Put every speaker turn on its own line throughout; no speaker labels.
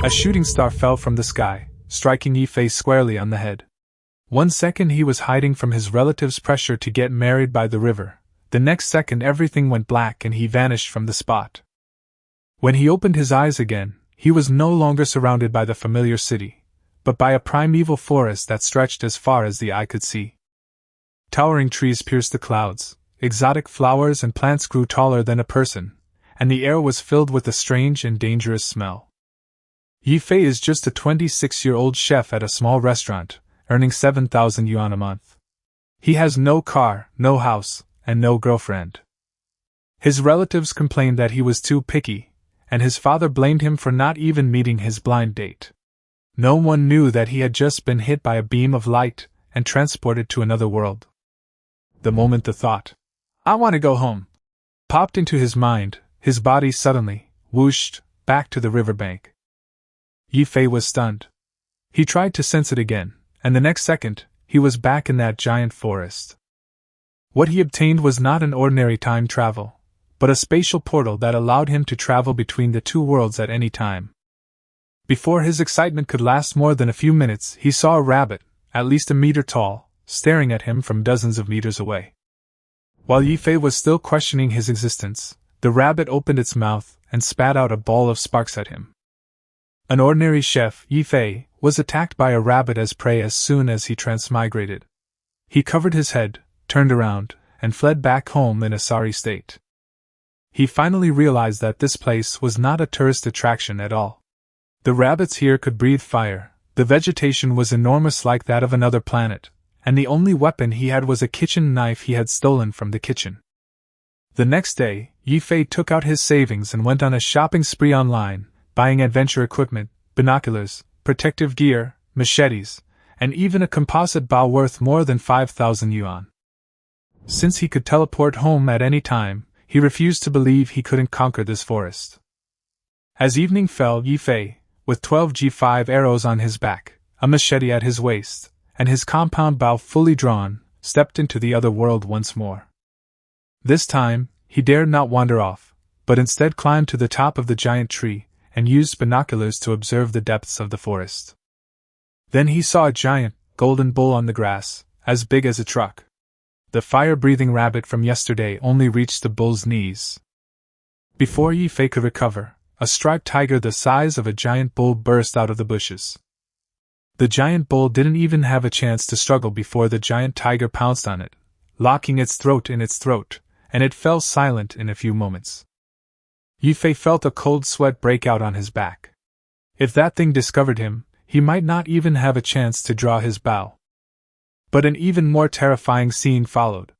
A shooting star fell from the sky, striking Ye Fei squarely on the head. 1 second he was hiding from his relative's pressure to get married by the river. The next second everything went black and he vanished from the spot. When he opened his eyes again, he was no longer surrounded by the familiar city, but by a primeval forest that stretched as far as the eye could see. Towering trees pierced the clouds, exotic flowers and plants grew taller than a person, and the air was filled with a strange and dangerous smell. Ye Fei is just a 26-year-old chef at a small restaurant, earning 7,000 yuan a month. He has no car, no house, and no girlfriend. His relatives complained that he was too picky, and his father blamed him for not even meeting his blind date. No one knew that he had just been hit by a beam of light and transported to another world. The moment the thought, "I want to go home," popped into his mind, his body suddenly whooshed back to the riverbank. Ye Fei was stunned. He tried to sense it again, and the next second, he was back in that giant forest. What he obtained was not an ordinary time travel, but a spatial portal that allowed him to travel between the two worlds at any time. Before his excitement could last more than a few minutes, he saw a rabbit, at least a meter tall, staring at him from dozens of meters away. While Ye Fei was still questioning his existence, the rabbit opened its mouth and spat out a ball of sparks at him. An ordinary chef, Ye Fei, was attacked by a rabbit as prey as soon as he transmigrated. He covered his head, turned around, and fled back home in a sorry state. He finally realized that this place was not a tourist attraction at all. The rabbits here could breathe fire, the vegetation was enormous like that of another planet, and the only weapon he had was a kitchen knife he had stolen from the kitchen. The next day, Ye Fei took out his savings and went on a shopping spree online, buying adventure equipment, binoculars, protective gear, machetes, and even a composite bow worth more than 5,000 yuan. Since he could teleport home at any time, he refused to believe he couldn't conquer this forest. As evening fell, Ye Fei, with 12 G5 arrows on his back, a machete at his waist, and his compound bow fully drawn, stepped into the other world once more. This time, he dared not wander off, but instead climbed to the top of the giant tree, and used binoculars to observe the depths of the forest. Then he saw a giant, golden bull on the grass, as big as a truck. The fire-breathing rabbit from yesterday only reached the bull's knees. Before Ye Fei could recover, a striped tiger the size of a giant bull burst out of the bushes. The giant bull didn't even have a chance to struggle before the giant tiger pounced on it, locking its throat in its throat, and it fell silent in a few moments. Ye Fei felt a cold sweat break out on his back. If that thing discovered him, he might not even have a chance to draw his bow. But an even more terrifying scene followed.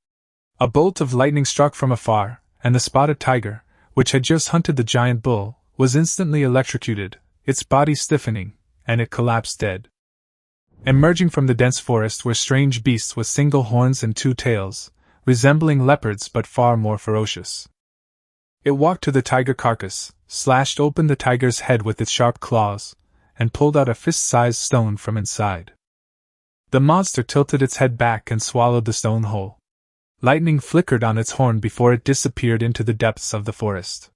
A bolt of lightning struck from afar, and the spotted tiger, which had just hunted the giant bull, was instantly electrocuted, its body stiffening, and it collapsed dead. Emerging from the dense forest were strange beasts with single horns and 2 tails, resembling leopards but far more ferocious. It walked to the tiger carcass, slashed open the tiger's head with its sharp claws, and pulled out a fist-sized stone from inside. The monster tilted its head back and swallowed the stone whole. Lightning flickered on its horn before it disappeared into the depths of the forest.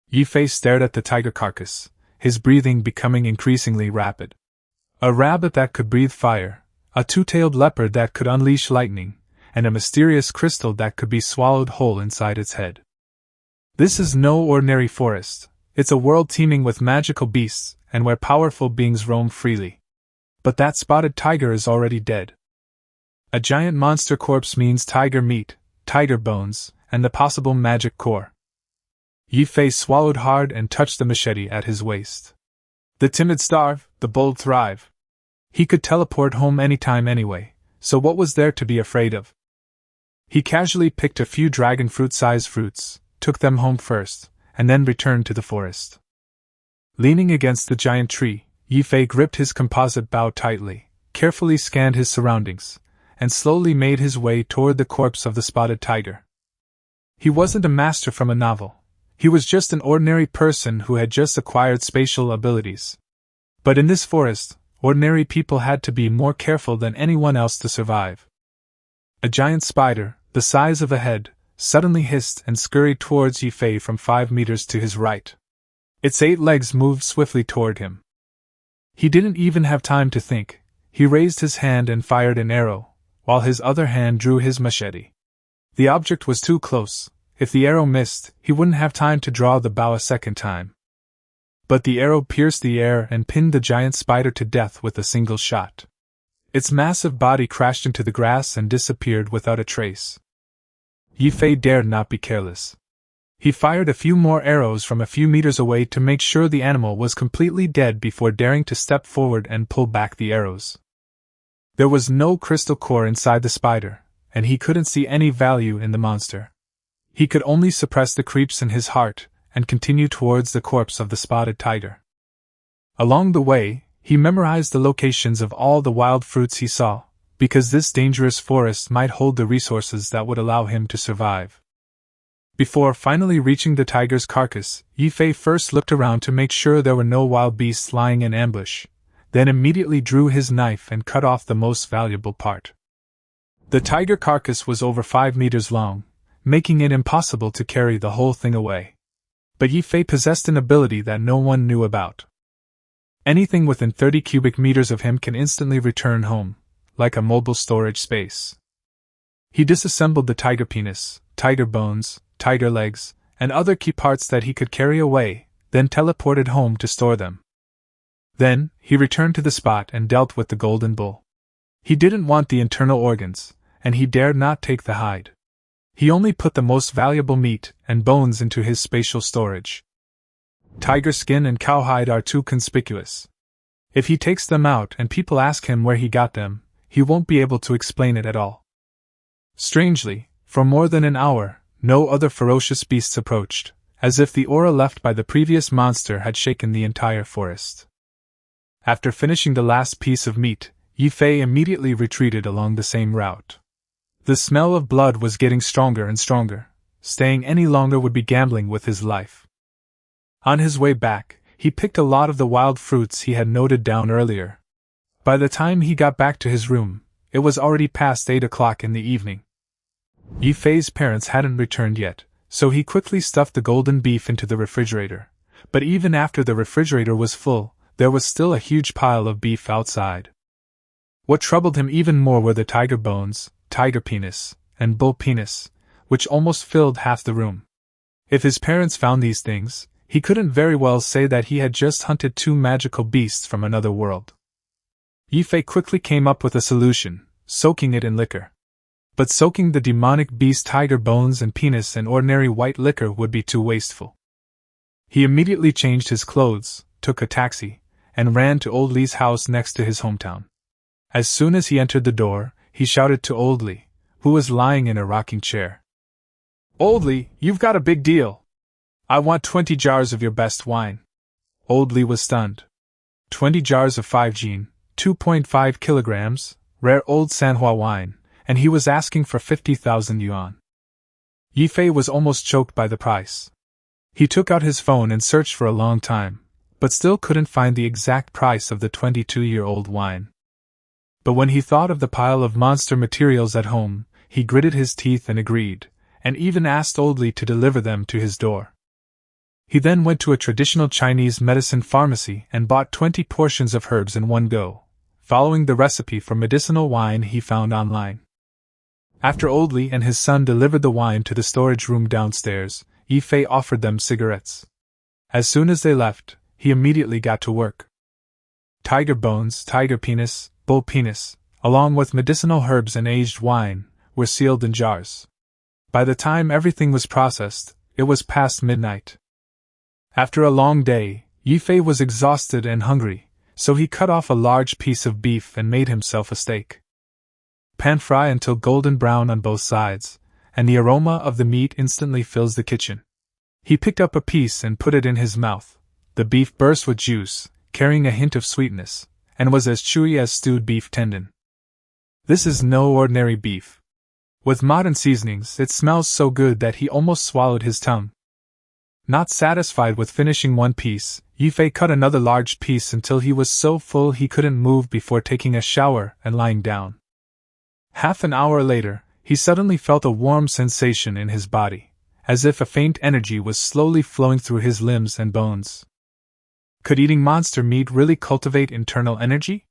Ye Fei stared at the tiger carcass, his breathing becoming increasingly rapid. A rabbit that could breathe fire, a 2-tailed leopard that could unleash lightning, and a mysterious crystal that could be swallowed whole inside its head. This is no ordinary forest, it's a world teeming with magical beasts, and where powerful beings roam freely. But that spotted tiger is already dead. A giant monster corpse means tiger meat, tiger bones, and the possible magic core. Ye Fei swallowed hard and touched the machete at his waist. The timid starve, the bold thrive. He could teleport home anytime anyway, so what was there to be afraid of? He casually picked a few dragon fruit-sized fruits, took them home first, and then returned to the forest. Leaning against the giant tree, Ye Fei gripped his composite bow tightly, carefully scanned his surroundings, and slowly made his way toward the corpse of the spotted tiger. He wasn't a master from a novel. He was just an ordinary person who had just acquired spatial abilities. But in this forest, ordinary people had to be more careful than anyone else to survive. A giant spider, the size of a head, suddenly hissed and scurried towards Ye Fei from 5 meters to his right. Its 8 legs moved swiftly toward him. He didn't even have time to think. He raised his hand and fired an arrow, while his other hand drew his machete. The object was too close. If the arrow missed, he wouldn't have time to draw the bow a second time. But the arrow pierced the air and pinned the giant spider to death with a single shot. Its massive body crashed into the grass and disappeared without a trace. Ye Fei dared not be careless. He fired a few more arrows from a few meters away to make sure the animal was completely dead before daring to step forward and pull back the arrows. There was no crystal core inside the spider, and he couldn't see any value in the monster. He could only suppress the creeps in his heart and continue towards the corpse of the spotted tiger. Along the way, he memorized the locations of all the wild fruits he saw, because this dangerous forest might hold the resources that would allow him to survive. Before finally reaching the tiger's carcass, Ye Fei first looked around to make sure there were no wild beasts lying in ambush, then immediately drew his knife and cut off the most valuable part. The tiger carcass was over 5 meters long, making it impossible to carry the whole thing away. But Ye Fei possessed an ability that no one knew about. Anything within 30 cubic meters of him can instantly return home, like a mobile storage space. He disassembled the tiger penis, tiger bones, tiger legs, and other key parts that he could carry away, then teleported home to store them. Then, he returned to the spot and dealt with the golden bull. He didn't want the internal organs, and he dared not take the hide. He only put the most valuable meat and bones into his spatial storage. Tiger skin and cowhide are too conspicuous. If he takes them out and people ask him where he got them, he won't be able to explain it at all. Strangely, for more than an hour, no other ferocious beasts approached, as if the aura left by the previous monster had shaken the entire forest. After finishing the last piece of meat, Ye Fei immediately retreated along the same route. The smell of blood was getting stronger and stronger. Staying any longer would be gambling with his life. On his way back, he picked a lot of the wild fruits he had noted down earlier. By the time he got back to his room, it was already past 8 o'clock in the evening. Ye Fei's parents hadn't returned yet, so he quickly stuffed the golden beef into the refrigerator. But even after the refrigerator was full, there was still a huge pile of beef outside. What troubled him even more were the tiger bones, tiger penis, and bull penis, which almost filled half the room. If his parents found these things, he couldn't very well say that he had just hunted 2 magical beasts from another world. Ye Fei quickly came up with a solution, soaking it in liquor. But soaking the demonic beast tiger bones and penis in ordinary white liquor would be too wasteful. He immediately changed his clothes, took a taxi, and ran to Old Li's house next to his hometown. As soon as he entered the door, he shouted to Old Li, who was lying in a rocking chair. "Old Li, you've got a big deal. I want 20 jars of your best wine." Old Li was stunned. 20 jars of 5 2.5 kilograms, rare old Manhwa wine, and he was asking for 50,000 yuan. Ye Fei was almost choked by the price. He took out his phone and searched for a long time, but still couldn't find the exact price of the 22-year-old wine. But when he thought of the pile of monster materials at home, he gritted his teeth and agreed, and even asked Old Li to deliver them to his door. He then went to a traditional Chinese medicine pharmacy and bought 20 portions of herbs in one go, following the recipe for medicinal wine he found online. After Old Li and his son delivered the wine to the storage room downstairs, Ye Fei offered them cigarettes. As soon as they left, he immediately got to work. Tiger bones, tiger penis, bull penis, along with medicinal herbs and aged wine, were sealed in jars. By the time everything was processed, it was past midnight. After a long day, Ye Fei was exhausted and hungry, so he cut off a large piece of beef and made himself a steak. Pan-fry until golden brown on both sides, and the aroma of the meat instantly fills the kitchen. He picked up a piece and put it in his mouth. The beef burst with juice, carrying a hint of sweetness, and was as chewy as stewed beef tendon. This is no ordinary beef. With modern seasonings, it smells so good that he almost swallowed his tongue. Not satisfied with finishing one piece, Ye Fei cut another large piece until he was so full he couldn't move before taking a shower and lying down. Half an hour later, he suddenly felt a warm sensation in his body, as if a faint energy was slowly flowing through his limbs and bones. Could eating monster meat really cultivate internal energy?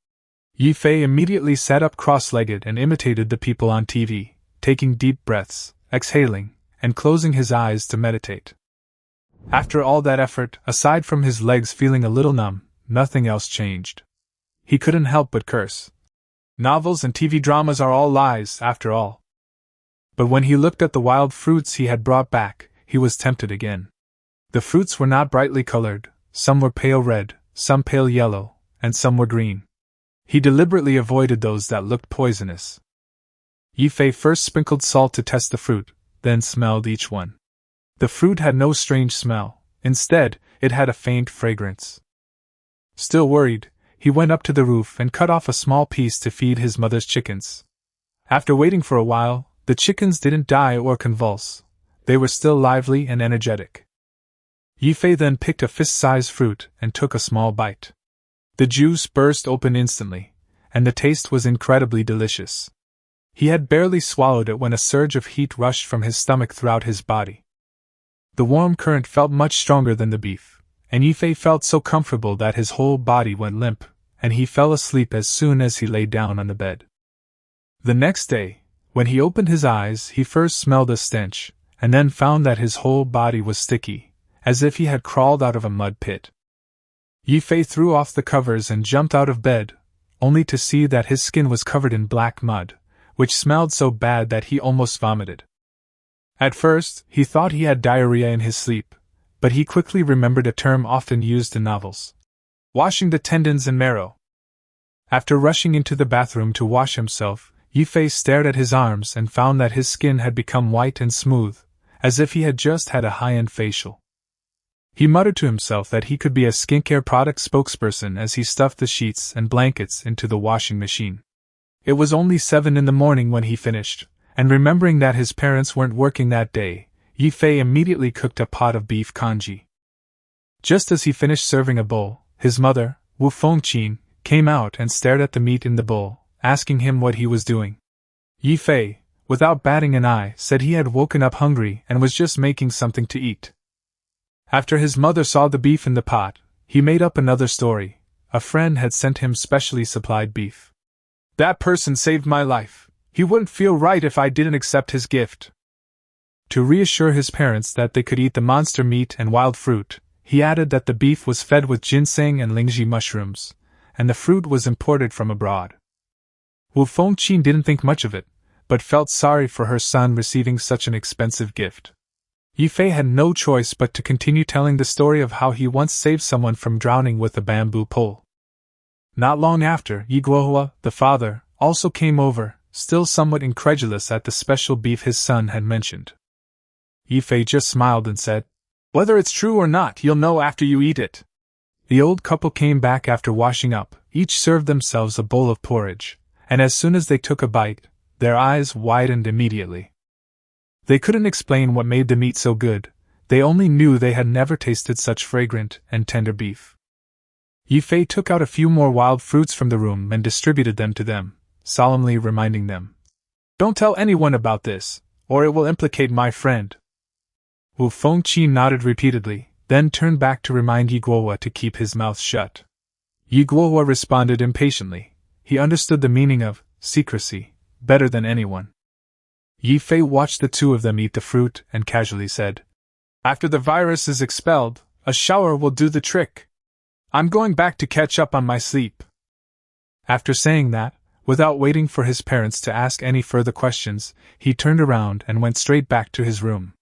Ye Fei immediately sat up cross-legged and imitated the people on TV, taking deep breaths, exhaling, and closing his eyes to meditate. After all that effort, aside from his legs feeling a little numb, nothing else changed. He couldn't help but curse. Novels and TV dramas are all lies, after all. But when he looked at the wild fruits he had brought back, he was tempted again. The fruits were not brightly colored, some were pale red, some pale yellow, and some were green. He deliberately avoided those that looked poisonous. Ye Fei first sprinkled salt to test the fruit, then smelled each one. The fruit had no strange smell, instead, it had a faint fragrance. Still worried, he went up to the roof and cut off a small piece to feed his mother's chickens. After waiting for a while, the chickens didn't die or convulse. They were still lively and energetic. Ye Fei then picked a fist-sized fruit and took a small bite. The juice burst open instantly, and the taste was incredibly delicious. He had barely swallowed it when a surge of heat rushed from his stomach throughout his body. The warm current felt much stronger than the beef, and Ye Fei felt so comfortable that his whole body went limp, and he fell asleep as soon as he lay down on the bed. The next day, when he opened his eyes, he first smelled a stench, and then found that his whole body was sticky, as if he had crawled out of a mud pit. Ye Fei threw off the covers and jumped out of bed, only to see that his skin was covered in black mud, which smelled so bad that he almost vomited. At first, he thought he had diarrhea in his sleep, but he quickly remembered a term often used in novels: washing the tendons and marrow. After rushing into the bathroom to wash himself, Ye Fei stared at his arms and found that his skin had become white and smooth, as if he had just had a high-end facial. He muttered to himself that he could be a skincare product spokesperson as he stuffed the sheets and blankets into the washing machine. It was only 7 in the morning when he finished, and remembering that his parents weren't working that day, Ye Fei immediately cooked a pot of beef congee. Just as he finished serving a bowl, his mother, Wu Fengqin, came out and stared at the meat in the bowl, asking him what he was doing. Ye Fei, without batting an eye, said he had woken up hungry and was just making something to eat. After his mother saw the beef in the pot, he made up another story. A friend had sent him specially supplied beef. That person saved my life. He wouldn't feel right if I didn't accept his gift. To reassure his parents that they could eat the monster meat and wild fruit, he added that the beef was fed with ginseng and lingzhi mushrooms, and the fruit was imported from abroad. Wu Fengqin didn't think much of it, but felt sorry for her son receiving such an expensive gift. Ye Fei had no choice but to continue telling the story of how he once saved someone from drowning with a bamboo pole. Not long after, Ye Guohua, the father, also came over, still somewhat incredulous at the special beef his son had mentioned. Ye Fei just smiled and said, "Whether it's true or not, you'll know after you eat it." The old couple came back after washing up, each served themselves a bowl of porridge, and as soon as they took a bite, their eyes widened immediately. They couldn't explain what made the meat so good, they only knew they had never tasted such fragrant and tender beef. Ye Fei took out a few more wild fruits from the room and distributed them to them, solemnly reminding them, "Don't tell anyone about this, or it will implicate my friend." Wu Fengqin nodded repeatedly, then turned back to remind Ye Guohua to keep his mouth shut. Ye Guohua responded impatiently. He understood the meaning of secrecy better than anyone. Ye Fei watched the two of them eat the fruit and casually said, "After the virus is expelled, a shower will do the trick. I'm going back to catch up on my sleep." After saying that, without waiting for his parents to ask any further questions, he turned around and went straight back to his room.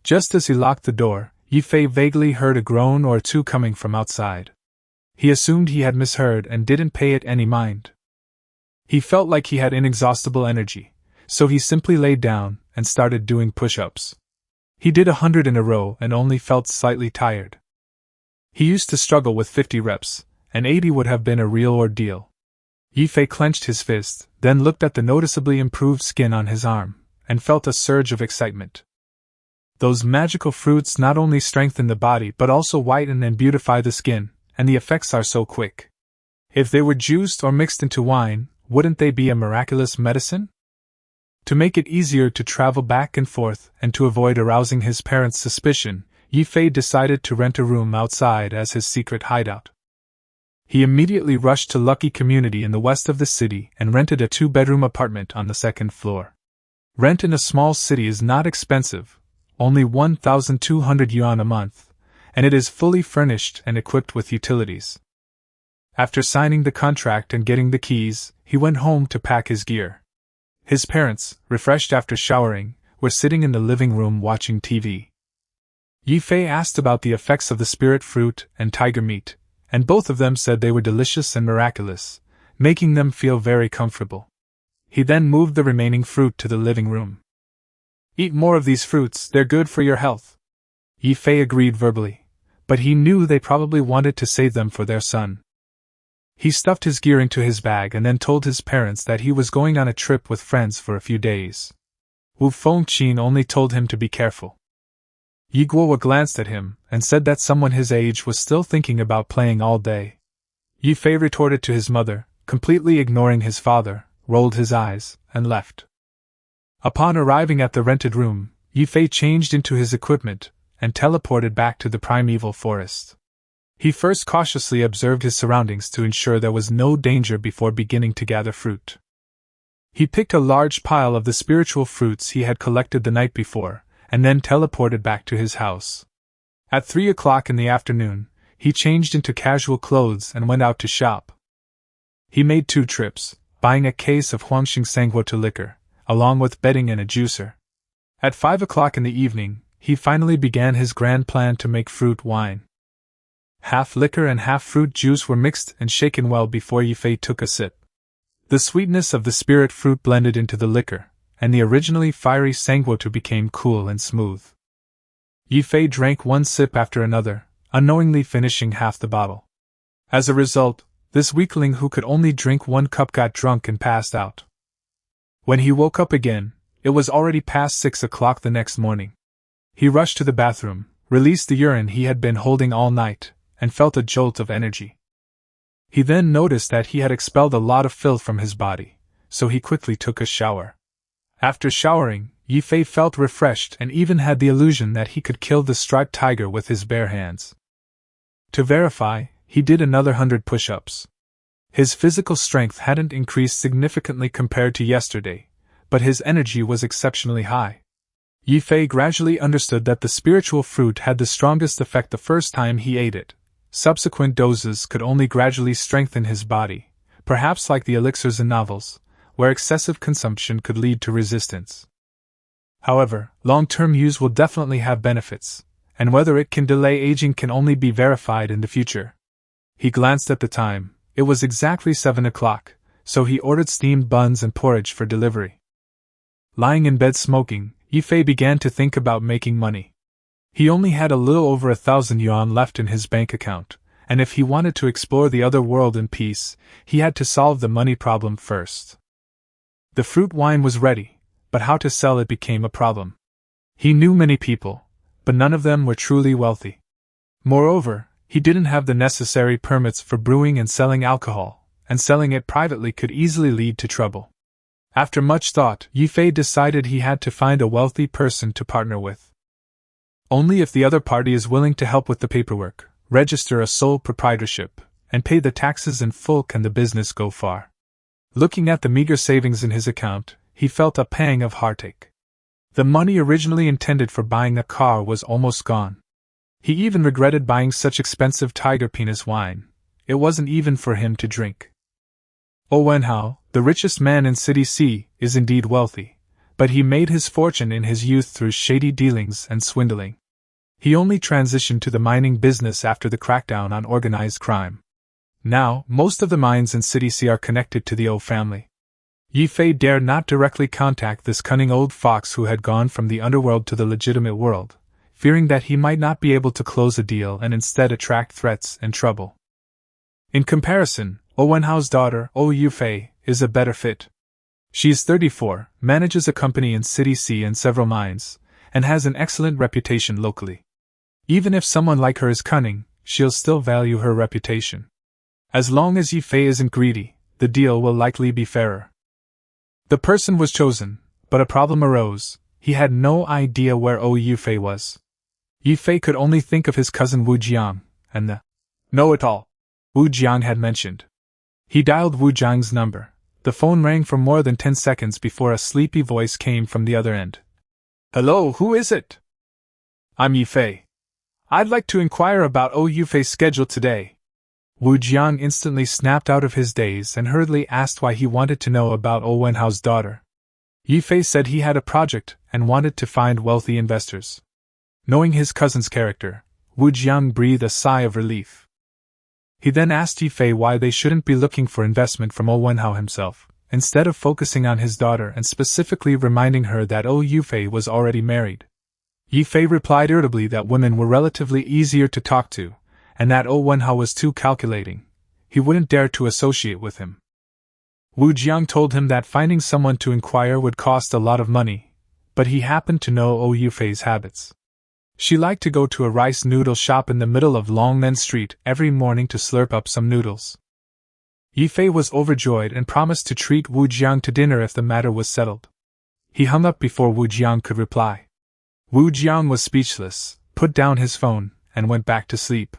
Just as he locked the door, Ye Fei vaguely heard a groan or two coming from outside. He assumed he had misheard and didn't pay it any mind. He felt like he had inexhaustible energy, so he simply lay down and started doing push-ups. He did 100 in a row and only felt slightly tired. He used to struggle with 50 reps, and 80 would have been a real ordeal. Ye Fei clenched his fist, then looked at the noticeably improved skin on his arm, and felt a surge of excitement. Those magical fruits not only strengthen the body but also whiten and beautify the skin, and the effects are so quick. If they were juiced or mixed into wine, wouldn't they be a miraculous medicine? To make it easier to travel back and forth and to avoid arousing his parents' suspicion, Ye Fei decided to rent a room outside as his secret hideout. He immediately rushed to Lucky Community in the west of the city and rented a 2-bedroom apartment on the second floor. Rent in a small city is not expensive, only 1,200 yuan a month, and it is fully furnished and equipped with utilities. After signing the contract and getting the keys, he went home to pack his gear. His parents, refreshed after showering, were sitting in the living room watching TV. Ye Fei asked about the effects of the spirit fruit and tiger meat, and both of them said they were delicious and miraculous, making them feel very comfortable. He then moved the remaining fruit to the living room. "Eat more of these fruits, they're good for your health." Ye Fei agreed verbally, but he knew they probably wanted to save them for their son. He stuffed his gear into his bag and then told his parents that he was going on a trip with friends for a few days. Wu Fengqin only told him to be careful. Yi Guo glanced at him and said that someone his age was still thinking about playing all day. Ye Fei retorted to his mother, completely ignoring his father, rolled his eyes, and left. Upon arriving at the rented room, Ye Fei changed into his equipment and teleported back to the primeval forest. He first cautiously observed his surroundings to ensure there was no danger before beginning to gather fruit. He picked a large pile of the spiritual fruits he had collected the night before, and then teleported back to his house. At 3 o'clock in the afternoon, he changed into casual clothes and went out to shop. He made 2 trips, buying a case of Huangxing Sangwotu liquor, along with bedding and a juicer. At 5 o'clock in the evening, he finally began his grand plan to make fruit wine. Half liquor and half fruit juice were mixed and shaken well before Ye Fei took a sip. The sweetness of the spirit fruit blended into the liquor, and the originally fiery Sangwotu became cool and smooth. Ye Fei drank one sip after another, unknowingly finishing half the bottle. As a result, this weakling who could only drink 1 cup got drunk and passed out. When he woke up again, it was already past 6 o'clock the next morning. He rushed to the bathroom, released the urine he had been holding all night, and felt a jolt of energy. He then noticed that he had expelled a lot of filth from his body, so he quickly took a shower. After showering, Ye Fei felt refreshed and even had the illusion that he could kill the striped tiger with his bare hands. To verify, he did another 100 push-ups. His physical strength hadn't increased significantly compared to yesterday, but his energy was exceptionally high. Ye Fei gradually understood that the spiritual fruit had the strongest effect the first time he ate it. Subsequent doses could only gradually strengthen his body, perhaps like the elixirs in novels, where excessive consumption could lead to resistance. However, long-term use will definitely have benefits, and whether it can delay aging can only be verified in the future. He glanced at the time. It was exactly 7 o'clock, so he ordered steamed buns and porridge for delivery. Lying in bed smoking, Ye Fei began to think about making money. He only had a little over 1,000 yuan left in his bank account, and if he wanted to explore the other world in peace, he had to solve the money problem first. The fruit wine was ready, but how to sell it became a problem. He knew many people, but none of them were truly wealthy. Moreover, he didn't have the necessary permits for brewing and selling alcohol, and selling it privately could easily lead to trouble. After much thought, Ye Fei decided he had to find a wealthy person to partner with. Only if the other party is willing to help with the paperwork, register a sole proprietorship, and pay the taxes in full can the business go far. Looking at the meager savings in his account, he felt a pang of heartache. The money originally intended for buying a car was almost gone. He even regretted buying such expensive tiger penis wine. It wasn't even for him to drink. Wenhao, the richest man in City C, is indeed wealthy, but he made his fortune in his youth through shady dealings and swindling. He only transitioned to the mining business after the crackdown on organized crime. Now, most of the mines in City C are connected to the O family. Ye Fei dared not directly contact this cunning old fox who had gone from the underworld to the legitimate world, fearing that he might not be able to close a deal and instead attract threats and trouble. In comparison, Wenhao's daughter, Ye Fei, is a better fit. She is 34, manages a company in City C and several mines, and has an excellent reputation locally. Even if someone like her is cunning, she'll still value her reputation. As long as Ye Fei isn't greedy, the deal will likely be fairer. The person was chosen, but a problem arose. He had no idea where Ye Fei was. Ye Fei could only think of his cousin Wu Jiang, and the know-it-all Wu Jiang had mentioned. He dialed Wu Jiang's number. The phone rang for more than 10 seconds before a sleepy voice came from the other end. "Hello, who is it?" "I'm Ye Fei. I'd like to inquire about Ye Fei's schedule today." Wu Jiang instantly snapped out of his daze and hurriedly asked why he wanted to know about Wenhao's daughter. Ye Fei said he had a project and wanted to find wealthy investors. Knowing his cousin's character, Wu Jiang breathed a sigh of relief. He then asked Ye Fei why they shouldn't be looking for investment from Wenhao himself, instead of focusing on his daughter and specifically reminding her that Ye Fei was already married. Ye Fei replied irritably that women were relatively easier to talk to, and that Wenhao was too calculating. He wouldn't dare to associate with him. Wu Jiang told him that finding someone to inquire would cost a lot of money, but he happened to know Ye Fei's habits. She liked to go to a rice noodle shop in the middle of Longmen Street every morning to slurp up some noodles. Ye Fei was overjoyed and promised to treat Wu Jiang to dinner if the matter was settled. He hung up before Wu Jiang could reply. Wu Jiang was speechless, put down his phone, and went back to sleep.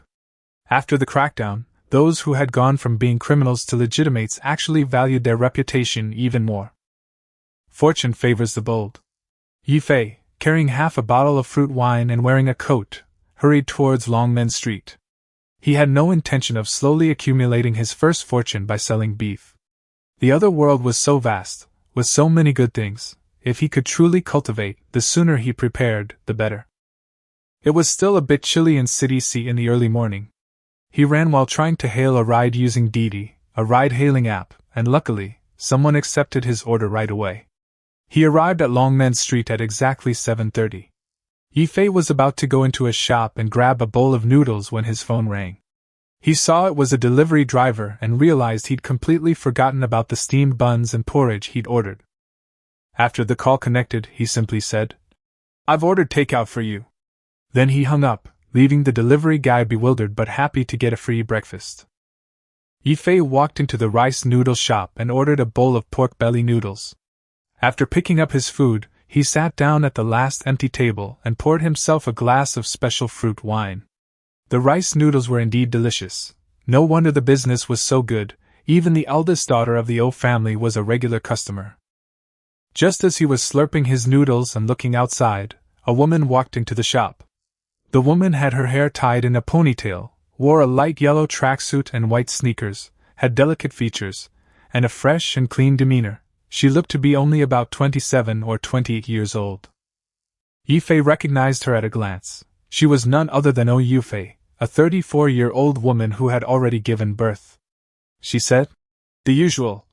After the crackdown, those who had gone from being criminals to legitimates actually valued their reputation even more. Fortune favors the bold. Ye Fei, carrying half a bottle of fruit wine and wearing a coat, hurried towards Longmen Street. He had no intention of slowly accumulating his first fortune by selling beef. The other world was so vast, with so many good things. If he could truly cultivate, the sooner he prepared, the better. It was still a bit chilly in City C in the early morning. He ran while trying to hail a ride using Didi, a ride-hailing app, and luckily, someone accepted his order right away. He arrived at Longmen Street at exactly 7:30. Ye Fei was about to go into a shop and grab a bowl of noodles when his phone rang. He saw it was a delivery driver and realized he'd completely forgotten about the steamed buns and porridge he'd ordered. After the call connected, he simply said, "I've ordered takeout for you." Then he hung up, leaving the delivery guy bewildered but happy to get a free breakfast. Ye Fei walked into the rice noodle shop and ordered a bowl of pork belly noodles. After picking up his food, he sat down at the last empty table and poured himself a glass of special fruit wine. The rice noodles were indeed delicious. No wonder the business was so good, even the eldest daughter of the O family was a regular customer. Just as he was slurping his noodles and looking outside, a woman walked into the shop. The woman had her hair tied in a ponytail, wore a light yellow tracksuit and white sneakers, had delicate features, and a fresh and clean demeanor. She looked to be only about 27 or 28 years old. Ye Fei recognized her at a glance. She was none other than Ye Fei, a 34-year-old woman who had already given birth. She said, "The usual,"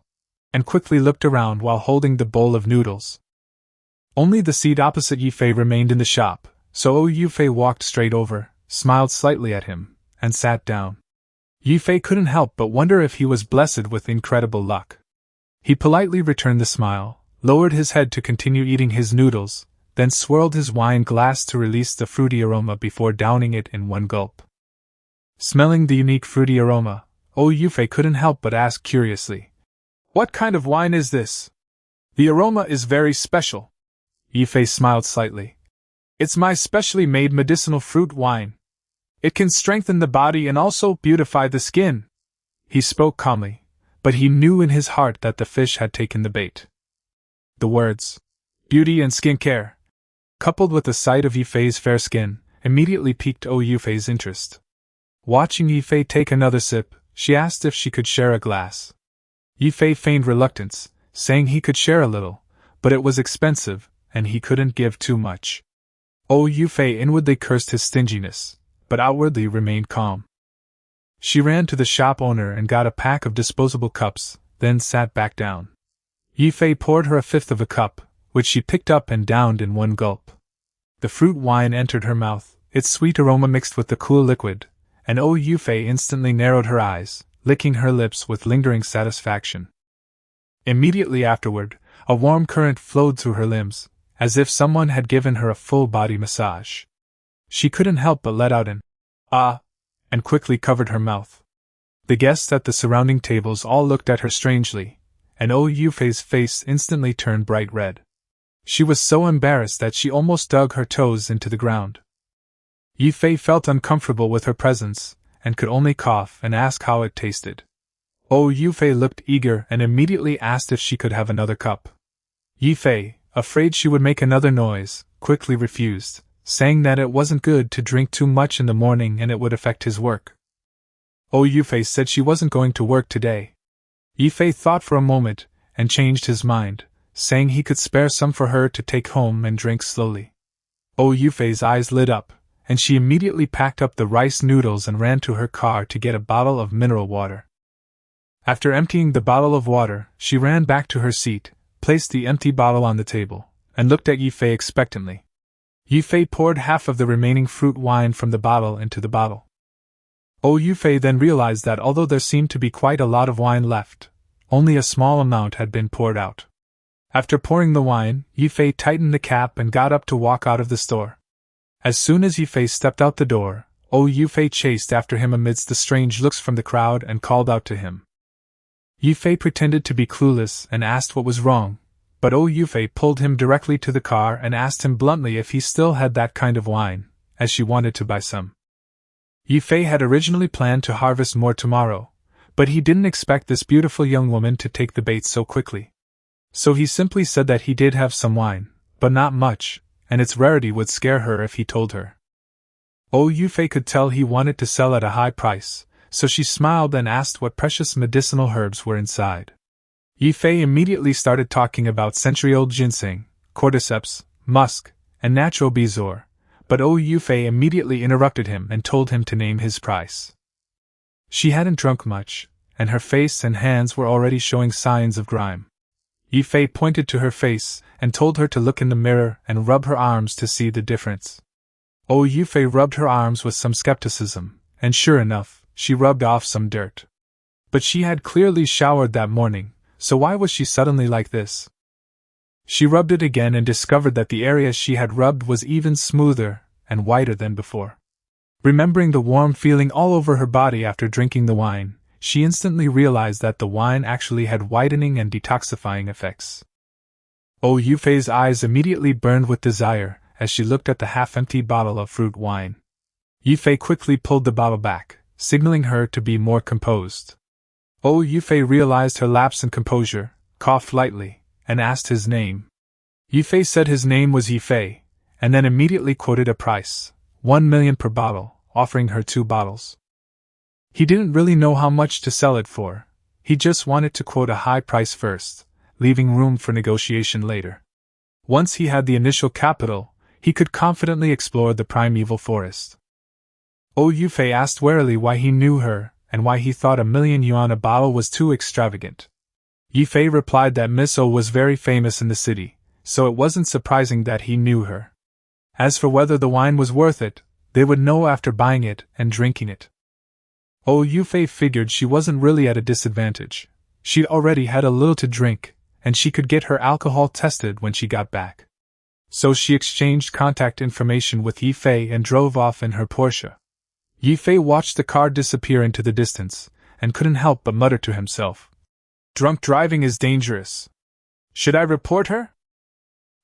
and quickly looked around while holding the bowl of noodles. Only the seat opposite Ye Fei remained in the shop, so Ye Fei walked straight over, smiled slightly at him, and sat down. Ye Fei couldn't help but wonder if he was blessed with incredible luck. He politely returned the smile, lowered his head to continue eating his noodles, then swirled his wine glass to release the fruity aroma before downing it in one gulp. Smelling the unique fruity aroma, Ye Fei couldn't help but ask curiously, "What kind of wine is this? The aroma is very special." Ye Fei smiled slightly. "It's my specially made medicinal fruit wine. It can strengthen the body and also beautify the skin." He spoke calmly, but he knew in his heart that the fish had taken the bait. The words, "beauty and skin care," coupled with the sight of Ye Fei's fair skin, immediately piqued Ye Fei's interest. Watching Ye Fei take another sip, she asked if she could share a glass. Ye Fei feigned reluctance, saying he could share a little, but it was expensive, and he couldn't give too much. Ye Fei inwardly cursed his stinginess, but outwardly remained calm. She ran to the shop owner and got a pack of disposable cups, then sat back down. Ye Fei poured her a fifth of a cup, which she picked up and downed in one gulp. The fruit wine entered her mouth, its sweet aroma mixed with the cool liquid, and Ye Fei instantly narrowed her eyes, licking her lips with lingering satisfaction. Immediately afterward, a warm current flowed through her limbs, as if someone had given her a full-body massage. She couldn't help but let out an "ah," and quickly covered her mouth. The guests at the surrounding tables all looked at her strangely, and Ye Fei's face instantly turned bright red. She was so embarrassed that she almost dug her toes into the ground. Ye Fei felt uncomfortable with her presence, and could only cough and ask how it tasted. Ye Fei looked eager and immediately asked if she could have another cup. Ye Fei, afraid she would make another noise, quickly refused, saying that it wasn't good to drink too much in the morning and it would affect his work. Ye Fei said she wasn't going to work today. Ye Fei thought for a moment, and changed his mind, saying he could spare some for her to take home and drink slowly. Ye Fei's eyes lit up, and she immediately packed up the rice noodles and ran to her car to get a bottle of mineral water. After emptying the bottle of water, she ran back to her seat, placed the empty bottle on the table, and looked at Ye Fei expectantly. Ye Fei poured half of the remaining fruit wine from the bottle into the bottle. Ye Fei then realized that although there seemed to be quite a lot of wine left, only a small amount had been poured out. After pouring the wine, Ye Fei tightened the cap and got up to walk out of the store. As soon as Ye Fei stepped out the door, Ye Fei chased after him amidst the strange looks from the crowd and called out to him. Ye Fei pretended to be clueless and asked what was wrong, but Ye Fei pulled him directly to the car and asked him bluntly if he still had that kind of wine, as she wanted to buy some. Ye Fei had originally planned to harvest more tomorrow, but he didn't expect this beautiful young woman to take the bait so quickly. So he simply said that he did have some wine, but not much, and its rarity would scare her if he told her. Ye Fei could tell he wanted to sell at a high price, so she smiled and asked what precious medicinal herbs were inside. Ye Fei immediately started talking about century-old ginseng, cordyceps, musk, and natural bezoar, but Ye Fei immediately interrupted him and told him to name his price. She hadn't drunk much, and her face and hands were already showing signs of grime. Ye Fei pointed to her face and told her to look in the mirror and rub her arms to see the difference. Ye Fei rubbed her arms with some skepticism, and sure enough, she rubbed off some dirt. But she had clearly showered that morning, so why was she suddenly like this? She rubbed it again and discovered that the area she had rubbed was even smoother and whiter than before. Remembering the warm feeling all over her body after drinking the wine, she instantly realized that the wine actually had whitening and detoxifying effects. Ye Fei's eyes immediately burned with desire as she looked at the half-empty bottle of fruit wine. Ye Fei quickly pulled the bottle back, signaling her to be more composed. Ye Fei realized her lapse in composure, coughed lightly, and asked his name. Ye Fei said his name was Ye Fei, and then immediately quoted a price, 1 million per bottle, offering her 2 bottles. He didn't really know how much to sell it for, he just wanted to quote a high price first, leaving room for negotiation later. Once he had the initial capital, he could confidently explore the primeval forest. Ye Fei asked warily why he knew her, and why he thought 1 million yuan a bottle was too extravagant. Ye Fei replied that Miss O was very famous in the city, so it wasn't surprising that he knew her. As for whether the wine was worth it, they would know after buying it and drinking it. Ye Fei figured she wasn't really at a disadvantage. She'd already had a little to drink, and she could get her alcohol tested when she got back. So she exchanged contact information with Ye Fei and drove off in her Porsche. Ye Fei watched the car disappear into the distance, and couldn't help but mutter to himself, "Drunk driving is dangerous. Should I report her?"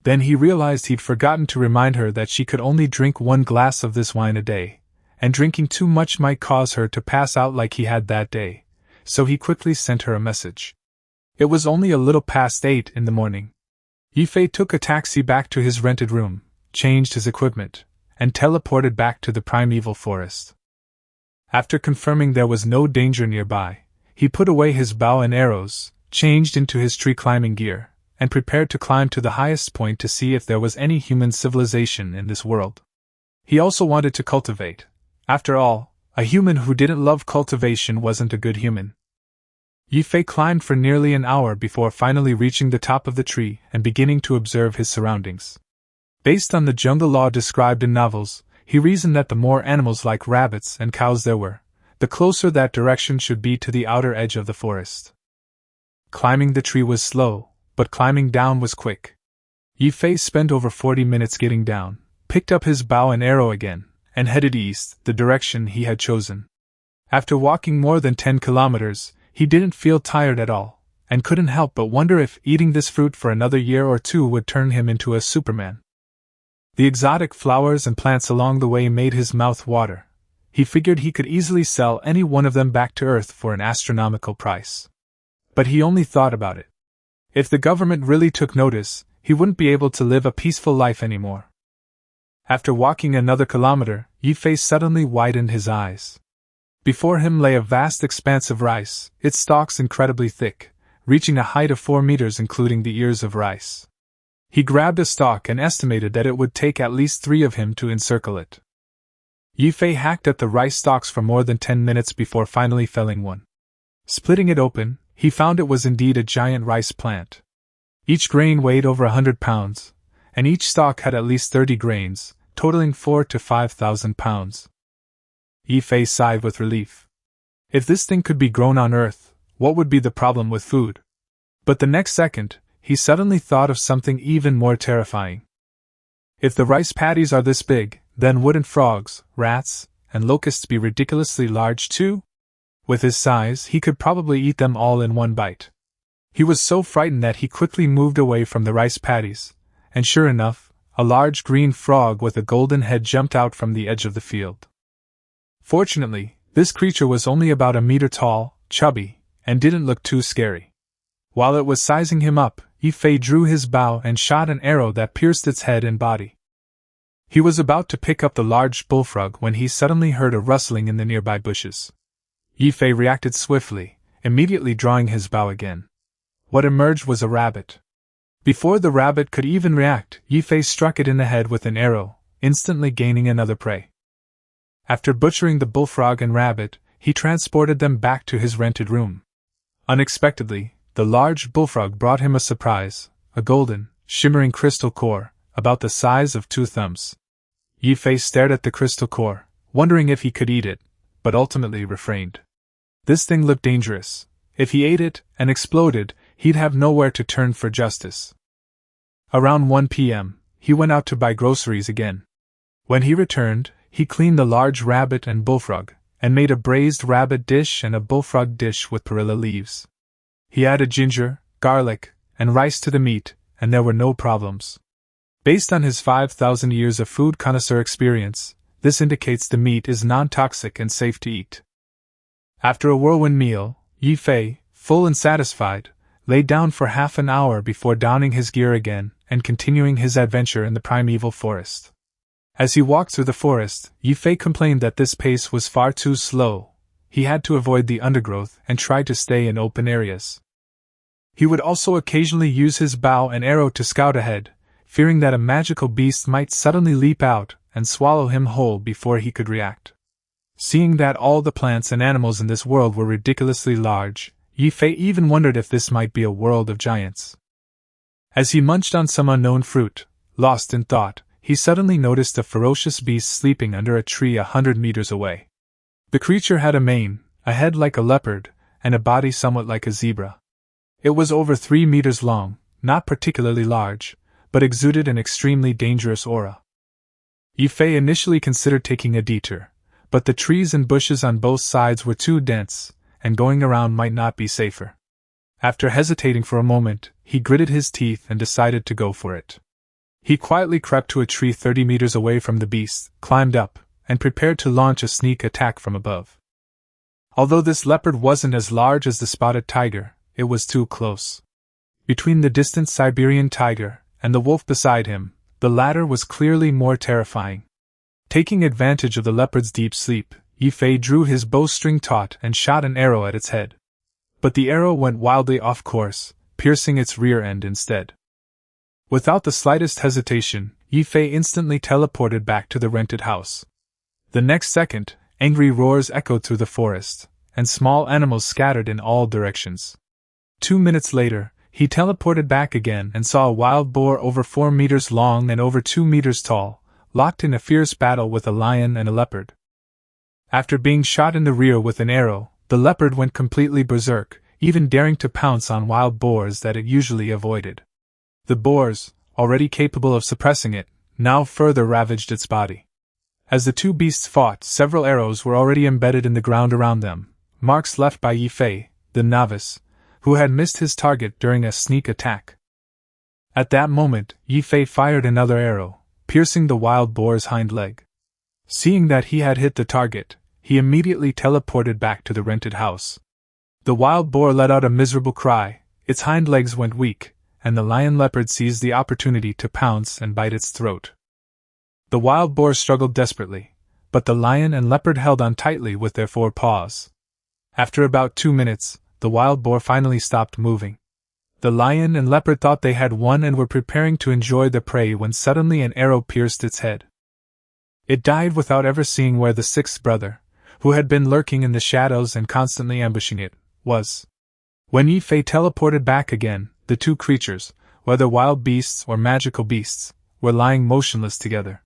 Then he realized he'd forgotten to remind her that she could only drink 1 glass of this wine a day, and drinking too much might cause her to pass out like he had that day, so he quickly sent her a message. It was only a little past 8 in the morning. Ye Fei took a taxi back to his rented room, changed his equipment, and teleported back to the primeval forest. After confirming there was no danger nearby, he put away his bow and arrows, changed into his tree climbing gear, and prepared to climb to the highest point to see if there was any human civilization in this world. He also wanted to cultivate. After all, a human who didn't love cultivation wasn't a good human. Ye Fei climbed for nearly an hour before finally reaching the top of the tree and beginning to observe his surroundings. Based on the jungle law described in novels, he reasoned that the more animals like rabbits and cows there were, the closer that direction should be to the outer edge of the forest. Climbing the tree was slow, but climbing down was quick. Ye Fei spent over 40 minutes getting down, picked up his bow and arrow again, and headed east, the direction he had chosen. After walking more than 10 kilometers, he didn't feel tired at all, and couldn't help but wonder if eating this fruit for another year or 2 would turn him into a Superman. The exotic flowers and plants along the way made his mouth water. He figured he could easily sell any one of them back to Earth for an astronomical price. But he only thought about it. If the government really took notice, he wouldn't be able to live a peaceful life anymore. After walking another kilometer, Ye Fei suddenly widened his eyes. Before him lay a vast expanse of rice, its stalks incredibly thick, reaching a height of 4 meters including the ears of rice. He grabbed a stalk and estimated that it would take at least 3 of him to encircle it. Ye Fei hacked at the rice stalks for more than 10 minutes before finally felling one. Splitting it open, he found it was indeed a giant rice plant. Each grain weighed over 100 pounds, and each stalk had at least 30 grains, totaling 4,000 to 5,000 pounds. Ye Fei sighed with relief. If this thing could be grown on Earth, what would be the problem with food? But the next second, he suddenly thought of something even more terrifying. If the rice paddies are this big, then wouldn't frogs, rats, and locusts be ridiculously large too? With his size, he could probably eat them all in one bite. He was so frightened that he quickly moved away from the rice paddies, and sure enough, a large green frog with a golden head jumped out from the edge of the field. Fortunately, this creature was only about a meter tall, chubby, and didn't look too scary. While it was sizing him up, Ye Fei drew his bow and shot an arrow that pierced its head and body. He was about to pick up the large bullfrog when he suddenly heard a rustling in the nearby bushes. Ye Fei reacted swiftly, immediately drawing his bow again. What emerged was a rabbit. Before the rabbit could even react, Ye Fei struck it in the head with an arrow, instantly gaining another prey. After butchering the bullfrog and rabbit, he transported them back to his rented room. Unexpectedly, the large bullfrog brought him a surprise, a golden, shimmering crystal core, about the size of 2 thumbs. Ye Fei stared at the crystal core, wondering if he could eat it, but ultimately refrained. This thing looked dangerous. If he ate it and exploded, he'd have nowhere to turn for justice. Around 1 p.m., he went out to buy groceries again. When he returned, he cleaned the large rabbit and bullfrog, and made a braised rabbit dish and a bullfrog dish with perilla leaves. He added ginger, garlic, and rice to the meat, and there were no problems. Based on his 5,000 years of food connoisseur experience, this indicates the meat is non-toxic and safe to eat. After a whirlwind meal, Ye Fei, full and satisfied, lay down for half an hour before donning his gear again and continuing his adventure in the primeval forest. As he walked through the forest, Ye Fei complained that this pace was far too slow. He had to avoid the undergrowth and try to stay in open areas. He would also occasionally use his bow and arrow to scout ahead, fearing that a magical beast might suddenly leap out and swallow him whole before he could react. Seeing that all the plants and animals in this world were ridiculously large, Ye Fei even wondered if this might be a world of giants. As he munched on some unknown fruit, lost in thought, he suddenly noticed a ferocious beast sleeping under a tree 100 meters away. The creature had a mane, a head like a leopard, and a body somewhat like a zebra. It was over 3 meters long, not particularly large, but exuded an extremely dangerous aura. Ye Fei initially considered taking a detour, but the trees and bushes on both sides were too dense, and going around might not be safer. After hesitating for a moment, he gritted his teeth and decided to go for it. He quietly crept to a tree 30 meters away from the beast, climbed up, and prepared to launch a sneak attack from above. Although this leopard wasn't as large as the spotted tiger, it was too close. Between the distant Siberian tiger and the wolf beside him, the latter was clearly more terrifying. Taking advantage of the leopard's deep sleep, Ye Fei drew his bowstring taut and shot an arrow at its head. But the arrow went wildly off course, piercing its rear end instead. Without the slightest hesitation, Ye Fei instantly teleported back to the rented house. The next second, angry roars echoed through the forest, and small animals scattered in all directions. 2 minutes later, he teleported back again and saw a wild boar over 4 meters long and over 2 meters tall, locked in a fierce battle with a lion and a leopard. After being shot in the rear with an arrow, the leopard went completely berserk, even daring to pounce on wild boars that it usually avoided. The boars, already capable of suppressing it, now further ravaged its body. As the two beasts fought, several arrows were already embedded in the ground around them, marks left by Ye Fei, the novice, who had missed his target during a sneak attack. At that moment, Ye Fei fired another arrow, piercing the wild boar's hind leg. Seeing that he had hit the target, he immediately teleported back to the rented house. The wild boar let out a miserable cry, its hind legs went weak, and the lion leopard seized the opportunity to pounce and bite its throat. The wild boar struggled desperately, but the lion and leopard held on tightly with their forepaws. After about 2 minutes, the wild boar finally stopped moving. The lion and leopard thought they had won and were preparing to enjoy the prey when suddenly an arrow pierced its head. It died without ever seeing where the sixth brother, who had been lurking in the shadows and constantly ambushing it, was. When Ye Fei teleported back again, the two creatures, whether wild beasts or magical beasts, were lying motionless together.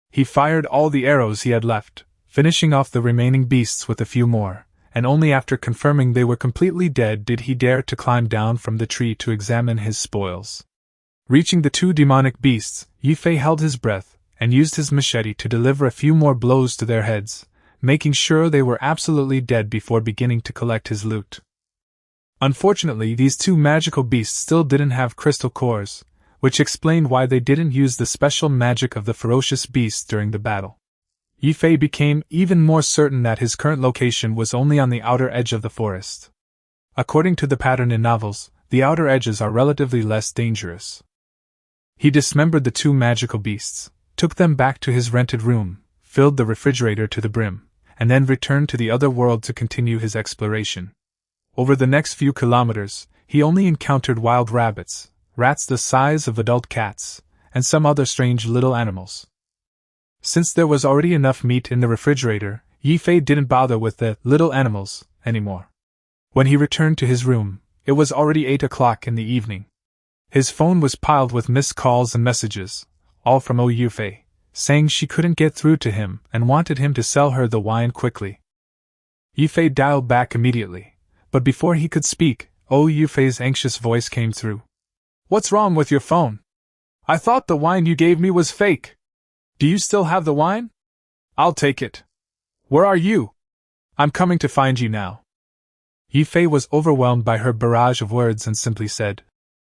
He fired all the arrows he had left, finishing off the remaining beasts with a few more, and only after confirming they were completely dead did he dare to climb down from the tree to examine his spoils. Reaching the two demonic beasts, Ye Fei held his breath, and used his machete to deliver a few more blows to their heads, making sure they were absolutely dead before beginning to collect his loot. Unfortunately, these two magical beasts still didn't have crystal cores, which explained why they didn't use the special magic of the ferocious beasts during the battle. Ye Fei became even more certain that his current location was only on the outer edge of the forest. According to the pattern in novels, the outer edges are relatively less dangerous. He dismembered the two magical beasts, took them back to his rented room, filled the refrigerator to the brim, and then returned to the other world to continue his exploration. Over the next few kilometers, he only encountered wild rabbits, rats the size of adult cats, and some other strange little animals. Since there was already enough meat in the refrigerator, Ye Fei didn't bother with the little animals anymore. When he returned to his room, it was already 8 o'clock in the evening. His phone was piled with missed calls and messages, all from Ye Fei, saying she couldn't get through to him and wanted him to sell her the wine quickly. Ye Fei dialed back immediately, but before he could speak, Ye Fei's anxious voice came through. "What's wrong with your phone? I thought the wine you gave me was fake. Do you still have the wine? I'll take it. Where are you? I'm coming to find you now." Ye Fei was overwhelmed by her barrage of words and simply said,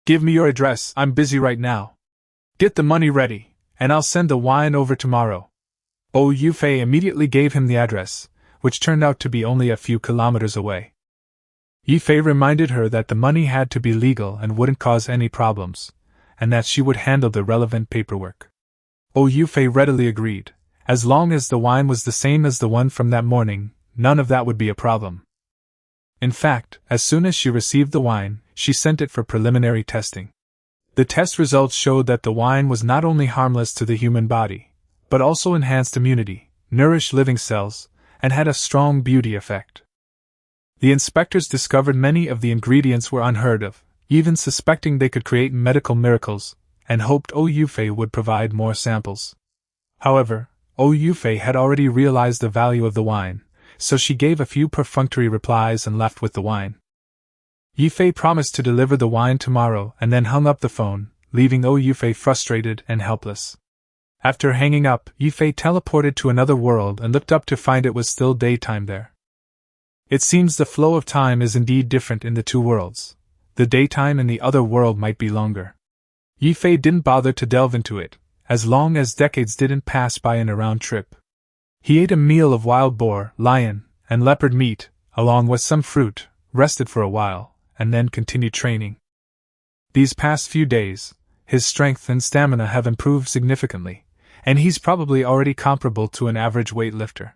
"Give me your address, I'm busy right now. Get the money ready, and I'll send the wine over tomorrow." Ye Fei immediately gave him the address, which turned out to be only a few kilometers away. Ye Fei reminded her that the money had to be legal and wouldn't cause any problems, and that she would handle the relevant paperwork. Ye Fei readily agreed. As long as the wine was the same as the one from that morning, none of that would be a problem. In fact, as soon as she received the wine, she sent it for preliminary testing. The test results showed that the wine was not only harmless to the human body, but also enhanced immunity, nourished living cells, and had a strong beauty effect. The inspectors discovered many of the ingredients were unheard of, even suspecting they could create medical miracles, and hoped Ye Fei would provide more samples. However, Ye Fei had already realized the value of the wine, so she gave a few perfunctory replies and left with the wine. Ye Fei promised to deliver the wine tomorrow and then hung up the phone, leaving Ye Fei frustrated and helpless. After hanging up, Ye Fei teleported to another world and looked up to find it was still daytime there. It seems the flow of time is indeed different in the two worlds. The daytime in the other world might be longer. Ye Fei didn't bother to delve into it, as long as decades didn't pass by in a round trip. He ate a meal of wild boar, lion, and leopard meat, along with some fruit, rested for a while, and then continued training. These past few days, his strength and stamina have improved significantly, and he's probably already comparable to an average weightlifter.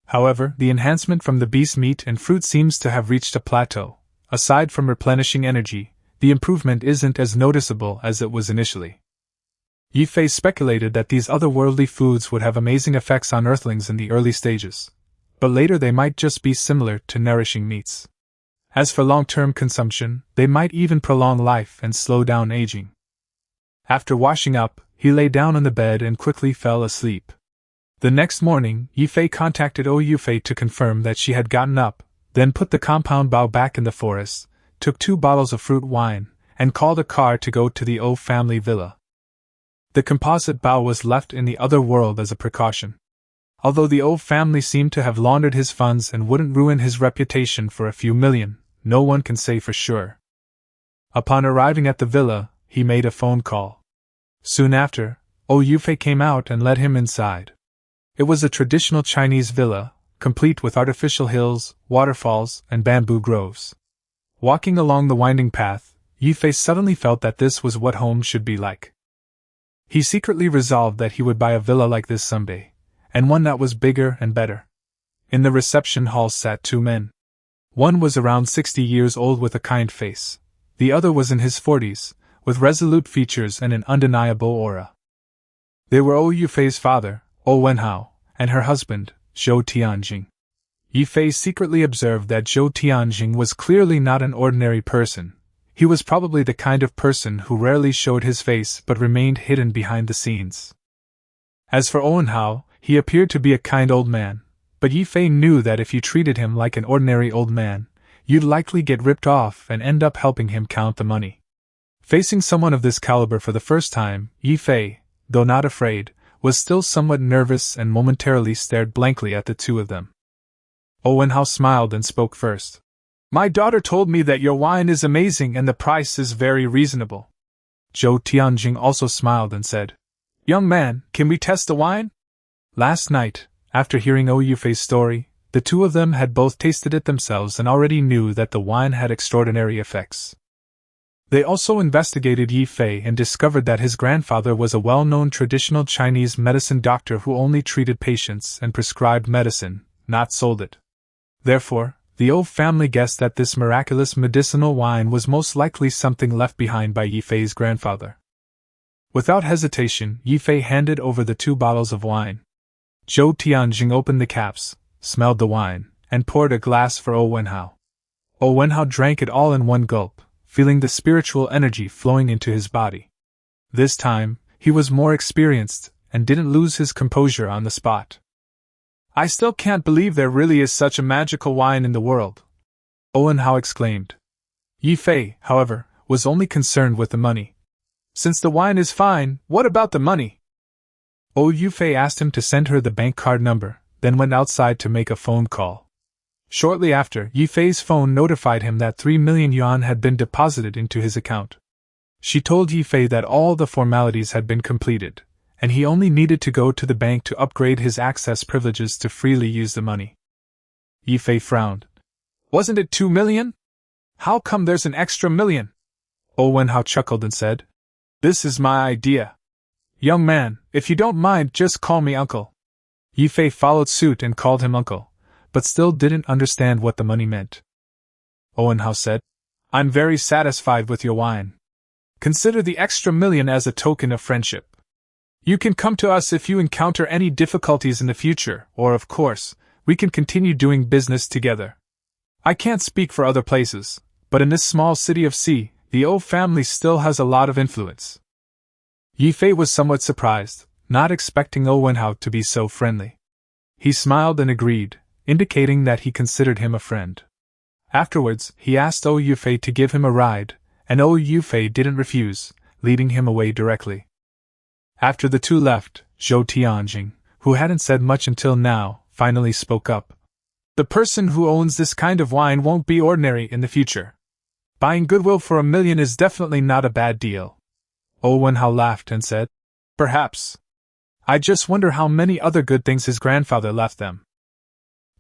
However, the enhancement from the beast meat and fruit seems to have reached a plateau. Aside from replenishing energy, the improvement isn't as noticeable as it was initially. Ye Fei speculated that these otherworldly foods would have amazing effects on Earthlings in the early stages, but later they might just be similar to nourishing meats. As for long-term consumption, they might even prolong life and slow down aging. After washing up, he lay down on the bed and quickly fell asleep. The next morning, Ye Fei contacted Ye Fei to confirm that she had gotten up, then put the compound bao back in the forest, took 2 bottles of fruit wine, and called a car to go to the O family villa. The composite bao was left in the other world as a precaution. Although the O family seemed to have laundered his funds and wouldn't ruin his reputation for a few million, no one can say for sure. Upon arriving at the villa, he made a phone call. Soon after, Ye Fei came out and led him inside. It was a traditional Chinese villa, complete with artificial hills, waterfalls, and bamboo groves. Walking along the winding path, Ye Fei suddenly felt that this was what home should be like. He secretly resolved that he would buy a villa like this someday, and one that was bigger and better. In the reception hall sat two men. One was around 60 years old with a kind face. The other was in his 40s, with resolute features and an undeniable aura. They were Ye Fei's father, Wenhao, and her husband, Zhou Tianjing. Ye Fei secretly observed that Zhou Tianjing was clearly not an ordinary person. He was probably the kind of person who rarely showed his face but remained hidden behind the scenes. As for Wenhao, he appeared to be a kind old man, but Ye Fei knew that if you treated him like an ordinary old man, you'd likely get ripped off and end up helping him count the money. Facing someone of this caliber for the first time, Ye Fei, though not afraid, was still somewhat nervous and momentarily stared blankly at the two of them. Wenhao smiled and spoke first. "My daughter told me that your wine is amazing and the price is very reasonable." Zhou Tianjing also smiled and said, "Young man, can we test the wine?" Last night, after hearing Ye Fei's story, the two of them had both tasted it themselves and already knew that the wine had extraordinary effects. They also investigated Ye Fei and discovered that his grandfather was a well-known traditional Chinese medicine doctor who only treated patients and prescribed medicine, not sold it. Therefore, the old family guessed that this miraculous medicinal wine was most likely something left behind by Ye Fei's grandfather. Without hesitation, Ye Fei handed over the 2 bottles of wine. Zhou Tianjing opened the caps, smelled the wine, and poured a glass for Wenhao. Wenhao drank it all in one gulp, feeling the spiritual energy flowing into his body. This time, he was more experienced, and didn't lose his composure on the spot. "I still can't believe there really is such a magical wine in the world," Wenhao exclaimed. Ye Fei, however, was only concerned with the money. "Since the wine is fine, what about the money?" Ye Fei asked him to send her the bank card number, then went outside to make a phone call. Shortly after, Ye Fei's phone notified him that 3 million yuan had been deposited into his account. She told Ye Fei that all the formalities had been completed, and he only needed to go to the bank to upgrade his access privileges to freely use the money. Ye Fei frowned. "Wasn't it 2 million? How come there's an extra million?" Wenhao chuckled and said, "This is my idea. Young man, if you don't mind, just call me uncle." Ye Fei followed suit and called him uncle, but still didn't understand what the money meant. Wenhao said, "I'm very satisfied with your wine. Consider the extra million as a token of friendship. You can come to us if you encounter any difficulties in the future, or, of course, we can continue doing business together. I can't speak for other places, but in this small city of C, the O family still has a lot of influence." Ye Fei was somewhat surprised, not expecting Wenhao to be so friendly. He smiled and agreed, indicating that he considered him a friend. Afterwards, he asked Ye Fei to give him a ride, and Ye Fei didn't refuse, leading him away directly. After the two left, Zhou Tianjing, who hadn't said much until now, finally spoke up. "The person who owns this kind of wine won't be ordinary in the future. Buying goodwill for 1 million is definitely not a bad deal." Wenhao laughed and said, "Perhaps. I just wonder how many other good things his grandfather left them."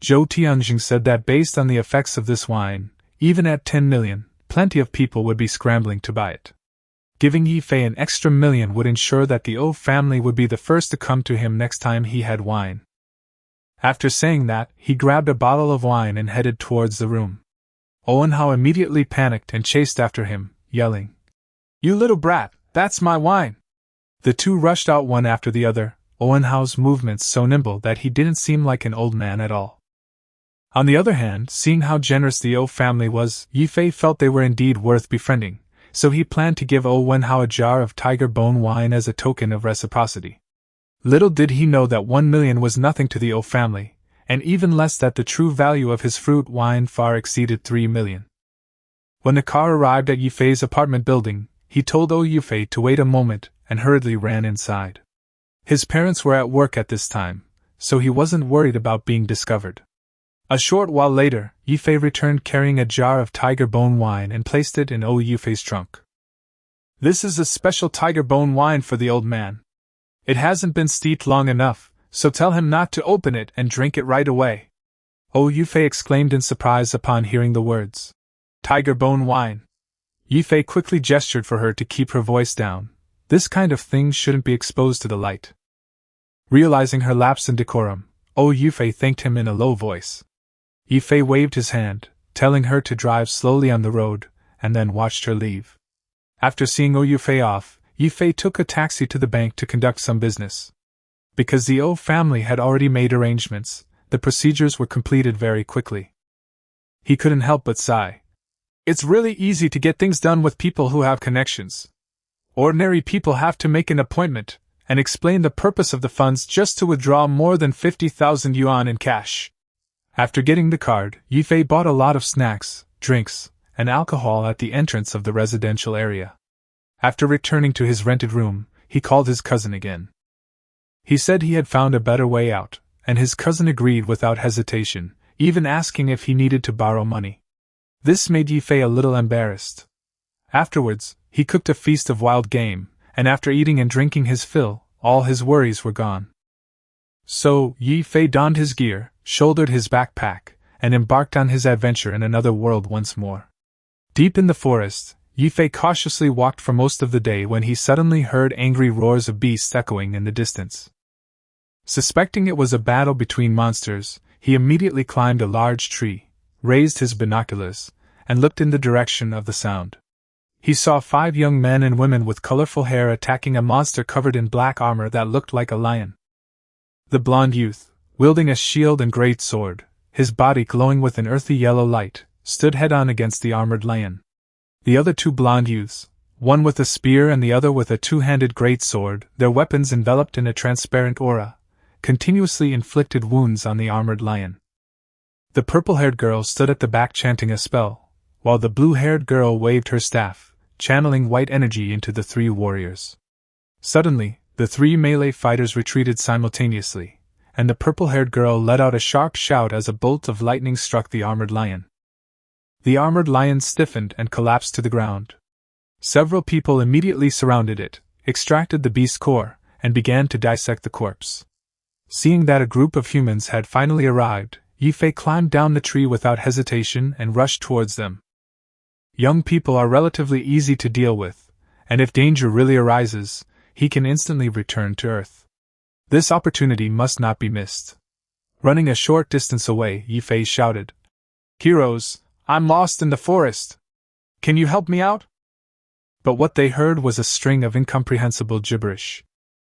Zhou Tianjing said that based on the effects of this wine, even at 10 million, plenty of people would be scrambling to buy it. Giving Ye Fei an extra million would ensure that the O family would be the first to come to him next time he had wine. After saying that, he grabbed a bottle of wine and headed towards the room. Wenhao immediately panicked and chased after him, yelling, "You little brat, that's my wine!" The two rushed out one after the other, Wenhao's movements so nimble that he didn't seem like an old man at all. On the other hand, seeing how generous the O family was, Ye Fei felt they were indeed worth befriending, so he planned to give Wenhao a jar of tiger bone wine as a token of reciprocity. Little did he know that 1 million was nothing to the O family, and even less that the true value of his fruit wine far exceeded 3 million. When the car arrived at Ye Fei's apartment building, he told Ye Fei to wait a moment and hurriedly ran inside. His parents were at work at this time, so he wasn't worried about being discovered. A short while later, Ye Fei returned carrying a jar of tiger bone wine and placed it in Ye Fei's trunk. "This is a special tiger bone wine for the old man. It hasn't been steeped long enough, so tell him not to open it and drink it right away. Oh, Ye Fei exclaimed in surprise upon hearing the words. Tiger bone wine. Ye Fei quickly gestured for her to keep her voice down. This kind of thing shouldn't be exposed to the light. Realizing her lapse in decorum, Oh Ye Fei thanked him in a low voice. Ye Fei waved his hand, telling her to drive slowly on the road, and then watched her leave. After seeing Oh Ye Fei off, Ye Fei took a taxi to the bank to conduct some business. Because the O family had already made arrangements, the procedures were completed very quickly. He couldn't help but sigh. It's really easy to get things done with people who have connections. Ordinary people have to make an appointment and explain the purpose of the funds just to withdraw more than 50,000 yuan in cash. After getting the card, Ye Fei bought a lot of snacks, drinks, and alcohol at the entrance of the residential area. After returning to his rented room, he called his cousin again. He said he had found a better way out, and his cousin agreed without hesitation, even asking if he needed to borrow money. This made Ye Fei a little embarrassed. Afterwards, he cooked a feast of wild game, and after eating and drinking his fill, all his worries were gone. So, Ye Fei donned his gear, shouldered his backpack, and embarked on his adventure in another world once more. Deep in the forest, Ye Fei cautiously walked for most of the day when he suddenly heard angry roars of beasts echoing in the distance. Suspecting it was a battle between monsters, he immediately climbed a large tree, raised his binoculars, and looked in the direction of the sound. He saw 5 young men and women with colorful hair attacking a monster covered in black armor that looked like a lion. The blond youth, wielding a shield and great sword, his body glowing with an earthy yellow light, stood head-on against the armored lion. The other 2 blond youths, one with a spear and the other with a 2-handed great sword, their weapons enveloped in a transparent aura, continuously inflicted wounds on the armored lion. The purple-haired girl stood at the back chanting a spell, while the blue-haired girl waved her staff, channeling white energy into the 3 warriors. Suddenly, the 3 melee fighters retreated simultaneously, and the purple-haired girl let out a sharp shout as a bolt of lightning struck the armored lion. The armored lion stiffened and collapsed to the ground. Several people immediately surrounded it, extracted the beast's core, and began to dissect the corpse. Seeing that a group of humans had finally arrived, Ye Fei climbed down the tree without hesitation and rushed towards them. Young people are relatively easy to deal with, and if danger really arises, he can instantly return to Earth. This opportunity must not be missed. Running a short distance away, Ye Fei shouted, "Heroes, I'm lost in the forest. Can you help me out?" But what they heard was a string of incomprehensible gibberish.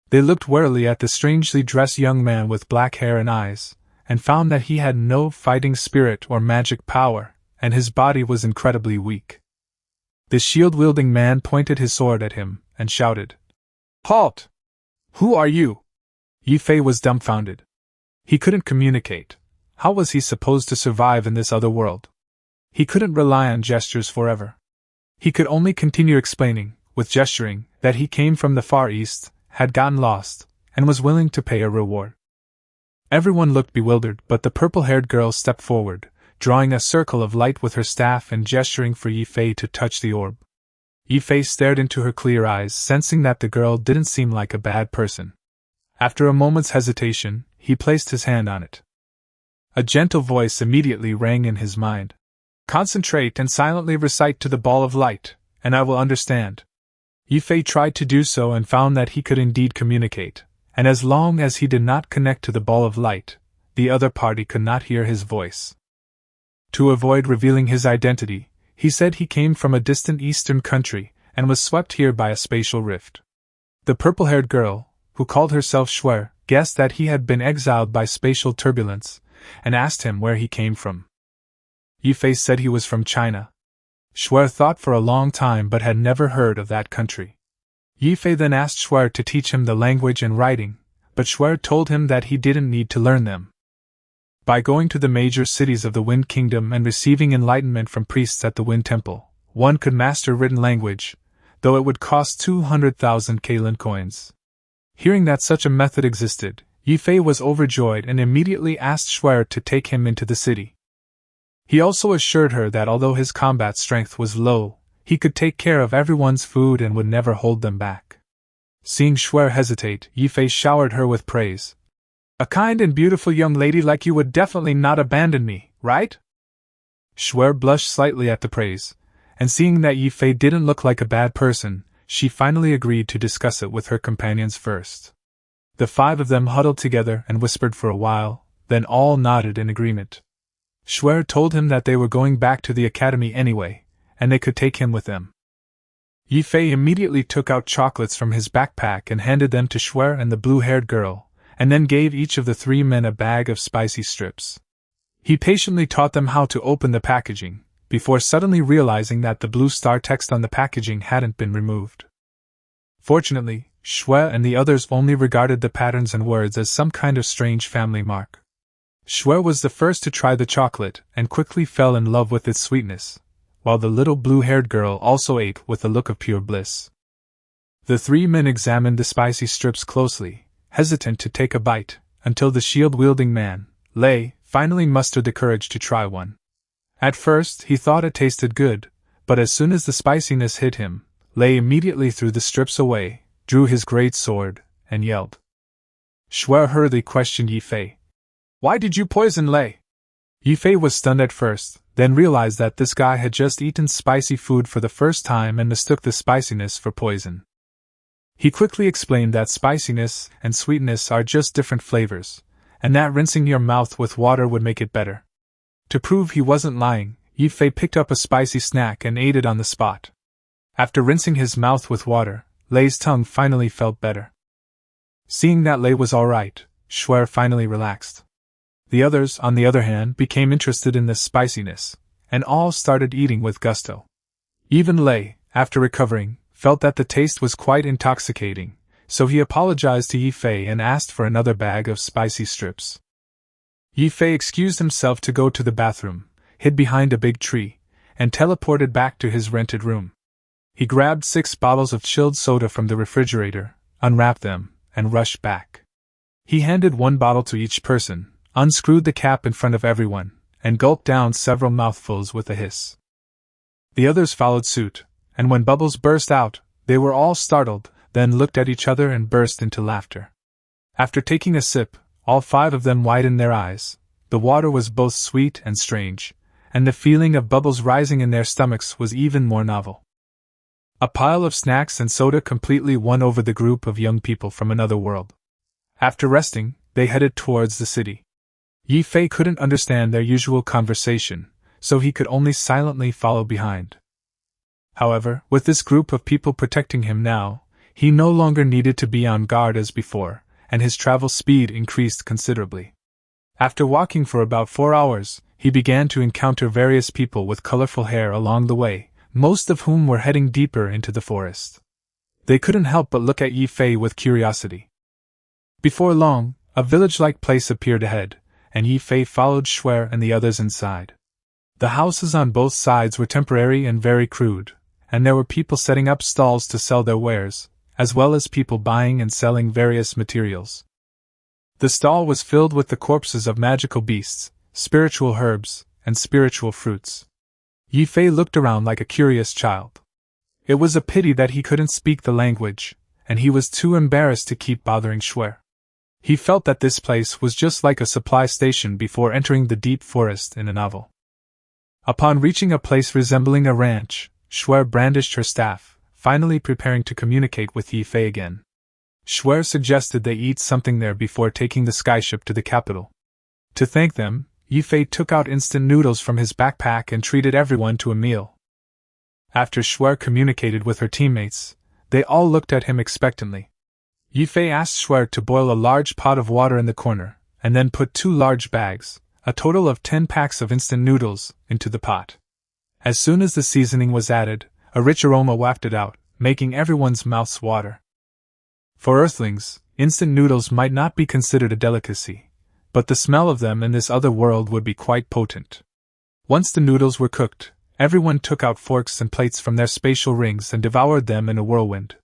They looked warily at the strangely dressed young man with black hair and eyes, and found that he had no fighting spirit or magic power, and his body was incredibly weak. The shield-wielding man pointed his sword at him, and shouted, "Halt! Who are you?" Ye Fei was dumbfounded. He couldn't communicate. How was he supposed to survive in this other world? He couldn't rely on gestures forever. He could only continue explaining, with gesturing, that he came from the Far East, had gotten lost, and was willing to pay a reward. Everyone looked bewildered, but the purple-haired girl stepped forward, drawing a circle of light with her staff and gesturing for Ye Fei to touch the orb. Ye Fei stared into her clear eyes, sensing that the girl didn't seem like a bad person. After a moment's hesitation, he placed his hand on it. A gentle voice immediately rang in his mind. "Concentrate and silently recite to the ball of light, and I will understand." Ye Fei tried to do so and found that he could indeed communicate, and as long as he did not connect to the ball of light, the other party could not hear his voice. To avoid revealing his identity, he said he came from a distant eastern country and was swept here by a spatial rift. The purple-haired girl, who called herself Shuer, guessed that he had been exiled by spatial turbulence, and asked him where he came from. Ye Fei said he was from China. Shuer thought for a long time but had never heard of that country. Ye Fei then asked Shuer to teach him the language and writing, but Shuer told him that he didn't need to learn them. By going to the major cities of the Wind Kingdom and receiving enlightenment from priests at the Wind Temple, one could master written language, though it would cost 200,000 Kalan coins. Hearing that such a method existed, Ye Fei was overjoyed and immediately asked Shuer to take him into the city. He also assured her that although his combat strength was low, he could take care of everyone's food and would never hold them back. Seeing Shuer hesitate, Ye Fei showered her with praise. A kind and beautiful young lady like you would definitely not abandon me, right? Shuer blushed slightly at the praise, and seeing that Ye Fei didn't look like a bad person, she finally agreed to discuss it with her companions first. The 5 of them huddled together and whispered for a while, then all nodded in agreement. Shuer told him that they were going back to the academy anyway, and they could take him with them. Ye Fei immediately took out chocolates from his backpack and handed them to Shuer and the blue-haired girl, and then gave each of the 3 men a bag of spicy strips. He patiently taught them how to open the packaging, before suddenly realizing that the blue star text on the packaging hadn't been removed. Fortunately, Shuer and the others only regarded the patterns and words as some kind of strange family mark. Shuer was the first to try the chocolate and quickly fell in love with its sweetness, while the little blue-haired girl also ate with a look of pure bliss. The 3 men examined the spicy strips closely, hesitant to take a bite, until the shield-wielding man, Lei, finally mustered the courage to try one. At first, he thought it tasted good, but as soon as the spiciness hit him, Lei immediately threw the strips away, drew his great sword, and yelled. Shuer hurriedly questioned Ye Fei. Why did you poison Lei? Ye Fei was stunned at first, then realized that this guy had just eaten spicy food for the first time and mistook the spiciness for poison. He quickly explained that spiciness and sweetness are just different flavors, and that rinsing your mouth with water would make it better. To prove he wasn't lying, Ye Fei picked up a spicy snack and ate it on the spot. After rinsing his mouth with water, Lei's tongue finally felt better. Seeing that Lei was alright, Shuer finally relaxed. The others, on the other hand, became interested in the spiciness, and all started eating with gusto. Even Lei, after recovering, felt that the taste was quite intoxicating, so he apologized to Ye Fei and asked for another bag of spicy strips. Ye Fei excused himself to go to the bathroom, hid behind a big tree, and teleported back to his rented room. He grabbed 6 bottles of chilled soda from the refrigerator, unwrapped them, and rushed back. He handed 1 bottle to each person, unscrewed the cap in front of everyone, and gulped down several mouthfuls with a hiss. The others followed suit, and when bubbles burst out, they were all startled, then looked at each other and burst into laughter. After taking a sip, all 5 of them widened their eyes. The water was both sweet and strange, and the feeling of bubbles rising in their stomachs was even more novel. A pile of snacks and soda completely won over the group of young people from another world. After resting, they headed towards the city. Ye Fei couldn't understand their usual conversation, so he could only silently follow behind. However, with this group of people protecting him now, he no longer needed to be on guard as before, and his travel speed increased considerably. After walking for about 4 hours, he began to encounter various people with colorful hair along the way, most of whom were heading deeper into the forest. They couldn't help but look at Ye Fei with curiosity. Before long, a village-like place appeared ahead, and Ye Fei followed Shuer and the others inside. The houses on both sides were temporary and very crude, and there were people setting up stalls to sell their wares, as well as people buying and selling various materials. The stall was filled with the corpses of magical beasts, spiritual herbs, and spiritual fruits. Ye Fei looked around like a curious child. It was a pity that he couldn't speak the language, and he was too embarrassed to keep bothering Shuer. He felt that this place was just like a supply station before entering the deep forest in a novel. Upon reaching a place resembling a ranch, Shuer brandished her staff, finally preparing to communicate with Ye Fei again. Shuer suggested they eat something there before taking the skyship to the capital. To thank them, Ye Fei took out instant noodles from his backpack and treated everyone to a meal. After Shuer communicated with her teammates, they all looked at him expectantly. Ye Fei asked Shuer to boil a large pot of water in the corner, and then put 2 large bags, a total of 10 packs of instant noodles, into the pot. As soon as the seasoning was added, a rich aroma wafted out, making everyone's mouths water. For Earthlings, instant noodles might not be considered a delicacy, but the smell of them in this other world would be quite potent. Once the noodles were cooked, everyone took out forks and plates from their spatial rings and devoured them in a whirlwind.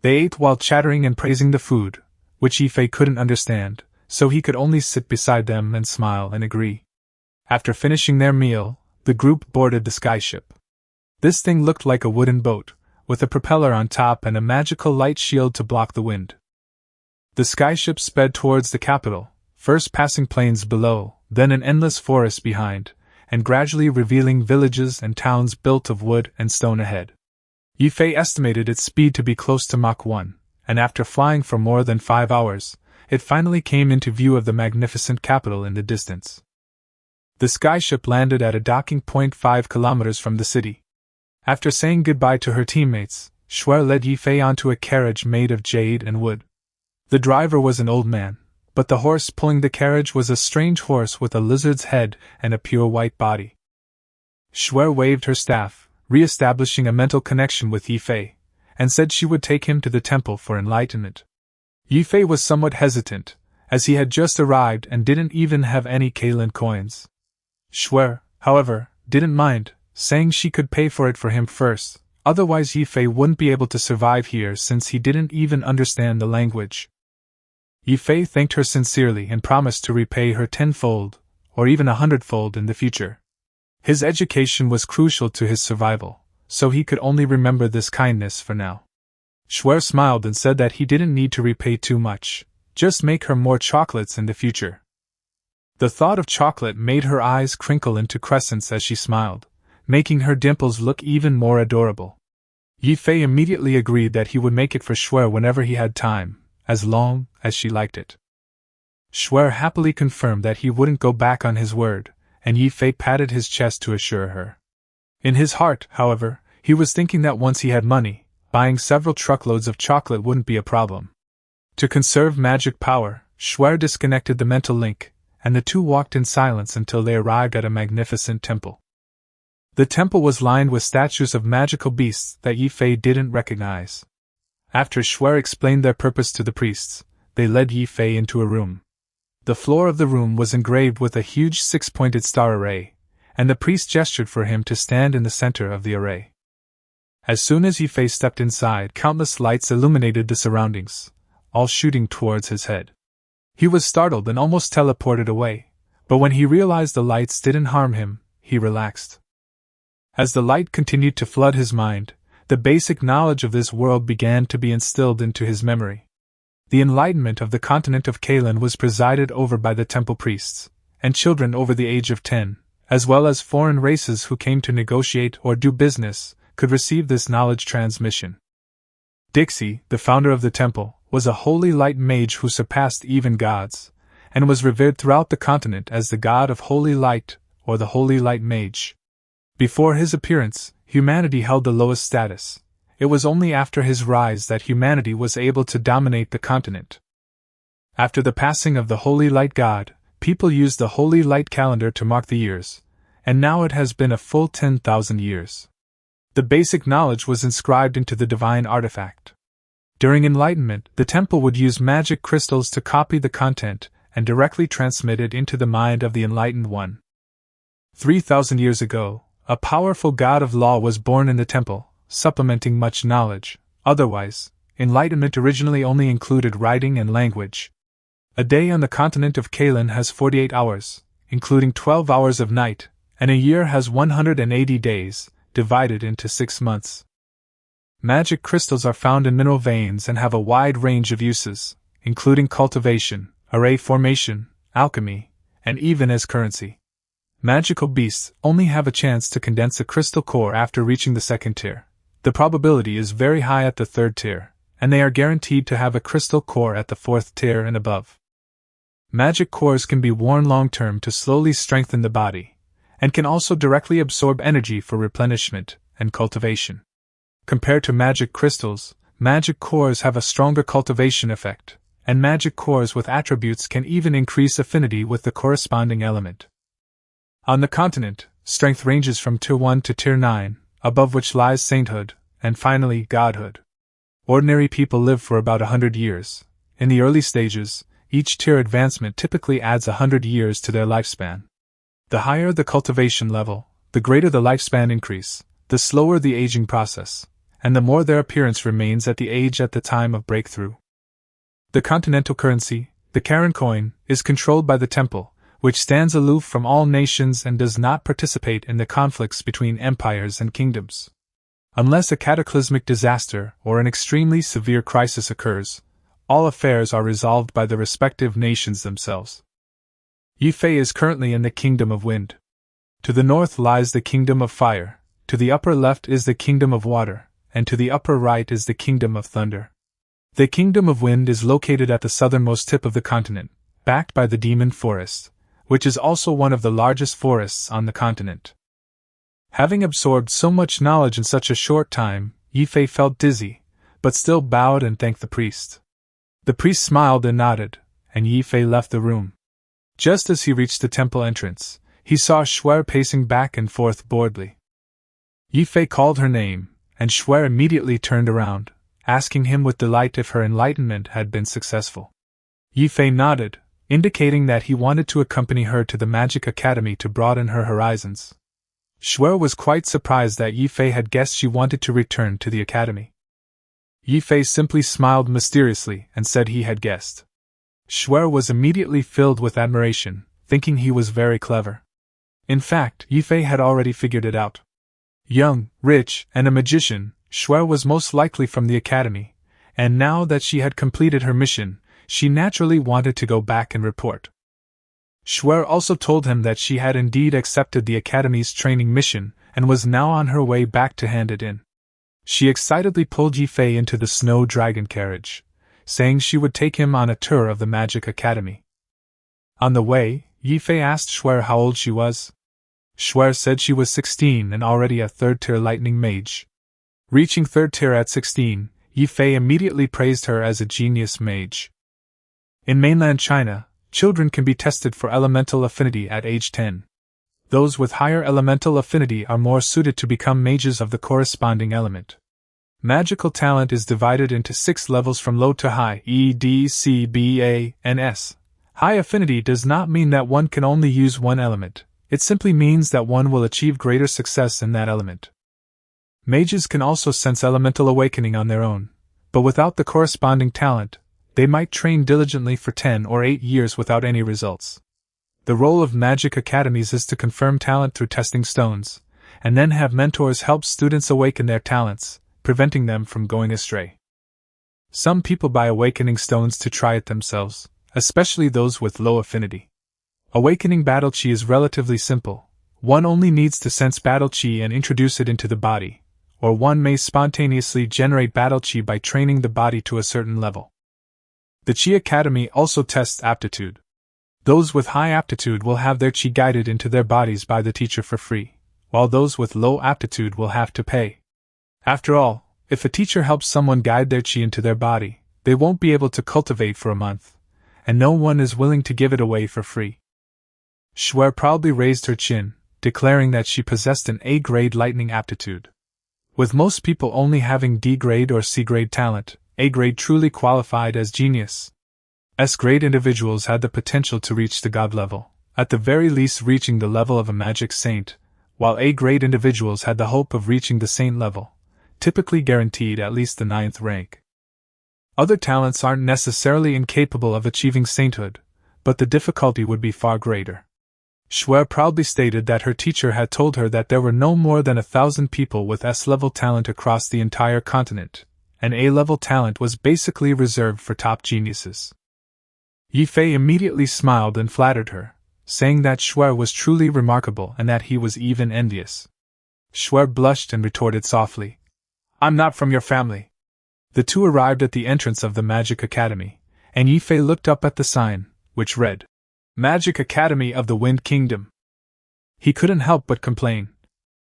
They ate while chattering and praising the food, which Ye Fei couldn't understand, so he could only sit beside them and smile and agree. After finishing their meal, the group boarded the skyship. This thing looked like a wooden boat, with a propeller on top and a magical light shield to block the wind. The skyship sped towards the capital, first passing plains below, then an endless forest behind, and gradually revealing villages and towns built of wood and stone ahead. Ye Fei estimated its speed to be close to Mach 1, and after flying for more than 5 hours, it finally came into view of the magnificent capital in the distance. The skyship landed at a docking point 5 kilometers from the city. After saying goodbye to her teammates, Shuer led Ye Fei onto a carriage made of jade and wood. The driver was an old man, but the horse pulling the carriage was a strange horse with a lizard's head and a pure white body. Shuer waved her staff, re-establishing a mental connection with Ye Fei, and said she would take him to the temple for enlightenment. Ye Fei was somewhat hesitant, as he had just arrived and didn't even have any Kalan coins. Shuer, however, didn't mind, saying she could pay for it for him first, otherwise Ye Fei wouldn't be able to survive here since he didn't even understand the language. Ye Fei thanked her sincerely and promised to repay her 10-fold, or even 100-fold in the future. His education was crucial to his survival, so he could only remember this kindness for now. Shuer smiled and said that he didn't need to repay too much, just make her more chocolates in the future. The thought of chocolate made her eyes crinkle into crescents as she smiled, making her dimples look even more adorable. Ye Fei immediately agreed that he would make it for Shuer whenever he had time, as long as she liked it. Shuer happily confirmed that he wouldn't go back on his word, and Ye Fei patted his chest to assure her. In his heart, however, he was thinking that once he had money, buying several truckloads of chocolate wouldn't be a problem. To conserve magic power, Shuer disconnected the mental link, and the two walked in silence until they arrived at a magnificent temple. The temple was lined with statues of magical beasts that Ye Fei didn't recognize. After Shuer explained their purpose to the priests, they led Ye Fei into a room. The floor of the room was engraved with a huge 6-pointed star array, and the priest gestured for him to stand in the center of the array. As soon as Ye Fei stepped inside, countless lights illuminated the surroundings, all shooting towards his head. He was startled and almost teleported away, but when he realized the lights didn't harm him, he relaxed. As the light continued to flood his mind, the basic knowledge of this world began to be instilled into his memory. The enlightenment of the continent of Kalan was presided over by the temple priests, and children over the age of 10, as well as foreign races who came to negotiate or do business, could receive this knowledge transmission. Dixie, the founder of the temple, was a holy light mage who surpassed even gods, and was revered throughout the continent as the god of holy light, or the holy light mage. Before his appearance, humanity held the lowest status. It was only after his rise that humanity was able to dominate the continent. After the passing of the holy light god, people used the holy light calendar to mark the years, and now it has been a full 10,000 years. The basic knowledge was inscribed into the divine artifact. During enlightenment, the temple would use magic crystals to copy the content and directly transmit it into the mind of the enlightened one. 3,000 years ago, a powerful god of law was born in the temple, supplementing much knowledge. Otherwise, enlightenment originally only included writing and language. A day on the continent of Kalan has 48 hours, including 12 hours of night, and a year has 180 days, divided into 6 months. Magic crystals are found in mineral veins and have a wide range of uses, including cultivation, array formation, alchemy, and even as currency. Magical beasts only have a chance to condense a crystal core after reaching the 2nd tier. The probability is very high at the 3rd tier, and they are guaranteed to have a crystal core at the 4th tier and above. Magic cores can be worn long-term to slowly strengthen the body, and can also directly absorb energy for replenishment and cultivation. Compared to magic crystals, magic cores have a stronger cultivation effect, and magic cores with attributes can even increase affinity with the corresponding element. On the continent, strength ranges from Tier 1 to Tier 9, above which lies sainthood, and finally godhood. Ordinary people live for about 100 years. In the early stages, each tier advancement typically adds 100 years to their lifespan. The higher the cultivation level, the greater the lifespan increase, the slower the aging process, and the more their appearance remains at the age at the time of breakthrough. The continental currency, the Kalan coin, is controlled by the temple, which stands aloof from all nations and does not participate in the conflicts between empires and kingdoms. Unless a cataclysmic disaster or an extremely severe crisis occurs, all affairs are resolved by the respective nations themselves. Ye Fei is currently in the Kingdom of Wind. To the north lies the Kingdom of Fire, to the upper left is the Kingdom of Water, and to the upper right is the Kingdom of Thunder. The Kingdom of Wind is located at the southernmost tip of the continent, backed by the Demon Forest, which is also one of the largest forests on the continent. Having absorbed so much knowledge in such a short time, Ye Fei felt dizzy, but still bowed and thanked the priest. The priest smiled and nodded, and Ye Fei left the room. Just as he reached the temple entrance, he saw Shuer pacing back and forth boredly. Ye Fei called her name, and Shuer immediately turned around, asking him with delight if her enlightenment had been successful. Ye Fei nodded, indicating that he wanted to accompany her to the Magic Academy to broaden her horizons. Shuer was quite surprised that Ye Fei had guessed she wanted to return to the academy. Ye Fei simply smiled mysteriously and said he had guessed. Shuer was immediately filled with admiration, thinking he was very clever. In fact, Ye Fei had already figured it out. Young, rich, and a magician, Shuer was most likely from the academy, and now that she had completed her mission, she naturally wanted to go back and report. Shuer also told him that she had indeed accepted the academy's training mission and was now on her way back to hand it in. She excitedly pulled Ye Fei into the snow dragon carriage, saying she would take him on a tour of the Magic Academy. On the way, Ye Fei asked Shuer how old she was. Shuer said she was 16 and already a third-tier lightning mage. Reaching third tier at 16, Ye Fei immediately praised her as a genius mage. In mainland China, children can be tested for elemental affinity at age 10. Those with higher elemental affinity are more suited to become mages of the corresponding element. Magical talent is divided into 6 levels from low to high, E, D, C, B, A, and S. High affinity does not mean that one can only use one element, it simply means that one will achieve greater success in that element. Mages can also sense elemental awakening on their own, but without the corresponding talent, they might train diligently for 10 or 8 years without any results. The role of magic academies is to confirm talent through testing stones, and then have mentors help students awaken their talents, preventing them from going astray. Some people buy awakening stones to try it themselves, especially those with low affinity. Awakening battle chi is relatively simple. One only needs to sense battle chi and introduce it into the body, or one may spontaneously generate battle chi by training the body to a certain level. The Chi Academy also tests aptitude. Those with high aptitude will have their chi guided into their bodies by the teacher for free, while those with low aptitude will have to pay. After all, if a teacher helps someone guide their chi into their body, they won't be able to cultivate for a month, and no one is willing to give it away for free. Shuer proudly raised her chin, declaring that she possessed an A-grade lightning aptitude. With most people only having D-grade or C-grade talent, A-grade truly qualified as genius. S-grade individuals had the potential to reach the god level, at the very least reaching the level of a magic saint, while A-grade individuals had the hope of reaching the saint level, typically guaranteed at least the 9th rank. Other talents aren't necessarily incapable of achieving sainthood, but the difficulty would be far greater. Shuer proudly stated that her teacher had told her that there were no more than 1,000 people with S-level talent across the entire continent, and A-level talent was basically reserved for top geniuses. Ye Fei immediately smiled and flattered her, saying that Shuer was truly remarkable and that he was even envious. Shuer blushed and retorted softly, "I'm not from your family." The two arrived at the entrance of the Magic Academy, and Ye Fei looked up at the sign, which read, Magic Academy of the Wind Kingdom. He couldn't help but complain.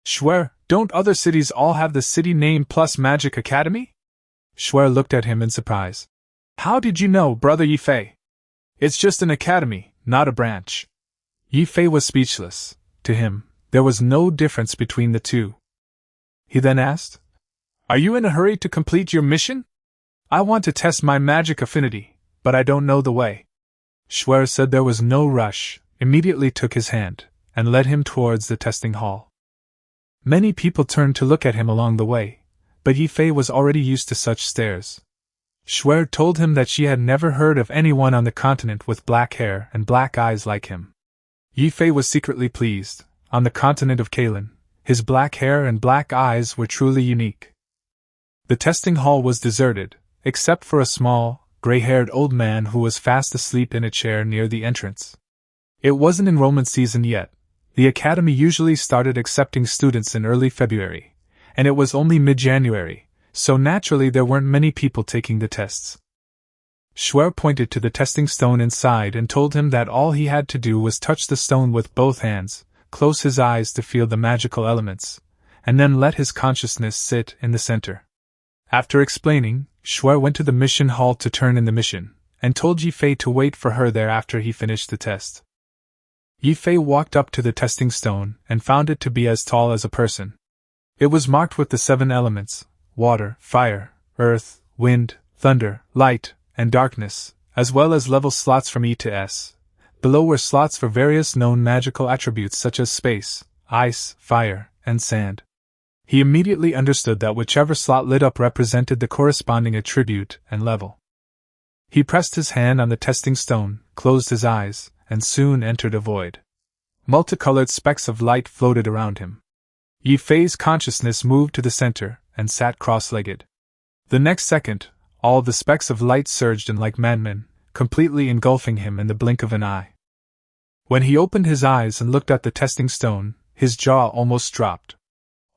"Shuer, don't other cities all have the city name plus Magic Academy?" Shuer looked at him in surprise. "How did you know, brother Ye Fei? It's just an academy, not a branch." Ye Fei was speechless. To him, there was no difference between the two. He then asked, "Are you in a hurry to complete your mission? I want to test my magic affinity, but I don't know the way." Shuer said there was no rush, immediately took his hand, and led him towards the testing hall. Many people turned to look at him along the way, but Ye Fei was already used to such stares. Shuer told him that she had never heard of anyone on the continent with black hair and black eyes like him. Ye Fei was secretly pleased. On the continent of Kalan, His black hair and black eyes were truly unique. The testing hall was deserted, except for a small, gray-haired old man who was fast asleep in a chair near the entrance. It wasn't enrollment season yet. The academy usually started accepting students in early February, and it was only mid-January, so naturally there weren't many people taking the tests. Shuer pointed to the testing stone inside and told him that all he had to do was touch the stone with both hands, close his eyes to feel the magical elements, and then let his consciousness sit in the center. After explaining, Shuer went to the mission hall to turn in the mission, and told Ye Fei to wait for her there after he finished the test. Ye Fei walked up to the testing stone and found it to be as tall as a person. It was marked with the 7 elements: water, fire, earth, wind, thunder, light, and darkness, as well as level slots from E to S. Below were slots for various known magical attributes such as space, ice, fire, and sand. He immediately understood that whichever slot lit up represented the corresponding attribute and level. He pressed his hand on the testing stone, closed his eyes, and soon entered a void. Multicolored specks of light floated around him. Ye Fei's consciousness moved to the center and sat cross-legged. The next second, all the specks of light surged in like madmen, completely engulfing him in the blink of an eye. When he opened his eyes and looked at the testing stone, his jaw almost dropped.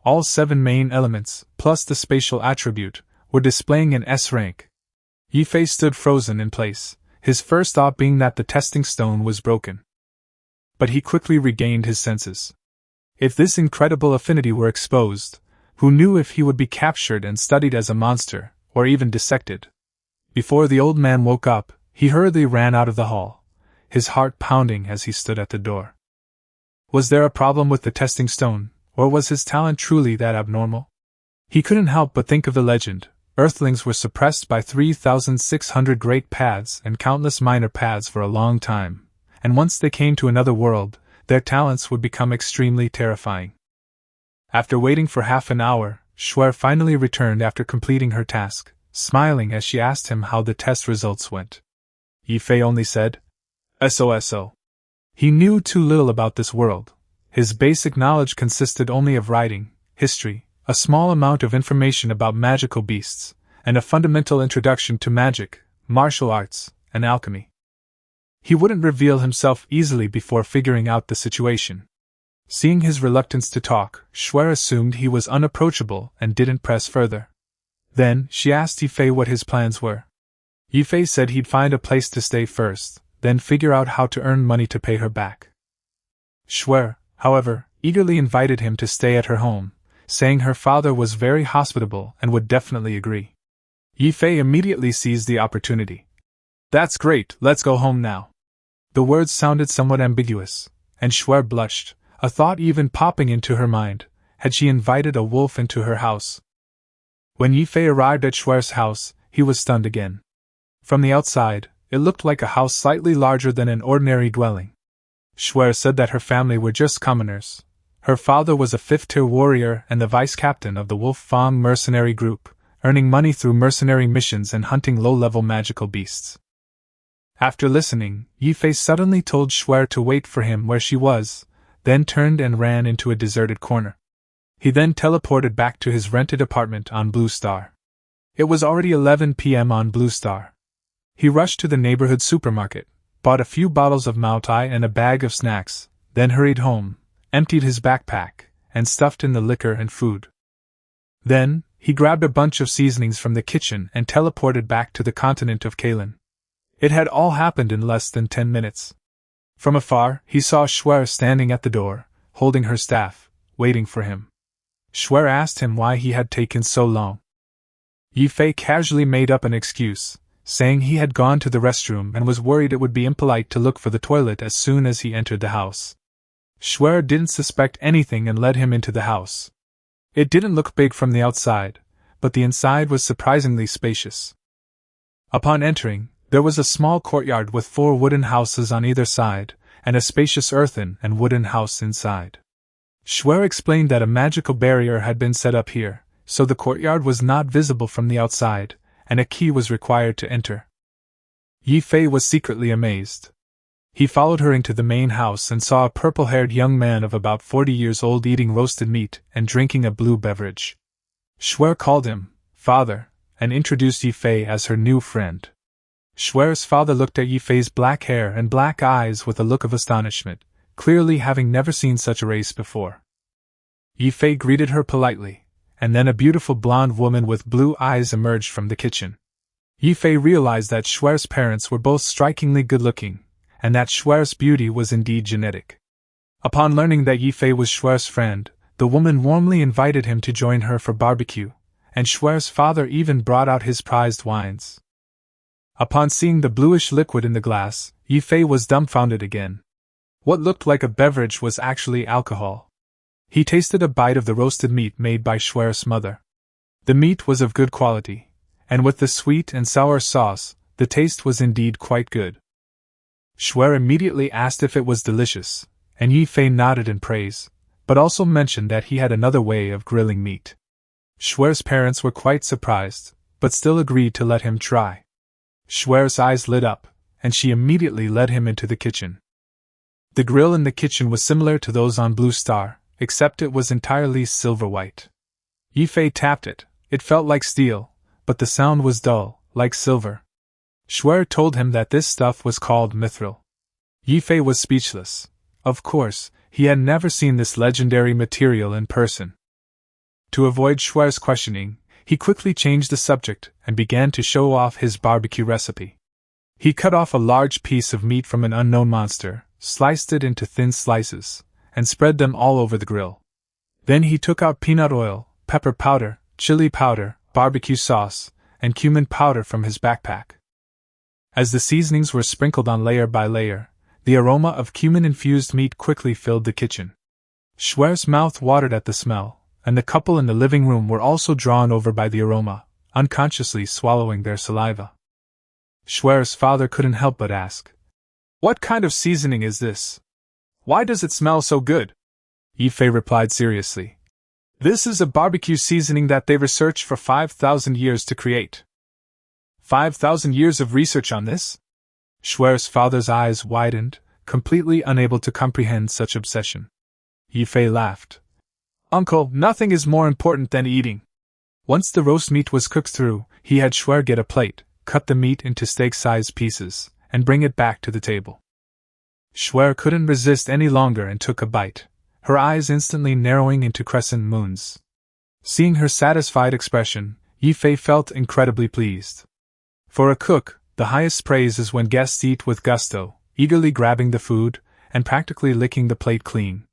All 7 main elements, plus the spatial attribute, were displaying an S rank. Ye Fei stood frozen in place, his first thought being that the testing stone was broken. But he quickly regained his senses. If this incredible affinity were exposed, who knew if he would be captured and studied as a monster, or even dissected? Before the old man woke up, he hurriedly ran out of the hall, his heart pounding as he stood at the door. Was there a problem with the testing stone, or was his talent truly that abnormal? He couldn't help but think of the legend: Earthlings were suppressed by 3,600 great paths and countless minor paths for a long time, and once they came to another world, their talents would become extremely terrifying. After waiting for half an hour, Shuer finally returned after completing her task, smiling as she asked him how the test results went. Ye Fei only said, "SOSO." He knew too little about this world. His basic knowledge consisted only of writing, history, a small amount of information about magical beasts, and a fundamental introduction to magic, martial arts, and alchemy. He wouldn't reveal himself easily before figuring out the situation. Seeing his reluctance to talk, Shuer assumed he was unapproachable and didn't press further. Then, she asked Ye Fei what his plans were. Ye Fei said he'd find a place to stay first, then figure out how to earn money to pay her back. Shuer, however, eagerly invited him to stay at her home, saying her father was very hospitable and would definitely agree. Ye Fei immediately seized the opportunity. "That's great, let's go home now." The words sounded somewhat ambiguous, and Shuer blushed, a thought even popping into her mind: had she invited a wolf into her house? When Ye Fei arrived at Shuer's house, he was stunned again. From the outside, it looked like a house slightly larger than an ordinary dwelling. Shuer said that her family were just commoners. Her father was a 5th-tier warrior and the vice-captain of the Wolf Fang mercenary group, earning money through mercenary missions and hunting low-level magical beasts. After listening, Ye Fei suddenly told Shuer to wait for him where she was, then turned and ran into a deserted corner. He then teleported back to his rented apartment on Blue Star. It was already 11 p.m. on Blue Star. He rushed to the neighborhood supermarket, bought a few bottles of Maotai and a bag of snacks, then hurried home, emptied his backpack, and stuffed in the liquor and food. Then, he grabbed a bunch of seasonings from the kitchen and teleported back to the continent of Kalan. It had all happened in less than 10 minutes. From afar, he saw Shuer standing at the door, holding her staff, waiting for him. Shuer asked him why he had taken so long. Ye Fei casually made up an excuse, saying he had gone to the restroom and was worried it would be impolite to look for the toilet as soon as he entered the house. Shuer didn't suspect anything and led him into the house. It didn't look big from the outside, but the inside was surprisingly spacious. Upon entering, there was a small courtyard with 4 wooden houses on either side, and a spacious earthen and wooden house inside. Shuer explained that a magical barrier had been set up here, so the courtyard was not visible from the outside, and a key was required to enter. Ye Fei was secretly amazed. He followed her into the main house and saw a purple-haired young man of about 40 years old eating roasted meat and drinking a blue beverage. Shuer called him father and introduced Ye Fei as her new friend. Shuer's father looked at Ye Fei's black hair and black eyes with a look of astonishment, clearly having never seen such a race before. Ye Fei greeted her politely, and then a beautiful blonde woman with blue eyes emerged from the kitchen. Ye Fei realized that Shuer's parents were both strikingly good-looking, and that Shuer's beauty was indeed genetic. Upon learning that Ye Fei was Shuer's friend, the woman warmly invited him to join her for barbecue, and Shuer's father even brought out his prized wines. Upon seeing the bluish liquid in the glass, Ye Fei was dumbfounded again. What looked like a beverage was actually alcohol. He tasted a bite of the roasted meat made by Shuer's mother. The meat was of good quality, and with the sweet and sour sauce, the taste was indeed quite good. Shuer immediately asked if it was delicious, and Ye Fei nodded in praise, but also mentioned that he had another way of grilling meat. Shuer's parents were quite surprised, but still agreed to let him try. Shuer's eyes lit up, and she immediately led him into the kitchen. The grill in the kitchen was similar to those on Blue Star, except it was entirely silver-white. Ye Fei tapped it. It felt like steel, but the sound was dull, like silver. Shuer told him that this stuff was called mithril. Ye Fei was speechless. Of course, he had never seen this legendary material in person. To avoid Shuer's questioning, he quickly changed the subject and began to show off his barbecue recipe. He cut off a large piece of meat from an unknown monster, sliced it into thin slices, and spread them all over the grill. Then he took out peanut oil, pepper powder, chili powder, barbecue sauce, and cumin powder from his backpack. As the seasonings were sprinkled on layer by layer, the aroma of cumin-infused meat quickly filled the kitchen. Shuer's mouth watered at the smell, and the couple in the living room were also drawn over by the aroma, unconsciously swallowing their saliva. Shuer's father couldn't help but ask, "What kind of seasoning is this? Why does it smell so good?" Ye Fei replied seriously, "This is a barbecue seasoning that they researched for 5,000 years to create." 5,000 years of research on this? Shuer's father's eyes widened, completely unable to comprehend such obsession. Ye Fei laughed. "Uncle, nothing is more important than eating." Once the roast meat was cooked through, he had Shuer get a plate, cut the meat into steak-sized pieces, and bring it back to the table. Shuer couldn't resist any longer and took a bite, her eyes instantly narrowing into crescent moons. Seeing her satisfied expression, Ye Fei felt incredibly pleased. For a cook, the highest praise is when guests eat with gusto, eagerly grabbing the food, and practically licking the plate clean.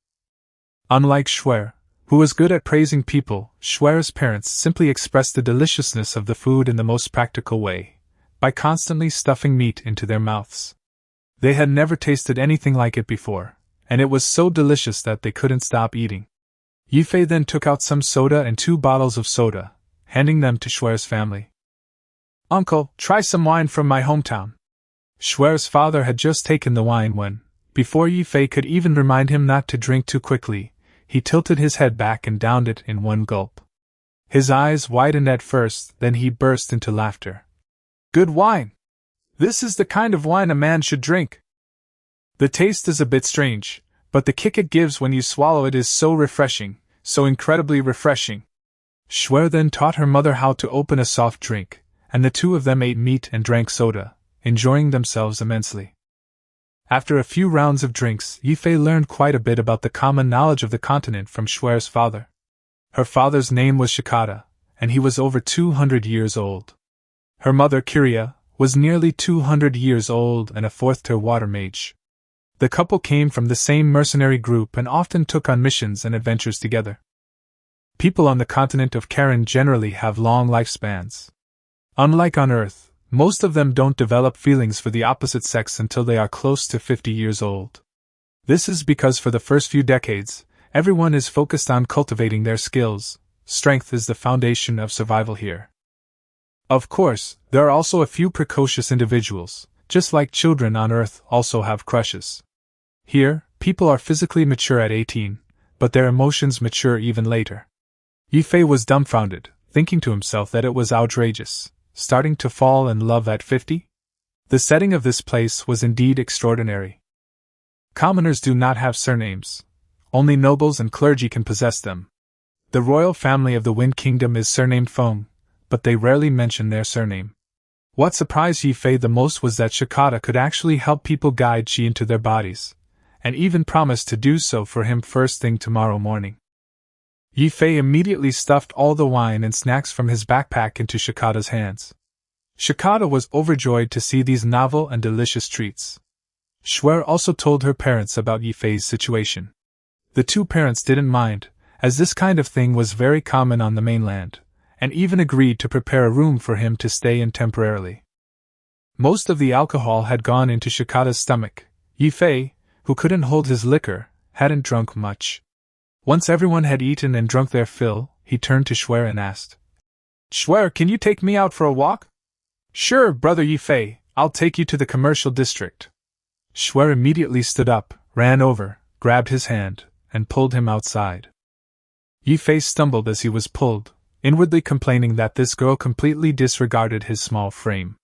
Unlike Shuer, who was good at praising people, Shuer's parents simply expressed the deliciousness of the food in the most practical way, by constantly stuffing meat into their mouths. They had never tasted anything like it before, and it was so delicious that they couldn't stop eating. Ye Fei then took out some soda and 2 bottles of soda, handing them to Shuer's family. "Uncle, try some wine from my hometown." Shuer's father had just taken the wine when, before Ye Fei could even remind him not to drink too quickly, he tilted his head back and downed it in one gulp. His eyes widened at first, then he burst into laughter. "Good wine! This is the kind of wine a man should drink. The taste is a bit strange, but the kick it gives when you swallow it is so refreshing, so incredibly refreshing." Shuer then taught her mother how to open a soft drink, and the two of them ate meat and drank soda, enjoying themselves immensely. After a few rounds of drinks, Ye Fei learned quite a bit about the common knowledge of the continent from Shuer's father. Her father's name was Shikata, and he was over 200 years old. Her mother, Kiria, was nearly 200 years old and a fourth-tier water mage. The couple came from the same mercenary group and often took on missions and adventures together. People on the continent of Kalan generally have long lifespans. Unlike on Earth, most of them don't develop feelings for the opposite sex until they are close to 50 years old. This is because for the first few decades, everyone is focused on cultivating their skills. Strength is the foundation of survival here. Of course, there are also a few precocious individuals, just like children on Earth also have crushes. Here, people are physically mature at 18, but their emotions mature even later. Ye Fei was dumbfounded, thinking to himself that it was outrageous. Starting to fall in love at 50? The setting of this place was indeed extraordinary. Commoners do not have surnames. Only nobles and clergy can possess them. The royal family of the Wind Kingdom is surnamed Feng, but they rarely mention their surname. What surprised Ye Fei the most was that Shikata could actually help people guide Qi into their bodies, and even promised to do so for him first thing tomorrow morning. Ye Fei immediately stuffed all the wine and snacks from his backpack into Shikata's hands. Shikata was overjoyed to see these novel and delicious treats. Shuer also told her parents about Ye Fei's situation. The two parents didn't mind, as this kind of thing was very common on the mainland, and even agreed to prepare a room for him to stay in temporarily. Most of the alcohol had gone into Shikata's stomach. Ye Fei, who couldn't hold his liquor, hadn't drunk much. Once everyone had eaten and drunk their fill, he turned to Shuer and asked, "Shuer, can you take me out for a walk?" "Sure, brother Ye Fei, I'll take you to the commercial district." Shuer immediately stood up, ran over, grabbed his hand, and pulled him outside. Ye Fei stumbled as he was pulled, inwardly complaining that this girl completely disregarded his small frame.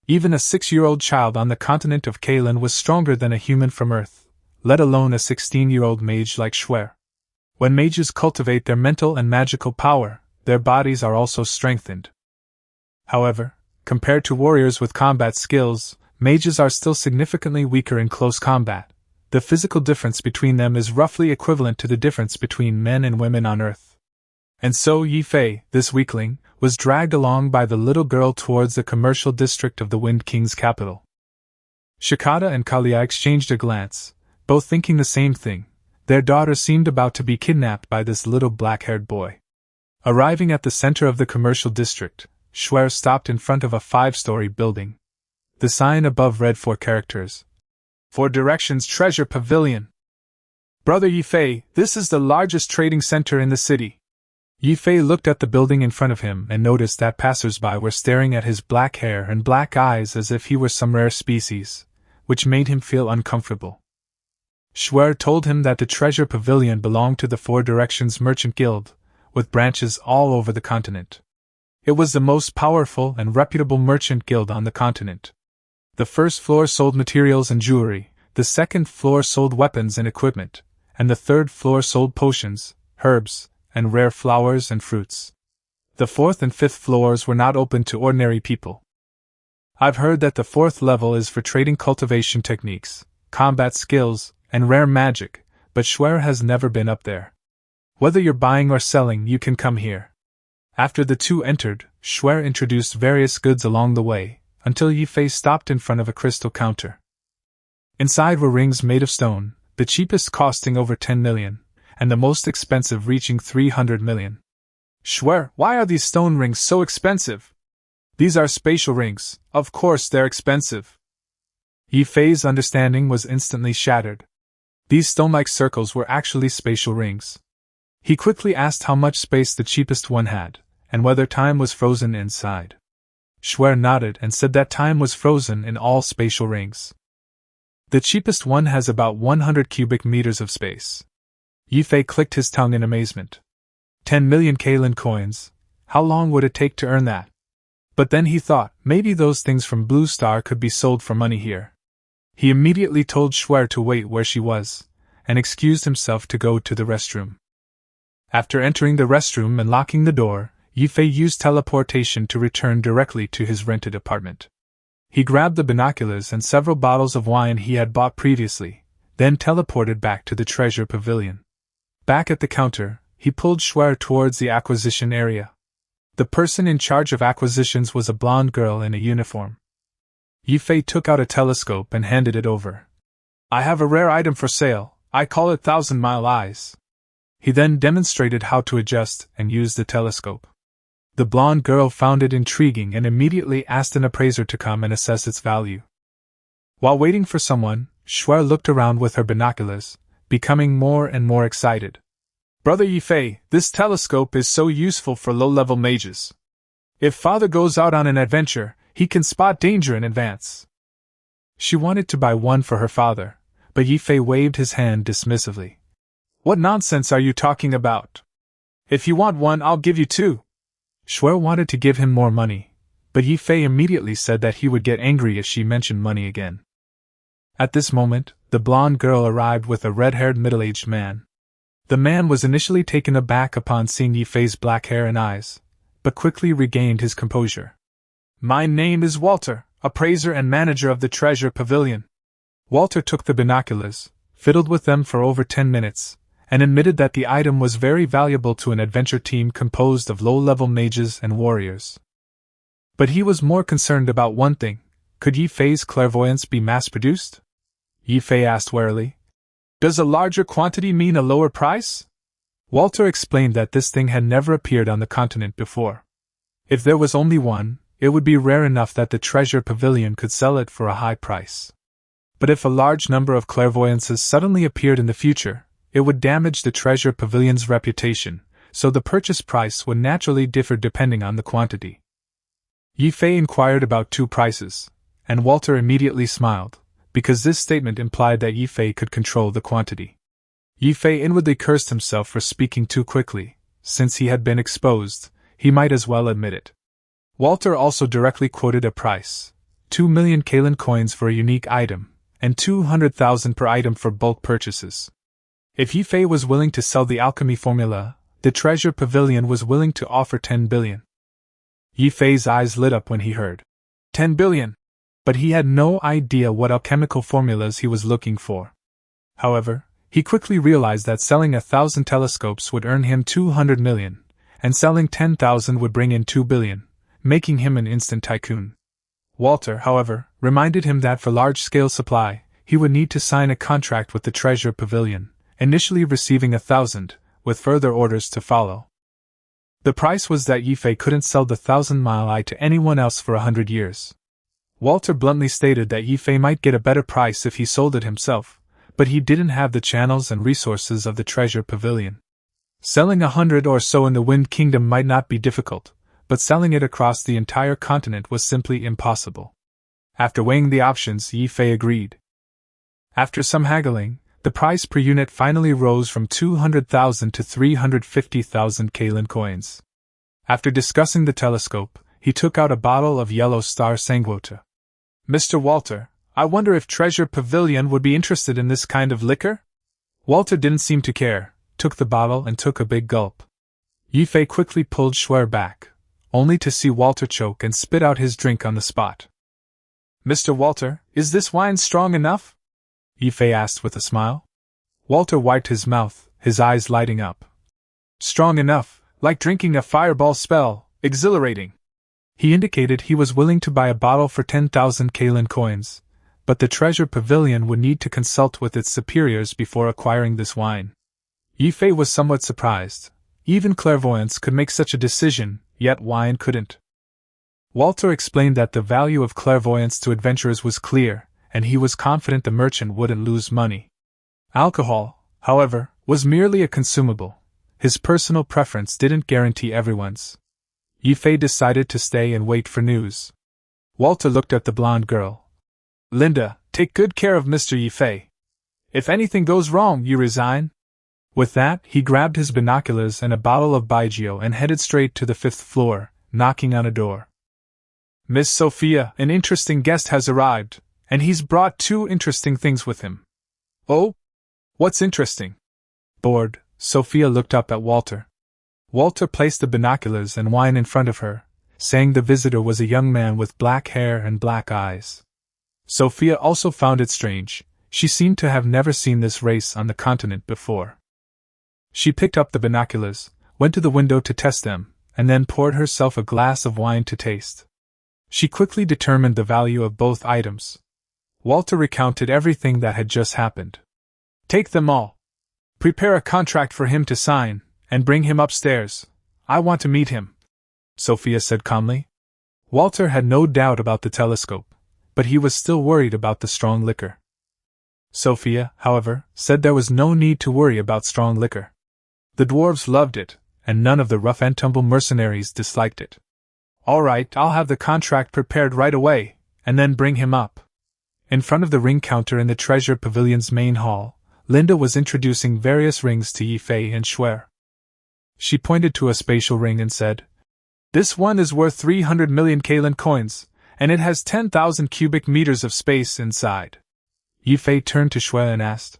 Even a 6-year-old child on the continent of Kalan was stronger than a human from Earth, let alone a 16-year-old mage like Shuer. When mages cultivate their mental and magical power, their bodies are also strengthened. However, compared to warriors with combat skills, mages are still significantly weaker in close combat. The physical difference between them is roughly equivalent to the difference between men and women on Earth. And so Ye Fei, this weakling, was dragged along by the little girl towards the commercial district of the Wind King's capital. Shikata and Kalia exchanged a glance, both thinking the same thing. Their daughter seemed about to be kidnapped by this little black-haired boy. Arriving at the center of the commercial district, Shuer stopped in front of a 5-story building. The sign above read 4 characters. 4 Directions Treasure Pavilion. "Brother Ye Fei, this is the largest trading center in the city." Ye Fei looked at the building in front of him and noticed that passers-by were staring at his black hair and black eyes as if he were some rare species, which made him feel uncomfortable. Shuer told him that the Treasure Pavilion belonged to the 4 Directions Merchant Guild, with branches all over the continent. It was the most powerful and reputable merchant guild on the continent. The first floor sold materials and jewelry, the second floor sold weapons and equipment, and the third floor sold potions, herbs, and rare flowers and fruits. The 4th and 5th floors were not open to ordinary people. I've heard that the 4th level is for trading cultivation techniques, combat skills, and rare magic, but Shuer has never been up there. Whether you're buying or selling, you can come here. After the two entered, Shuer introduced various goods along the way, until Ye Fei stopped in front of a crystal counter. Inside were rings made of stone, the cheapest costing over 10 million, and the most expensive reaching 300 million. "Shuer, why are these stone rings so expensive?" "These are spatial rings, of course they're expensive." Ye Fei's understanding was instantly shattered. These stone-like circles were actually spatial rings. He quickly asked how much space the cheapest one had, and whether time was frozen inside. Shuer nodded and said that time was frozen in all spatial rings. The cheapest one has about 100 cubic meters of space. Ye Fei clicked his tongue in amazement. 10 million Kalan coins, how long would it take to earn that? But then he thought, maybe those things from Blue Star could be sold for money here. He immediately told Shuer to wait where she was, and excused himself to go to the restroom. After entering the restroom and locking the door, Ye Fei used teleportation to return directly to his rented apartment. He grabbed the binoculars and several bottles of wine he had bought previously, then teleported back to the treasure pavilion. Back at the counter, he pulled Shuer towards the acquisition area. The person in charge of acquisitions was a blonde girl in a uniform. Ye Fei took out a telescope and handed it over. "I have a rare item for sale, I call it 1,000-mile eyes." He then demonstrated how to adjust and use the telescope. The blonde girl found it intriguing and immediately asked an appraiser to come and assess its value. While waiting for someone, Shuer looked around with her binoculars, becoming more and more excited. "Brother Ye Fei, this telescope is so useful for low-level mages. If father goes out on an adventure, he can spot danger in advance." She wanted to buy one for her father, but Ye Fei waved his hand dismissively. "What nonsense are you talking about? If you want one, I'll give you 2. Shuer wanted to give him more money, but Ye Fei immediately said that he would get angry if she mentioned money again. At this moment, the blonde girl arrived with a red-haired middle-aged man. The man was initially taken aback upon seeing Ye Fei's black hair and eyes, but quickly regained his composure. "My name is Walter, appraiser and manager of the Treasure Pavilion." Walter took the binoculars, fiddled with them for over 10 minutes, and admitted that the item was very valuable to an adventure team composed of low-level mages and warriors. But he was more concerned about one thing: could Ye Fei's clairvoyance be mass-produced? Ye Fei asked warily. "Does a larger quantity mean a lower price?" Walter explained that this thing had never appeared on the continent before. If there was only one, it would be rare enough that the Treasure Pavilion could sell it for a high price. But if a large number of clairvoyances suddenly appeared in the future, it would damage the Treasure Pavilion's reputation, so the purchase price would naturally differ depending on the quantity. Ye Fei inquired about 2 prices, and Walter immediately smiled, because this statement implied that Ye Fei could control the quantity. Ye Fei inwardly cursed himself for speaking too quickly. Since he had been exposed, he might as well admit it. Walter also directly quoted a price: 2 million Kalan coins for a unique item, and 200,000 per item for bulk purchases. If Ye Fei was willing to sell the alchemy formula, the Treasure Pavilion was willing to offer 10 billion. Ye Fei's eyes lit up when he heard 10 billion, but he had no idea what alchemical formulas he was looking for. However, he quickly realized that selling 1,000 telescopes would earn him 200 million, and selling 10,000 would bring in 2 billion, making him an instant tycoon. Walter, however, reminded him that for large-scale supply, he would need to sign a contract with the Treasure Pavilion, initially receiving 1,000, with further orders to follow. The price was that Ye Fei couldn't sell the 1,000-mile eye to anyone else for 100 years. Walter bluntly stated that Ye Fei might get a better price if he sold it himself, but he didn't have the channels and resources of the Treasure Pavilion. Selling 100 or so in the Wind Kingdom might not be difficult, but selling it across the entire continent was simply impossible. After weighing the options, Ye Fei agreed. After some haggling, the price per unit finally rose from 200,000 to 350,000 Kalan coins. After discussing the telescope, he took out a bottle of yellow star sanguota. "Mr. Walter, I wonder if Treasure Pavilion would be interested in this kind of liquor?" Walter didn't seem to care, took the bottle and took a big gulp. Ye Fei quickly pulled Schwer back, only to see Walter choke and spit out his drink on the spot. "Mr. Walter, is this wine strong enough?" Ye Fei asked with a smile. Walter wiped his mouth, his eyes lighting up. "Strong enough, like drinking a fireball spell, exhilarating." He indicated he was willing to buy a bottle for 10,000 Kalan coins, but the Treasure Pavilion would need to consult with its superiors before acquiring this wine. Ye Fei was somewhat surprised. Even clairvoyance could make such a decision, yet wine couldn't. Walter explained that the value of clairvoyance to adventurers was clear, and he was confident the merchant wouldn't lose money. Alcohol, however, was merely a consumable. His personal preference didn't guarantee everyone's. Ye Fei decided to stay and wait for news. Walter looked at the blonde girl. "Linda, take good care of Mr. Ye Fei. If anything goes wrong, you resign?" With that, he grabbed his binoculars and a bottle of Baijiu and headed straight to the 5th floor, knocking on a door. "Miss Sophia, an interesting guest has arrived, and he's brought 2 interesting things with him." "Oh? What's interesting?" Bored, Sophia looked up at Walter. Walter placed the binoculars and wine in front of her, saying the visitor was a young man with black hair and black eyes. Sophia also found it strange. She seemed to have never seen this race on the continent before. She picked up the binoculars, went to the window to test them, and then poured herself a glass of wine to taste. She quickly determined the value of both items. Walter recounted everything that had just happened. "Take them all. Prepare a contract for him to sign, and bring him upstairs. I want to meet him," Sophia said calmly. Walter had no doubt about the telescope, but he was still worried about the strong liquor. Sophia, however, said there was no need to worry about strong liquor. The dwarves loved it, and none of the rough-and-tumble mercenaries disliked it. "All right, I'll have the contract prepared right away, and then bring him up." In front of the ring counter in the Treasure Pavilion's main hall, Linda was introducing various rings to Ye Fei and Schwer. She pointed to a spatial ring and said, "This one is worth 300 million Kalan coins, and it has 10,000 cubic meters of space inside." Ye Fei turned to Shui and asked,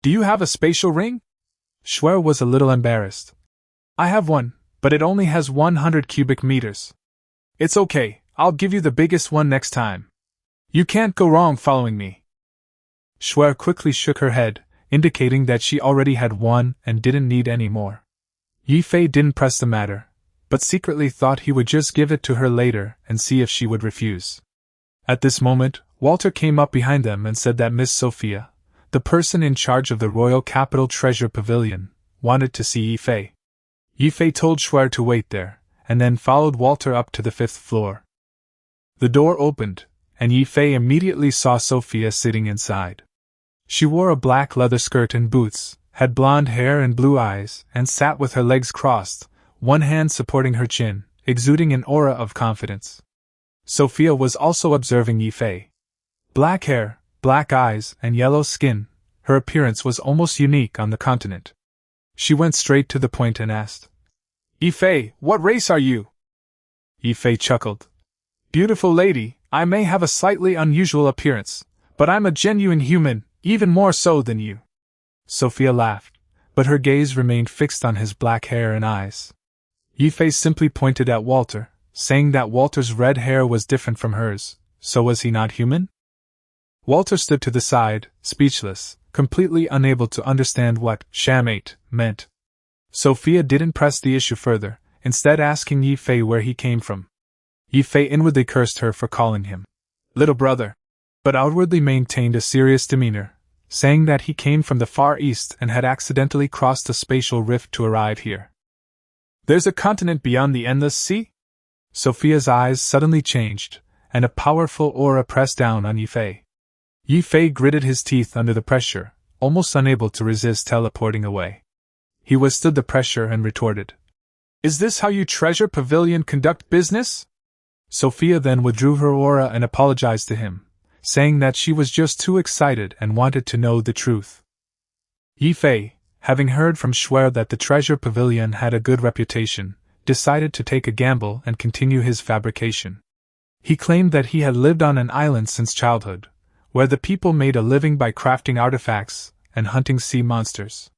"Do you have a spatial ring?" Shui was a little embarrassed. "I have one, but it only has 100 cubic meters. It's okay, I'll give you the biggest one next time. You can't go wrong following me." Shui quickly shook her head, indicating that she already had one and didn't need any more. Ye Fei didn't press the matter, but secretly thought he would just give it to her later and see if she would refuse. At this moment, Walter came up behind them and said that Miss Sophia, the person in charge of the Royal Capital Treasure Pavilion, wanted to see Ye Fei. Ye Fei told Shui to wait there, and then followed Walter up to the 5th floor. The door opened, and Ye Fei immediately saw Sophia sitting inside. She wore a black leather skirt and boots, had blonde hair and blue eyes, and sat with her legs crossed, one hand supporting her chin, exuding an aura of confidence. Sophia was also observing Ye Fei. Black hair, black eyes, and yellow skin, her appearance was almost unique on the continent. She went straight to the point and asked, "Ye Fei, what race are you?" Ye Fei chuckled. "Beautiful lady, I may have a slightly unusual appearance, but I'm a genuine human, even more so than you." Sophia laughed, but her gaze remained fixed on his black hair and eyes. Ye Fei simply pointed at Walter, saying that Walter's red hair was different from hers, so was he not human? Walter stood to the side, speechless, completely unable to understand what "shamate" meant. Sophia didn't press the issue further, instead asking Ye Fei where he came from. Ye Fei inwardly cursed her for calling him little brother, but outwardly maintained a serious demeanor, saying that he came from the Far East and had accidentally crossed a spatial rift to arrive here. "There's a continent beyond the endless sea?" Sophia's eyes suddenly changed, and a powerful aura pressed down on Ye Fei. Ye Fei gritted his teeth under the pressure, almost unable to resist teleporting away. He withstood the pressure and retorted, "Is this how you Treasure Pavilion conduct business?" Sophia then withdrew her aura and apologized to him, saying that she was just too excited and wanted to know the truth. Ye Fei, having heard from Shui that the Treasure Pavilion had a good reputation, decided to take a gamble and continue his fabrication. He claimed that he had lived on an island since childhood, where the people made a living by crafting artifacts and hunting sea monsters.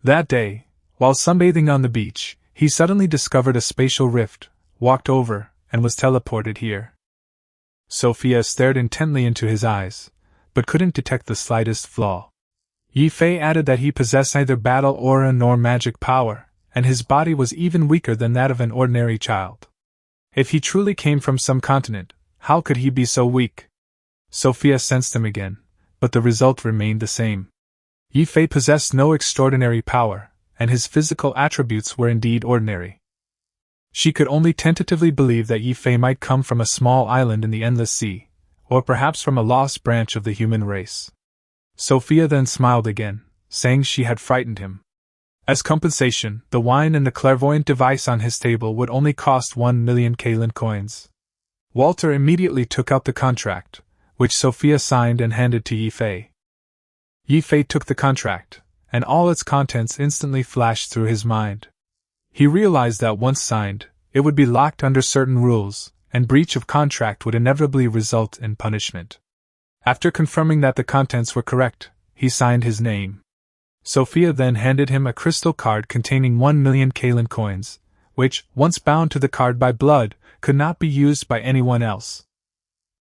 That day, while sunbathing on the beach, he suddenly discovered a spatial rift, walked over, and was teleported here. Sophia stared intently into his eyes, but couldn't detect the slightest flaw. Ye Fei added that he possessed neither battle aura nor magic power, and his body was even weaker than that of an ordinary child. If he truly came from some continent, how could he be so weak? Sophia sensed him again, but the result remained the same. Ye Fei possessed no extraordinary power, and his physical attributes were indeed ordinary. She could only tentatively believe that Ye Fei might come from a small island in the endless sea, or perhaps from a lost branch of the human race. Sophia then smiled again, saying she had frightened him. As compensation, the wine and the clairvoyant device on his table would only cost 1,000,000 Kalan coins. Walter immediately took out the contract, which Sophia signed and handed to Ye Fei. Ye Fei took the contract, and all its contents instantly flashed through his mind. He realized that once signed, it would be locked under certain rules, and breach of contract would inevitably result in punishment. After confirming that the contents were correct, he signed his name. Sophia then handed him a crystal card containing 1,000,000 Kalan coins, which, once bound to the card by blood, could not be used by anyone else.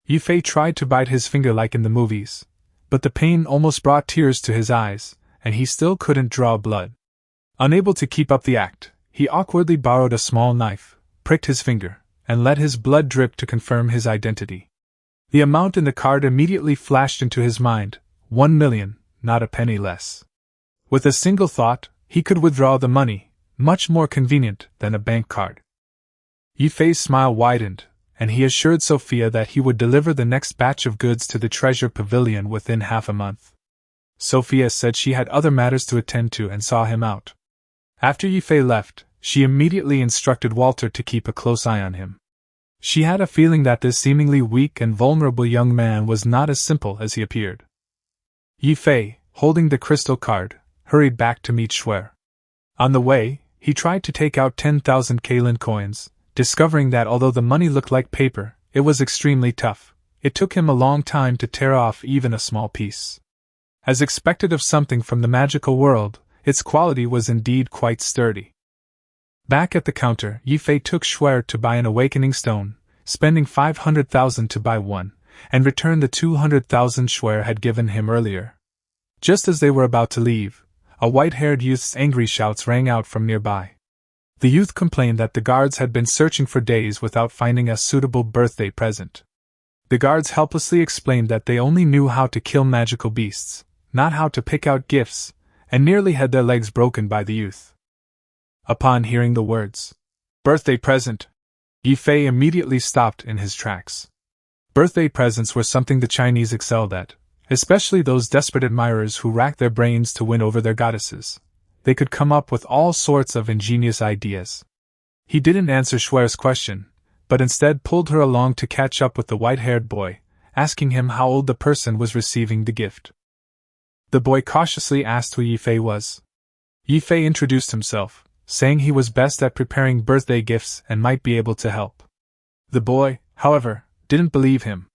Ye Fei tried to bite his finger like in the movies, but the pain almost brought tears to his eyes, and he still couldn't draw blood. Unable to keep up the act, he awkwardly borrowed a small knife, pricked his finger, and let his blood drip to confirm his identity. The amount in the card immediately flashed into his mind, 1,000,000, not a penny less. With a single thought, he could withdraw the money, much more convenient than a bank card. Ye Fei's smile widened, and he assured Sophia that he would deliver the next batch of goods to the Treasure Pavilion within half a month. Sophia said she had other matters to attend to and saw him out. After Ye Fei left, she immediately instructed Walter to keep a close eye on him. She had a feeling that this seemingly weak and vulnerable young man was not as simple as he appeared. Ye Fei, holding the crystal card, hurried back to meet Shui. On the way, he tried to take out 10,000 Kalan coins, discovering that although the money looked like paper, it was extremely tough, it took him a long time to tear off even a small piece. As expected of something from the magical world, its quality was indeed quite sturdy. Back at the counter, Ye Fei took Shuer to buy an awakening stone, spending 500,000 to buy one, and returned the 200,000 Shuer had given him earlier. Just as they were about to leave, a white-haired youth's angry shouts rang out from nearby. The youth complained that the guards had been searching for days without finding a suitable birthday present. The guards helplessly explained that they only knew how to kill magical beasts, not how to pick out gifts, and nearly had their legs broken by the youth. Upon hearing the words, "birthday present," Ye Fei immediately stopped in his tracks. Birthday presents were something the Chinese excelled at, especially those desperate admirers who racked their brains to win over their goddesses. They could come up with all sorts of ingenious ideas. He didn't answer Shuer's question, but instead pulled her along to catch up with the white-haired boy, asking him how old the person was receiving the gift. The boy cautiously asked who Ye Fei was. Ye Fei introduced himself, saying he was best at preparing birthday gifts and might be able to help. The boy, however, didn't believe him.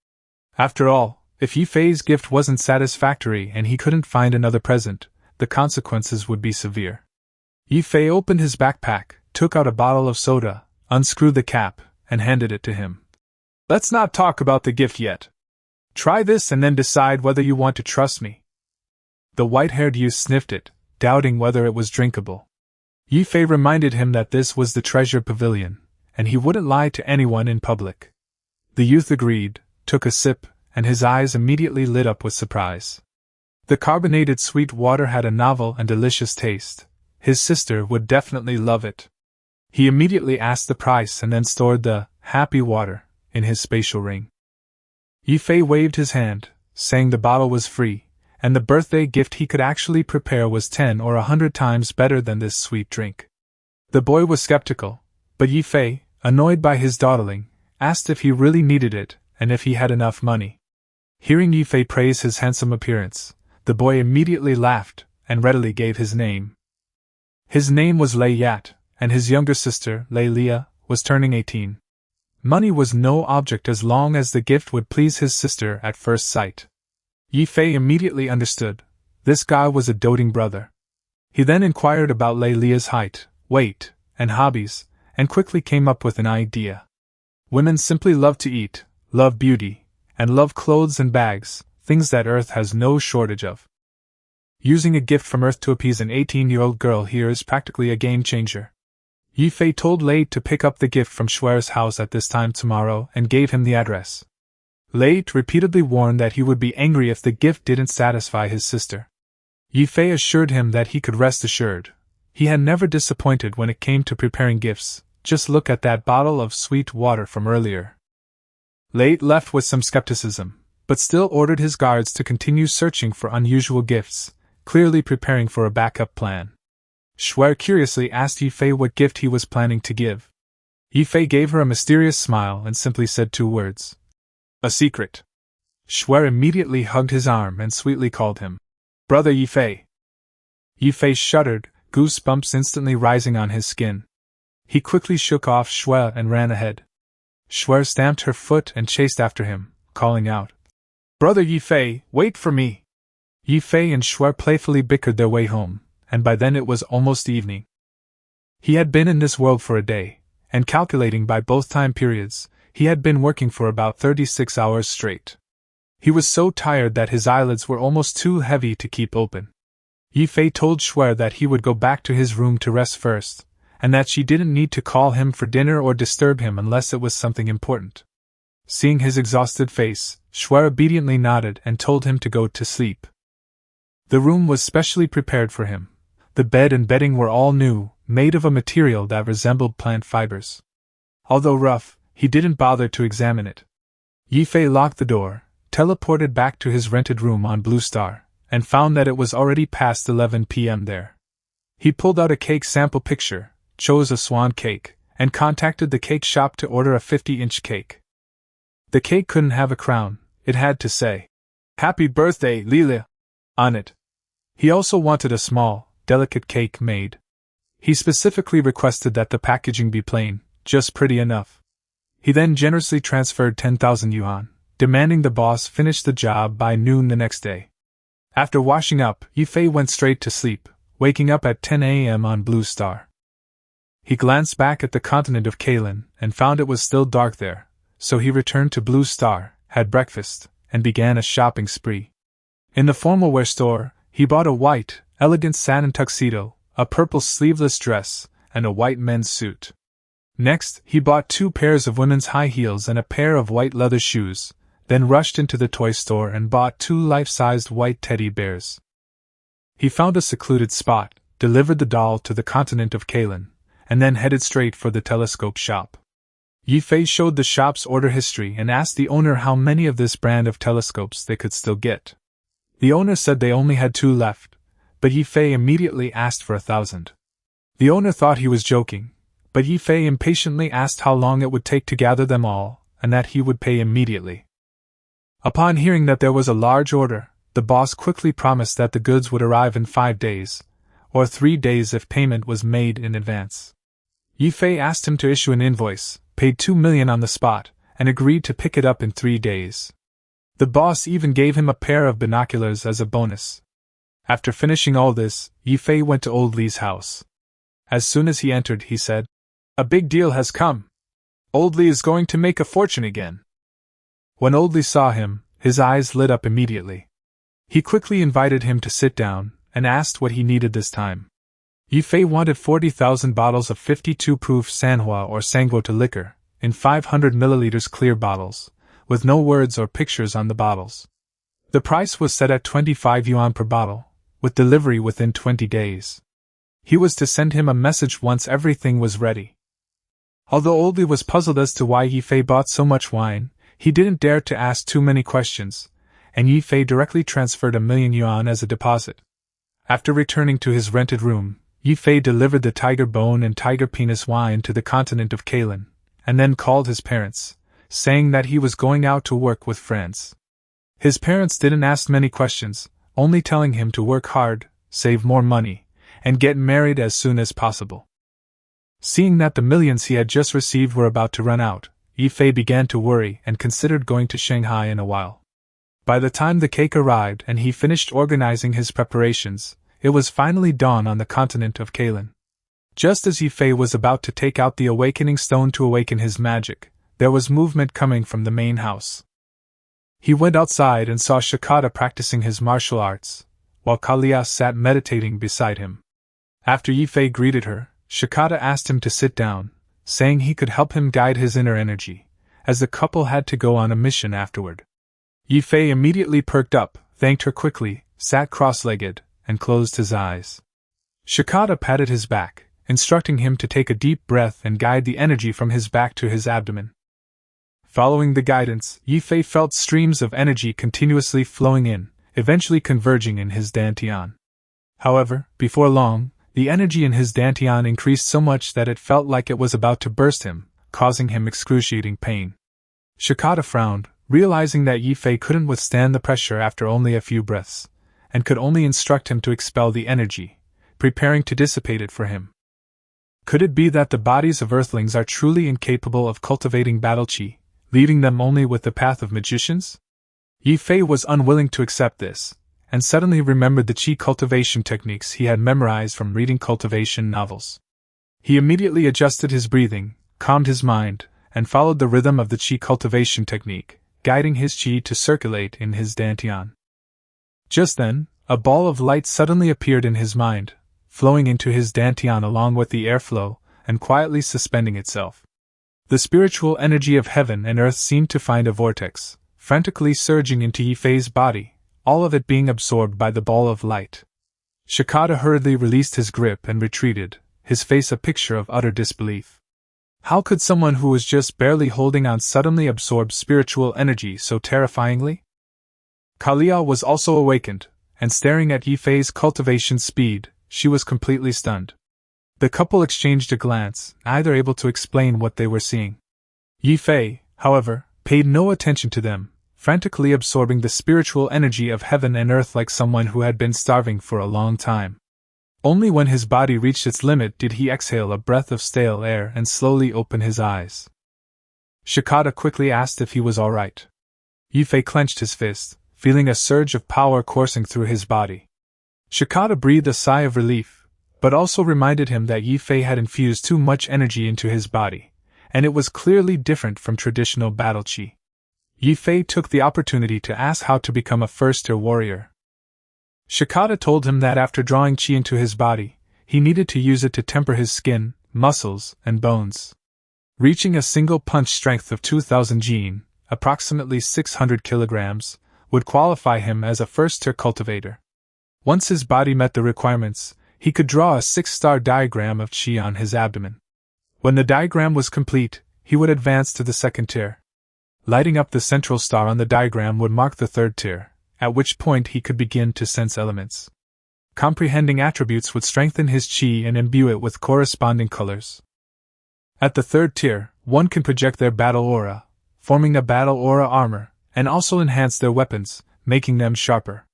After all, if Ye Fei's gift wasn't satisfactory and he couldn't find another present, the consequences would be severe. Ye Fei opened his backpack, took out a bottle of soda, unscrewed the cap, and handed it to him. "Let's not talk about the gift yet. Try this and then decide whether you want to trust me." The white-haired youth sniffed it, doubting whether it was drinkable. Ye Fei reminded him that this was the treasure pavilion, and he wouldn't lie to anyone in public. The youth agreed, took a sip, and his eyes immediately lit up with surprise. The carbonated sweet water had a novel and delicious taste. His sister would definitely love it. He immediately asked the price and then stored the happy water in his spatial ring. Ye Fei waved his hand, saying the bottle was free, and the birthday gift he could actually prepare was 10 or 100 times better than this sweet drink. The boy was skeptical, but Ye Fei, annoyed by his dawdling, asked if he really needed it and if he had enough money. Hearing Ye Fei praise his handsome appearance, the boy immediately laughed and readily gave his name. His name was Lei Yat, and his younger sister, Lei Lia, was turning 18. Money was no object as long as the gift would please his sister at first sight. Ye Fei immediately understood. This guy was a doting brother. He then inquired about Lei Lia's height, weight, and hobbies, and quickly came up with an idea. Women simply love to eat, love beauty, and love clothes and bags, things that Earth has no shortage of. Using a gift from Earth to appease an 18-year-old girl here is practically a game-changer. Ye Fei told Lei to pick up the gift from Shuer's house at this time tomorrow and gave him the address. Lei repeatedly warned that he would be angry if the gift didn't satisfy his sister. Ye Fei assured him that he could rest assured. He had never disappointed when it came to preparing gifts. Just look at that bottle of sweet water from earlier. Lei left with some skepticism, but still ordered his guards to continue searching for unusual gifts, clearly preparing for a backup plan. Shuer curiously asked Ye Fei what gift he was planning to give. Ye Fei gave her a mysterious smile and simply said 2 words. "A secret." Shuer immediately hugged his arm and sweetly called him Brother Ye Fei. Ye Fei shuddered, goosebumps instantly rising on his skin. He quickly shook off Shuer and ran ahead. Shuer stamped her foot and chased after him, calling out, "Brother Ye Fei, wait for me!" Ye Fei and Shuer playfully bickered their way home, and by then it was almost evening. He had been in this world for a day, and calculating by both time periods, he had been working for about 36 hours straight. He was so tired that his eyelids were almost too heavy to keep open. Ye Fei told Shuer that he would go back to his room to rest first, and that she didn't need to call him for dinner or disturb him unless it was something important. Seeing his exhausted face, Shuer obediently nodded and told him to go to sleep. The room was specially prepared for him. The bed and bedding were all new, made of a material that resembled plant fibers. Although rough, he didn't bother to examine it. Ye Fei locked the door, teleported back to his rented room on Blue Star, and found that it was already past 11 p.m. there. He pulled out a cake sample picture, chose a swan cake, and contacted the cake shop to order a 50-inch cake. The cake couldn't have a crown, it had to say, "Happy Birthday, Lila," on it. He also wanted a small, delicate cake made. He specifically requested that the packaging be plain, just pretty enough. He then generously transferred 10,000 yuan, demanding the boss finish the job by noon the next day. After washing up, Ye Fei went straight to sleep, waking up at 10 a.m. on Blue Star. He glanced back at the continent of Kalan and found it was still dark there, so he returned to Blue Star, had breakfast, and began a shopping spree. In the formal wear store, he bought a white, elegant satin tuxedo, a purple sleeveless dress, and a white men's suit. Next, he bought 2 pairs of women's high heels and a pair of white leather shoes, then rushed into the toy store and bought 2 life-sized white teddy bears. He found a secluded spot, delivered the doll to the continent of Kalan, and then headed straight for the telescope shop. Ye Fei showed the shop's order history and asked the owner how many of this brand of telescopes they could still get. The owner said they only had 2 left, but Ye Fei immediately asked for 1,000. The owner thought he was joking, but Ye Fei impatiently asked how long it would take to gather them all, and that he would pay immediately. Upon hearing that there was a large order, the boss quickly promised that the goods would arrive in 5 days, or 3 days if payment was made in advance. Ye Fei asked him to issue an invoice, paid 2 million on the spot, and agreed to pick it up in 3 days. The boss even gave him a pair of binoculars as a bonus. After finishing all this, Ye Fei went to Old Li's house. As soon as he entered, he said, "A big deal has come. Old Li is going to make a fortune again." When Old Li saw him, his eyes lit up immediately. He quickly invited him to sit down, and asked what he needed this time. Ye Fei wanted 40,000 bottles of 52-proof Manhwa or Sangwota liquor, in 500 milliliters clear bottles, with no words or pictures on the bottles. The price was set at 25 yuan per bottle, with delivery within 20 days. He was to send him a message once everything was ready. Although Old Li was puzzled as to why Ye Fei bought so much wine, he didn't dare to ask too many questions, and Ye Fei directly transferred 1,000,000 yuan as a deposit. After returning to his rented room, Ye Fei delivered the tiger bone and tiger penis wine to the continent of Kalan, and then called his parents, saying that he was going out to work with friends. His parents didn't ask many questions, only telling him to work hard, save more money, and get married as soon as possible. Seeing that the millions he had just received were about to run out, Ye Fei began to worry and considered going to Shanghai in a while. By the time the cake arrived and he finished organizing his preparations, it was finally dawn on the continent of Kalan. Just as Ye Fei was about to take out the awakening stone to awaken his magic, there was movement coming from the main house. He went outside and saw Shikata practicing his martial arts, while Kalia sat meditating beside him. After Ye Fei greeted her, Shikata asked him to sit down, saying he could help him guide his inner energy, as the couple had to go on a mission afterward. Ye Fei immediately perked up, thanked her quickly, sat cross-legged, and closed his eyes. Shikata patted his back, instructing him to take a deep breath and guide the energy from his back to his abdomen. Following the guidance, Ye Fei felt streams of energy continuously flowing in, eventually converging in his dantian. However, before long, the energy in his dantian increased so much that it felt like it was about to burst him, causing him excruciating pain. Shikata frowned, realizing that Ye Fei couldn't withstand the pressure after only a few breaths, and could only instruct him to expel the energy, preparing to dissipate it for him. Could it be that the bodies of earthlings are truly incapable of cultivating battle qi, leaving them only with the path of magicians? Ye Fei was unwilling to accept this, and suddenly remembered the qi cultivation techniques he had memorized from reading cultivation novels. He immediately adjusted his breathing, calmed his mind, and followed the rhythm of the qi cultivation technique, guiding his qi to circulate in his dantian. Just then, a ball of light suddenly appeared in his mind, flowing into his dantian along with the airflow, and quietly suspending itself. The spiritual energy of heaven and earth seemed to find a vortex, frantically surging into Ye Fei's body, all of it being absorbed by the ball of light. Shikata hurriedly released his grip and retreated, his face a picture of utter disbelief. How could someone who was just barely holding on suddenly absorb spiritual energy so terrifyingly? Kalia was also awakened, and staring at Ye Fei's cultivation speed, she was completely stunned. The couple exchanged a glance, neither able to explain what they were seeing. Ye Fei, however, paid no attention to them, frantically absorbing the spiritual energy of heaven and earth like someone who had been starving for a long time. Only when his body reached its limit did he exhale a breath of stale air and slowly open his eyes. Shikata quickly asked if he was all right. Ye Fei clenched his fist, feeling a surge of power coursing through his body. Shikata breathed a sigh of relief, but also reminded him that Ye Fei had infused too much energy into his body, and it was clearly different from traditional battle chi. Ye Fei took the opportunity to ask how to become a first-tier warrior. Shikata told him that after drawing chi into his body, he needed to use it to temper his skin, muscles, and bones. Reaching a single punch strength of 2,000 jin, approximately 600 kilograms, would qualify him as a first-tier cultivator. Once his body met the requirements, he could draw a 6-star diagram of chi on his abdomen. When the diagram was complete, he would advance to the second tier. Lighting up the central star on the diagram would mark the third tier, at which point he could begin to sense elements. Comprehending attributes would strengthen his chi and imbue it with corresponding colors. At the third tier, one can project their battle aura, forming a battle aura armor, and also enhance their weapons, making them sharper.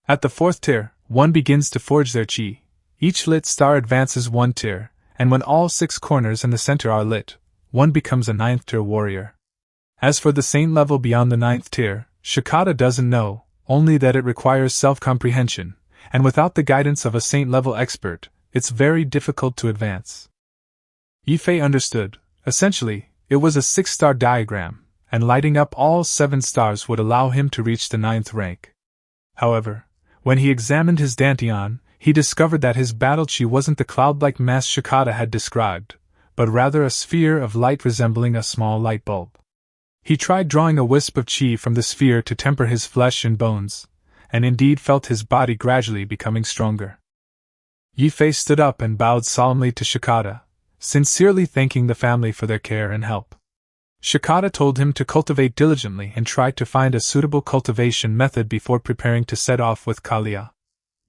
At the fourth tier, one begins to forge their chi. Each lit star advances one tier, and when all 6 corners and the center are lit, one becomes a 9th tier warrior. As for the saint level beyond the 9th tier, Shikata doesn't know, only that it requires self-comprehension, and without the guidance of a saint-level expert, it's very difficult to advance. Ye Fei understood. Essentially, it was a 6-star diagram, and lighting up all 7 stars would allow him to reach the 9th rank. However, when he examined his dantian, he discovered that his battle chi wasn't the cloud-like mass Shikata had described, but rather a sphere of light resembling a small light bulb. He tried drawing a wisp of chi from the sphere to temper his flesh and bones, and indeed felt his body gradually becoming stronger. Ye Fei stood up and bowed solemnly to Shikata, sincerely thanking the family for their care and help. Shikata told him to cultivate diligently and try to find a suitable cultivation method before preparing to set off with Kalia.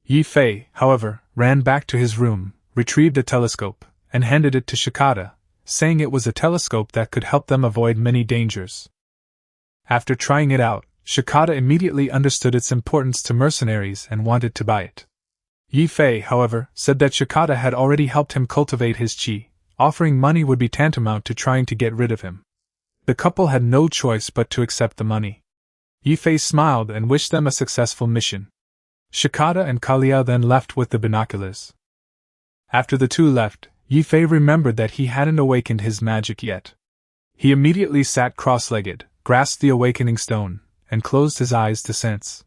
Ye Fei, however, ran back to his room, retrieved a telescope, and handed it to Shikata, saying it was a telescope that could help them avoid many dangers. After trying it out, Shikata immediately understood its importance to mercenaries and wanted to buy it. Ye Fei, however, said that Shikata had already helped him cultivate his chi. Offering money would be tantamount to trying to get rid of him. The couple had no choice but to accept the money. Ye Fei smiled and wished them a successful mission. Shikata and Kalia then left with the binoculars. After the two left, Ye Fei remembered that he hadn't awakened his magic yet. He immediately sat cross-legged, grasped the awakening stone, and closed his eyes to sense.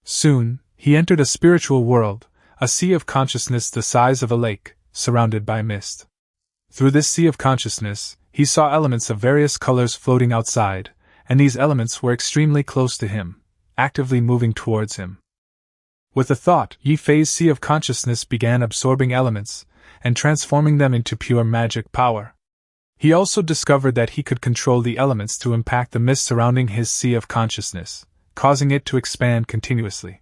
Soon, he entered a spiritual world, a sea of consciousness the size of a lake, surrounded by mist. Through this sea of consciousness, he saw elements of various colors floating outside, and these elements were extremely close to him, actively moving towards him. With a thought, Ye Fei's sea of consciousness began absorbing elements, and transforming them into pure magic power. He also discovered that he could control the elements to impact the mist surrounding his sea of consciousness, causing it to expand continuously.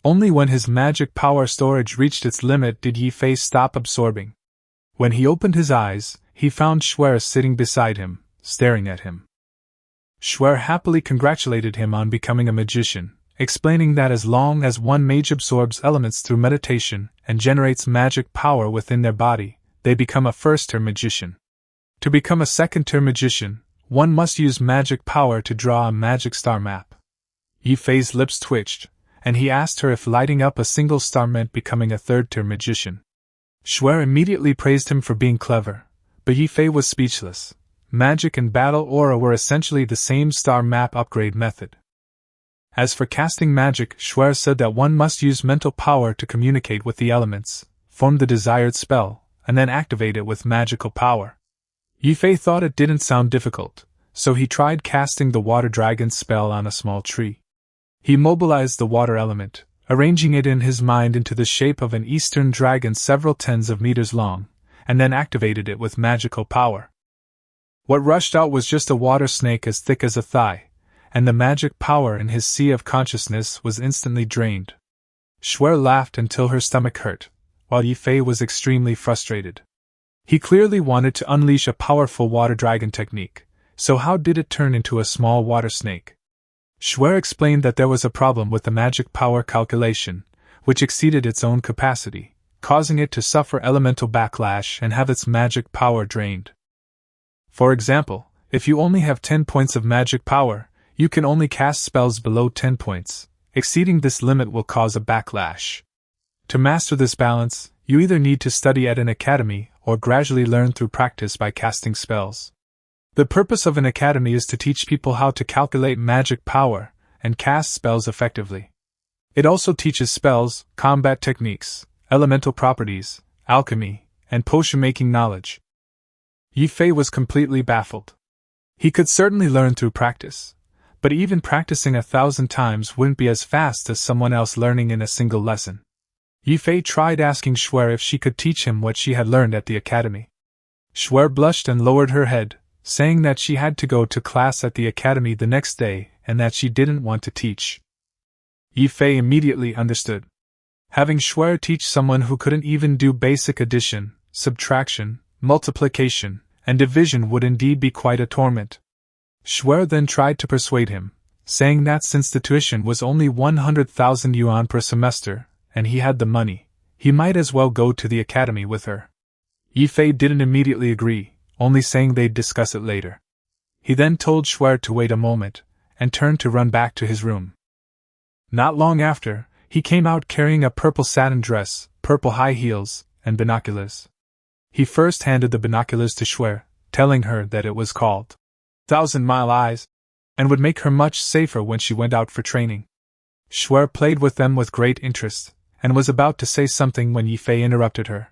Only when his magic power storage reached its limit did Ye Fei stop absorbing. When he opened his eyes, he found Schwer sitting beside him, staring at him. Schwer happily congratulated him on becoming a magician, explaining that as long as one mage absorbs elements through meditation and generates magic power within their body, they become a first-tier magician. To become a second-tier magician, one must use magic power to draw a magic star map. Ye Fei's lips twitched, and he asked her if lighting up a single star meant becoming a third-tier magician. Schwer immediately praised him for being clever, but Ye Fei was speechless. Magic and battle aura were essentially the same star map upgrade method. As for casting magic, Schwer said that one must use mental power to communicate with the elements, form the desired spell, and then activate it with magical power. Ye Fei thought it didn't sound difficult, so he tried casting the water dragon spell on a small tree. He mobilized the water element, arranging it in his mind into the shape of an eastern dragon several tens of meters long, and then activated it with magical power. What rushed out was just a water snake as thick as a thigh, and the magic power in his sea of consciousness was instantly drained. Schwer laughed until her stomach hurt, while Ye Fei was extremely frustrated. He clearly wanted to unleash a powerful water dragon technique, so how did it turn into a small water snake? Schwer explained that there was a problem with the magic power calculation, which exceeded its own capacity, causing it to suffer elemental backlash and have its magic power drained. For example, if you only have 10 points of magic power, You can only cast spells below 10 points. Exceeding this limit will cause a backlash. To master this balance, you either need to study at an academy or gradually learn through practice by casting spells. The purpose of an academy is to teach people how to calculate magic power and cast spells effectively. It also teaches spells, combat techniques, elemental properties, alchemy, and potion-making knowledge. Ye Fei was completely baffled. He could certainly learn through practice, but even practicing 1,000 times wouldn't be as fast as someone else learning in a single lesson. Ye Fei tried asking Shuer if she could teach him what she had learned at the academy. Shuer blushed and lowered her head, saying that she had to go to class at the academy the next day and that she didn't want to teach. Ye Fei immediately understood. Having Shuer teach someone who couldn't even do basic addition, subtraction, multiplication, and division would indeed be quite a torment. Shuer then tried to persuade him, saying that since the tuition was only 100,000 yuan per semester, and he had the money, he might as well go to the academy with her. Ye Fei didn't immediately agree, only saying they'd discuss it later. He then told Shuer to wait a moment, and turned to run back to his room. Not long after, he came out carrying a purple satin dress, purple high heels, and binoculars. He first handed the binoculars to Shuer, telling her that it was called 1,000-mile eyes, and would make her much safer when she went out for training. Shuer played with them with great interest, and was about to say something when Ye Fei interrupted her.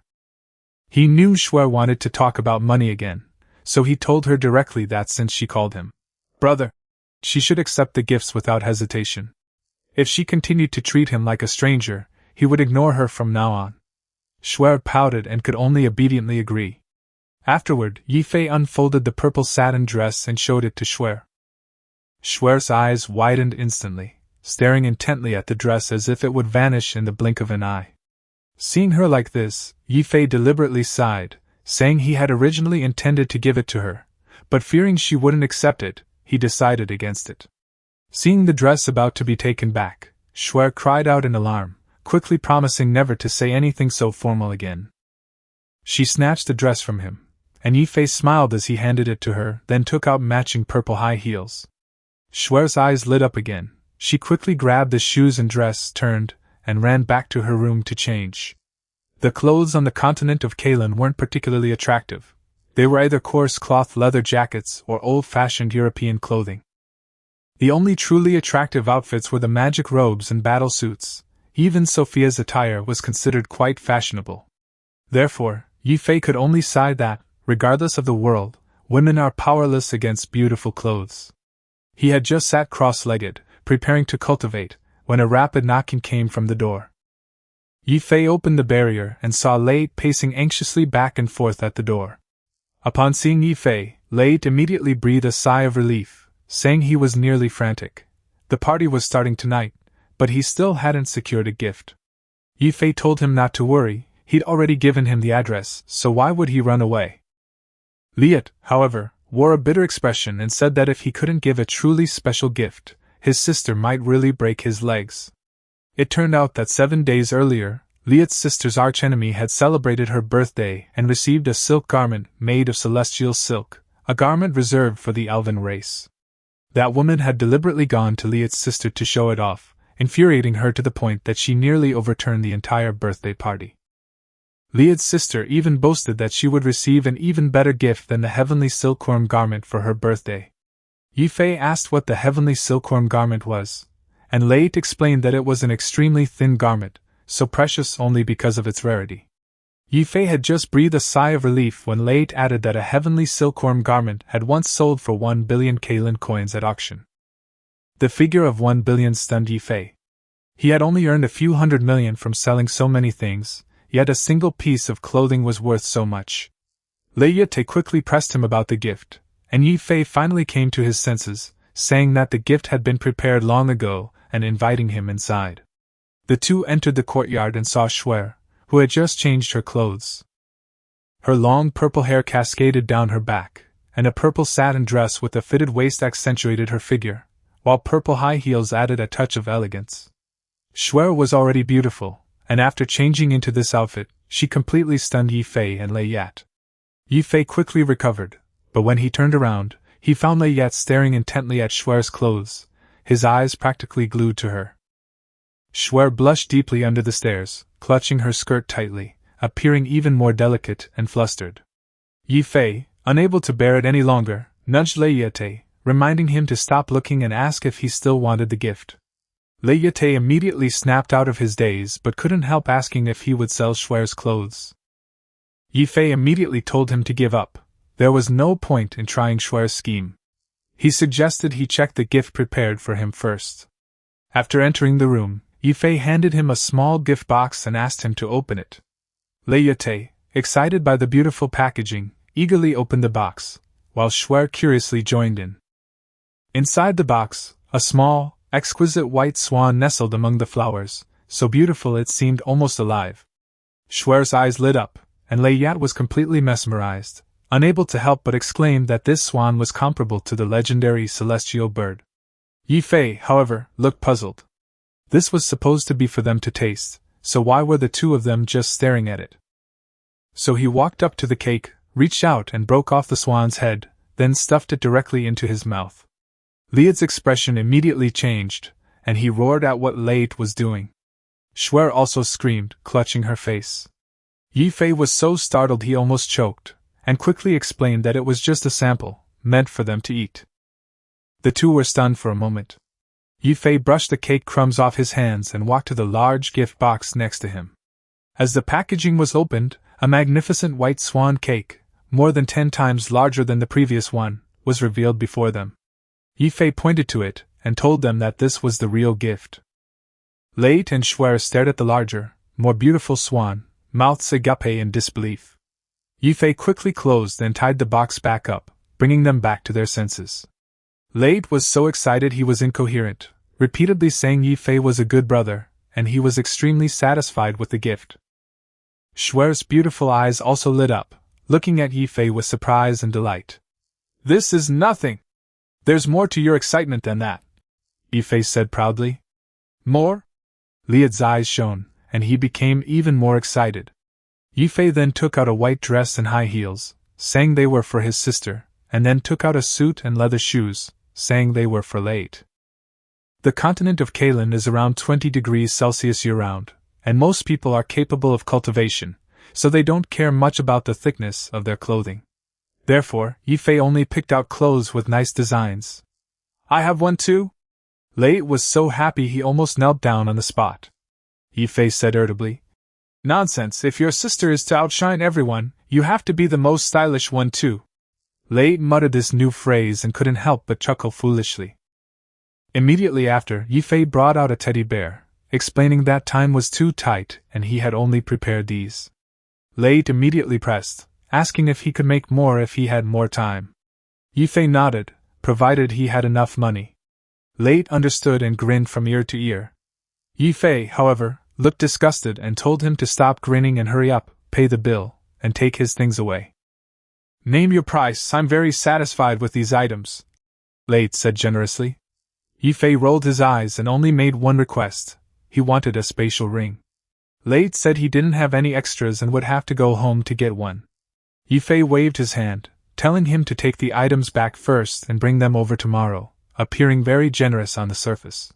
He knew Shuer wanted to talk about money again, so he told her directly that since she called him brother, she should accept the gifts without hesitation. If she continued to treat him like a stranger, he would ignore her from now on. Shuer pouted and could only obediently agree. Afterward, Ye Fei unfolded the purple satin dress and showed it to Shuer. Shuer's eyes widened instantly, staring intently at the dress as if it would vanish in the blink of an eye. Seeing her like this, Ye Fei deliberately sighed, saying he had originally intended to give it to her, but fearing she wouldn't accept it, he decided against it. Seeing the dress about to be taken back, Shuer cried out in alarm, quickly promising never to say anything so formal again. She snatched the dress from him, and Ye Fei smiled as he handed it to her, then took out matching purple high heels. Shuer's eyes lit up again. She quickly grabbed the shoes and dress, turned, and ran back to her room to change. The clothes on the continent of Kalan weren't particularly attractive. They were either coarse cloth leather jackets or old-fashioned European clothing. The only truly attractive outfits were the magic robes and battle suits. Even Sophia's attire was considered quite fashionable. Therefore, Ye Fei could only sigh that, regardless of the world, women are powerless against beautiful clothes. He had just sat cross-legged, preparing to cultivate, when a rapid knocking came from the door. Ye Fei opened the barrier and saw Late pacing anxiously back and forth at the door. Upon seeing Ye Fei, Late immediately breathed a sigh of relief, saying he was nearly frantic. The party was starting tonight, but he still hadn't secured a gift. Ye Fei told him not to worry, he'd already given him the address, so why would he run away? Liet, however, wore a bitter expression and said that if he couldn't give a truly special gift, his sister might really break his legs. It turned out that 7 days earlier, Liet's sister's archenemy had celebrated her birthday and received a silk garment made of celestial silk, a garment reserved for the elven race. That woman had deliberately gone to Liet's sister to show it off, infuriating her to the point that she nearly overturned the entire birthday party. Liet's sister even boasted that she would receive an even better gift than the heavenly silkworm garment for her birthday. Ye Fei asked what the heavenly silkworm garment was, and Late explained that it was an extremely thin garment, so precious only because of its rarity. Ye Fei had just breathed a sigh of relief when Late added that a heavenly silkworm garment had once sold for 1 billion Kalan coins at auction. The figure of 1 billion stunned Ye Fei. He had only earned a few 100 million from selling so many things, yet a single piece of clothing was worth so much. Leyete quickly pressed him about the gift, and Ye Fei finally came to his senses, saying that the gift had been prepared long ago and inviting him inside. The two entered the courtyard and saw Shuer, who had just changed her clothes. Her long purple hair cascaded down her back, and a purple satin dress with a fitted waist accentuated her figure, while purple high heels added a touch of elegance. Shuer was already beautiful, and after changing into this outfit, she completely stunned Ye Fei and Lei Yat. Ye Fei quickly recovered, but when he turned around, he found Layet staring intently at Schwer's clothes, his eyes practically glued to her. Schwer blushed deeply under the stairs, clutching her skirt tightly, appearing even more delicate and flustered. Ye Fei, unable to bear it any longer, nudged Layete, reminding him to stop looking and ask if he still wanted the gift. Layete immediately snapped out of his daze but couldn't help asking if he would sell Schwer's clothes. Ye Fei immediately told him to give up. There was no point in trying Schwer's scheme. He suggested he check the gift prepared for him first. After entering the room, Ye Fei handed him a small gift box and asked him to open it. Layete, excited by the beautiful packaging, eagerly opened the box, while Schwer curiously joined in. Inside the box, a small, exquisite white swan nestled among the flowers, so beautiful it seemed almost alive. Schwer's eyes lit up, and Layat was completely mesmerized, unable to help but exclaim that this swan was comparable to the legendary celestial bird. Ye Fei, however, looked puzzled. This was supposed to be for them to taste, so why were the two of them just staring at it? So he walked up to the cake, reached out and broke off the swan's head, then stuffed it directly into his mouth. Liad's expression immediately changed, and he roared at what Late was doing. Schwer also screamed, clutching her face. Ye Fei was so startled he almost choked, and quickly explained that it was just a sample, meant for them to eat. The two were stunned for a moment. Ye Fei brushed the cake crumbs off his hands and walked to the large gift box next to him. As the packaging was opened, a magnificent white swan cake, more than 10 times larger than the previous one, was revealed before them. Ye Fei pointed to it, and told them that this was the real gift. Late and Schwer stared at the larger, more beautiful swan, mouths agape in disbelief. Ye Fei quickly closed and tied the box back up, bringing them back to their senses. Late was so excited he was incoherent, repeatedly saying Ye Fei was a good brother, and he was extremely satisfied with the gift. Schwer's beautiful eyes also lit up, looking at Ye Fei with surprise and delight. "This is nothing! There's more to your excitement than that," Ye Fei said proudly. "More?" Liad's eyes shone, and he became even more excited. Ye Fei then took out a white dress and high heels, saying they were for his sister, and then took out a suit and leather shoes, saying they were for Late. The continent of Kalan is around 20 degrees Celsius year-round, and most people are capable of cultivation, so they don't care much about the thickness of their clothing. Therefore, Ye Fei only picked out clothes with nice designs. "I have one too?" Late was so happy he almost knelt down on the spot. Ye Fei said irritably, "Nonsense, if your sister is to outshine everyone, you have to be the most stylish one too." Late muttered this new phrase and couldn't help but chuckle foolishly. Immediately after, Ye Fei brought out a teddy bear, explaining that time was too tight and he had only prepared these. Late immediately pressed, asking if he could make more if he had more time. Ye Fei nodded, provided he had enough money. Late understood and grinned from ear to ear. Ye Fei, however, looked disgusted and told him to stop grinning and hurry up, pay the bill, and take his things away. "Name your price, I'm very satisfied with these items," Late said generously. Ye Fei rolled his eyes and only made one request: he wanted a spatial ring. Late said he didn't have any extras and would have to go home to get one. Ye Fei waved his hand, telling him to take the items back first and bring them over tomorrow, appearing very generous on the surface.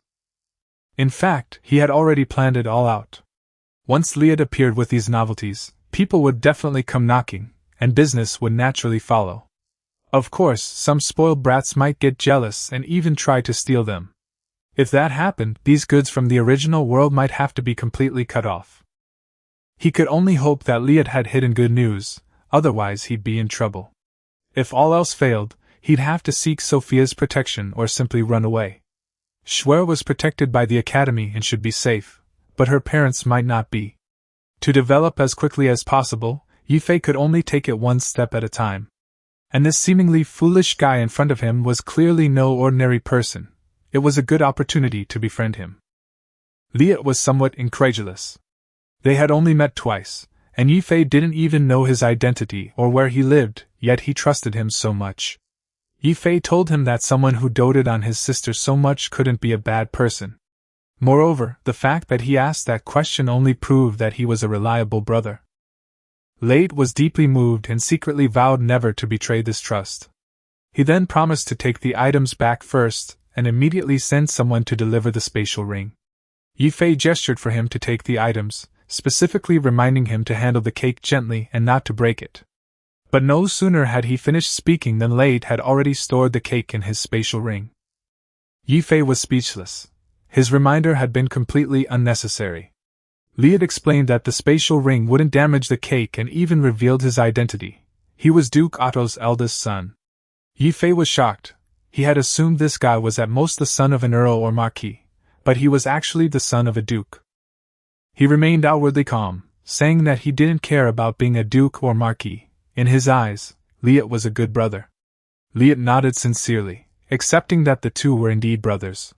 In fact, he had already planned it all out. Once Liad appeared with these novelties, people would definitely come knocking, and business would naturally follow. Of course, some spoiled brats might get jealous and even try to steal them. If that happened, these goods from the original world might have to be completely cut off. He could only hope that Liad had hidden good news, otherwise he'd be in trouble. If all else failed, he'd have to seek Sophia's protection or simply run away. Schwer was protected by the academy and should be safe, but her parents might not be. To develop as quickly as possible, Ye Fei could only take it one step at a time. And this seemingly foolish guy in front of him was clearly no ordinary person. It was a good opportunity to befriend him. Liat was somewhat incredulous. They had only met twice, and Ye Fei didn't even know his identity or where he lived, yet he trusted him so much. Ye Fei told him that someone who doted on his sister so much couldn't be a bad person. Moreover, the fact that he asked that question only proved that he was a reliable brother. Late was deeply moved and secretly vowed never to betray this trust. He then promised to take the items back first, and immediately send someone to deliver the spatial ring. Ye Fei gestured for him to take the items, specifically reminding him to handle the cake gently and not to break it. But no sooner had he finished speaking than Lade had already stored the cake in his spatial ring. Ye Fei was speechless. His reminder had been completely unnecessary. Li had explained that the spatial ring wouldn't damage the cake and even revealed his identity. He was Duke Otto's eldest son. Ye Fei was shocked. He had assumed this guy was at most the son of an earl or marquis, but he was actually the son of a duke. He remained outwardly calm, saying that he didn't care about being a duke or marquis. In his eyes, Liet was a good brother. Liet nodded sincerely, accepting that the two were indeed brothers.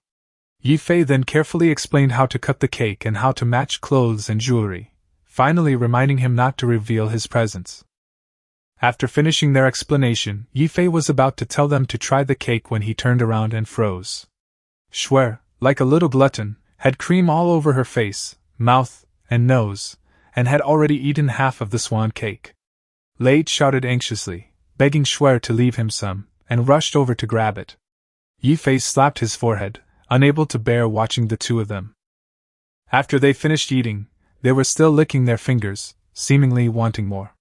Ye Fei then carefully explained how to cut the cake and how to match clothes and jewelry, finally reminding him not to reveal his presence. After finishing their explanation, Ye Fei was about to tell them to try the cake when he turned around and froze. Shuer, like a little glutton, had cream all over her face, mouth, and nose, and had already eaten half of the swan cake. Lade shouted anxiously, begging Shuer to leave him some, and rushed over to grab it. Ye Fei slapped his forehead, unable to bear watching the two of them. After they finished eating, they were still licking their fingers, seemingly wanting more.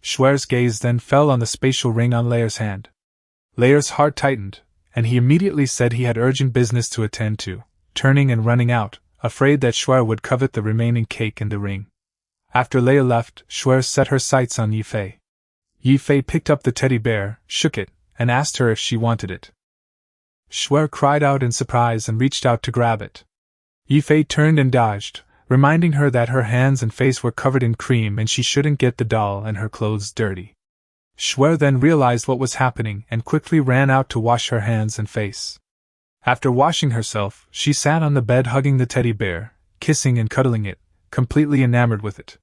Shuer's gaze then fell on the spatial ring on Laer's hand. Laer's heart tightened, and he immediately said he had urgent business to attend to, turning and running out, afraid that Shuer would covet the remaining cake and the ring. After Laer left, Shuer set her sights on Ye Fei. Ye Fei picked up the teddy bear, shook it, and asked her if she wanted it. Shuer cried out in surprise and reached out to grab it. Ye Fei turned and dodged, reminding her that her hands and face were covered in cream and she shouldn't get the doll and her clothes dirty. Shuer then realized what was happening and quickly ran out to wash her hands and face. After washing herself, she sat on the bed hugging the teddy bear, kissing and cuddling it, completely enamored with it.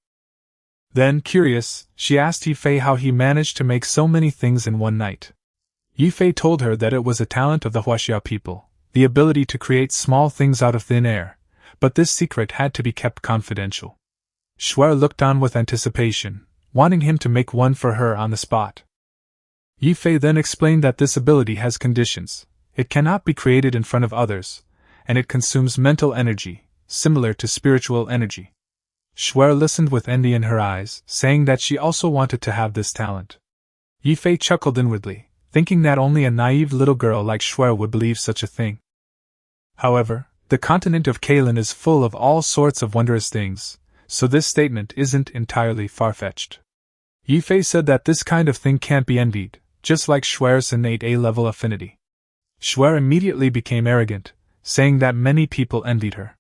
Then, curious, she asked Ye Fei how he managed to make so many things in one night. Ye Fei told her that it was a talent of the Huaxia people, the ability to create small things out of thin air, but this secret had to be kept confidential. Shuer looked on with anticipation, wanting him to make one for her on the spot. Ye Fei then explained that this ability has conditions. It cannot be created in front of others, and it consumes mental energy, similar to spiritual energy. Shuer listened with envy in her eyes, saying that she also wanted to have this talent. Ye Fei chuckled inwardly, thinking that only a naive little girl like Shuer would believe such a thing. However, the continent of Kalan is full of all sorts of wondrous things, so this statement isn't entirely far-fetched. Ye Fei said that this kind of thing can't be envied, just like Shuer's innate A-level affinity. Shuer immediately became arrogant, saying that many people envied her.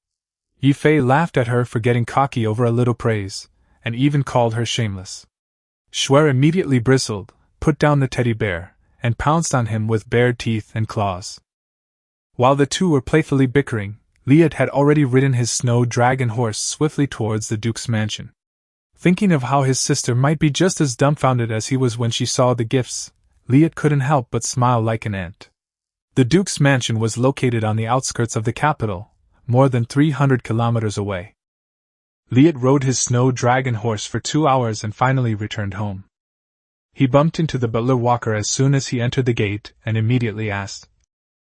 Ye Fei laughed at her for getting cocky over a little praise, and even called her shameless. Shuer immediately bristled, put down the teddy bear, and pounced on him with bared teeth and claws. While the two were playfully bickering, Liet had already ridden his snow dragon horse swiftly towards the Duke's mansion. Thinking of how his sister might be just as dumbfounded as he was when she saw the gifts, Liet couldn't help but smile like an ant. The Duke's mansion was located on the outskirts of the capital, more than 300 kilometers away. Liet rode his snow dragon horse for 2 hours and finally returned home. He bumped into the butler Walker as soon as he entered the gate and immediately asked,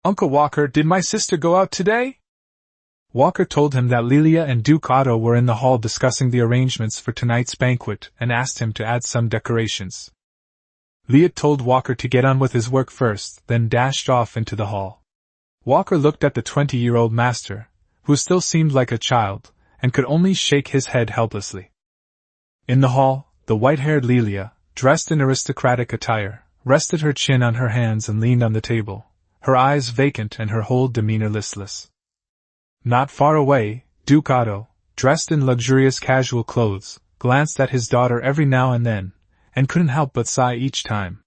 "Uncle Walker, did my sister go out today?" Walker told him that Lilia and Duke Otto were in the hall discussing the arrangements for tonight's banquet and asked him to add some decorations. Liet told Walker to get on with his work first, then dashed off into the hall. Walker looked at the 20-year-old master, who still seemed like a child, and could only shake his head helplessly. In the hall, the white-haired Lilia, dressed in aristocratic attire, rested her chin on her hands and leaned on the table, her eyes vacant and her whole demeanor listless. Not far away, Duke Otto, dressed in luxurious casual clothes, glanced at his daughter every now and then, and couldn't help but sigh each time.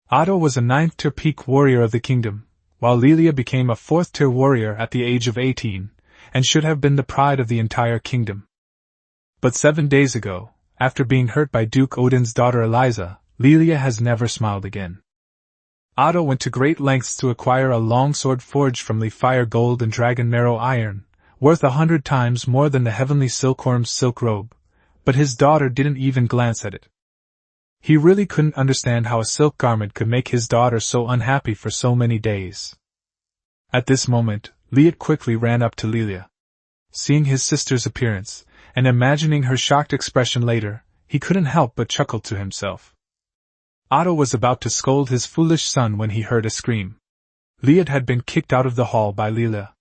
Otto was a 9th-tier peak warrior of the kingdom, while Lilia became a 4th-tier warrior at the age of 18, and should have been the pride of the entire kingdom. But 7 days ago, after being hurt by Duke Odin's daughter Eliza, Lilia has never smiled again. Otto went to great lengths to acquire a longsword forged from fire gold and dragon marrow iron, worth 100 times more than the heavenly silkworm's silk robe, but his daughter didn't even glance at it. He really couldn't understand how a silk garment could make his daughter so unhappy for so many days. At this moment, Liet quickly ran up to Lilia. Seeing his sister's appearance, and imagining her shocked expression later, he couldn't help but chuckle to himself. Otto was about to scold his foolish son when he heard a scream. Liet had been kicked out of the hall by Lilia.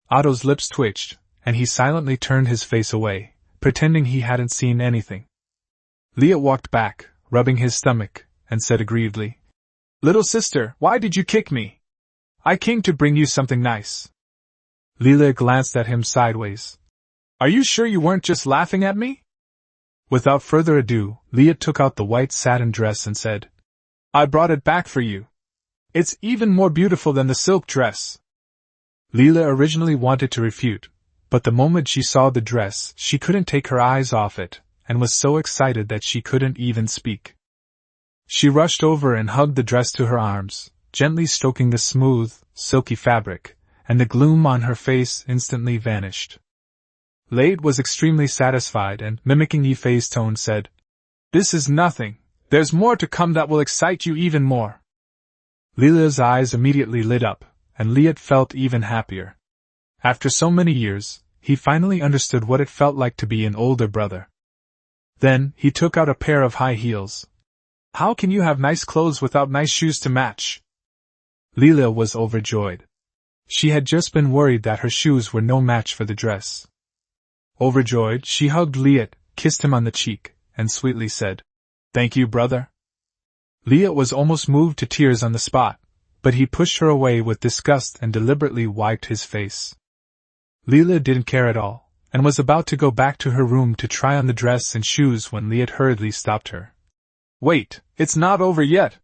Otto's lips twitched, and he silently turned his face away, pretending he hadn't seen anything. Liet walked back, rubbing his stomach, and said aggrievedly, "Little sister, why did you kick me? I came to bring you something nice." Lilia glanced at him sideways. "Are you sure you weren't just laughing at me?" Without further ado, Liet took out the white satin dress and said, "I brought it back for you. It's even more beautiful than the silk dress." Lilia originally wanted to refute, but the moment she saw the dress, she couldn't take her eyes off it, and was so excited that she couldn't even speak. She rushed over and hugged the dress to her arms, gently stroking the smooth, silky fabric, and the gloom on her face instantly vanished. Lade was extremely satisfied and, mimicking Ye Fei's tone, said, "This is nothing. There's more to come that will excite you even more." Lilia's eyes immediately lit up, and Liet felt even happier. After so many years, he finally understood what it felt like to be an older brother. Then, he took out a pair of high heels. "How can you have nice clothes without nice shoes to match?" Lilia was overjoyed. She had just been worried that her shoes were no match for the dress. Overjoyed, she hugged Liet, kissed him on the cheek, and sweetly said, "Thank you, brother." Liet was almost moved to tears on the spot, but he pushed her away with disgust and deliberately wiped his face. Lilia didn't care at all, and was about to go back to her room to try on the dress and shoes when Liet hurriedly stopped her. "Wait, it's not over yet."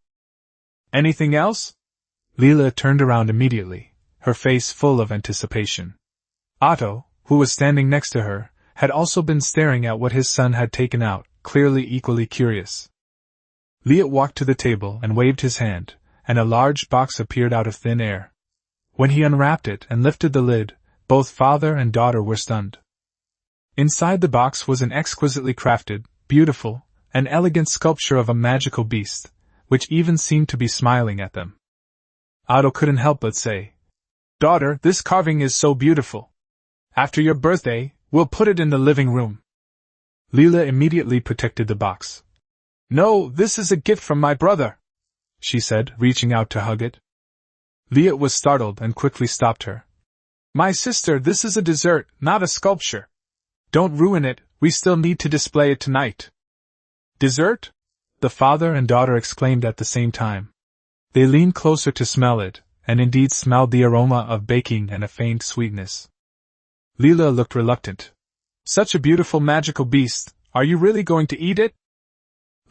"Anything else?" Lilia turned around immediately, her face full of anticipation. Otto, who was standing next to her, had also been staring at what his son had taken out, clearly equally curious. Liet walked to the table and waved his hand, and a large box appeared out of thin air. When he unwrapped it and lifted the lid, both father and daughter were stunned. Inside the box was an exquisitely crafted, beautiful, and elegant sculpture of a magical beast, which even seemed to be smiling at them. Otto couldn't help but say, "Daughter, this carving is so beautiful. After your birthday, we'll put it in the living room." Lilia immediately protected the box. "No, this is a gift from my brother," she said, reaching out to hug it. Liet was startled and quickly stopped her. "My sister, this is a dessert, not a sculpture. Don't ruin it, we still need to display it tonight." "Dessert?" the father and daughter exclaimed at the same time. They leaned closer to smell it, and indeed smelled the aroma of baking and a faint sweetness. Lilia looked reluctant. "Such a beautiful magical beast, are you really going to eat it?"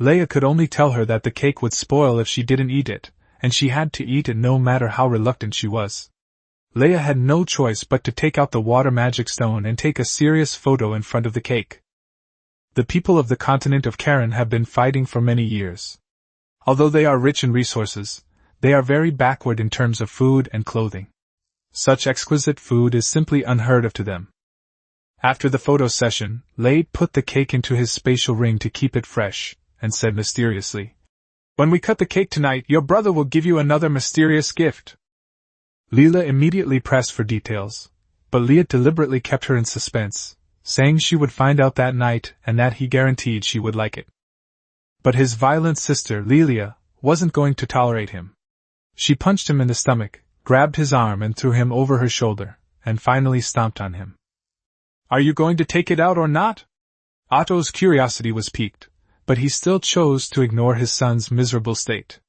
Leia could only tell her that the cake would spoil if she didn't eat it, and she had to eat it no matter how reluctant she was. Leia had no choice but to take out the water magic stone and take a serious photo in front of the cake. The people of the continent of Kalan have been fighting for many years. Although they are rich in resources, they are very backward in terms of food and clothing. Such exquisite food is simply unheard of to them. After the photo session, Lade put the cake into his spatial ring to keep it fresh, and said mysteriously, "When we cut the cake tonight, your brother will give you another mysterious gift." Leela immediately pressed for details, but Liet deliberately kept her in suspense, saying she would find out that night and that he guaranteed she would like it. But his violent sister, Lilia, wasn't going to tolerate him. She punched him in the stomach, grabbed his arm and threw him over her shoulder, and finally stomped on him. "Are you going to take it out or not?" Otto's curiosity was piqued, but he still chose to ignore his son's miserable state.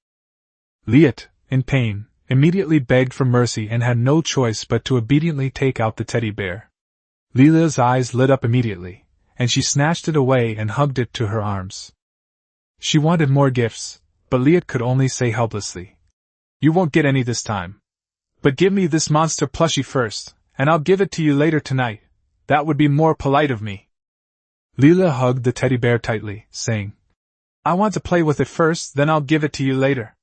Liet, in pain, immediately begged for mercy and had no choice but to obediently take out the teddy bear. Lilia's eyes lit up immediately, and she snatched it away and hugged it to her arms. She wanted more gifts, but Liet could only say helplessly, "You won't get any this time. But give me this monster plushie first, and I'll give it to you later tonight. That would be more polite of me." Lilia hugged the teddy bear tightly, saying, "I want to play with it first, then I'll give it to you later."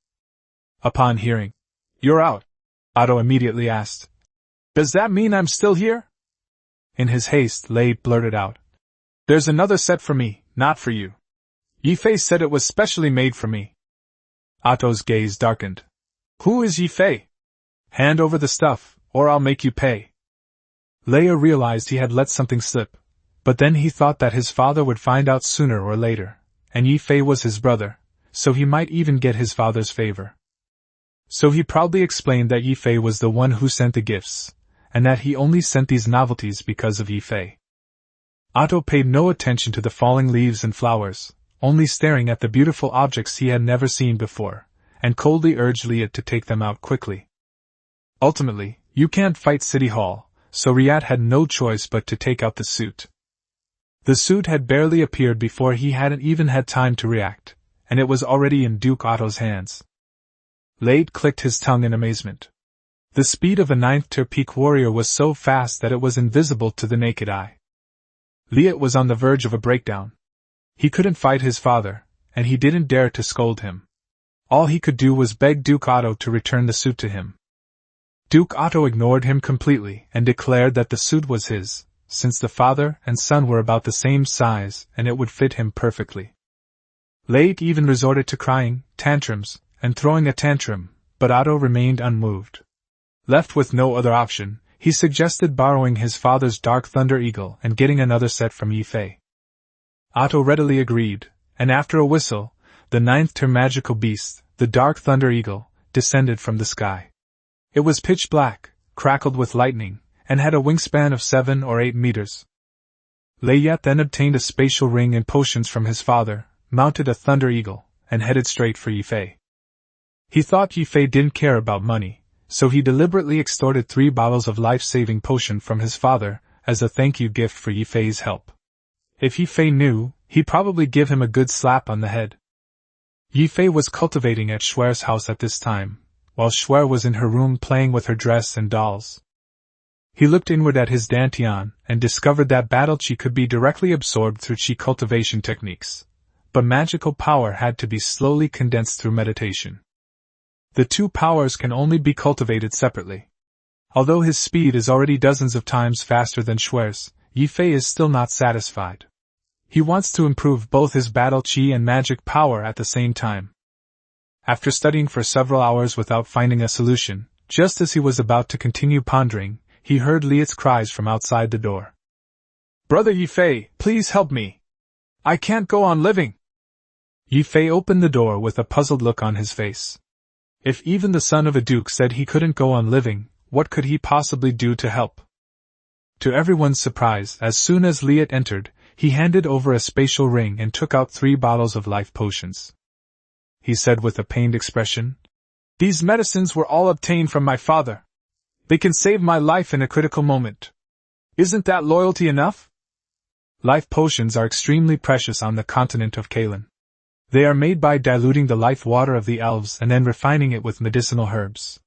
Upon hearing, "You're out," Otto immediately asked, "Does that mean I'm still here?" In his haste, Lade blurted out, "There's another set for me, not for you. Ye Fei said it was specially made for me. Otto's gaze darkened. Who is Ye Fei? Hand over the stuff, or I'll make you pay. Leia realized he had let something slip, but then he thought that his father would find out sooner or later, and Ye Fei was his brother, so he might even get his father's favor. So he proudly explained that Ye Fei was the one who sent the gifts, and that he only sent these novelties because of Ye Fei. Otto paid no attention to the falling leaves and flowers, only staring at the beautiful objects he had never seen before, and coldly urged Liat to take them out quickly. Ultimately, you can't fight City Hall, so Riyadh had no choice but to take out the suit. The suit had barely appeared before he hadn't even had time to react, and it was already in Duke Otto's hands. Lade clicked his tongue in amazement. The speed of a 9th-tier peak warrior was so fast that it was invisible to the naked eye. Liat was on the verge of a breakdown. He couldn't fight his father, and he didn't dare to scold him. All he could do was beg Duke Otto to return the suit to him. Duke Otto ignored him completely and declared that the suit was his, since the father and son were about the same size and it would fit him perfectly. Lade even resorted to crying, tantrums, and throwing a tantrum, but Otto remained unmoved. Left with no other option, he suggested borrowing his father's Dark Thunder Eagle and getting another set from Ye Fei. Otto readily agreed, and after a whistle, the 9th-tier magical beast, the Dark Thunder Eagle, descended from the sky. It was pitch black, crackled with lightning, and had a wingspan of 7 or 8 meters. Layat then obtained a spatial ring and potions from his father, mounted a Thunder Eagle, and headed straight for Ye Fei. He thought Ye Fei didn't care about money, so he deliberately extorted 3 bottles of life-saving potion from his father, as a thank you gift for Ye Fei's help. If Ye Fei knew, he'd probably give him a good slap on the head. Ye Fei was cultivating at Schwer's house at this time, while Schwer was in her room playing with her dress and dolls. He looked inward at his dantian and discovered that battle chi could be directly absorbed through chi cultivation techniques, but magical power had to be slowly condensed through meditation. The two powers can only be cultivated separately. Although his speed is already dozens of times faster than Schwer's, Ye Fei is still not satisfied. He wants to improve both his battle chi and magic power at the same time. After studying for several hours without finding a solution, just as he was about to continue pondering, he heard Liat's cries from outside the door. "Brother Ye Fei, please help me! I can't go on living!" Ye Fei opened the door with a puzzled look on his face. If even the son of a duke said he couldn't go on living, what could he possibly do to help? To everyone's surprise, as soon as Liat entered, he handed over a spatial ring and took out 3 bottles of life potions. He said with a pained expression, "These medicines were all obtained from my father. They can save my life in a critical moment. Isn't that loyalty enough?" Life potions are extremely precious on the continent of Kalan. They are made by diluting the life water of the elves and then refining it with medicinal herbs.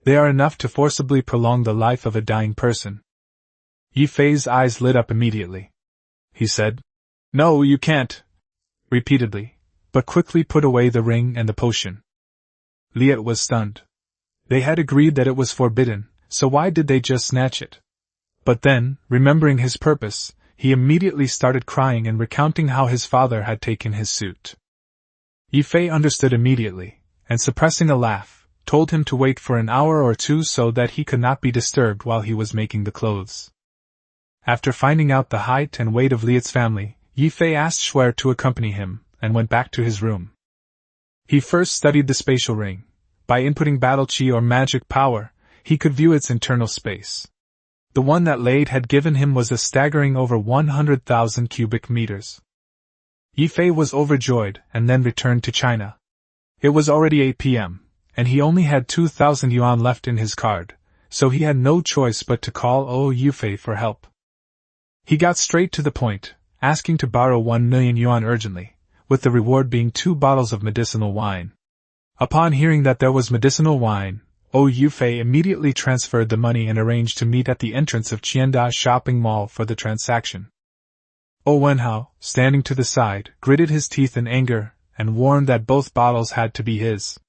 They are enough to forcibly prolong the life of a dying person. Ye Fei's eyes lit up immediately. He said, "No, you can't," repeatedly, but quickly put away the ring and the potion. Liat was stunned. They had agreed that it was forbidden, so why did they just snatch it? But then, remembering his purpose, he immediately started crying and recounting how his father had taken his suit. Ye Fei understood immediately, and suppressing a laugh, told him to wait for an hour or two so that he could not be disturbed while he was making the clothes. After finding out the height and weight of Liat's family, Ye Fei asked Schwer to accompany him, and went back to his room. He first studied the spatial ring. By inputting battle chi or magic power, he could view its internal space. The one that Lade had given him was a staggering over 100,000 cubic meters. Ye Fei was overjoyed and then returned to China. It was already 8 p.m., and he only had 2,000 yuan left in his card, so he had no choice but to call Ye Fei for help. He got straight to the point, asking to borrow 1 million yuan urgently, with the reward being 2 bottles of medicinal wine. Upon hearing that there was medicinal wine, Ye Fei immediately transferred the money and arranged to meet at the entrance of Qianda shopping mall for the transaction. Wenhao, standing to the side, gritted his teeth in anger, and warned that both bottles had to be his.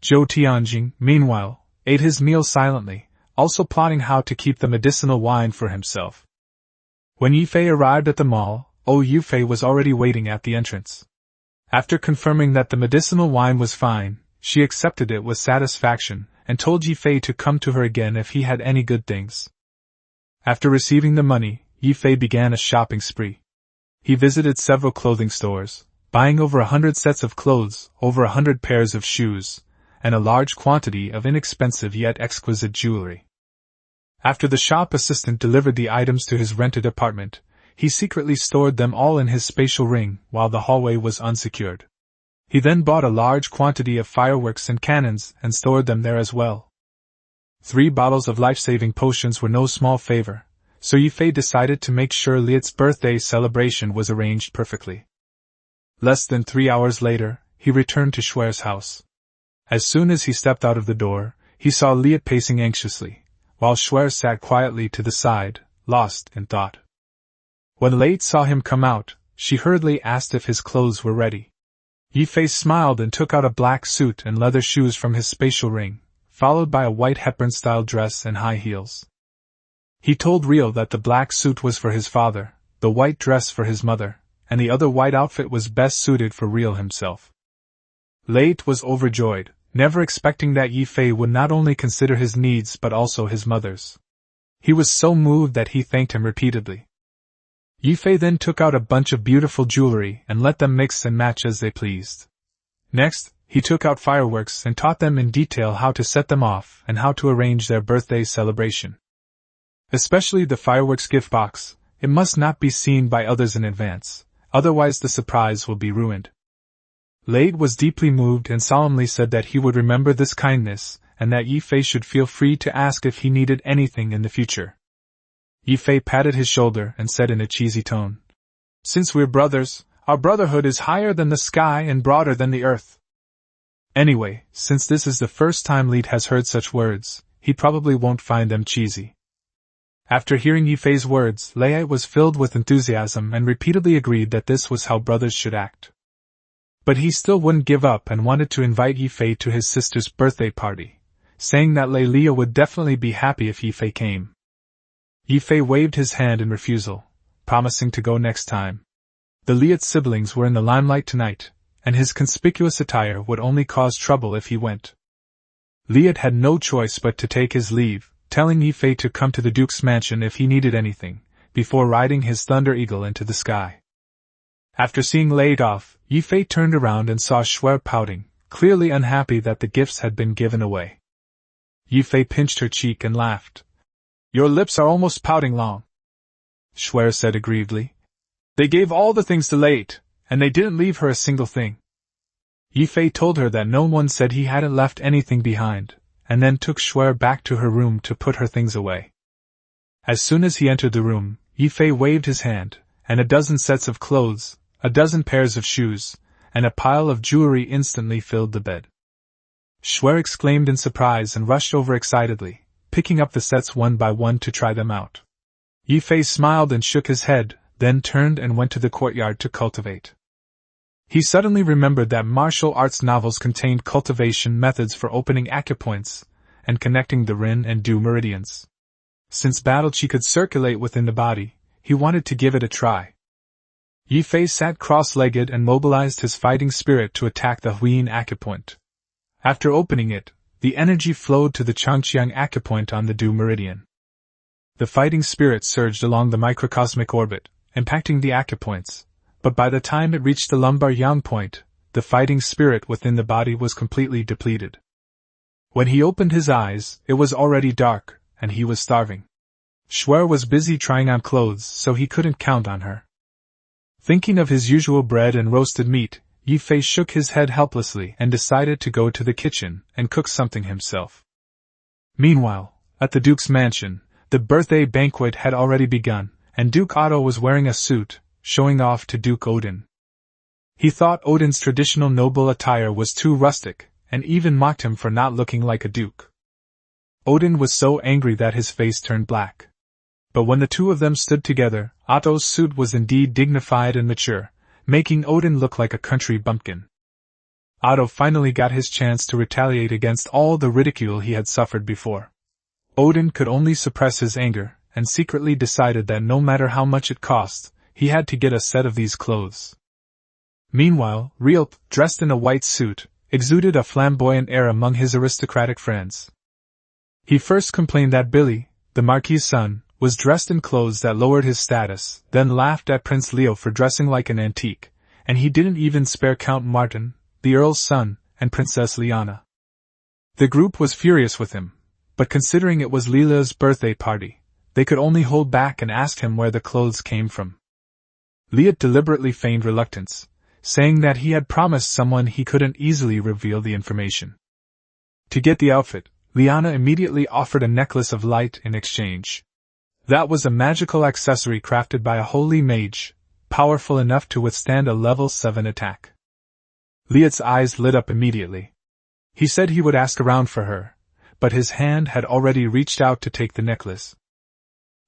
Zhou Tianjing, meanwhile, ate his meal silently, also plotting how to keep the medicinal wine for himself. When Ye Fei arrived at the mall, Ye Fei was already waiting at the entrance. After confirming that the medicinal wine was fine, she accepted it with satisfaction, and told Ye Fei to come to her again if he had any good things. After receiving the money, Ye Fei began a shopping spree. He visited several clothing stores, buying over 100 sets of clothes, over 100 pairs of shoes, and a large quantity of inexpensive yet exquisite jewelry. After the shop assistant delivered the items to his rented apartment, he secretly stored them all in his spatial ring while the hallway was unsecured. He then bought a large quantity of fireworks and cannons and stored them there as well. 3 bottles of life-saving potions were no small favor, so Ye Fei decided to make sure Liet's birthday celebration was arranged perfectly. Less than 3 hours later, he returned to Schwer's house. As soon as he stepped out of the door, he saw Liet pacing anxiously, while Schwer sat quietly to the side, lost in thought. When Liet saw him come out, she hurriedly asked if his clothes were ready. Ye Fei smiled and took out a black suit and leather shoes from his spatial ring, followed by a white Hepburn-style dress and high heels. He told Rio that the black suit was for his father, the white dress for his mother, and the other white outfit was best suited for Rio himself. Liet was overjoyed, never expecting that Ye Fei would not only consider his needs but also his mother's. He was so moved that he thanked him repeatedly. Ye Fei then took out a bunch of beautiful jewelry and let them mix and match as they pleased. Next, he took out fireworks and taught them in detail how to set them off and how to arrange their birthday celebration. Especially the fireworks gift box, it must not be seen by others in advance, otherwise the surprise will be ruined. Liet was deeply moved and solemnly said that he would remember this kindness and that Ye Fei should feel free to ask if he needed anything in the future. Ye Fei patted his shoulder and said in a cheesy tone, "Since we're brothers, our brotherhood is higher than the sky and broader than the earth." Anyway, since this is the first time Liet has heard such words, he probably won't find them cheesy. After hearing Ye Fei's words, Liet was filled with enthusiasm and repeatedly agreed that this was how brothers should act. But he still wouldn't give up and wanted to invite Ye Fei to his sister's birthday party, saying that Lelia would definitely be happy if Ye Fei came. Ye Fei waved his hand in refusal, promising to go next time. The Liet siblings were in the limelight tonight, and his conspicuous attire would only cause trouble if he went. Liet had no choice but to take his leave, telling Ye Fei to come to the Duke's mansion if he needed anything, before riding his Thunder Eagle into the sky. After seeing Liet off, Ye Fei turned around and saw Schwer pouting, clearly unhappy that the gifts had been given away. Ye Fei pinched her cheek and laughed. "Your lips are almost pouting long," Schwer said aggrievedly. "They gave all the things to Liet, and they didn't leave her a single thing." Ye Fei told her that no one said he hadn't left anything behind, and then took Schwer back to her room to put her things away. As soon as he entered the room, Ye Fei waved his hand, and a dozen sets of clothes, a dozen pairs of shoes, and a pile of jewelry instantly filled the bed. Schwer exclaimed in surprise and rushed over excitedly, picking up the sets one by one to try them out. Ye Fei smiled and shook his head, then turned and went to the courtyard to cultivate. He suddenly remembered that martial arts novels contained cultivation methods for opening acupoints and connecting the Rin and Du meridians. Since battle qi could circulate within the body, he wanted to give it a try. Ye Fei sat cross-legged and mobilized his fighting spirit to attack the Huyin acupoint. After opening it, the energy flowed to the Changqiang acupoint on the Du meridian. The fighting spirit surged along the microcosmic orbit, impacting the acupoints, but by the time it reached the lumbar yang point, the fighting spirit within the body was completely depleted. When he opened his eyes, it was already dark, and he was starving. Schwer was busy trying on clothes, so he couldn't count on her. Thinking of his usual bread and roasted meat, Ye Fei shook his head helplessly and decided to go to the kitchen and cook something himself. Meanwhile, at the Duke's mansion, the birthday banquet had already begun, and Duke Otto was wearing a suit, showing off to Duke Odin. He thought Odin's traditional noble attire was too rustic, and even mocked him for not looking like a duke. Odin was so angry that his face turned black. But when the two of them stood together, Otto's suit was indeed dignified and mature, making Odin look like a country bumpkin. Otto finally got his chance to retaliate against all the ridicule he had suffered before. Odin could only suppress his anger, and secretly decided that no matter how much it cost, he had to get a set of these clothes. Meanwhile, Rielp, dressed in a white suit, exuded a flamboyant air among his aristocratic friends. He first complained that Billy, the Marquis's son, was dressed in clothes that lowered his status, then laughed at Prince Leo for dressing like an antique, and he didn't even spare Count Martin, the Earl's son, and Princess Liana. The group was furious with him, but considering it was Lila's birthday party, they could only hold back and ask him where the clothes came from. Liet deliberately feigned reluctance, saying that he had promised someone he couldn't easily reveal the information. To get the outfit, Liana immediately offered a necklace of light in exchange. That was a magical accessory crafted by a holy mage, powerful enough to withstand a level 7 attack. Liet's eyes lit up immediately. He said he would ask around for her, but his hand had already reached out to take the necklace.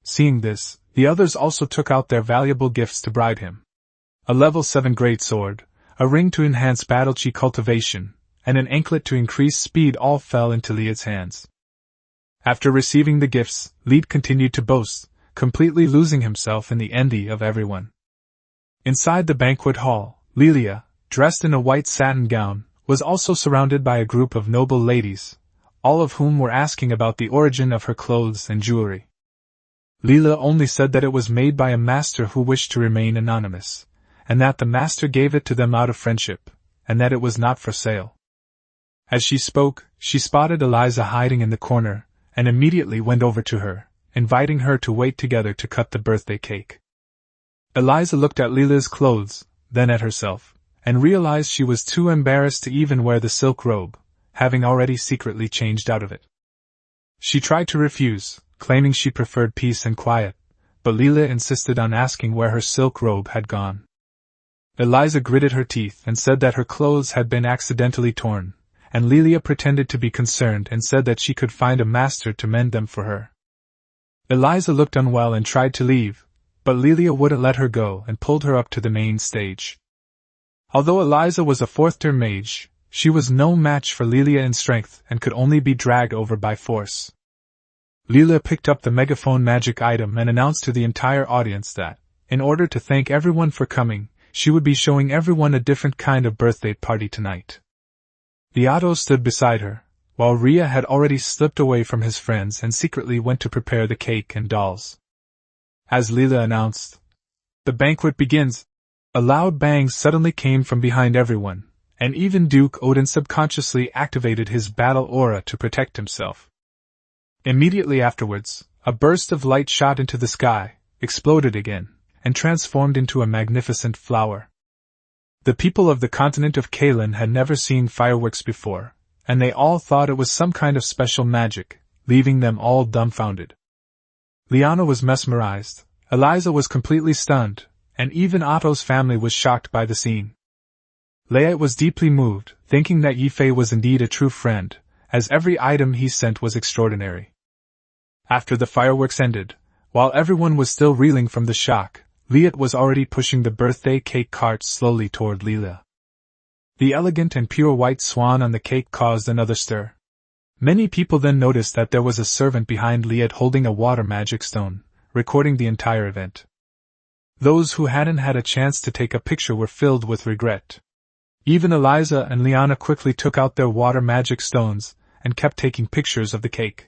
Seeing this, the others also took out their valuable gifts to bribe him. A level 7 greatsword, a ring to enhance battle chi cultivation, and an anklet to increase speed all fell into Liet's hands. After receiving the gifts, Liet continued to boast, completely losing himself in the envy of everyone. Inside the banquet hall, Lilia, dressed in a white satin gown, was also surrounded by a group of noble ladies, all of whom were asking about the origin of her clothes and jewelry. Lila only said that it was made by a master who wished to remain anonymous, and that the master gave it to them out of friendship, and that it was not for sale. As she spoke, she spotted Eliza hiding in the corner, and immediately went over to her, inviting her to wait together to cut the birthday cake. Eliza looked at Lila's clothes, then at herself, and realized she was too embarrassed to even wear the silk robe, having already secretly changed out of it. She tried to refuse, claiming she preferred peace and quiet, but Lila insisted on asking where her silk robe had gone. Eliza gritted her teeth and said that her clothes had been accidentally torn, and Lilia pretended to be concerned and said that she could find a master to mend them for her. Eliza looked unwell and tried to leave, but Lilia wouldn't let her go and pulled her up to the main stage. Although Eliza was a fourth-tier mage, she was no match for Lilia in strength and could only be dragged over by force. Lila picked up the megaphone magic item and announced to the entire audience that, in order to thank everyone for coming, she would be showing everyone a different kind of birthday party tonight. Liato stood beside her, while Ria had already slipped away from his friends and secretly went to prepare the cake and dolls. As Lila announced, "The banquet begins," a loud bang suddenly came from behind everyone, and even Duke Odin subconsciously activated his battle aura to protect himself. Immediately afterwards, a burst of light shot into the sky, exploded again, and transformed into a magnificent flower. The people of the continent of Kalan had never seen fireworks before, and they all thought it was some kind of special magic, leaving them all dumbfounded. Liana was mesmerized, Eliza was completely stunned, and even Otto's family was shocked by the scene. Leia was deeply moved, thinking that Ye Fei was indeed a true friend, as every item he sent was extraordinary. After the fireworks ended, while everyone was still reeling from the shock, Liet was already pushing the birthday cake cart slowly toward Lila. The elegant and pure white swan on the cake caused another stir. Many people then noticed that there was a servant behind Liet holding a water magic stone, recording the entire event. Those who hadn't had a chance to take a picture were filled with regret. Even Eliza and Liana quickly took out their water magic stones and kept taking pictures of the cake.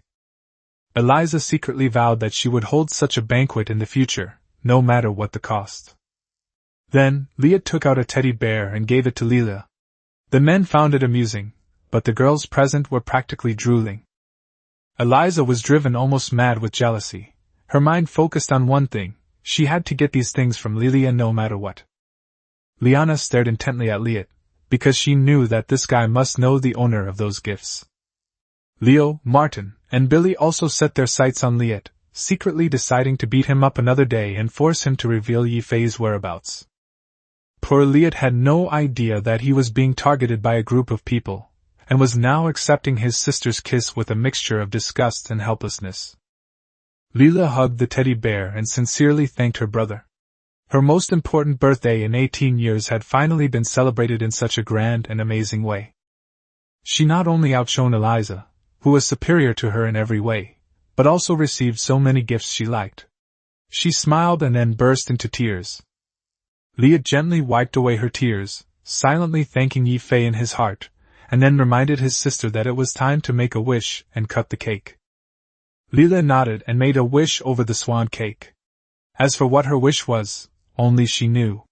Eliza secretly vowed that she would hold such a banquet in the future, no matter what the cost. Then, Liet took out a teddy bear and gave it to Lila. The men found it amusing, but the girls present were practically drooling. Eliza was driven almost mad with jealousy. Her mind focused on one thing: she had to get these things from Lilia no matter what. Liana stared intently at Liet, because she knew that this guy must know the owner of those gifts. Leo, Martin, and Billy also set their sights on Liet, secretly deciding to beat him up another day and force him to reveal Ye Fei's whereabouts. Poor Liet had no idea that he was being targeted by a group of people, and was now accepting his sister's kiss with a mixture of disgust and helplessness. Lila hugged the teddy bear and sincerely thanked her brother. Her most important birthday in 18 years had finally been celebrated in such a grand and amazing way. She not only outshone Eliza, who was superior to her in every way, but also received so many gifts she liked. She smiled and then burst into tears. Liet gently wiped away her tears, silently thanking Ye Fei in his heart, and then reminded his sister that it was time to make a wish and cut the cake. Lila nodded and made a wish over the swan cake. As for what her wish was, only she knew.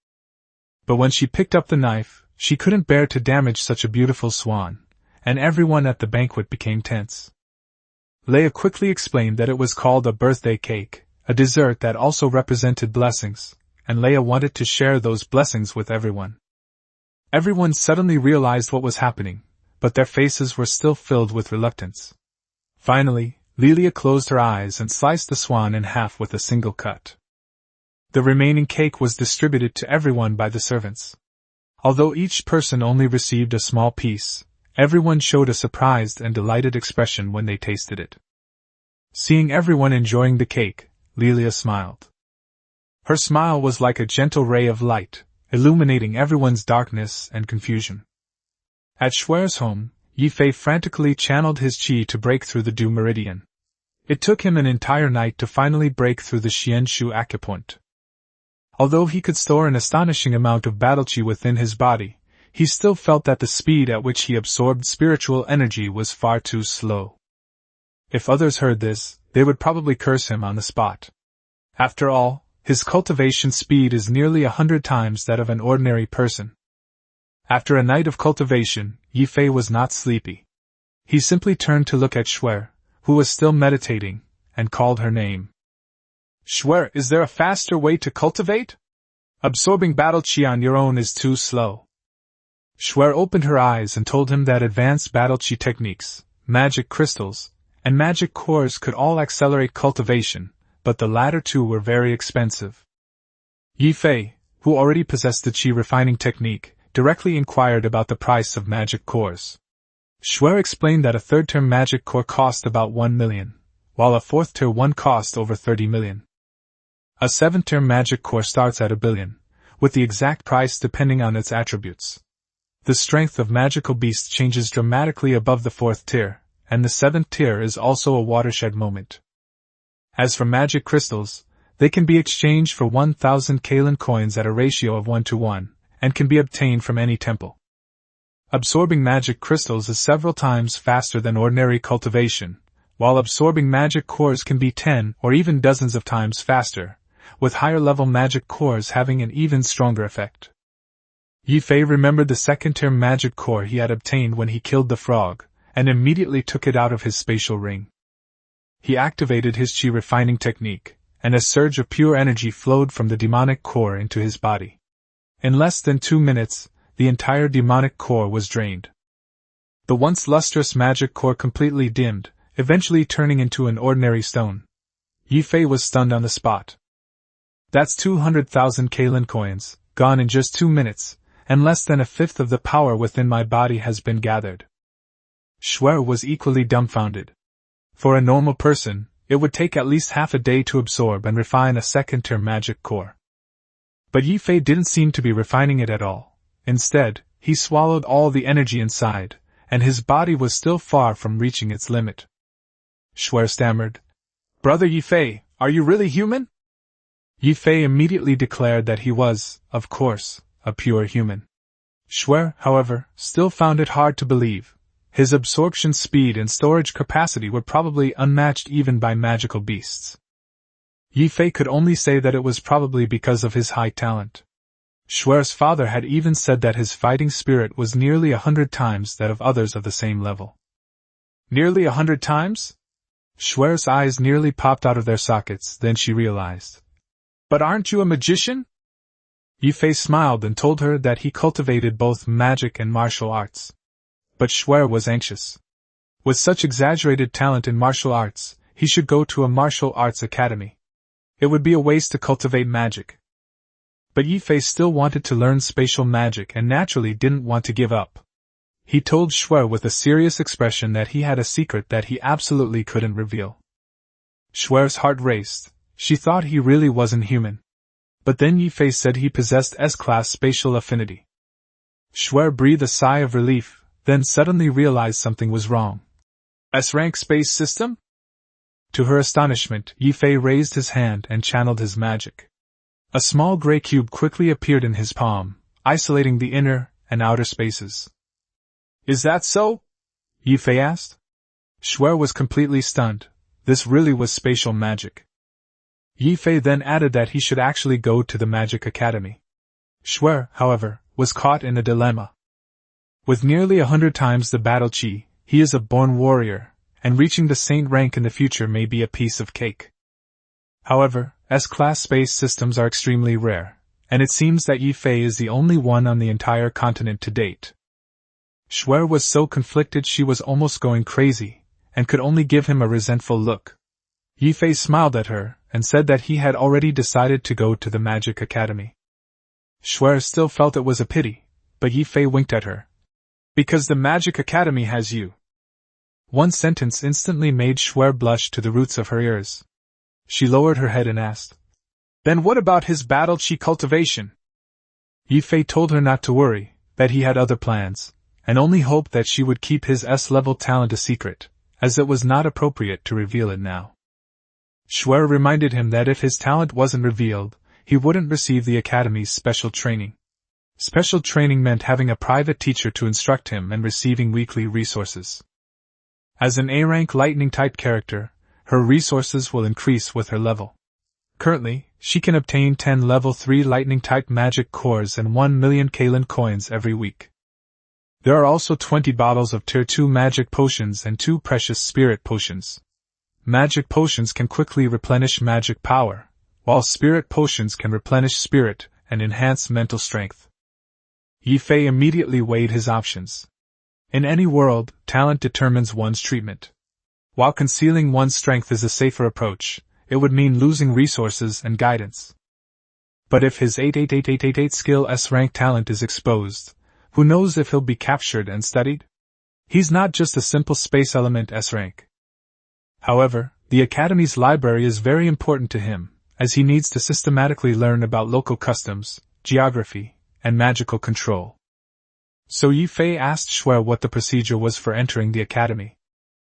But when she picked up the knife, she couldn't bear to damage such a beautiful swan, and everyone at the banquet became tense. Leia quickly explained that it was called a birthday cake, a dessert that also represented blessings, and Leia wanted to share those blessings with everyone. Everyone suddenly realized what was happening, but their faces were still filled with reluctance. Finally, Lilia closed her eyes and sliced the swan in half with a single cut. The remaining cake was distributed to everyone by the servants. Although each person only received a small piece, everyone showed a surprised and delighted expression when they tasted it. Seeing everyone enjoying the cake, Lilia smiled. Her smile was like a gentle ray of light, illuminating everyone's darkness and confusion. At Shuer's home, Ye Fei frantically channeled his qi to break through the Du Meridian. It took him an entire night to finally break through the Xianshu acupoint. Although he could store an astonishing amount of battle qi within his body, he still felt that the speed at which he absorbed spiritual energy was far too slow. If others heard this, they would probably curse him on the spot. After all, his cultivation speed is nearly 100 times that of an ordinary person. After a night of cultivation, Ye Fei was not sleepy. He simply turned to look at Shuer, who was still meditating, and called her name. Shuer, is there a faster way to cultivate? Absorbing battle qi on your own is too slow. Shuer opened her eyes and told him that advanced battle qi techniques, magic crystals, and magic cores could all accelerate cultivation, but the latter two were very expensive. Ye Fei, who already possessed the qi refining technique, directly inquired about the price of magic cores. Shuer explained that a third-tier magic core cost about 1 million, while a fourth-tier one cost over 30 million. A seventh-tier magic core starts at 1 billion, with the exact price depending on its attributes. The strength of magical beasts changes dramatically above the fourth tier, and the seventh tier is also a watershed moment. As for magic crystals, they can be exchanged for 1,000 Kalan coins at a ratio of 1:1, and can be obtained from any temple. Absorbing magic crystals is several times faster than ordinary cultivation, while absorbing magic cores can be 10 or even dozens of times faster, with higher-level magic cores having an even stronger effect. Ye Fei remembered the second-tier magic core he had obtained when he killed the frog, and immediately took it out of his spatial ring. He activated his qi refining technique, and a surge of pure energy flowed from the demonic core into his body. In less than 2 minutes, the entire demonic core was drained. The once lustrous magic core completely dimmed, eventually turning into an ordinary stone. Ye Fei was stunned on the spot. That's 200,000 Kalan coins, gone in just 2 minutes, and less than a fifth of the power within my body has been gathered. Shuer was equally dumbfounded. For a normal person, it would take at least half a day to absorb and refine a second-tier magic core. But Ye Fei didn't seem to be refining it at all. Instead, he swallowed all the energy inside, and his body was still far from reaching its limit. Shuer stammered, "Brother Ye Fei, are you really human?" Ye Fei immediately declared that he was, of course, a pure human. Shuer, however, still found it hard to believe. His absorption speed and storage capacity were probably unmatched even by magical beasts. Ye Fei could only say that it was probably because of his high talent. Shuer's father had even said that his fighting spirit was nearly 100 times that of others of the same level. Nearly 100 times? Shuer's eyes nearly popped out of their sockets, then she realized. But aren't you a magician? Ye Fei smiled and told her that he cultivated both magic and martial arts. But Shuer was anxious. With such exaggerated talent in martial arts, he should go to a martial arts academy. It would be a waste to cultivate magic. But Ye Fei still wanted to learn spatial magic and naturally didn't want to give up. He told Shuer with a serious expression that he had a secret that he absolutely couldn't reveal. Shuer's heart raced. She thought he really wasn't human. But then Ye Fei said he possessed S-class spatial affinity. Shuer breathed a sigh of relief, then suddenly realized something was wrong. S-rank space system? To her astonishment, Ye Fei raised his hand and channeled his magic. A small gray cube quickly appeared in his palm, isolating the inner, and outer spaces. Is that so? Ye Fei asked. Shuer was completely stunned. This really was spatial magic. Ye Fei then added that he should actually go to the Magic Academy. Shuer, however, was caught in a dilemma. With nearly 100 times the battle chi, he is a born warrior, and reaching the saint rank in the future may be a piece of cake. However, S-class space systems are extremely rare, and it seems that Ye Fei is the only one on the entire continent to date. Shuer was so conflicted she was almost going crazy, and could only give him a resentful look. Ye Fei smiled at her, and said that he had already decided to go to the Magic Academy. Shuer still felt it was a pity, but Ye Fei winked at her. Because the Magic Academy has you. One sentence instantly made Shuer blush to the roots of her ears. She lowered her head and asked, Then what about his battle chi cultivation? Ye Fei told her not to worry, that he had other plans, and only hoped that she would keep his S-level talent a secret, as it was not appropriate to reveal it now. Shuer reminded him that if his talent wasn't revealed, he wouldn't receive the Academy's special training. Special training meant having a private teacher to instruct him and receiving weekly resources. As an A-rank lightning-type character, her resources will increase with her level. Currently, she can obtain 10 level 3 lightning-type magic cores and 1 million Kalan coins every week. There are also 20 bottles of Tier 2 magic potions and 2 precious spirit potions. Magic potions can quickly replenish magic power, while spirit potions can replenish spirit and enhance mental strength. Ye Fei immediately weighed his options. In any world, talent determines one's treatment. While concealing one's strength is a safer approach, it would mean losing resources and guidance. But if his 88888 skill S-rank talent is exposed, who knows if he'll be captured and studied? He's not just a simple space element S-rank. However, the Academy's library is very important to him, as he needs to systematically learn about local customs, geography, and magical control. So Ye Fei asked Shuer what the procedure was for entering the Academy.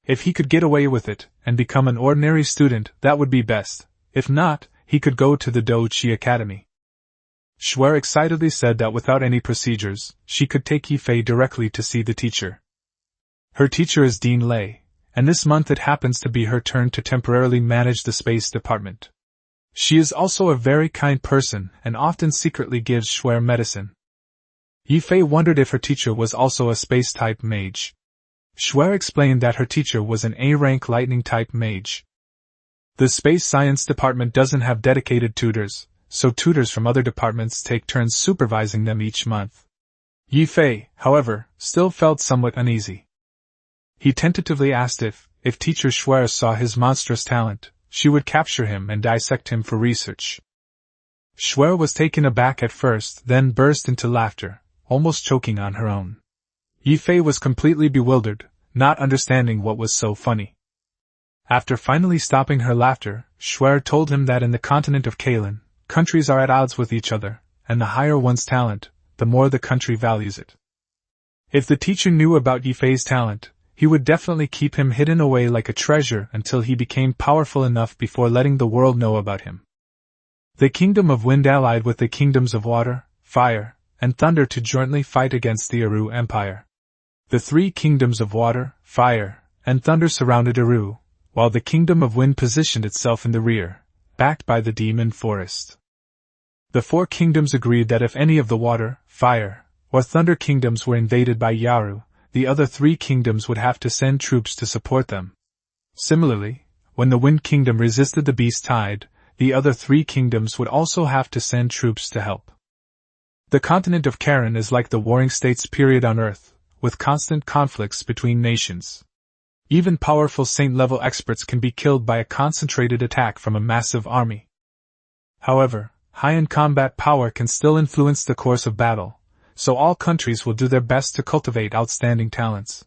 If he could get away with it, and become an ordinary student, that would be best. If not, he could go to the Do Chi Academy. Shuer excitedly said that without any procedures, she could take Ye Fei directly to see the teacher. Her teacher is Dean Lei, and this month it happens to be her turn to temporarily manage the space department. She is also a very kind person and often secretly gives Shuer medicine. Ye Fei wondered if her teacher was also a space-type mage. Shuer explained that her teacher was an A-rank lightning-type mage. The space science department doesn't have dedicated tutors, so tutors from other departments take turns supervising them each month. Ye Fei, however, still felt somewhat uneasy. He tentatively asked if teacher Shuer saw his monstrous talent, she would capture him and dissect him for research. Shuer was taken aback at first, then burst into laughter, almost choking on her own. Ye Fei was completely bewildered, not understanding what was so funny. After finally stopping her laughter, Shuer told him that in the continent of Kalan, countries are at odds with each other, and the higher one's talent, the more the country values it. If the teacher knew about Ye Fei's talent, he would definitely keep him hidden away like a treasure until he became powerful enough before letting the world know about him. The Kingdom of Wind allied with the Kingdoms of Water, Fire, and Thunder to jointly fight against the Eru Empire. The 3 Kingdoms of Water, Fire, and Thunder surrounded Eru, while the Kingdom of Wind positioned itself in the rear, backed by the Demon Forest. The 4 kingdoms agreed that if any of the Water, Fire, or Thunder kingdoms were invaded by Yaru, the other 3 kingdoms would have to send troops to support them. Similarly, when the Wind Kingdom resisted the Beast Tide, the other 3 kingdoms would also have to send troops to help. The continent of Kalan is like the Warring States period on Earth, with constant conflicts between nations. Even powerful saint-level experts can be killed by a concentrated attack from a massive army. However, high-end combat power can still influence the course of battle, so all countries will do their best to cultivate outstanding talents.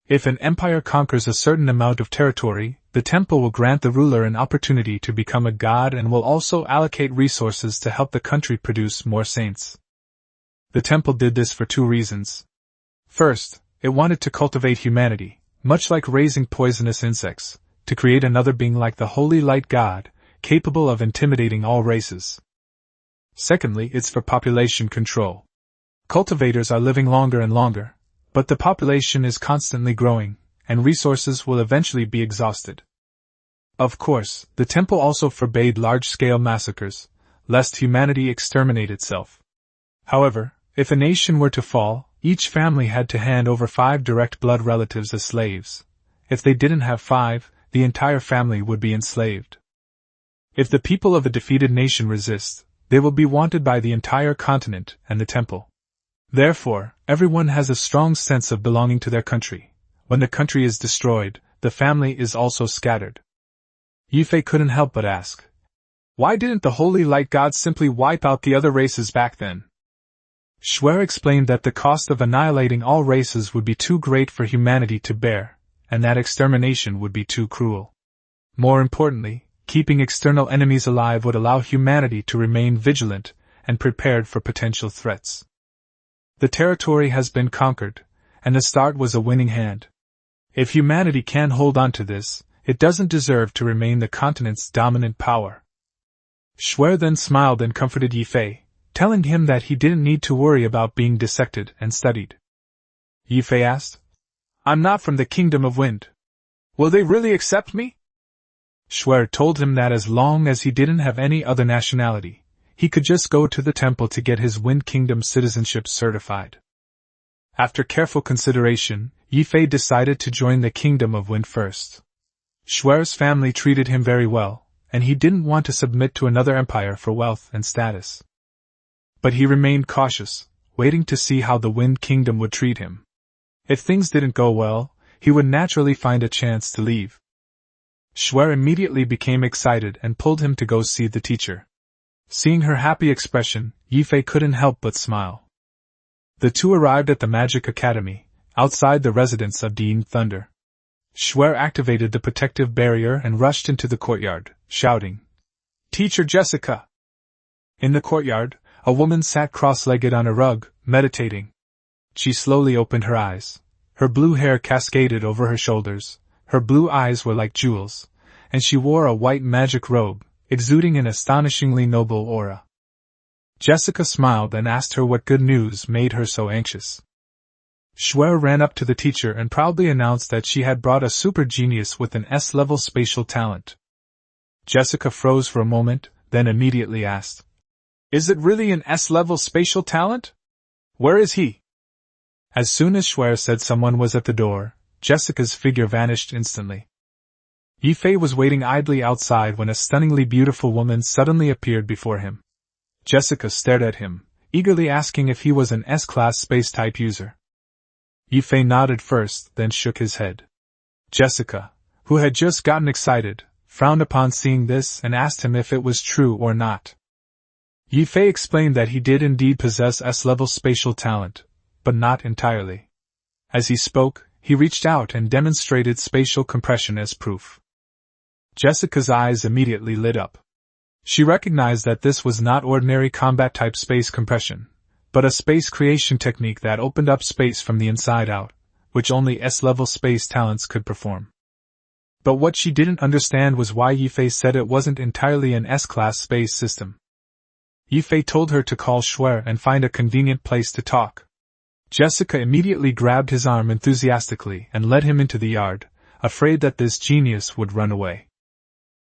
If an empire conquers a certain amount of territory, the temple will grant the ruler an opportunity to become a god and will also allocate resources to help the country produce more saints. The temple did this for 2 reasons. First, it wanted to cultivate humanity, much like raising poisonous insects, to create another being like the Holy Light God, capable of intimidating all races. Secondly, it's for population control. Cultivators are living longer and longer, but the population is constantly growing, and resources will eventually be exhausted. Of course, the temple also forbade large-scale massacres, lest humanity exterminate itself. However, if a nation were to fall, each family had to hand over 5 direct blood relatives as slaves. If they didn't have 5, the entire family would be enslaved. If the people of a defeated nation resist, they will be wanted by the entire continent and the temple. Therefore, everyone has a strong sense of belonging to their country. When the country is destroyed, the family is also scattered. Ye Fei couldn't help but ask, why didn't the holy light god simply wipe out the other races back then? Shuer explained that the cost of annihilating all races would be too great for humanity to bear, and that extermination would be too cruel. More importantly, keeping external enemies alive would allow humanity to remain vigilant and prepared for potential threats. The territory has been conquered, and the start was a winning hand. If humanity can hold on to this, it doesn't deserve to remain the continent's dominant power. Shuer then smiled and comforted Ye Fei, telling him that he didn't need to worry about being dissected and studied. Ye Fei asked, I'm not from the Kingdom of Wind. Will they really accept me? Shuer told him that as long as he didn't have any other nationality, he could just go to the temple to get his Wind Kingdom citizenship certified. After careful consideration, Ye Fei decided to join the Kingdom of Wind first. Shuer's family treated him very well, and he didn't want to submit to another empire for wealth and status. But he remained cautious, waiting to see how the Wind Kingdom would treat him. If things didn't go well, he would naturally find a chance to leave. Shuer immediately became excited and pulled him to go see the teacher. Seeing her happy expression, Ye Fei couldn't help but smile. The two arrived at the Magic Academy, outside the residence of Dean Thunder. Shuer activated the protective barrier and rushed into the courtyard, shouting, Teacher Jessica! In the courtyard, a woman sat cross-legged on a rug, meditating. She slowly opened her eyes. Her blue hair cascaded over her shoulders, her blue eyes were like jewels, and she wore a white magic robe, exuding an astonishingly noble aura. Jessica smiled and asked her what good news made her so anxious. Shuer ran up to the teacher and proudly announced that she had brought a super genius with an S-level spatial talent. Jessica froze for a moment, then immediately asked, Is it really an S-level spatial talent? Where is he? As soon as Shuer said someone was at the door, Jessica's figure vanished instantly. Ye Fei was waiting idly outside when a stunningly beautiful woman suddenly appeared before him. Jessica stared at him, eagerly asking if he was an S-class space-type user. Ye Fei nodded first, then shook his head. Jessica, who had just gotten excited, frowned upon seeing this and asked him if it was true or not. Ye Fei explained that he did indeed possess S-level spatial talent, but not entirely. As he spoke, he reached out and demonstrated spatial compression as proof. Jessica's eyes immediately lit up. She recognized that this was not ordinary combat-type space compression, but a space creation technique that opened up space from the inside out, which only S-level space talents could perform. But what she didn't understand was why Ye Fei said it wasn't entirely an S-class space system. Ye Fei told her to call Shuer and find a convenient place to talk. Jessica immediately grabbed his arm enthusiastically and led him into the yard, afraid that this genius would run away.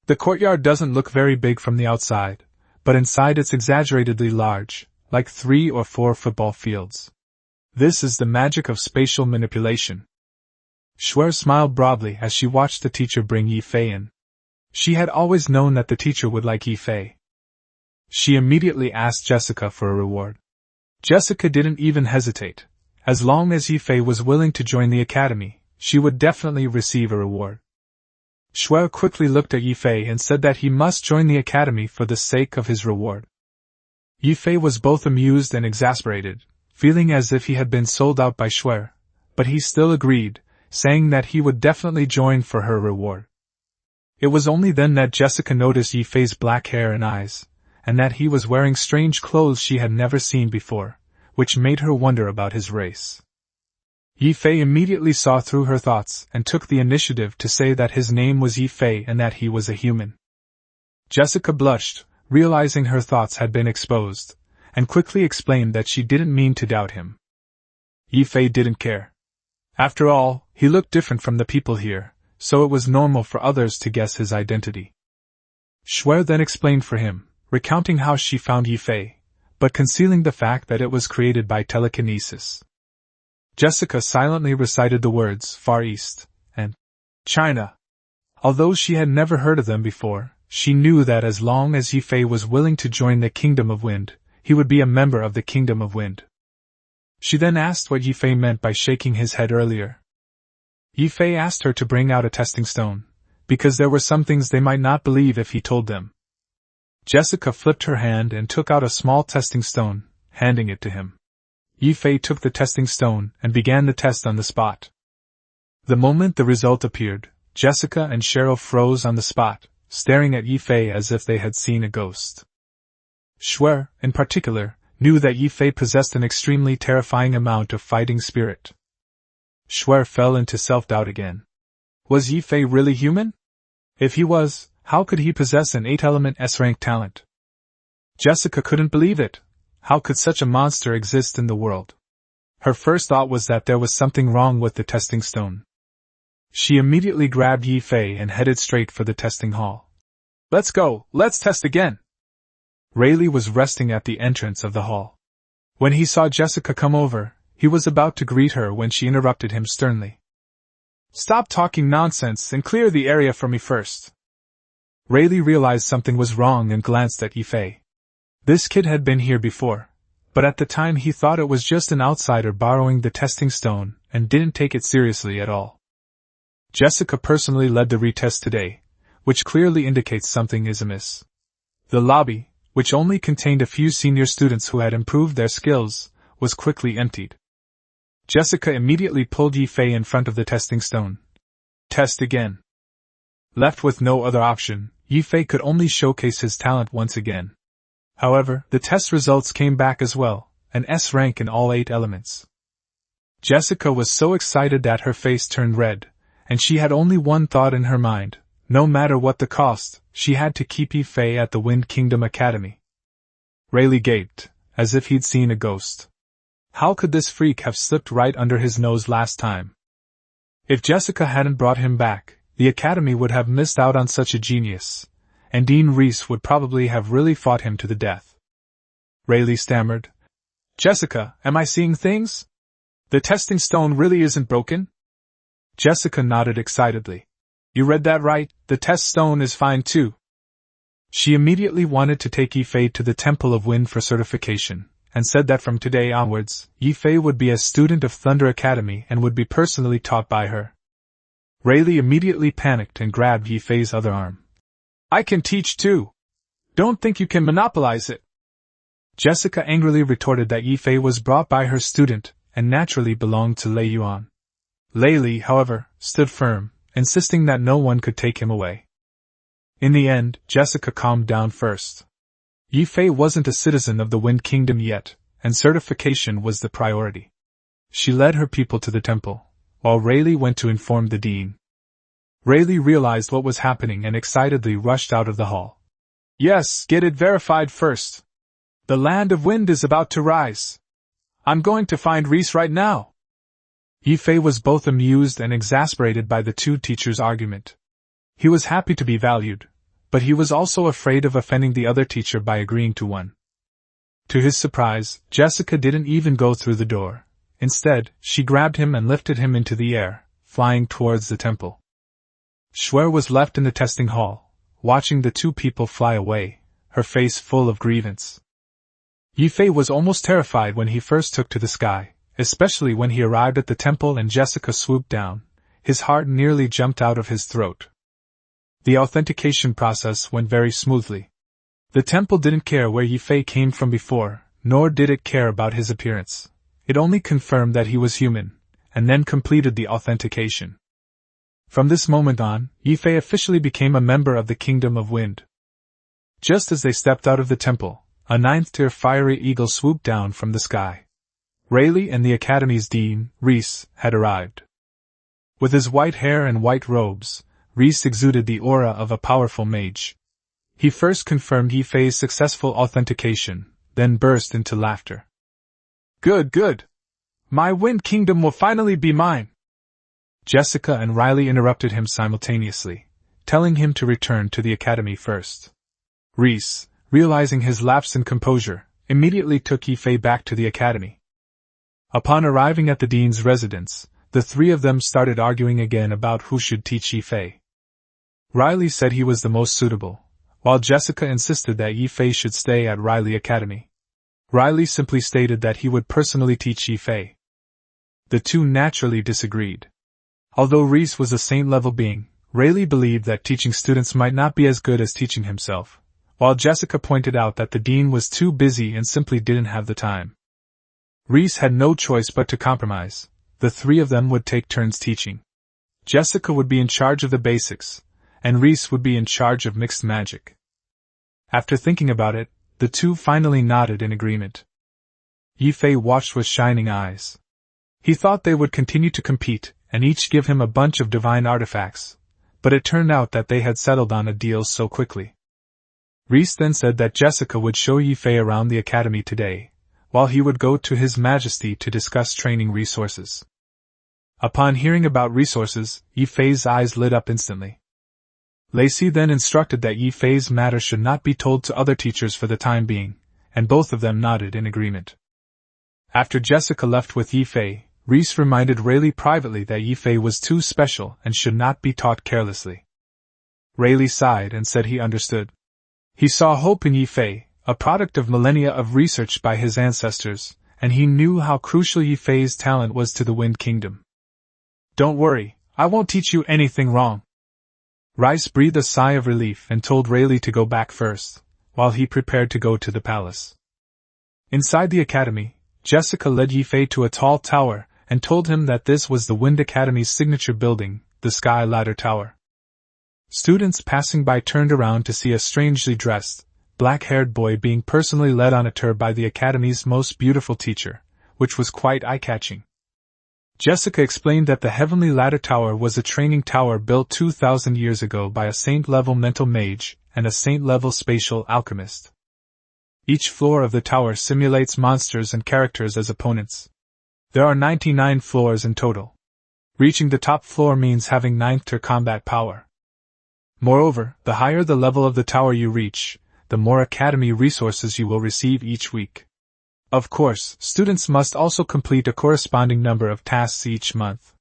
The courtyard doesn't look very big from the outside, but inside it's exaggeratedly large, like 3 or 4 football fields. This is the magic of spatial manipulation. Shuer smiled broadly as she watched the teacher bring Ye Fei in. She had always known that the teacher would like Ye Fei. She immediately asked Jessica for a reward. Jessica didn't even hesitate. As long as Ye Fei was willing to join the academy, she would definitely receive a reward. Shuer quickly looked at Ye Fei and said that he must join the academy for the sake of his reward. Ye Fei was both amused and exasperated, feeling as if he had been sold out by Shuer, but he still agreed, saying that he would definitely join for her reward. It was only then that Jessica noticed Ye Fei's black hair and eyes, and that he was wearing strange clothes she had never seen before, which made her wonder about his race. Ye Fei immediately saw through her thoughts and took the initiative to say that his name was Ye Fei and that he was a human. Jessica blushed, realizing her thoughts had been exposed, and quickly explained that she didn't mean to doubt him. Ye Fei didn't care. After all, he looked different from the people here, so it was normal for others to guess his identity. Shuer then explained for him, recounting how she found Ye Fei, but concealing the fact that it was created by telekinesis. Jessica silently recited the words Far East and China. Although she had never heard of them before, she knew that as long as Ye Fei was willing to join the Kingdom of Wind, he would be a member of the Kingdom of Wind. She then asked what Ye Fei meant by shaking his head earlier. Ye Fei asked her to bring out a testing stone, because there were some things they might not believe if he told them. Jessica flipped her hand and took out a small testing stone, handing it to him. Ye Fei took the testing stone and began the test on the spot. The moment the result appeared, Jessica and Cheryl froze on the spot, staring at Ye Fei as if they had seen a ghost. Shuer, in particular, knew that Ye Fei possessed an extremely terrifying amount of fighting spirit. Shuer fell into self-doubt again. Was Ye Fei really human? If he was, how could he possess an 8-element S-rank talent? Jessica couldn't believe it. How could such a monster exist in the world? Her first thought was that there was something wrong with the testing stone. She immediately grabbed Ye Fei and headed straight for the testing hall. Let's go, let's test again! Rayleigh was resting at the entrance of the hall. When he saw Jessica come over, he was about to greet her when she interrupted him sternly. Stop talking nonsense and clear the area for me first. Rayleigh realized something was wrong and glanced at Ye Fei. This kid had been here before, but at the time he thought it was just an outsider borrowing the testing stone and didn't take it seriously at all. Jessica personally led the retest today, which clearly indicates something is amiss. The lobby, which only contained a few senior students who had improved their skills, was quickly emptied. Jessica immediately pulled Ye Fei in front of the testing stone. Test again. Left with no other option, Ye Fei could only showcase his talent once again. However, the test results came back as well, an S rank in all 8 elements. Jessica was so excited that her face turned red, and she had only one thought in her mind: no matter what the cost, she had to keep Ye Fei at the Wind Kingdom Academy. Rayleigh gaped, as if he'd seen a ghost. How could this freak have slipped right under his nose last time? If Jessica hadn't brought him back, the Academy would have missed out on such a genius, and Dean Reese would probably have really fought him to the death. Rayleigh stammered. Jessica, am I seeing things? The testing stone really isn't broken? Jessica nodded excitedly. You read that right, the test stone is fine too. She immediately wanted to take Ye Fei to the Temple of Wind for certification, and said that from today onwards, Ye Fei would be a student of Thunder Academy and would be personally taught by her. Rayleigh immediately panicked and grabbed Ye Fei's other arm. I can teach too. Don't think you can monopolize it. Jessica angrily retorted that Ye Fei was brought by her student, and naturally belonged to Lei Yuan. Rayleigh, however, stood firm, insisting that no one could take him away. In the end, Jessica calmed down first. Ye Fei wasn't a citizen of the Wind Kingdom yet, and certification was the priority. She led her people to the temple, while Rayleigh went to inform the dean. Rayleigh realized what was happening and excitedly rushed out of the hall. Yes, get it verified first. The land of wind is about to rise. I'm going to find Reese right now. Ye Fei was both amused and exasperated by the two teachers' argument. He was happy to be valued, but he was also afraid of offending the other teacher by agreeing to one. To his surprise, Jessica didn't even go through the door. Instead, she grabbed him and lifted him into the air, flying towards the temple. Shuer was left in the testing hall, watching the two people fly away, her face full of grievance. Ye Fei was almost terrified when he first took to the sky, especially when he arrived at the temple and Jessica swooped down. His heart nearly jumped out of his throat. The authentication process went very smoothly. The temple didn't care where Ye Fei came from before, nor did it care about his appearance. It only confirmed that he was human, and then completed the authentication. From this moment on, Ye Fei officially became a member of the Kingdom of Wind. Just as they stepped out of the temple, a 9th-tier fiery eagle swooped down from the sky. Rayleigh and the Academy's dean, Reese, had arrived. With his white hair and white robes, Reese exuded the aura of a powerful mage. He first confirmed Ye Fei's successful authentication, then burst into laughter. Good, good! My Wind Kingdom will finally be mine! Jessica and Riley interrupted him simultaneously, telling him to return to the academy first. Reese, realizing his lapse in composure, immediately took Ye Fei back to the academy. Upon arriving at the dean's residence, the three of them started arguing again about who should teach Ye Fei. Riley said he was the most suitable, while Jessica insisted that Ye Fei should stay at Riley Academy. Riley simply stated that he would personally teach Ye Fei. The two naturally disagreed. Although Reese was a saint-level being, Riley believed that teaching students might not be as good as teaching himself, while Jessica pointed out that the dean was too busy and simply didn't have the time. Reese had no choice but to compromise. The three of them would take turns teaching. Jessica would be in charge of the basics, and Reese would be in charge of mixed magic. After thinking about it, the two finally nodded in agreement. Ye Fei watched with shining eyes. He thought they would continue to compete, and each give him a bunch of divine artifacts, but it turned out that they had settled on a deal so quickly. Reese then said that Jessica would show Ye Fei around the academy today, while he would go to His Majesty to discuss training resources. Upon hearing about resources, Ye Fei's eyes lit up instantly. Lacey then instructed that Ye Fei's matter should not be told to other teachers for the time being, and both of them nodded in agreement. After Jessica left with Ye Fei, Reese reminded Rayleigh privately that Ye Fei was too special and should not be taught carelessly. Rayleigh sighed and said he understood. He saw hope in Ye Fei, a product of millennia of research by his ancestors, and he knew how crucial Ye Fei's talent was to the Wind Kingdom. Don't worry, I won't teach you anything wrong. Rice breathed a sigh of relief and told Rayleigh to go back first, while he prepared to go to the palace. Inside the academy, Jessica led Ye Fei to a tall tower and told him that this was the Wind Academy's signature building, the Sky Ladder Tower. Students passing by turned around to see a strangely dressed, black-haired boy being personally led on a tour by the Academy's most beautiful teacher, which was quite eye-catching. Jessica explained that the Heavenly Ladder Tower was a training tower built 2,000 years ago by a saint-level mental mage and a saint-level spatial alchemist. Each floor of the tower simulates monsters and characters as opponents. There are 99 floors in total. Reaching the top floor means having 9th tier combat power. Moreover, the higher the level of the tower you reach, the more academy resources you will receive each week. Of course, students must also complete a corresponding number of tasks each month.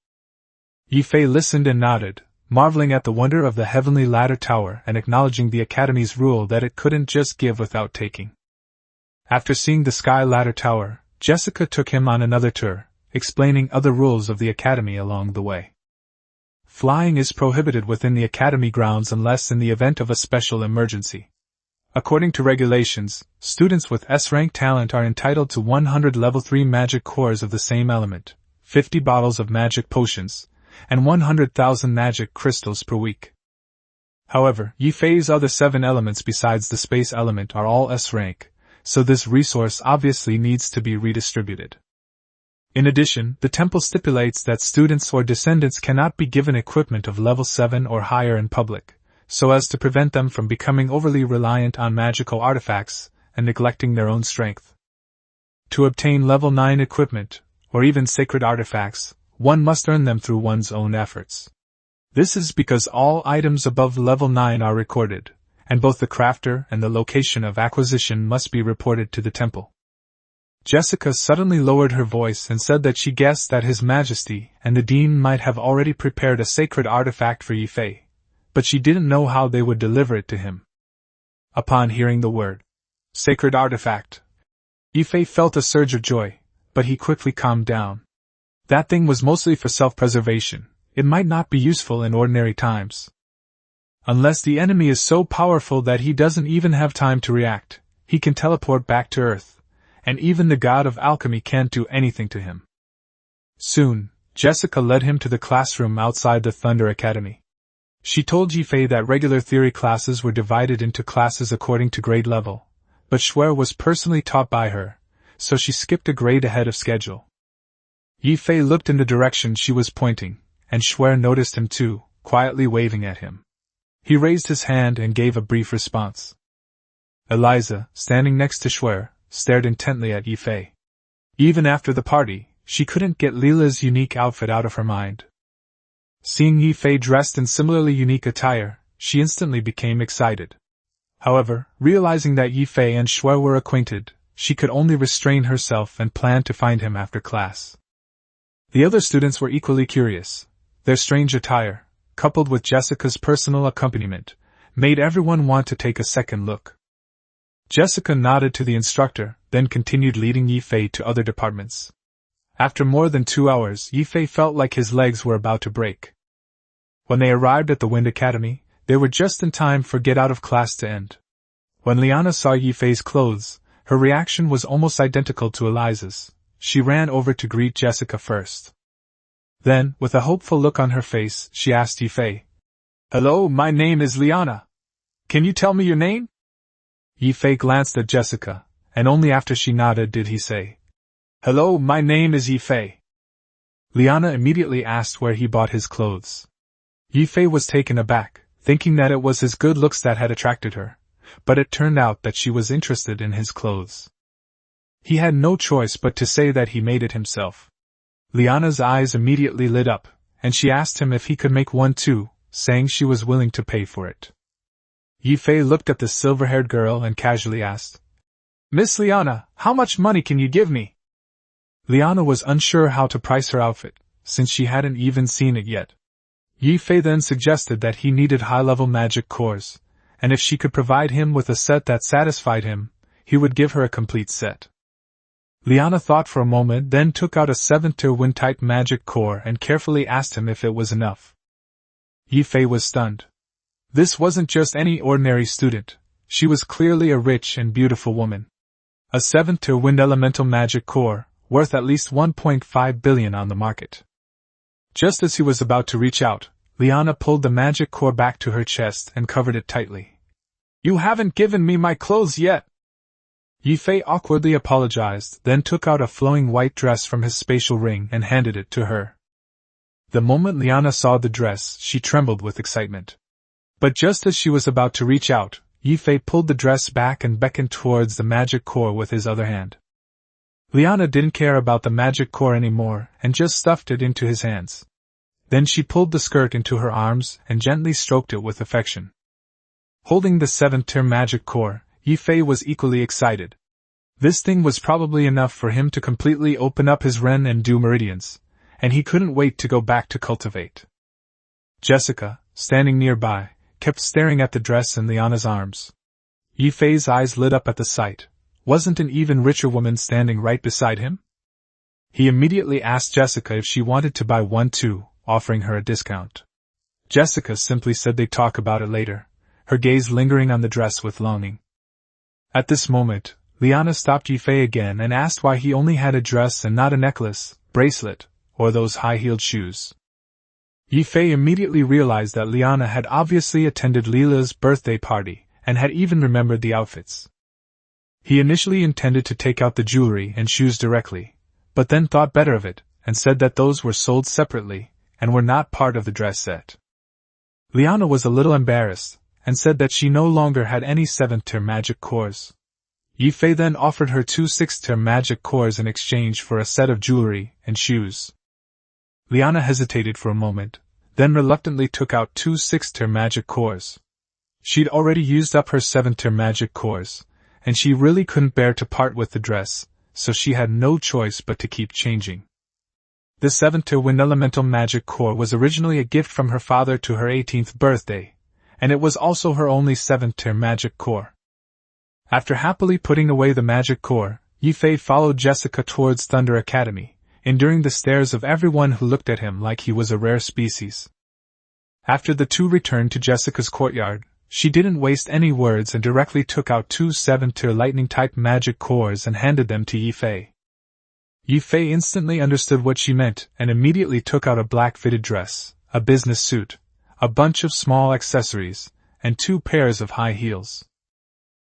Ye Fei listened and nodded, marveling at the wonder of the Heavenly Ladder Tower and acknowledging the Academy's rule that it couldn't just give without taking. After seeing the Sky Ladder Tower, Jessica took him on another tour, explaining other rules of the Academy along the way. Flying is prohibited within the Academy grounds unless in the event of a special emergency. According to regulations, students with S-rank talent are entitled to 100 level 3 magic cores of the same element, 50 bottles of magic potions, and 100,000 magic crystals per week. However, Ye Fei's other 7 elements besides the space element are all S-rank, so this resource obviously needs to be redistributed. In addition, the temple stipulates that students or descendants cannot be given equipment of level 7 or higher in public, so as to prevent them from becoming overly reliant on magical artifacts and neglecting their own strength. To obtain level 9 equipment, or even sacred artifacts, one must earn them through one's own efforts. This is because all items above level 9 are recorded, and both the crafter and the location of acquisition must be reported to the temple. Jessica suddenly lowered her voice and said that she guessed that His Majesty and the Dean might have already prepared a sacred artifact for Ye Fei, but she didn't know how they would deliver it to him. Upon hearing the word, sacred artifact, Ye Fei felt a surge of joy, but he quickly calmed down. That thing was mostly for self-preservation. It might not be useful in ordinary times. Unless the enemy is so powerful that he doesn't even have time to react, he can teleport back to Earth, and even the god of alchemy can't do anything to him. Soon, Jessica led him to the classroom outside the Thunder Academy. She told Ye Fei that regular theory classes were divided into classes according to grade level, but Shuer was personally taught by her, so she skipped a grade ahead of schedule. Ye Fei looked in the direction she was pointing, and Shuer noticed him too, quietly waving at him. He raised his hand and gave a brief response. Eliza, standing next to Shuer, stared intently at Ye Fei. Even after the party, she couldn't get Leela's unique outfit out of her mind. Seeing Ye Fei dressed in similarly unique attire, she instantly became excited. However, realizing that Ye Fei and Shui were acquainted, she could only restrain herself and planned to find him after class. The other students were equally curious. Their strange attire, coupled with Jessica's personal accompaniment, made everyone want to take a second look. Jessica nodded to the instructor, then continued leading Ye Fei to other departments. After more than 2 hours, Ye Fei felt like his legs were about to break. When they arrived at the Wind Academy, they were just in time for get out of class to end. When Liana saw Ye Fei's clothes, her reaction was almost identical to Eliza's. She ran over to greet Jessica first. Then, with a hopeful look on her face, she asked Ye Fei, "Hello, my name is Liana. Can you tell me your name?" Ye Fei glanced at Jessica, and only after she nodded did he say, "Hello, my name is Ye Fei." Liana immediately asked where he bought his clothes. Ye Fei was taken aback, thinking that it was his good looks that had attracted her, but it turned out that she was interested in his clothes. He had no choice but to say that he made it himself. Liana's eyes immediately lit up, and she asked him if he could make one too, saying she was willing to pay for it. Ye Fei looked at the silver-haired girl and casually asked, "Miss Liana, how much money can you give me?" Liana was unsure how to price her outfit, since she hadn't even seen it yet. Ye Fei then suggested that he needed high-level magic cores, and if she could provide him with a set that satisfied him, he would give her a complete set. Liana thought for a moment, then took out a 7th-tier wind-type magic core and carefully asked him if it was enough. Ye Fei was stunned. This wasn't just any ordinary student, she was clearly a rich and beautiful woman. A 7th-tier wind elemental magic core, worth at least 1.5 billion on the market. Just as he was about to reach out, Liana pulled the magic core back to her chest and covered it tightly. "You haven't given me my clothes yet!" Ye Fei awkwardly apologized, then took out a flowing white dress from his spatial ring and handed it to her. The moment Liana saw the dress, she trembled with excitement. But just as she was about to reach out, Ye Fei pulled the dress back and beckoned towards the magic core with his other hand. Liana didn't care about the magic core anymore and just stuffed it into his hands. Then she pulled the skirt into her arms and gently stroked it with affection. Holding the 7th-tier magic core, Ye Fei was equally excited. This thing was probably enough for him to completely open up his Ren and Du meridians, and he couldn't wait to go back to cultivate. Jessica, standing nearby, kept staring at the dress in Liana's arms. Ye Fei's eyes lit up at the sight. Wasn't an even richer woman standing right beside him? He immediately asked Jessica if she wanted to buy one too, offering her a discount. Jessica simply said they'd talk about it later, her gaze lingering on the dress with longing. At this moment, Liana stopped Ye Fei again and asked why he only had a dress and not a necklace, bracelet, or those high-heeled shoes. Ye Fei immediately realized that Liana had obviously attended Leela's birthday party, and had even remembered the outfits. He initially intended to take out the jewelry and shoes directly, but then thought better of it, and said that those were sold separately, and were not part of the dress set. Liana was a little embarrassed, and said that she no longer had any 7th-tier magic cores. Ye Fei then offered her 2 6th-tier magic cores in exchange for a set of jewelry and shoes. Liana hesitated for a moment, then reluctantly took out 2 6th-tier magic cores. She'd already used up her 7th-tier magic cores, and she really couldn't bear to part with the dress, so she had no choice but to keep changing. The 7th-tier wind elemental magic core was originally a gift from her father to her 18th birthday, and it was also her only 7th-tier magic core. After happily putting away the magic core, Ye Fei followed Jessica towards Thunder Academy, enduring the stares of everyone who looked at him like he was a rare species. After the two returned to Jessica's courtyard, she didn't waste any words and directly took out 2 7th-tier lightning-type magic cores and handed them to Ye Fei. Ye Fei instantly understood what she meant and immediately took out a black fitted dress, a business suit, a bunch of small accessories, and 2 pairs of high heels.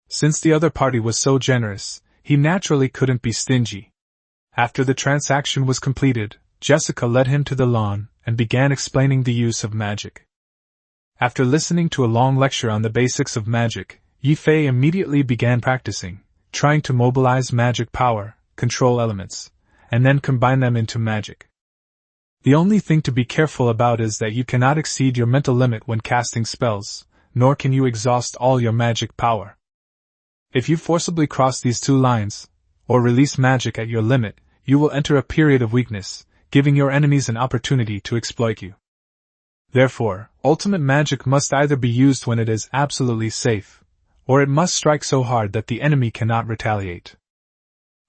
Since the other party was so generous, he naturally couldn't be stingy. After the transaction was completed, Jessica led him to the lawn and began explaining the use of magic. After listening to a long lecture on the basics of magic, Ye Fei immediately began practicing, trying to mobilize magic power, control elements, and then combine them into magic. The only thing to be careful about is that you cannot exceed your mental limit when casting spells, nor can you exhaust all your magic power. If you forcibly cross these two lines, or release magic at your limit, you will enter a period of weakness, giving your enemies an opportunity to exploit you. Therefore, ultimate magic must either be used when it is absolutely safe, or it must strike so hard that the enemy cannot retaliate.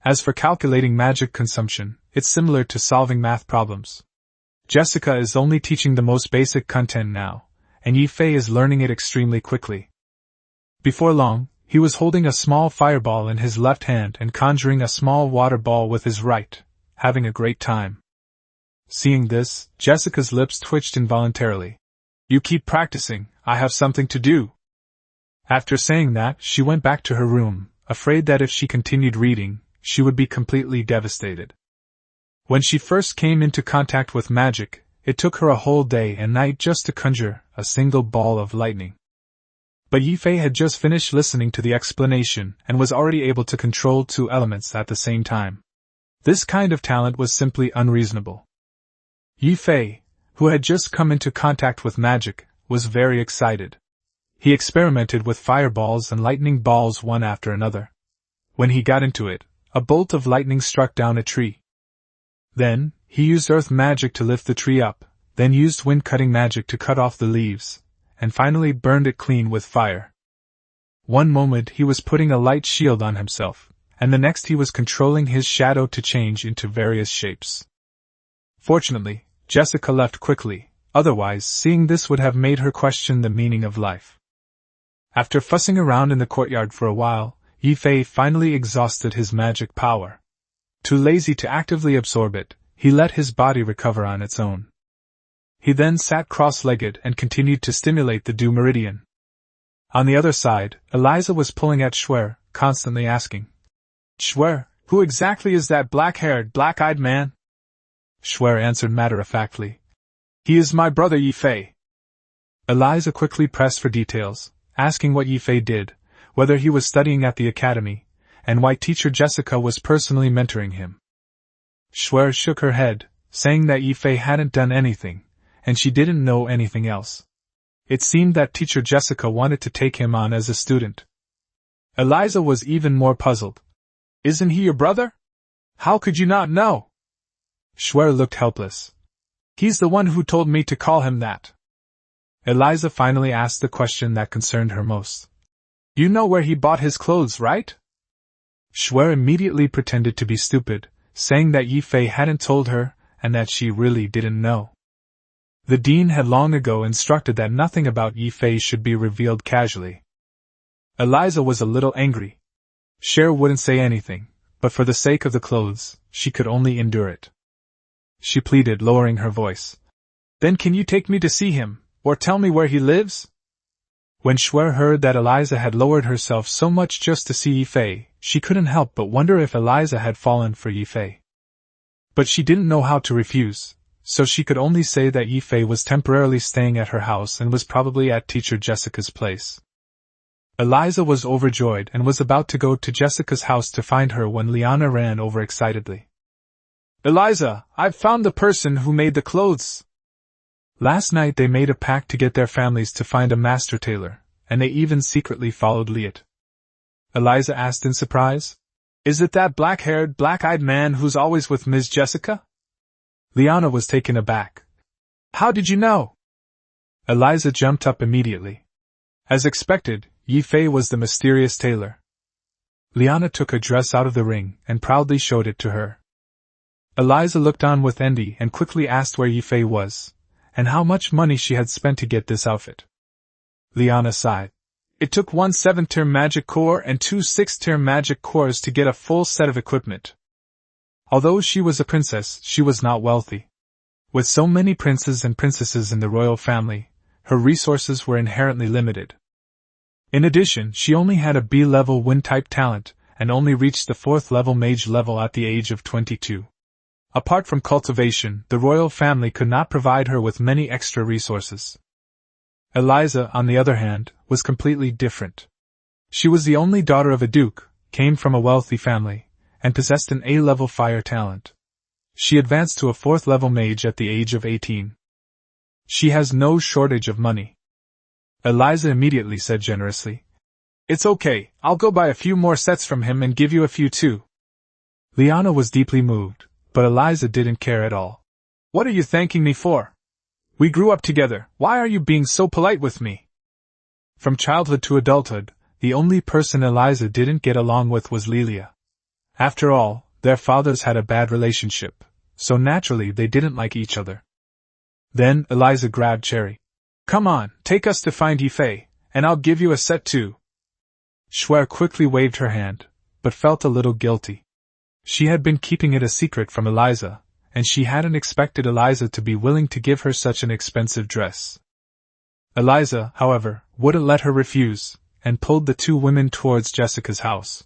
As for calculating magic consumption, it's similar to solving math problems. Jessica is only teaching the most basic content now, and Ye Fei is learning it extremely quickly. Before long, he was holding a small fireball in his left hand and conjuring a small water ball with his right, having a great time. Seeing this, Jessica's lips twitched involuntarily. "You keep practicing, I have something to do." After saying that, she went back to her room, afraid that if she continued reading, she would be completely devastated. When she first came into contact with magic, it took her a whole day and night just to conjure a single ball of lightning. But Ye Fei had just finished listening to the explanation and was already able to control two elements at the same time. This kind of talent was simply unreasonable. Ye Fei, who had just come into contact with magic, was very excited. He experimented with fireballs and lightning balls one after another. When he got into it, a bolt of lightning struck down a tree. Then, he used earth magic to lift the tree up, then used wind-cutting magic to cut off the leaves, and finally burned it clean with fire. One moment he was putting a light shield on himself, and the next he was controlling his shadow to change into various shapes. Fortunately, Jessica left quickly, otherwise seeing this would have made her question the meaning of life. After fussing around in the courtyard for a while, Ye Fei finally exhausted his magic power. Too lazy to actively absorb it, he let his body recover on its own. He then sat cross-legged and continued to stimulate the due meridian. On the other side, Eliza was pulling at Schwer, constantly asking, "Schwer, who exactly is that black-haired, black-eyed man?" Schwer answered matter-of-factly, "He is my brother Ye Fei." Eliza quickly pressed for details, asking what Ye Fei did, whether he was studying at the academy, and why teacher Jessica was personally mentoring him. Schwer shook her head, saying that Ye Fei hadn't done anything, and she didn't know anything else. It seemed that teacher Jessica wanted to take him on as a student. Eliza was even more puzzled. "Isn't he your brother? How could you not know?" Schwer looked helpless. "He's the one who told me to call him that." Eliza finally asked the question that concerned her most. "You know where he bought his clothes, right?" Schwer immediately pretended to be stupid, saying that Ye Fei hadn't told her, and that she really didn't know. The dean had long ago instructed that nothing about Ye Fei should be revealed casually. Eliza was a little angry. Cher wouldn't say anything, but for the sake of the clothes, she could only endure it. She pleaded, lowering her voice. "Then can you take me to see him, or tell me where he lives?" When Schwer heard that Eliza had lowered herself so much just to see Ye Fei, she couldn't help but wonder if Eliza had fallen for Ye Fei. But she didn't know how to refuse, so she could only say that Ye Fei was temporarily staying at her house and was probably at teacher Jessica's place. Eliza was overjoyed and was about to go to Jessica's house to find her when Liana ran over excitedly. "Eliza, I've found the person who made the clothes!" Last night they made a pact to get their families to find a master tailor, and they even secretly followed Liet. Eliza asked in surprise. "Is it that black-haired, black-eyed man who's always with Ms. Jessica?" Liana was taken aback. "How did you know?" Eliza jumped up immediately. As expected, Ye Fei was the mysterious tailor. Liana took a dress out of the ring and proudly showed it to her. Eliza looked on with envy and quickly asked where Ye Fei was, and how much money she had spent to get this outfit. Liana sighed. "It took 1 7th-tier magic core and 2 6th-tier magic cores to get a full set of equipment." Although she was a princess, she was not wealthy. With so many princes and princesses in the royal family, her resources were inherently limited. In addition, she only had a B-level wind-type talent, and only reached the 4th-level mage level at the age of 22. Apart from cultivation, the royal family could not provide her with many extra resources. Eliza, on the other hand, was completely different. She was the only daughter of a duke, came from a wealthy family, and possessed an A-level fire talent. She advanced to a 4th-level mage at the age of 18. She has no shortage of money. Eliza immediately said generously, "It's okay, I'll go buy a few more sets from him and give you a few too." Liana was deeply moved, but Eliza didn't care at all. "What are you thanking me for? We grew up together, why are you being so polite with me?" From childhood to adulthood, the only person Eliza didn't get along with was Lilia. After all, their fathers had a bad relationship, so naturally they didn't like each other. Then Eliza grabbed Cherry. "Come on, take us to find Ye Fei, and I'll give you a set too." Shuer quickly waved her hand, but felt a little guilty. She had been keeping it a secret from Eliza, and she hadn't expected Eliza to be willing to give her such an expensive dress. Eliza, however, wouldn't let her refuse, and pulled the two women towards Jessica's house.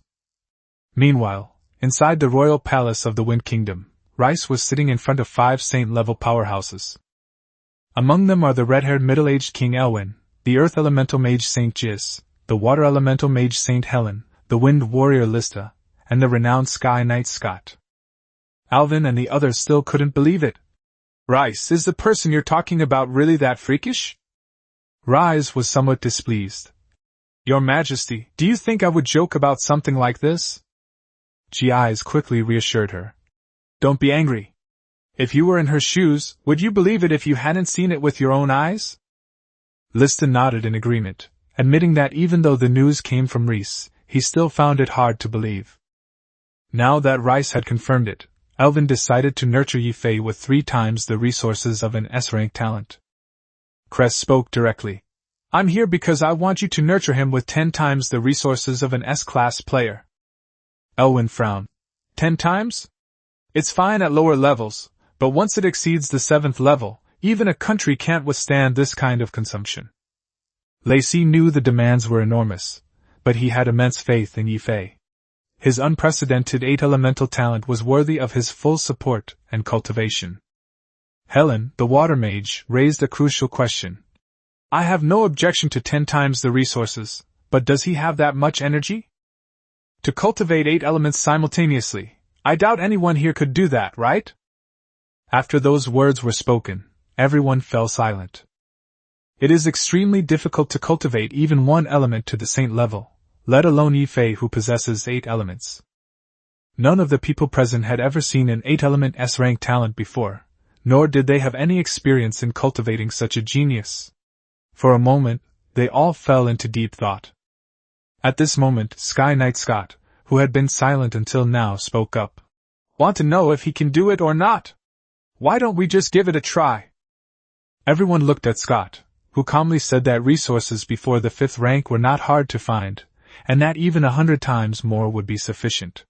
Meanwhile, inside the royal palace of the Wind Kingdom, Rice was sitting in front of 5 saint-level powerhouses. Among them are the red-haired middle-aged King Elwyn, the Earth Elemental Mage Saint Jis, the Water Elemental Mage Saint Helen, the Wind Warrior Lista, and the renowned Sky Knight Scott. Alvin and the others still couldn't believe it. "Rice, is the person you're talking about really that freakish?" Rice was somewhat displeased. "Your Majesty, do you think I would joke about something like this?" Ji's quickly reassured her. "Don't be angry. If you were in her shoes, would you believe it if you hadn't seen it with your own eyes?" Lista nodded in agreement, admitting that even though the news came from Reese, he still found it hard to believe. Now that Rice had confirmed it, Elvin decided to nurture Ye Fei with 3 times the resources of an S-rank talent. Cress spoke directly. "I'm here because I want you to nurture him with 10 times the resources of an S-class player." Elwyn frowned. 10 times? It's fine at lower levels, but once it exceeds the 7th level, even a country can't withstand this kind of consumption. Lacey knew the demands were enormous, but he had immense faith in Ye Fei. His unprecedented 8 elemental talent was worthy of his full support and cultivation. Helen, the water mage, raised a crucial question. "I have no objection to 10 times the resources, but does he have that much energy? To cultivate 8 elements simultaneously, I doubt anyone here could do that, right?" After those words were spoken, everyone fell silent. It is extremely difficult to cultivate even 1 element to the saint level, let alone Ye Fei who possesses 8 elements. None of the people present had ever seen an 8-element S-rank talent before, nor did they have any experience in cultivating such a genius. For a moment, they all fell into deep thought. At this moment, Sky Knight Scott, who had been silent until now, spoke up. "Want to know if he can do it or not? Why don't we just give it a try?" Everyone looked at Scott, who calmly said that resources before the 5th rank were not hard to find, and that even 100 times more would be sufficient.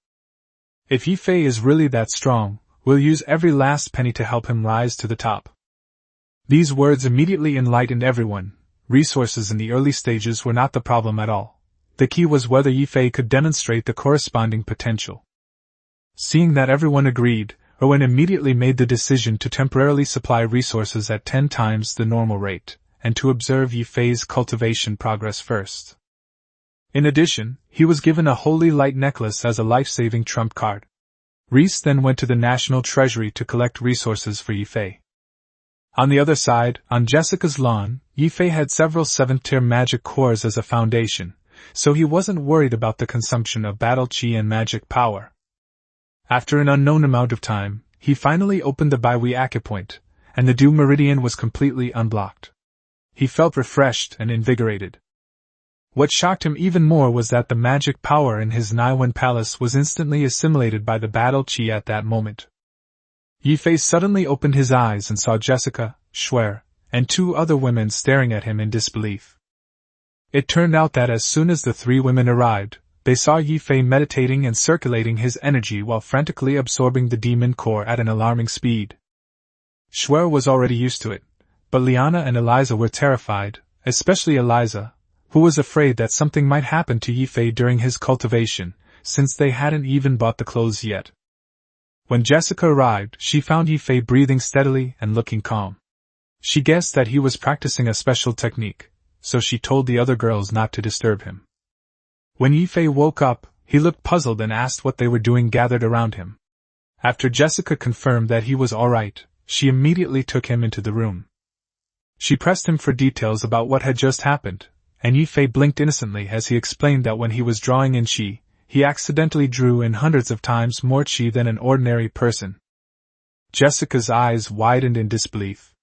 "If Ye Fei is really that strong, we'll use every last penny to help him rise to the top." These words immediately enlightened everyone. Resources in the early stages were not the problem at all. The key was whether Ye Fei could demonstrate the corresponding potential. Seeing that everyone agreed, Owen immediately made the decision to temporarily supply resources at 10 times the normal rate, and to observe Ye Fei's cultivation progress first. In addition, he was given a holy light necklace as a life-saving trump card. Reese then went to the National Treasury to collect resources for Ye Fei. On the other side, on Jessica's lawn, Ye Fei had several 7th-tier magic cores as a foundation, so he wasn't worried about the consumption of battle chi and magic power. After an unknown amount of time, he finally opened the Baihui acupoint, and the Dew Meridian was completely unblocked. He felt refreshed and invigorated. What shocked him even more was that the magic power in his Naiwen palace was instantly assimilated by the battle chi at that moment. Ye Fei suddenly opened his eyes and saw Jessica, Shuer, and 2 other women staring at him in disbelief. It turned out that as soon as the 3 women arrived, they saw Ye Fei meditating and circulating his energy while frantically absorbing the demon core at an alarming speed. Shuer was already used to it, but Liana and Eliza were terrified, especially Eliza, who was afraid that something might happen to Ye Fei during his cultivation, since they hadn't even bought the clothes yet. When Jessica arrived, she found Ye Fei breathing steadily and looking calm. She guessed that he was practicing a special technique, so she told the other girls not to disturb him. When Ye Fei woke up, He looked puzzled and asked what they were doing gathered around him. After Jessica confirmed that he was all right, she immediately took him into the room. She pressed him for details about what had just happened, and Ye Fei blinked innocently as he explained that when he was drawing in qi, he accidentally drew in hundreds of times more qi than an ordinary person. Jessica's eyes widened in disbelief.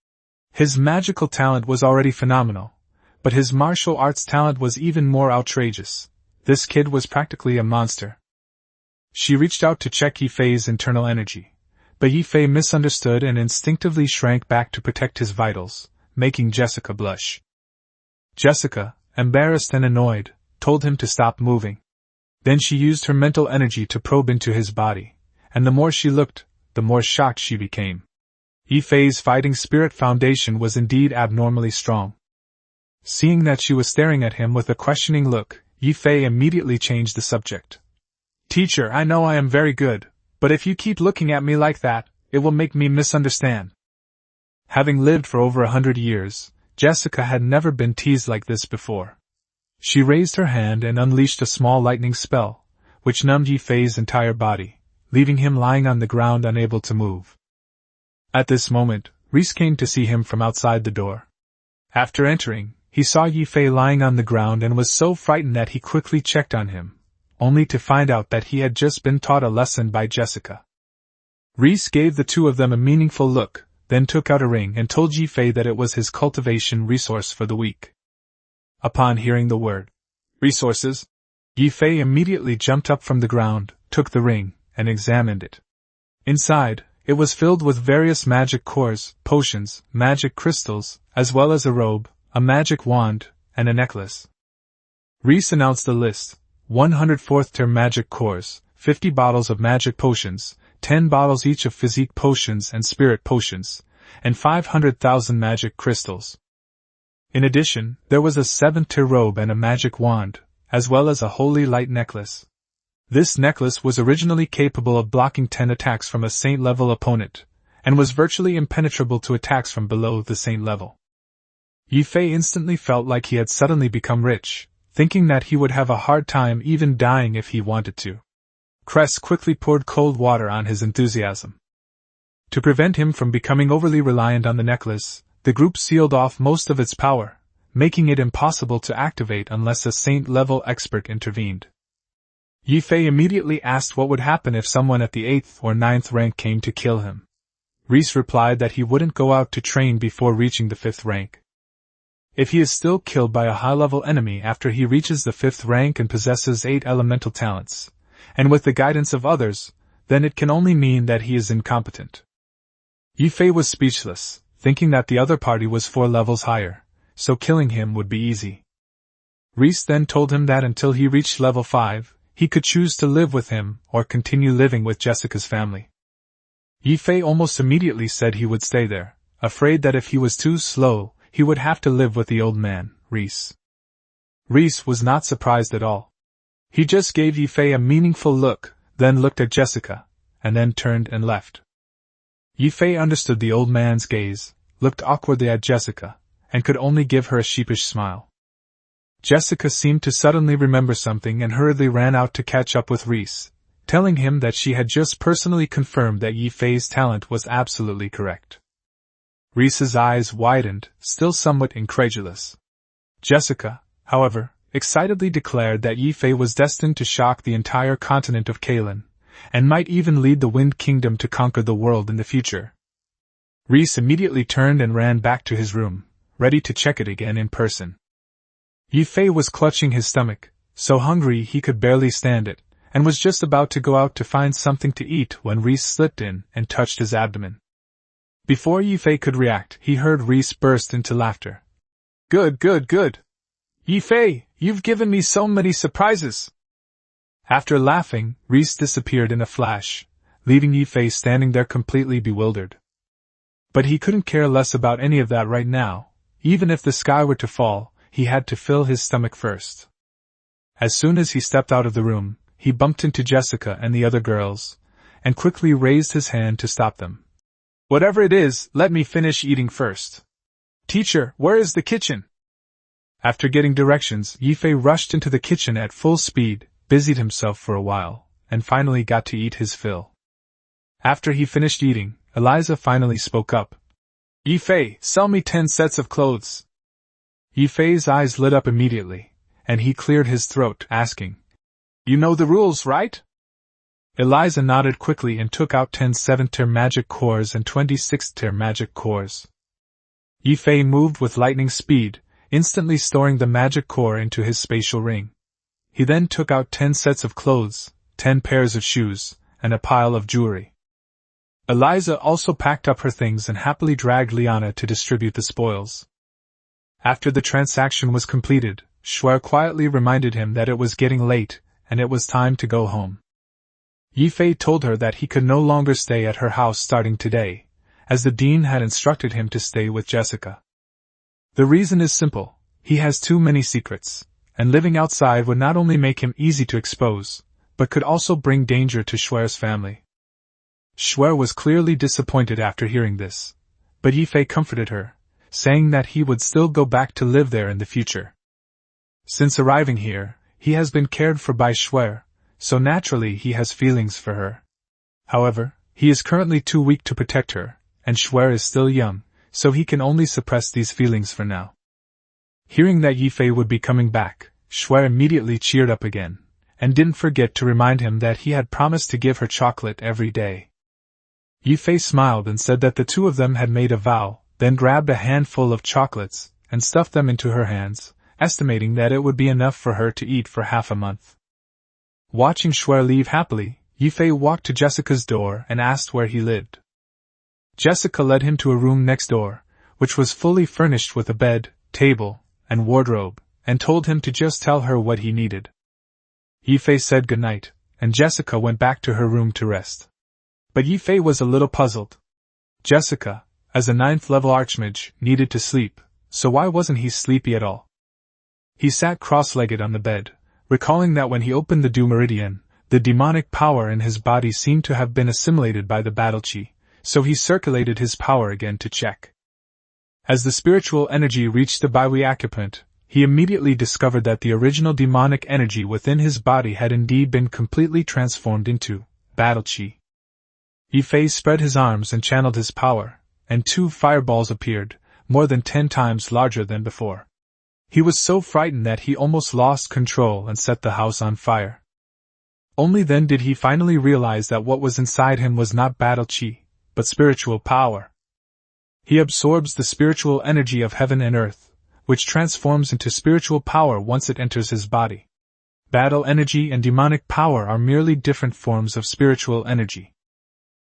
His magical talent was already phenomenal, but his martial arts talent was even more outrageous. This kid was practically a monster. She reached out to check Ye Fei's internal energy, but Ye Fei misunderstood and instinctively shrank back to protect his vitals, making Jessica blush. Jessica, embarrassed and annoyed, told him to stop moving. Then she used her mental energy to probe into his body, and the more she looked, the more shocked she became. Ye Fei's fighting spirit foundation was indeed abnormally strong. Seeing that she was staring at him with a questioning look, Ye Fei immediately changed the subject. "Teacher, I know I am very good, but if you keep looking at me like that, it will make me misunderstand." Having lived for over 100 years, Jessica had never been teased like this before. She raised her hand and unleashed a small lightning spell, which numbed Ye Fei's entire body, leaving him lying on the ground unable to move. At this moment, Reese came to see him from outside the door. After entering, he saw Ye Fei lying on the ground and was so frightened that he quickly checked on him, only to find out that he had just been taught a lesson by Jessica. Reese gave the two of them a meaningful look, then took out a ring and told Ye Fei that it was his cultivation resource for the week. Upon hearing the word, resources, Ye Fei immediately jumped up from the ground, took the ring, and examined it. Inside, it was filled with various magic cores, potions, magic crystals, as well as a robe, a magic wand, and a necklace. Reese announced the list: 104th tier magic cores, 50 bottles of magic potions, 10 bottles each of physique potions and spirit potions, and 500,000 magic crystals. In addition, there was a 7th tier robe and a magic wand, as well as a holy light necklace. This necklace was originally capable of blocking 10 attacks from a saint-level opponent, and was virtually impenetrable to attacks from below the saint level. Ye Fei instantly felt like he had suddenly become rich, thinking that he would have a hard time even dying if he wanted to. Cress quickly poured cold water on his enthusiasm. To prevent him from becoming overly reliant on the necklace, the group sealed off most of its power, making it impossible to activate unless a saint-level expert intervened. Ye Fei immediately asked what would happen if someone at the 8th or 9th rank came to kill him. Reese replied that he wouldn't go out to train before reaching the 5th rank. If he is still killed by a high-level enemy after he reaches the 5th rank and possesses 8 elemental talents, and with the guidance of others, then it can only mean that he is incompetent. Ye Fei was speechless, thinking that the other party was 4 levels higher, so killing him would be easy. Reese then told him that until he reached level 5, he could choose to live with him or continue living with Jessica's family. Ye Fei almost immediately said he would stay there, afraid that if he was too slow, he would have to live with the old man, Reese. Reese was not surprised at all. He just gave Ye Fei a meaningful look, then looked at Jessica, and then turned and left. Ye Fei understood the old man's gaze, looked awkwardly at Jessica, and could only give her a sheepish smile. Jessica seemed to suddenly remember something and hurriedly ran out to catch up with Reese, telling him that she had just personally confirmed that Ye Fei's talent was absolutely correct. Reese's eyes widened, still somewhat incredulous. Jessica, however, excitedly declared that Ye Fei was destined to shock the entire continent of Kalan, and might even lead the Wind Kingdom to conquer the world in the future. Reese immediately turned and ran back to his room, ready to check it again in person. Ye Fei was clutching his stomach, so hungry he could barely stand it, and was just about to go out to find something to eat when Reese slipped in and touched his abdomen. Before Ye Fei could react, he heard Reese burst into laughter. Good, good, good! Ye Fei, you've given me so many surprises! After laughing, Reese disappeared in a flash, leaving Ye Fei standing there completely bewildered. But he couldn't care less about any of that right now. Even if the sky were to fall, he had to fill his stomach first. As soon as he stepped out of the room, he bumped into Jessica and the other girls, and quickly raised his hand to stop them. Whatever it is, let me finish eating first. Teacher, where is the kitchen? After getting directions, Ye Fei rushed into the kitchen at full speed, busied himself for a while, and finally got to eat his fill. After he finished eating, Eliza finally spoke up. "Ye Fei, sell me 10 sets of clothes." Ye Fei's eyes lit up immediately, and he cleared his throat, asking, "You know the rules, right?" Eliza nodded quickly and took out 10 7th-tier magic cores and 20 6th-tier magic cores. Ye Fei moved with lightning speed, instantly storing the magic core into his spatial ring. He then took out 10 sets of clothes, 10 pairs of shoes, and a pile of jewelry. Eliza also packed up her things and happily dragged Liana to distribute the spoils. After the transaction was completed, Shuer quietly reminded him that it was getting late, and it was time to go home. Ye Fei told her that he could no longer stay at her house starting today, as the dean had instructed him to stay with Jessica. The reason is simple: he has too many secrets, and living outside would not only make him easy to expose, but could also bring danger to Shuer's family. Shuer was clearly disappointed after hearing this, but Ye Fei comforted her, saying that he would still go back to live there in the future. Since arriving here, he has been cared for by Shuer, so naturally he has feelings for her. However, he is currently too weak to protect her, and Shuer is still young, so he can only suppress these feelings for now. Hearing that Ye Fei would be coming back, Shuer immediately cheered up again, and didn't forget to remind him that he had promised to give her chocolate every day. Ye Fei smiled and said that the two of them had made a vow, then grabbed a handful of chocolates and stuffed them into her hands, estimating that it would be enough for her to eat for half a month. Watching Shuer leave happily, Ye Fei walked to Jessica's door and asked where he lived. Jessica led him to a room next door, which was fully furnished with a bed, table, and wardrobe, and told him to just tell her what he needed. Ye Fei said goodnight, and Jessica went back to her room to rest. But Ye Fei was a little puzzled. Jessica, as a 9th-level archmage, needed to sleep, so why wasn't he sleepy at all? He sat cross-legged on the bed, recalling that when he opened the dew meridian, the demonic power in his body seemed to have been assimilated by the battle chi, so he circulated his power again to check. As the spiritual energy reached the Baihui acupoint, he immediately discovered that the original demonic energy within his body had indeed been completely transformed into battle chi. Ye Fei spread his arms and channeled his power, and 2 fireballs appeared, more than 10 times larger than before. He was so frightened that he almost lost control and set the house on fire. Only then did he finally realize that what was inside him was not battle chi, but spiritual power. He absorbs the spiritual energy of heaven and earth, which transforms into spiritual power once it enters his body. Battle energy and demonic power are merely different forms of spiritual energy.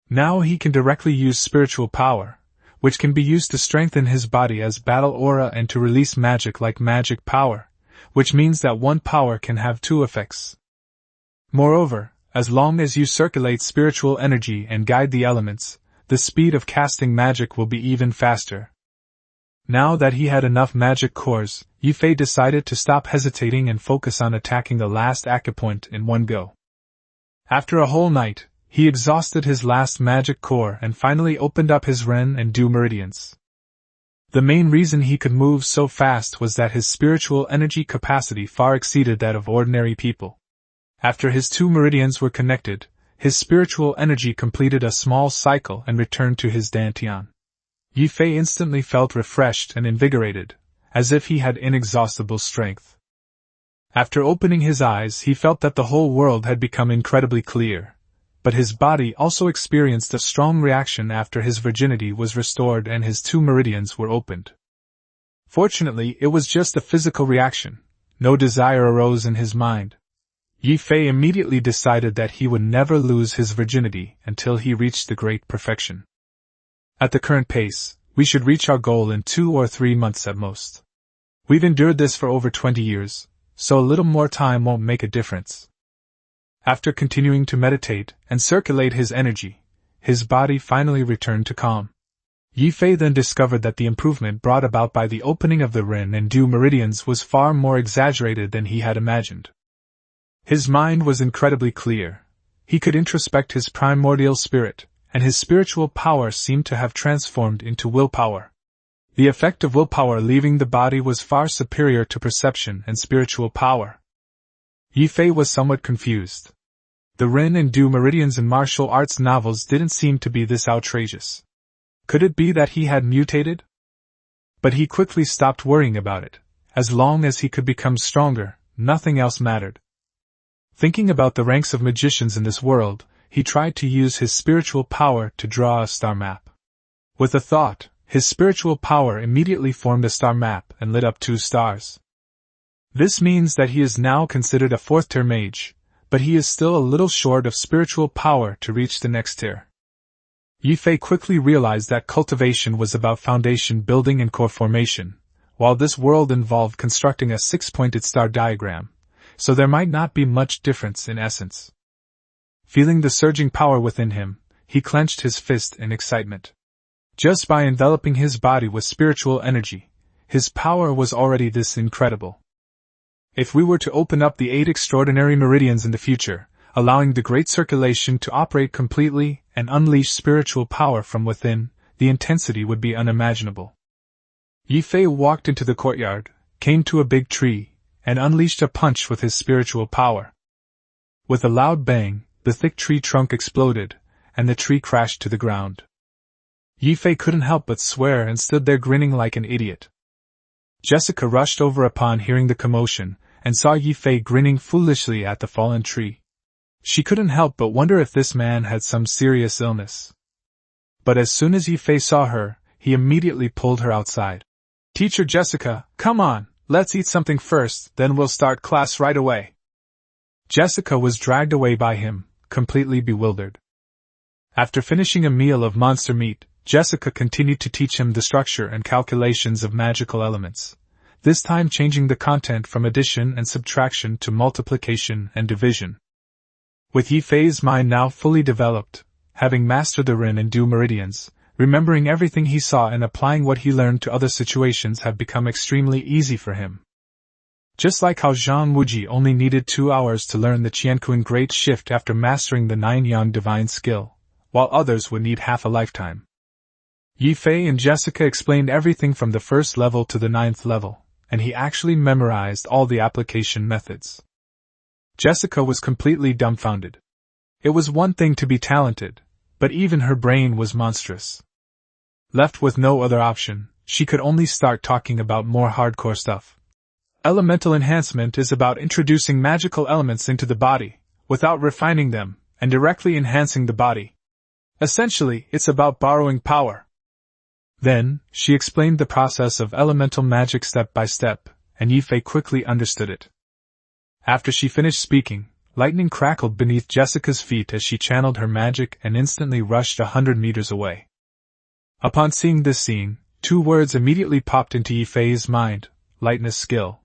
Now he can directly use spiritual power, which can be used to strengthen his body as battle aura and to release magic like magic power, which means that one power can have 2 effects. Moreover, as long as you circulate spiritual energy and guide the elements, the speed of casting magic will be even faster. Now that he had enough magic cores, Ye Fei decided to stop hesitating and focus on attacking the last acupoint in one go. After a whole night, he exhausted his last magic core and finally opened up his Ren and Dew meridians. The main reason he could move so fast was that his spiritual energy capacity far exceeded that of ordinary people. After his 2 meridians were connected, his spiritual energy completed a small cycle and returned to his dantian. Ye Fei instantly felt refreshed and invigorated, as if he had inexhaustible strength. After opening his eyes, he felt that the whole world had become incredibly clear. But his body also experienced a strong reaction after his virginity was restored and his 2 meridians were opened. Fortunately, it was just a physical reaction. No desire arose in his mind. Ye Fei immediately decided that he would never lose his virginity until he reached the great perfection. At the current pace, we should reach our goal in 2 or 3 months at most. We've endured this for over 20 years, so a little more time won't make a difference. After continuing to meditate and circulate his energy, his body finally returned to calm. Ye Fei then discovered that the improvement brought about by the opening of the Ren and Dew meridians was far more exaggerated than he had imagined. His mind was incredibly clear. He could introspect his primordial spirit, and his spiritual power seemed to have transformed into willpower. The effect of willpower leaving the body was far superior to perception and spiritual power. Ye Fei was somewhat confused. The Ren and Du meridians in martial arts novels didn't seem to be this outrageous. Could it be that he had mutated? But he quickly stopped worrying about it. As long as he could become stronger, nothing else mattered. Thinking about the ranks of magicians in this world, he tried to use his spiritual power to draw a star map. With a thought, his spiritual power immediately formed a star map and lit up 2 stars. This means that he is now considered a 4th-tier mage, but he is still a little short of spiritual power to reach the next tier. Ye Fei quickly realized that cultivation was about foundation building and core formation, while this world involved constructing a 6-pointed star diagram, so there might not be much difference in essence. Feeling the surging power within him, he clenched his fist in excitement. Just by enveloping his body with spiritual energy, his power was already this incredible. If we were to open up the 8 extraordinary meridians in the future, allowing the great circulation to operate completely and unleash spiritual power from within, the intensity would be unimaginable. Ye Fei walked into the courtyard, came to a big tree, and unleashed a punch with his spiritual power. With a loud bang, the thick tree trunk exploded, and the tree crashed to the ground. Ye Fei couldn't help but swear and stood there grinning like an idiot. Jessica rushed over upon hearing the commotion, and saw Ye Fei grinning foolishly at the fallen tree. She couldn't help but wonder if this man had some serious illness. But as soon as Ye Fei saw her, he immediately pulled her outside. "Teacher Jessica, come on, let's eat something first, then we'll start class right away." Jessica was dragged away by him, completely bewildered. After finishing a meal of monster meat, Jessica continued to teach him the structure and calculations of magical elements, this time changing the content from addition and subtraction to multiplication and division. With Ye Fei's mind now fully developed, having mastered the Ren and Du meridians, remembering everything he saw and applying what he learned to other situations have become extremely easy for him. Just like how Zhang Wuji only needed 2 hours to learn the Qianquan Great Shift after mastering the 9 Yang divine skill, while others would need half a lifetime. Ye Fei and Jessica explained everything from the 1st level to the 9th level, and he actually memorized all the application methods. Jessica was completely dumbfounded. It was one thing to be talented, but even her brain was monstrous. Left with no other option, she could only start talking about more hardcore stuff. Elemental enhancement is about introducing magical elements into the body, without refining them, and directly enhancing the body. Essentially, it's about borrowing power. Then, she explained the process of elemental magic step by step, and Ye Fei quickly understood it. After she finished speaking, lightning crackled beneath Jessica's feet as she channeled her magic and instantly rushed 100 meters away. Upon seeing this scene, 2 words immediately popped into Ye Fei's mind: lightness skill.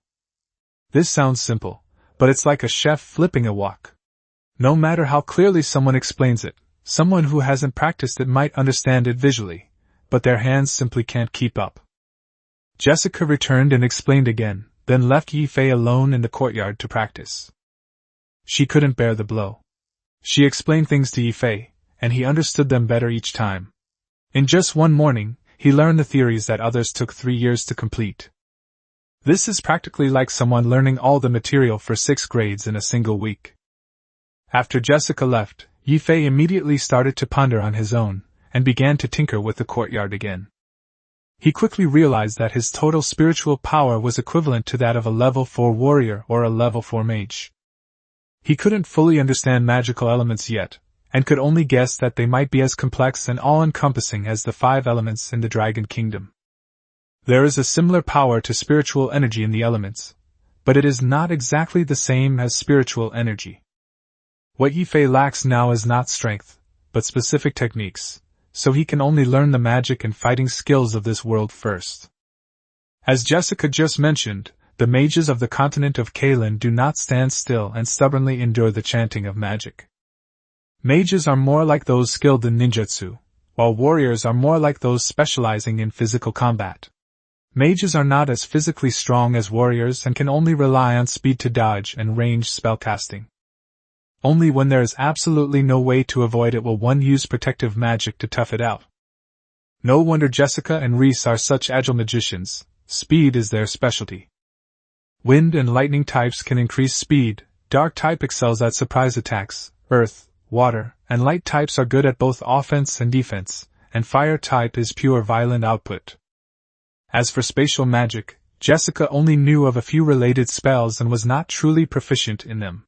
This sounds simple, but it's like a chef flipping a wok. No matter how clearly someone explains it, someone who hasn't practiced it might understand it visually, but their hands simply can't keep up. Jessica returned and explained again, then left Ye Fei alone in the courtyard to practice. She couldn't bear the blow. She explained things to Ye Fei, and he understood them better each time. In just one morning, he learned the theories that others took 3 years to complete. This is practically like someone learning all the material for 6 grades in a single week. After Jessica left, Ye Fei immediately started to ponder on his own, and began to tinker with the courtyard again. He quickly realized that his total spiritual power was equivalent to that of a level 4 warrior or a level 4 mage. He couldn't fully understand magical elements yet, and could only guess that they might be as complex and all-encompassing as the 5 elements in the Dragon Kingdom. There is a similar power to spiritual energy in the elements, but it is not exactly the same as spiritual energy. What Ye Fei lacks now is not strength, but specific techniques, so he can only learn the magic and fighting skills of this world first. As Jessica just mentioned, the mages of the continent of Kalan do not stand still and stubbornly endure the chanting of magic. Mages are more like those skilled in ninjutsu, while warriors are more like those specializing in physical combat. Mages are not as physically strong as warriors and can only rely on speed to dodge and range spellcasting. Only when there is absolutely no way to avoid it will one use protective magic to tough it out. No wonder Jessica and Reese are such agile magicians. Speed is their specialty. Wind and lightning types can increase speed, dark type excels at surprise attacks, earth, water, and light types are good at both offense and defense, and fire type is pure violent output. As for spatial magic, Jessica only knew of a few related spells and was not truly proficient in them.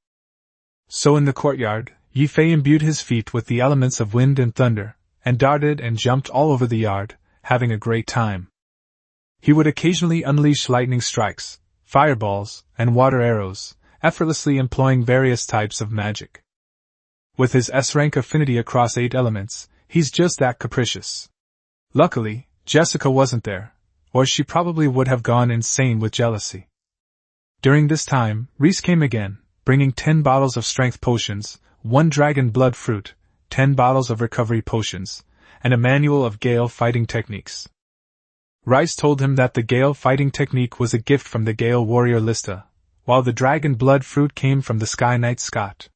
So in the courtyard, Ye Fei imbued his feet with the elements of wind and thunder, and darted and jumped all over the yard, having a great time. He would occasionally unleash lightning strikes, fireballs, and water arrows, effortlessly employing various types of magic. With his S-rank affinity across 8 elements, he's just that capricious. Luckily, Jessica wasn't there, or she probably would have gone insane with jealousy. During this time, Reese came again, bringing 10 bottles of strength potions, 1 dragon blood fruit, 10 bottles of recovery potions, and a manual of Gale fighting techniques. Rice told him that the Gale fighting technique was a gift from the Gale warrior Lista, while the dragon blood fruit came from the Sky Knight Scott.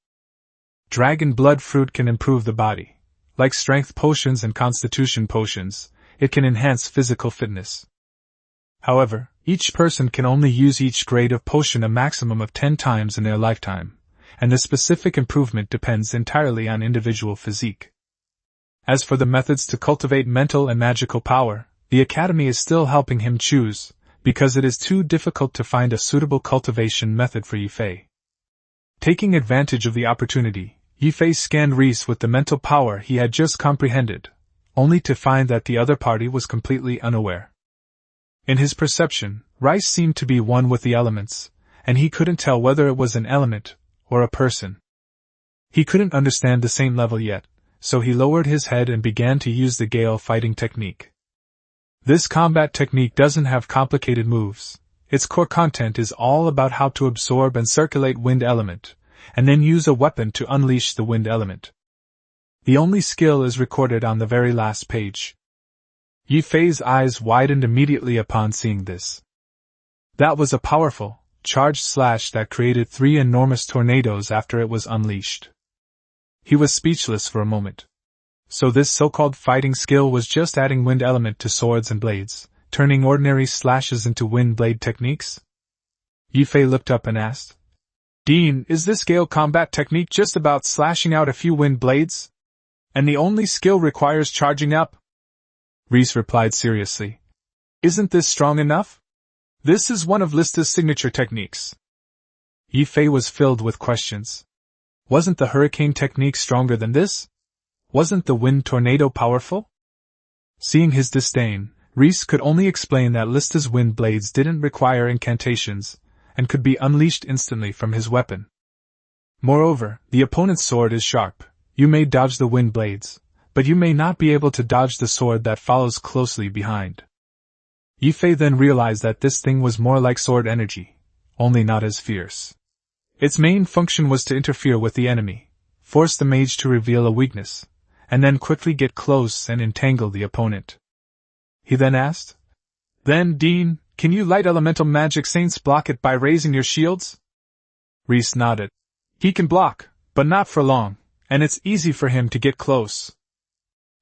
Dragon blood fruit can improve the body. Like strength potions and constitution potions, it can enhance physical fitness. However, each person can only use each grade of potion a maximum of 10 times in their lifetime, and the specific improvement depends entirely on individual physique. As for the methods to cultivate mental and magical power, the Academy is still helping him choose, because it is too difficult to find a suitable cultivation method for Ye Fei. Taking advantage of the opportunity, Ye Fei scanned Reese with the mental power he had just comprehended, only to find that the other party was completely unaware. In his perception, Rice seemed to be one with the elements, and he couldn't tell whether it was an element or a person. He couldn't understand the same level yet, so he lowered his head and began to use the Gale fighting technique. This combat technique doesn't have complicated moves. Its core content is all about how to absorb and circulate wind element, and then use a weapon to unleash the wind element. The only skill is recorded on the very last page. Ye Fei's eyes widened immediately upon seeing this. That was a powerful, charged slash that created 3 enormous tornadoes after it was unleashed. He was speechless for a moment. So this so-called fighting skill was just adding wind element to swords and blades, turning ordinary slashes into wind blade techniques? Ye Fei looked up and asked, "Dean, is this Gale combat technique just about slashing out a few wind blades? And the only skill requires charging up?" Reese replied seriously, "Isn't this strong enough? This is one of Lista's signature techniques." Ye Fei was filled with questions. Wasn't the hurricane technique stronger than this? Wasn't the wind tornado powerful? Seeing his disdain, Reese could only explain that Lista's wind blades didn't require incantations, and could be unleashed instantly from his weapon. Moreover, the opponent's sword is sharp. You may dodge the wind blades, but you may not be able to dodge the sword that follows closely behind. Ye Fei then realized that this thing was more like sword energy, only not as fierce. Its main function was to interfere with the enemy, force the mage to reveal a weakness, and then quickly get close and entangle the opponent. He then asked, "Then, Dean, can you light elemental magic saints block it by raising your shields?" Reese nodded. "He can block, but not for long, and it's easy for him to get close."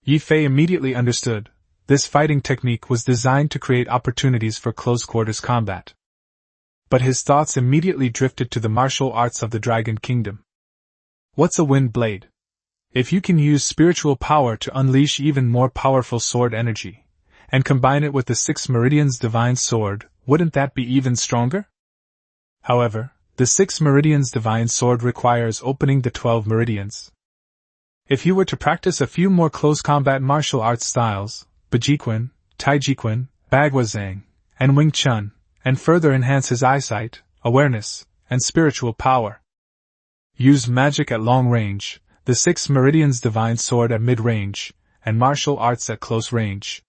Ye Fei immediately understood. This fighting technique was designed to create opportunities for close-quarters combat. But his thoughts immediately drifted to the martial arts of the Dragon Kingdom. What's a wind blade? If you can use spiritual power to unleash even more powerful sword energy, and combine it with the 6 Meridians Divine Sword, wouldn't that be even stronger? However, the 6 Meridians Divine Sword requires opening the 12 Meridians. If he were to practice a few more close combat martial arts styles, Bajiquan, Taijiquan, Bagwazang, and Wing Chun, and further enhance his eyesight, awareness, and spiritual power. Use magic at long range, the 6 Meridians Divine Sword at mid-range, and martial arts at close range.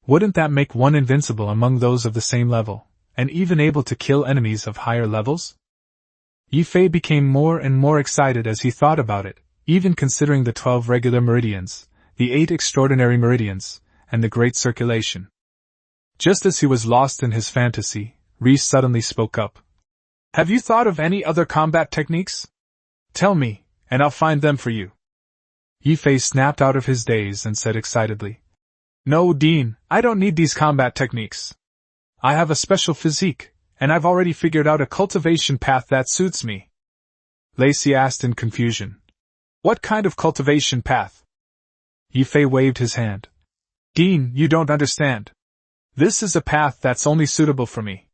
Wouldn't that make one invincible among those of the same level, and even able to kill enemies of higher levels? Ye Fei became more and more excited as he thought about it, even considering the 12 regular meridians, the 8 extraordinary meridians, and the great circulation. Just as he was lost in his fantasy, Reese suddenly spoke up. "Have you thought of any other combat techniques? Tell me, and I'll find them for you." Ye Fei snapped out of his daze and said excitedly, "No, Dean, I don't need these combat techniques. I have a special physique, and I've already figured out a cultivation path that suits me. Lacey asked in confusion. What kind of cultivation path? Ye Fei waved his hand. Dean, you don't understand. This is a path that's only suitable for me.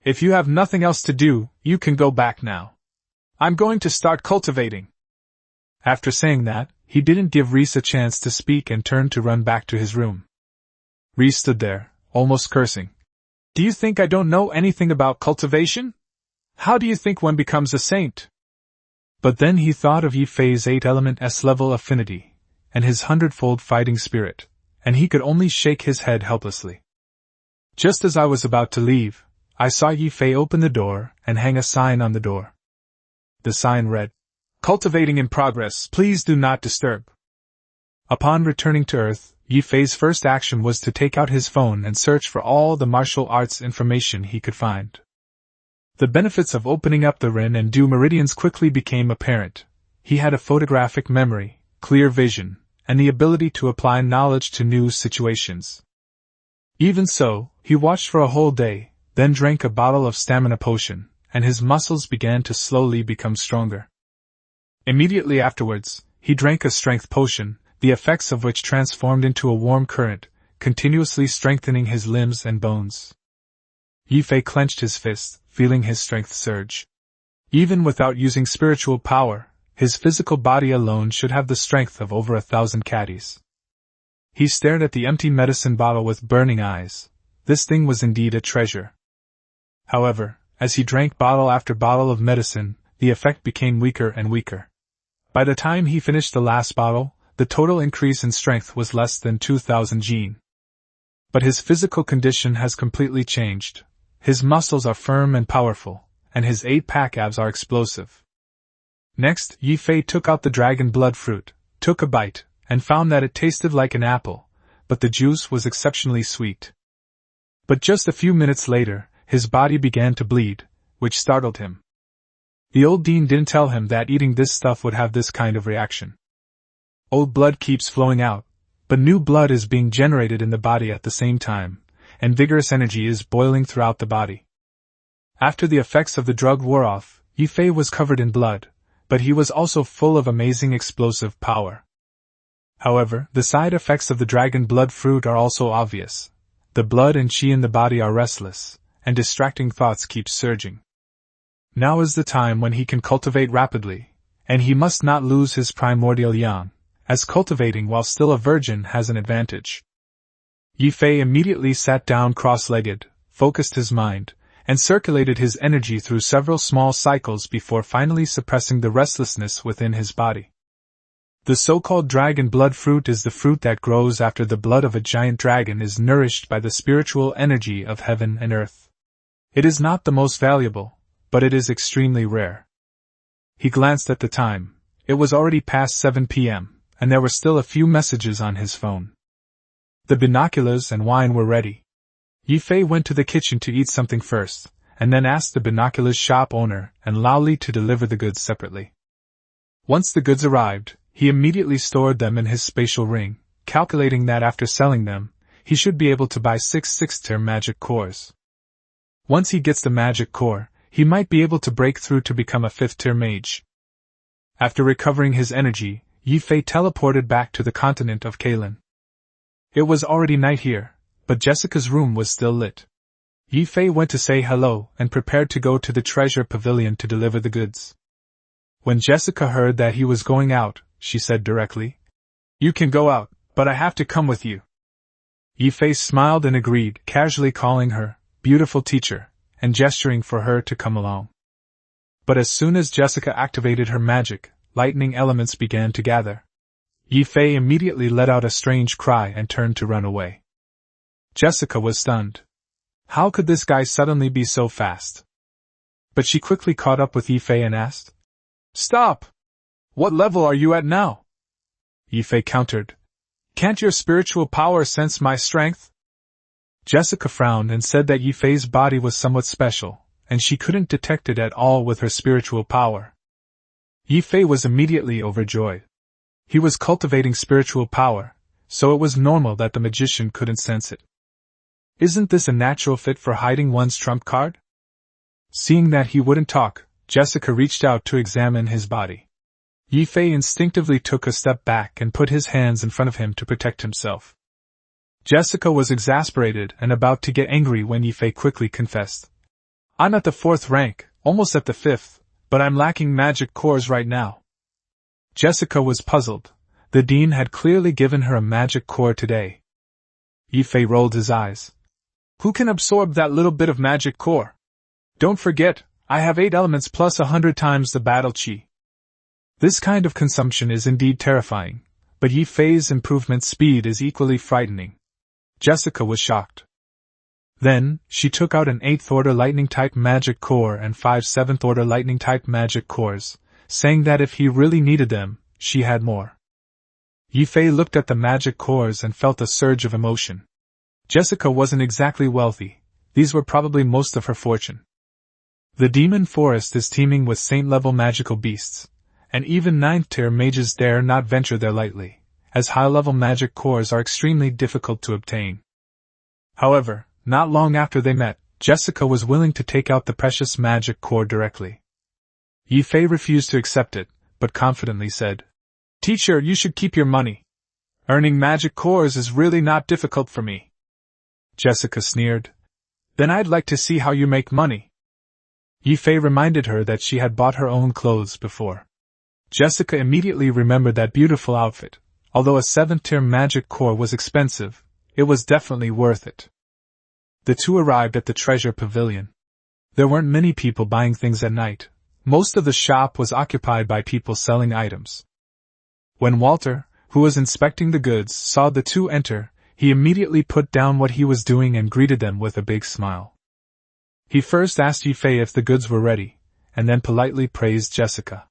If you have nothing else to do, you can go back now. I'm going to start cultivating. After saying that, he didn't give Reese a chance to speak and turned to run back to his room. Reese stood there, almost cursing. Do you think I don't know anything about cultivation? How do you think one becomes a saint? But then he thought of Ye Fei's 8-element S-level affinity, and his 100-fold fighting spirit, and he could only shake his head helplessly. Just as I was about to leave, I saw Ye Fei open the door and hang a sign on the door. The sign read, Cultivating in progress, please do not disturb. Upon returning to Earth, Ye Fei's first action was to take out his phone and search for all the martial arts information he could find. The benefits of opening up the Ren and Du meridians quickly became apparent. He had a photographic memory, clear vision, and the ability to apply knowledge to new situations. Even so, he watched for a whole day, then drank a bottle of stamina potion, and his muscles began to slowly become stronger. Immediately afterwards, he drank a strength potion, the effects of which transformed into a warm current, continuously strengthening his limbs and bones. Ye Fei clenched his fist, feeling his strength surge. Even without using spiritual power, his physical body alone should have the strength of over 1,000 caddies. He stared at the empty medicine bottle with burning eyes. This thing was indeed a treasure. However, as he drank bottle after bottle of medicine, the effect became weaker and weaker. By the time he finished the last bottle, the total increase in strength was less than 2,000 Jin. But his physical condition has completely changed. His muscles are firm and powerful, and his 8-pack abs are explosive. Next, Ye Fei took out the dragon blood fruit, took a bite, and found that it tasted like an apple, but the juice was exceptionally sweet. But just a few minutes later, his body began to bleed, which startled him. The old dean didn't tell him that eating this stuff would have this kind of reaction. Old blood keeps flowing out, but new blood is being generated in the body at the same time, and vigorous energy is boiling throughout the body. After the effects of the drug wore off, Ye Fei was covered in blood, but he was also full of amazing explosive power. However, the side effects of the dragon blood fruit are also obvious. The blood and qi in the body are restless, and distracting thoughts keep surging. Now is the time when he can cultivate rapidly, and he must not lose his primordial yang, as cultivating while still a virgin has an advantage. Ye Fei immediately sat down cross-legged, focused his mind, and circulated his energy through several small cycles before finally suppressing the restlessness within his body. The so-called dragon blood fruit is the fruit that grows after the blood of a giant dragon is nourished by the spiritual energy of heaven and earth. It is not the most valuable, but it is extremely rare. He glanced at the time. It was already past 7 p.m., and there were still a few messages on his phone. The binoculars and wine were ready. Ye Fei went to the kitchen to eat something first, and then asked the binoculars shop owner and Lao Li to deliver the goods separately. Once the goods arrived, he immediately stored them in his spatial ring, calculating that after selling them, he should be able to buy 6 6-tier magic cores. Once he gets the magic core, he might be able to break through to become a 5th-tier mage. After recovering his energy, Ye Fei teleported back to the continent of Kalan. It was already night here, but Jessica's room was still lit. Ye Fei went to say hello and prepared to go to the treasure pavilion to deliver the goods. When Jessica heard that he was going out, she said directly, "You can go out, but I have to come with you." Ye Fei smiled and agreed, casually calling her beautiful teacher, and gesturing for her to come along. But as soon as Jessica activated her magic, lightning elements began to gather. Ye Fei immediately let out a strange cry and turned to run away. Jessica was stunned. How could this guy suddenly be so fast? But she quickly caught up with Ye Fei and asked, "Stop! What level are you at now?" Ye Fei countered, "Can't your spiritual power sense my strength?" Jessica frowned and said that Ye Fei's body was somewhat special, and she couldn't detect it at all with her spiritual power. Ye Fei was immediately overjoyed. He was cultivating spiritual power, so it was normal that the magician couldn't sense it. Isn't this a natural fit for hiding one's trump card? Seeing that he wouldn't talk, Jessica reached out to examine his body. Ye Fei instinctively took a step back and put his hands in front of him to protect himself. Jessica was exasperated and about to get angry when Ye Fei quickly confessed. I'm at the 4th rank, almost at the 5th, but I'm lacking magic cores right now. Jessica was puzzled. The dean had clearly given her a magic core today. Ye Fei rolled his eyes. Who can absorb that little bit of magic core? Don't forget, I have 8 elements plus 100 times the battle chi. This kind of consumption is indeed terrifying, but Ye Fei's improvement speed is equally frightening. Jessica was shocked. Then, she took out an 8th order lightning type magic core and 5 7th order lightning type magic cores, saying that if he really needed them, she had more. Ye Fei looked at the magic cores and felt a surge of emotion. Jessica wasn't exactly wealthy, these were probably most of her fortune. The demon forest is teeming with saint-level magical beasts, and even 9th-tier mages dare not venture there lightly, as high-level magic cores are extremely difficult to obtain. However, not long after they met, Jessica was willing to take out the precious magic core directly. Ye Fei refused to accept it, but confidently said, Teacher, you should keep your money. Earning magic cores is really not difficult for me. Jessica sneered. Then I'd like to see how you make money. Ye Fei reminded her that she had bought her own clothes before. Jessica immediately remembered that beautiful outfit. Although a 7th-tier magic core was expensive, it was definitely worth it. The two arrived at the treasure pavilion. There weren't many people buying things at night. Most of the shop was occupied by people selling items. When Walter, who was inspecting the goods, saw the two enter, he immediately put down what he was doing and greeted them with a big smile. He first asked Ye Fei if the goods were ready, and then politely praised Jessica.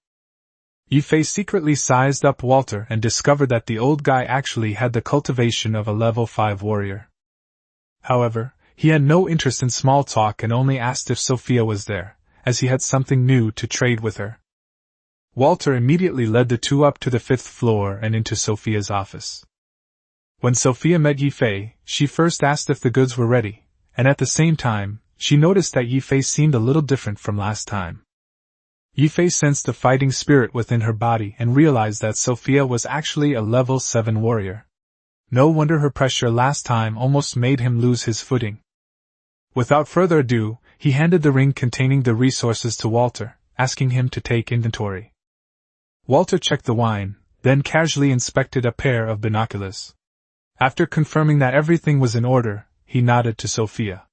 Ye Fei secretly sized up Walter and discovered that the old guy actually had the cultivation of a level 5 warrior. However, he had no interest in small talk and only asked if Sophia was there, as he had something new to trade with her. Walter immediately led the two up to the 5th floor and into Sophia's office. When Sophia met Ye Fei, she first asked if the goods were ready, and at the same time, she noticed that Ye Fei seemed a little different from last time. Ye Fei sensed a fighting spirit within her body and realized that Sophia was actually a level 7 warrior. No wonder her pressure last time almost made him lose his footing. Without further ado, he handed the ring containing the resources to Walter, asking him to take inventory. Walter checked the wine, then casually inspected a pair of binoculars. After confirming that everything was in order, he nodded to Sophia.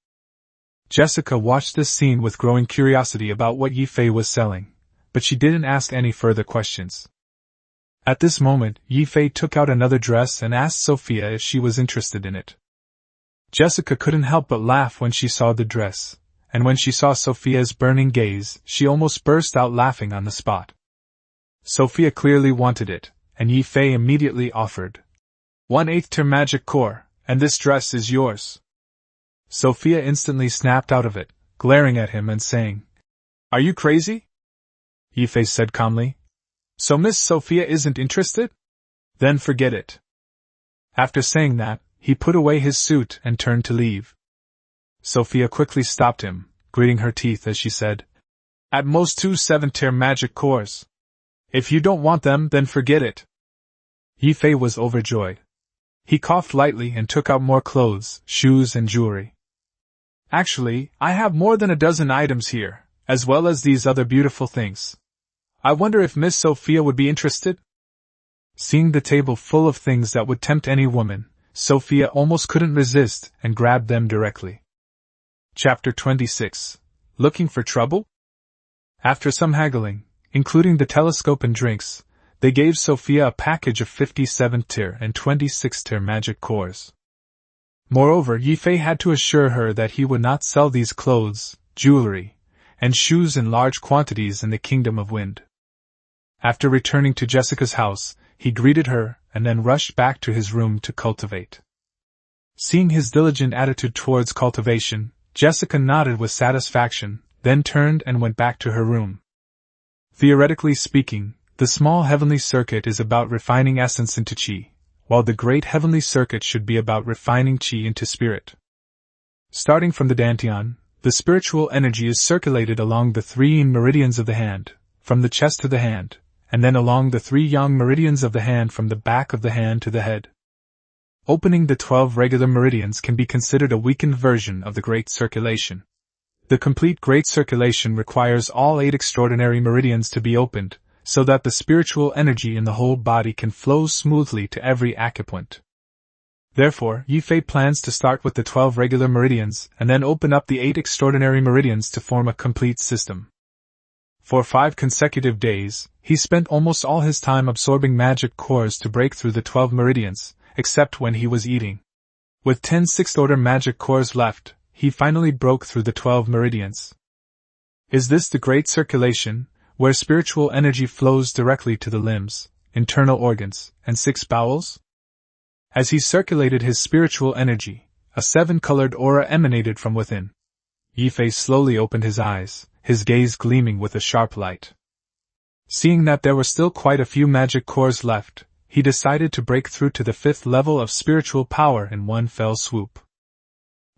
Jessica watched this scene with growing curiosity about what Ye Fei was selling, but she didn't ask any further questions. At this moment, Ye Fei took out another dress and asked Sophia if she was interested in it. Jessica couldn't help but laugh when she saw the dress, and when she saw Sophia's burning gaze, she almost burst out laughing on the spot. Sophia clearly wanted it, and Ye Fei immediately offered. 1/8-tier magic core, and this dress is yours. Sophia instantly snapped out of it, glaring at him and saying, Are you crazy? Ye Fei said calmly. So Miss Sophia isn't interested? Then forget it. After saying that, he put away his suit and turned to leave. Sophia quickly stopped him, gritting her teeth as she said, At most 2 7th-tier magic cores. If you don't want them, then forget it. Ye Fei was overjoyed. He coughed lightly and took out more clothes, shoes and jewelry. Actually, I have more than a dozen items here, as well as these other beautiful things. I wonder if Miss Sophia would be interested? Seeing the table full of things that would tempt any woman, Sophia almost couldn't resist and grabbed them directly. Chapter 26. Looking for trouble? After some haggling, including the telescope and drinks, they gave Sophia a package of 57th-tier and 26th-tier magic cores. Moreover, Ye Fei had to assure her that he would not sell these clothes, jewelry, and shoes in large quantities in the Kingdom of Wind. After returning to Jessica's house, he greeted her and then rushed back to his room to cultivate. Seeing his diligent attitude towards cultivation, Jessica nodded with satisfaction, then turned and went back to her room. Theoretically speaking, the small heavenly circuit is about refining essence into chi, while the great heavenly circuit should be about refining chi into spirit. Starting from the dantian, The spiritual energy is circulated along the 3 yin meridians of the hand, from the chest to the hand, and then along the 3 yang meridians of the hand from the back of the hand to the head. Opening the 12 regular meridians can be considered a weakened version of the great circulation. The complete great circulation requires all 8 extraordinary meridians to be opened, so that the spiritual energy in the whole body can flow smoothly to every acupoint. Therefore, Ye Fei plans to start with the 12 regular meridians and then open up the 8 extraordinary meridians to form a complete system. For 5 consecutive days, he spent almost all his time absorbing magic cores to break through the 12 meridians, except when he was eating. With 10 sixth-order magic cores left, he finally broke through the 12 meridians. Is this the great circulation, where spiritual energy flows directly to the limbs, internal organs, and 6 bowels? As he circulated his spiritual energy, a 7-colored aura emanated from within. Ye Fei slowly opened his eyes, his gaze gleaming with a sharp light. Seeing that there were still quite a few magic cores left, he decided to break through to the 5th level of spiritual power in one fell swoop.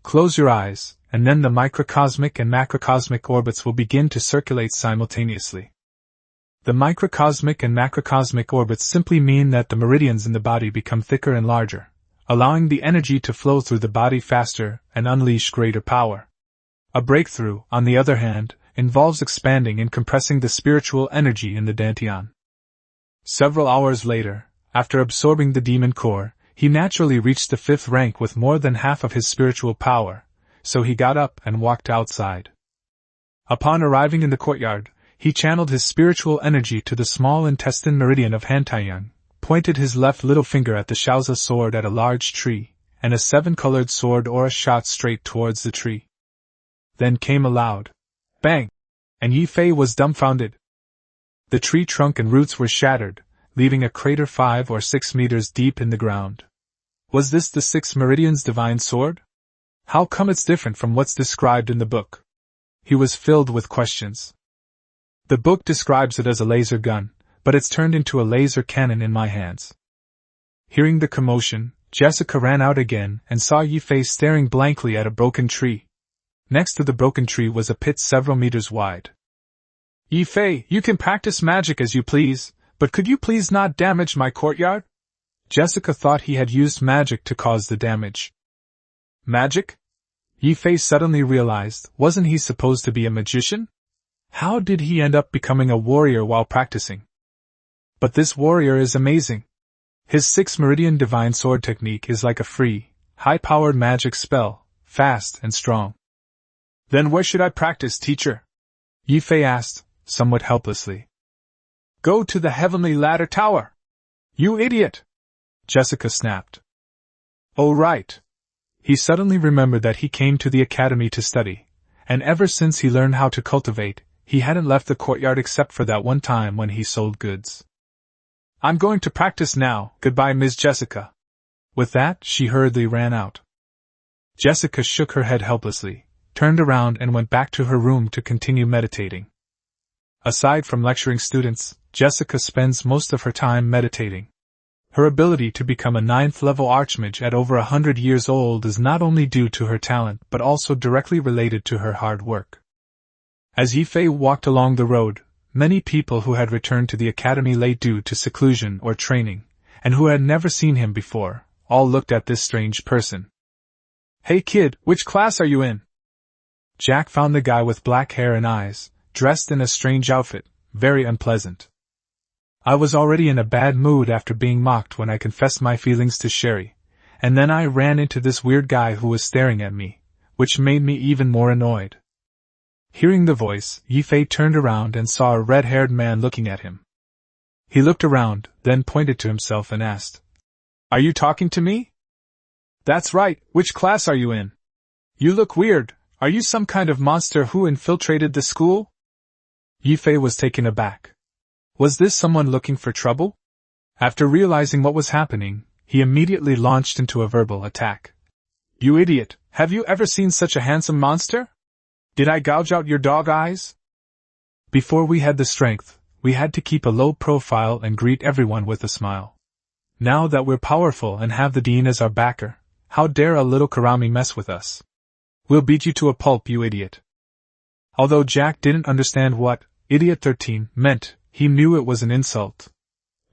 Close your eyes, and then the microcosmic and macrocosmic orbits will begin to circulate simultaneously. The microcosmic and macrocosmic orbits simply mean that the meridians in the body become thicker and larger, allowing the energy to flow through the body faster and unleash greater power. A breakthrough, on the other hand, involves expanding and compressing the spiritual energy in the dantian. Several hours later, after absorbing the demon core, he naturally reached the 5th rank with more than half of his spiritual power, so he got up and walked outside. Upon arriving in the courtyard, he channeled his spiritual energy to the small intestine meridian of Hantaiyang, pointed his left little finger at the Shaozi sword at a large tree, and a 7-colored sword aura shot straight towards the tree. Then came a loud bang, and Ye Fei was dumbfounded. The tree trunk and roots were shattered, leaving a crater 5 or 6 meters deep in the ground. Was this the 6 meridians divine sword? How come it's different from what's described in the book? He was filled with questions. The book describes it as a laser gun, but it's turned into a laser cannon in my hands. Hearing the commotion, Jessica ran out again and saw Ye Fei staring blankly at a broken tree. Next to the broken tree was a pit several meters wide. Ye Fei, you can practice magic as you please, but could you please not damage my courtyard? Jessica thought he had used magic to cause the damage. Magic? Ye Fei suddenly realized, wasn't he supposed to be a magician? How did he end up becoming a warrior while practicing? But this warrior is amazing. His 6-meridian divine sword technique is like a free, high-powered magic spell, fast and strong. Then where should I practice, teacher? Ye Fei asked, somewhat helplessly. Go to the Heavenly Ladder Tower! You idiot! Jessica snapped. Oh right. He suddenly remembered that he came to the academy to study, and ever since he learned how to cultivate, he hadn't left the courtyard except for that one time when he sold goods. I'm going to practice now, goodbye Ms. Jessica. With that, she hurriedly ran out. Jessica shook her head helplessly, turned around and went back to her room to continue meditating. Aside from lecturing students, Jessica spends most of her time meditating. Her ability to become a 9th-level archmage at over 100 years old is not only due to her talent but also directly related to her hard work. As Ye Fei walked along the road, many people who had returned to the academy late due to seclusion or training, and who had never seen him before, all looked at this strange person. Hey kid, which class are you in? Jack found the guy with black hair and eyes, dressed in a strange outfit, very unpleasant. I was already in a bad mood after being mocked when I confessed my feelings to Sherry, and then I ran into this weird guy who was staring at me, which made me even more annoyed. Hearing the voice, Ye Fei turned around and saw a red-haired man looking at him. He looked around, then pointed to himself and asked, Are you talking to me? That's right, which class are you in? You look weird, are you some kind of monster who infiltrated the school? Ye Fei was taken aback. Was this someone looking for trouble? After realizing what was happening, he immediately launched into a verbal attack. You idiot, have you ever seen such a handsome monster? Did I gouge out your dog eyes? Before we had the strength, we had to keep a low profile and greet everyone with a smile. Now that we're powerful and have the dean as our backer, how dare a little Karami mess with us? We'll beat you to a pulp, you idiot. Although Jack didn't understand what Idiot 13 meant, he knew it was an insult.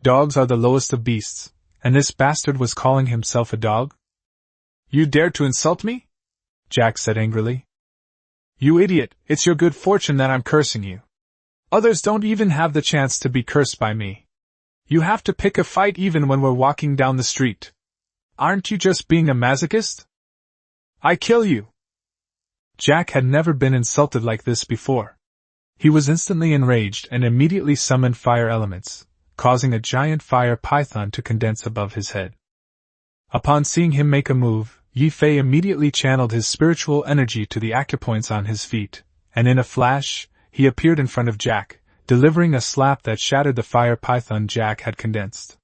Dogs are the lowest of beasts, and this bastard was calling himself a dog? You dare to insult me? Jack said angrily. You idiot, it's your good fortune that I'm cursing you. Others don't even have the chance to be cursed by me. You have to pick a fight even when we're walking down the street. Aren't you just being a masochist? I kill you. Jack had never been insulted like this before. He was instantly enraged and immediately summoned fire elements, causing a giant fire python to condense above his head. Upon seeing him make a move, Ye Fei immediately channeled his spiritual energy to the acupoints on his feet, and in a flash, he appeared in front of Jack, delivering a slap that shattered the fire python Jack had condensed.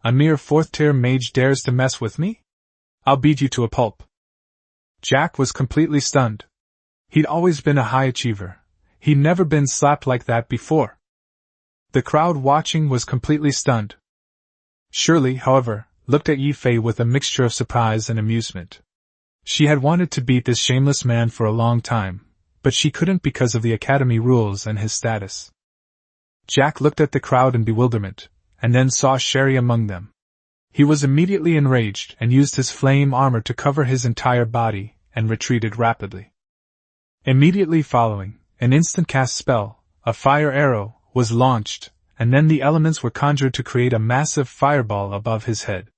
A mere fourth-tier mage dares to mess with me? I'll beat you to a pulp. Jack was completely stunned. He'd always been a high achiever. He'd never been slapped like that before. The crowd watching was completely stunned. Shirley, however, looked at Ye Fei with a mixture of surprise and amusement. She had wanted to beat this shameless man for a long time, but she couldn't because of the academy rules and his status. Jack looked at the crowd in bewilderment, and then saw Sherry among them. He was immediately enraged and used his flame armor to cover his entire body, and retreated rapidly. Immediately following, an instant cast spell, a fire arrow, was launched, and then the elements were conjured to create a massive fireball above his head.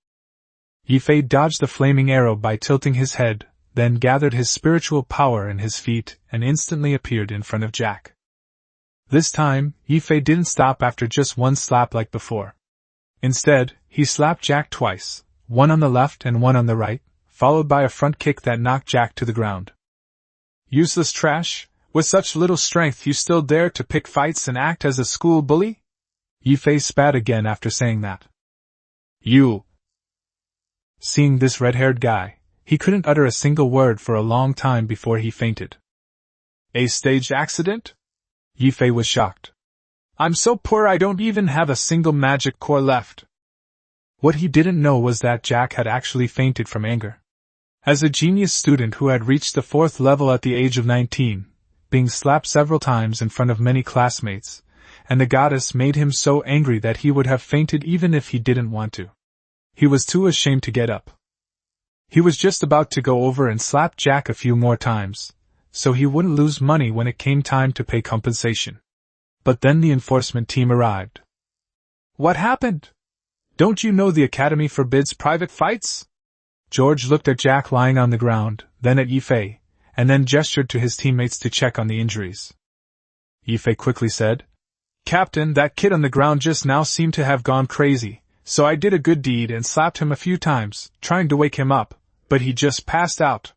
Ye Fei dodged the flaming arrow by tilting his head, then gathered his spiritual power in his feet and instantly appeared in front of Jack. This time, Ye Fei didn't stop after just one slap like before. Instead, he slapped Jack twice, one on the left and one on the right, followed by a front kick that knocked Jack to the ground. Useless trash, with such little strength you still dare to pick fights and act as a school bully? Ye Fei spat again after saying that. You! Seeing this red-haired guy, he couldn't utter a single word for a long time before he fainted. A stage accident? Ye Fei was shocked. I'm so poor I don't even have a single magic core left. What he didn't know was that Jack had actually fainted from anger. As a genius student who had reached the 4th level at the age of 19, being slapped several times in front of many classmates, and the goddess made him so angry that he would have fainted even if he didn't want to. He was too ashamed to get up. He was just about to go over and slap Jack a few more times, so he wouldn't lose money when it came time to pay compensation. But then the enforcement team arrived. What happened? Don't you know the academy forbids private fights? George looked at Jack lying on the ground, then at Ye Fei, and then gestured to his teammates to check on the injuries. Ye Fei quickly said, Captain, that kid on the ground just now seemed to have gone crazy, so I did a good deed and slapped him a few times, trying to wake him up, but he just passed out.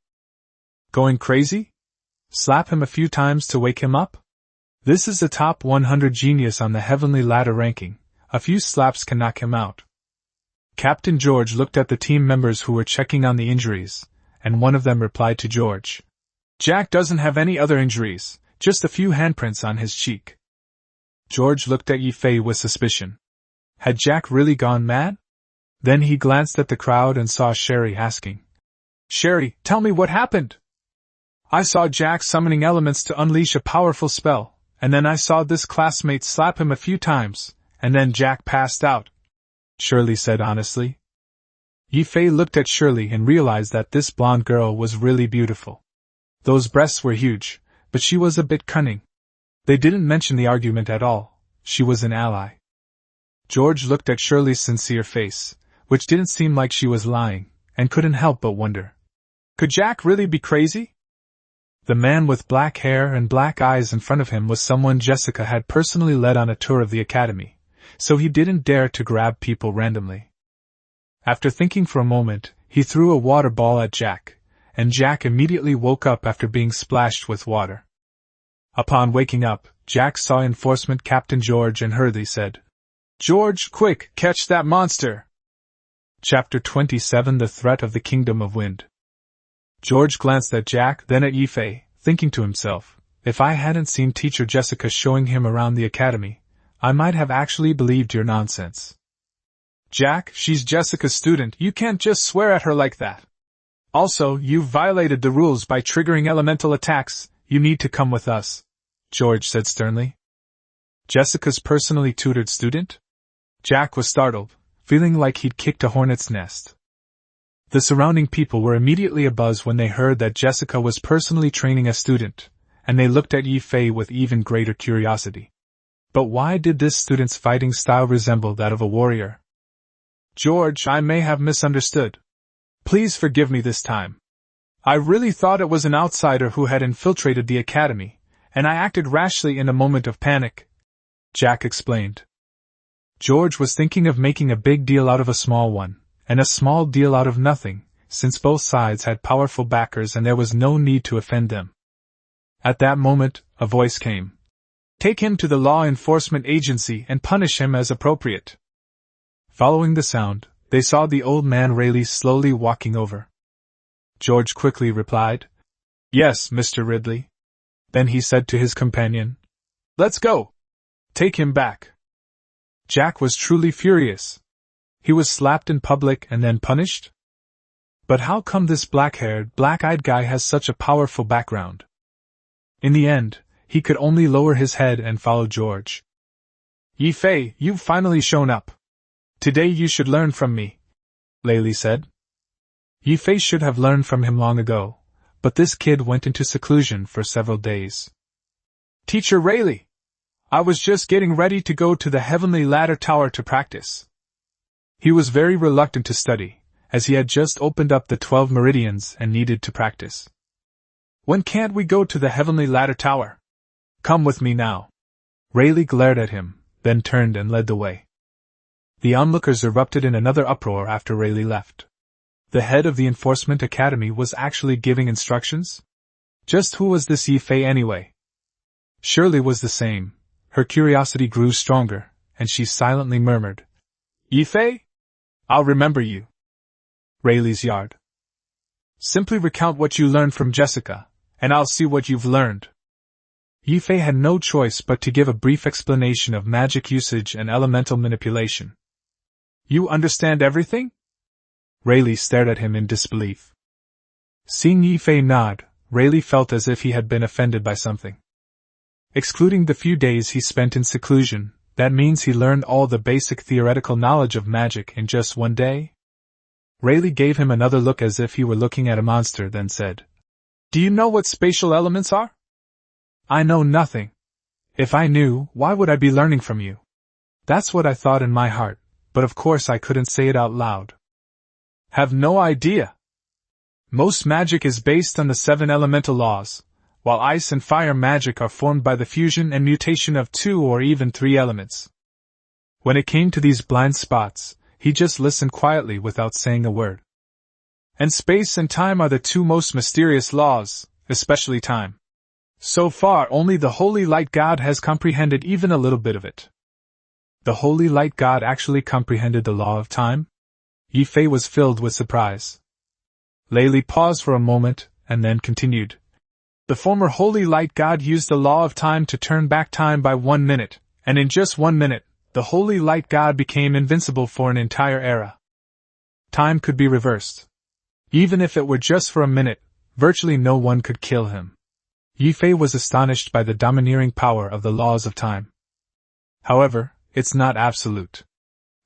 Going crazy? Slap him a few times to wake him up? This is the top 100 genius on the heavenly ladder ranking. A few slaps can knock him out. Captain George looked at the team members who were checking on the injuries, and one of them replied to George. Jack doesn't have any other injuries, just a few handprints on his cheek. George looked at Ye Fei with suspicion. Had Jack really gone mad? Then he glanced at the crowd and saw Sherry asking, Sherry, tell me what happened. I saw Jack summoning elements to unleash a powerful spell, and then I saw this classmate slap him a few times, and then Jack passed out, Shirley said honestly. Ye Fei looked at Shirley and realized that this blonde girl was really beautiful. Those breasts were huge, but she was a bit cunning. They didn't mention the argument at all. She was an ally. George looked at Shirley's sincere face, which didn't seem like she was lying, and couldn't help but wonder. Could Jack really be crazy? The man with black hair and black eyes in front of him was someone Jessica had personally led on a tour of the academy, so he didn't dare to grab people randomly. After thinking for a moment, he threw a water ball at Jack, and Jack immediately woke up after being splashed with water. Upon waking up, Jack saw enforcement Captain George and hurriedly said, George, quick, catch that monster! Chapter 27 The Threat of the Kingdom of Wind. George glanced at Jack, then at Ye Fei, thinking to himself, if I hadn't seen Teacher Jessica showing him around the academy, I might have actually believed your nonsense. Jack, she's Jessica's student, you can't just swear at her like that. Also, you've violated the rules by triggering elemental attacks. You need to come with us, George said sternly. Jessica's personally tutored student? Jack was startled, feeling like he'd kicked a hornet's nest. The surrounding people were immediately abuzz when they heard that Jessica was personally training a student, and they looked at Ye Fei with even greater curiosity. But why did this student's fighting style resemble that of a warrior? George, I may have misunderstood. Please forgive me this time. I really thought it was an outsider who had infiltrated the academy, and I acted rashly in a moment of panic, Jack explained. George was thinking of making a big deal out of a small one, and a small deal out of nothing, since both sides had powerful backers and there was no need to offend them. At that moment, a voice came. Take him to the law enforcement agency and punish him as appropriate. Following the sound, they saw the old man Rayleigh slowly walking over. George quickly replied, Yes, Mr. Ridley. Then he said to his companion, Let's go. Take him back. Jack was truly furious. He was slapped in public and then punished? But how come this black-haired, black-eyed guy has such a powerful background? In the end, he could only lower his head and follow George. Ye Fei, you've finally shown up. Today you should learn from me, Layli said. Ye Fei should have learned from him long ago, but this kid went into seclusion for several days. Teacher Rayleigh! I was just getting ready to go to the Heavenly Ladder Tower to practice. He was very reluctant to study, as he had just opened up the 12 meridians and needed to practice. When can't we go to the Heavenly Ladder Tower? Come with me now. Rayleigh glared at him, then turned and led the way. The onlookers erupted in another uproar after Rayleigh left. The head of the Enforcement Academy was actually giving instructions? Just who was this Ye Fei anyway? Shirley was the same. Her curiosity grew stronger, and she silently murmured, Ye Fei? I'll remember you. Rayleigh's yard. Simply recount what you learned from Jessica, and I'll see what you've learned. Ye Fei had no choice but to give a brief explanation of magic usage and elemental manipulation. You understand everything? Rayleigh stared at him in disbelief. Seeing Ye Fei nod, Rayleigh felt as if he had been offended by something. Excluding the few days he spent in seclusion, that means he learned all the basic theoretical knowledge of magic in just one day? Rayleigh gave him another look as if he were looking at a monster, then said, Do you know what spatial elements are? I know nothing. If I knew, why would I be learning from you? That's what I thought in my heart, but of course I couldn't say it out loud. Have no idea. Most magic is based on the 7 elemental laws, while ice and fire magic are formed by the fusion and mutation of 2 or even 3 elements. When it came to these blind spots, he just listened quietly without saying a word. And space and time are the 2 most mysterious laws, especially time. So far only the Holy Light God has comprehended even a little bit of it. The Holy Light God actually comprehended the law of time? Ye Fei was filled with surprise. Layli paused for a moment, and then continued. The former Holy Light God used the law of time to turn back time by 1 minute, and in just 1 minute, the Holy Light God became invincible for an entire era. Time could be reversed. Even if it were just for a minute, virtually no one could kill him. Ye Fei was astonished by the domineering power of the laws of time. However, it's not absolute.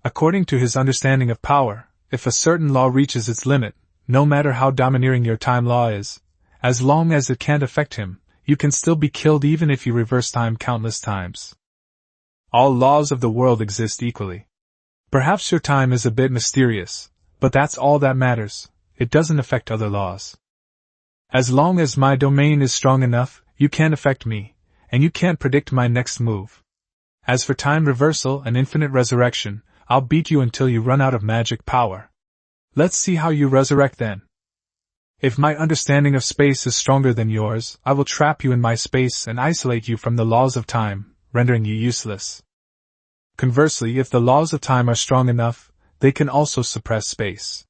According to his understanding of power, if a certain law reaches its limit, no matter how domineering your time law is, as long as it can't affect him, you can still be killed even if you reverse time countless times. All laws of the world exist equally. Perhaps your time is a bit mysterious, but that's all that matters. It doesn't affect other laws. As long as my domain is strong enough, you can't affect me, and you can't predict my next move. As for time reversal and infinite resurrection, I'll beat you until you run out of magic power. Let's see how you resurrect then. If my understanding of space is stronger than yours, I will trap you in my space and isolate you from the laws of time, rendering you useless. Conversely, if the laws of time are strong enough, they can also suppress space.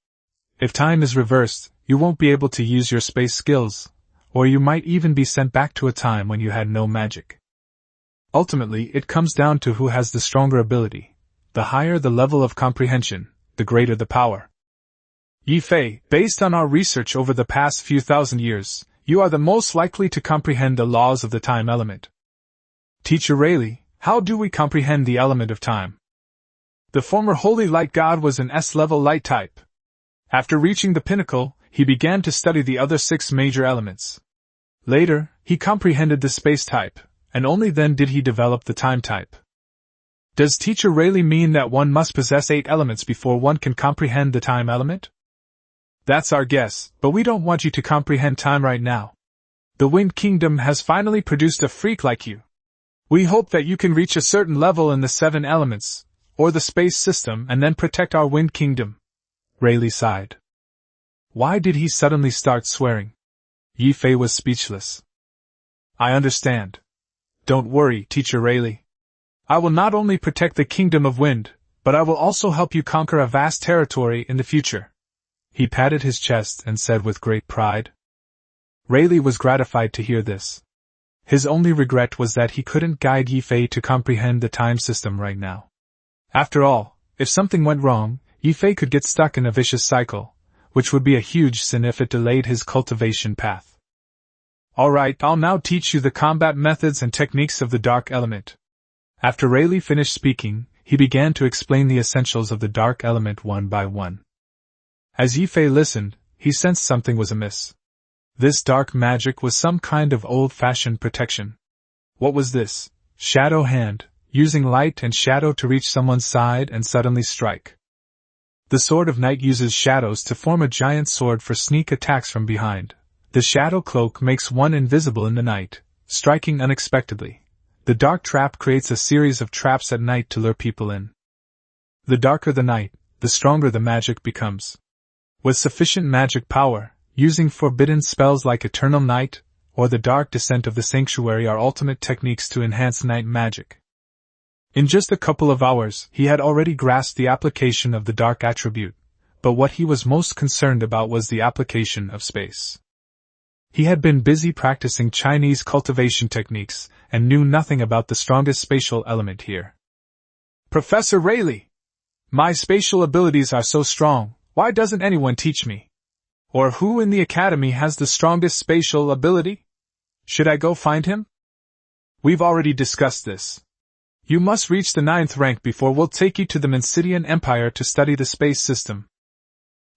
If time is reversed, you won't be able to use your space skills, or you might even be sent back to a time when you had no magic. Ultimately, it comes down to who has the stronger ability. The higher the level of comprehension, the greater the power. Ye Fei, based on our research over the past few thousand years, you are the most likely to comprehend the laws of the time element. Teacher Rayleigh, how do we comprehend the element of time? The former holy light god was an S-level light type. After reaching the pinnacle, he began to study the other 6 major elements. Later, he comprehended the space type, and only then did he develop the time type. Does Teacher Rayleigh mean that one must possess 8 elements before one can comprehend the time element? That's our guess, but we don't want you to comprehend time right now. The Wind Kingdom has finally produced a freak like you. We hope that you can reach a certain level in the 7 elements, or the space system, and then protect our Wind Kingdom. Rayleigh sighed. Why did he suddenly start swearing? Ye Fei was speechless. I understand. Don't worry, Teacher Rayleigh. I will not only protect the Kingdom of Wind, but I will also help you conquer a vast territory in the future. He patted his chest and said with great pride. Rayleigh was gratified to hear this. His only regret was that he couldn't guide Ye Fei to comprehend the time system right now. After all, if something went wrong, Ye Fei could get stuck in a vicious cycle, which would be a huge sin if it delayed his cultivation path. Alright, I'll now teach you the combat methods and techniques of the dark element. After Rayleigh finished speaking, he began to explain the essentials of the dark element one by one. As Ye Fei listened, he sensed something was amiss. This dark magic was some kind of old-fashioned protection. What was this? Shadow hand, using light and shadow to reach someone's side and suddenly strike. The Sword of Night uses shadows to form a giant sword for sneak attacks from behind. The shadow cloak makes one invisible in the night, striking unexpectedly. The dark trap creates a series of traps at night to lure people in. The darker the night, the stronger the magic becomes. With sufficient magic power, using forbidden spells like Eternal Night, or the Dark Descent of the Sanctuary are ultimate techniques to enhance night magic. In just a couple of hours, he had already grasped the application of the dark attribute, but what he was most concerned about was the application of space. He had been busy practicing Chinese cultivation techniques, and knew nothing about the strongest spatial element here. Professor Rayleigh! My spatial abilities are so strong, why doesn't anyone teach me? Or who in the academy has the strongest spatial ability? Should I go find him? We've already discussed this. You must reach the 9th rank before we'll take you to the Mansidian Empire to study the space system.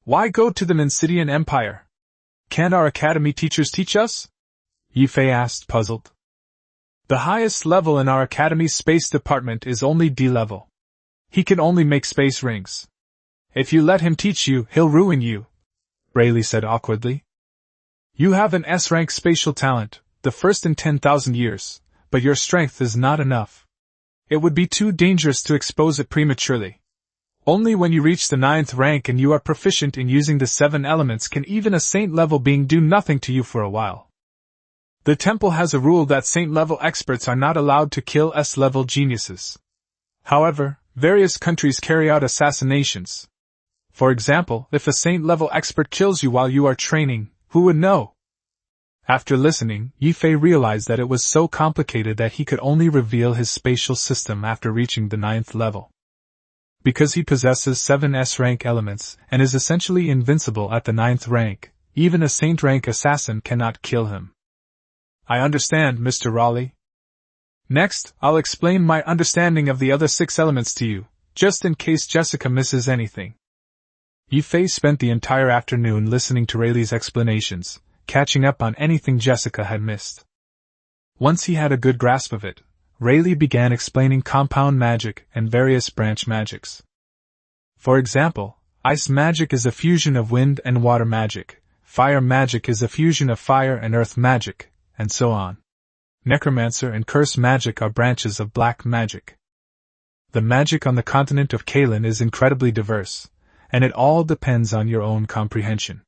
Why go to the Mansidian Empire? Can't our academy teachers teach us? Ye Fei asked, puzzled. The highest level in our academy's space department is only D level. He can only make space rings. If you let him teach you, he'll ruin you, Rayleigh said awkwardly. You have an S-rank spatial talent, the first in 10,000 years, but your strength is not enough. It would be too dangerous to expose it prematurely. Only when you reach the 9th rank and you are proficient in using the 7 elements can even a saint-level being do nothing to you for a while. The temple has a rule that saint-level experts are not allowed to kill S-level geniuses. However, various countries carry out assassinations. For example, if a saint-level expert kills you while you are training, who would know? After listening, Ye Fei realized that it was so complicated that he could only reveal his spatial system after reaching the 9th level. Because he possesses 7 S-rank elements and is essentially invincible at the 9th rank, even a saint-rank assassin cannot kill him. I understand, Mr. Raleigh. Next, I'll explain my understanding of the other 6 elements to you, just in case Jessica misses anything. Ye Fei spent the entire afternoon listening to Rayleigh's explanations, catching up on anything Jessica had missed. Once he had a good grasp of it, Rayleigh began explaining compound magic and various branch magics. For example, ice magic is a fusion of wind and water magic, fire magic is a fusion of fire and earth magic, and so on. Necromancer and curse magic are branches of black magic. The magic on the continent of Kalan is incredibly diverse, and it all depends on your own comprehension.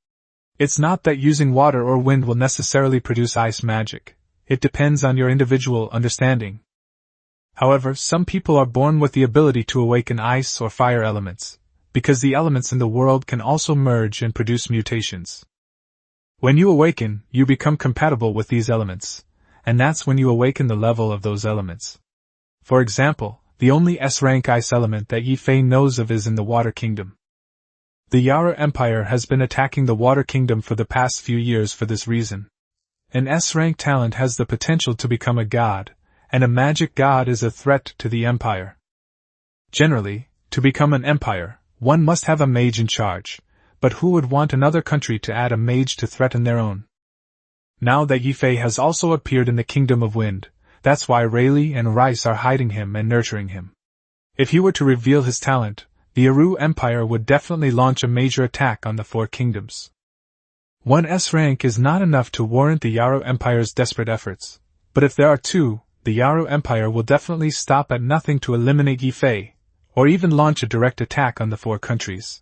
It's not that using water or wind will necessarily produce ice magic, it depends on your individual understanding. However, some people are born with the ability to awaken ice or fire elements, because the elements in the world can also merge and produce mutations. When you awaken, you become compatible with these elements, and that's when you awaken the level of those elements. For example, the only S-rank ice element that Ye Fei knows of is in the Water Kingdom. The Yarrow Empire has been attacking the Water Kingdom for the past few years for this reason. An S-rank talent has the potential to become a god, and a magic god is a threat to the empire. Generally, to become an empire, one must have a mage in charge, but who would want another country to add a mage to threaten their own? Now that Ye Fei has also appeared in the Kingdom of Wind, that's why Rayleigh and Rice are hiding him and nurturing him. If he were to reveal his talent, the Aru Empire would definitely launch a major attack on the Four Kingdoms. One S-rank is not enough to warrant the Yarrow Empire's desperate efforts, but if there are two, the Yarrow Empire will definitely stop at nothing to eliminate Ye Fei, or even launch a direct attack on the four countries.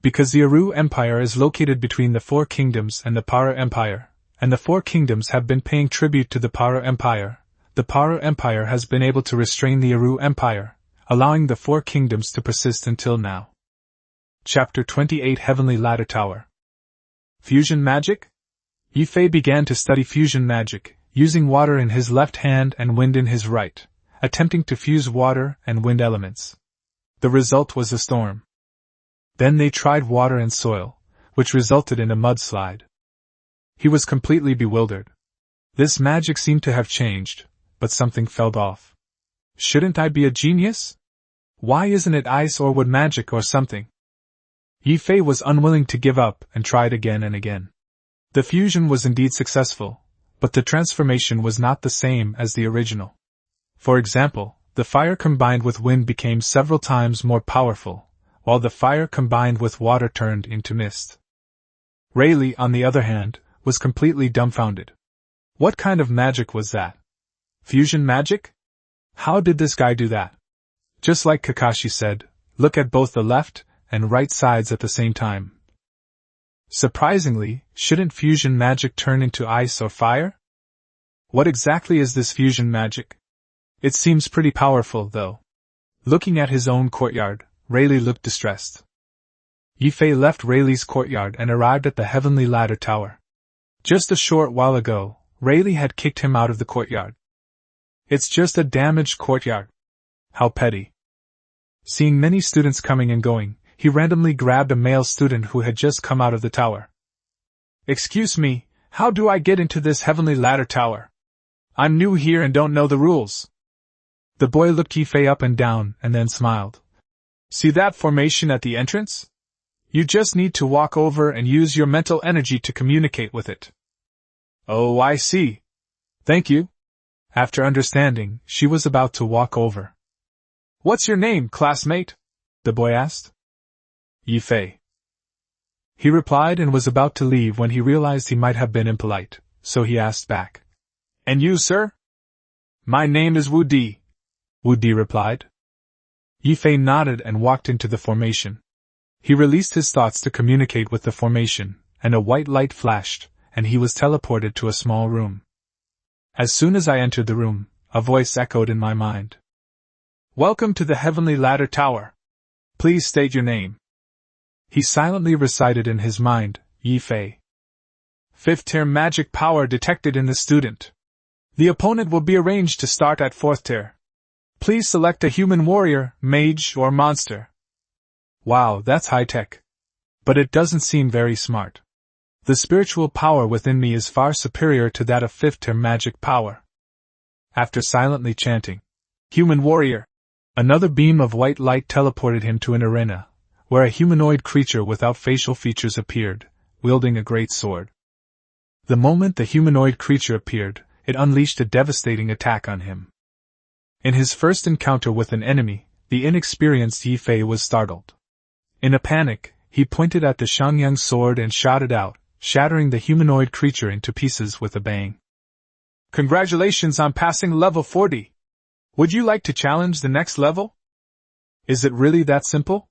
Because the Aru Empire is located between the Four Kingdoms and the Para Empire, and the Four Kingdoms have been paying tribute to the Para Empire, the Para Empire has been able to restrain the Aru Empire, allowing the Four Kingdoms to persist until now. Chapter 28 Heavenly Ladder Tower. Fusion Magic? Ye Fei began to study fusion magic, using water in his left hand and wind in his right, attempting to fuse water and wind elements. The result was a storm. Then they tried water and soil, which resulted in a mudslide. He was completely bewildered. This magic seemed to have changed, but something fell off. Shouldn't I be a genius? Why isn't it ice or wood magic or something? Ye Fei was unwilling to give up and tried again and again. The fusion was indeed successful, but the transformation was not the same as the original. For example, the fire combined with wind became several times more powerful, while the fire combined with water turned into mist. Rayleigh, on the other hand, was completely dumbfounded. What kind of magic was that? Fusion magic? How did this guy do that? Just like Kakashi said, look at both the left and right sides at the same time. Surprisingly, shouldn't fusion magic turn into ice or fire? What exactly is this fusion magic? It seems pretty powerful, though. Looking at his own courtyard, Rayleigh looked distressed. Ye Fei left Rayleigh's courtyard and arrived at the Heavenly Ladder Tower. Just a short while ago, Rayleigh had kicked him out of the courtyard. It's just a damaged courtyard. How petty. Seeing many students coming and going, he randomly grabbed a male student who had just come out of the tower. Excuse me, how do I get into this Heavenly Ladder Tower? I'm new here and don't know the rules. The boy looked Ye Fei up and down and then smiled. See that formation at the entrance? You just need to walk over and use your mental energy to communicate with it. Oh, I see. Thank you. After understanding, she was about to walk over. What's your name, classmate? The boy asked. Ye Fei. He replied and was about to leave when he realized he might have been impolite, so he asked back. And you, sir? My name is Wu Di. Wu Di replied. Ye Fei nodded and walked into the formation. He released his thoughts to communicate with the formation, and a white light flashed, and he was teleported to a small room. As soon as I entered the room, a voice echoed in my mind. Welcome to the Heavenly Ladder Tower. Please state your name. He silently recited in his mind, Ye Fei. 5th tier magic power detected in the student. The opponent will be arranged to start at 4th tier. Please select a human warrior, mage, or monster. Wow, that's high-tech. But it doesn't seem very smart. The spiritual power within me is far superior to that of 5th tier magic power. After silently chanting, Human warrior, another beam of white light teleported him to an arena, where a humanoid creature without facial features appeared, wielding a great sword. The moment the humanoid creature appeared, it unleashed a devastating attack on him. In his first encounter with an enemy, the inexperienced Ye Fei was startled. In a panic, he pointed at the Shangyang sword and shot it out, shattering the humanoid creature into pieces with a bang. Congratulations on passing level 40! Would you like to challenge the next level? Is it really that simple?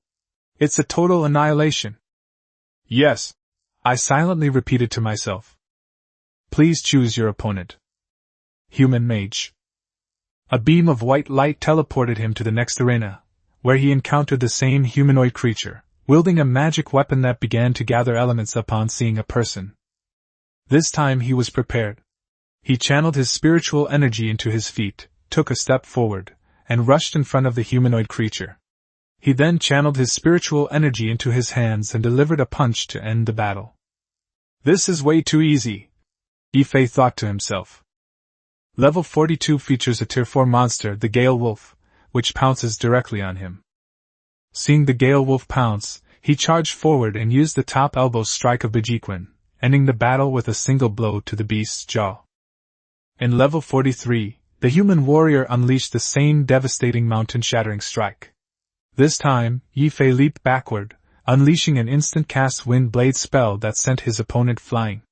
It's a total annihilation. Yes, I silently repeated to myself. Please choose your opponent. Human mage. A beam of white light teleported him to the next arena, where he encountered the same humanoid creature, wielding a magic weapon that began to gather elements upon seeing a person. This time he was prepared. He channeled his spiritual energy into his feet, took a step forward, and rushed in front of the humanoid creature. He then channeled his spiritual energy into his hands and delivered a punch to end the battle. This is way too easy, Ye Fei thought to himself. Level 42 features a Tier 4 monster, the Gale Wolf, which pounces directly on him. Seeing the Gale Wolf pounce, he charged forward and used the top elbow strike of Bejiquin, ending the battle with a single blow to the beast's jaw. In level 43, the human warrior unleashed the same devastating mountain-shattering strike. This time, Ye Fei leaped backward, unleashing an instant cast wind blade spell that sent his opponent flying.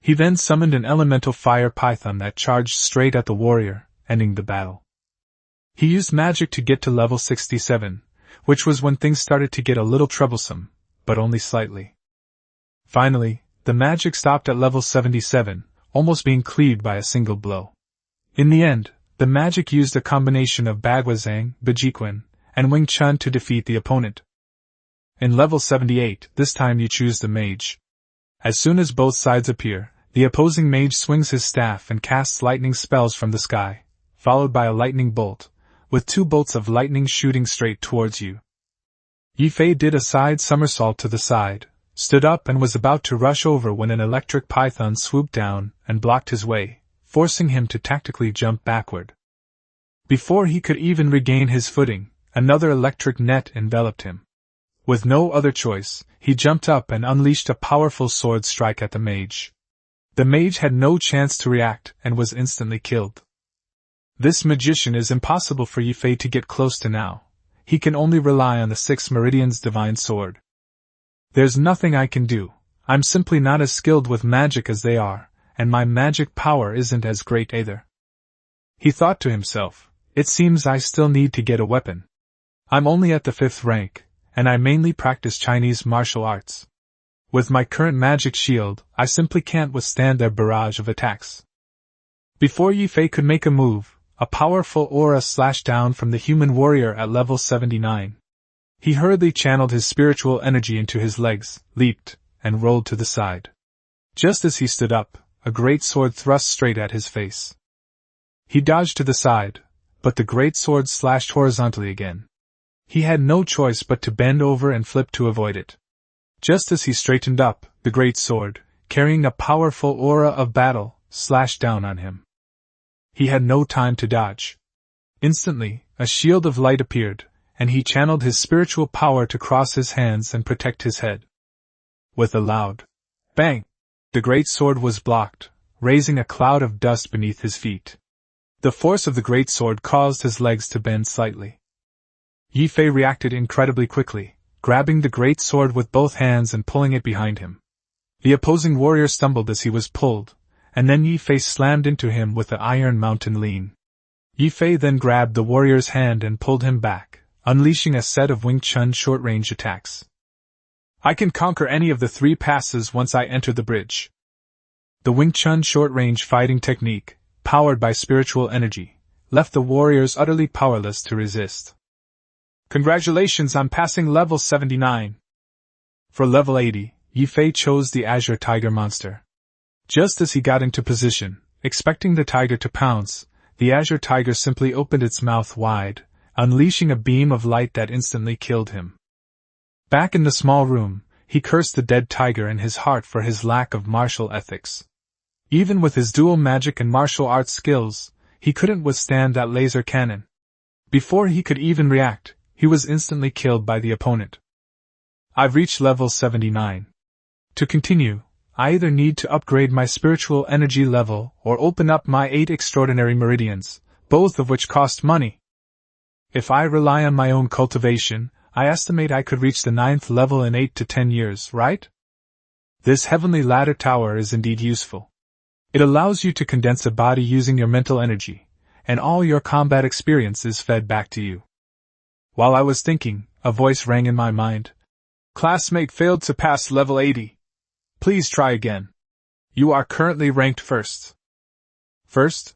He then summoned an elemental fire python that charged straight at the warrior, ending the battle. He used magic to get to level 67, which was when things started to get a little troublesome, but only slightly. Finally, the magic stopped at level 77, almost being cleaved by a single blow. In the end, the magic used a combination of Bagwazang, Bejiquin, and Wing Chun to defeat the opponent. In level 78, this time you choose the mage. As soon as both sides appear, the opposing mage swings his staff and casts lightning spells from the sky, followed by a lightning bolt, with 2 bolts of lightning shooting straight towards you. Ye Fei did a side somersault to the side, stood up and was about to rush over when an electric python swooped down and blocked his way, forcing him to tactically jump backward. Before he could even regain his footing, another electric net enveloped him. With no other choice, he jumped up and unleashed a powerful sword strike at the mage. The mage had no chance to react and was instantly killed. This magician is impossible for Ye Fei to get close to now. He can only rely on the 6 Meridian's divine sword. There's nothing I can do. I'm simply not as skilled with magic as they are, and my magic power isn't as great either. He thought to himself, it seems I still need to get a weapon. I'm only at the 5th rank, and I mainly practice Chinese martial arts. With my current magic shield, I simply can't withstand their barrage of attacks. Before Ye Fei could make a move, a powerful aura slashed down from the human warrior at level 79. He hurriedly channeled his spiritual energy into his legs, leaped, and rolled to the side. Just as he stood up, a great sword thrust straight at his face. He dodged to the side, but the great sword slashed horizontally again. He had no choice but to bend over and flip to avoid it. Just as he straightened up, the great sword, carrying a powerful aura of battle, slashed down on him. He had no time to dodge. Instantly, a shield of light appeared, and he channeled his spiritual power to cross his hands and protect his head. With a loud bang, the great sword was blocked, raising a cloud of dust beneath his feet. The force of the great sword caused his legs to bend slightly. Ye Fei reacted incredibly quickly, grabbing the great sword with both hands and pulling it behind him. The opposing warrior stumbled as he was pulled, and then Ye Fei slammed into him with the Iron Mountain Lean. Ye Fei then grabbed the warrior's hand and pulled him back, unleashing a set of Wing Chun short-range attacks. I can conquer any of the 3 passes once I enter the bridge. The Wing Chun short-range fighting technique, powered by spiritual energy, left the warriors utterly powerless to resist. Congratulations on passing level 79. For level 80, Ye Fei chose the Azure Tiger monster. Just as he got into position, expecting the tiger to pounce, the Azure Tiger simply opened its mouth wide, unleashing a beam of light that instantly killed him. Back in the small room, he cursed the dead tiger in his heart for his lack of martial ethics. Even with his dual magic and martial arts skills, he couldn't withstand that laser cannon. Before he could even react, he was instantly killed by the opponent. I've reached level 79. To continue, I either need to upgrade my spiritual energy level or open up my 8 extraordinary meridians, both of which cost money. If I rely on my own cultivation, I estimate I could reach the 9th level in 8 to 10 years, right? This heavenly ladder tower is indeed useful. It allows you to condense a body using your mental energy, and all your combat experience is fed back to you. While I was thinking, a voice rang in my mind. Classmate failed to pass level 80. Please try again. You are currently ranked first. First?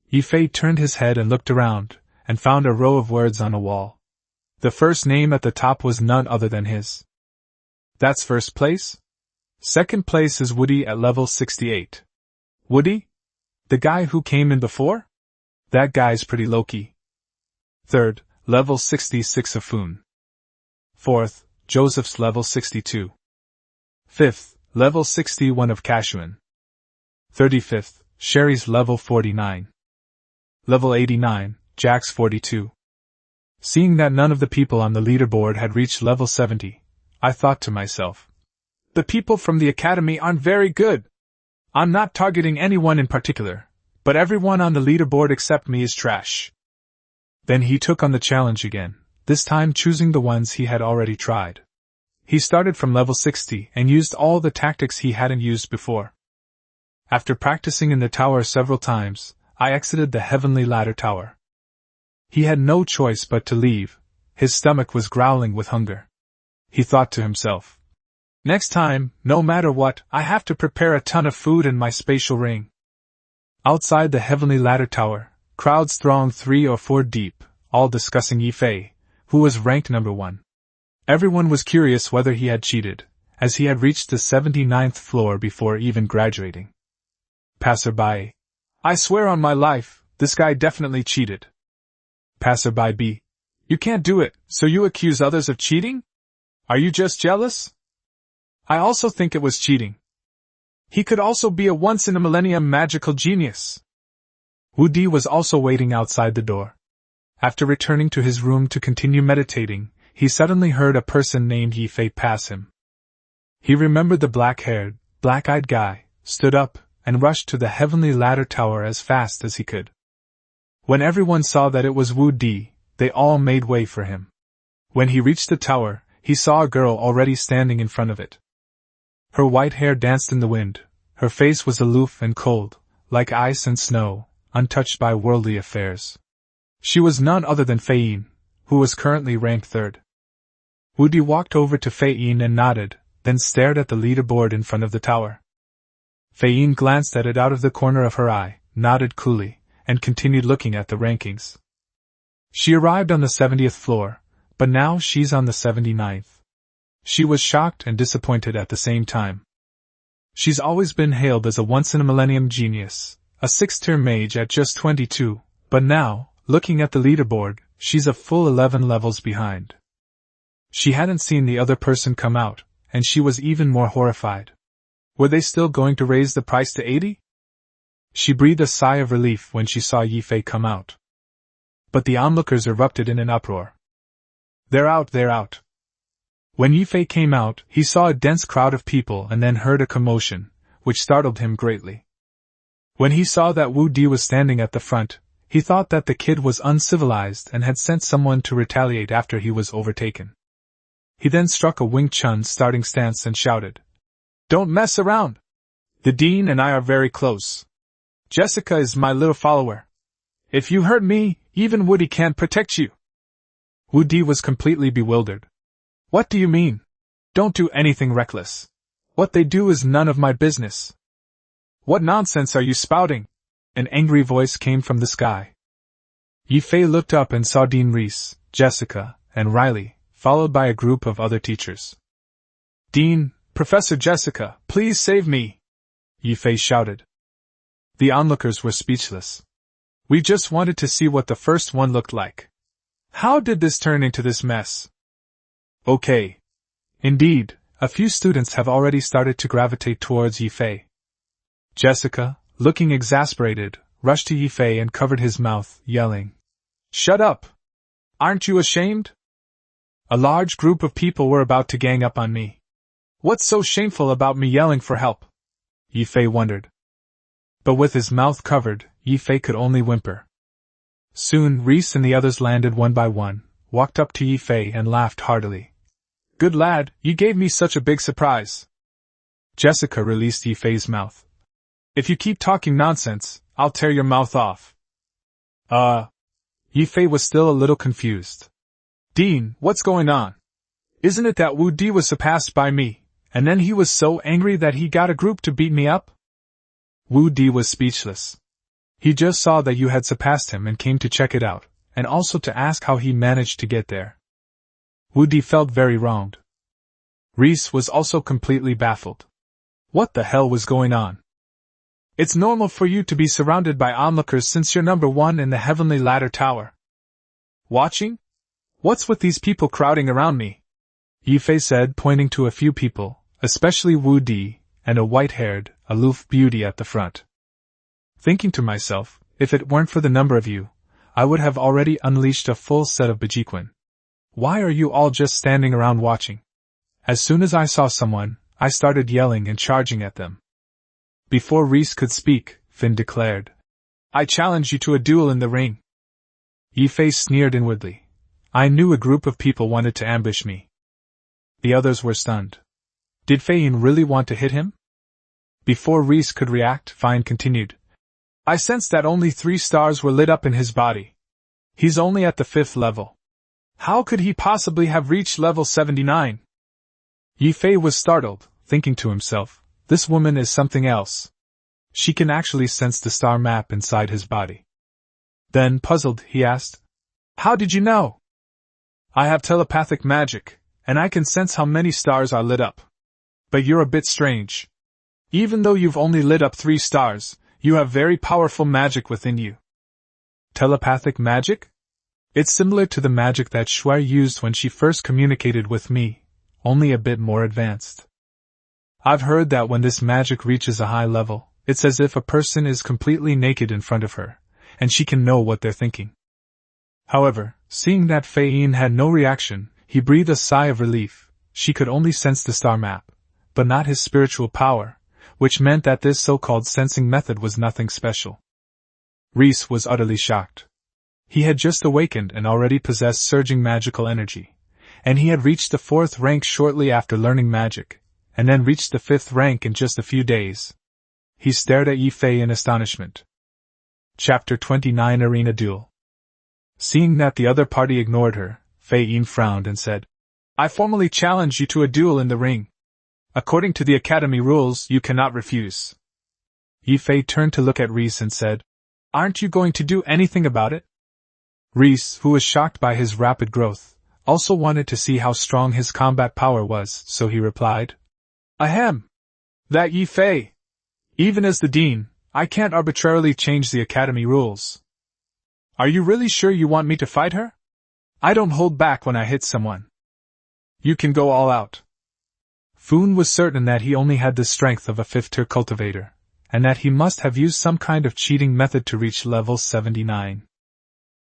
Ye Fei turned his head and looked around, and found a row of words on a wall. The first name at the top was none other than his. That's first place? Second place is Woody at level 68. Woody? The guy who came in before? That guy's pretty low-key. Third, level 66 Afun. 4th, Joseph's level 62. 5th, level 61 of Kashuan. 35th, Sherry's level 49. Level 89, Jack's 42. Seeing that none of the people on the leaderboard had reached level 70, I thought to myself, the people from the academy aren't very good. I'm not targeting anyone in particular, but everyone on the leaderboard except me is trash. Then he took on the challenge again, this time choosing the ones he had already tried. He started from level 60 and used all the tactics he hadn't used before. After practicing in the tower several times, I exited the heavenly ladder tower. He had no choice but to leave. His stomach was growling with hunger. He thought to himself, next time, no matter what, I have to prepare a ton of food in my spatial ring. Outside the heavenly ladder tower, crowds thronged 3 or 4 deep, all discussing Ye Fei, who was ranked number 1. Everyone was curious whether he had cheated, as he had reached the 79th floor before even graduating. Passerby: I swear on my life, this guy definitely cheated. Passerby B: you can't do it, so you accuse others of cheating? Are you just jealous? I also think it was cheating. He could also be a once-in-a-millennium magical genius. Wu Di was also waiting outside the door. After returning to his room to continue meditating, he suddenly heard a person named Ye Fei pass him. He remembered the black-haired, black-eyed guy, stood up, and rushed to the heavenly ladder tower as fast as he could. When everyone saw that it was Wu Di, they all made way for him. When he reached the tower, he saw a girl already standing in front of it. Her white hair danced in the wind, her face was aloof and cold, like ice and snow, untouched by worldly affairs. She was none other than Fei, who was currently ranked 3rd. Wu Di walked over to Fei and nodded, then stared at the leaderboard in front of the tower. Fei glanced at it out of the corner of her eye, nodded coolly, and continued looking at the rankings. She arrived on the 70th floor, but now she's on the 79th. She was shocked and disappointed at the same time. She's always been hailed as a once-in-a-millennium genius, a 6th-tier mage at just 22, but now, looking at the leaderboard, she's a full 11 levels behind. She hadn't seen the other person come out, and she was even more horrified. Were they still going to raise the price to 80? She breathed a sigh of relief when she saw Ye Fei come out. But the onlookers erupted in an uproar. They're out, they're out. When Ye Fei came out, he saw a dense crowd of people and then heard a commotion, which startled him greatly. When he saw that Wu Di was standing at the front, he thought that the kid was uncivilized and had sent someone to retaliate after he was overtaken. He then struck a Wing Chun starting stance and shouted, "Don't mess around! The dean and I are very close. Jessica is my little follower. If you hurt me, even Woody can't protect you." Wu Di was completely bewildered. "What do you mean? Don't do anything reckless. What they do is none of my business." "What nonsense are you spouting?" An angry voice came from the sky. Ye Fei looked up and saw Dean Reese, Jessica, and Riley, followed by a group of other teachers. "Dean, Professor Jessica, please save me!" Ye Fei shouted. The onlookers were speechless. "We just wanted to see what the first one looked like. How did this turn into this mess?" "Okay. Indeed, a few students have already started to gravitate towards Ye Fei." Jessica, looking exasperated, rushed to Ye Fei and covered his mouth, yelling, "Shut up! Aren't you ashamed? A large group of people were about to gang up on me. What's so shameful about me yelling for help?" Ye Fei wondered. But with his mouth covered, Ye Fei could only whimper. Soon Reese and the others landed one by one, walked up to Ye Fei and laughed heartily. "Good lad, you gave me such a big surprise." Jessica released Ye Fei's mouth. "If you keep talking nonsense, I'll tear your mouth off." Ye Fei was still a little confused. "Dean, what's going on? Isn't it that Wu Di was surpassed by me, and then he was so angry that he got a group to beat me up?" Wu Di was speechless. He just saw that you had surpassed him and came to check it out, and also to ask how he managed to get there. Wu Di felt very wronged. Reese was also completely baffled. What the hell was going on? "It's normal for you to be surrounded by onlookers since you're number 1 in the Heavenly Ladder Tower." "Watching? What's with these people crowding around me?" Ye Fei said, pointing to a few people, especially Wu Di, and a white-haired, aloof beauty at the front. Thinking to myself, if it weren't for the number of you, I would have already unleashed a full set of Bajiquan. Why are you all just standing around watching? As soon as I saw someone, I started yelling and charging at them. Before Reese could speak, Finn declared, I challenge you to a duel in the ring. Ye Fei sneered inwardly. I knew a group of people wanted to ambush me. The others were stunned. Did Fei Yin really want to hit him? Before Reese could react, Fine continued. I sensed that only 3 stars were lit up in his body. He's only at the 5th level. How could he possibly have reached level 79? Ye Fei was startled, thinking to himself, this woman is something else. She can actually sense the star map inside his body. Then, puzzled, he asked, how did you know? I have telepathic magic, and I can sense how many stars are lit up. But you're a bit strange. Even though you've only lit up 3 stars, you have very powerful magic within you. Telepathic magic? It's similar to the magic that Shui used when she first communicated with me, only a bit more advanced. I've heard that when this magic reaches a high level, it's as if a person is completely naked in front of her, and she can know what they're thinking. However, seeing that Fei Yin had no reaction, he breathed a sigh of relief. She could only sense the star map, but not his spiritual power, which meant that this so-called sensing method was nothing special. Reese was utterly shocked. He had just awakened and already possessed surging magical energy, and he had reached the 4th rank shortly after learning magic, and then reached the 5th rank in just a few days. He stared at Ye Fei in astonishment. Chapter 29 Arena Duel. Seeing that the other party ignored her, Fei Yin frowned and said, I formally challenge you to a duel in the ring. According to the Academy rules, you cannot refuse. Ye Fei turned to look at Reese and said, Aren't you going to do anything about it? Reese, who was shocked by his rapid growth, also wanted to see how strong his combat power was, so he replied, Ahem! That Ye Fei! Even as the dean, I can't arbitrarily change the Academy rules. Are you really sure you want me to fight her? I don't hold back when I hit someone. You can go all out. Foon was certain that he only had the strength of a 5th-tier cultivator, and that he must have used some kind of cheating method to reach level 79.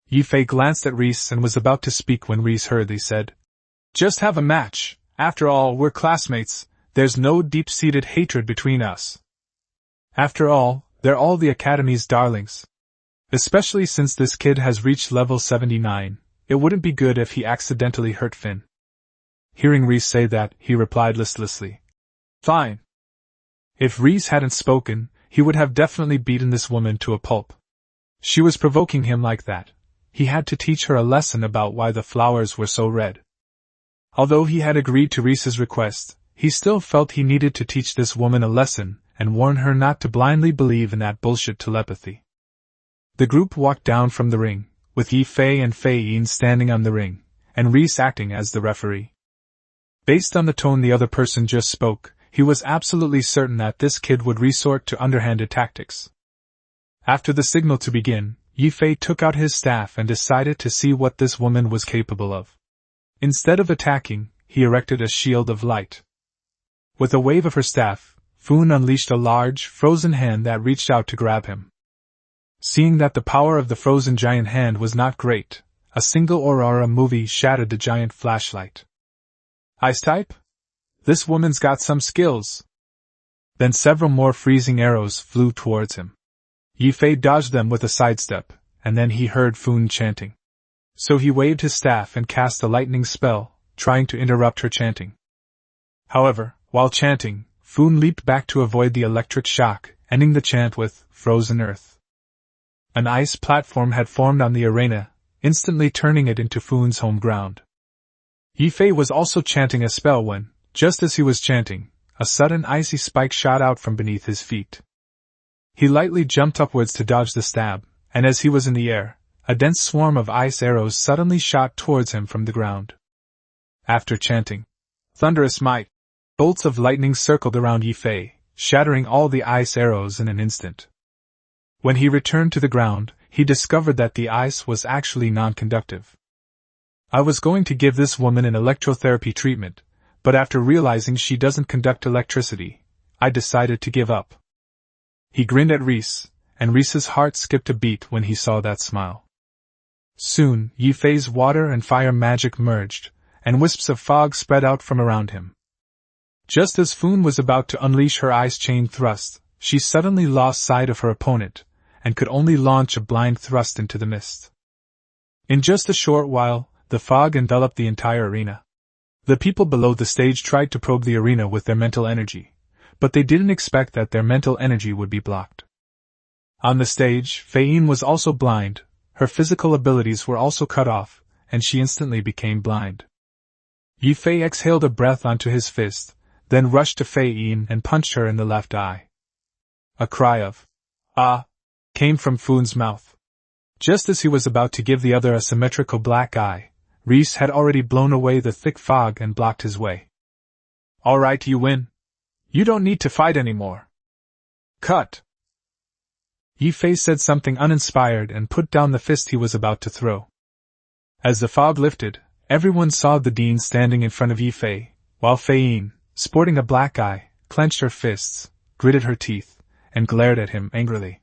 Ye Fei glanced at Reese and was about to speak when Reese hurriedly said, Just have a match. After all, we're classmates. There's no deep-seated hatred between us. After all, they're all the Academy's darlings. Especially since this kid has reached level 79, it wouldn't be good if he accidentally hurt Finn. Hearing Reese say that, he replied listlessly, Fine. If Reese hadn't spoken, he would have definitely beaten this woman to a pulp. She was provoking him like that. He had to teach her a lesson about why the flowers were so red. Although he had agreed to Reese's request, he still felt he needed to teach this woman a lesson and warn her not to blindly believe in that bullshit telepathy. The group walked down from the ring, with Ye Fei and Fei Yin standing on the ring, and Reese acting as the referee. Based on the tone the other person just spoke, he was absolutely certain that this kid would resort to underhanded tactics. After the signal to begin, Ye Fei took out his staff and decided to see what this woman was capable of. Instead of attacking, he erected a shield of light. With a wave of her staff, Foon unleashed a large, frozen hand that reached out to grab him. Seeing that the power of the frozen giant hand was not great, a single aurora movie shattered the giant flashlight. Ice type? This woman's got some skills. Then several more freezing arrows flew towards him. Ye Fei dodged them with a sidestep, and then he heard Foon chanting. So he waved his staff and cast a lightning spell, trying to interrupt her chanting. However, while chanting, Foon leaped back to avoid the electric shock, ending the chant with, Frozen Earth. An ice platform had formed on the arena, instantly turning it into Foon's home ground. Ye Fei was also chanting a spell when, just as he was chanting, a sudden icy spike shot out from beneath his feet. He lightly jumped upwards to dodge the stab, and as he was in the air, a dense swarm of ice arrows suddenly shot towards him from the ground. After chanting, Thunderous Might, bolts of lightning circled around Ye Fei, shattering all the ice arrows in an instant. When he returned to the ground, he discovered that the ice was actually non-conductive. I was going to give this woman an electrotherapy treatment, but after realizing she doesn't conduct electricity, I decided to give up." He grinned at Reese, and Reese's heart skipped a beat when he saw that smile. Soon, Ye Fei's water and fire magic merged, and wisps of fog spread out from around him. Just as Foon was about to unleash her ice chain thrust, she suddenly lost sight of her opponent, and could only launch a blind thrust into the mist. In just a short while, the fog enveloped the entire arena. The people below the stage tried to probe the arena with their mental energy, but they didn't expect that their mental energy would be blocked. On the stage, Fei was also blind, her physical abilities were also cut off, and she instantly became blind. Ye Fei exhaled a breath onto his fist, then rushed to Fei and punched her in the left eye. A cry of "Ah!" came from Foon's mouth. Just as he was about to give the other a symmetrical black eye, Reese had already blown away the thick fog and blocked his way. "All right, you win. You don't need to fight anymore." "Cut!" Ye Fei said something uninspired and put down the fist he was about to throw. As the fog lifted, everyone saw the dean standing in front of Ye Fei, while Fei, sporting a black eye, clenched her fists, gritted her teeth, and glared at him angrily.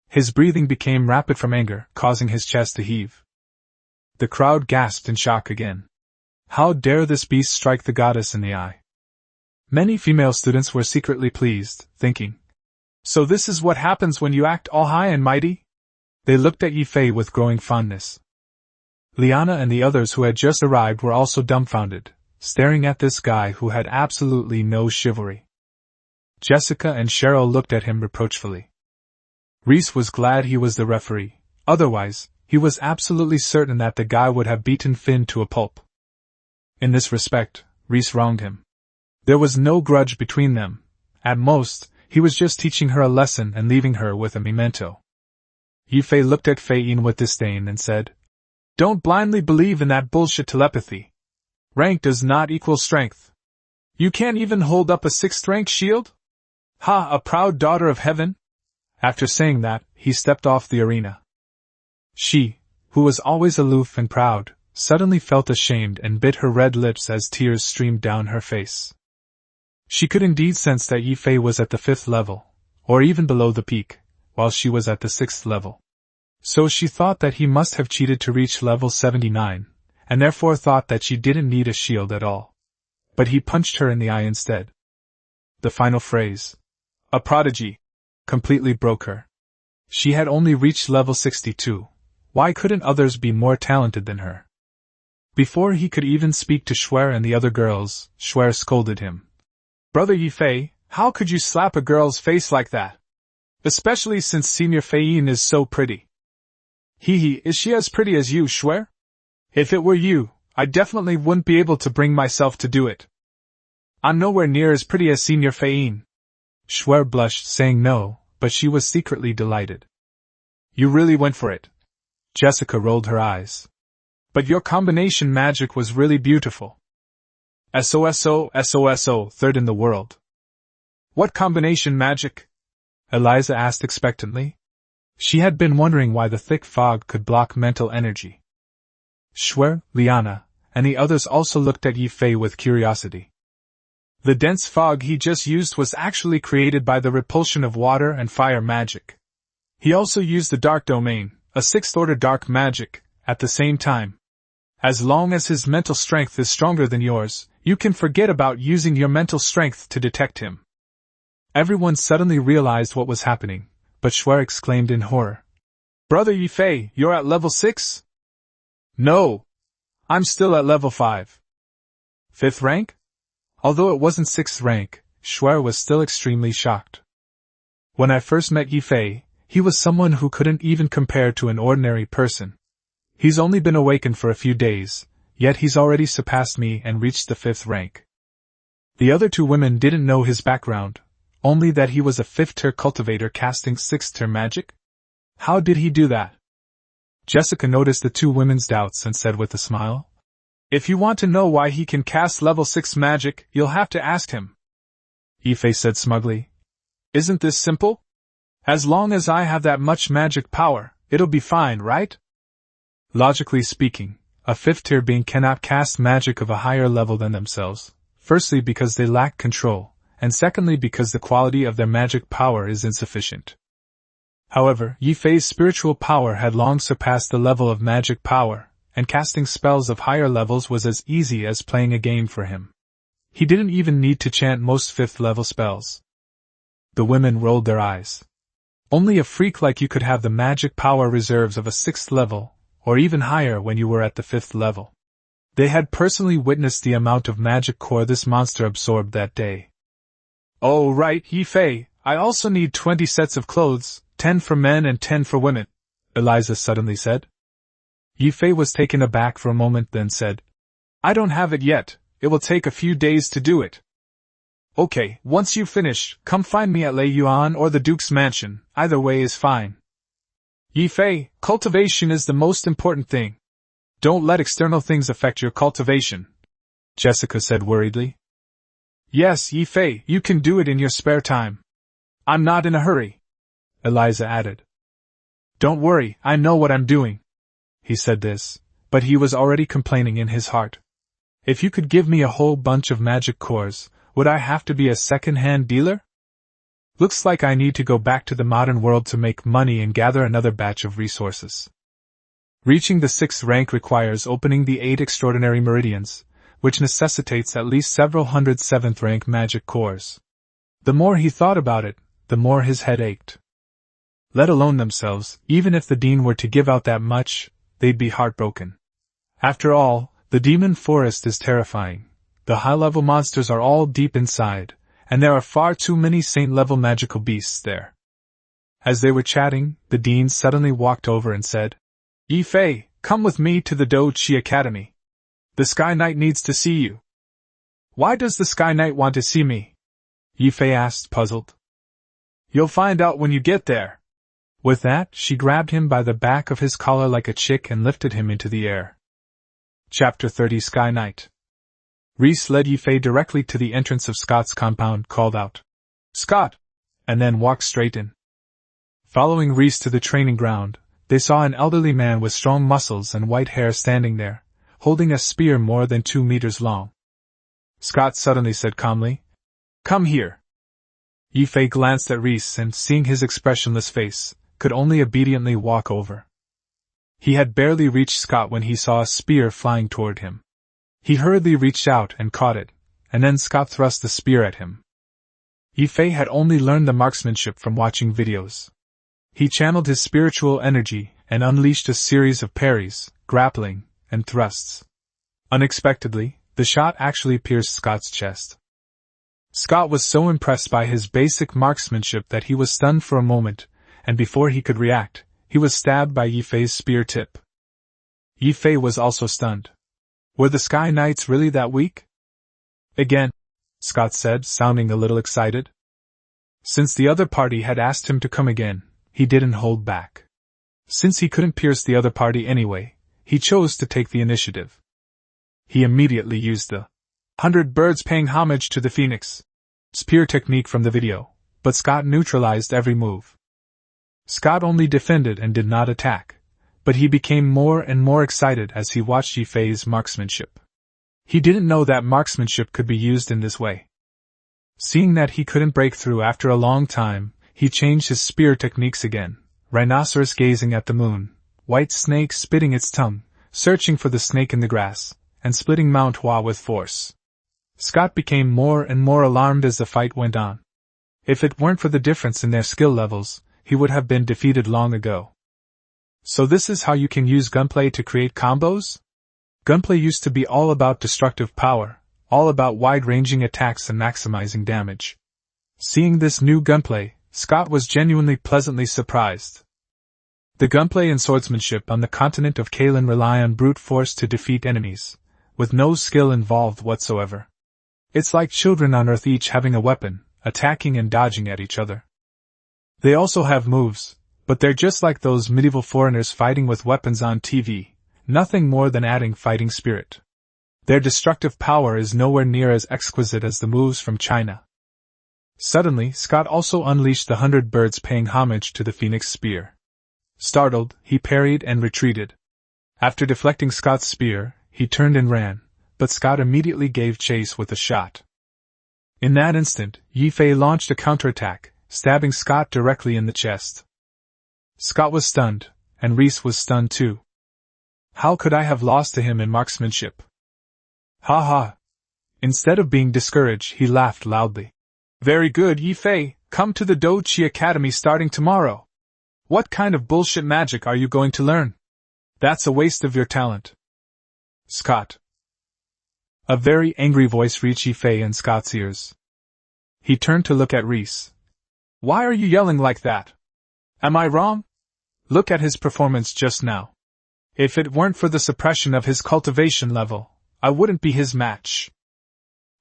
His breathing became rapid from anger, causing his chest to heave. The crowd gasped in shock again. How dare this beast strike the goddess in the eye? Many female students were secretly pleased, thinking, "So this is what happens when you act all high and mighty?" They looked at Ye Fei with growing fondness. Liana and the others who had just arrived were also dumbfounded, staring at this guy who had absolutely no chivalry. Jessica and Cheryl looked at him reproachfully. Reese was glad he was the referee, otherwise, he was absolutely certain that the guy would have beaten Finn to a pulp. In this respect, Reese wronged him. There was no grudge between them. At most, he was just teaching her a lesson and leaving her with a memento. Ye Fei looked at Fei with disdain and said, "Don't blindly believe in that bullshit telepathy. Rank does not equal strength. You can't even hold up a 6th rank shield? Ha, a proud daughter of heaven?" After saying that, he stepped off the arena. She, who was always aloof and proud, suddenly felt ashamed and bit her red lips as tears streamed down her face. She could indeed sense that Ye Fei was at the 5th level, or even below the peak, while she was at the 6th level. So she thought that he must have cheated to reach level 79, and therefore thought that she didn't need a shield at all. But he punched her in the eye instead. The final phrase, "a prodigy," completely broke her. She had only reached level 62. Why couldn't others be more talented than her? Before he could even speak to Schwer and the other girls, Schwer scolded him. "Brother Ye Fei, how could you slap a girl's face like that? Especially since Senior Fei is so pretty." Is she as pretty as you, Schwer? If it were you, I definitely wouldn't be able to bring myself to do it. I'm nowhere near as pretty as Senior Fei. Schwer blushed, saying no, but she was secretly delighted. "You really went for it." Jessica rolled her eyes. "But your combination magic was really beautiful. SOSO, 3rd in the world." "What combination magic?" Eliza asked expectantly. She had been wondering why the thick fog could block mental energy. Schwer, Liana, and the others also looked at Ye Fei with curiosity. The dense fog he just used was actually created by the repulsion of water and fire magic. He also used the dark domain, a 6th-order dark magic, at the same time. As long as his mental strength is stronger than yours, you can forget about using your mental strength to detect him. Everyone suddenly realized what was happening, but Schwer exclaimed in horror. "Brother Ye Fei, you're at level 6? No! I'm still at level 5. 5th rank?" Although it wasn't 6th rank, Schwer was still extremely shocked. "When I first met Ye Fei, he was someone who couldn't even compare to an ordinary person. He's only been awakened for a few days, yet he's already surpassed me and reached the 5th rank." The other two women didn't know his background, only that he was a 5th-tier cultivator casting 6th-tier magic. How did he do that? Jessica noticed the two women's doubts and said with a smile, "If you want to know why he can cast level 6 magic, you'll have to ask him." Ye Fei said smugly, "Isn't this simple? As long as I have that much magic power, it'll be fine, right?" Logically speaking, a 5th-tier being cannot cast magic of a higher level than themselves, firstly because they lack control, and secondly because the quality of their magic power is insufficient. However, Ye Fei's spiritual power had long surpassed the level of magic power, and casting spells of higher levels was as easy as playing a game for him. He didn't even need to chant most 5th level spells. The women rolled their eyes. Only a freak like you could have the magic power reserves of a 6th level, or even higher when you were at the 5th level. They had personally witnessed the amount of magic core this monster absorbed that day. Oh right, Ye Fei, I also need 20 sets of clothes, 10 for men and 10 for women, Eliza suddenly said. Ye Fei was taken aback for a moment, then said, I don't have it yet, it will take a few days to do it. Okay, once you finish, come find me at Lei Yuan or the Duke's mansion, either way is fine. Ye Fei, cultivation is the most important thing. Don't let external things affect your cultivation, Jessica said worriedly. Yes, Ye Fei, you can do it in your spare time. I'm not in a hurry, Eliza added. Don't worry, I know what I'm doing. He said this, but he was already complaining in his heart. If you could give me a whole bunch of magic cores, would I have to be a second-hand dealer? Looks like I need to go back to the modern world to make money and gather another batch of resources. Reaching the 6th rank requires opening the 8 extraordinary meridians, which necessitates at least several hundred 7th rank magic cores. The more he thought about it, the more his head ached. Let alone themselves, even if the dean were to give out that much, they'd be heartbroken. After all, the demon forest is terrifying. The high-level monsters are all deep inside, and there are far too many saint-level magical beasts there. As they were chatting, the dean suddenly walked over and said, Ye Fei, come with me to the Do Chi Academy. The Sky Knight needs to see you. Why does the Sky Knight want to see me? Ye Fei asked, puzzled. You'll find out when you get there. With that, she grabbed him by the back of his collar like a chick and lifted him into the air. Chapter 30 Sky Knight. Reese led Ye Fei directly to the entrance of Scott's compound, called out, Scott! And then walked straight in. Following Reese to the training ground, they saw an elderly man with strong muscles and white hair standing there, holding a spear more than 2 meters long. Scott suddenly said calmly, Come here. Ye Fei glanced at Reese and, seeing his expressionless face, could only obediently walk over. He had barely reached Scott when he saw a spear flying toward him. He hurriedly reached out and caught it, and then Scott thrust the spear at him. Ye Fei had only learned the marksmanship from watching videos. He channeled his spiritual energy and unleashed a series of parries, grappling, and thrusts. Unexpectedly, the shot actually pierced Scott's chest. Scott was so impressed by his basic marksmanship that he was stunned for a moment, and before he could react, he was stabbed by Ye Fei's spear tip. Ye Fei was also stunned. Were the Sky Knights really that weak? Again, Scott said, sounding a little excited. Since the other party had asked him to come again, he didn't hold back. Since he couldn't pierce the other party anyway, he chose to take the initiative. He immediately used the 100 birds paying homage to the phoenix spear technique from the video, but Scott neutralized every move. Scott only defended and did not attack, but he became more and more excited as he watched Ye Fei's marksmanship. He didn't know that marksmanship could be used in this way. Seeing that he couldn't break through after a long time, he changed his spear techniques again, rhinoceros gazing at the moon, white snake spitting its tongue, searching for the snake in the grass, and splitting Manhwa with force. Scott became more and more alarmed as the fight went on. If it weren't for the difference in their skill levels, he would have been defeated long ago. So this is how you can use gunplay to create combos? Gunplay used to be all about destructive power, all about wide-ranging attacks and maximizing damage. Seeing this new gunplay, Scott was genuinely pleasantly surprised. The gunplay and swordsmanship on the continent of Kalan rely on brute force to defeat enemies, with no skill involved whatsoever. It's like children on Earth each having a weapon, attacking and dodging at each other. They also have moves, but they're just like those medieval foreigners fighting with weapons on TV, nothing more than adding fighting spirit. Their destructive power is nowhere near as exquisite as the moves from China. Suddenly, Scott also unleashed the 100 birds paying homage to the phoenix spear. Startled, he parried and retreated. After deflecting Scott's spear, he turned and ran, but Scott immediately gave chase with a shot. In that instant, Ye Fei launched a counterattack, stabbing Scott directly in the chest. Scott was stunned, and Reese was stunned too. How could I have lost to him in marksmanship? Ha ha! Instead of being discouraged, he laughed loudly. Very good, Ye Fei, come to the Do Chi Academy starting tomorrow. What kind of bullshit magic are you going to learn? That's a waste of your talent. Scott. A very angry voice reached Ye Fei in Scott's ears. He turned to look at Reese. Why are you yelling like that? Am I wrong? Look at his performance just now. If it weren't for the suppression of his cultivation level, I wouldn't be his match.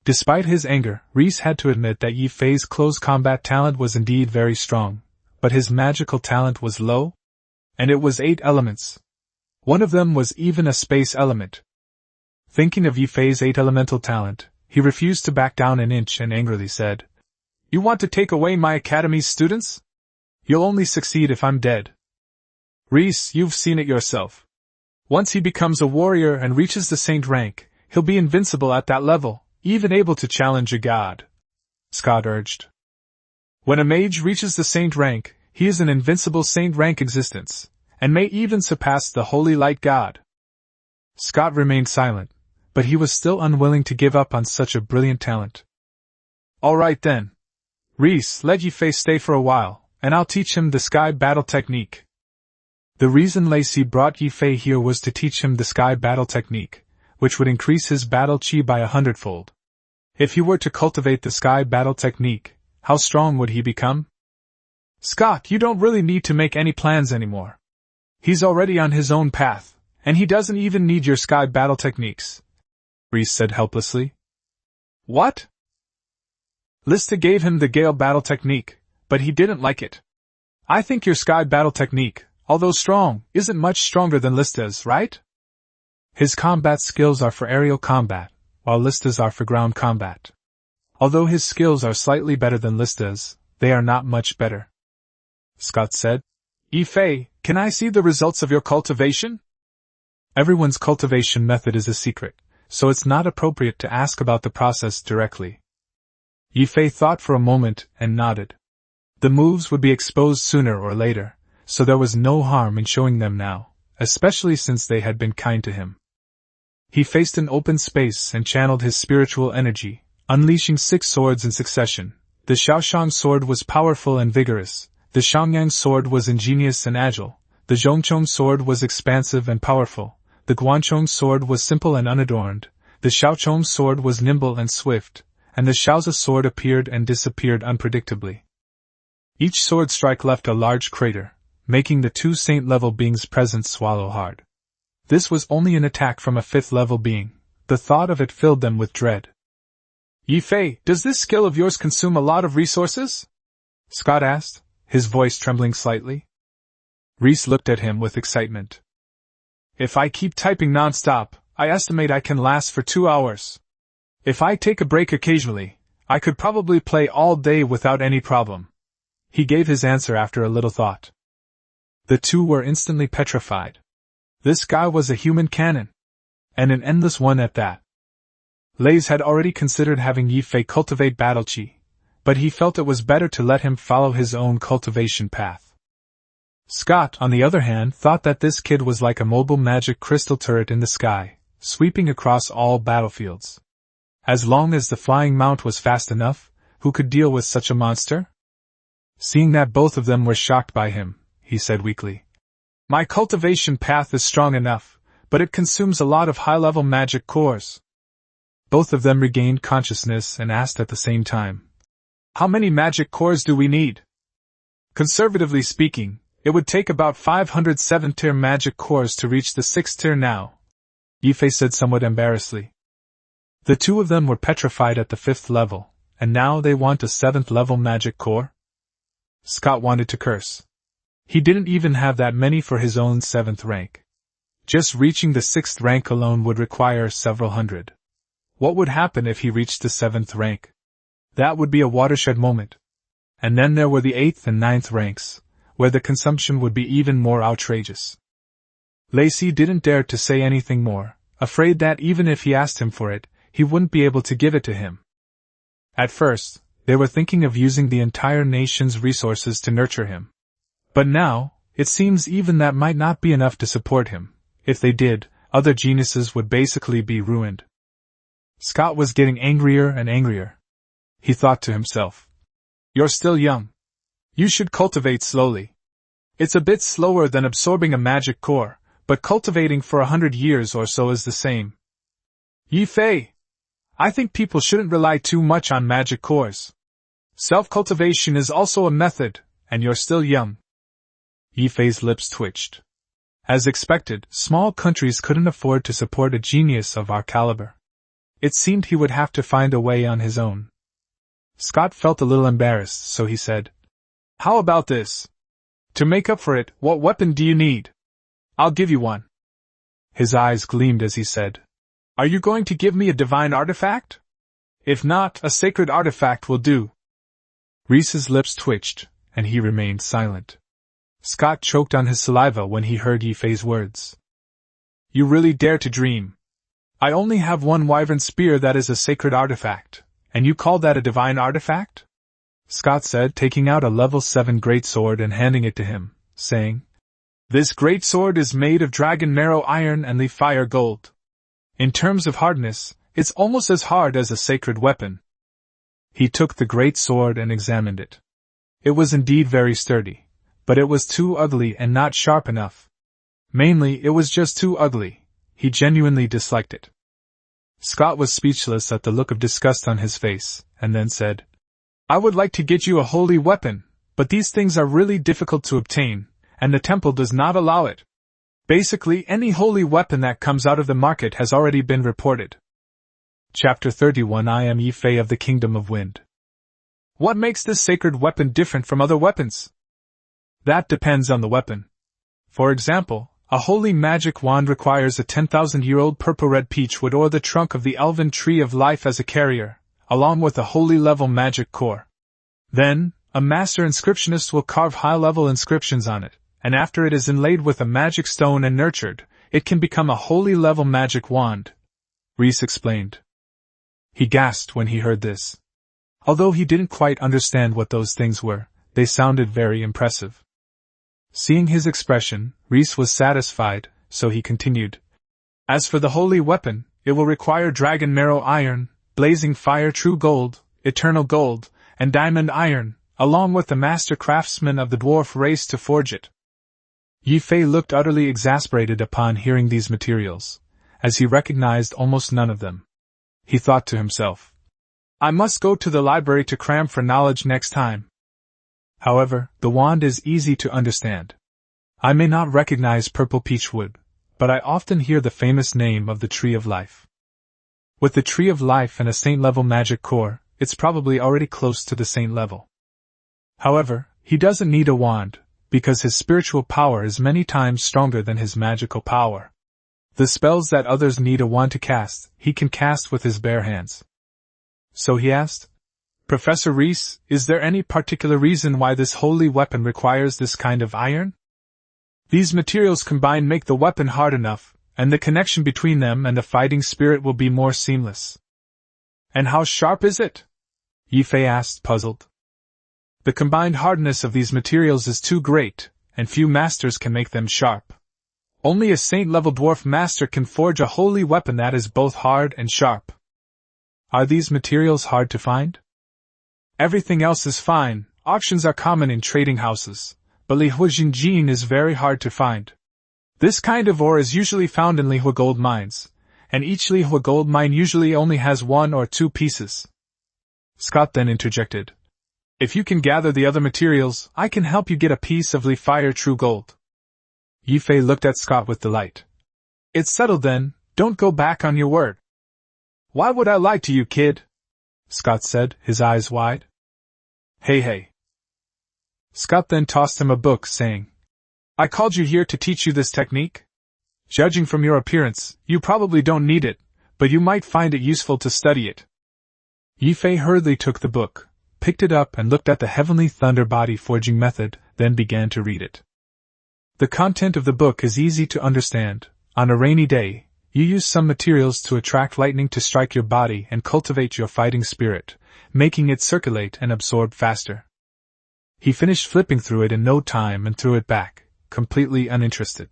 Despite his anger, Reese had to admit that Ye Fei's close combat talent was indeed very strong, but his magical talent was low, and it was 8 elements. One of them was even a space element. Thinking of Ye Fei's 8 elemental talent, he refused to back down an inch and angrily said, You want to take away my academy's students? You'll only succeed if I'm dead. Reese, you've seen it yourself. Once he becomes a warrior and reaches the saint rank, he'll be invincible at that level, even able to challenge a god. Scott urged. When a mage reaches the saint rank, he is an invincible saint rank existence, and may even surpass the holy light god. Scott remained silent, but he was still unwilling to give up on such a brilliant talent. All right then. Reese, let Ye Fei stay for a while, and I'll teach him the sky battle technique. The reason Lacey brought Ye Fei here was to teach him the sky battle technique, which would increase his battle chi by 100-fold. If he were to cultivate the sky battle technique, how strong would he become? Scott, you don't really need to make any plans anymore. He's already on his own path, and he doesn't even need your sky battle techniques, Reese said helplessly. What? Lista gave him the Gale battle technique, but he didn't like it. I think your sky battle technique, although strong, isn't much stronger than Lista's, right? His combat skills are for aerial combat, while Lista's are for ground combat. Although his skills are slightly better than Lista's, they are not much better. Scott said. Ye Fei, can I see the results of your cultivation? Everyone's cultivation method is a secret, so it's not appropriate to ask about the process directly. Ye Fei thought for a moment and nodded. The moves would be exposed sooner or later, so there was no harm in showing them now, especially since they had been kind to him. He faced an open space and channeled his spiritual energy, unleashing 6 swords in succession. The Xiaoshang sword was powerful and vigorous, the Xiangyang sword was ingenious and agile, the Zhongchong sword was expansive and powerful, the Guanchong sword was simple and unadorned, the Xiaochong sword was nimble and swift, and the Xiaozi sword appeared and disappeared unpredictably. Each sword strike left a large crater, making the 2 saint-level beings present swallow hard. This was only an attack from a 5th-level being. The thought of it filled them with dread. Ye Fei, does this skill of yours consume a lot of resources? Scott asked, his voice trembling slightly. Reese looked at him with excitement. If I keep typing non-stop, I estimate I can last for 2 hours. If I take a break occasionally, I could probably play all day without any problem. He gave his answer after a little thought. The two were instantly petrified. This guy was a human cannon. And an endless one at that. Lays had already considered having Ye Fei cultivate battle chi, but he felt it was better to let him follow his own cultivation path. Scott, on the other hand, thought that this kid was like a mobile magic crystal turret in the sky, sweeping across all battlefields. As long as the flying mount was fast enough, who could deal with such a monster? Seeing that both of them were shocked by him, he said weakly. My cultivation path is strong enough, but it consumes a lot of high-level magic cores. Both of them regained consciousness and asked at the same time. How many magic cores do we need? Conservatively speaking, it would take about 500 7th-tier magic cores to reach the 6th tier now, Ye Fei said somewhat embarrassedly. The two of them were petrified at the 5th level, and now they want a 7th-level magic core? Scott wanted to curse. He didn't even have that many for his own 7th rank. Just reaching the 6th rank alone would require several hundred. What would happen if he reached the 7th rank? That would be a watershed moment. And then there were the 8th and 9th ranks, where the consumption would be even more outrageous. Lacey didn't dare to say anything more, afraid that even if he asked him for it, he wouldn't be able to give it to him. At first, they were thinking of using the entire nation's resources to nurture him. But now, it seems even that might not be enough to support him. If they did, other geniuses would basically be ruined. Scott was getting angrier and angrier. He thought to himself, "You're still young. You should cultivate slowly. It's a bit slower than absorbing a magic core, but cultivating for 100 years or so is the same. Ye Fei, I think people shouldn't rely too much on magic cores. Self-cultivation is also a method, and you're still young." Ye Fei's lips twitched. As expected, small countries couldn't afford to support a genius of our caliber. It seemed he would have to find a way on his own. Scott felt a little embarrassed, so he said, "How about this? To make up for it, what weapon do you need? I'll give you one." His eyes gleamed as he said, "Are you going to give me a divine artifact? If not, a sacred artifact will do." Reese's lips twitched, and he remained silent. Scott choked on his saliva when he heard Ye Fei's words. "You really dare to dream. I only have one wyvern spear that is a sacred artifact, and you call that a divine artifact?" Scott said, taking out a level 7 greatsword and handing it to him, saying, "This greatsword is made of dragon marrow iron and leaf fire gold. In terms of hardness, it's almost as hard as a sacred weapon." He took the greatsword and examined it. It was indeed very sturdy, but it was too ugly and not sharp enough. Mainly, it was just too ugly. He genuinely disliked it. Scott was speechless at the look of disgust on his face, and then said, "I would like to get you a holy weapon, but these things are really difficult to obtain, and the temple does not allow it. Basically, any holy weapon that comes out of the market has already been reported." Chapter 31 I am Ye Fei of the Kingdom of Wind. What makes this sacred weapon different from other weapons? That depends on the weapon. For example, a holy magic wand requires a 10,000-year-old purple-red peach wood or the trunk of the elven tree of life as a carrier, along with a holy-level magic core. Then, a master inscriptionist will carve high-level inscriptions on it, and after it is inlaid with a magic stone and nurtured, it can become a holy-level magic wand, Reese explained. He gasped when he heard this. Although he didn't quite understand what those things were, they sounded very impressive. Seeing his expression, Reese was satisfied, so he continued. "As for the holy weapon, it will require dragon marrow iron, blazing fire true gold, eternal gold, and diamond iron, along with the master craftsman of the dwarf race to forge it." Ye Fei looked utterly exasperated upon hearing these materials, as he recognized almost none of them. He thought to himself, "I must go to the library to cram for knowledge next time." However, the wand is easy to understand. I may not recognize purple peach wood, but I often hear the famous name of the Tree of Life. With the Tree of Life and a saint-level magic core, it's probably already close to the saint level. However, he doesn't need a wand, because his spiritual power is many times stronger than his magical power. The spells that others need a wand to cast, he can cast with his bare hands. So he asked, "Professor Reese, is there any particular reason why this holy weapon requires this kind of iron?" "These materials combined make the weapon hard enough, and the connection between them and the fighting spirit will be more seamless." "And how sharp is it?" Ye Fei asked, puzzled. "The combined hardness of these materials is too great, and few masters can make them sharp. Only a saint-level dwarf master can forge a holy weapon that is both hard and sharp." "Are these materials hard to find?" "Everything else is fine. Auctions are common in trading houses, but Lihua Jinjin is very hard to find. This kind of ore is usually found in Lihua gold mines, and each Lihua gold mine usually only has 1 or 2 pieces." Scott then interjected, "If you can gather the other materials, I can help you get a piece of Fire true gold." Ye Fei looked at Scott with delight. "It's settled then, don't go back on your word." "Why would I lie to you, kid?" Scott said, his eyes wide. Hey. Scott then tossed him a book, saying, "I called you here to teach you this technique. Judging from your appearance, you probably don't need it, but you might find it useful to study it." Ye Fei hurriedly took the book, picked it up and looked at the heavenly thunder body forging method, then began to read it. The content of the book is easy to understand. On a rainy day, You use some materials to attract lightning to strike your body and cultivate your fighting spirit, making it circulate and absorb faster. He finished flipping through it in no time and threw it back, completely uninterested.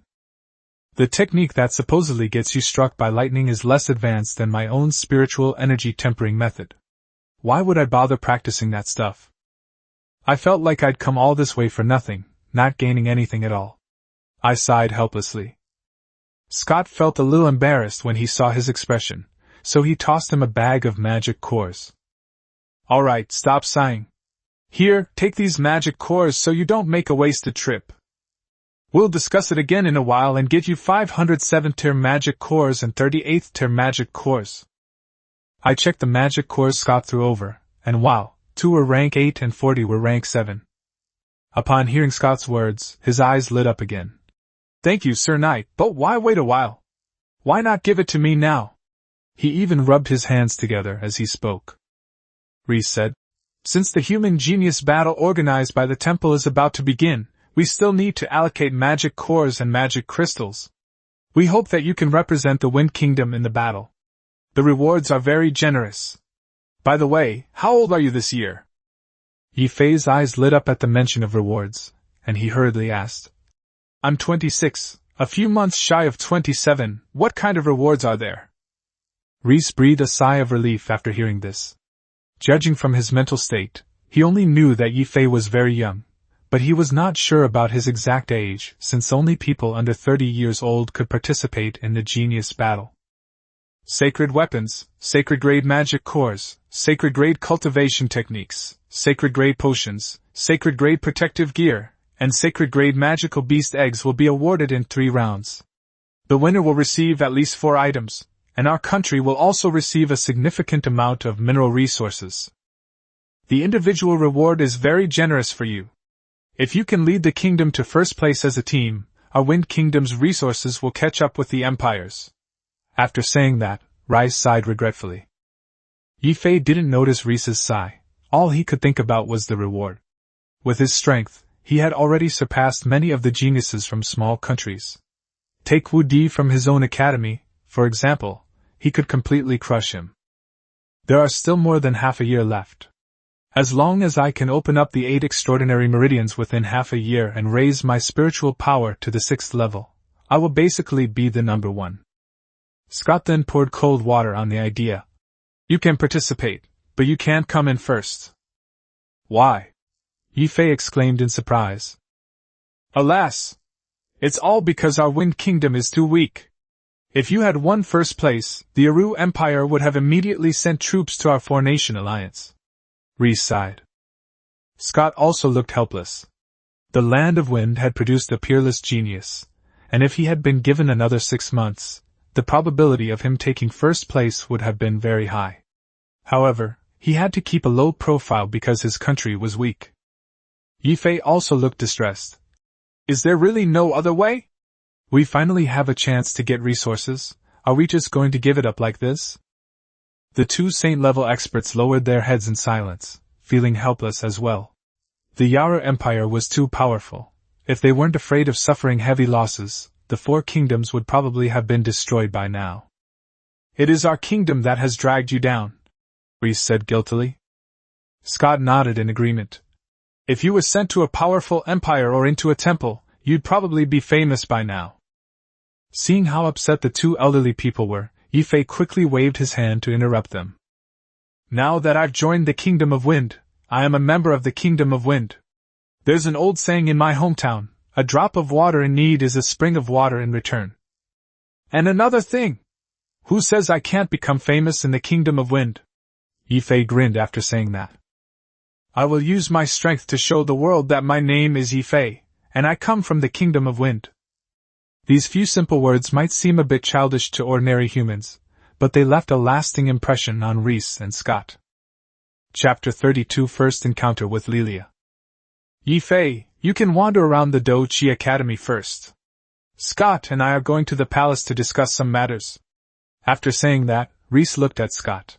The technique that supposedly gets you struck by lightning is less advanced than my own spiritual energy tempering method. Why would I bother practicing that stuff? I felt like I'd come all this way for nothing, not gaining anything at all. I sighed helplessly. Scott felt a little embarrassed when he saw his expression, so he tossed him a bag of magic cores. All right, stop sighing. Here, take these magic cores so you don't make a wasted trip. We'll discuss it again in a while and get you 507th-tier magic cores and 38th-tier magic cores. I checked the magic cores Scott threw over, and wow, 2 were rank 8 and 40 were rank 7. Upon hearing Scott's words, his eyes lit up again. Thank you, Sir Knight, but why wait a while? Why not give it to me now? He even rubbed his hands together as he spoke. Reese said, Since the human genius battle organized by the temple is about to begin, we still need to allocate magic cores and magic crystals. We hope that you can represent the Wind Kingdom in the battle. The rewards are very generous. By the way, how old are you this year? Ye Fei's eyes lit up at the mention of rewards, and he hurriedly asked, I'm 26, a few months shy of 27, what kind of rewards are there? Reese breathed a sigh of relief after hearing this. Judging from his mental state, he only knew that Ye Fei was very young, but he was not sure about his exact age since only people under 30 years old could participate in the genius battle. Sacred weapons, sacred-grade magic cores, sacred-grade cultivation techniques, sacred-grade potions, sacred-grade protective gear, and sacred-grade magical beast eggs will be awarded in 3 rounds. The winner will receive at least 4 items, and our country will also receive a significant amount of mineral resources. The individual reward is very generous for you. If you can lead the kingdom to first place as a team, our Wind Kingdom's resources will catch up with the Empire's. After saying that, Rice sighed regretfully. Ye Fei didn't notice Reese's sigh. All he could think about was the reward. With his strength, he had already surpassed many of the geniuses from small countries. Take Wu Di from his own academy, for example, he could completely crush him. There are still more than half a year left. As long as I can open up the 8 extraordinary meridians within half a year and raise my spiritual power to the 6th level, I will basically be the number 1. Scott then poured cold water on the idea. You can participate, but you can't come in first. Why? Ye Fei exclaimed in surprise. Alas! It's all because our Wind Kingdom is too weak. If you had won first place, the Aru Empire would have immediately sent troops to our 4-nation alliance. Reese sighed. Scott also looked helpless. The Land of Wind had produced a peerless genius, and if he had been given another 6 months, the probability of him taking first place would have been very high. However, he had to keep a low profile because his country was weak. Ye Fei also looked distressed. Is there really no other way? We finally have a chance to get resources. Are we just going to give it up like this? The 2 saint-level experts lowered their heads in silence, feeling helpless as well. The Yara Empire was too powerful. If they weren't afraid of suffering heavy losses, the 4 kingdoms would probably have been destroyed by now. It is our kingdom that has dragged you down, Reese said guiltily. Scott nodded in agreement. If you were sent to a powerful empire or into a temple, you'd probably be famous by now. Seeing how upset the 2 elderly people were, Ye Fei quickly waved his hand to interrupt them. Now that I've joined the Kingdom of Wind, I am a member of the Kingdom of Wind. There's an old saying in my hometown, a drop of water in need is a spring of water in return. And another thing! Who says I can't become famous in the Kingdom of Wind? Ye Fei grinned after saying that. I will use my strength to show the world that my name is Ye Fei, and I come from the Kingdom of Wind. These few simple words might seem a bit childish to ordinary humans, but they left a lasting impression on Reese and Scott. Chapter 32 First Encounter with Lilia. Ye Fei, you can wander around the Do Chi Academy first. Scott and I are going to the palace to discuss some matters. After saying that, Reese looked at Scott.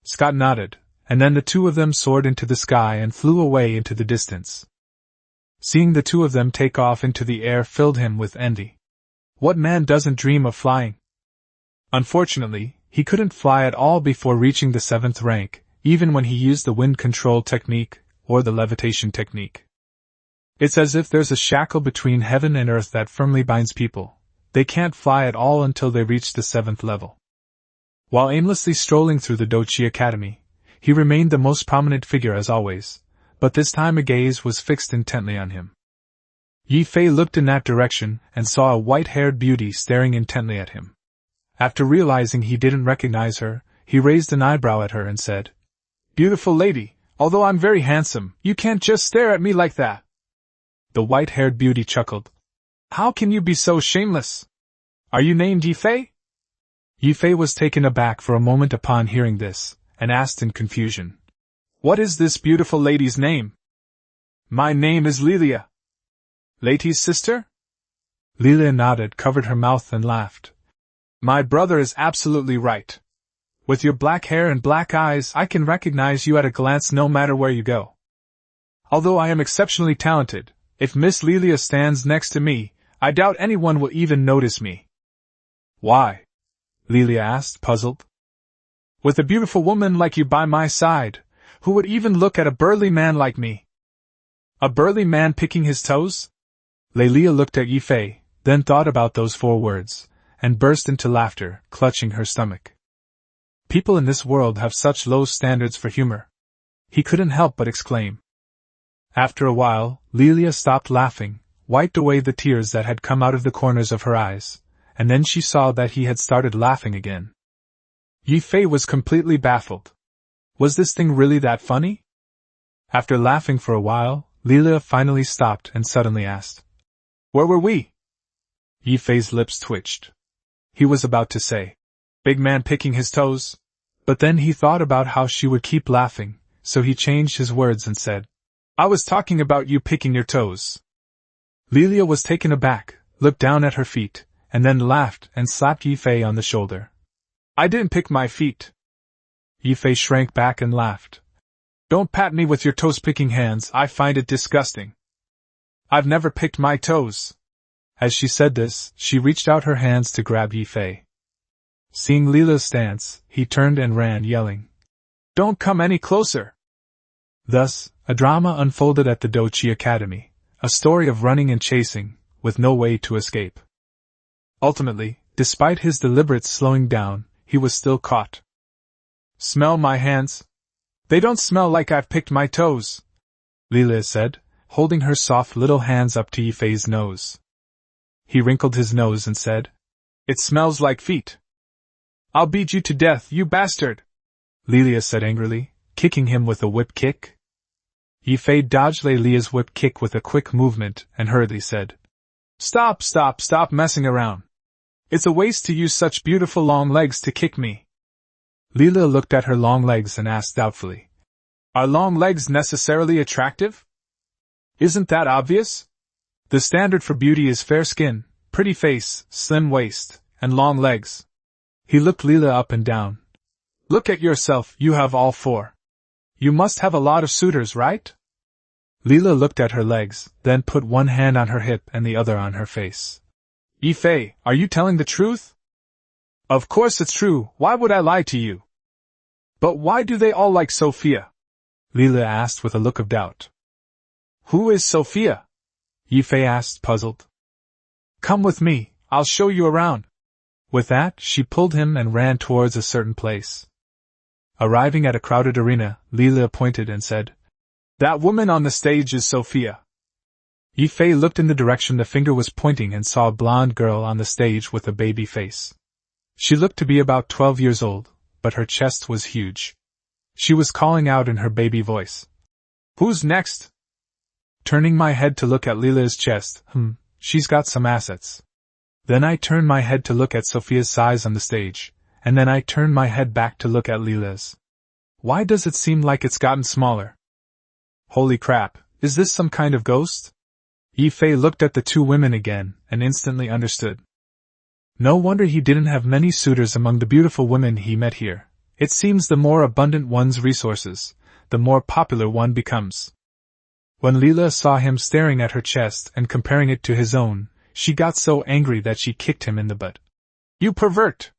Scott nodded, and then the 2 of them soared into the sky and flew away into the distance. Seeing the 2 of them take off into the air filled him with envy. What man doesn't dream of flying? Unfortunately, he couldn't fly at all before reaching the 7th rank, even when he used the wind control technique, or the levitation technique. It's as if there's a shackle between heaven and earth that firmly binds people. They can't fly at all until they reach the 7th level. While aimlessly strolling through the Dochi Academy, he remained the most prominent figure as always, but this time a gaze was fixed intently on him. Ye Fei looked in that direction and saw a white-haired beauty staring intently at him. After realizing he didn't recognize her, he raised an eyebrow at her and said, "Beautiful lady, although I'm very handsome, you can't just stare at me like that." The white-haired beauty chuckled. "How can you be so shameless? Are you named Ye Fei?" Ye Fei was taken aback for a moment upon hearing this, and asked in confusion, "What is this beautiful lady's name?" "My name is Lilia." "Leity's sister?" Lilia nodded, covered her mouth and laughed. "My brother is absolutely right. With your black hair and black eyes, I can recognize you at a glance no matter where you go. Although I am exceptionally talented, if Miss Lilia stands next to me, I doubt anyone will even notice me." "Why?" Lilia asked, puzzled. "With a beautiful woman like you by my side, who would even look at a burly man like me?" "A burly man picking his toes?" Lilia looked at Ye Fei, then thought about those 4 words, and burst into laughter, clutching her stomach. People in this world have such low standards for humor. He couldn't help but exclaim. After a while, Lilia stopped laughing, wiped away the tears that had come out of the corners of her eyes, and then she saw that he had started laughing again. Ye Fei was completely baffled. Was this thing really that funny? After laughing for a while, Lilia finally stopped and suddenly asked, "Where were we?" Ye Fei's lips twitched. He was about to say, "Big man picking his toes," but then he thought about how she would keep laughing, so he changed his words and said, "I was talking about you picking your toes." Lilia was taken aback, looked down at her feet, and then laughed and slapped Ye Fei on the shoulder. "I didn't pick my feet." Ye Fei shrank back and laughed. "Don't pat me with your toes-picking hands, I find it disgusting. I've never picked my toes." As she said this, she reached out her hands to grab Ye Fei. Seeing Lilia's stance, he turned and ran, yelling, "Don't come any closer!" Thus, a drama unfolded at the Dochi Academy, a story of running and chasing, with no way to escape. Ultimately, despite his deliberate slowing down, he was still caught. "Smell my hands? They don't smell like I've picked my toes," Lilia said, holding her soft little hands up to Ye Fei's nose. He wrinkled his nose and said, "It smells like feet." "I'll beat you to death, you bastard," Lilia said angrily, kicking him with a whip kick. Ye Fei dodged Lilia's whip kick with a quick movement and hurriedly said, Stop messing around. It's a waste to use such beautiful long legs to kick me." Lilia looked at her long legs and asked doubtfully, "Are long legs necessarily attractive? Isn't that obvious? The standard for beauty is fair skin, pretty face, slim waist, and long legs." He looked Lilia up and down. "Look at yourself, you have all 4. You must have a lot of suitors, right?" Lilia looked at her legs, then put one hand on her hip and the other on her face. "Ye Fei, are you telling the truth?" "Of course it's true, why would I lie to you?" "But why do they all like Sophia?" Lilia asked with a look of doubt. "Who is Sophia?" Ye Fei asked, puzzled. "Come with me, I'll show you around." With that, she pulled him and ran towards a certain place. Arriving at a crowded arena, Lilia pointed and said, "That woman on the stage is Sophia." Ye Fei looked in the direction the finger was pointing and saw a blonde girl on the stage with a baby face. She looked to be about 12 years old, but her chest was huge. She was calling out in her baby voice, "Who's next?" Turning my head to look at Lilia's chest, she's got some assets. Then I turned my head to look at Sophia's size on the stage, and then I turned my head back to look at Lilia's. Why does it seem like it's gotten smaller? Holy crap, is this some kind of ghost? Ye Fei looked at the 2 women again, and instantly understood. No wonder he didn't have many suitors among the beautiful women he met here. It seems the more abundant one's resources, the more popular one becomes. When Lilia saw him staring at her chest and comparing it to his own, she got so angry that she kicked him in the butt. "You pervert!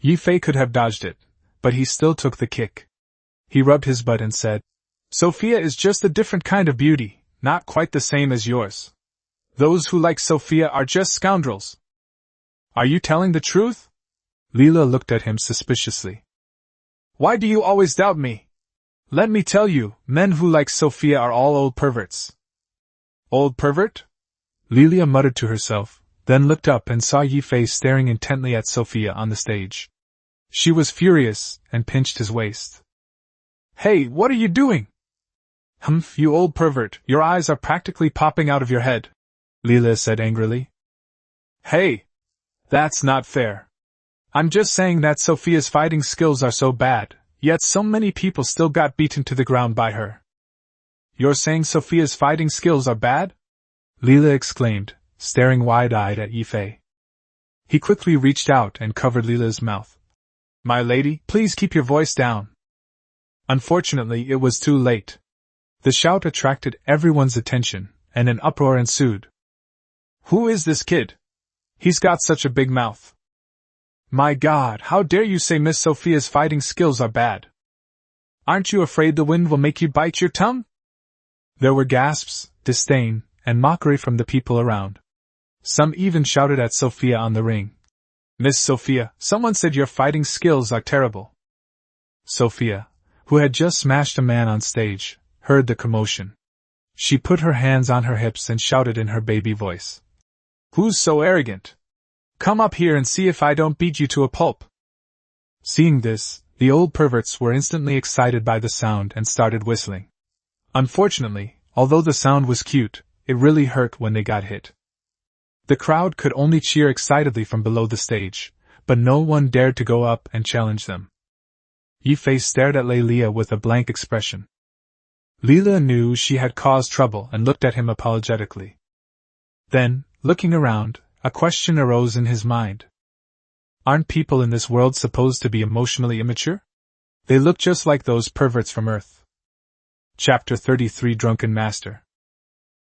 Ye Fei could have dodged it, but he still took the kick. He rubbed his butt and said, Sophia is just a different kind of beauty, not quite the same as yours. Those who like Sophia are just scoundrels. Are you telling the truth? Leela looked at him suspiciously. Why do you always doubt me? Let me tell you, men who like Sophia are all old perverts. Old pervert? Leela muttered to herself, then looked up and saw Ye Fei staring intently at Sophia on the stage. She was furious, and pinched his waist. Hey, what are you doing? Humph, you old pervert, your eyes are practically popping out of your head, Leela said angrily. Hey! That's not fair. I'm just saying that Sophia's fighting skills are so bad, yet so many people still got beaten to the ground by her. You're saying Sophia's fighting skills are bad? Leela exclaimed, staring wide-eyed at Ye Fei. He quickly reached out and covered Leela's mouth. My lady, please keep your voice down. Unfortunately, it was too late. The shout attracted everyone's attention, and an uproar ensued. Who is this kid? He's got such a big mouth. My God, how dare you say Miss Sophia's fighting skills are bad? Aren't you afraid the wind will make you bite your tongue? There were gasps, disdain, and mockery from the people around. Some even shouted at Sophia on the ring. Miss Sophia, someone said your fighting skills are terrible. Sophia, who had just smashed a man on stage, heard the commotion. She put her hands on her hips and shouted in her baby voice. Who's so arrogant? Come up here and see if I don't beat you to a pulp. Seeing this, the old perverts were instantly excited by the sound and started whistling. Unfortunately, although the sound was cute, it really hurt when they got hit. The crowd could only cheer excitedly from below the stage, but no one dared to go up and challenge them. Ye Fei stared at Leela with a blank expression. Leela knew she had caused trouble and looked at him apologetically. Then, looking around, a question arose in his mind. Aren't people in this world supposed to be emotionally immature? They look just like those perverts from Earth. Chapter 33 Drunken Master.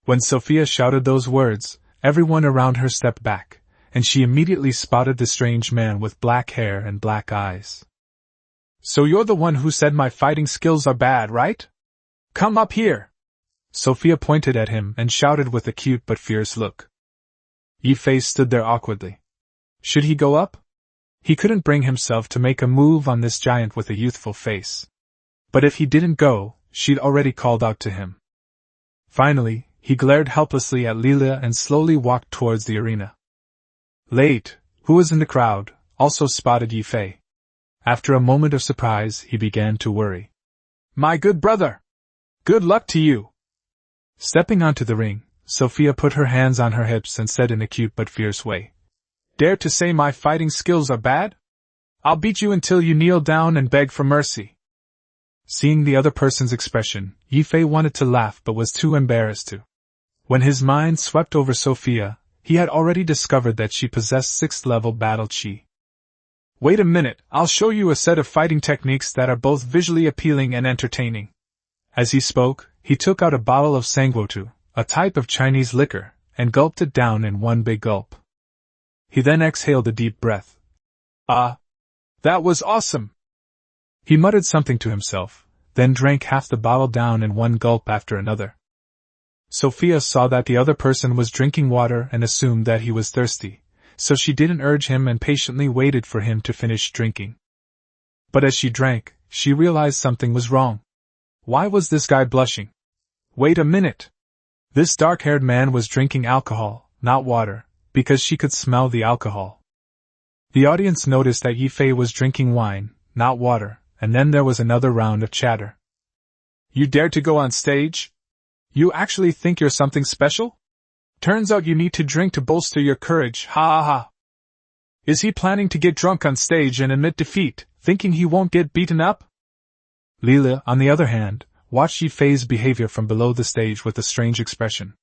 When Sophia shouted those words, everyone around her stepped back, and she immediately spotted the strange man with black hair and black eyes. So you're the one who said my fighting skills are bad, right? Come up here! Sophia pointed at him and shouted with a cute but fierce look. Ye Fei stood there awkwardly. Should he go up? He couldn't bring himself to make a move on this giant with a youthful face. But if he didn't go, she'd already called out to him. Finally, he glared helplessly at Leela and slowly walked towards the arena. Late, who was in the crowd, also spotted Ye Fei. After a moment of surprise, he began to worry. My good brother! Good luck to you! Stepping onto the ring, Sophia put her hands on her hips and said in a cute but fierce way, Dare to say my fighting skills are bad? I'll beat you until you kneel down and beg for mercy. Seeing the other person's expression, Ye Fei wanted to laugh but was too embarrassed to. When his mind swept over Sophia, he had already discovered that she possessed 6th-level battle chi. Wait a minute, I'll show you a set of fighting techniques that are both visually appealing and entertaining. As he spoke, he took out a bottle of sangwotu, a type of Chinese liquor, and gulped it down in one big gulp. He then exhaled a deep breath. That was awesome! He muttered something to himself, then drank half the bottle down in one gulp after another. Sophia saw that the other person was drinking water and assumed that he was thirsty, so she didn't urge him and patiently waited for him to finish drinking. But as she drank, she realized something was wrong. Why was this guy blushing? Wait a minute! This dark-haired man was drinking alcohol, not water, because she could smell the alcohol. The audience noticed that Ye Fei was drinking wine, not water, and then there was another round of chatter. You dared to go on stage? You actually think you're something special? Turns out you need to drink to bolster your courage, ha ha ha. Is he planning to get drunk on stage and admit defeat, thinking he won't get beaten up? Leela, on the other hand, watched Ye Fei's behavior from below the stage with a strange expression.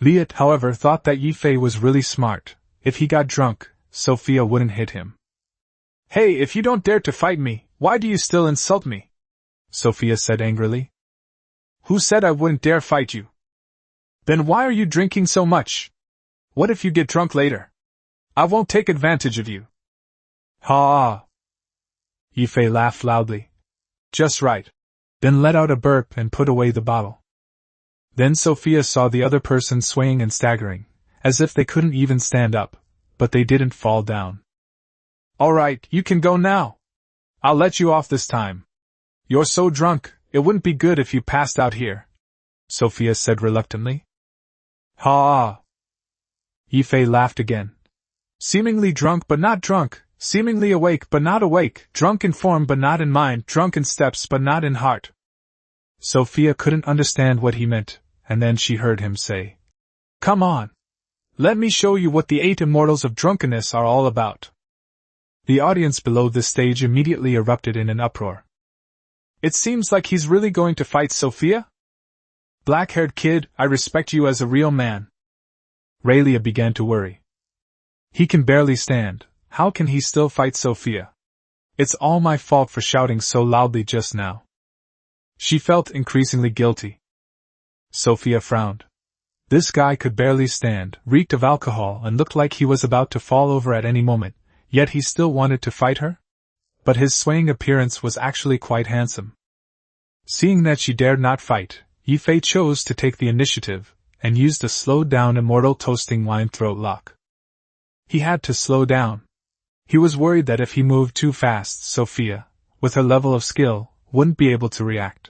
Liet, however, thought that Ye Fei was really smart. If he got drunk, Sophia wouldn't hit him. Hey, if you don't dare to fight me, why do you still insult me? Sophia said angrily. Who said I wouldn't dare fight you? Then why are you drinking so much? What if you get drunk later? I won't take advantage of you. Ha! Ye Fei laughed loudly. Just right. Then let out a burp and put away the bottle. Then Sophia saw the other person swaying and staggering, as if they couldn't even stand up, but they didn't fall down. All right, you can go now. I'll let you off this time. You're so drunk, it wouldn't be good if you passed out here, Sophia said reluctantly. Ha! Ye Fei laughed again. Seemingly drunk but not drunk, seemingly awake but not awake, drunk in form but not in mind, drunk in steps but not in heart. Sophia couldn't understand what he meant, and then she heard him say, Come on. Let me show you what the 8 immortals of drunkenness are all about. The audience below the stage immediately erupted in an uproar. It seems like he's really going to fight Sophia? Black-haired kid, I respect you as a real man. Raylia began to worry. He can barely stand, how can he still fight Sophia? It's all my fault for shouting so loudly just now. She felt increasingly guilty. Sophia frowned. This guy could barely stand, reeked of alcohol, and looked like he was about to fall over at any moment, yet he still wanted to fight her? But his swaying appearance was actually quite handsome. Seeing that she dared not fight, Ye Fei chose to take the initiative, and used a slowed-down immortal toasting wine throat lock. He had to slow down. He was worried that if he moved too fast, Sophia, with her level of skill, wouldn't be able to react.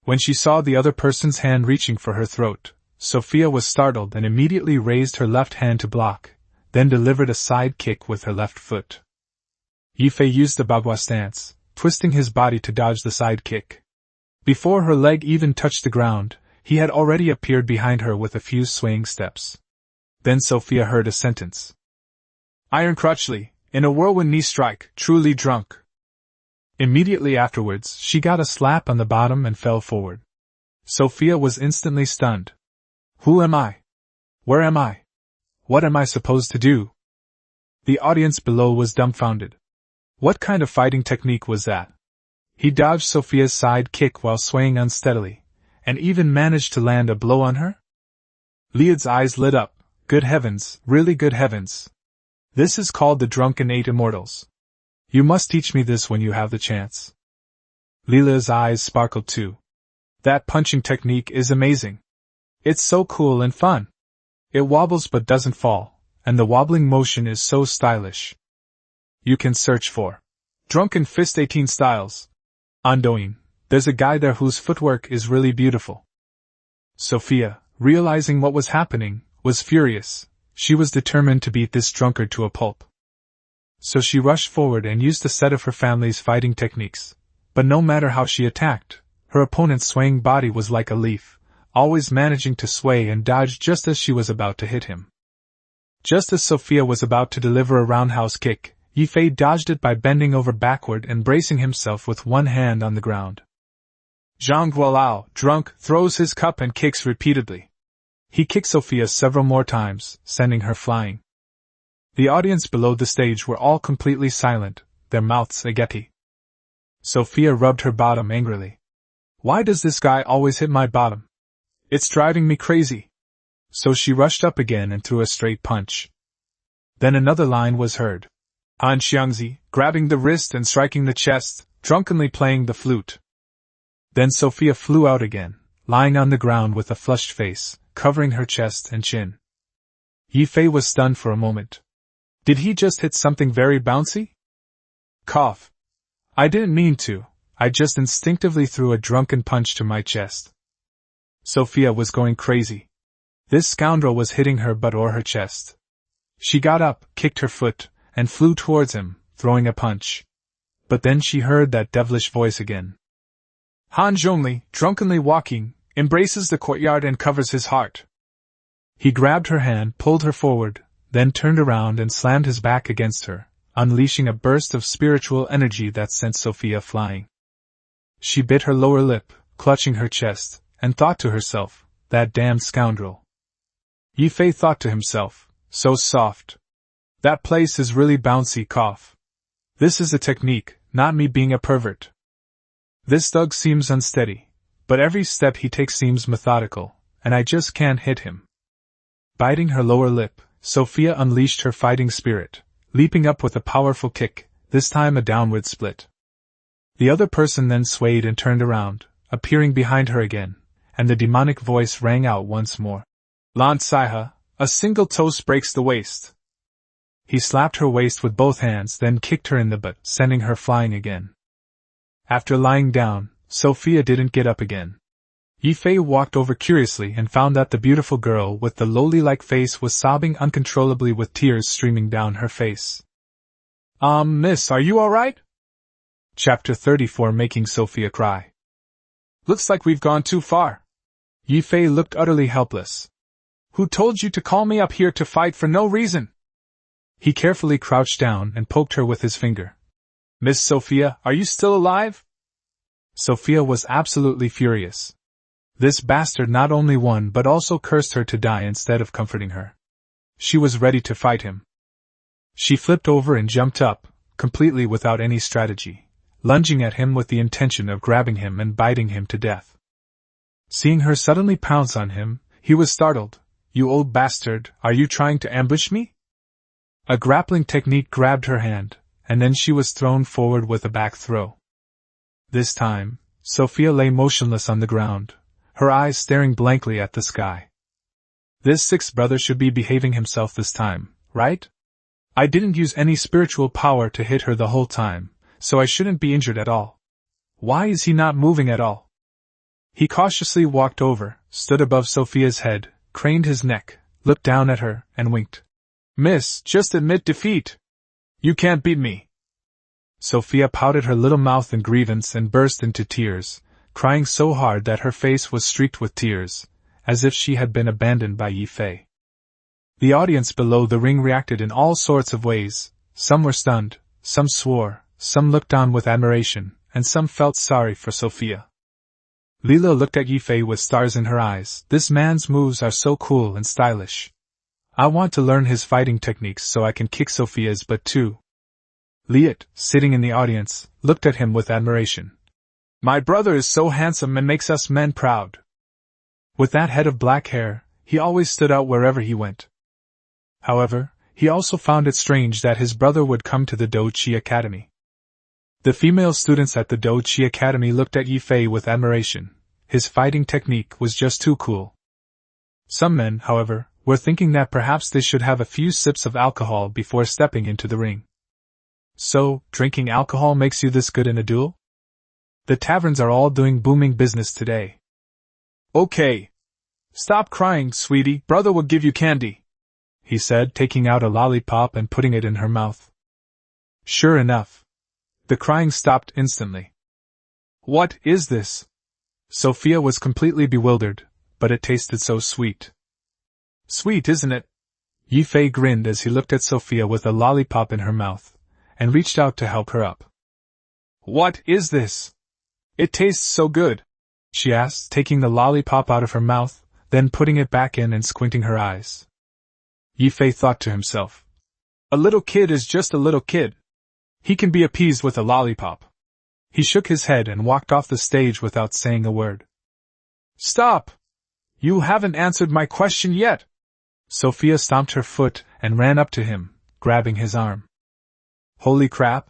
When she saw the other person's hand reaching for her throat, Sophia was startled and immediately raised her left hand to block, then delivered a side kick with her left foot. Ye Fei used the bagua stance, twisting his body to dodge the side kick. Before her leg even touched the ground, he had already appeared behind her with a few swaying steps. Then Sophia heard a sentence. Iron crotchly, in a whirlwind knee strike, truly drunk. Immediately afterwards, she got a slap on the bottom and fell forward. Sophia was instantly stunned. Who am I? Where am I? What am I supposed to do? The audience below was dumbfounded. What kind of fighting technique was that? He dodged Sophia's side kick while swaying unsteadily, and even managed to land a blow on her? Liad's eyes lit up. Good heavens, really good heavens. This is called the Drunken 8 Immortals. You must teach me this when you have the chance. Lila's eyes sparkled too. That punching technique is amazing. It's so cool and fun. It wobbles but doesn't fall, and the wobbling motion is so stylish. You can search for Drunken Fist 18 Styles on Douyin. There's a guy there whose footwork is really beautiful. Sophia, realizing what was happening, was furious. She was determined to beat this drunkard to a pulp. So she rushed forward and used a set of her family's fighting techniques. But no matter how she attacked, her opponent's swaying body was like a leaf, always managing to sway and dodge just as she was about to hit him. Just as Sophia was about to deliver a roundhouse kick, Ye Fei dodged it by bending over backward and bracing himself with one hand on the ground. Zhang Guolao, drunk, throws his cup and kicks repeatedly. He kicked Sophia several more times, sending her flying. The audience below the stage were all completely silent, their mouths agape. Sophia rubbed her bottom angrily. Why does this guy always hit my bottom? It's driving me crazy. So she rushed up again and threw a straight punch. Then another line was heard. Han Xiangzi, grabbing the wrist and striking the chest, drunkenly playing the flute. Then Sophia flew out again, lying on the ground with a flushed face, covering her chest and chin. Ye Fei was stunned for a moment. Did he just hit something very bouncy? Cough. I didn't mean to, I just instinctively threw a drunken punch to my chest. Sophia was going crazy. This scoundrel was hitting her butt or her chest. She got up, kicked her foot, and flew towards him, throwing a punch. But then she heard that devilish voice again. Han Zhongli, drunkenly walking, embraces the courtyard and covers his heart. He grabbed her hand, pulled her forward, then turned around and slammed his back against her, unleashing a burst of spiritual energy that sent Sophia flying. She bit her lower lip, clutching her chest, and thought to herself, that damned scoundrel. Ye Fei thought to himself, so soft. That place is really bouncy. Cough. This is a technique, not me being a pervert. This thug seems unsteady, but every step he takes seems methodical, and I just can't hit him. Biting her lower lip, Sophia unleashed her fighting spirit, leaping up with a powerful kick, this time a downward split. The other person then swayed and turned around, appearing behind her again, and the demonic voice rang out once more. Lan Saiha, a single toast breaks the waist. He slapped her waist with both hands, then kicked her in the butt, sending her flying again. After lying down, Sophia didn't get up again. Ye Fei walked over curiously and found that the beautiful girl with the loli-like face was sobbing uncontrollably with tears streaming down her face. Miss, are you alright? Chapter 34, Making Sophia Cry. Looks like we've gone too far. Ye Fei looked utterly helpless. Who told you to call me up here to fight for no reason? He carefully crouched down and poked her with his finger. Miss Sophia, are you still alive? Sophia was absolutely furious. This bastard not only won but also cursed her to die instead of comforting her. She was ready to fight him. She flipped over and jumped up, completely without any strategy, lunging at him with the intention of grabbing him and biting him to death. Seeing her suddenly pounce on him, he was startled. You old bastard, are you trying to ambush me? A grappling technique grabbed her hand, and then she was thrown forward with a back throw. This time, Sophia lay motionless on the ground, her eyes staring blankly at the sky. This sixth brother should be behaving himself this time, right? I didn't use any spiritual power to hit her the whole time, so I shouldn't be injured at all. Why is he not moving at all? He cautiously walked over, stood above Sophia's head, craned his neck, looked down at her, and winked. Miss, just admit defeat. You can't beat me. Sophia pouted her little mouth in grievance and burst into tears, crying so hard that her face was streaked with tears, as if she had been abandoned by Ye Fei. The audience below the ring reacted in all sorts of ways. Some were stunned, some swore, some looked on with admiration, and some felt sorry for Sophia. Lila looked at Ye Fei with stars in her eyes. This man's moves are so cool and stylish. I want to learn his fighting techniques so I can kick Sophia's butt too. Liet, sitting in the audience, looked at him with admiration. My brother is so handsome and makes us men proud. With that head of black hair, he always stood out wherever he went. However, he also found it strange that his brother would come to the Do Chi Academy. The female students at the Do Chi Academy looked at Ye Fei with admiration. His fighting technique was just too cool. Some men, however, were thinking that perhaps they should have a few sips of alcohol before stepping into the ring. So, drinking alcohol makes you this good in a duel? The taverns are all doing booming business today. Okay. Stop crying, sweetie, brother will give you candy, he said, taking out a lollipop and putting it in her mouth. Sure enough. The crying stopped instantly. What is this? Sophia was completely bewildered, but it tasted so sweet. Sweet, isn't it? Ye Fei grinned as he looked at Sophia with a lollipop in her mouth, and reached out to help her up. What is this? It tastes so good, she asked, taking the lollipop out of her mouth, then putting it back in and squinting her eyes. Ye Fei thought to himself. A little kid is just a little kid. He can be appeased with a lollipop. He shook his head and walked off the stage without saying a word. Stop! You haven't answered my question yet! Sophia stomped her foot and ran up to him, grabbing his arm. Holy crap!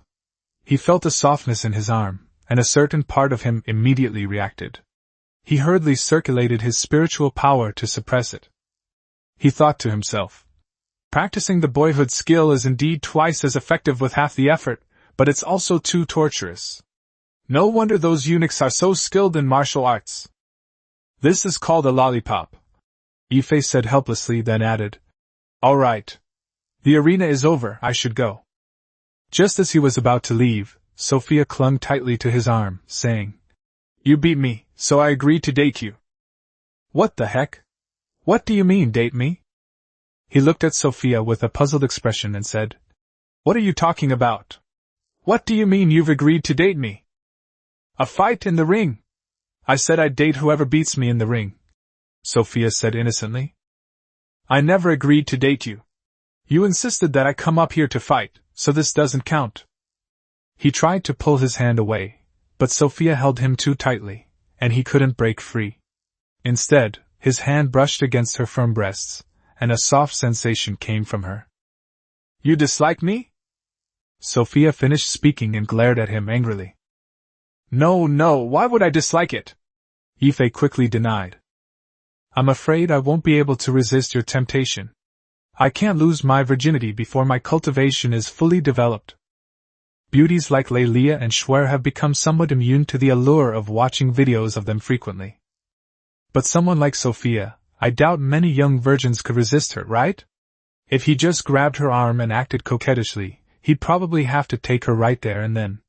He felt a softness in his arm, and a certain part of him immediately reacted. He hurriedly circulated his spiritual power to suppress it. He thought to himself. Practicing the boyhood skill is indeed twice as effective with half the effort, but it's also too torturous. No wonder those eunuchs are so skilled in martial arts. This is called a lollipop, Ye Fei said helplessly, then added, All right. The arena is over, I should go. Just as he was about to leave, Sophia clung tightly to his arm, saying, You beat me, so I agreed to date you. What the heck? What do you mean, date me? He looked at Sophia with a puzzled expression and said, What are you talking about? What do you mean you've agreed to date me? A fight in the ring. I said I'd date whoever beats me in the ring, Sophia said innocently. I never agreed to date you. You insisted that I come up here to fight, so this doesn't count. He tried to pull his hand away, but Sophia held him too tightly, and he couldn't break free. Instead, his hand brushed against her firm breasts, and a soft sensation came from her. You dislike me? Sophia finished speaking and glared at him angrily. No, why would I dislike it? Ye Fei quickly denied. I'm afraid I won't be able to resist your temptation. I can't lose my virginity before my cultivation is fully developed. Beauties like Lelia and Schwer have become somewhat immune to the allure of watching videos of them frequently. But someone like Sophia, I doubt many young virgins could resist her, right? If he just grabbed her arm and acted coquettishly, he'd probably have to take her right there and then.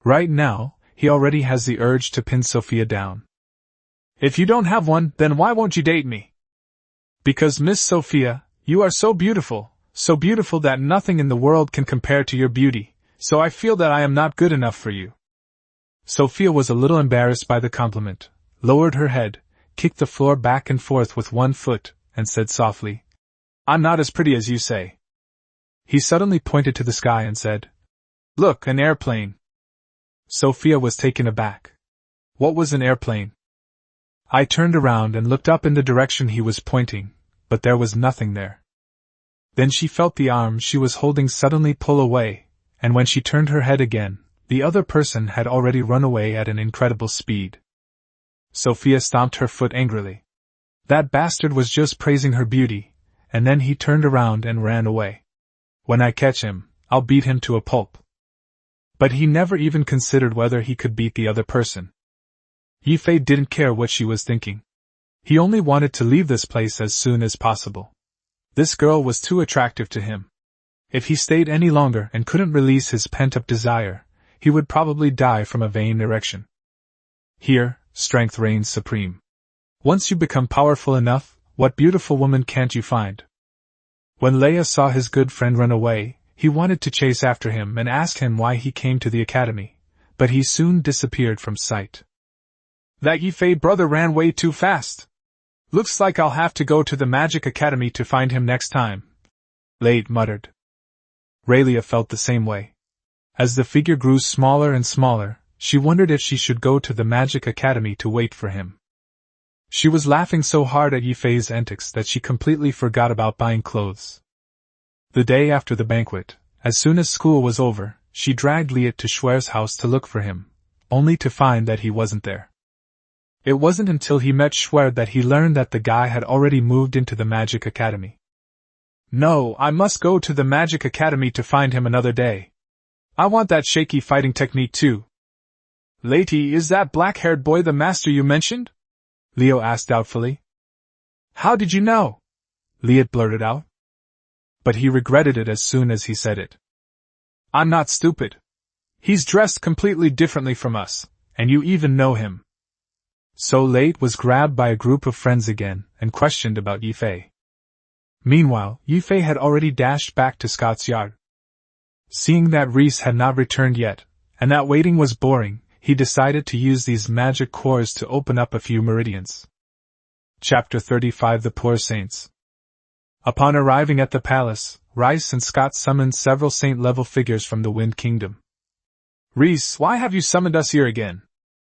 Right now, he already has the urge to pin Sophia down. If you don't have one, then why won't you date me? Because Miss Sophia, you are so beautiful that nothing in the world can compare to your beauty, so I feel that I am not good enough for you. Sophia was a little embarrassed by the compliment, lowered her head, kicked the floor back and forth with one foot, and said softly, I'm not as pretty as you say. He suddenly pointed to the sky and said, Look, an airplane. Sophia was taken aback. What was an airplane? I turned around and looked up in the direction he was pointing, but there was nothing there. Then she felt the arm she was holding suddenly pull away, and when she turned her head again, the other person had already run away at an incredible speed. Sophia stomped her foot angrily. That bastard was just praising her beauty, and then he turned around and ran away. When I catch him, I'll beat him to a pulp. But he never even considered whether he could beat the other person. Ye Fei didn't care what she was thinking. He only wanted to leave this place as soon as possible. This girl was too attractive to him. If he stayed any longer and couldn't release his pent-up desire, he would probably die from a vain erection. Here, strength reigns supreme. Once you become powerful enough, what beautiful woman can't you find? When Leia saw his good friend run away, he wanted to chase after him and ask him why he came to the academy, but he soon disappeared from sight. That Ye Fei brother ran way too fast. Looks like I'll have to go to the Magic Academy to find him next time, Late muttered. Raylia felt the same way. As the figure grew smaller and smaller, she wondered if she should go to the Magic Academy to wait for him. She was laughing so hard at Ye Fei's antics that she completely forgot about buying clothes. The day after the banquet, as soon as school was over, she dragged Liet to Schwer's house to look for him, only to find that he wasn't there. It wasn't until he met Schwer that he learned that the guy had already moved into the Magic Academy. No, I must go to the Magic Academy to find him another day. I want that shaky fighting technique too. Lady, is that black-haired boy the master you mentioned? Leo asked doubtfully. How did you know? Liet blurted out. But he regretted it as soon as he said it. I'm not stupid. He's dressed completely differently from us, and you even know him. So Late was grabbed by a group of friends again and questioned about Ye Fei. Meanwhile, Ye Fei had already dashed back to Scott's yard. Seeing that Reese had not returned yet, and that waiting was boring, he decided to use these magic cores to open up a few meridians. Chapter 35 The Poor Saints. Upon arriving at the palace, Rice and Scott summoned several saint-level figures from the Wind Kingdom. Reese, why have you summoned us here again?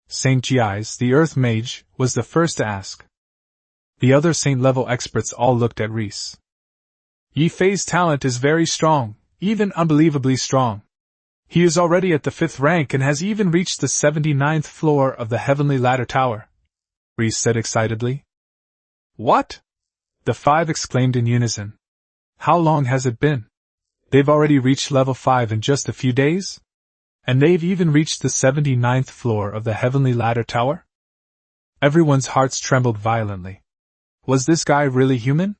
Saint Giais, the Earth Mage, was the first to ask. The other saint-level experts all looked at Reese. Ye Fei's talent is very strong, even unbelievably strong. He is already at the 5th rank and has even reached the 79th floor of the Heavenly Ladder Tower, Reese said excitedly. What? The 5 exclaimed in unison. How long has it been? They've already reached level 5 in just a few days? And they've even reached the 79th floor of the Heavenly Ladder Tower? Everyone's hearts trembled violently. Was this guy really human?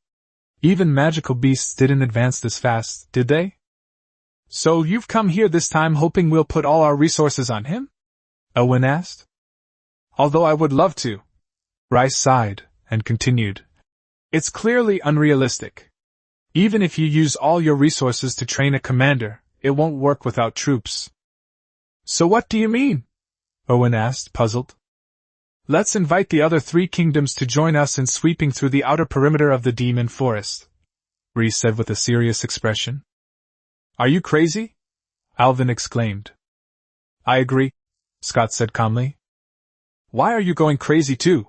Even magical beasts didn't advance this fast, did they? So you've come here this time hoping we'll put all our resources on him? Owen asked. Although I would love to. Rice sighed, and continued. It's clearly unrealistic. Even if you use all your resources to train a commander, it won't work without troops. So what do you mean? Owen asked, puzzled. Let's invite the other 3 kingdoms to join us in sweeping through the outer perimeter of the demon forest, Reese said with a serious expression. Are you crazy? Alvin exclaimed. I agree, Scott said calmly. Why are you going crazy too?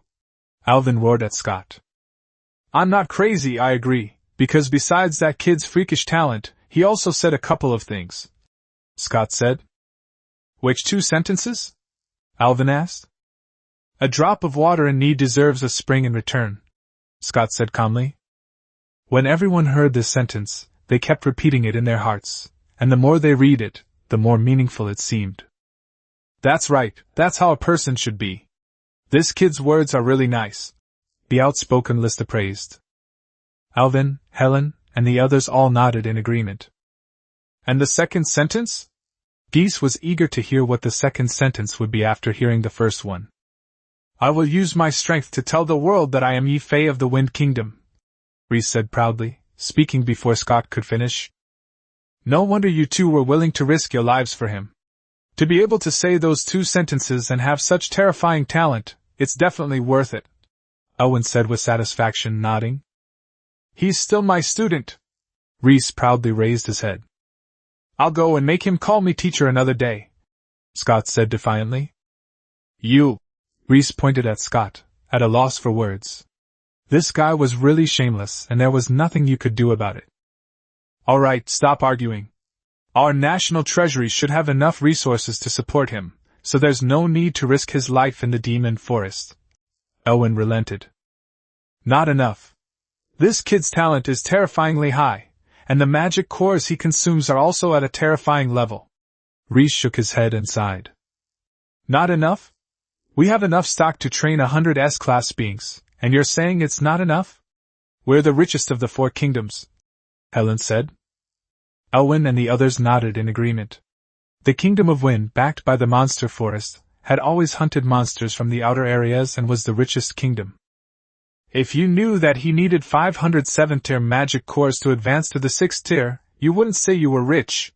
Alvin roared at Scott. I'm not crazy, I agree, because besides that kid's freakish talent, he also said a couple of things, Scott said. Which 2 sentences? Alvin asked. A drop of water in need deserves a spring in return, Scott said calmly. When everyone heard this sentence, they kept repeating it in their hearts, and the more they read it, the more meaningful it seemed. That's right, that's how a person should be. This kid's words are really nice, the outspoken Lista praised. Alvin, Helen, and the others all nodded in agreement. And the second sentence? Geese was eager to hear what the second sentence would be after hearing the first one. I will use my strength to tell the world that I am Ye Fei of the Wind Kingdom, Reese said proudly, speaking before Scott could finish. No wonder you two were willing to risk your lives for him. To be able to say those 2 sentences and have such terrifying talent, it's definitely worth it, Owen said with satisfaction, nodding. He's still my student. Reese proudly raised his head. I'll go and make him call me teacher another day, Scott said defiantly. You! Reese pointed at Scott, at a loss for words. This guy was really shameless, and there was nothing you could do about it. All right, stop arguing. Our national treasury should have enough resources to support him, so there's no need to risk his life in the demon forest. Owen relented. Not enough. This kid's talent is terrifyingly high, and the magic cores he consumes are also at a terrifying level. Reese shook his head and sighed. Not enough? We have enough stock to train 100 S-class beings, and you're saying it's not enough? We're the richest of the 4 kingdoms, Helen said. Elwyn and the others nodded in agreement. The Kingdom of Wind, backed by the monster forest, had always hunted monsters from the outer areas and was the richest kingdom. If you knew that he needed 500 7th-tier magic cores to advance to the 6th tier, you wouldn't say you were rich.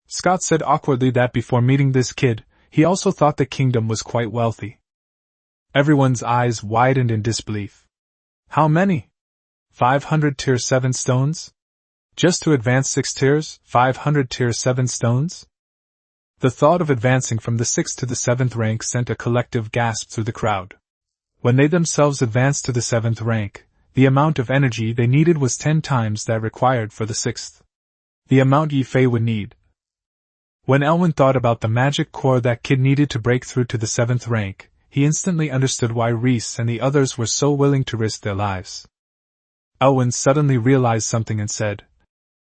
Scott said awkwardly that before meeting this kid, he also thought the kingdom was quite wealthy. Everyone's eyes widened in disbelief. How many? 500 tier 7 stones? Just to advance 6 tiers, 500 tier 7 stones? The thought of advancing from the 6th to the 7th rank sent a collective gasp through the crowd. When they themselves advanced to the 7th rank, the amount of energy they needed was 10 times that required for the 6th. The amount Ye Fei would need. When Elwyn thought about the magic core that kid needed to break through to the 7th rank, he instantly understood why Reese and the others were so willing to risk their lives. Elwyn suddenly realized something and said,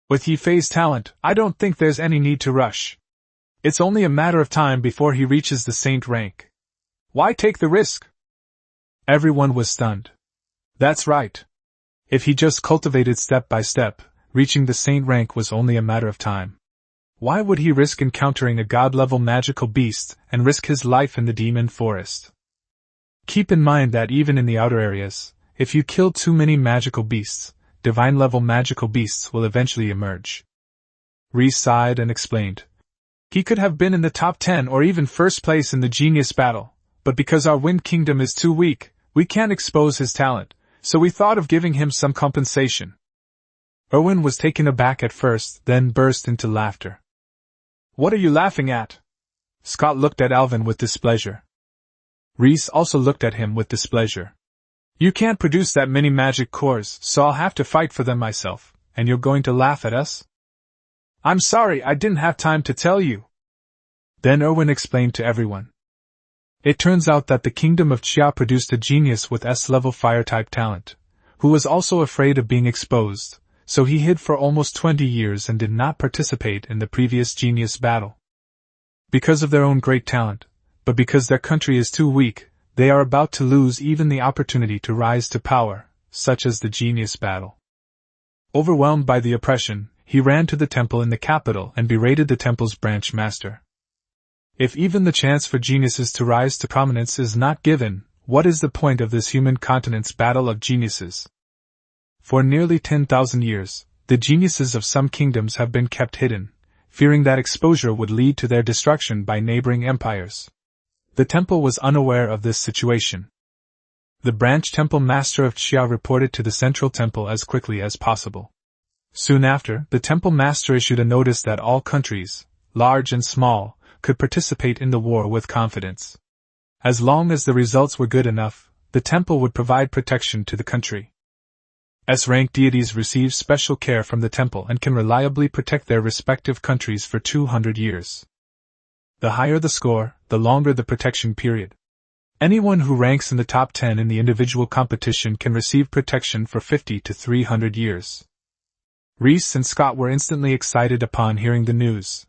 With Ye Fei's talent, I don't think there's any need to rush. It's only a matter of time before he reaches the saint rank. Why take the risk? Everyone was stunned. That's right. If he just cultivated step by step, reaching the saint rank was only a matter of time. Why would he risk encountering a god-level magical beast and risk his life in the demon forest? Keep in mind that even in the outer areas, if you kill too many magical beasts, divine-level magical beasts will eventually emerge. Reese sighed and explained. He could have been in the top 10 or even first place in the genius battle, but because our Wind Kingdom is too weak, we can't expose his talent, so we thought of giving him some compensation. Erwin was taken aback at first, then burst into laughter. What are you laughing at? Scott looked at Alvin with displeasure. Reese also looked at him with displeasure. You can't produce that many magic cores, so I'll have to fight for them myself, and you're going to laugh at us? I'm sorry, I didn't have time to tell you. Then Erwin explained to everyone. It turns out that the Kingdom of Xia produced a genius with S-level fire-type talent, who was also afraid of being exposed, so he hid for almost 20 years and did not participate in the previous genius battle. Because of their own great talent, but because their country is too weak, they are about to lose even the opportunity to rise to power, such as the genius battle. Overwhelmed by the oppression, he ran to the temple in the capital and berated the temple's branch master. If even the chance for geniuses to rise to prominence is not given, what is the point of this human continent's battle of geniuses? For nearly 10,000 years, the geniuses of some kingdoms have been kept hidden, fearing that exposure would lead to their destruction by neighboring empires. The temple was unaware of this situation. The branch temple master of Xia reported to the central temple as quickly as possible. Soon after, the temple master issued a notice that all countries, large and small, could participate in the war with confidence. As long as the results were good enough, the temple would provide protection to the country. S-rank deities receive special care from the temple and can reliably protect their respective countries for 200 years. The higher the score, the longer the protection period. Anyone who ranks in the top 10 in the individual competition can receive protection for 50 to 300 years. Rhys and Scott were instantly excited upon hearing the news.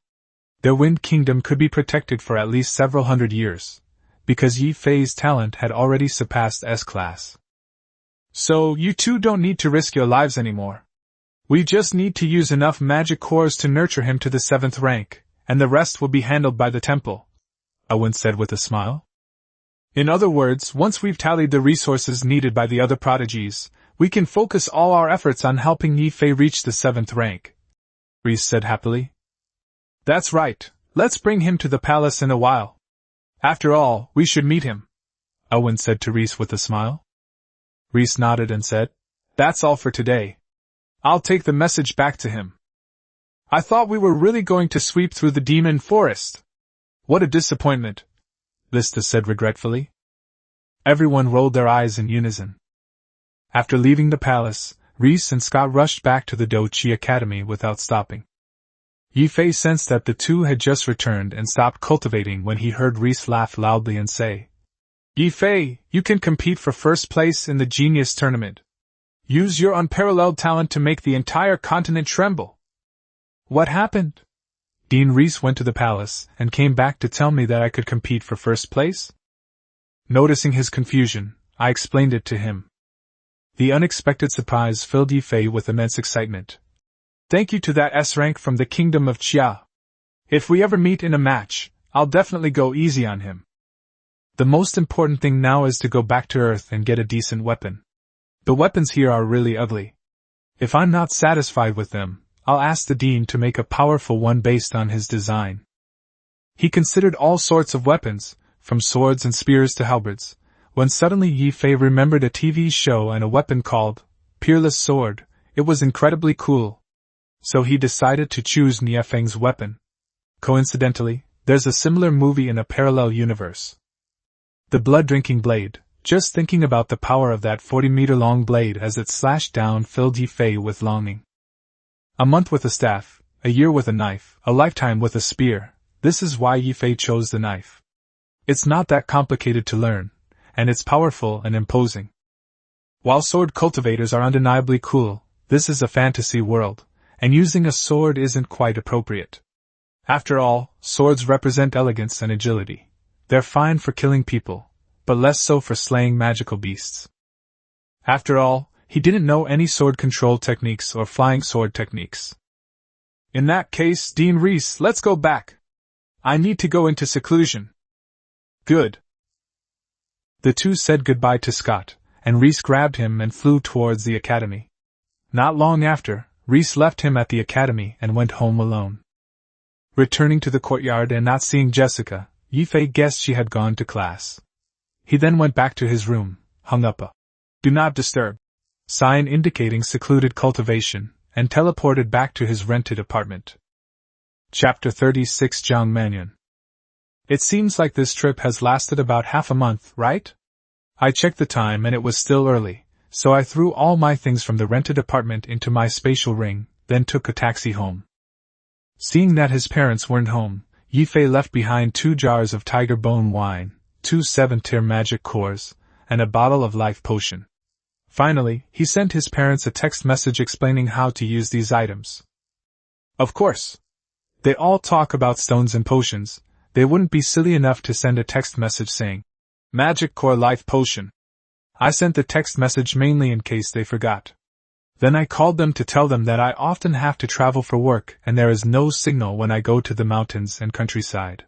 Their Wind Kingdom could be protected for at least several hundred years, because Ye Fei's talent had already surpassed S-class. So, you two don't need to risk your lives anymore. We just need to use enough magic cores to nurture him to the 7th rank, and the rest will be handled by the temple, Owen said with a smile. In other words, once we've tallied the resources needed by the other prodigies, we can focus all our efforts on helping Ye Fei reach the 7th rank, Rhys said happily. That's right, let's bring him to the palace in a while. After all, we should meet him, Owen said to Rhys with a smile. Rhys nodded and said, That's all for today. I'll take the message back to him. I thought we were really going to sweep through the demon forest. What a disappointment, Lista said regretfully. Everyone rolled their eyes in unison. After leaving the palace, Rhys and Scott rushed back to the Dochi Academy without stopping. Ye Fei sensed that the two had just returned and stopped cultivating when he heard Rhys laugh loudly and say, Ye Fei, you can compete for first place in the Genius Tournament. Use your unparalleled talent to make the entire continent tremble. What happened? Dean Rhys went to the palace and came back to tell me that I could compete for first place? Noticing his confusion, I explained it to him. The unexpected surprise filled Ye Fei with immense excitement. Thank you to that S-rank from the kingdom of Chia. If we ever meet in a match, I'll definitely go easy on him. The most important thing now is to go back to Earth and get a decent weapon. The weapons here are really ugly. If I'm not satisfied with them, I'll ask the Dean to make a powerful one based on his design. He considered all sorts of weapons, from swords and spears to halberds, when suddenly Ye Fei remembered a TV show and a weapon called Peerless Sword. It was incredibly cool. So he decided to choose Niefeng's weapon. Coincidentally, there's a similar movie in a parallel universe. The blood-drinking blade. Just thinking about the power of that 40-meter-long blade as it slashed down filled Ye Fei with longing. A month with a staff, a year with a knife, a lifetime with a spear. This is why Ye Fei chose the knife. It's not that complicated to learn, and it's powerful and imposing. While sword cultivators are undeniably cool, this is a fantasy world, and using a sword isn't quite appropriate. After all, swords represent elegance and agility. They're fine for killing people, but less so for slaying magical beasts. After all, he didn't know any sword control techniques or flying sword techniques. In that case, Dean Rhys, let's go back. I need to go into seclusion. Good. The two said goodbye to Scott, and Rhys grabbed him and flew towards the academy. Not long after, Rhys left him at the academy and went home alone. Returning to the courtyard and not seeing Jessica, Ye Fei guessed she had gone to class. He then went back to his room, hung up a "Do Not Disturb" sign indicating secluded cultivation, and teleported back to his rented apartment. Chapter 36 Jiang Manyan. It seems like this trip has lasted about half a month, right? I checked the time and it was still early, so I threw all my things from the rented apartment into my spatial ring, then took a taxi home. Seeing that his parents weren't home, Ye Fei left behind 2 jars of tiger bone wine, 2 7-tier magic cores, and a bottle of life potion. Finally, he sent his parents a text message explaining how to use these items. Of course. They all talk about stones and potions. They wouldn't be silly enough to send a text message saying, Magic Core Life Potion. I sent the text message mainly in case they forgot. Then I called them to tell them that I often have to travel for work and there is no signal when I go to the mountains and countryside.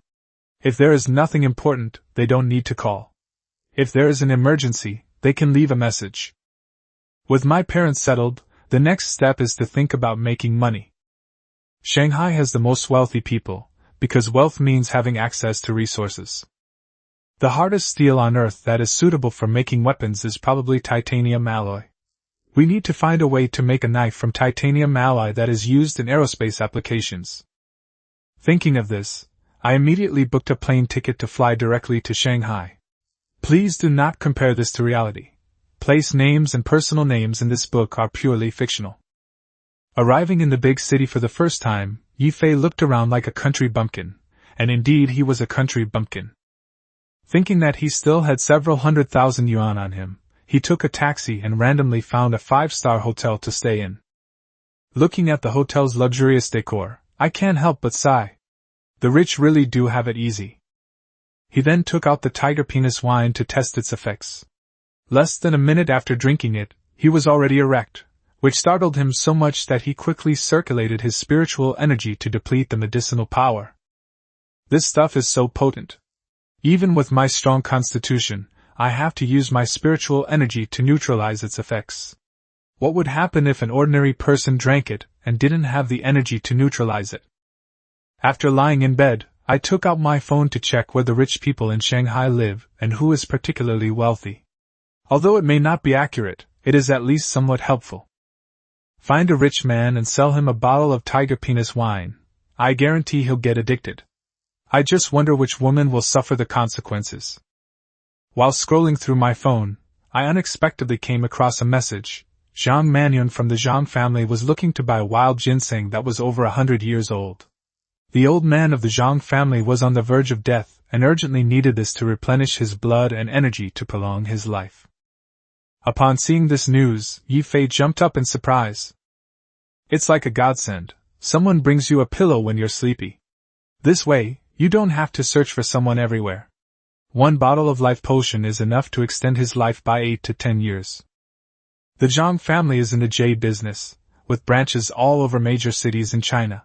If there is nothing important, they don't need to call. If there is an emergency, they can leave a message. With my parents settled, the next step is to think about making money. Shanghai has the most wealthy people, because wealth means having access to resources. The hardest steel on Earth that is suitable for making weapons is probably titanium alloy. We need to find a way to make a knife from titanium alloy that is used in aerospace applications. Thinking of this, I immediately booked a plane ticket to fly directly to Shanghai. Please do not compare this to reality. Place names and personal names in this book are purely fictional. Arriving in the big city for the first time, Ye Fei looked around like a country bumpkin, and indeed he was a country bumpkin. Thinking that he still had several 100,000 yuan on him, he took a taxi and randomly found a 5-star hotel to stay in. Looking at the hotel's luxurious decor, I can't help but sigh. The rich really do have it easy. He then took out the tiger penis wine to test its effects. Less than a minute after drinking it, he was already erect, which startled him so much that he quickly circulated his spiritual energy to deplete the medicinal power. This stuff is so potent. Even with my strong constitution, I have to use my spiritual energy to neutralize its effects. What would happen if an ordinary person drank it and didn't have the energy to neutralize it? After lying in bed, I took out my phone to check where the rich people in Shanghai live and who is particularly wealthy. Although it may not be accurate, it is at least somewhat helpful. Find a rich man and sell him a bottle of tiger penis wine. I guarantee he'll get addicted. I just wonder which woman will suffer the consequences. While scrolling through my phone, I unexpectedly came across a message. Zhang Manyun from the Zhang family was looking to buy wild ginseng that was over 100 years old. The old man of the Zhang family was on the verge of death and urgently needed this to replenish his blood and energy to prolong his life. Upon seeing this news, Ye Fei jumped up in surprise. It's like a godsend. Someone brings you a pillow when you're sleepy. This way, you don't have to search for someone everywhere. 1 bottle of life potion is enough to extend his life by 8 to 10 years. The Zhang family is in the jade business, with branches all over major cities in China.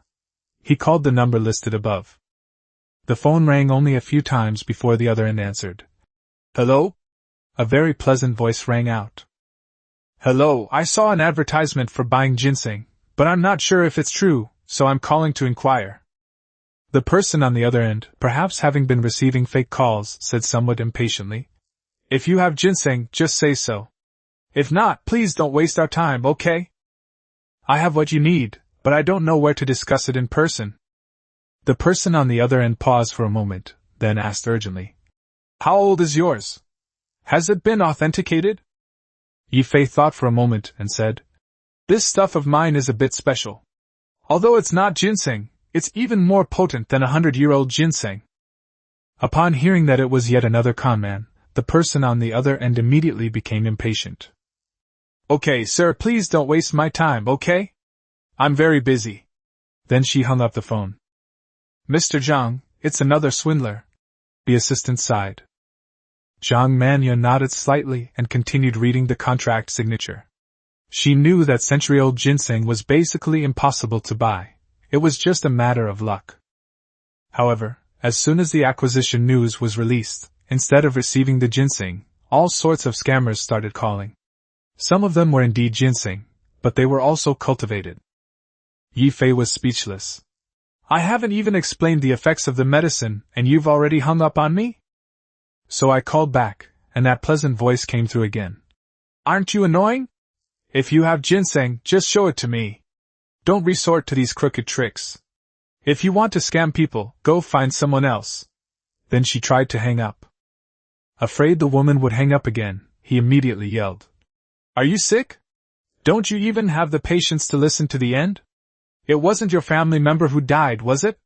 He called the number listed above. The phone rang only a few times before the other end answered. Hello? A very pleasant voice rang out. Hello, I saw an advertisement for buying ginseng, but I'm not sure if it's true, so I'm calling to inquire. The person on the other end, perhaps having been receiving fake calls, said somewhat impatiently. If you have ginseng, just say so. If not, please don't waste our time, okay? I have what you need, but I don't know where to discuss it in person. The person on the other end paused for a moment, then asked urgently. How old is yours? Has it been authenticated? Ye Fei thought for a moment and said, This stuff of mine is a bit special. Although it's not ginseng, it's even more potent than 100-year-old ginseng. Upon hearing that it was yet another conman, the person on the other end immediately became impatient. Okay, sir, please don't waste my time, okay? I'm very busy. Then she hung up the phone. Mr. Zhang, it's another swindler. The assistant sighed. Zhang Manyun nodded slightly and continued reading the contract signature. She knew that century-old ginseng was basically impossible to buy. It was just a matter of luck. However, as soon as the acquisition news was released, instead of receiving the ginseng, all sorts of scammers started calling. Some of them were indeed ginseng, but they were also cultivated. Ye Fei was speechless. I haven't even explained the effects of the medicine, and you've already hung up on me? So I called back, and that pleasant voice came through again. Aren't you annoying? If you have ginseng, just show it to me. Don't resort to these crooked tricks. If you want to scam people, go find someone else. Then she tried to hang up. Afraid the woman would hang up again, he immediately yelled. Are you sick? Don't you even have the patience to listen to the end? It wasn't your family member who died, was it?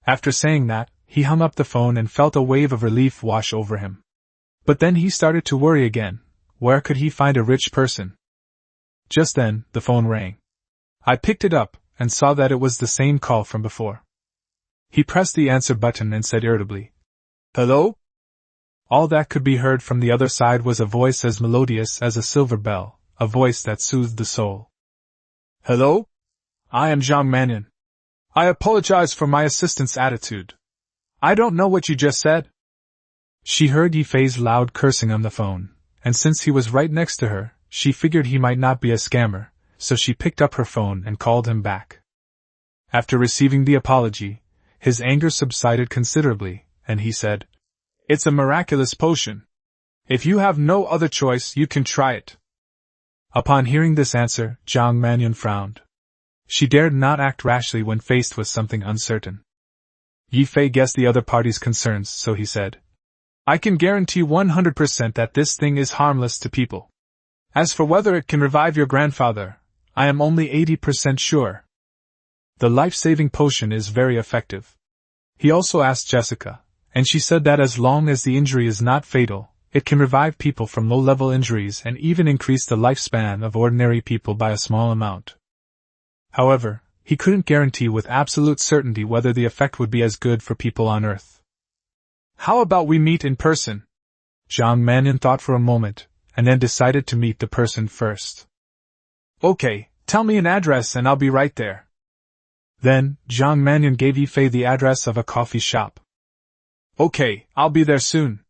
After saying that, he hung up the phone and felt a wave of relief wash over him. But then he started to worry again. Where could he find a rich person? Just then, the phone rang. I picked it up, and saw that it was the same call from before. He pressed the answer button and said irritably, Hello? All that could be heard from the other side was a voice as melodious as a silver bell, a voice that soothed the soul. Hello? I am Zhang Manyun. I apologize for my assistant's attitude. I don't know what you just said. She heard Ye Fei's loud cursing on the phone, and since he was right next to her, she figured he might not be a scammer, so she picked up her phone and called him back. After receiving the apology, his anger subsided considerably, and he said, It's a miraculous potion. If you have no other choice, you can try it. Upon hearing this answer, Zhang Manyun frowned. She dared not act rashly when faced with something uncertain. Ye Fei guessed the other party's concerns, so he said, I can guarantee 100% that this thing is harmless to people. As for whether it can revive your grandfather, I am only 80% sure. The life-saving potion is very effective. He also asked Jessica, and she said that as long as the injury is not fatal, it can revive people from low-level injuries and even increase the lifespan of ordinary people by a small amount. However, he couldn't guarantee with absolute certainty whether the effect would be as good for people on Earth. How about we meet in person? Zhang Mannion thought for a moment, and then decided to meet the person first. Okay, tell me an address and I'll be right there. Then, Zhang Mannion gave Ye Fei the address of a coffee shop. Okay, I'll be there soon.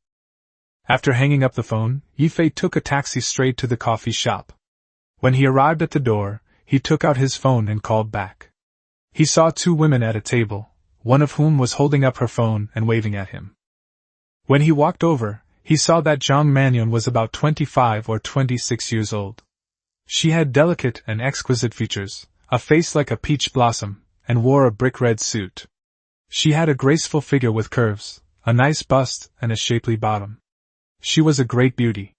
After hanging up the phone, Ye Fei took a taxi straight to the coffee shop. When he arrived at the door, he took out his phone and called back. He saw two women at a table, one of whom was holding up her phone and waving at him. When he walked over, he saw that Zhang Mannion was about 25 or 26 years old. She had delicate and exquisite features, a face like a peach blossom, and wore a brick-red suit. She had a graceful figure with curves, a nice bust, and a shapely bottom. She was a great beauty.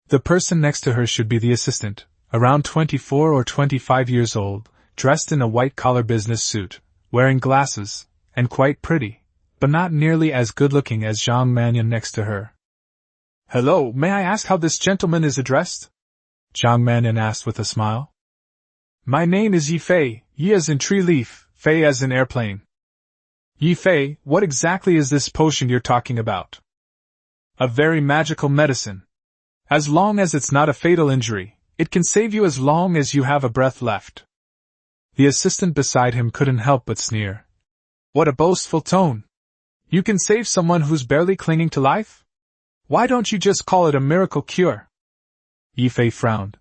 The person next to her should be the assistant, around 24 or 25 years old, dressed in a white-collar business suit, wearing glasses, and quite pretty, but not nearly as good-looking as Zhang Mannion next to her. Hello, may I ask how this gentleman is addressed? Zhang Mannion asked with a smile. My name is Ye Fei, Ye as in tree leaf, Fei as in airplane. Ye Fei, what exactly is this potion you're talking about? A very magical medicine. As long as it's not a fatal injury, it can save you as long as you have a breath left. The assistant beside him couldn't help but sneer. What a boastful tone. You can save someone who's barely clinging to life? Why don't you just call it a miracle cure? Ye Fei frowned.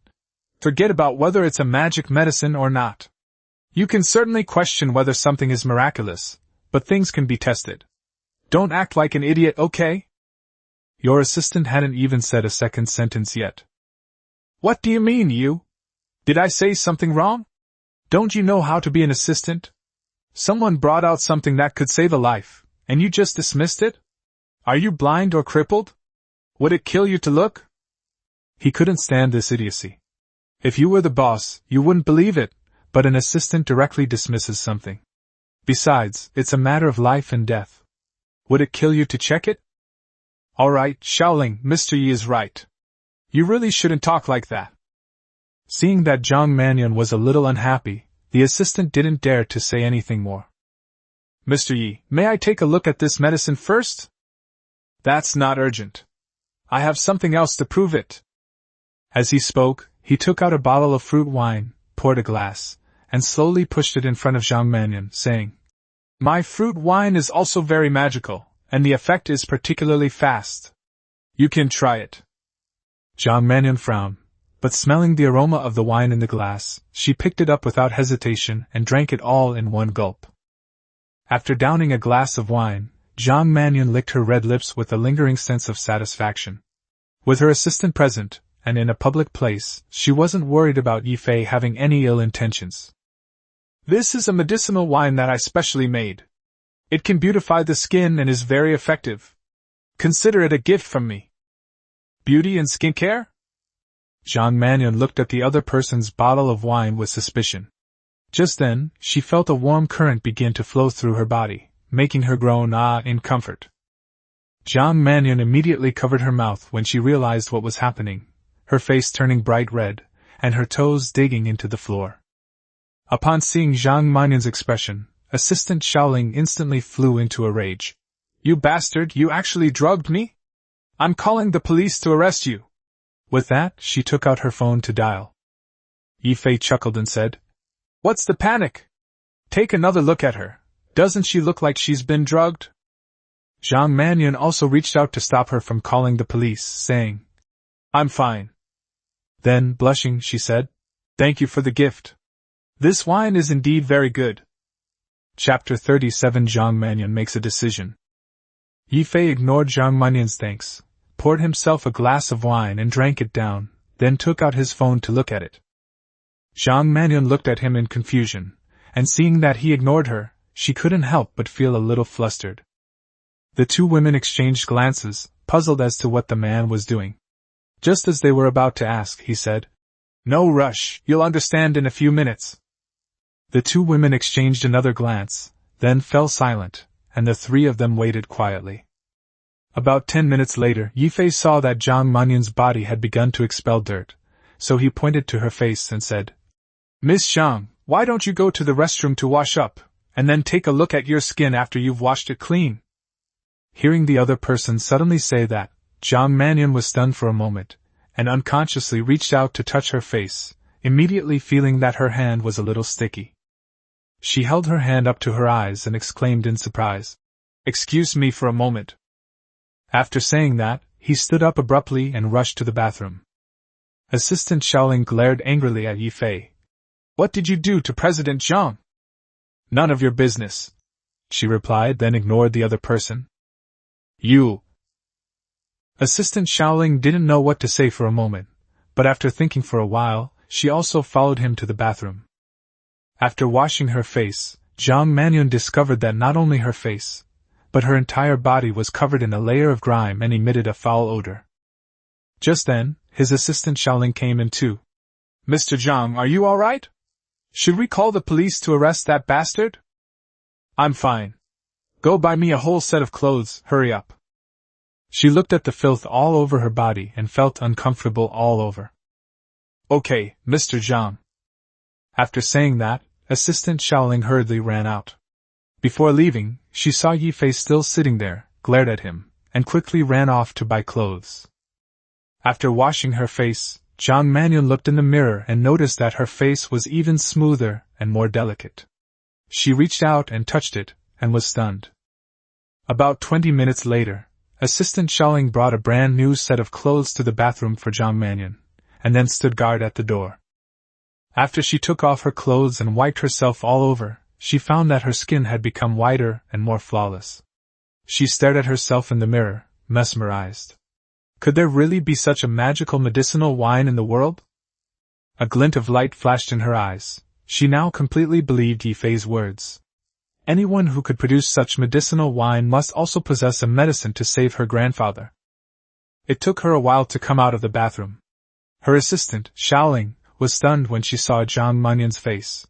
Forget about whether it's a magic medicine or not. You can certainly question whether something is miraculous, but things can be tested. Don't act like an idiot, okay? Your assistant hadn't even said a second sentence yet. What do you mean, you? Did I say something wrong? Don't you know how to be an assistant? Someone brought out something that could save a life, and you just dismissed it? Are you blind or crippled? Would it kill you to look? He couldn't stand this idiocy. If you were the boss, you wouldn't believe it, but an assistant directly dismisses something. Besides, it's a matter of life and death. Would it kill you to check it? All right, Shaoling, Mr. Yi is right. You really shouldn't talk like that. Seeing that Zhang Mannion was a little unhappy, the assistant didn't dare to say anything more. Mr. Yi, may I take a look at this medicine first? That's not urgent. I have something else to prove it. As he spoke, he took out a bottle of fruit wine, poured a glass, and slowly pushed it in front of Zhang Mannion, saying, My fruit wine is also very magical, and the effect is particularly fast. You can try it. Zhang Mannion frowned, but smelling the aroma of the wine in the glass, she picked it up without hesitation and drank it all in one gulp. After downing a glass of wine, Zhang Mannion licked her red lips with a lingering sense of satisfaction. With her assistant present, and in a public place, she wasn't worried about Ye Fei having any ill intentions. This is a medicinal wine that I specially made. It can beautify the skin and is very effective. Consider it a gift from me. Beauty and skincare? Zhang Mannion looked at the other person's bottle of wine with suspicion. Just then, she felt a warm current begin to flow through her body, making her groan in comfort. Zhang Mannion immediately covered her mouth when she realized what was happening, her face turning bright red, and her toes digging into the floor. Upon seeing Zhang Mannion's expression, Assistant Shaoling instantly flew into a rage. You bastard, you actually drugged me? I'm calling the police to arrest you. With that, she took out her phone to dial. Ye Fei chuckled and said, What's the panic? Take another look at her. Doesn't she look like she's been drugged? Zhang Mannion also reached out to stop her from calling the police, saying, I'm fine. Then, blushing, she said, Thank you for the gift. This wine is indeed very good. Chapter 37 Zhang Mannion makes a decision. Ye Fei ignored Zhang Mannion's thanks, poured himself a glass of wine and drank it down, then took out his phone to look at it. Zhang Mannion looked at him in confusion, and seeing that he ignored her, she couldn't help but feel a little flustered. The two women exchanged glances, puzzled as to what the man was doing. Just as they were about to ask, he said, "No rush, you'll understand in a few minutes." The two women exchanged another glance, then fell silent, and the three of them waited quietly. About 10 minutes later, Ye Fei saw that Zhang Manyan's body had begun to expel dirt, so he pointed to her face and said, "Miss Zhang, why don't you go to the restroom to wash up, and then take a look at your skin after you've washed it clean?" Hearing the other person suddenly say that, Zhang Manyan was stunned for a moment, and unconsciously reached out to touch her face, immediately feeling that her hand was a little sticky. She held her hand up to her eyes and exclaimed in surprise, "Excuse me for a moment." After saying that, he stood up abruptly and rushed to the bathroom. Assistant Shaoling glared angrily at Ye Fei. "What did you do to President Zhang?" "None of your business," she replied, then ignored the other person. "You." Assistant Shaoling didn't know what to say for a moment, but after thinking for a while, she also followed him to the bathroom. After washing her face, Zhang Manyan discovered that not only her face, but her entire body was covered in a layer of grime and emitted a foul odor. Just then, his assistant Shaoling came in too. "Mr. Zhang, are you all right? Should we call the police to arrest that bastard?" "I'm fine. Go buy me a whole set of clothes, hurry up." She looked at the filth all over her body and felt uncomfortable all over. "Okay, Mr. Zhang." After saying that, Assistant Shaoling hurriedly ran out. Before leaving, she saw Ye Fei still sitting there, glared at him, and quickly ran off to buy clothes. After washing her face, Zhang Manyan looked in the mirror and noticed that her face was even smoother and more delicate. She reached out and touched it, and was stunned. About 20 minutes later, Assistant Shaoling brought a brand new set of clothes to the bathroom for Zhang Manyan, and then stood guard at the door. After she took off her clothes and wiped herself all over, she found that her skin had become whiter and more flawless. She stared at herself in the mirror, mesmerized. Could there really be such a magical medicinal wine in the world? A glint of light flashed in her eyes. She now completely believed Ye Fei's words. Anyone who could produce such medicinal wine must also possess a medicine to save her grandfather. It took her a while to come out of the bathroom. Her assistant, Shaoling, was stunned when she saw Zhang Manyan's face.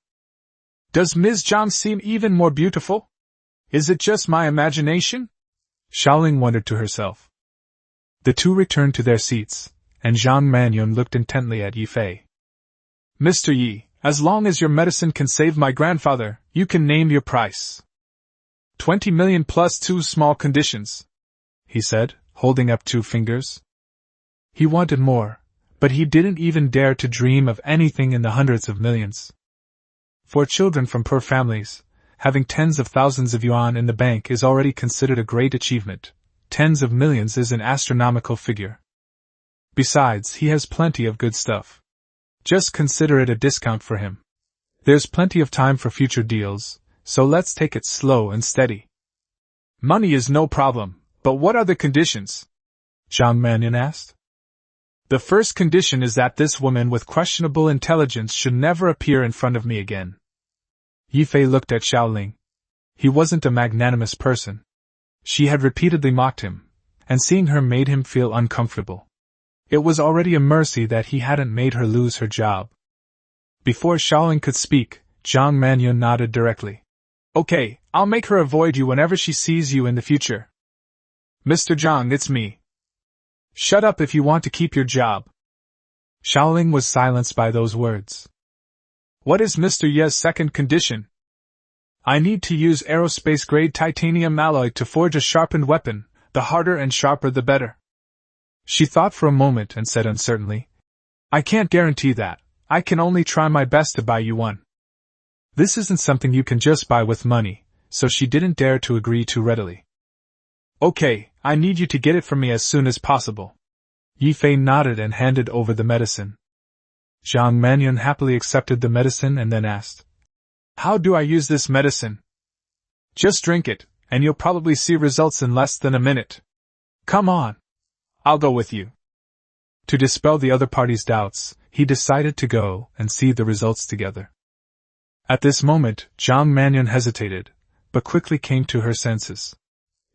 "Does Ms. Zhang seem even more beautiful? Is it just my imagination?" Shaoling wondered to herself. The two returned to their seats, and Zhang Manyan looked intently at Ye Fei. "Mr. Yi, as long as your medicine can save my grandfather, you can name your price." 20 million plus 2 small conditions, he said, holding up 2 fingers. He wanted more, but he didn't even dare to dream of anything in the hundreds of millions. For children from poor families, having tens of thousands of yuan in the bank is already considered a great achievement. Tens of millions is an astronomical figure. Besides, he has plenty of good stuff. Just consider it a discount for him. There's plenty of time for future deals, so let's take it slow and steady. "Money is no problem, but what are the conditions?" Zhang Manyan asked. "The first condition is that this woman with questionable intelligence should never appear in front of me again." Ye Fei looked at Shaoling. He wasn't a magnanimous person. She had repeatedly mocked him, and seeing her made him feel uncomfortable. It was already a mercy that he hadn't made her lose her job. Before Shaoling could speak, Zhang Manyan nodded directly. "Okay, I'll make her avoid you whenever she sees you in the future." "Mr. Zhang, it's me." "Shut up if you want to keep your job." Shaoling was silenced by those words. "What is Mr. Ye's second condition?" "I need to use aerospace-grade titanium alloy to forge a sharpened weapon, the harder and sharper the better." She thought for a moment and said uncertainly, "I can't guarantee that. I can only try my best to buy you one." This isn't something you can just buy with money, so she didn't dare to agree too readily. "Okay, I need you to get it for me as soon as possible." Ye Fei nodded and handed over the medicine. Zhang Manyan happily accepted the medicine and then asked, "How do I use this medicine?" "Just drink it, and you'll probably see results in less than a minute. Come on. I'll go with you." To dispel the other party's doubts, he decided to go and see the results together. At this moment, Zhang Manyan hesitated, but quickly came to her senses.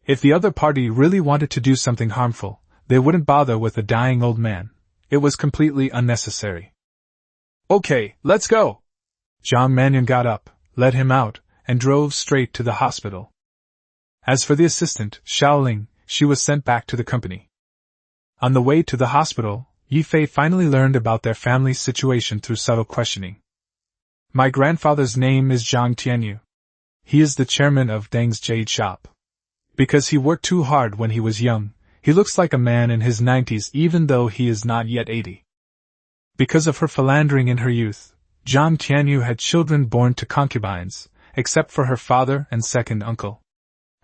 If the other party really wanted to do something harmful, they wouldn't bother with a dying old man, It was completely unnecessary. Okay, let's go! Zhang Mannion got up, led him out, and drove straight to the hospital. As for the assistant, Xiaoling, she was sent back to the company. On the way to the hospital, Ye Fei finally learned about their family's situation through subtle questioning. My grandfather's name is Zhang Tianyu. He is the chairman of Deng's jade shop. Because he worked too hard when he was young, he looks like a man in his 90s even though he is not yet 80. Because of her philandering in her youth, Zhang Tianyu had children born to concubines, except for her father and second uncle.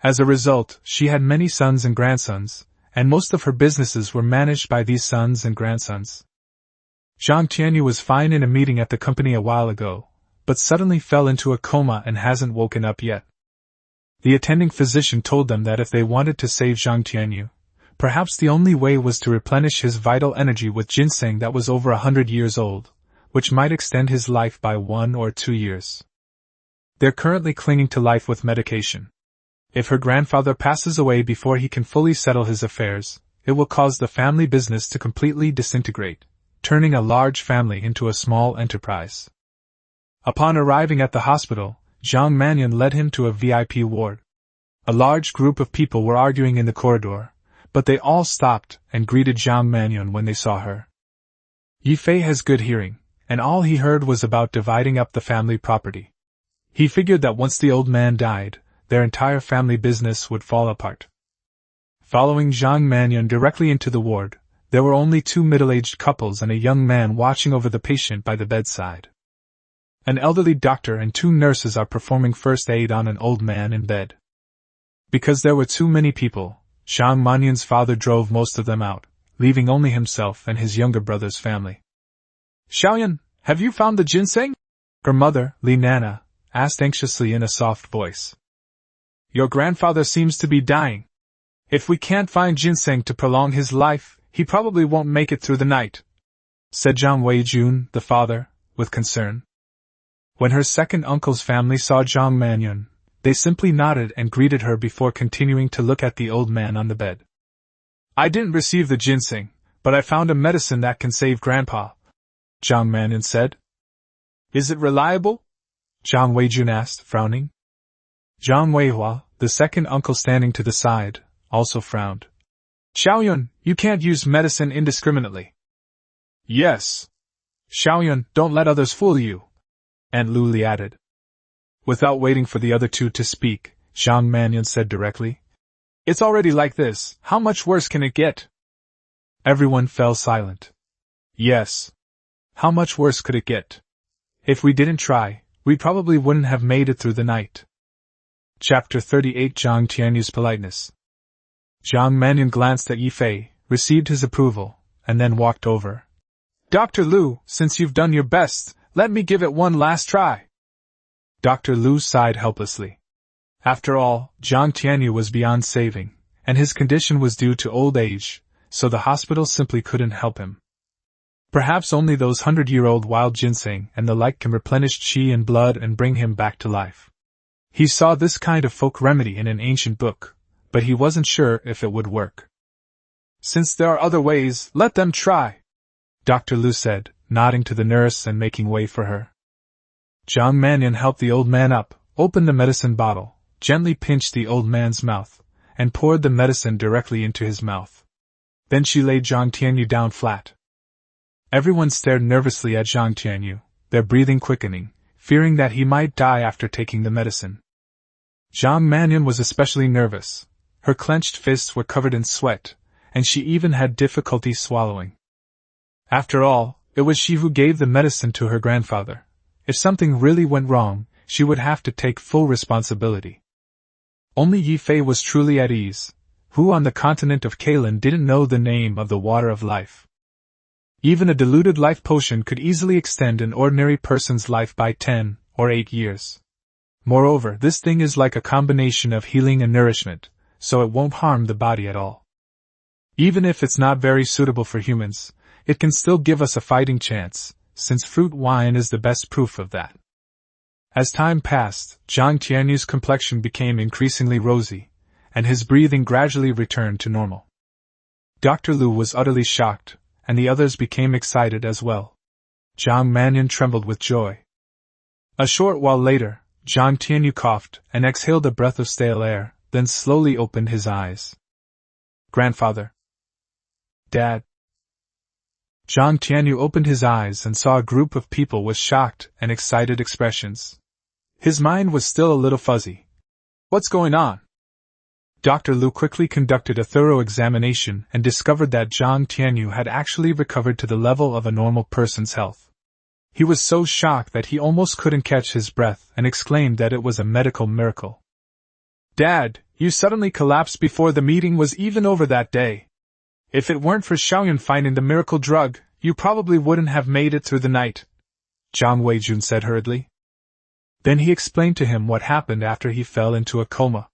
As a result, she had many sons and grandsons, and most of her businesses were managed by these sons and grandsons. Zhang Tianyu was fine in a meeting at the company a while ago, but suddenly fell into a coma and hasn't woken up yet. The attending physician told them that if they wanted to save Zhang Tianyu, perhaps the only way was to replenish his vital energy with ginseng that was over 100 years old, which might extend his life by 1 or 2 years. They're currently clinging to life with medication. If her grandfather passes away before he can fully settle his affairs, it will cause the family business to completely disintegrate, turning a large family into a small enterprise. Upon arriving at the hospital, Zhang Mannion led him to a VIP ward. A large group of people were arguing in the corridor, but they all stopped and greeted Zhang Mannion when they saw her. Ye Fei has good hearing, and all he heard was about dividing up the family property. He figured that once the old man died, their entire family business would fall apart. Following Zhang Mannion directly into the ward, there were only 2 middle-aged couples and a young man watching over the patient by the bedside. An elderly doctor and 2 nurses are performing first aid on an old man in bed. Because there were too many people, Zhang Mannion's father drove most of them out, leaving only himself and his younger brother's family. Xiaoyan, have you found the ginseng? Her mother, Li Nana, asked anxiously in a soft voice. Your grandfather seems to be dying. If we can't find ginseng to prolong his life, he probably won't make it through the night, said Zhang Weijun, the father, with concern. When her second uncle's family saw Zhang Mannion, they simply nodded and greeted her before continuing to look at the old man on the bed. I didn't receive the ginseng, but I found a medicine that can save Grandpa, Zhang Mannion said. Is it reliable? Zhang Weijun asked, frowning. Zhang Weihua, the second uncle standing to the side, also frowned. Xiaoyun, you can't use medicine indiscriminately. Yes. Xiaoyun, don't let others fool you, Aunt Luli added. Without waiting for the other 2 to speak, Zhang Mannion said directly. It's already like this, how much worse can it get? Everyone fell silent. Yes. How much worse could it get? If we didn't try, we probably wouldn't have made it through the night. Chapter 38 Zhang Tianyu's Politeness. Zhang Mannion glanced at Ye Fei, received his approval, and then walked over. Dr. Lu, since you've done your best, let me give it one last try. Dr. Lu sighed helplessly. After all, Zhang Tianyu was beyond saving, and his condition was due to old age, so the hospital simply couldn't help him. Perhaps only those 100-year-old wild ginseng and the like can replenish qi and blood and bring him back to life. He saw this kind of folk remedy in an ancient book, but he wasn't sure if it would work. Since there are other ways, let them try, Dr. Lu said, nodding to the nurse and making way for her. Zhang Mannion helped the old man up, opened the medicine bottle, gently pinched the old man's mouth, and poured the medicine directly into his mouth. Then she laid Zhang Tianyu down flat. Everyone stared nervously at Zhang Tianyu, their breathing quickening, fearing that he might die after taking the medicine. Zhang Mannion was especially nervous. Her clenched fists were covered in sweat, and she even had difficulty swallowing. After all, it was she who gave the medicine to her grandfather. If something really went wrong, she would have to take full responsibility. Only Ye Fei was truly at ease, who on the continent of Kalan didn't know the name of the water of life. Even a diluted life potion could easily extend an ordinary person's life by 10 or 8 years. Moreover, this thing is like a combination of healing and nourishment, so it won't harm the body at all. Even if it's not very suitable for humans, it can still give us a fighting chance, since fruit wine is the best proof of that. As time passed, Zhang Tianyu's complexion became increasingly rosy, and his breathing gradually returned to normal. Dr. Lu was utterly shocked, and the others became excited as well. Jiang Mannion trembled with joy. A short while later, Jiang Tianyu coughed and exhaled a breath of stale air, then slowly opened his eyes. Grandfather. Dad. Jiang Tianyu opened his eyes and saw a group of people with shocked and excited expressions. His mind was still a little fuzzy. What's going on? Dr. Lu quickly conducted a thorough examination and discovered that Jiang Tianyu had actually recovered to the level of a normal person's health. He was so shocked that he almost couldn't catch his breath and exclaimed that it was a medical miracle. Dad, you suddenly collapsed before the meeting was even over that day. If it weren't for Xiaoyun finding the miracle drug, you probably wouldn't have made it through the night, Zhang Weijun said hurriedly. Then he explained to him what happened after he fell into a coma.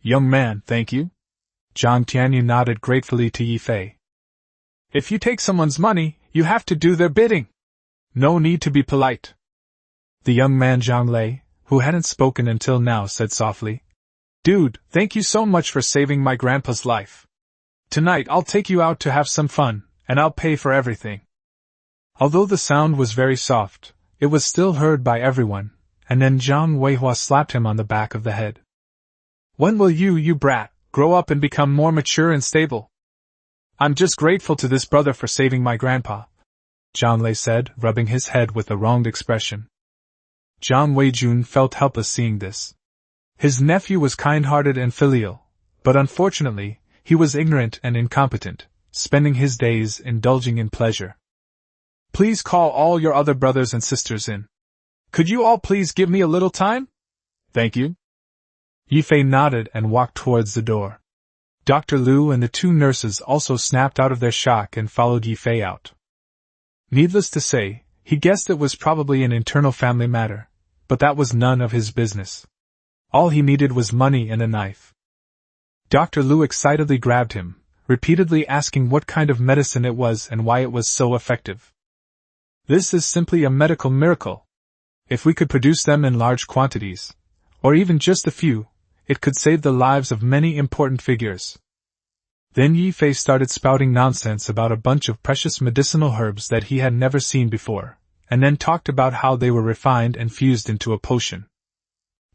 Young man, thank you. Jiang Tianyu nodded gratefully to Ye Fei. If you take someone's money, you have to do their bidding. No need to be polite. The young man Zhang Lei, who hadn't spoken until now, said softly, Dude, thank you so much for saving my grandpa's life. Tonight I'll take you out to have some fun, and I'll pay for everything. Although the sound was very soft, it was still heard by everyone, and then Zhang Weihua slapped him on the back of the head. When will you brat, grow up and become more mature and stable? I'm just grateful to this brother for saving my grandpa, Zhang Lei said, rubbing his head with a wronged expression. Zhang Weijun felt helpless seeing this. His nephew was kind-hearted and filial, but unfortunately, he was ignorant and incompetent, spending his days indulging in pleasure. Please call all your other brothers and sisters in. Could you all please give me a little time? Thank you. Ye Fei nodded and walked towards the door. Dr. Lu and the two nurses also snapped out of their shock and followed Ye Fei out. Needless to say, he guessed it was probably an internal family matter, but that was none of his business. All he needed was money and a knife. Dr. Lu excitedly grabbed him, repeatedly asking what kind of medicine it was and why it was so effective. This is simply a medical miracle. If we could produce them in large quantities, or even just a few, it could save the lives of many important figures. Then Ye Fei started spouting nonsense about a bunch of precious medicinal herbs that he had never seen before, and then talked about how they were refined and fused into a potion.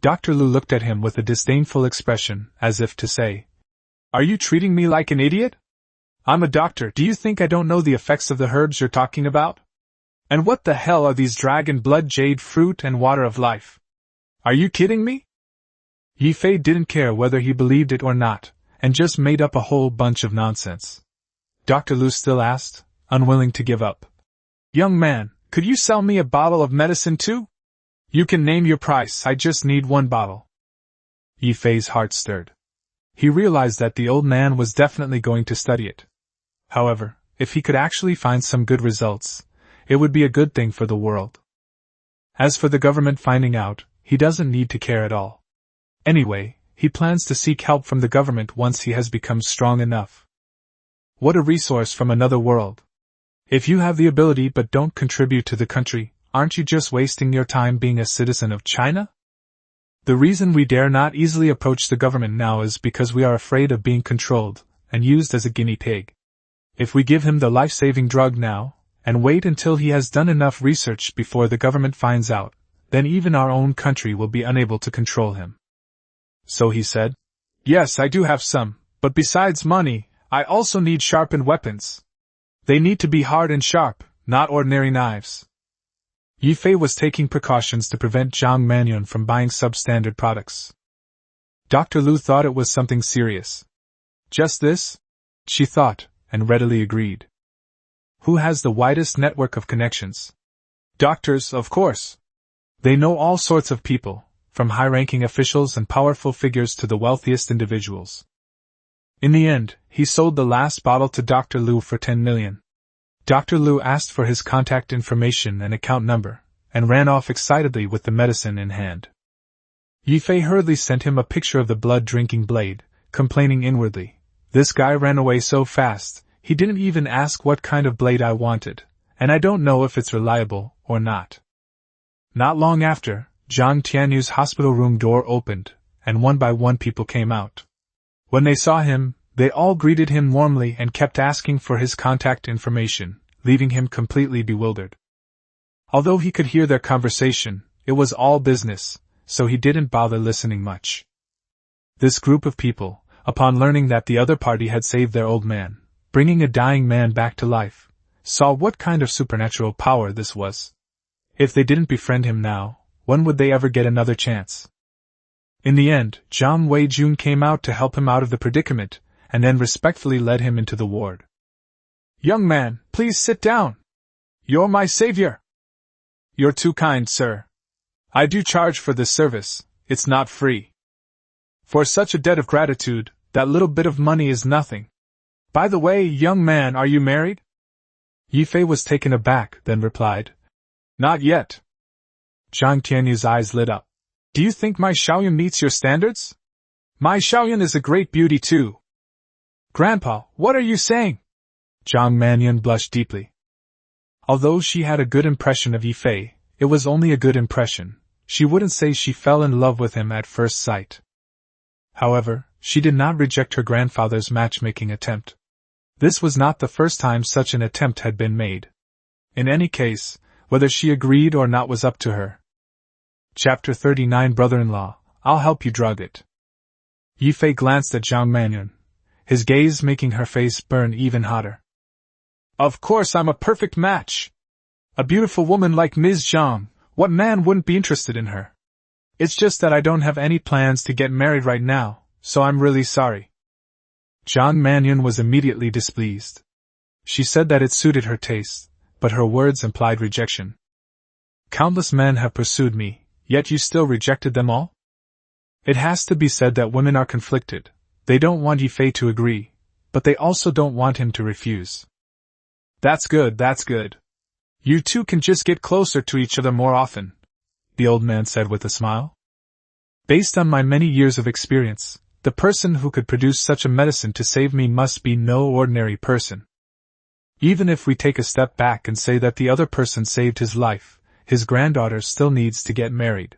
Dr. Lu looked at him with a disdainful expression, as if to say, Are you treating me like an idiot? I'm a doctor, do you think I don't know the effects of the herbs you're talking about? And what the hell are these dragon blood, jade fruit, and water of life? Are you kidding me? Ye Fei didn't care whether he believed it or not, and just made up a whole bunch of nonsense. Dr. Lu still asked, unwilling to give up. Young man, could you sell me a bottle of medicine too? You can name your price, I just need one bottle. Ye Fei's heart stirred. He realized that the old man was definitely going to study it. However, if he could actually find some good results, it would be a good thing for the world. As for the government finding out, he doesn't need to care at all. Anyway, he plans to seek help from the government once he has become strong enough. What a resource from another world. If you have the ability but don't contribute to the country, aren't you just wasting your time being a citizen of China? The reason we dare not easily approach the government now is because we are afraid of being controlled and used as a guinea pig. If we give him the life-saving drug now, and wait until he has done enough research before the government finds out, then even our own country will be unable to control him. So he said, Yes, I do have some, but besides money, I also need sharpened weapons. They need to be hard and sharp, not ordinary knives. Ye Fei was taking precautions to prevent Jiang Mannion from buying substandard products. Dr. Lu thought it was something serious. Just this? She thought, and readily agreed. Who has the widest network of connections? Doctors, of course. They know all sorts of people, from high-ranking officials and powerful figures to the wealthiest individuals. In the end, he sold the last bottle to Dr. Lu for 10 million. Dr. Lu asked for his contact information and account number, and ran off excitedly with the medicine in hand. Ye Fei hurriedly sent him a picture of the blood-drinking blade, complaining inwardly, This guy ran away so fast, he didn't even ask what kind of blade I wanted, and I don't know if it's reliable or not. Not long after, Jiang Tianyu's hospital room door opened, and one by one people came out. When they saw him, They all greeted him warmly and kept asking for his contact information, leaving him completely bewildered. Although he could hear their conversation, it was all business, so he didn't bother listening much. This group of people, upon learning that the other party had saved their old man, bringing a dying man back to life, saw what kind of supernatural power this was. If they didn't befriend him now, when would they ever get another chance? In the end, Zhang Weijun came out to help him out of the predicament, and then respectfully led him into the ward. "Young man, please sit down. You're my savior." "You're too kind, sir. I do charge for this service, it's not free. For such a debt of gratitude, that little bit of money is nothing. By the way, young man, are you married?" Ye Fei was taken aback, then replied, "Not yet." Zhang Tianyu's eyes lit up. "Do you think my Xiaoyun meets your standards? My Xiaoyun is a great beauty too." "Grandpa, what are you saying?" Zhang Manyun blushed deeply. Although she had a good impression of Ye Fei, it was only a good impression. She wouldn't say she fell in love with him at first sight. However, she did not reject her grandfather's matchmaking attempt. This was not the first time such an attempt had been made. In any case, whether she agreed or not was up to her. Chapter 39 Brother-in-law, I'll help you drug it. Ye Fei glanced at Zhang Manyun, his gaze making her face burn even hotter. "Of course I'm a perfect match. A beautiful woman like Ms. Zhang, what man wouldn't be interested in her? It's just that I don't have any plans to get married right now, so I'm really sorry." Zhang Manyun was immediately displeased. She said that it suited her taste, but her words implied rejection. "Countless men have pursued me, yet you still rejected them all?" It has to be said that women are conflicted. They don't want Ye Fei to agree, but they also don't want him to refuse. That's good. You two can just get closer to each other more often," the old man said with a smile. "Based on my many years of experience, the person who could produce such a medicine to save me must be no ordinary person. Even if we take a step back and say that the other person saved his life, his granddaughter still needs to get married.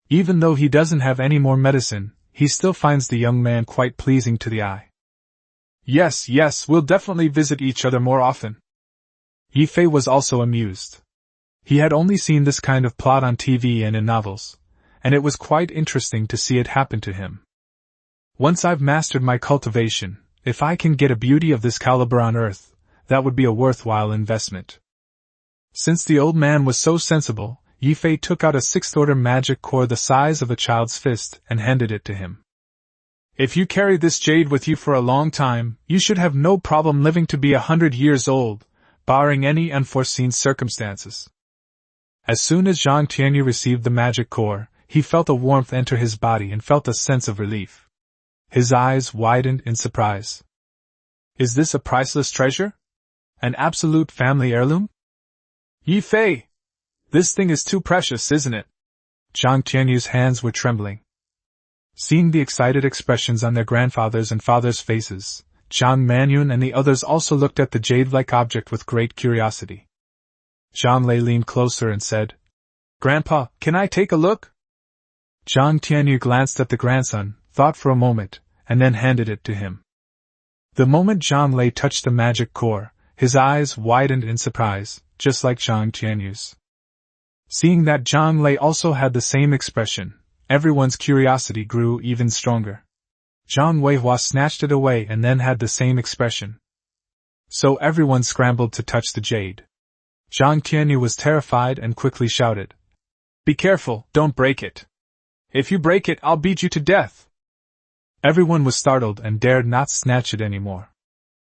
Even though he doesn't have any more medicine, he still finds the young man quite pleasing to the eye." Yes, we'll definitely visit each other more often." Ye Fei was also amused. He had only seen this kind of plot on TV and in novels, and it was quite interesting to see it happen to him. "Once I've mastered my cultivation, if I can get a beauty of this caliber on Earth, that would be a worthwhile investment." Since the old man was so sensible, Ye Fei took out a sixth-order magic core the size of a child's fist and handed it to him. "If you carry this jade with you for a long time, you should have no problem living to be 100 years old, barring any unforeseen circumstances." As soon as Zhang Tianyu received the magic core, he felt a warmth enter his body and felt a sense of relief. His eyes widened in surprise. "Is this a priceless treasure? An absolute family heirloom?" "Ye Fei! This thing is too precious, isn't it?" Zhang Tianyu's hands were trembling. Seeing the excited expressions on their grandfather's and father's faces, Zhang Manyun and the others also looked at the jade-like object with great curiosity. Zhang Lei leaned closer and said, "Grandpa, can I take a look?" Zhang Tianyu glanced at the grandson, thought for a moment, and then handed it to him. The moment Zhang Lei touched the magic core, his eyes widened in surprise, just like Zhang Tianyu's. Seeing that Zhang Lei also had the same expression, everyone's curiosity grew even stronger. Zhang Weihua snatched it away and then had the same expression. So everyone scrambled to touch the jade. Zhang Tianyu was terrified and quickly shouted, "Be careful, don't break it. If you break it, I'll beat you to death." Everyone was startled and dared not snatch it anymore.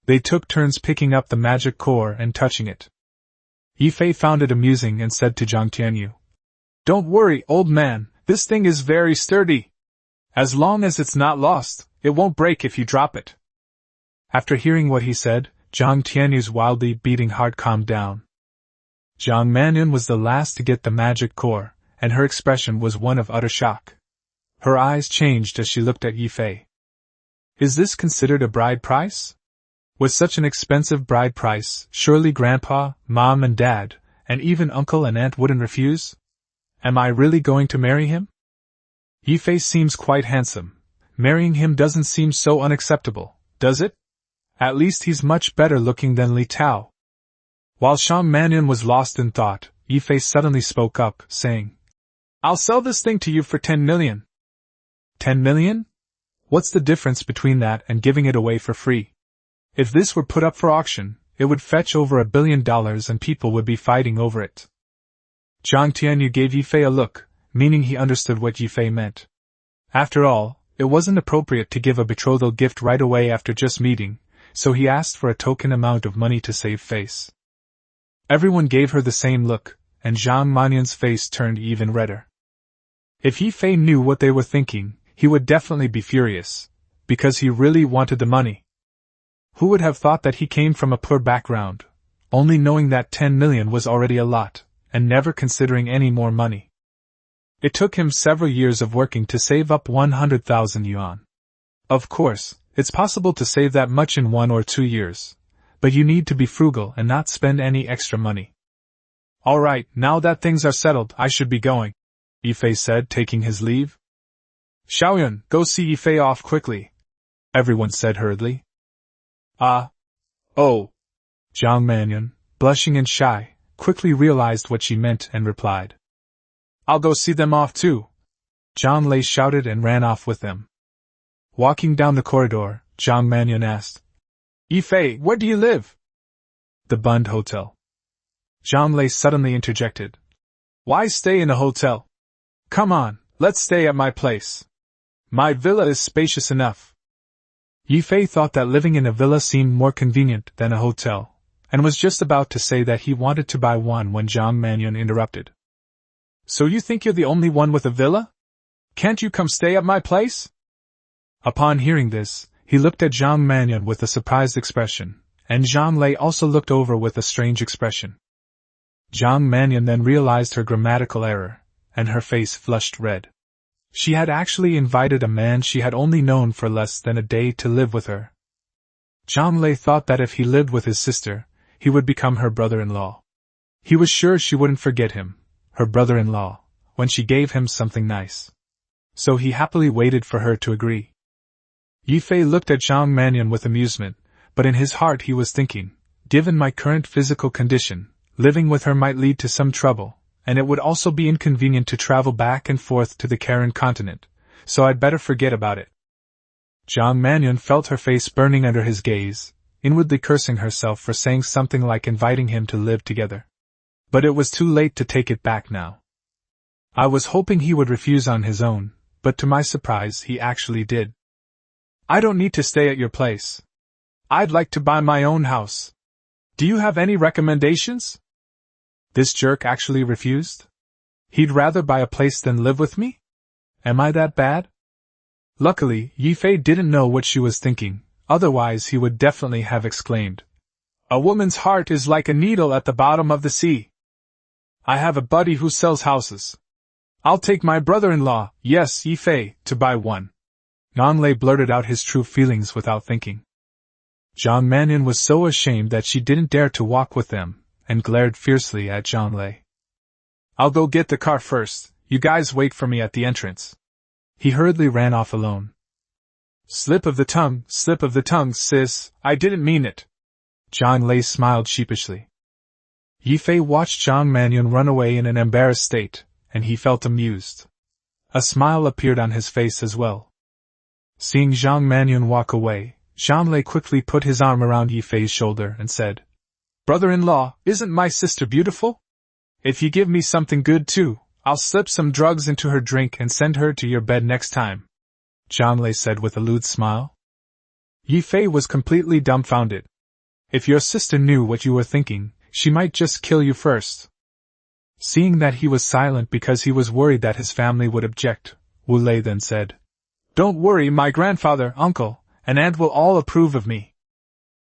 They took turns picking up the magic core and touching it. Ye Fei found it amusing and said to Zhang Tianyu, "Don't worry, old man, this thing is very sturdy. As long as it's not lost, it won't break if you drop it." After hearing what he said, Zhang Tianyu's wildly beating heart calmed down. Zhang Manyun was the last to get the magic core, and her expression was one of utter shock. Her eyes changed as she looked at Ye Fei. Is this considered a bride price? With such an expensive bride price, surely Grandpa, Mom and Dad, and even Uncle and Aunt wouldn't refuse? Am I really going to marry him? Ye Fei seems quite handsome. Marrying him doesn't seem so unacceptable, does it? At least he's much better looking than Li Tao. While Zhang Mannion was lost in thought, Ye Fei suddenly spoke up, saying, I'll sell this thing to you for 10 million. 10 million? What's the difference between that and giving it away for free? If this were put up for auction, it would fetch over $1 billion and people would be fighting over it. Zhang Tianyu gave Ye Fei a look, meaning he understood what Ye Fei meant. After all, it wasn't appropriate to give a betrothal gift right away after just meeting, so he asked for a token amount of money to save face. Everyone gave her the same look, and Zhang Mannion's face turned even redder. If Ye Fei knew what they were thinking, he would definitely be furious, because he really wanted the money. Who would have thought that he came from a poor background, only knowing that 10 million was already a lot, and never considering any more money? It took him several years of working to save up 100,000 yuan. Of course, it's possible to save that much in 1 or 2 years, but you need to be frugal and not spend any extra money. All right, now that things are settled, I should be going, Ye Fei said, taking his leave. Xiaoyun, go see Ye Fei off quickly, everyone said hurriedly. Oh. Zhang Mannion, blushing and shy, quickly realized what she meant and replied. I'll go see them off too. Zhang Lei shouted and ran off with them. Walking down the corridor, Zhang Mannion asked, Ye Fei, where do you live? The Bund Hotel. Zhang Lei suddenly interjected. Why stay in a hotel? Come on, let's stay at my place. My villa is spacious enough. Ye Fei thought that living in a villa seemed more convenient than a hotel, and was just about to say that he wanted to buy one when Zhang Mannion interrupted. So you think you're the only one with a villa? Can't you come stay at my place? Upon hearing this, he looked at Zhang Mannion with a surprised expression, and Zhang Lei also looked over with a strange expression. Zhang Mannion then realized her grammatical error, and her face flushed red. She had actually invited a man she had only known for less than a day to live with her. Zhang Lei thought that if he lived with his sister, he would become her brother-in-law. He was sure she wouldn't forget him, her brother-in-law, when she gave him something nice. So he happily waited for her to agree. Ye Fei looked at Zhang Mannion with amusement, but in his heart he was thinking, given my current physical condition, living with her might lead to some trouble, and it would also be inconvenient to travel back and forth to the Kalan continent, so I'd better forget about it. Zhang Mannion felt her face burning under his gaze, inwardly cursing herself for saying something like inviting him to live together. But it was too late to take it back now. I was hoping he would refuse on his own, but to my surprise he actually did. I don't need to stay at your place. I'd like to buy my own house. Do you have any recommendations? This jerk actually refused? He'd rather buy a place than live with me? Am I that bad? Luckily, Ye Fei didn't know what she was thinking, otherwise he would definitely have exclaimed, A woman's heart is like a needle at the bottom of the sea. I have a buddy who sells houses. I'll take my brother-in-law, yes, Ye Fei, to buy one. Nan Lei blurted out his true feelings without thinking. Zhang Mannion was so ashamed that she didn't dare to walk with them, and glared fiercely at Zhang Lei. I'll go get the car first, you guys wait for me at the entrance. He hurriedly ran off alone. Slip of the tongue, sis, I didn't mean it. Zhang Lei smiled sheepishly. Ye Fei watched Zhang Mannion run away in an embarrassed state, and he felt amused. A smile appeared on his face as well. Seeing Zhang Mannion walk away, Zhang Lei quickly put his arm around Ye Fei's shoulder and said, Brother-in-law, isn't my sister beautiful? If you give me something good too, I'll slip some drugs into her drink and send her to your bed next time. Zhang Lei said with a lewd smile. Ye Fei was completely dumbfounded. If your sister knew what you were thinking, she might just kill you first. Seeing that he was silent because he was worried that his family would object, Wu Lei then said, Don't worry, my grandfather, uncle, and aunt will all approve of me.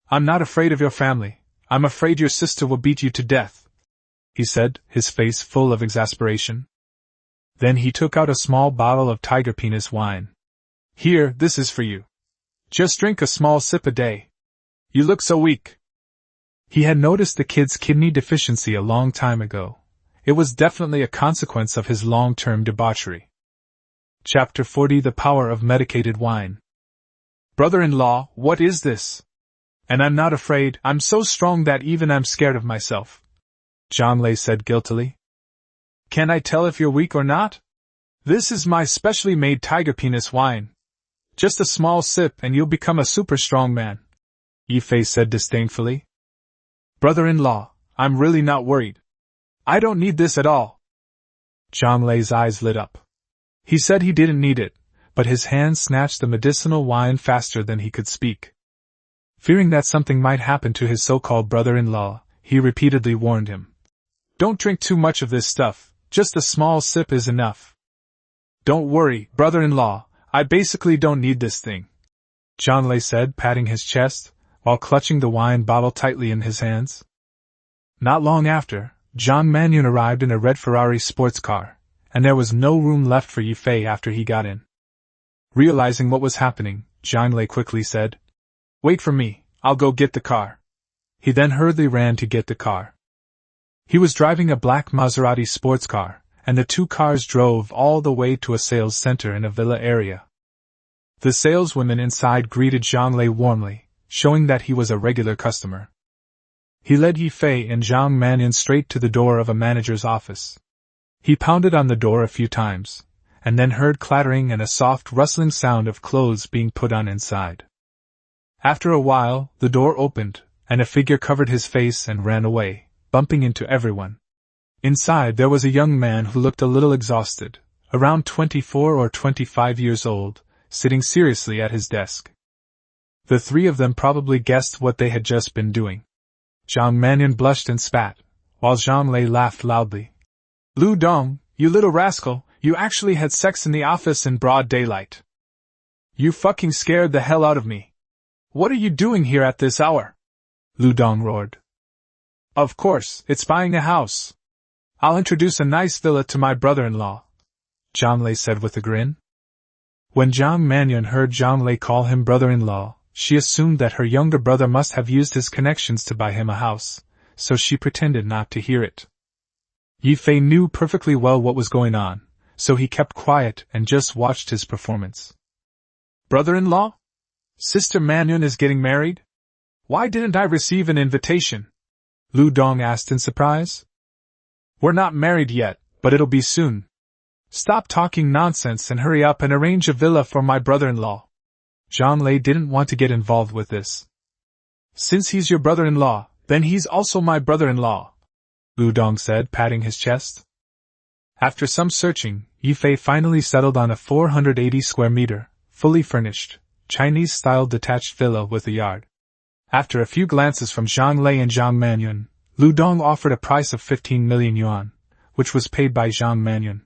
I'm not afraid of your family, I'm afraid your sister will beat you to death, he said, his face full of exasperation. Then he took out a small bottle of tiger penis wine. Here, this is for you. Just drink a small sip a day. You look so weak. He had noticed the kid's kidney deficiency a long time ago. It was definitely a consequence of his long-term debauchery. Chapter 40 The Power of Medicated Wine. Brother-in-law, what is this? And I'm not afraid, I'm so strong that even I'm scared of myself. Zhang Lei said guiltily. Can I tell if you're weak or not? This is my specially made tiger penis wine. Just a small sip and you'll become a super strong man. Ye Fei said disdainfully. Brother-in-law, I'm really not worried. I don't need this at all. Zhang Lei's eyes lit up. He said he didn't need it, but his hand snatched the medicinal wine faster than he could speak. Fearing that something might happen to his so-called brother-in-law, he repeatedly warned him. Don't drink too much of this stuff, just a small sip is enough. Don't worry, brother-in-law, I basically don't need this thing. Zhang Lei said, patting his chest, while clutching the wine bottle tightly in his hands. Not long after, Zhang Manyun arrived in a red Ferrari sports car, and there was no room left for Ye Fei after he got in. Realizing what was happening, Zhang Lei quickly said, Wait for me, I'll go get the car. He then hurriedly ran to get the car. He was driving a black Maserati sports car, and the two cars drove all the way to a sales center in a villa area. The saleswomen inside greeted Zhang Lei warmly, showing that he was a regular customer. He led Ye Fei and Zhang Manyun straight to the door of a manager's office. He pounded on the door a few times, and then heard clattering and a soft rustling sound of clothes being put on inside. After a while, the door opened, and a figure covered his face and ran away, bumping into everyone. Inside there was a young man who looked a little exhausted, around 24 or 25 years old, sitting seriously at his desk. The three of them probably guessed what they had just been doing. Zhang Manyun blushed and spat, while Zhang Lei laughed loudly. Lu Dong, you little rascal, you actually had sex in the office in broad daylight. You fucking scared the hell out of me. What are you doing here at this hour? Lu Dong roared. Of course, it's buying a house. I'll introduce a nice villa to my brother-in-law, Zhang Lei said with a grin. When Zhang Manyun heard Zhang Lei call him brother-in-law, she assumed that her younger brother must have used his connections to buy him a house, so she pretended not to hear it. Ye Fei knew perfectly well what was going on, so he kept quiet and just watched his performance. Brother-in-law? Sister Manyun is getting married? Why didn't I receive an invitation? Lu Dong asked in surprise. We're not married yet, but it'll be soon. Stop talking nonsense and hurry up and arrange a villa for my brother-in-law. Zhang Lei didn't want to get involved with this. Since he's your brother-in-law, then he's also my brother-in-law, Lu Dong said, patting his chest. After some searching, Ye Fei finally settled on a 480 square meter, fully furnished, Chinese-style detached villa with a yard. After a few glances from Zhang Lei and Zhang Manyun, Lu Dong offered a price of 15 million yuan, which was paid by Zhang Manyun.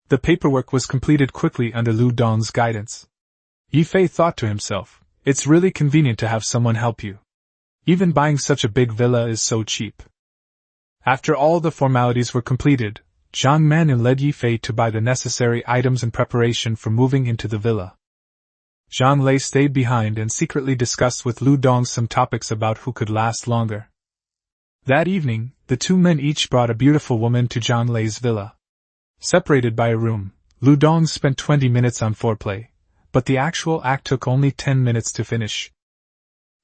The paperwork was completed quickly under Lu Dong's guidance. Ye Fei thought to himself, it's really convenient to have someone help you. Even buying such a big villa is so cheap. After all the formalities were completed, Zhang Manyun led Ye Fei to buy the necessary items in preparation for moving into the villa. Zhang Lei stayed behind and secretly discussed with Lu Dong some topics about who could last longer. That evening, the two men each brought a beautiful woman to Zhang Lei's villa. Separated by a room, Lu Dong spent 20 minutes on foreplay, but the actual act took only 10 minutes to finish.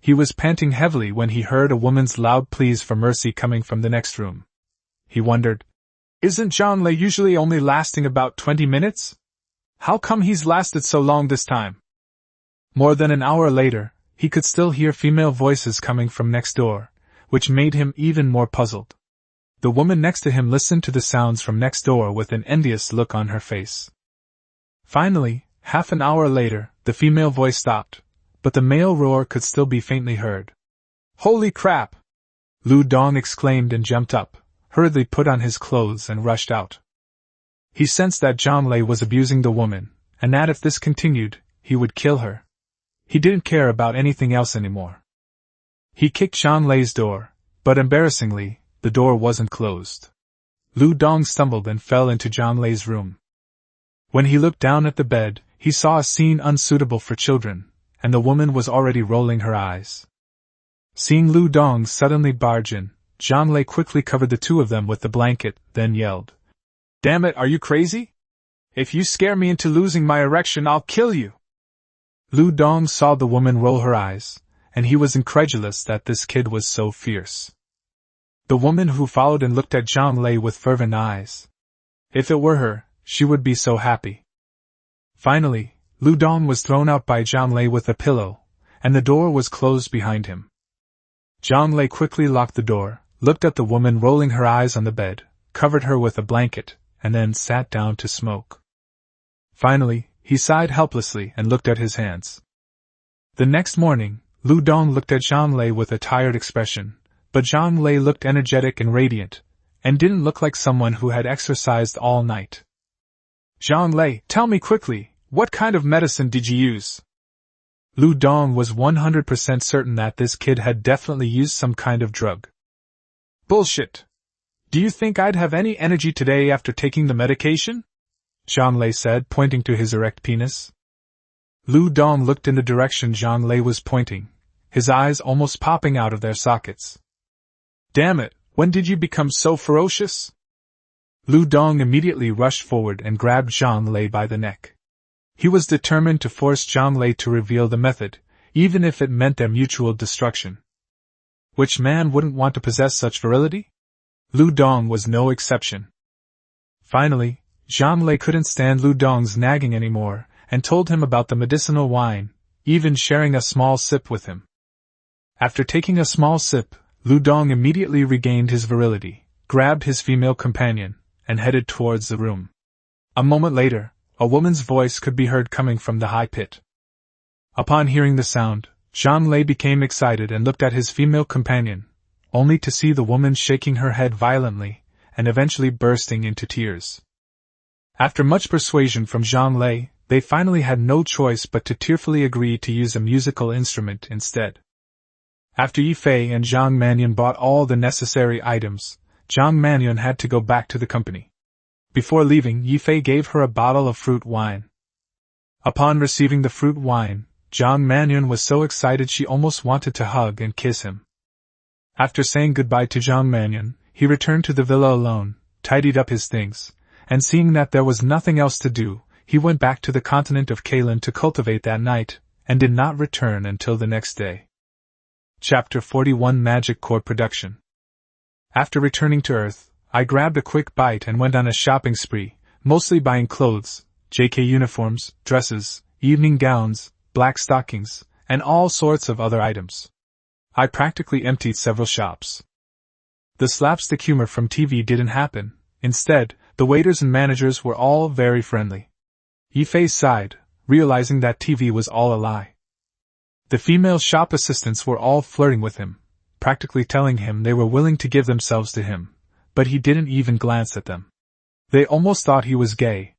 He was panting heavily when he heard a woman's loud pleas for mercy coming from the next room. He wondered, isn't Zhang Lei usually only lasting about 20 minutes? How come he's lasted so long this time? More than an hour later, he could still hear female voices coming from next door, which made him even more puzzled. The woman next to him listened to the sounds from next door with an envious look on her face. Finally, half an hour later, the female voice stopped, but the male roar could still be faintly heard. Holy crap! Lu Dong exclaimed and jumped up, hurriedly put on his clothes and rushed out. He sensed that Zhang Lei was abusing the woman, and that if this continued, he would kill her. He didn't care about anything else anymore. He kicked Zhang Lei's door, but embarrassingly, the door wasn't closed. Lu Dong stumbled and fell into Zhang Lei's room. When he looked down at the bed, he saw a scene unsuitable for children, and the woman was already rolling her eyes. Seeing Lu Dong suddenly barge in, Zhang Lei quickly covered the two of them with the blanket, then yelled, Damn it, are you crazy? If you scare me into losing my erection, I'll kill you! Lu Dong saw the woman roll her eyes, and he was incredulous that this kid was so fierce. The woman who followed and looked at Zhang Lei with fervent eyes. If it were her, she would be so happy. Finally, Lu Dong was thrown out by Zhang Lei with a pillow, and the door was closed behind him. Zhang Lei quickly locked the door, looked at the woman rolling her eyes on the bed, covered her with a blanket, and then sat down to smoke. Finally, he sighed helplessly and looked at his hands. The next morning, Lu Dong looked at Zhang Lei with a tired expression, but Zhang Lei looked energetic and radiant, and didn't look like someone who had exercised all night. Zhang Lei, tell me quickly, what kind of medicine did you use? Lu Dong was 100% certain that this kid had definitely used some kind of drug. Bullshit! Do you think I'd have any energy today after taking the medication? Zhang Lei said, pointing to his erect penis. Lu Dong looked in the direction Zhang Lei was pointing, his eyes almost popping out of their sockets. Damn it, when did you become so ferocious? Lu Dong immediately rushed forward and grabbed Zhang Lei by the neck. He was determined to force Zhang Lei to reveal the method, even if it meant their mutual destruction. Which man wouldn't want to possess such virility? Lu Dong was no exception. Finally, Zhang Lei couldn't stand Lu Dong's nagging anymore, and told him about the medicinal wine, even sharing a small sip with him. After taking a small sip, Lu Dong immediately regained his virility, grabbed his female companion, and headed towards the room. A moment later, a woman's voice could be heard coming from the high pit. Upon hearing the sound, Zhang Lei became excited and looked at his female companion, only to see the woman shaking her head violently, and eventually bursting into tears. After much persuasion from Zhang Lei, they finally had no choice but to tearfully agree to use a musical instrument instead. After Ye Fei and Zhang Mannion bought all the necessary items, Zhang Mannion had to go back to the company. Before leaving, Ye Fei gave her a bottle of fruit wine. Upon receiving the fruit wine, Zhang Mannion was so excited she almost wanted to hug and kiss him. After saying goodbye to Zhang Mannion, he returned to the villa alone, tidied up his things, and seeing that there was nothing else to do, he went back to the continent of Kalan to cultivate that night, and did not return until the next day. Chapter 41 Magic Core Production. After returning to Earth, I grabbed a quick bite and went on a shopping spree, mostly buying clothes, JK uniforms, dresses, evening gowns, black stockings, and all sorts of other items. I practically emptied several shops. The slapstick humor from TV didn't happen. Instead, the waiters and managers were all very friendly. Ye Fei sighed, realizing that TV was all a lie. The female shop assistants were all flirting with him, practically telling him they were willing to give themselves to him, but he didn't even glance at them. They almost thought he was gay.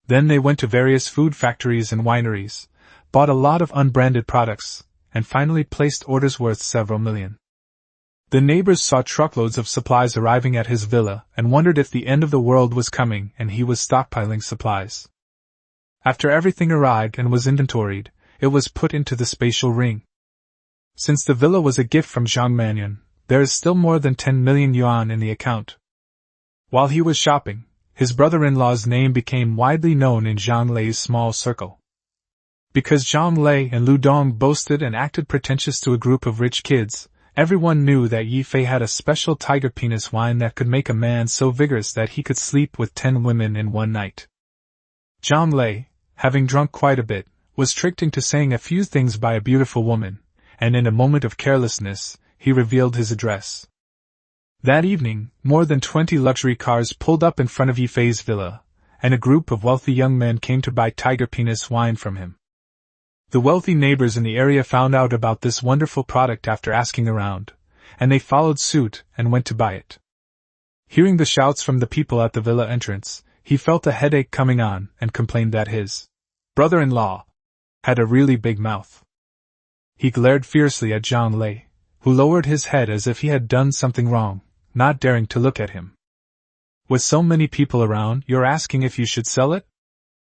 Then they went to various food factories and wineries, bought a lot of unbranded products, and finally placed orders worth several million. The neighbors saw truckloads of supplies arriving at his villa and wondered if the end of the world was coming and he was stockpiling supplies. After everything arrived and was inventoried, it was put into the spatial ring. Since the villa was a gift from Zhang Mannion, there is still more than 10 million yuan in the account. While he was shopping, his brother-in-law's name became widely known in Zhang Lei's small circle. Because Zhang Lei and Lu Dong boasted and acted pretentious to a group of rich kids, everyone knew that Ye Fei had a special tiger penis wine that could make a man so vigorous that he could sleep with 10 women in one night. Zhang Lei, having drunk quite a bit, was tricked into saying a few things by a beautiful woman, and in a moment of carelessness, he revealed his address. That evening, more than 20 luxury cars pulled up in front of Ye Fei's villa, and a group of wealthy young men came to buy tiger penis wine from him. The wealthy neighbors in the area found out about this wonderful product after asking around, and they followed suit and went to buy it. Hearing the shouts from the people at the villa entrance, he felt a headache coming on and complained that his brother-in-law had a really big mouth. He glared fiercely at Zhang Lei, who lowered his head as if he had done something wrong, not daring to look at him. With so many people around, you're asking if you should sell it?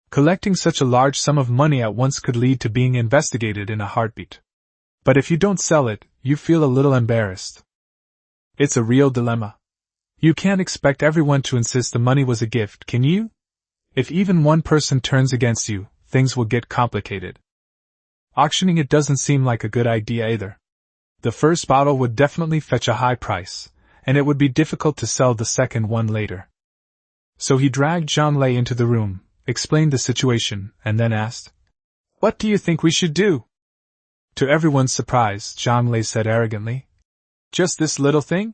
Collecting such a large sum of money at once could lead to being investigated in a heartbeat. But if you don't sell it, you feel a little embarrassed. It's a real dilemma. You can't expect everyone to insist the money was a gift, can you? If even one person turns against you, things will get complicated. Auctioning it doesn't seem like a good idea either. The first bottle would definitely fetch a high price, and it would be difficult to sell the second one later. So he dragged Zhang Lei into the room, explained the situation, and then asked, "What do you think we should do?" To everyone's surprise, Zhang Lei said arrogantly, "Just this little thing?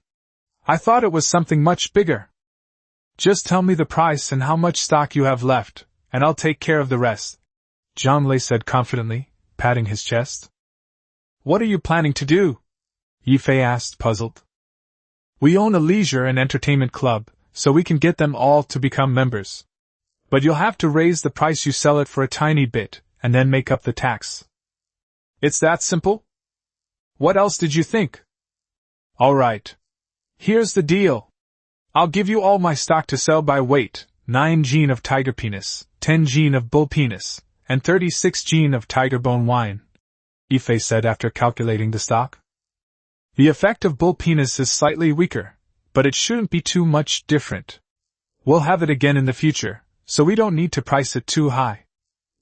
I thought it was something much bigger. Just tell me the price and how much stock you have left, and I'll take care of the rest," Zhang Lei said confidently, patting his chest. "What are you planning to do?" Ye Fei asked, puzzled. "We own a leisure and entertainment club, so we can get them all to become members. But you'll have to raise the price you sell it for a tiny bit, and then make up the tax. It's that simple? What else did you think? All right. Here's the deal. I'll give you all my stock to sell by weight, 9 gene of tiger penis, 10 gene of bull penis, and 36 gene of tiger bone wine," Ye Fei said after calculating the stock. "The effect of bull penis is slightly weaker, but it shouldn't be too much different. We'll have it again in the future, so we don't need to price it too high.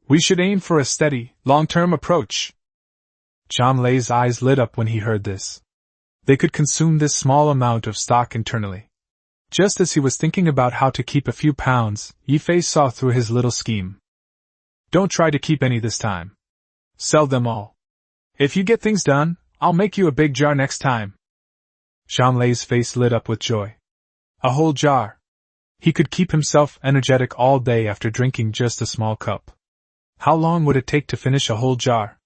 We should aim for a steady, long-term approach." Zhang Lei's eyes lit up when he heard this. They could consume this small amount of stock internally. Just as he was thinking about how to keep a few pounds, Ye Fei saw through his little scheme. "Don't try to keep any this time. Sell them all. If you get things done, I'll make you a big jar next time." Zhang Lei's face lit up with joy. A whole jar. He could keep himself energetic all day after drinking just a small cup. How long would it take to finish a whole jar?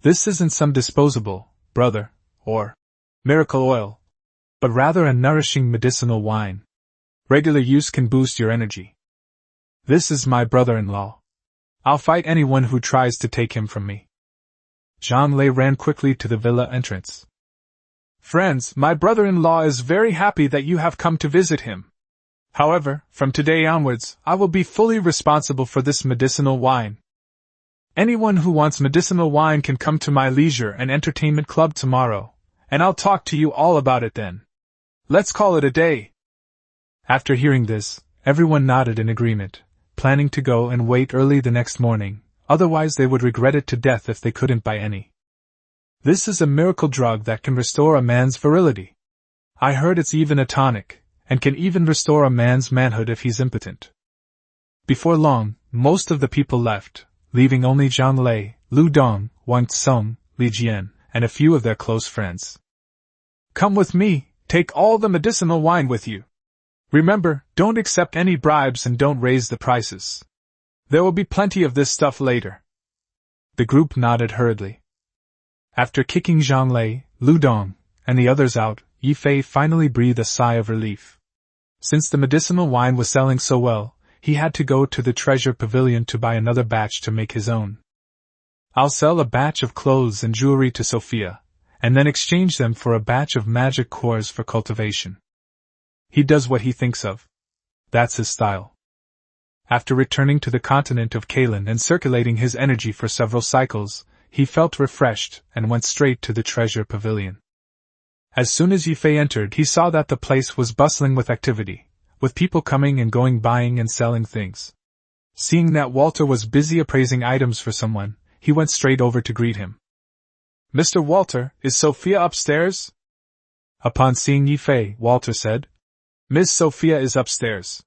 This isn't some disposable, brother, or miracle oil, but rather a nourishing medicinal wine. Regular use can boost your energy. This is my brother-in-law. I'll fight anyone who tries to take him from me. Zhang Lei ran quickly to the villa entrance. "Friends, my brother-in-law is very happy that you have come to visit him. However, from today onwards, I will be fully responsible for this medicinal wine. Anyone who wants medicinal wine can come to my leisure and entertainment club tomorrow, and I'll talk to you all about it then. Let's call it a day." After hearing this, everyone nodded in agreement, planning to go and wait early the next morning, otherwise they would regret it to death if they couldn't buy any. This is a miracle drug that can restore a man's virility. I heard it's even a tonic, and can even restore a man's manhood if he's impotent. Before long, most of the people left, leaving only Zhang Lei, Lu Dong, Wang Tsong, Li Jian, and a few of their close friends. "Come with me, take all the medicinal wine with you. Remember, don't accept any bribes and don't raise the prices. There will be plenty of this stuff later." The group nodded hurriedly. After kicking Zhang Lei, Lu Dong, and the others out, Ye Fei finally breathed a sigh of relief. Since the medicinal wine was selling so well, he had to go to the treasure pavilion to buy another batch to make his own. "I'll sell a batch of clothes and jewelry to Sophia, and then exchange them for a batch of magic cores for cultivation." He does what he thinks of. That's his style. After returning to the continent of Kalan and circulating his energy for several cycles, he felt refreshed and went straight to the treasure pavilion. As soon as Ye Fei entered, he saw that the place was bustling with activity, with people coming and going, buying and selling things. Seeing that Walter was busy appraising items for someone, he went straight over to greet him. "Mr. Walter, is Sophia upstairs?" Upon seeing Ye Fei, Walter said, "Miss Sophia is upstairs.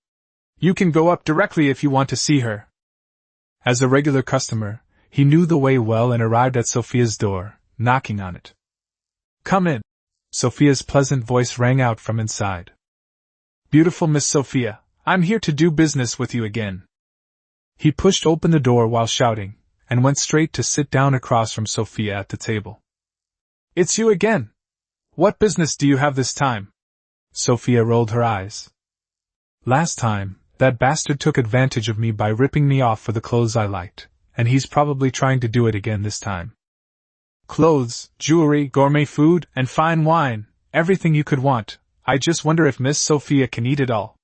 You can go up directly if you want to see her." As a regular customer, he knew the way well and arrived at Sophia's door, knocking on it. "Come in." Sophia's pleasant voice rang out from inside. "Beautiful Miss Sophia, I'm here to do business with you again." He pushed open the door while shouting, and went straight to sit down across from Sophia at the table. "It's you again. What business do you have this time?" Sophia rolled her eyes. "Last time, that bastard took advantage of me by ripping me off for the clothes I liked, and he's probably trying to do it again this time. Clothes, jewelry, gourmet food, and fine wine, everything you could want. I just wonder if Miss Sophia can eat it all."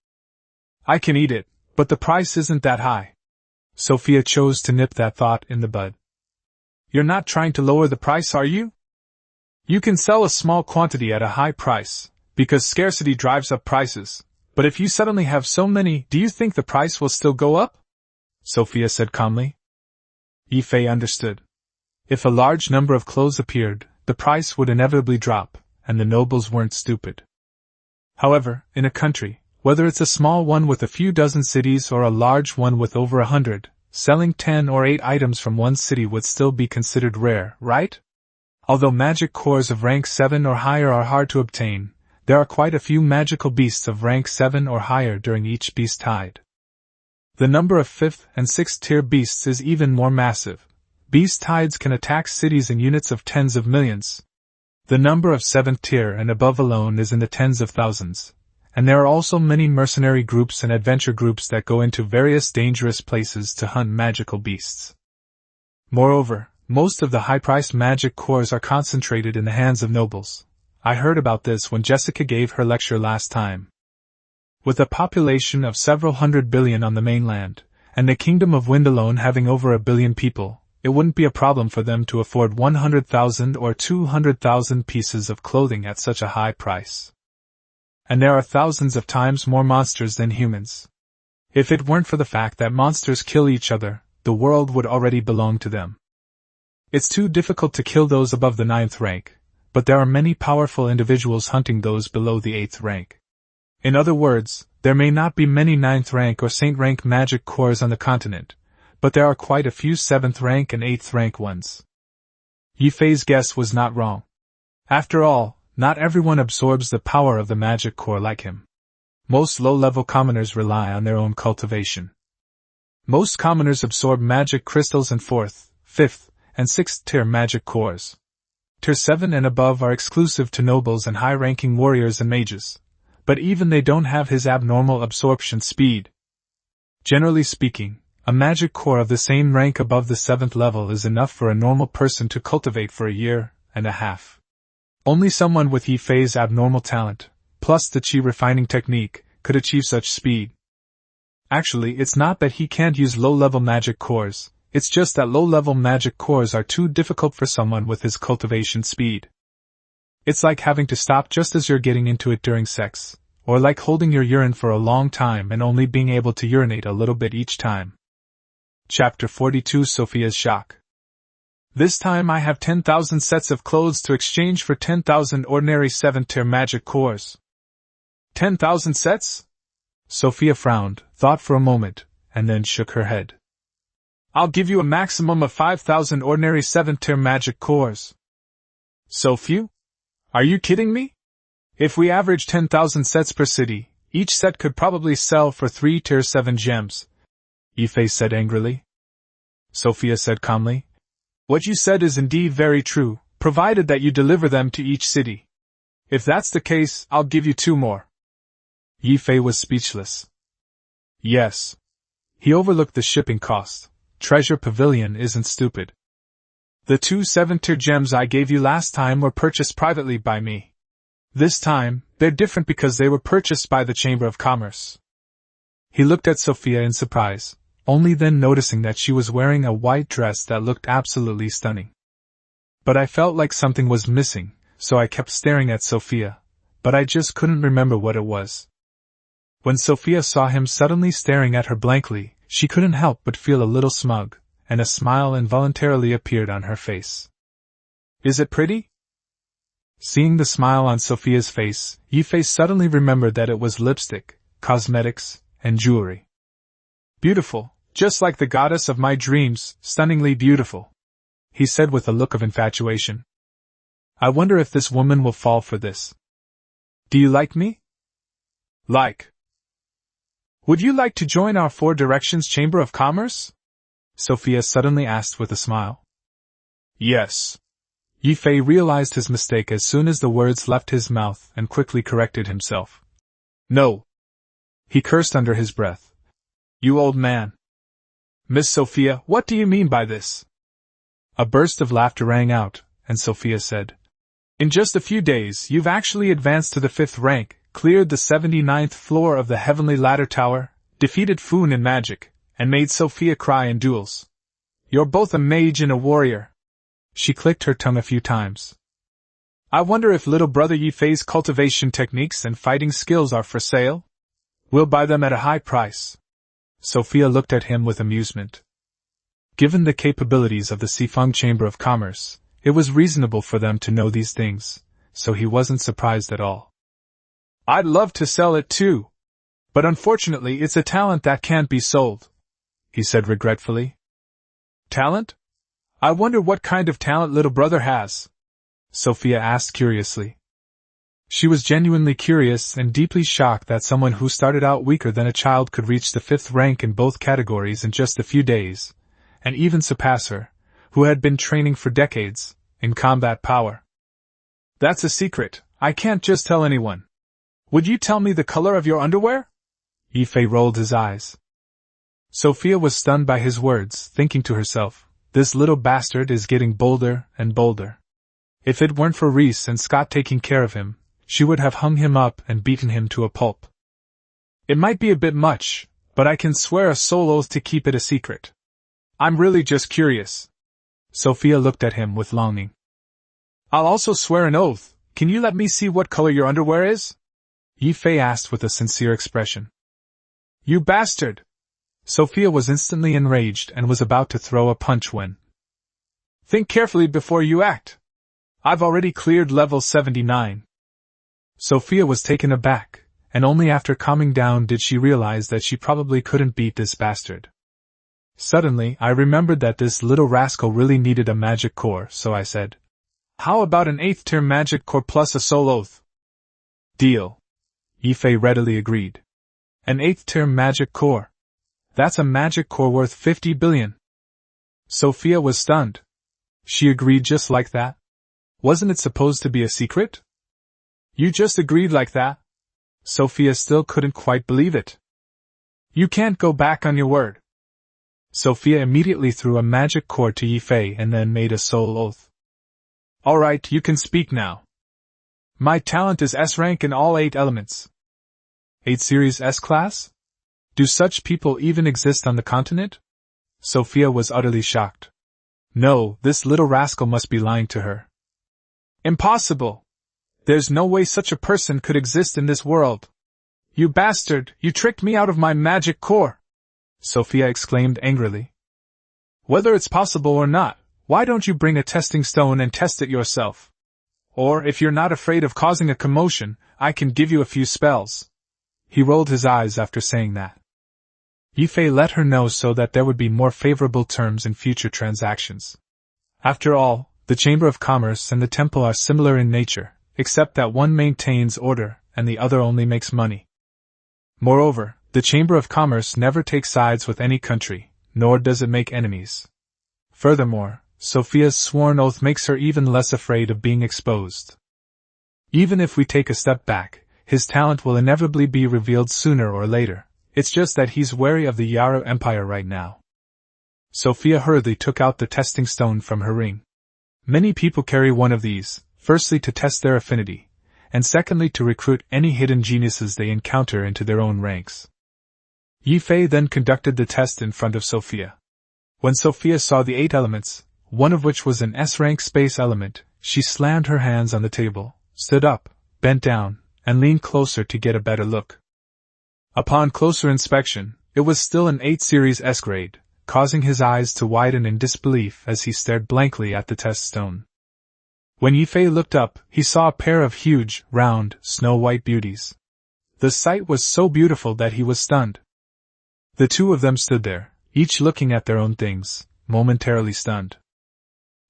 "I can eat it, but the price isn't that high." Sophia chose to nip that thought in the bud. "You're not trying to lower the price, are you? You can sell a small quantity at a high price, because scarcity drives up prices, but if you suddenly have so many, do you think the price will still go up?" Sophia said calmly. Ye Fei understood. If a large number of clothes appeared, the price would inevitably drop, and the nobles weren't stupid. However, in a country, whether it's a small one with a few dozen cities or a large one with over 100, selling 10 or 8 items from one city would still be considered rare, right? Although magic cores of rank 7 or higher are hard to obtain, there are quite a few magical beasts of rank 7 or higher during each beast tide. The number of 5th and 6th tier beasts is even more massive. Beast tides can attack cities in units of tens of millions. The number of 7th tier and above alone is in the tens of thousands, and there are also many mercenary groups and adventure groups that go into various dangerous places to hunt magical beasts. Moreover, most of the high-priced magic cores are concentrated in the hands of nobles. I heard about this when Jessica gave her lecture last time. With a population of several hundred billion on the mainland, and the Kingdom of Wind alone having over 1 billion people, it wouldn't be a problem for them to afford 100,000 or 200,000 pieces of clothing at such a high price. And there are thousands of times more monsters than humans. If it weren't for the fact that monsters kill each other, the world would already belong to them. It's too difficult to kill those above the 9th rank, but there are many powerful individuals hunting those below the 8th rank. In other words, there may not be many 9th rank or Saint rank magic cores on the continent, but there are quite a few 7th rank and 8th rank ones. Ye Fei's guess was not wrong. After all, not everyone absorbs the power of the magic core like him. Most low-level commoners rely on their own cultivation. Most commoners absorb magic crystals in 4th, 5th, and 6th tier magic cores. Tier 7 and above are exclusive to nobles and high-ranking warriors and mages, but even they don't have his abnormal absorption speed. Generally speaking, a magic core of the same rank above the 7th level is enough for a normal person to cultivate for a year and a half. Only someone with Ye Fei's abnormal talent, plus the chi refining technique, could achieve such speed. Actually, it's not that he can't use low-level magic cores. It's just that low-level magic cores are too difficult for someone with his cultivation speed. It's like having to stop just as you're getting into it during sex, or like holding your urine for a long time and only being able to urinate a little bit each time. Chapter 42 Sophia's Shock. This time I have 10,000 sets of clothes to exchange for 10,000 ordinary 7th-tier magic cores. 10,000 sets? Sophia frowned, thought for a moment, and then shook her head. I'll give you a maximum of 5,000 ordinary 7th-tier magic cores. So few? Are you kidding me? If we average 10,000 sets per city, each set could probably sell for 3 tier 7 gems, Ye Fei said angrily. Sophia said calmly, What you said is indeed very true, provided that you deliver them to each city. If that's the case, I'll give you 2 more. Ye Fei was speechless. Yes. He overlooked the shipping cost. Treasure Pavilion isn't stupid. The 2 7th-tier gems I gave you last time were purchased privately by me. This time, they're different because they were purchased by the Chamber of Commerce. He looked at Sophia in surprise, only then noticing that she was wearing a white dress that looked absolutely stunning. But I felt like something was missing, so I kept staring at Sophia, but I just couldn't remember what it was. When Sophia saw him suddenly staring at her blankly, she couldn't help but feel a little smug, and a smile involuntarily appeared on her face. Is it pretty? Seeing the smile on Sophia's face, Ye Fei suddenly remembered that it was lipstick, cosmetics, and jewelry. Beautiful, just like the goddess of my dreams, stunningly beautiful, he said with a look of infatuation. I wonder if this woman will fall for this. Do you like me? Like. Would you like to join our 4 Directions Chamber of Commerce? Sophia suddenly asked with a smile. Yes. Ye Fei realized his mistake as soon as the words left his mouth and quickly corrected himself. No. He cursed under his breath. You old man. Miss Sophia, what do you mean by this? A burst of laughter rang out, and Sophia said, In just a few days you've actually advanced to the 5th rank, cleared the 79th floor of the Heavenly Ladder Tower, defeated Foon in magic, and made Sophia cry in duels. You're both a mage and a warrior. She clicked her tongue a few times. I wonder if little brother Ye Fei's cultivation techniques and fighting skills are for sale? We'll buy them at a high price. Sophia looked at him with amusement. Given the capabilities of the Sifeng Chamber of Commerce, it was reasonable for them to know these things, so he wasn't surprised at all. I'd love to sell it too. But unfortunately it's a talent that can't be sold, he said regretfully. Talent? I wonder what kind of talent little brother has, Sophia asked curiously. She was genuinely curious and deeply shocked that someone who started out weaker than a child could reach the 5th rank in both categories in just a few days, and even surpass her, who had been training for decades, in combat power. That's a secret, I can't just tell anyone. Would you tell me the color of your underwear? Ye Fei rolled his eyes. Sophia was stunned by his words, thinking to herself, this little bastard is getting bolder and bolder. If it weren't for Reese and Scott taking care of him, she would have hung him up and beaten him to a pulp. It might be a bit much, but I can swear a soul oath to keep it a secret. I'm really just curious. Sophia looked at him with longing. I'll also swear an oath. Can you let me see what color your underwear is? Ye Fei asked with a sincere expression. You bastard! Sophia was instantly enraged and was about to throw a punch when. Think carefully before you act. I've already cleared level 79. Sophia was taken aback, and only after calming down did she realize that she probably couldn't beat this bastard. Suddenly, I remembered that this little rascal really needed a magic core, so I said, how about an 8th tier magic core plus a soul oath? Deal. Ye Fei readily agreed. An 8th tier magic core. That's a magic core worth 50 billion. Sophia was stunned. She agreed just like that? Wasn't it supposed to be a secret? You just agreed like that? Sophia still couldn't quite believe it. You can't go back on your word. Sophia immediately threw a magic core to Ye Fei and then made a soul oath. Alright, you can speak now. My talent is S rank in all 8 elements. 8 series S class? Do such people even exist on the continent? Sophia was utterly shocked. No, this little rascal must be lying to her. Impossible! There's no way such a person could exist in this world. You bastard, you tricked me out of my magic core! Sophia exclaimed angrily. Whether it's possible or not, why don't you bring a testing stone and test it yourself? Or, if you're not afraid of causing a commotion, I can give you a few spells. He rolled his eyes after saying that. Ye Fei let her know so that there would be more favorable terms in future transactions. After all, the Chamber of Commerce and the Temple are similar in nature, except that one maintains order and the other only makes money. Moreover, the Chamber of Commerce never takes sides with any country, nor does it make enemies. Furthermore, Sophia's sworn oath makes her even less afraid of being exposed. Even if we take a step back, his talent will inevitably be revealed sooner or later. It's just that he's wary of the Yarrow Empire right now. Sophia hurriedly took out the testing stone from her ring. Many people carry one of these, firstly to test their affinity, and secondly to recruit any hidden geniuses they encounter into their own ranks. Ye Fei then conducted the test in front of Sophia. When Sophia saw the 8 elements, one of which was an S-rank space element, she slammed her hands on the table, stood up, bent down, and leaned closer to get a better look. Upon closer inspection, it was still an 8 series S grade, causing his eyes to widen in disbelief as he stared blankly at the test stone. When Ye Fei looked up, he saw a pair of huge, round, snow-white beauties. The sight was so beautiful that he was stunned. The two of them stood there, each looking at their own things, momentarily stunned.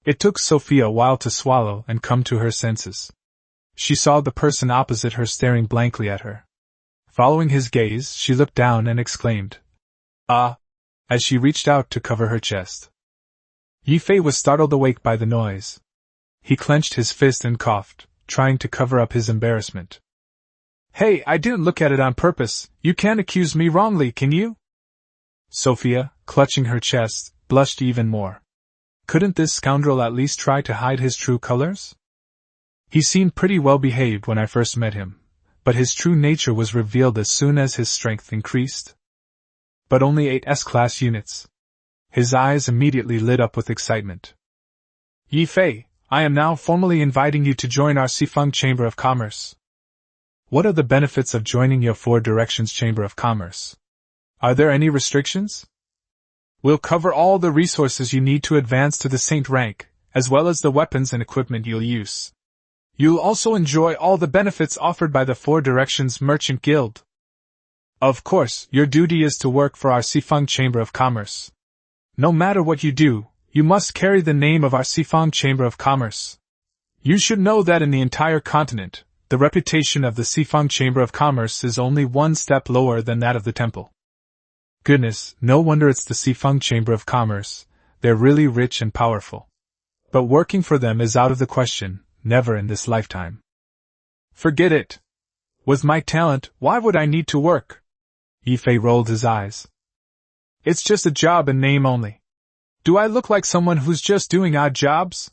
It took Sophia a while to swallow and come to her senses. She saw the person opposite her staring blankly at her. Following his gaze, she looked down and exclaimed, "Ah!" as she reached out to cover her chest. Ye Fei was startled awake by the noise. He clenched his fist and coughed, trying to cover up his embarrassment. "Hey, I didn't look at it on purpose, you can't accuse me wrongly, can you?" Sophia, clutching her chest, blushed even more. Couldn't this scoundrel at least try to hide his true colors? He seemed pretty well behaved when I first met him, but his true nature was revealed as soon as his strength increased. But only 8 S-class units. His eyes immediately lit up with excitement. "Ye Fei, I am now formally inviting you to join our Sifeng Chamber of Commerce. What are the benefits of joining your 4 Directions Chamber of Commerce? Are there any restrictions?" We'll cover all the resources you need to advance to the saint rank, as well as the weapons and equipment you'll use. You'll also enjoy all the benefits offered by the Four Directions Merchant Guild. Of course, your duty is to work for our Sifang Chamber of Commerce. No matter what you do, you must carry the name of our Sifang Chamber of Commerce. You should know that in the entire continent, the reputation of the Sifang Chamber of Commerce is only one step lower than that of the temple. Goodness, no wonder it's the Sifang Chamber of Commerce. They're really rich and powerful. But working for them is out of the question, never in this lifetime. Forget it. With my talent, why would I need to work? Ye Fei rolled his eyes. It's just a job in name only. Do I look like someone who's just doing odd jobs?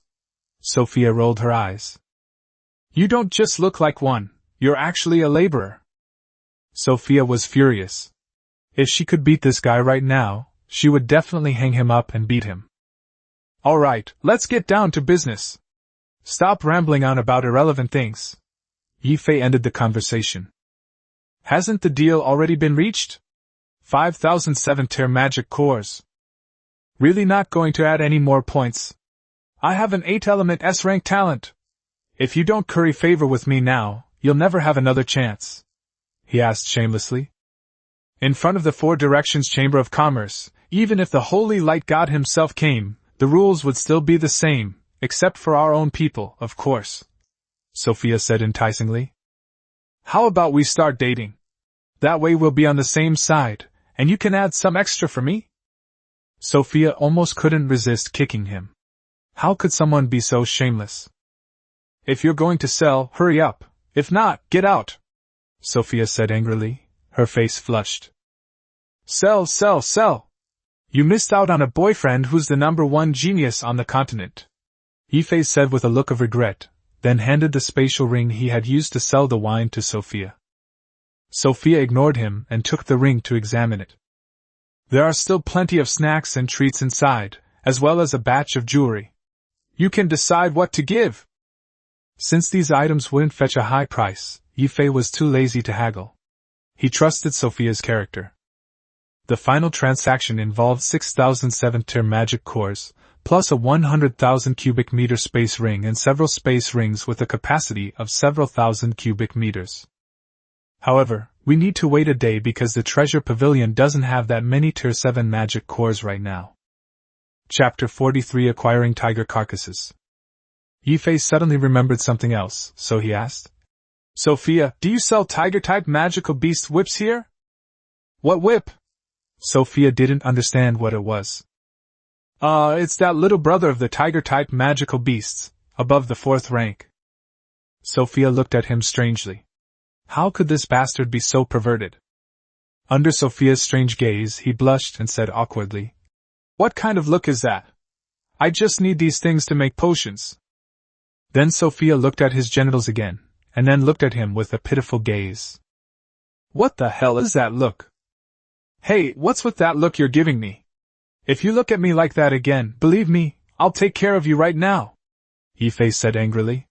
Sophia rolled her eyes. You don't just look like one, you're actually a laborer. Sophia was furious. If she could beat this guy right now, she would definitely hang him up and beat him. All right, let's get down to business. Stop rambling on about irrelevant things. Ye Fei ended the conversation. Hasn't the deal already been reached? 5,007 tier magic cores. Really not going to add any more points. I have an 8-element S-rank talent. If you don't curry favor with me now, you'll never have another chance. He asked shamelessly. In front of the Four Directions Chamber of Commerce, even if the Holy Light God himself came, the rules would still be the same, except for our own people, of course. Sophia said enticingly. How about we start dating? That way we'll be on the same side, and you can add some extra for me? Sophia almost couldn't resist kicking him. How could someone be so shameless? If you're going to sell, hurry up. If not, get out. Sophia said angrily, her face flushed. Sell, sell, sell. You missed out on a boyfriend who's the #1 genius on the continent. Ye Fei said with a look of regret, then handed the spatial ring he had used to sell the wine to Sophia. Sophia ignored him and took the ring to examine it. There are still plenty of snacks and treats inside, as well as a batch of jewelry. You can decide what to give. Since these items wouldn't fetch a high price, Ye Fei was too lazy to haggle. He trusted Sophia's character. The final transaction involved 6,007 tier magic cores, plus a 100,000 cubic meter space ring and several space rings with a capacity of several thousand cubic meters. However, we need to wait a day because the treasure pavilion doesn't have that many tier 7 magic cores right now. Chapter 43 Acquiring Tiger Carcasses. Ye Fei suddenly remembered something else, so he asked, Sophia, do you sell tiger-type magical beast whips here? What whip? Sophia didn't understand what it was. It's that little brother of the tiger-type magical beasts, above the 4th rank. Sophia looked at him strangely. How could this bastard be so perverted? Under Sophia's strange gaze, he blushed and said awkwardly, What kind of look is that? I just need these things to make potions. Then Sophia looked at his genitals again, and then looked at him with a pitiful gaze. What the hell is that look? Hey, what's with that look you're giving me? If you look at me like that again, believe me, I'll take care of you right now, Ye Fei said angrily.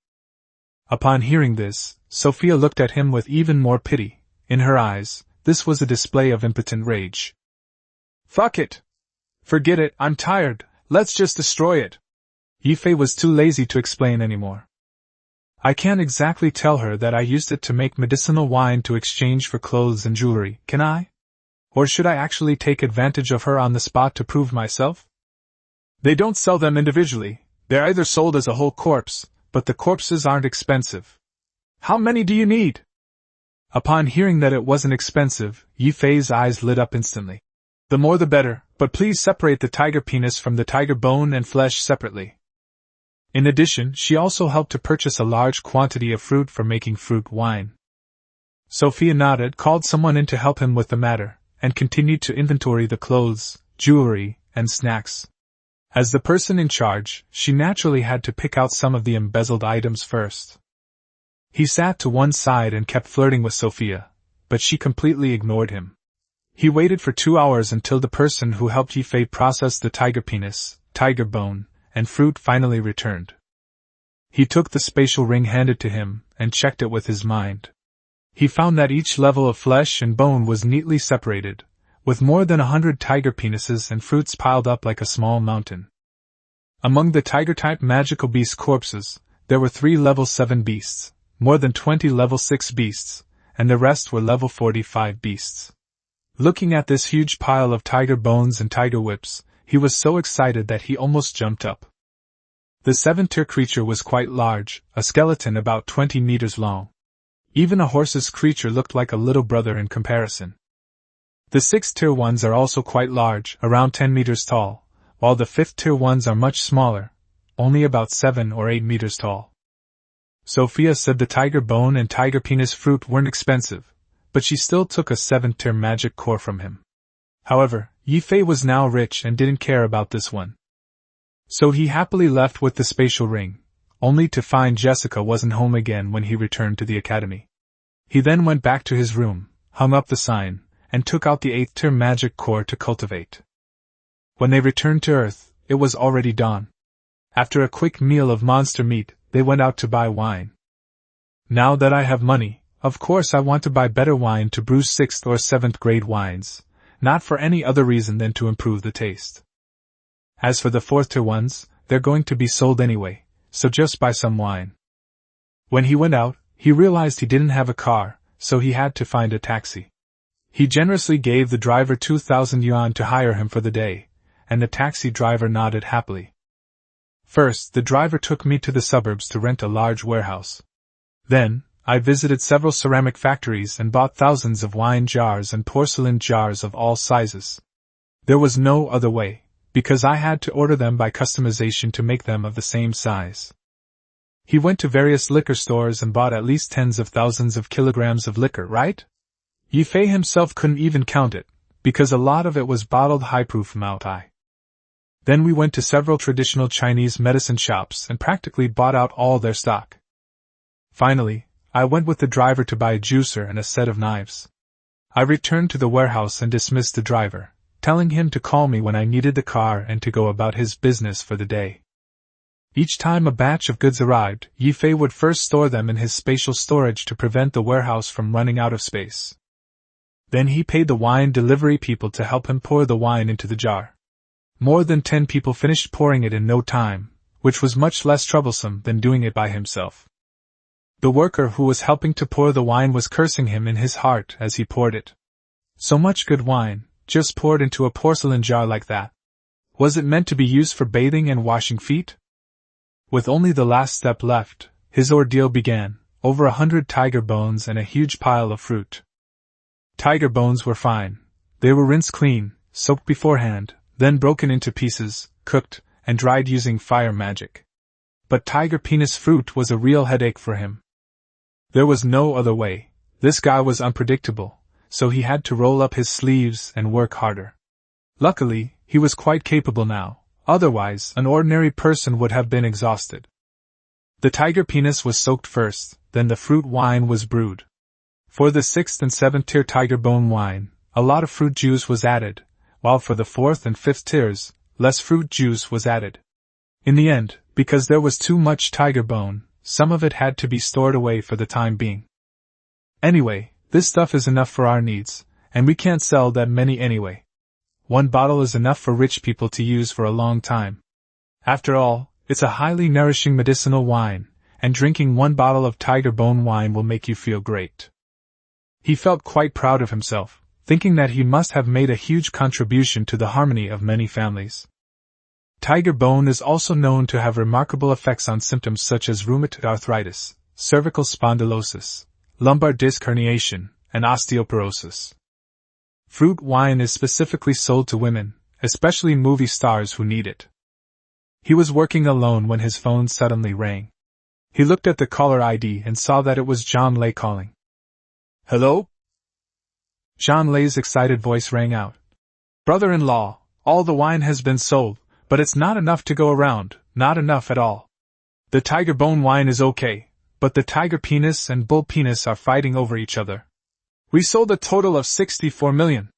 Upon hearing this, Sophia looked at him with even more pity. In her eyes, this was a display of impotent rage. Fuck it! Forget it, I'm tired, let's just destroy it. Ye Fei was too lazy to explain anymore. I can't exactly tell her that I used it to make medicinal wine to exchange for clothes and jewelry, can I? Or should I actually take advantage of her on the spot to prove myself? They don't sell them individually, they're either sold as a whole corpse, but the corpses aren't expensive. How many do you need? Upon hearing that it wasn't expensive, Ye Fei's eyes lit up instantly. The more the better, but please separate the tiger penis from the tiger bone and flesh separately. In addition, she also helped to purchase a large quantity of fruit for making fruit wine. Sophia nodded, called someone in to help him with the matter, and continued to inventory the clothes, jewelry, and snacks. As the person in charge, she naturally had to pick out some of the embezzled items first. He sat to one side and kept flirting with Sophia, but she completely ignored him. He waited for 2 hours until the person who helped Ye Fei process the tiger penis, tiger bone, and fruit finally returned. He took the spatial ring handed to him and checked it with his mind. He found that each level of flesh and bone was neatly separated, with more than 100 tiger penises and fruits piled up like a small mountain. Among the tiger-type magical beast corpses, there were 3 level 7 beasts, more than 20 level 6 beasts, and the rest were level 45 beasts. Looking at this huge pile of tiger bones and tiger whips, he was so excited that he almost jumped up. The 7th-tier creature was quite large, a skeleton about 20 meters long. Even a horse's creature looked like a little brother in comparison. The 6th-tier ones are also quite large, around 10 meters tall, while the 5th-tier ones are much smaller, only about 7 or 8 meters tall. Sophia said the tiger bone and tiger penis fruit weren't expensive, but she still took a 7th-tier magic core from him. However, Ye Fei was now rich and didn't care about this one. So he happily left with the spatial ring, only to find Jessica wasn't home again when he returned to the academy. He then went back to his room, hung up the sign, and took out the 8th-tier magic core to cultivate. When they returned to Earth, it was already dawn. After a quick meal of monster meat, they went out to buy wine. Now that I have money, of course I want to buy better wine to brew 6th or 7th grade wines, not for any other reason than to improve the taste. As for the 4th-tier ones, they're going to be sold anyway, so just buy some wine. When he went out, he realized he didn't have a car, so he had to find a taxi. He generously gave the driver 2,000 yuan to hire him for the day, and the taxi driver nodded happily. First, the driver took me to the suburbs to rent a large warehouse. Then, I visited several ceramic factories and bought thousands of wine jars and porcelain jars of all sizes. There was no other way, because I had to order them by customization to make them of the same size. He went to various liquor stores and bought at least tens of thousands of kilograms of liquor, right? Ye Fei himself couldn't even count it, because a lot of it was bottled high-proof Moutai. Then we went to several traditional Chinese medicine shops and practically bought out all their stock. Finally, I went with the driver to buy a juicer and a set of knives. I returned to the warehouse and dismissed the driver, telling him to call me when I needed the car and to go about his business for the day. Each time a batch of goods arrived, Ye Fei would first store them in his spatial storage to prevent the warehouse from running out of space. Then he paid the wine delivery people to help him pour the wine into the jar. More than 10 people finished pouring it in no time, which was much less troublesome than doing it by himself. The worker who was helping to pour the wine was cursing him in his heart as he poured it. So much good wine, just poured into a porcelain jar like that. Was it meant to be used for bathing and washing feet? With only the last step left, his ordeal began, over 100 tiger bones and a huge pile of fruit. Tiger bones were fine. They were rinsed clean, soaked beforehand, then broken into pieces, cooked, and dried using fire magic. But tiger penis fruit was a real headache for him. There was no other way. This guy was unpredictable, so he had to roll up his sleeves and work harder. Luckily, he was quite capable now, otherwise an ordinary person would have been exhausted. The tiger penis was soaked first, then the fruit wine was brewed. For the 6th and 7th tier tiger bone wine, a lot of fruit juice was added, while for the 4th and 5th tiers, less fruit juice was added. In the end, because there was too much tiger bone, some of it had to be stored away for the time being. Anyway, this stuff is enough for our needs, and we can't sell that many anyway. 1 bottle is enough for rich people to use for a long time. After all, it's a highly nourishing medicinal wine, and drinking 1 bottle of tiger bone wine will make you feel great. He felt quite proud of himself, thinking that he must have made a huge contribution to the harmony of many families. Tiger bone is also known to have remarkable effects on symptoms such as rheumatoid arthritis, cervical spondylosis, lumbar disc herniation, and osteoporosis. Fruit wine is specifically sold to women, especially movie stars who need it. He was working alone when his phone suddenly rang. He looked at the caller ID and saw that it was John Lei calling. Hello? John Lei's excited voice rang out. Brother-in-law, all the wine has been sold, but it's not enough to go around, not enough at all. The tiger bone wine is okay, but the tiger penis and bull penis are fighting over each other. We sold a total of 64 million.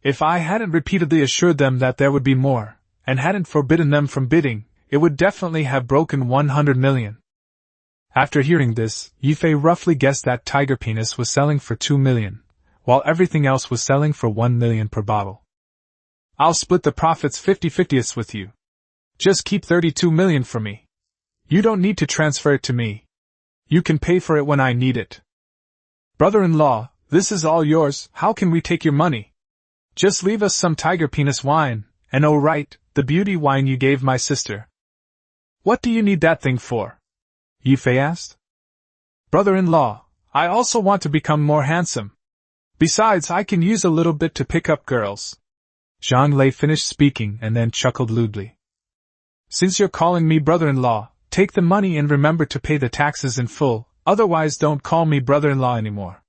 If I hadn't repeatedly assured them that there would be more, and hadn't forbidden them from bidding, it would definitely have broken 100 million. After hearing this, Ye Fei roughly guessed that tiger penis was selling for 2 million, while everything else was selling for 1 million per bottle. I'll split the profits 50/50 with you. Just keep 32 million for me. You don't need to transfer it to me. You can pay for it when I need it. Brother-in-law, this is all yours. How can we take your money? Just leave us some tiger penis wine, and oh right, the beauty wine you gave my sister. What do you need that thing for? Ye Fei asked. Brother-in-law, I also want to become more handsome. Besides, I can use a little bit to pick up girls. Zhang Lei finished speaking and then chuckled lewdly. Since you're calling me brother-in-law, take the money and remember to pay the taxes in full, otherwise don't call me brother-in-law anymore.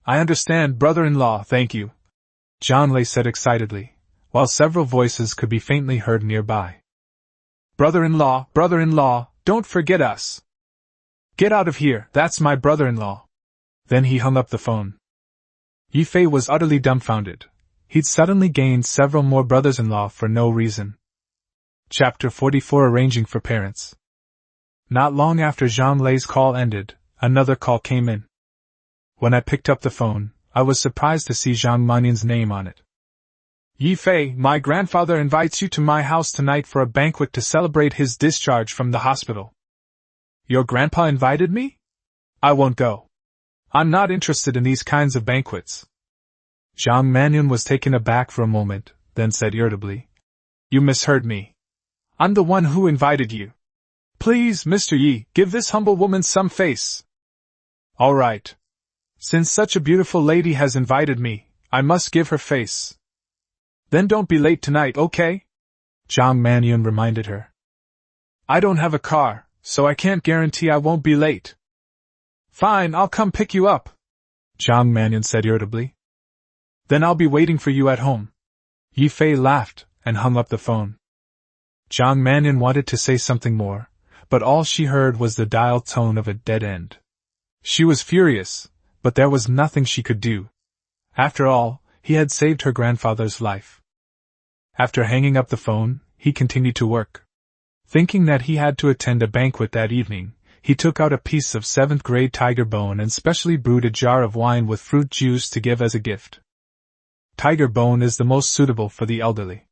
I understand, brother-in-law, thank you, Zhang Lei said excitedly, while several voices could be faintly heard nearby. Brother-in-law, don't forget us. Get out of here, that's my brother-in-law. Then he hung up the phone. Ye Fei was utterly dumbfounded. He'd suddenly gained several more brothers-in-law for no reason. Chapter 44 Arranging for Parents. Not long after Zhang Lei's call ended, another call came in. When I picked up the phone, I was surprised to see Zhang Manyan's name on it. Ye Fei, my grandfather invites you to my house tonight for a banquet to celebrate his discharge from the hospital. Your grandpa invited me? I won't go. I'm not interested in these kinds of banquets. Zhang Manyan was taken aback for a moment, then said irritably, You misheard me. I'm the one who invited you. Please, Mr. Yi, give this humble woman some face. All right. Since such a beautiful lady has invited me, I must give her face. Then don't be late tonight, okay? Zhang Manyan reminded her. I don't have a car, so I can't guarantee I won't be late. Fine, I'll come pick you up, Zhang Manyan said irritably. Then I'll be waiting for you at home. Ye Fei laughed and hung up the phone. Zhang Manyan wanted to say something more, but all she heard was the dial tone of a dead end. She was furious, but there was nothing she could do. After all, he had saved her grandfather's life. After hanging up the phone, he continued to work. Thinking that he had to attend a banquet that evening, he took out a piece of 7th grade tiger bone and specially brewed a jar of wine with fruit juice to give as a gift. Tiger bone is the most suitable for the elderly.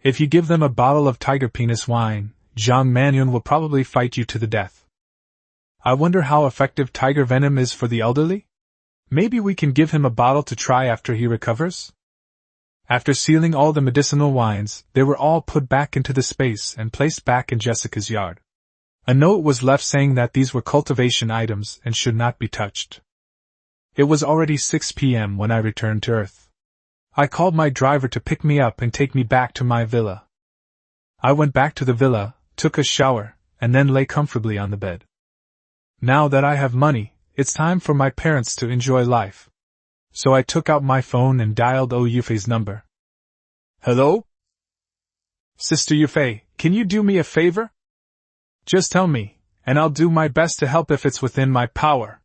If you give them a bottle of tiger penis wine, Zhang Manyan will probably fight you to the death. I wonder how effective tiger venom is for the elderly? Maybe we can give him a bottle to try after he recovers? After sealing all the medicinal wines, they were all put back into the space and placed back in Jessica's yard. A note was left saying that these were cultivation items and should not be touched. It was already 6 p.m. when I returned to Earth. I called my driver to pick me up and take me back to my villa. I went back to the villa, took a shower, and then lay comfortably on the bed. Now that I have money, it's time for my parents to enjoy life. So I took out my phone and dialed Ye Fei's number. Hello? Sister Ye Fei, can you do me a favor? Just tell me, and I'll do my best to help if it's within my power.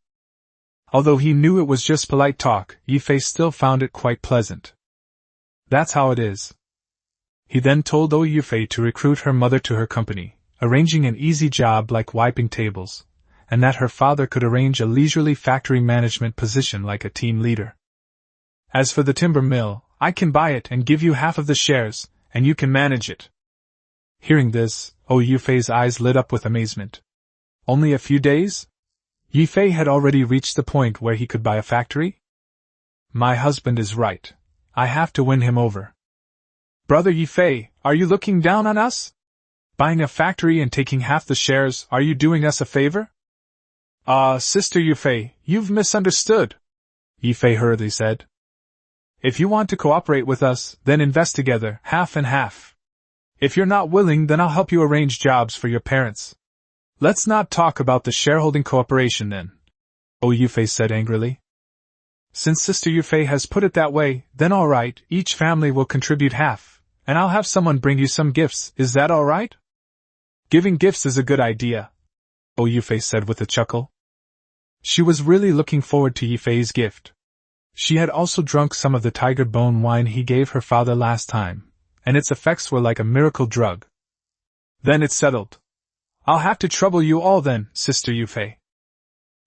Although he knew it was just polite talk, Ye Fei still found it quite pleasant. That's how it is. He then told Ye Fei to recruit her mother to her company, arranging an easy job like wiping tables, and that her father could arrange a leisurely factory management position like a team leader. As for the timber mill, I can buy it and give you half of the shares, and you can manage it. Hearing this, Ye Fei's eyes lit up with amazement. Only a few days? Ye Fei had already reached the point where he could buy a factory? My husband is right. I have to win him over. Brother Ye Fei, are you looking down on us? Buying a factory and taking half the shares, are you doing us a favor? Sister Ye Fei, you've misunderstood, Ye Fei hurriedly said. If you want to cooperate with us, then invest together, half and half. If you're not willing, then I'll help you arrange jobs for your parents. Let's not talk about the shareholding cooperation then, Ye Fei said angrily. Since Sister Ye Fei has put it that way, then all right, each family will contribute half, and I'll have someone bring you some gifts, is that all right? Giving gifts is a good idea, Ye Fei said with a chuckle. She was really looking forward to Ye Fei's gift. She had also drunk some of the tiger bone wine he gave her father last time, and its effects were like a miracle drug. Then it's settled. I'll have to trouble you all then, Sister Ye Fei.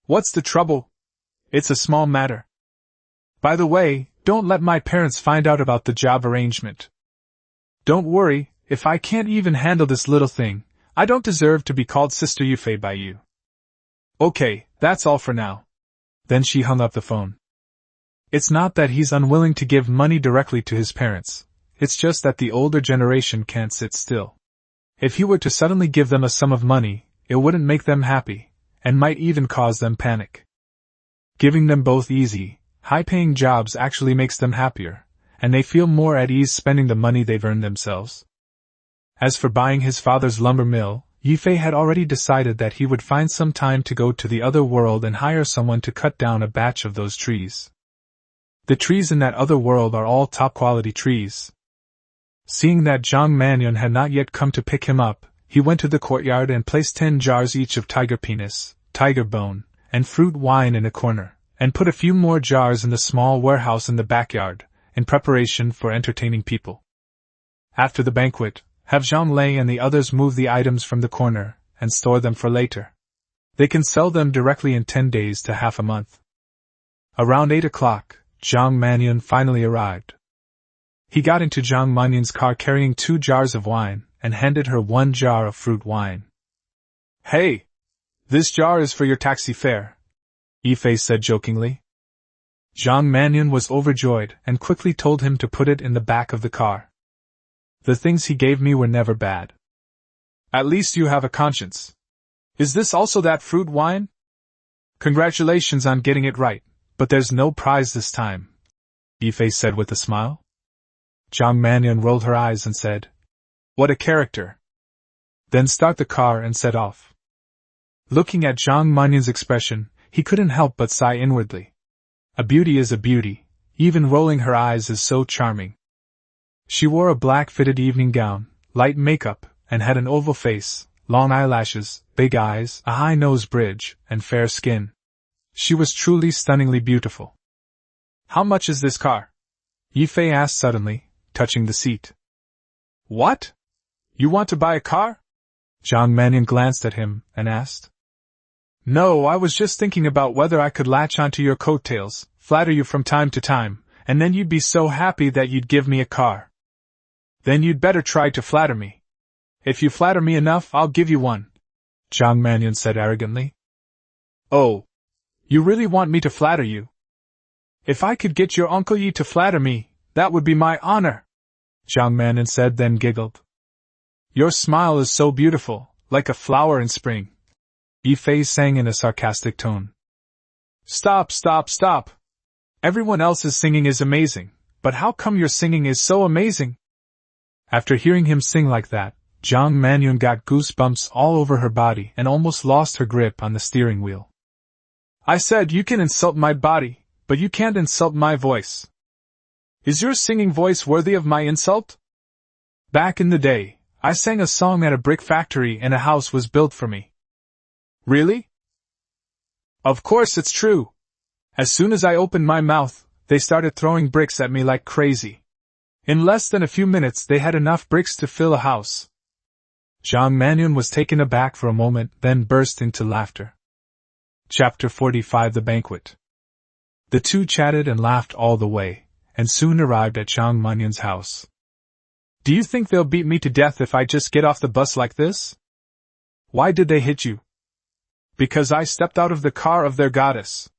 What's the trouble? It's a small matter. By the way, don't let my parents find out about the job arrangement. Don't worry, if I can't even handle this little thing, I don't deserve to be called Sister Ye Fei by you. Okay, that's all for now. Then she hung up the phone. It's not that he's unwilling to give money directly to his parents, it's just that the older generation can't sit still. If he were to suddenly give them a sum of money, it wouldn't make them happy, and might even cause them panic. Giving them both easy, high-paying jobs actually makes them happier, and they feel more at ease spending the money they've earned themselves. As for buying his father's lumber mill, Ye Fei had already decided that he would find some time to go to the other world and hire someone to cut down a batch of those trees. The trees in that other world are all top-quality trees. Seeing that Zhang Mannion had not yet come to pick him up, he went to the courtyard and placed 10 jars each of tiger penis, tiger bone, and fruit wine in a corner, and put a few more jars in the small warehouse in the backyard, in preparation for entertaining people. After the banquet, have Zhang Lei and the others move the items from the corner, and store them for later. They can sell them directly in 10 days to half a month. Around 8 o'clock, Zhang Mannion finally arrived. He got into Zhang Mannion's car carrying 2 jars of wine, and handed her 1 jar of fruit wine. Hey! This jar is for your taxi fare, Ye Fei said jokingly. Zhang Mannion was overjoyed and quickly told him to put it in the back of the car. The things he gave me were never bad. At least you have a conscience. Is this also that fruit wine? Congratulations on getting it right, but there's no prize this time, Ye Fei said with a smile. Zhang Mannion rolled her eyes and said, What a character! Then start the car and set off. Looking at Zhang Mannion's expression, he couldn't help but sigh inwardly. A beauty is a beauty, even rolling her eyes is so charming. She wore a black-fitted evening gown, light makeup, and had an oval face, long eyelashes, big eyes, a high nose bridge, and fair skin. She was truly stunningly beautiful. How much is this car? Ye Fei asked suddenly, touching the seat. What? You want to buy a car? Zhang Mannion glanced at him and asked. No, I was just thinking about whether I could latch onto your coattails, flatter you from time to time, and then you'd be so happy that you'd give me a car. Then you'd better try to flatter me. If you flatter me enough, I'll give you one, Zhang Mannion said arrogantly. Oh, you really want me to flatter you? If I could get your Uncle Yi to flatter me, that would be my honor, Zhang Mannion said, then giggled. Your smile is so beautiful, like a flower in spring, Ye Fei sang in a sarcastic tone. Stop, stop, stop! Everyone else's singing is amazing, but how come your singing is so amazing? After hearing him sing like that, Zhang Mannion got goosebumps all over her body and almost lost her grip on the steering wheel. I said you can insult my body, but you can't insult my voice. Is your singing voice worthy of my insult? Back in the day, I sang a song at a brick factory and a house was built for me. Really? Of course it's true. As soon as I opened my mouth, they started throwing bricks at me like crazy. In less than a few minutes they had enough bricks to fill a house. Zhang Mannion was taken aback for a moment, then burst into laughter. Chapter 45 The Banquet. The two chatted and laughed all the way, and soon arrived at Zhang Mannion's house. Do you think they'll beat me to death if I just get off the bus like this? Why did they hit you? Because I stepped out of the car of their goddess.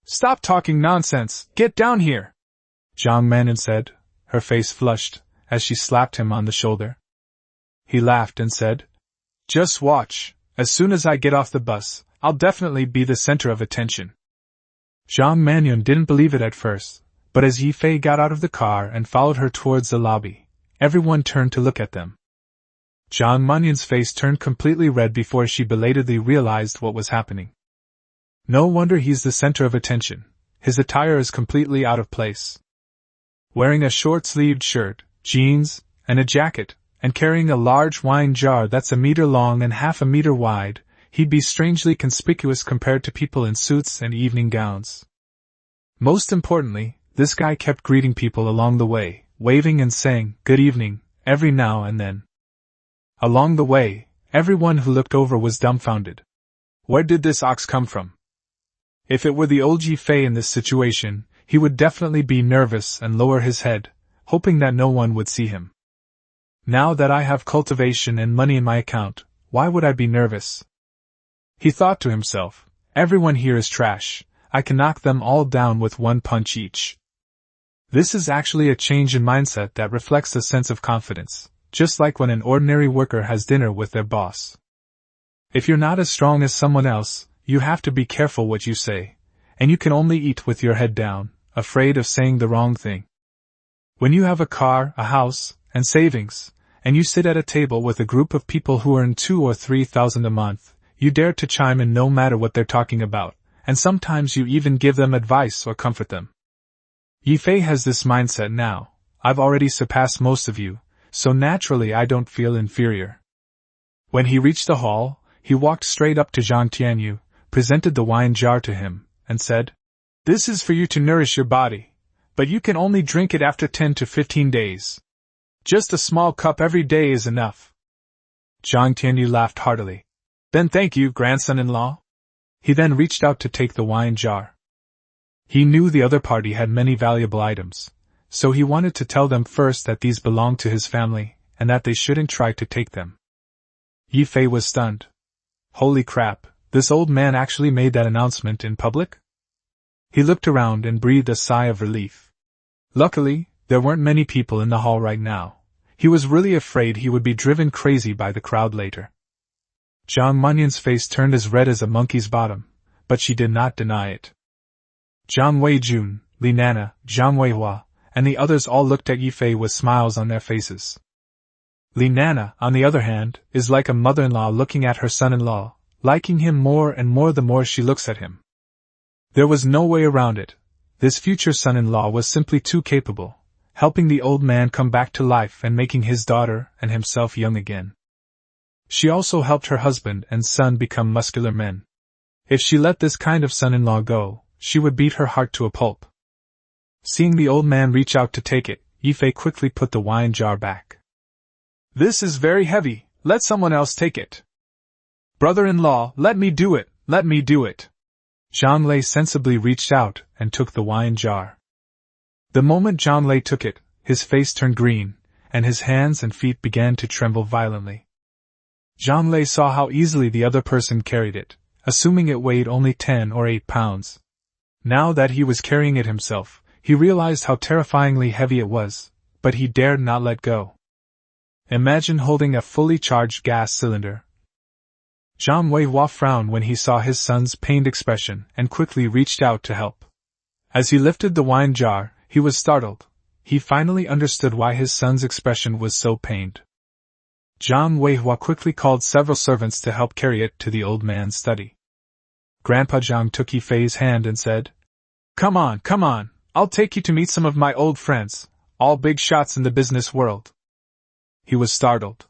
Stop talking nonsense, get down here, Zhang Mannion said, her face flushed, as she slapped him on the shoulder. He laughed and said, Just watch, as soon as I get off the bus, I'll definitely be the center of attention. Zhang Mannion didn't believe it at first, but as Ye Fei got out of the car and followed her towards the lobby, everyone turned to look at them. Zhang Mannion's face turned completely red before she belatedly realized what was happening. No wonder he's the center of attention. His attire is completely out of place. Wearing a short-sleeved shirt, jeans, and a jacket, and carrying a large wine jar that's a meter long and half a meter wide, he'd be strangely conspicuous compared to people in suits and evening gowns. Most importantly, this guy kept greeting people along the way, waving and saying, "Good evening," every now and then. Along the way, everyone who looked over was dumbfounded. Where did this ox come from? If it were the old Ye Fei in this situation, he would definitely be nervous and lower his head, hoping that no one would see him. Now that I have cultivation and money in my account, why would I be nervous? He thought to himself, everyone here is trash, I can knock them all down with one punch each. This is actually a change in mindset that reflects a sense of confidence, just like when an ordinary worker has dinner with their boss. If you're not as strong as someone else, you have to be careful what you say, and you can only eat with your head down, afraid of saying the wrong thing. When you have a car, a house, and savings, and you sit at a table with a group of people who earn 2,000 or 3,000 a month, you dare to chime in no matter what they're talking about, and sometimes you even give them advice or comfort them. Ye Fei has this mindset now. I've already surpassed most of you, so naturally I don't feel inferior. When he reached the hall, he walked straight up to Zhang Tianyu, presented the wine jar to him, and said, "This is for you to nourish your body, but you can only drink it after 10 to 15 days. Just a small cup every day is enough." Zhang Tianyu laughed heartily. "Then thank you, grandson-in-law." He then reached out to take the wine jar. He knew the other party had many valuable items, so he wanted to tell them first that these belonged to his family, and that they shouldn't try to take them. Ye Fei was stunned. Holy crap, this old man actually made that announcement in public? He looked around and breathed a sigh of relief. Luckily, there weren't many people in the hall right now. He was really afraid he would be driven crazy by the crowd later. Zhang Manyan's face turned as red as a monkey's bottom, but she did not deny it. Zhang Weijun, Li Nana, Zhang Weihua, and the others all looked at Ye Fei with smiles on their faces. Li Nana, on the other hand, is like a mother-in-law looking at her son-in-law, liking him more and more the more she looks at him. There was no way around it. This future son-in-law was simply too capable, helping the old man come back to life and making his daughter and himself young again. She also helped her husband and son become muscular men. If she let this kind of son-in-law go, she would beat her heart to a pulp. Seeing the old man reach out to take it, Ye Fei quickly put the wine jar back. "This is very heavy, let someone else take it." "Brother-in-law, let me do it, let me do it." Zhang Lei sensibly reached out and took the wine jar. The moment Zhang Lei took it, his face turned green, and his hands and feet began to tremble violently. Zhang Lei saw how easily the other person carried it, assuming it weighed only 10 or 8 pounds. Now that he was carrying it himself, he realized how terrifyingly heavy it was, but he dared not let go. Imagine holding a fully charged gas cylinder. Zhang Weihua frowned when he saw his son's pained expression and quickly reached out to help. As he lifted the wine jar, he was startled. He finally understood why his son's expression was so pained. Zhang Weihua quickly called several servants to help carry it to the old man's study. Grandpa Zhang took Ye Fei's hand and said, come on, I'll take you to meet some of my old friends, all big shots in the business world." He was startled.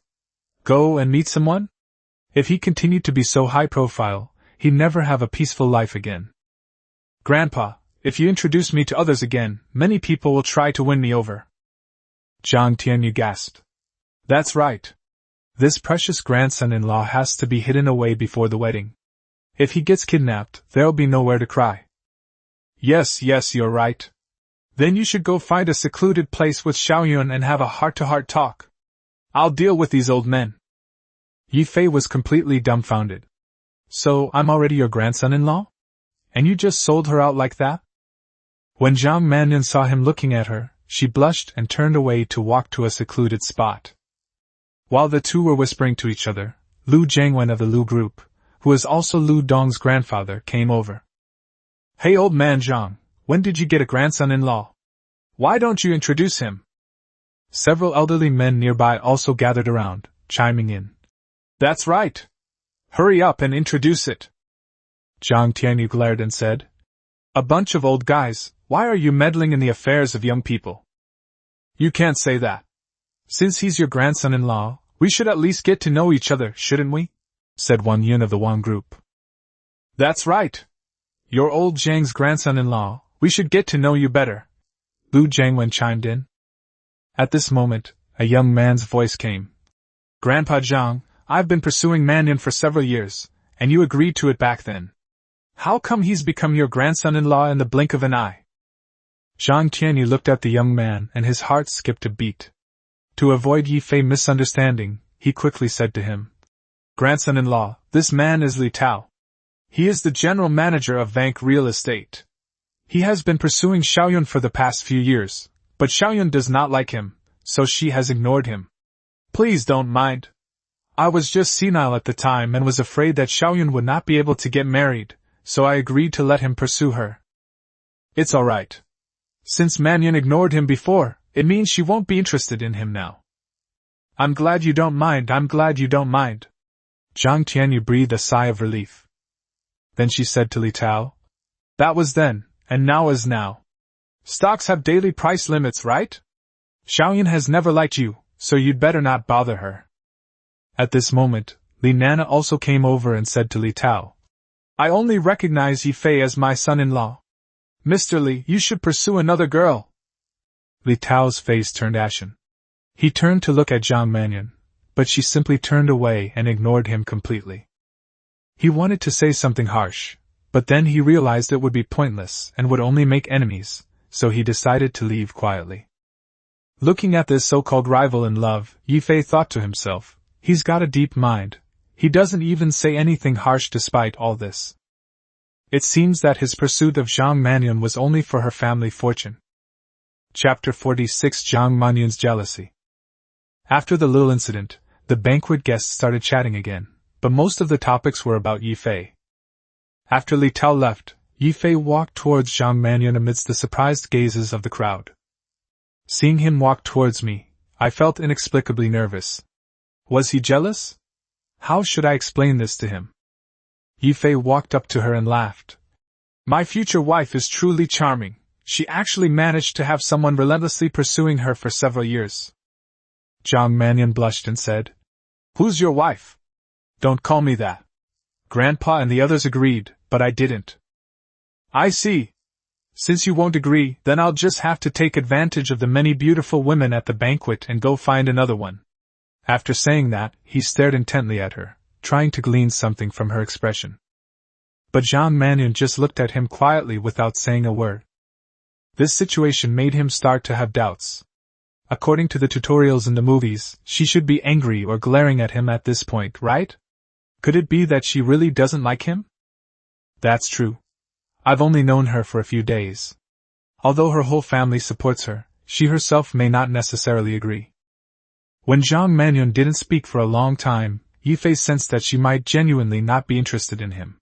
Go and meet someone? If he continued to be so high profile, he'd never have a peaceful life again. "Grandpa, if you introduce me to others again, many people will try to win me over." Zhang Tianyu gasped. "That's right. This precious grandson-in-law has to be hidden away before the wedding. If he gets kidnapped, there'll be nowhere to cry." Yes, you're right. Then you should go find a secluded place with Xiaoyun and have a heart-to-heart talk. I'll deal with these old men." Ye Fei was completely dumbfounded. "So, I'm already your grandson-in-law? And you just sold her out like that?" When Zhang Manyan saw him looking at her, she blushed and turned away to walk to a secluded spot. While the two were whispering to each other, Lu Jiangwen of the Lu group, who is also Lu Dong's grandfather, came over. "Hey old man Zhang, when did you get a grandson-in-law? Why don't you introduce him?" Several elderly men nearby also gathered around, chiming in. "That's right. Hurry up and introduce it." Zhang Tianyu glared and said, "A bunch of old guys, why are you meddling in the affairs of young people?" "You can't say that. Since he's your grandson-in-law, we should at least get to know each other, shouldn't we?" said Wang Yun of the Wang group. "That's right. You're old Zhang's grandson-in-law, we should get to know you better," Lu Jiangwen chimed in. At this moment, a young man's voice came. "Grandpa Zhang, I've been pursuing Manyan for several years, and you agreed to it back then. How come he's become your grandson-in-law in the blink of an eye?" Zhang Tianyu looked at the young man and his heart skipped a beat. To avoid Ye Fei misunderstanding, he quickly said to him, "Grandson-in-law, this man is Li Tao. He is the general manager of Vanke Real Estate. He has been pursuing Xiaoyun for the past few years, but Xiaoyun does not like him, so she has ignored him. Please don't mind. I was just senile at the time and was afraid that Xiaoyun would not be able to get married, so I agreed to let him pursue her. It's alright. Since Mannion ignored him before, it means she won't be interested in him now. I'm glad you don't mind. Zhang Tianyu breathed a sigh of relief. Then she said to Li Tao, "That was then, and now is now. Stocks have daily price limits, right? Xiaoyun has never liked you, so you'd better not bother her." At this moment, Li Nana also came over and said to Li Tao, "I only recognize Ye Fei as my son-in-law. Mr. Li, you should pursue another girl." Li Tao's face turned ashen. He turned to look at Zhang Mannion, but she simply turned away and ignored him completely. He wanted to say something harsh, but then he realized it would be pointless and would only make enemies, so he decided to leave quietly. Looking at this so-called rival in love, Ye Fei thought to himself, "He's got a deep mind. He doesn't even say anything harsh despite all this." It seems that his pursuit of Zhang Mannion was only for her family fortune. Chapter 46: Zhang Mannion's Jealousy. After the little incident, the banquet guests started chatting again, but most of the topics were about Ye Fei. After Li Tao left, Ye Fei walked towards Zhang Mannion amidst the surprised gazes of the crowd. Seeing him walk towards me, I felt inexplicably nervous. Was he jealous? How should I explain this to him? Ye Fei walked up to her and laughed. "My future wife is truly charming. She actually managed to have someone relentlessly pursuing her for several years." Zhang Mannion blushed and said, "Who's your wife?" "Don't call me that." Grandpa and the others agreed, but I didn't. "I see. Since you won't agree, then I'll just have to take advantage of the many beautiful women at the banquet and go find another one." After saying that, he stared intently at her, trying to glean something from her expression. But Zhang Mannion just looked at him quietly without saying a word. This situation made him start to have doubts. According to the tutorials in the movies, she should be angry or glaring at him at this point, right? Could it be that she really doesn't like him? That's true. I've only known her for a few days. Although her whole family supports her, she herself may not necessarily agree. When Zhang Mannion didn't speak for a long time, Ye Fei sensed that she might genuinely not be interested in him.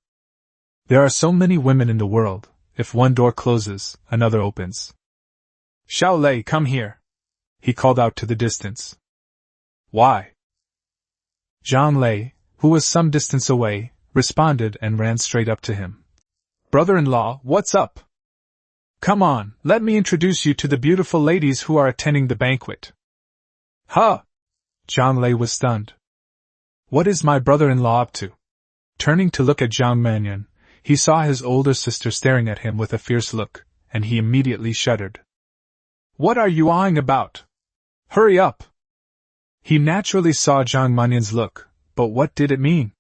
There are so many women in the world, if one door closes, another opens. "Xiao Lei, come here," he called out to the distance. "Why?" Zhang Lei, who was some distance away, responded and ran straight up to him. "Brother-in-law, what's up? Come on, let me introduce you to the beautiful ladies who are attending the banquet." "Huh!" Zhang Lei was stunned. What is my brother-in-law up to? Turning to look at Zhang Mannion, he saw his older sister staring at him with a fierce look, and he immediately shuddered. "What are you awing about? Hurry up!" He naturally saw Zhang Mannion's look, but what did it mean?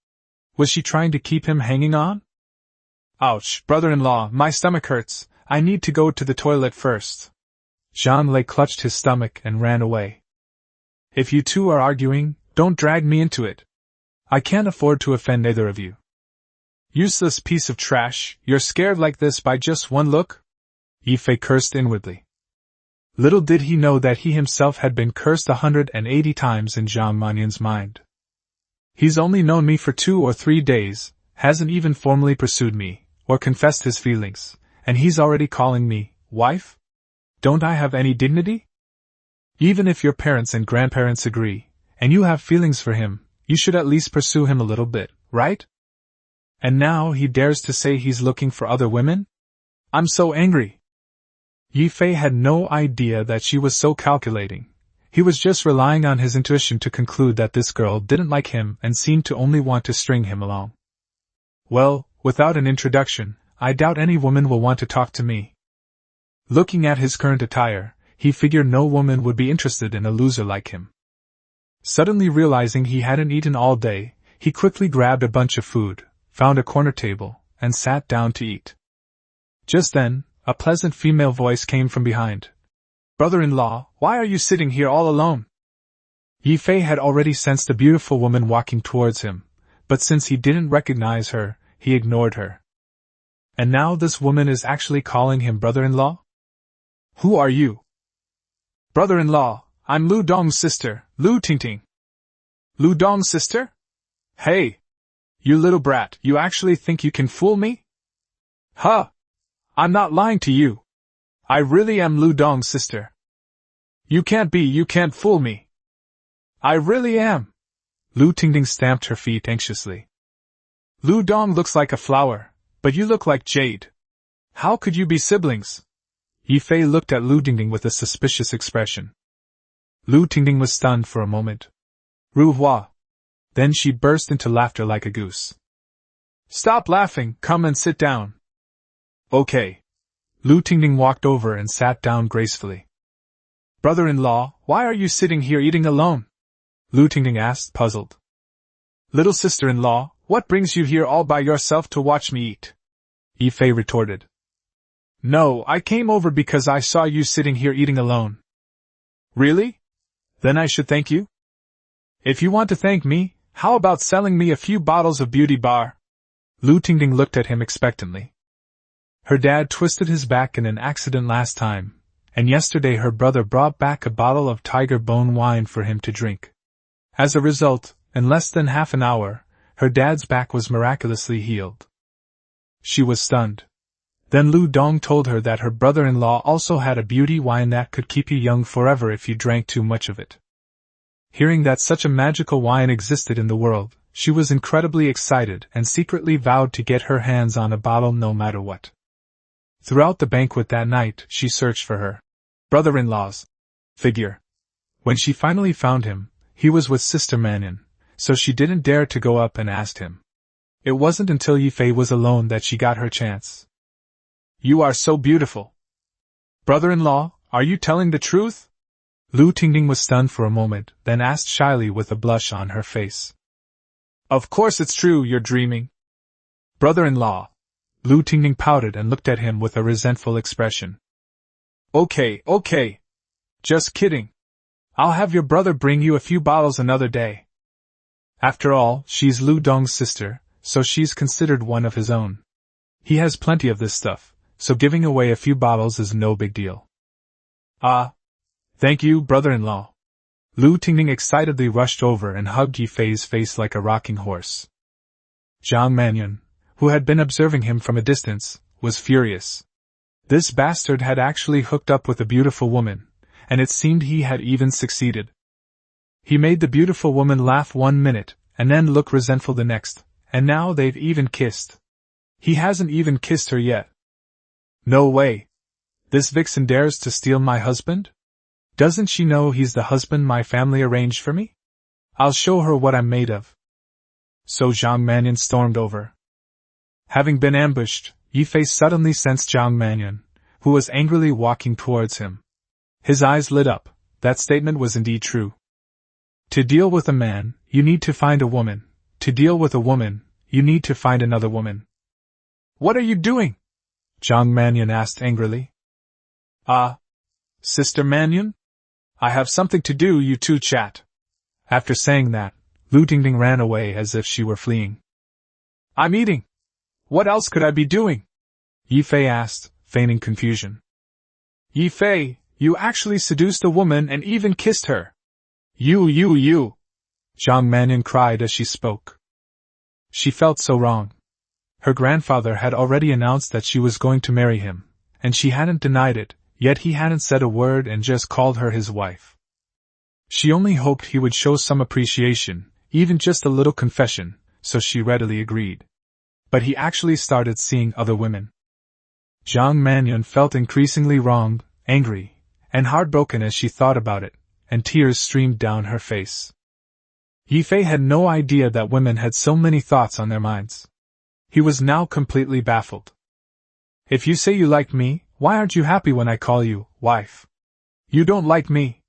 Was she trying to keep him hanging on? "Ouch, brother-in-law, my stomach hurts. I need to go to the toilet first." Zhang Lei clutched his stomach and ran away. "If you two are arguing, don't drag me into it. I can't afford to offend either of you." "Useless piece of trash, you're scared like this by just one look?" Ye Fei cursed inwardly. Little did he know that he himself had been cursed 180 times in Zhang Mannion's mind. He's only known me for 2 or 3 days, hasn't even formally pursued me, or confessed his feelings, and he's already calling me wife? Don't I have any dignity? Even if your parents and grandparents agree, and you have feelings for him, you should at least pursue him a little bit, right? And now he dares to say he's looking for other women? I'm so angry. Ye Fei had no idea that she was so calculating. He was just relying on his intuition to conclude that this girl didn't like him and seemed to only want to string him along. Well, without an introduction, I doubt any woman will want to talk to me. Looking at his current attire, he figured no woman would be interested in a loser like him. Suddenly realizing he hadn't eaten all day, he quickly grabbed a bunch of food, found a corner table, and sat down to eat. Just then, a pleasant female voice came from behind. "Brother-in-law, why are you sitting here all alone?" Ye Fei had already sensed a beautiful woman walking towards him, but since he didn't recognize her, he ignored her. And now this woman is actually calling him brother-in-law? "Who are you?" "Brother-in-law, I'm Lu Dong's sister, Lu Tingting." "Lu Dong's sister? Hey! You little brat, you actually think you can fool me?" "Huh! I'm not lying to you. I really am Lu Dong's sister." You can't fool me." "I really am." Lu Tingting stamped her feet anxiously. "Lu Dong looks like a flower, but you look like jade. How could you be siblings?" Ye Fei looked at Lu Tingting with a suspicious expression. Lu Tingting was stunned for a moment. "Ru Hua." Then she burst into laughter like a goose. "Stop laughing, come and sit down." "Okay." Lu Tingting walked over and sat down gracefully. "Brother-in-law, why are you sitting here eating alone?" Lu Tingting asked, puzzled. "Little sister-in-law, what brings you here all by yourself to watch me eat?" Ye Fei retorted. "No, I came over because I saw you sitting here eating alone." "Really? Then I should thank you?" "If you want to thank me, how about selling me a few bottles of Beauty Bar?" Lu Tingting looked at him expectantly. Her dad twisted his back in an accident last time, and yesterday her brother brought back a bottle of tiger bone wine for him to drink. As a result, in less than half an hour, her dad's back was miraculously healed. She was stunned. Then Lu Dong told her that her brother-in-law also had a beauty wine that could keep you young forever if you drank too much of it. Hearing that such a magical wine existed in the world, she was incredibly excited and secretly vowed to get her hands on a bottle no matter what. Throughout the banquet that night, she searched for her brother-in-law's figure. When she finally found him, he was with Sister Mannion, so she didn't dare to go up and ask him. It wasn't until Ye Fei was alone that she got her chance. "You are so beautiful." "Brother-in-law, are you telling the truth?" Lu Tingting was stunned for a moment, then asked shyly with a blush on her face. "Of course it's true, you're dreaming." "Brother-in-law." Lu Tingting pouted and looked at him with a resentful expression. Okay. Just kidding. I'll have your brother bring you a few bottles another day. After all, she's Lu Dong's sister, so she's considered one of his own. He has plenty of this stuff, so giving away a few bottles is no big deal. "Ah. Thank you, brother-in-law." Lu Tingting excitedly rushed over and hugged Ye Fei's face like a rocking horse. Zhang Mannion, who had been observing him from a distance, was furious. This bastard had actually hooked up with a beautiful woman, and it seemed he had even succeeded. He made the beautiful woman laugh 1 minute, and then look resentful the next, and now they've even kissed. He hasn't even kissed her yet. No way. This vixen dares to steal my husband? Doesn't she know he's the husband my family arranged for me? I'll show her what I'm made of. So Zhang Mannion stormed over. Having been ambushed, Ye Fei suddenly sensed Zhang Mannion, who was angrily walking towards him. His eyes lit up. That statement was indeed true. To deal with a man, you need to find a woman. To deal with a woman, you need to find another woman. "What are you doing?" Zhang Mannion asked angrily. Sister Mannion? I have something to do, you two chat." After saying that, Lu Tingting ran away as if she were fleeing. "I'm eating. What else could I be doing?" Ye Fei asked, feigning confusion. "Ye Fei, you actually seduced a woman and even kissed her." You! Zhang Mannion cried as she spoke. She felt so wrong. Her grandfather had already announced that she was going to marry him, and she hadn't denied it, yet he hadn't said a word and just called her his wife. She only hoped he would show some appreciation, even just a little confession, so she readily agreed. But he actually started seeing other women. Zhang Mannion felt increasingly wronged, angry, and heartbroken as she thought about it, and tears streamed down her face. Ye Fei had no idea that women had so many thoughts on their minds. He was now completely baffled. "If you say you like me, why aren't you happy when I call you wife? You don't like me.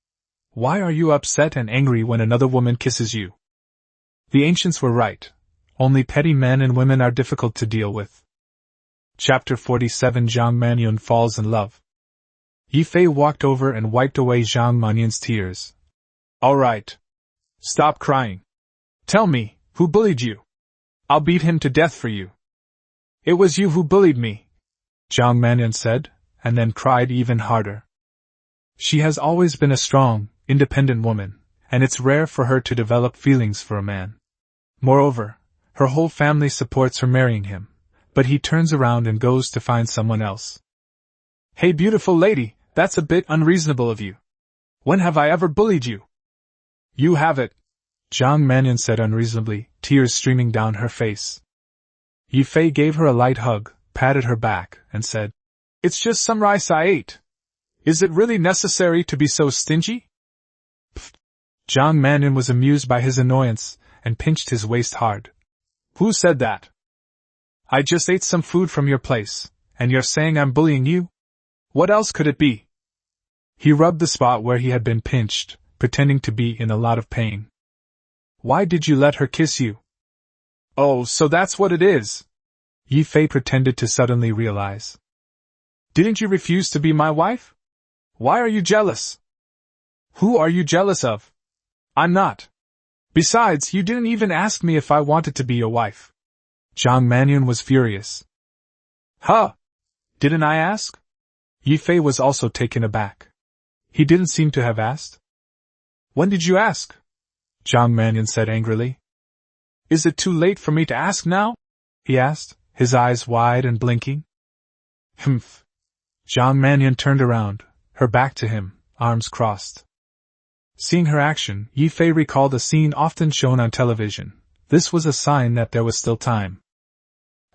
Why are you upset and angry when another woman kisses you?" The ancients were right. Only petty men and women are difficult to deal with. Chapter 47 Zhang Manyun falls in love. Ye Fei walked over and wiped away Zhang Manyun's tears. All right. Stop crying. Tell me, who bullied you? I'll beat him to death for you. It was you who bullied me, Zhang Manyun said, and then cried even harder. She has always been a strong, independent woman, and it's rare for her to develop feelings for a man. Moreover, her whole family supports her marrying him, but he turns around and goes to find someone else. Hey beautiful lady, that's a bit unreasonable of you. When have I ever bullied you? You have it, Zhang Manyun said unreasonably, tears streaming down her face. Ye Fei gave her a light hug, patted her back, and said, It's just some rice I ate. Is it really necessary to be so stingy? Pfft. Zhang Manyun was amused by his annoyance, and pinched his waist hard. Who said that? I just ate some food from your place, and you're saying I'm bullying you? What else could it be? He rubbed the spot where he had been pinched, pretending to be in a lot of pain. Why did you let her kiss you? Oh, so that's what it is. Ye Fei pretended to suddenly realize. Didn't you refuse to be my wife? Why are you jealous? Who are you jealous of? I'm not. Besides, you didn't even ask me if I wanted to be your wife. Zhang Manyun was furious. Huh? Didn't I ask? Ye Fei was also taken aback. He didn't seem to have asked. When did you ask? Zhang Manyun said angrily. Is it too late for me to ask now? He asked, his eyes wide and blinking. Humph. Zhang Manyun turned around, her back to him, arms crossed. Seeing her action, Ye Fei recalled a scene often shown on television. This was a sign that there was still time.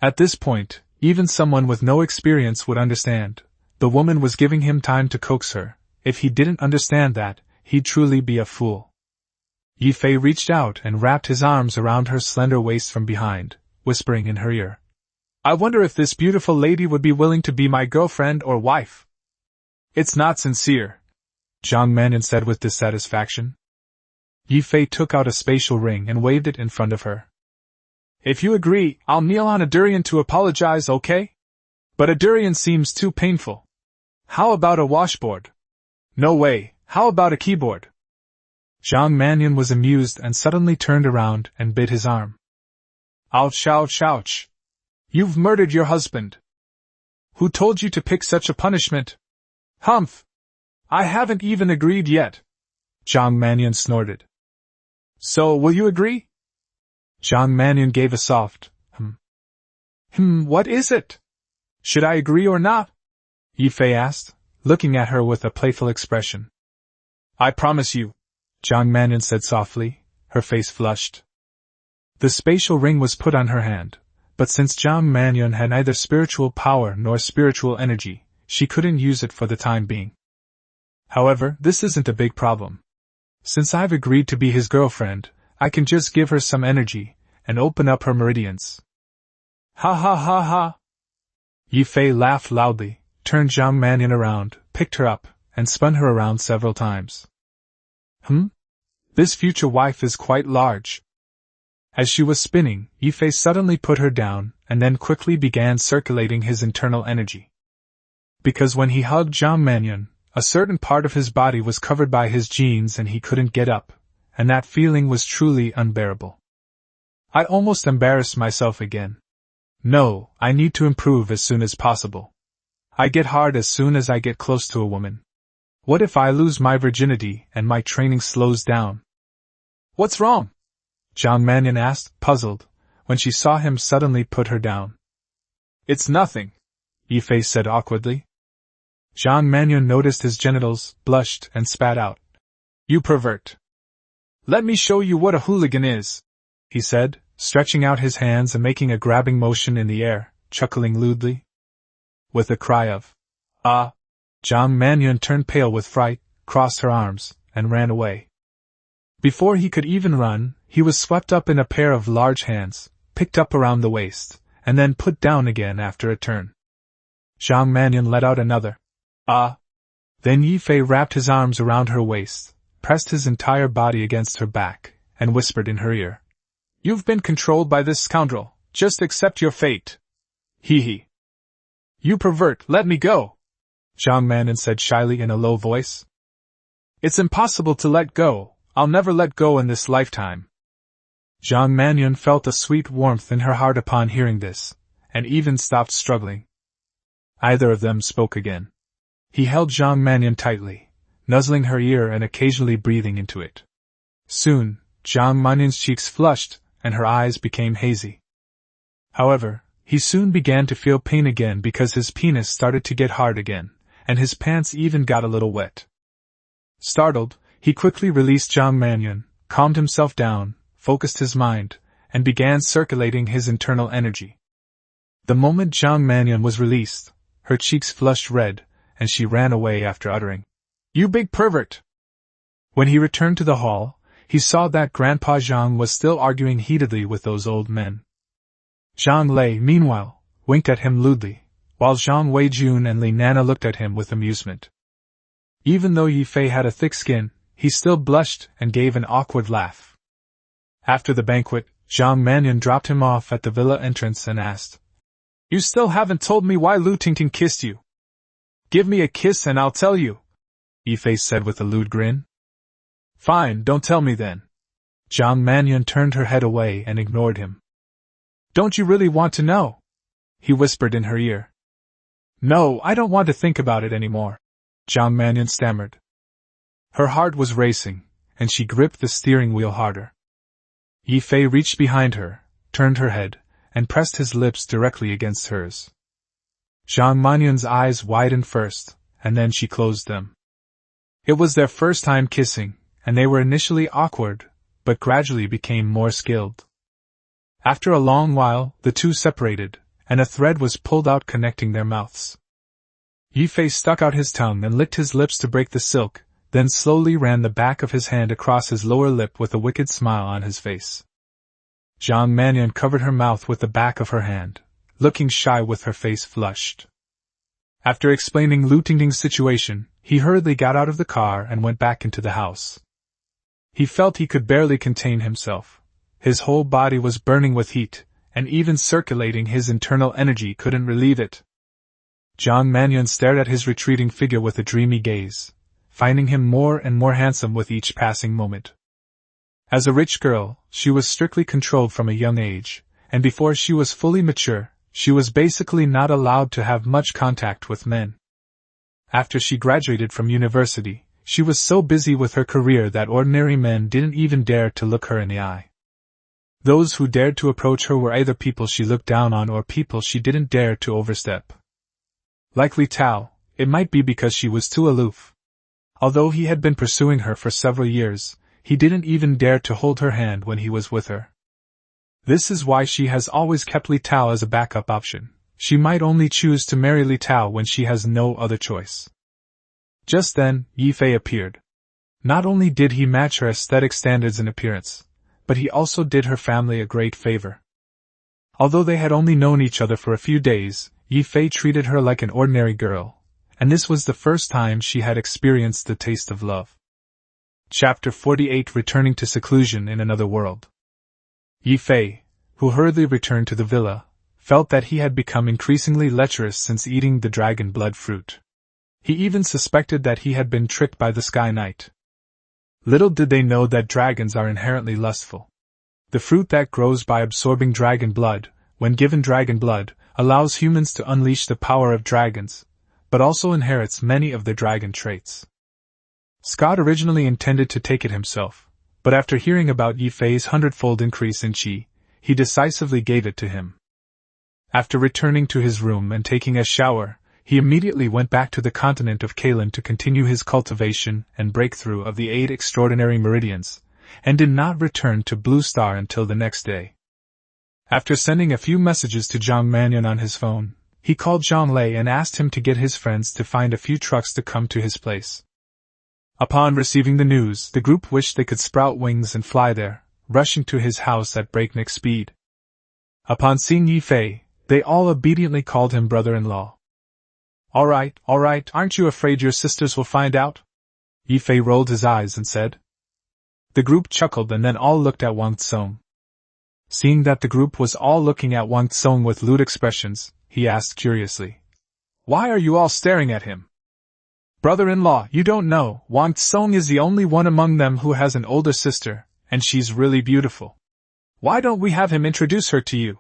At this point, even someone with no experience would understand. The woman was giving him time to coax her. If he didn't understand that, he'd truly be a fool. Ye Fei reached out and wrapped his arms around her slender waist from behind, whispering in her ear. I wonder if this beautiful lady would be willing to be my girlfriend or wife. It's not sincere, Zhang Manyun said with dissatisfaction. Ye Fei took out a spatial ring and waved it in front of her. If you agree, I'll kneel on a durian to apologize, okay? But a durian seems too painful. How about a washboard? No way, how about a keyboard? Zhang Manyun was amused and suddenly turned around and bit his arm. Ouch, ouch, ouch. You've murdered your husband. Who told you to pick such a punishment? Humph! I haven't even agreed yet. Zhang Manyun snorted. So, will you agree? Zhang Manyun gave a soft, what is it? Should I agree or not? Ye Fei asked, looking at her with a playful expression. I promise you, Zhang Manyun said softly, her face flushed. The spatial ring was put on her hand, but since Zhang Manyun had neither spiritual power nor spiritual energy, she couldn't use it for the time being. However, this isn't a big problem. Since I've agreed to be his girlfriend, I can just give her some energy, and open up her meridians. Ha ha ha ha! Ye Fei laughed loudly, turned Zhang Manyun around, picked her up, and spun her around several times. This future wife is quite large. As she was spinning, Ye Fei suddenly put her down, and then quickly began circulating his internal energy. Because when he hugged Zhang Manyun, a certain part of his body was covered by his genes and he couldn't get up, and that feeling was truly unbearable. I almost embarrassed myself again. No, I need to improve as soon as possible. I get hard as soon as I get close to a woman. What if I lose my virginity and my training slows down? What's wrong? Zhang Manyun asked, puzzled, when she saw him suddenly put her down. It's nothing, Ye Fei said awkwardly. Zhang Manyun noticed his genitals, blushed, and spat out. You pervert. Let me show you what a hooligan is, he said, stretching out his hands and making a grabbing motion in the air, chuckling lewdly. With a cry of, ah! Zhang Manyun turned pale with fright, crossed her arms, and ran away. Before he could even run, he was swept up in a pair of large hands, picked up around the waist, and then put down again after a turn. Zhang Manyun let out another, ah! Then Ye Fei wrapped his arms around her waist, pressed his entire body against her back, and whispered in her ear. You've been controlled by this scoundrel, just accept your fate. Hee hee. You pervert, let me go! Zhang Mannion said shyly in a low voice. It's impossible to let go, I'll never let go in this lifetime. Zhang Mannion felt a sweet warmth in her heart upon hearing this, and even stopped struggling. Either of them spoke again. He held Zhang Mannion tightly, nuzzling her ear and occasionally breathing into it. Soon, Zhang Mannion's cheeks flushed, and her eyes became hazy. However, he soon began to feel pain again because his penis started to get hard again, and his pants even got a little wet. Startled, he quickly released Zhang Mannion, calmed himself down, focused his mind, and began circulating his internal energy. The moment Zhang Mannion was released, her cheeks flushed red, and she ran away after uttering, "You big pervert!" When he returned to the hall, he saw that Grandpa Zhang was still arguing heatedly with those old men. Zhang Lei, meanwhile, winked at him lewdly, while Zhang Weijun and Li Nana looked at him with amusement. Even though Ye Fei had a thick skin, he still blushed and gave an awkward laugh. After the banquet, Zhang Mannion dropped him off at the villa entrance and asked, "You still haven't told me why Lu Tingting kissed you." "Give me a kiss and I'll tell you," Ye Fei said with a lewd grin. "Fine, don't tell me then." Zhang Mannion turned her head away and ignored him. "Don't you really want to know?" he whispered in her ear. "No, I don't want to think about it anymore," Zhang Mannion stammered. Her heart was racing, and she gripped the steering wheel harder. Ye Fei reached behind her, turned her head, and pressed his lips directly against hers. Zhang Mannion's eyes widened first, and then she closed them. It was their first time kissing, and they were initially awkward, but gradually became more skilled. After a long while, the two separated, and a thread was pulled out connecting their mouths. Ye Fei stuck out his tongue and licked his lips to break the silk, then slowly ran the back of his hand across his lower lip with a wicked smile on his face. Zhang Mannion covered her mouth with the back of her hand, looking shy with her face flushed. After explaining Lu Tingting's situation, he hurriedly got out of the car and went back into the house. He felt he could barely contain himself. His whole body was burning with heat, and even circulating his internal energy couldn't relieve it. Zhang Mannion stared at his retreating figure with a dreamy gaze, finding him more and more handsome with each passing moment. As a rich girl, she was strictly controlled from a young age, and before she was fully mature, she was basically not allowed to have much contact with men. After she graduated from university, she was so busy with her career that ordinary men didn't even dare to look her in the eye. Those who dared to approach her were either people she looked down on or people she didn't dare to overstep. Like Li Tao, it might be because she was too aloof. Although he had been pursuing her for several years, he didn't even dare to hold her hand when he was with her. This is why she has always kept Li Tao as a backup option. She might only choose to marry Li Tao when she has no other choice. Just then, Ye Fei appeared. Not only did he match her aesthetic standards in appearance, but he also did her family a great favor. Although they had only known each other for a few days, Ye Fei treated her like an ordinary girl, and this was the first time she had experienced the taste of love. Chapter 48 Returning to Seclusion in Another World. Ye Fei, who hurriedly returned to the villa, felt that he had become increasingly lecherous since eating the dragon blood fruit. He even suspected that he had been tricked by the Sky Knight. Little did they know that dragons are inherently lustful. The fruit that grows by absorbing dragon blood, when given dragon blood, allows humans to unleash the power of dragons, but also inherits many of their dragon traits. Scott originally intended to take it himself, but after hearing about Ye Fei's 100-fold increase in qi, he decisively gave it to him. After returning to his room and taking a shower, he immediately went back to the continent of Kalan to continue his cultivation and breakthrough of the 8 extraordinary meridians, and did not return to Blue Star until the next day. After sending a few messages to Zhang Mannion on his phone, he called Zhang Lei and asked him to get his friends to find a few trucks to come to his place. Upon receiving the news, the group wished they could sprout wings and fly there, rushing to his house at breakneck speed. Upon seeing Ye Fei, they all obediently called him brother-in-law. All right, aren't you afraid your sisters will find out?" Ye Fei rolled his eyes and said. The group chuckled and then all looked at Wang Tsong. Seeing that the group was all looking at Wang Tsong with lewd expressions, he asked curiously, Why are you all staring at him? Brother-in-law, you don't know, Wang Tsong is the only one among them who has an older sister, and she's really beautiful. Why don't we have him introduce her to you?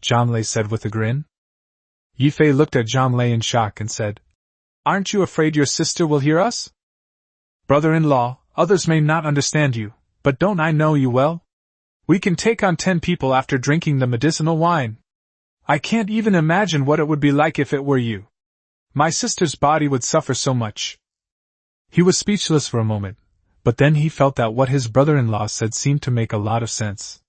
Zhang Lei said with a grin. Ye Fei looked at Zhang Lei in shock and said, Aren't you afraid your sister will hear us? Brother-in-law, others may not understand you, but don't I know you well? We can take on 10 people after drinking the medicinal wine. I can't even imagine what it would be like if it were you. My sister's body would suffer so much. He was speechless for a moment, but then he felt that what his brother-in-law said seemed to make a lot of sense.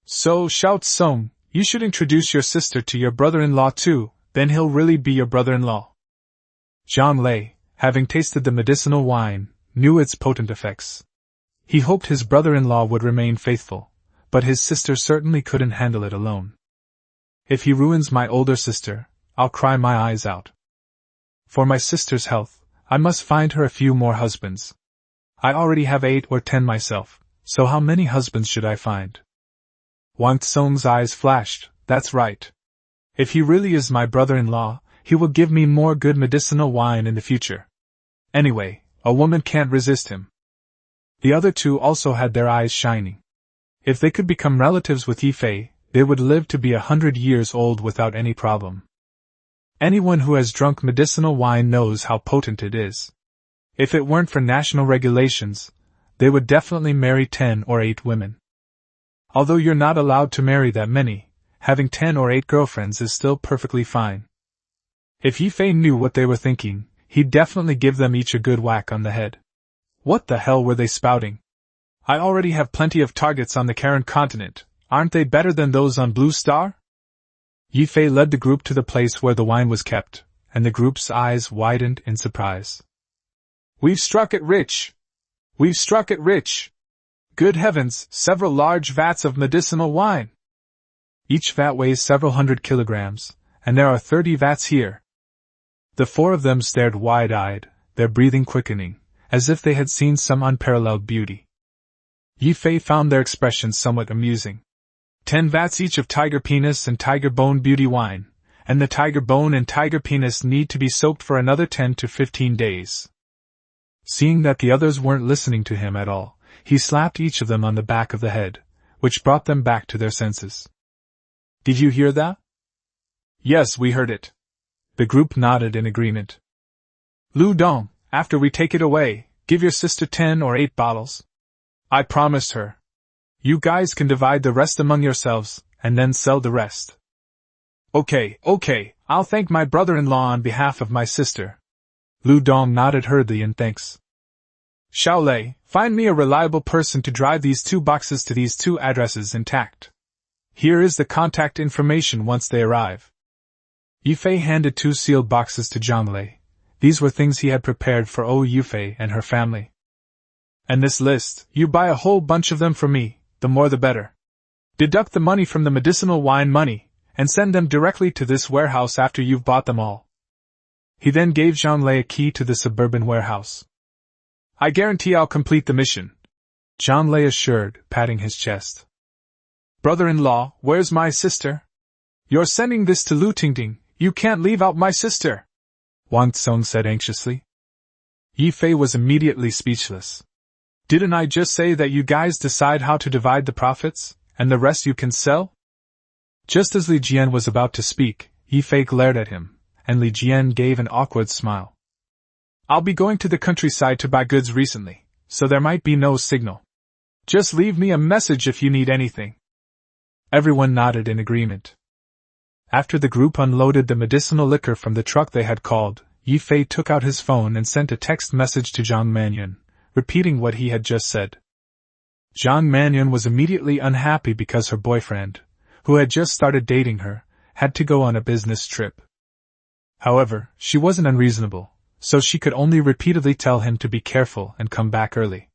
So, Xiao Tsong, you should introduce your sister to your brother-in-law too, then he'll really be your brother-in-law. Zhang Lei, having tasted the medicinal wine, knew its potent effects. He hoped his brother-in-law would remain faithful, but his sister certainly couldn't handle it alone. If he ruins my older sister, I'll cry my eyes out. For my sister's health, I must find her a few more husbands. I already have 8 or 10 myself, so how many husbands should I find? Wang Tsong's eyes flashed. That's right. If he really is my brother-in-law, he will give me more good medicinal wine in the future. Anyway, a woman can't resist him. The other two also had their eyes shining. If they could become relatives with Ye Fei, they would live to be 100 years old without any problem. Anyone who has drunk medicinal wine knows how potent it is. If it weren't for national regulations, they would definitely marry 10 or 8 women. Although you're not allowed to marry that many, having 10 or 8 girlfriends is still perfectly fine. If Ye Fei knew what they were thinking, he'd definitely give them each a good whack on the head. What the hell were they spouting? I already have plenty of targets on the Kalan continent, aren't they better than those on Blue Star? Ye Fei led the group to the place where the wine was kept, and the group's eyes widened in surprise. We've struck it rich! We've struck it rich! Good heavens, several large vats of medicinal wine! Each vat weighs several hundred kilograms, and there are 30 vats here. The 4 of them stared wide-eyed, their breathing quickening, as if they had seen some unparalleled beauty. Ye Fei found their expressions somewhat amusing. 10 vats each of tiger penis and tiger bone beauty wine, and the tiger bone and tiger penis need to be soaked for another 10 to 15 days. Seeing that the others weren't listening to him at all, he slapped each of them on the back of the head, which brought them back to their senses. Did you hear that? Yes, we heard it. The group nodded in agreement. Lu Dong, after we take it away, give your sister 10 or 8 bottles. I promised her. You guys can divide the rest among yourselves, and then sell the rest. Okay, I'll thank my brother-in-law on behalf of my sister. Lu Dong nodded hurriedly in thanks. Xiao Lei, find me a reliable person to drive these 2 boxes to these 2 addresses intact. Here is the contact information once they arrive. Ye Fei handed 2 sealed boxes to Zhang Lei. These were things he had prepared for Ye Fei and her family. And this list, you buy a whole bunch of them for me, the more the better. Deduct the money from the medicinal wine money, and send them directly to this warehouse after you've bought them all. He then gave Zhang Lei a key to the suburban warehouse. I guarantee I'll complete the mission, Zhang Lei assured, patting his chest. Brother-in-law, where's my sister? You're sending this to Lu Tingting, you can't leave out my sister, Wang Tsong said anxiously. Ye Fei was immediately speechless. Didn't I just say that you guys decide how to divide the profits, and the rest you can sell? Just as Li Jian was about to speak, Ye Fei glared at him, and Li Jian gave an awkward smile. I'll be going to the countryside to buy goods recently, so there might be no signal. Just leave me a message if you need anything. Everyone nodded in agreement. After the group unloaded the medicinal liquor from the truck they had called, Ye Fei took out his phone and sent a text message to Zhang Manyan, repeating what he had just said. Zhang Manyan was immediately unhappy because her boyfriend, who had just started dating her, had to go on a business trip. However, she wasn't unreasonable, so she could only repeatedly tell him to be careful and come back early.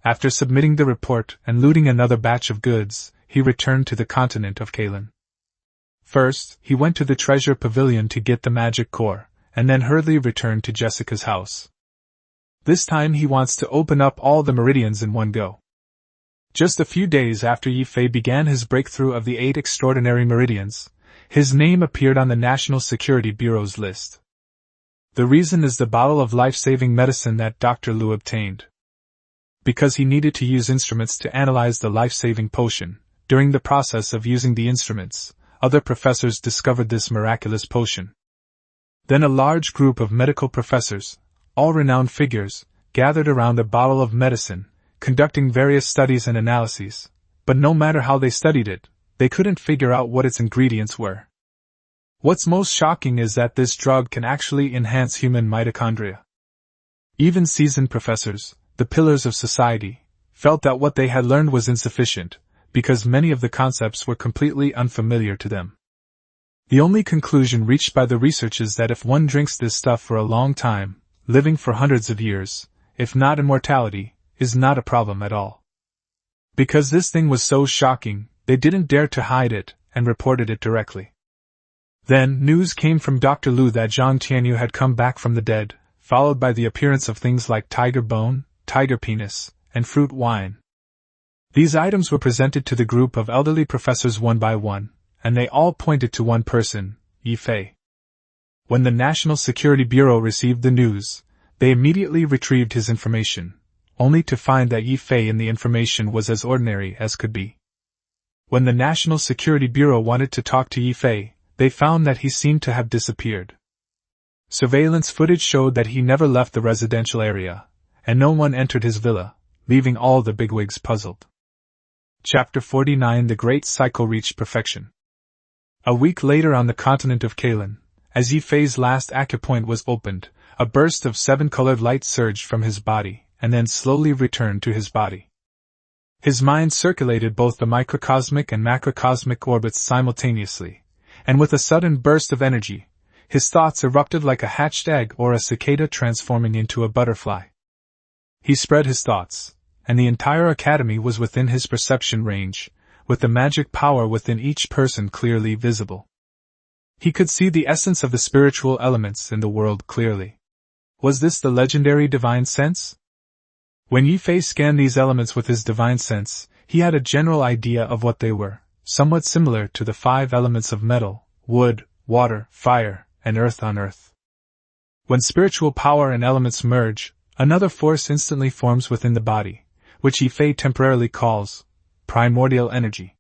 After submitting the report and looting another batch of goods, he returned to the continent of Kalan. First, he went to the treasure pavilion to get the magic core, and then hurriedly returned to Jessica's house. This time he wants to open up all the meridians in one go. Just a few days after Ye Fei began his breakthrough of the 8 extraordinary meridians, his name appeared on the National Security Bureau's list. The reason is the bottle of life-saving medicine that Dr. Liu obtained. Because he needed to use instruments to analyze the life-saving potion, during the process of using the instruments, other professors discovered this miraculous potion. Then a large group of medical professors, all renowned figures, gathered around a bottle of medicine, conducting various studies and analyses, but no matter how they studied it, they couldn't figure out what its ingredients were. What's most shocking is that this drug can actually enhance human mitochondria. Even seasoned professors, the pillars of society, felt that what they had learned was insufficient, because many of the concepts were completely unfamiliar to them. The only conclusion reached by the research is that if one drinks this stuff for a long time, living for hundreds of years, if not immortality, is not a problem at all. Because this thing was so shocking, they didn't dare to hide it, and reported it directly. Then, news came from Dr. Liu that Zhang Tianyu had come back from the dead, followed by the appearance of things like tiger bone, tiger penis, and fruit wine. These items were presented to the group of elderly professors one by one, and they all pointed to one person, Ye Fei. When the National Security Bureau received the news, they immediately retrieved his information, only to find that Ye Fei in the information was as ordinary as could be. When the National Security Bureau wanted to talk to Ye Fei, they found that he seemed to have disappeared. Surveillance footage showed that he never left the residential area, and no one entered his villa, leaving all the bigwigs puzzled. Chapter 49 The Great Cycle reached perfection. A week later on the continent of Kalan, as Ye Fei's last acupoint was opened, a burst of 7-colored light surged from his body, and then slowly returned to his body. His mind circulated both the microcosmic and macrocosmic orbits simultaneously, and with a sudden burst of energy, his thoughts erupted like a hatched egg or a cicada transforming into a butterfly. He spread his thoughts, and the entire academy was within his perception range, with the magic power within each person clearly visible. He could see the essence of the spiritual elements in the world clearly. Was this the legendary divine sense? When Ye Fei scanned these elements with his divine sense, he had a general idea of what they were, somewhat similar to the 5 elements of metal, wood, water, fire, and earth on earth. When spiritual power and elements merge, another force instantly forms within the body, which Ye Fei temporarily calls primordial energy.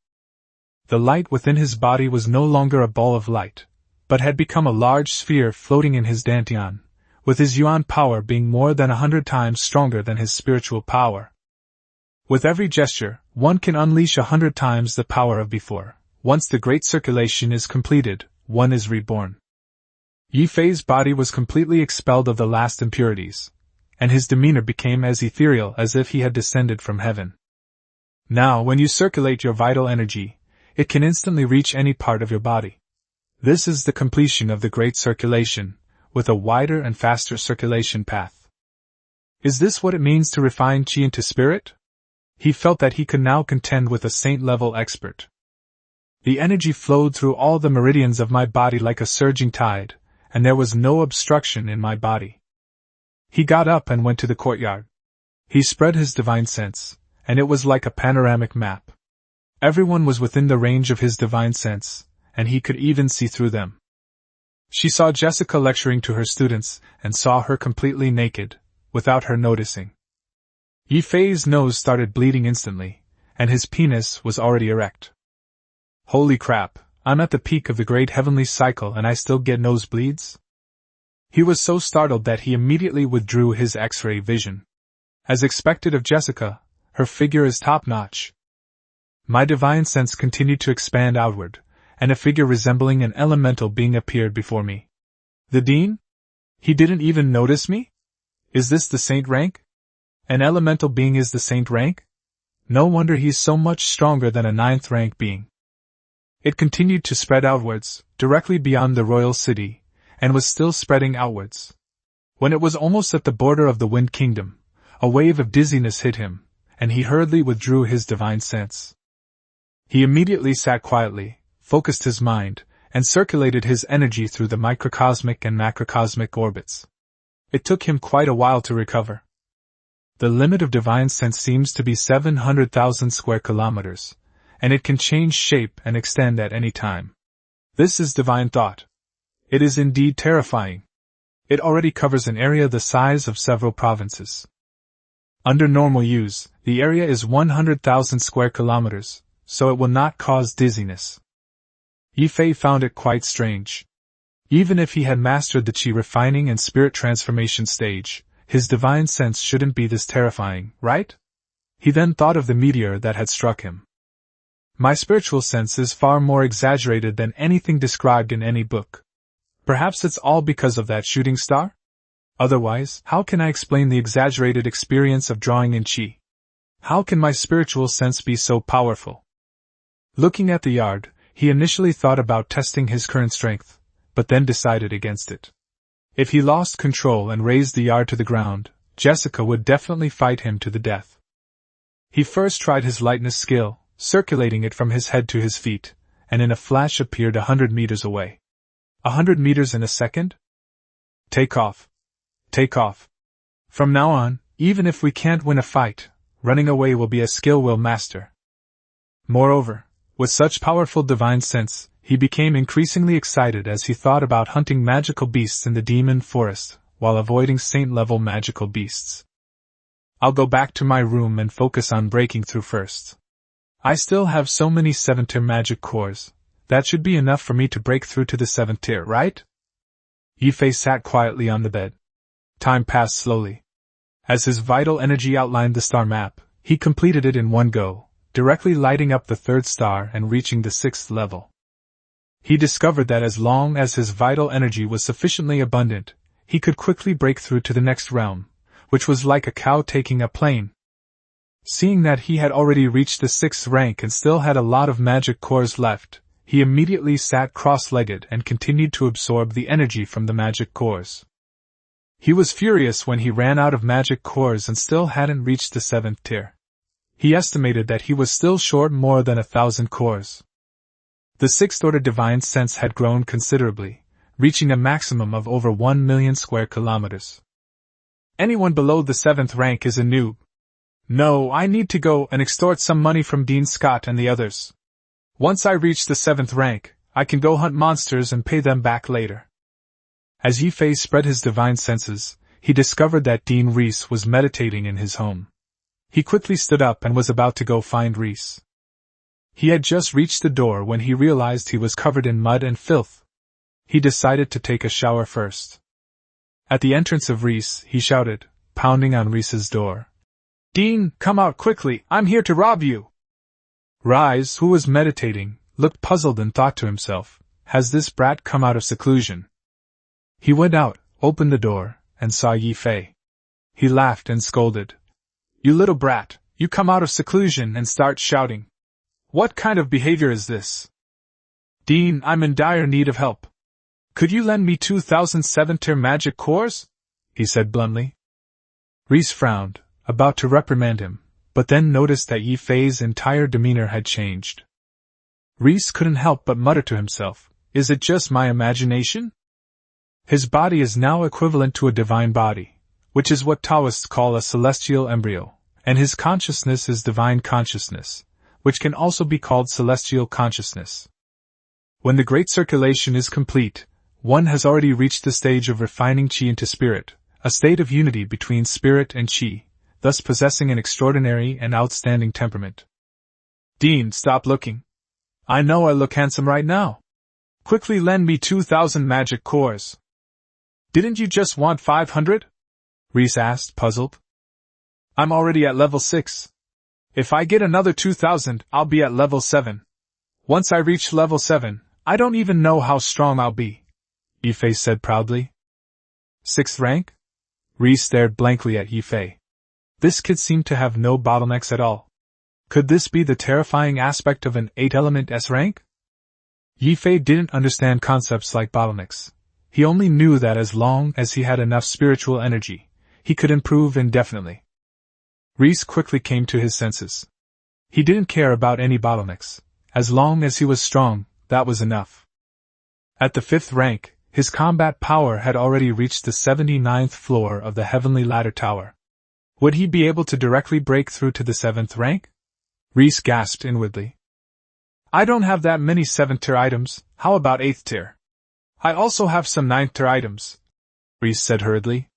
The light within his body was no longer a ball of light, but had become a large sphere floating in his dantian, with his yuan power being more than 100 times stronger than his spiritual power. With every gesture, one can unleash 100 times the power of before. Once the great circulation is completed, one is reborn. Ye Fei's body was completely expelled of the last impurities, and his demeanor became as ethereal as if he had descended from heaven. Now, when you circulate your vital energy, it can instantly reach any part of your body. This is the completion of the great circulation, with a wider and faster circulation path. Is this what it means to refine qi into spirit? He felt that he could now contend with a saint-level expert. The energy flowed through all the meridians of my body like a surging tide, and there was no obstruction in my body. He got up and went to the courtyard. He spread his divine sense, and it was like a panoramic map. Everyone was within the range of his divine sense, and he could even see through them. She saw Jessica lecturing to her students, and saw her completely naked, without her noticing. Ye Fei's nose started bleeding instantly, and his penis was already erect. Holy crap, I'm at the peak of the great heavenly cycle and I still get nosebleeds? He was so startled that he immediately withdrew his X-ray vision. As expected of Jessica, her figure is top-notch. My divine sense continued to expand outward, and a figure resembling an elemental being appeared before me. The Dean? He didn't even notice me? Is this the saint rank? An elemental being is the saint rank? No wonder he's so much stronger than a 9th rank being. It continued to spread outwards, directly beyond the royal city, and was still spreading outwards. When it was almost at the border of the Wind Kingdom, a wave of dizziness hit him, and he hurriedly withdrew his divine sense. He immediately sat quietly, focused his mind, and circulated his energy through the microcosmic and macrocosmic orbits. It took him quite a while to recover. The limit of divine sense seems to be 700,000 square kilometers, and it can change shape and extend at any time. This is divine thought. It is indeed terrifying. It already covers an area the size of several provinces. Under normal use, the area is 100,000 square kilometers, so it will not cause dizziness. Ye Fei found it quite strange. Even if he had mastered the qi refining and spirit transformation stage, his divine sense shouldn't be this terrifying, right? He then thought of the meteor that had struck him. My spiritual sense is far more exaggerated than anything described in any book. Perhaps it's all because of that shooting star? Otherwise, how can I explain the exaggerated experience of drawing in qi? How can my spiritual sense be so powerful? Looking at the yard, he initially thought about testing his current strength, but then decided against it. If he lost control and razed the yard to the ground, Jessica would definitely fight him to the death. He first tried his lightness skill, circulating it from his head to his feet, and in a flash appeared 100 meters away. 100 meters in a second? Take off. Take off. From now on, even if we can't win a fight, running away will be a skill we'll master. Moreover, with such powerful divine sense, he became increasingly excited as he thought about hunting magical beasts in the demon forest, while avoiding saint-level magical beasts. I'll go back to my room and focus on breaking through first. I still have so many 7th-tier magic cores. That should be enough for me to break through to the 7th tier, right? Ye Fei sat quietly on the bed. Time passed slowly. As his vital energy outlined the star map, he completed it in one go, directly lighting up the 3rd star and reaching the 6th level. He discovered that as long as his vital energy was sufficiently abundant, he could quickly break through to the next realm, which was like a cow taking a plane. Seeing that he had already reached the 6th rank and still had a lot of magic cores left, he immediately sat cross-legged and continued to absorb the energy from the magic cores. He was furious when he ran out of magic cores and still hadn't reached the 7th tier. He estimated that he was still short more than 1,000 cores. The 6th-order divine sense had grown considerably, reaching a maximum of over 1 million square kilometers. Anyone below the 7th rank is a noob. No, I need to go and extort some money from Dean Scott and the others. Once I reach the 7th rank, I can go hunt monsters and pay them back later. As Ye Fei spread his divine senses, he discovered that Dean Reese was meditating in his home. He quickly stood up and was about to go find Reese. He had just reached the door when he realized he was covered in mud and filth. He decided to take a shower first. At the entrance of Reese, he shouted, pounding on Reese's door. Dean, come out quickly, I'm here to rob you! Rise, who was meditating, looked puzzled and thought to himself, has this brat come out of seclusion? He went out, opened the door, and saw Ye Fei. He laughed and scolded. You little brat, you come out of seclusion and start shouting. What kind of behavior is this? Dean, I'm in dire need of help. Could you lend me 2,000 7th-tier magic cores? He said bluntly. Reese frowned, about to reprimand him, but then noticed that Ye Fei's entire demeanor had changed. Reese couldn't help but mutter to himself, is it just my imagination? His body is now equivalent to a divine body, which is what Taoists call a celestial embryo, and his consciousness is divine consciousness, which can also be called celestial consciousness. When the great circulation is complete, one has already reached the stage of refining qi into spirit, a state of unity between spirit and qi, thus possessing an extraordinary and outstanding temperament. Dean, stop looking. I know I look handsome right now. Quickly lend me 2,000 magic cores. Didn't you just want 500? Reese asked, puzzled. I'm already at level 6. If I get another 2,000, I'll be at level 7. Once I reach level 7, I don't even know how strong I'll be, Ye Fei said proudly. 6th rank? Reese stared blankly at Ye Fei. This kid seemed to have no bottlenecks at all. Could this be the terrifying aspect of an 8-element S rank? Ye Fei didn't understand concepts like bottlenecks. He only knew that as long as he had enough spiritual energy, he could improve indefinitely. Reese quickly came to his senses. He didn't care about any bottlenecks. As long as he was strong, that was enough. At the 5th rank, his combat power had already reached the 79th floor of the Heavenly Ladder Tower. Would he be able to directly break through to the 7th rank? Reese gasped inwardly. I don't have that many 7th tier items, how about 8th tier? I also have some 9th tier items, Reese said hurriedly.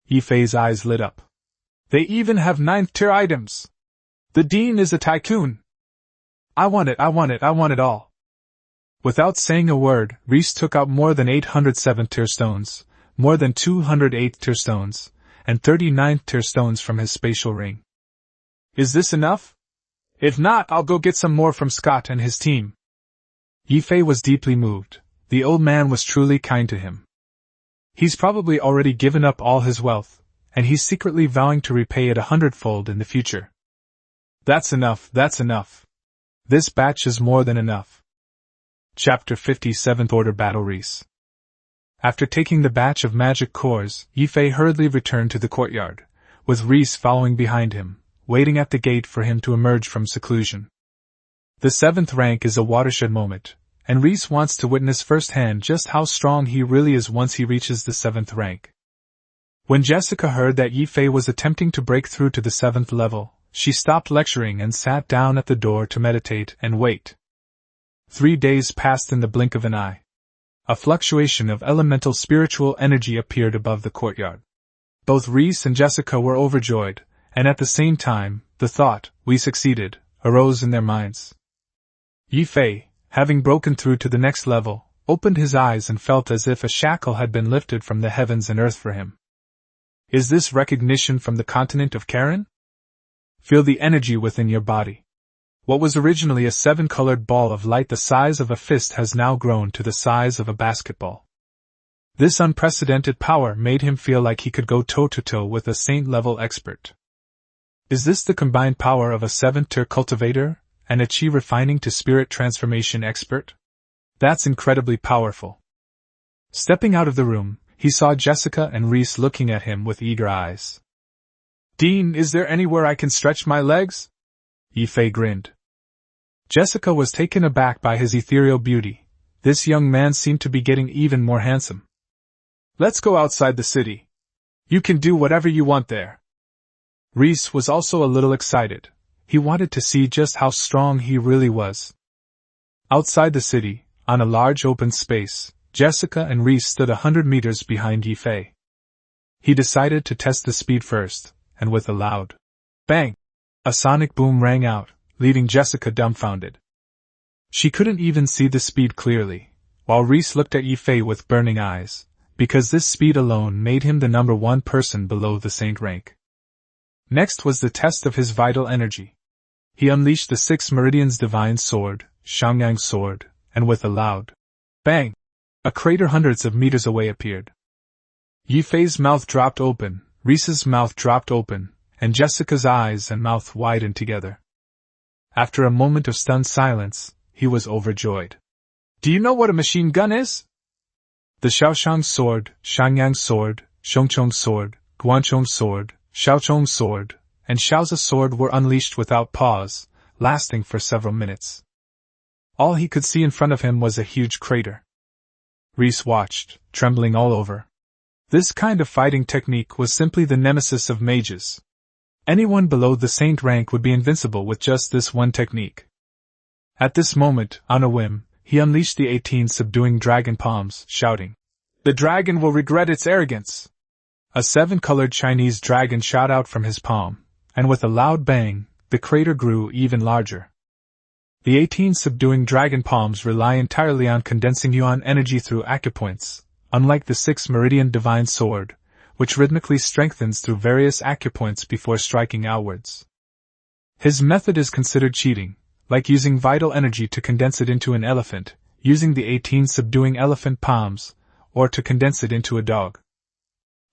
Ye Fei's eyes lit up. They even have 9th tier items! The Dean is a tycoon! I want it all! Without saying a word, Reese took out more than 800 7th tier stones, more than 200 8th tier stones, and 39th tier stones from his spatial ring. Is this enough? If not, I'll go get some more from Scott and his team. Ye Fei was deeply moved. The old man was truly kind to him. He's probably already given up all his wealth, and he's secretly vowing to repay it 100-fold in the future. That's enough. This batch is more than enough. Chapter 50 7th Order Battle Reese. After taking the batch of magic cores, Ye Fei hurriedly returned to the courtyard, with Reese following behind him, waiting at the gate for him to emerge from seclusion. The 7th rank is a watershed moment, and Reese wants to witness firsthand just how strong he really is once he reaches the 7th rank. When Jessica heard that Ye Fei was attempting to break through to the 7th level, she stopped lecturing and sat down at the door to meditate and wait. 3 days passed in the blink of an eye. A fluctuation of elemental spiritual energy appeared above the courtyard. Both Reese and Jessica were overjoyed, and at the same time, the thought, "we succeeded," arose in their minds. Ye Fei, having broken through to the next level, opened his eyes and felt as if a shackle had been lifted from the heavens and earth for him. Is this recognition from the continent of Kalan? Feel the energy within your body. What was originally a 7-colored ball of light the size of a fist has now grown to the size of a basketball. This unprecedented power made him feel like he could go toe-to-toe with a saint-level expert. Is this the combined power of a 7th-tier cultivator and a chi refining to spirit transformation expert? That's incredibly powerful. Stepping out of the room, he saw Jessica and Reese looking at him with eager eyes. Dean, is there anywhere I can stretch my legs? Ye Fei grinned. Jessica was taken aback by his ethereal beauty. This young man seemed to be getting even more handsome. Let's go outside the city. You can do whatever you want there. Reese was also a little excited. He wanted to see just how strong he really was. Outside the city, on a large open space, Jessica and Reese stood 100 meters behind Ye Fei. He decided to test the speed first, and with a loud bang, a sonic boom rang out, leaving Jessica dumbfounded. She couldn't even see the speed clearly, while Reese looked at Ye Fei with burning eyes, because this speed alone made him the number 1 person below the saint rank. Next was the test of his vital energy. He unleashed the 6 Meridian's divine sword, Shangyang's sword, and with a loud bang, a crater hundreds of meters away appeared. Ye Fei's mouth dropped open, Reese's mouth dropped open, and Jessica's eyes and mouth widened together. After a moment of stunned silence, he was overjoyed. Do you know what a machine gun is? The Shaoshang sword, Shangyang sword, Shongchong sword, Guanchong sword, Shaochong sword, and Shaoza sword were unleashed without pause, lasting for several minutes. All he could see in front of him was a huge crater. Reese watched, trembling all over. This kind of fighting technique was simply the nemesis of mages. Anyone below the saint rank would be invincible with just this one technique. At this moment, on a whim, he unleashed the 18 subduing dragon palms, shouting, "The dragon will regret its arrogance!" A 7-colored Chinese dragon shot out from his palm, and with a loud bang, the crater grew even larger. The 18 subduing dragon palms rely entirely on condensing yuan energy through acupoints, unlike the 6 Meridian divine sword, which rhythmically strengthens through various acupoints before striking outwards. His method is considered cheating, like using vital energy to condense it into an elephant, using the 18 subduing elephant palms, or to condense it into a dog.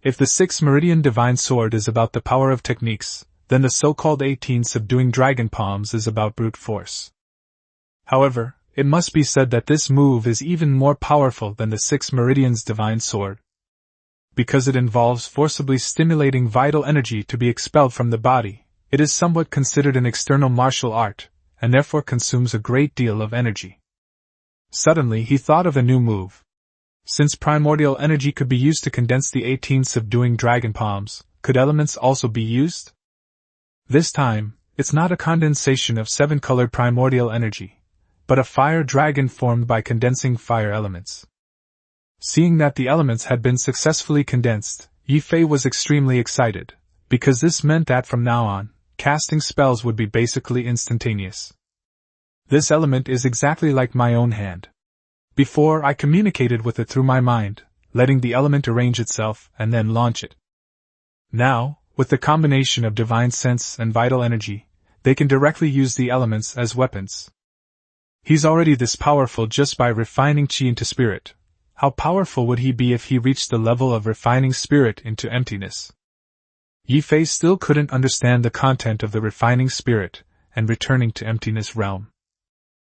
If the 6 Meridian divine sword is about the power of techniques, then the so-called 18 subduing dragon palms is about brute force. However, it must be said that this move is even more powerful than the 6 Meridian's divine sword. Because it involves forcibly stimulating vital energy to be expelled from the body, it is somewhat considered an external martial art, and therefore consumes a great deal of energy. Suddenly he thought of a new move. Since primordial energy could be used to condense the 18 subduing dragon palms, could elements also be used? This time, it's not a condensation of 7-colored primordial energy. but a fire dragon formed by condensing fire elements. Seeing that the elements had been successfully condensed, Ye Fei was extremely excited, because this meant that from now on, casting spells would be basically instantaneous. This element is exactly like my own hand. Before, I communicated with it through my mind, letting the element arrange itself and then launch it. Now, with the combination of divine sense and vital energy, they can directly use the elements as weapons. He's already this powerful just by refining qi into spirit. How powerful would he be if he reached the level of refining spirit into emptiness? Ye Fei still couldn't understand the content of the refining spirit and returning to emptiness realm.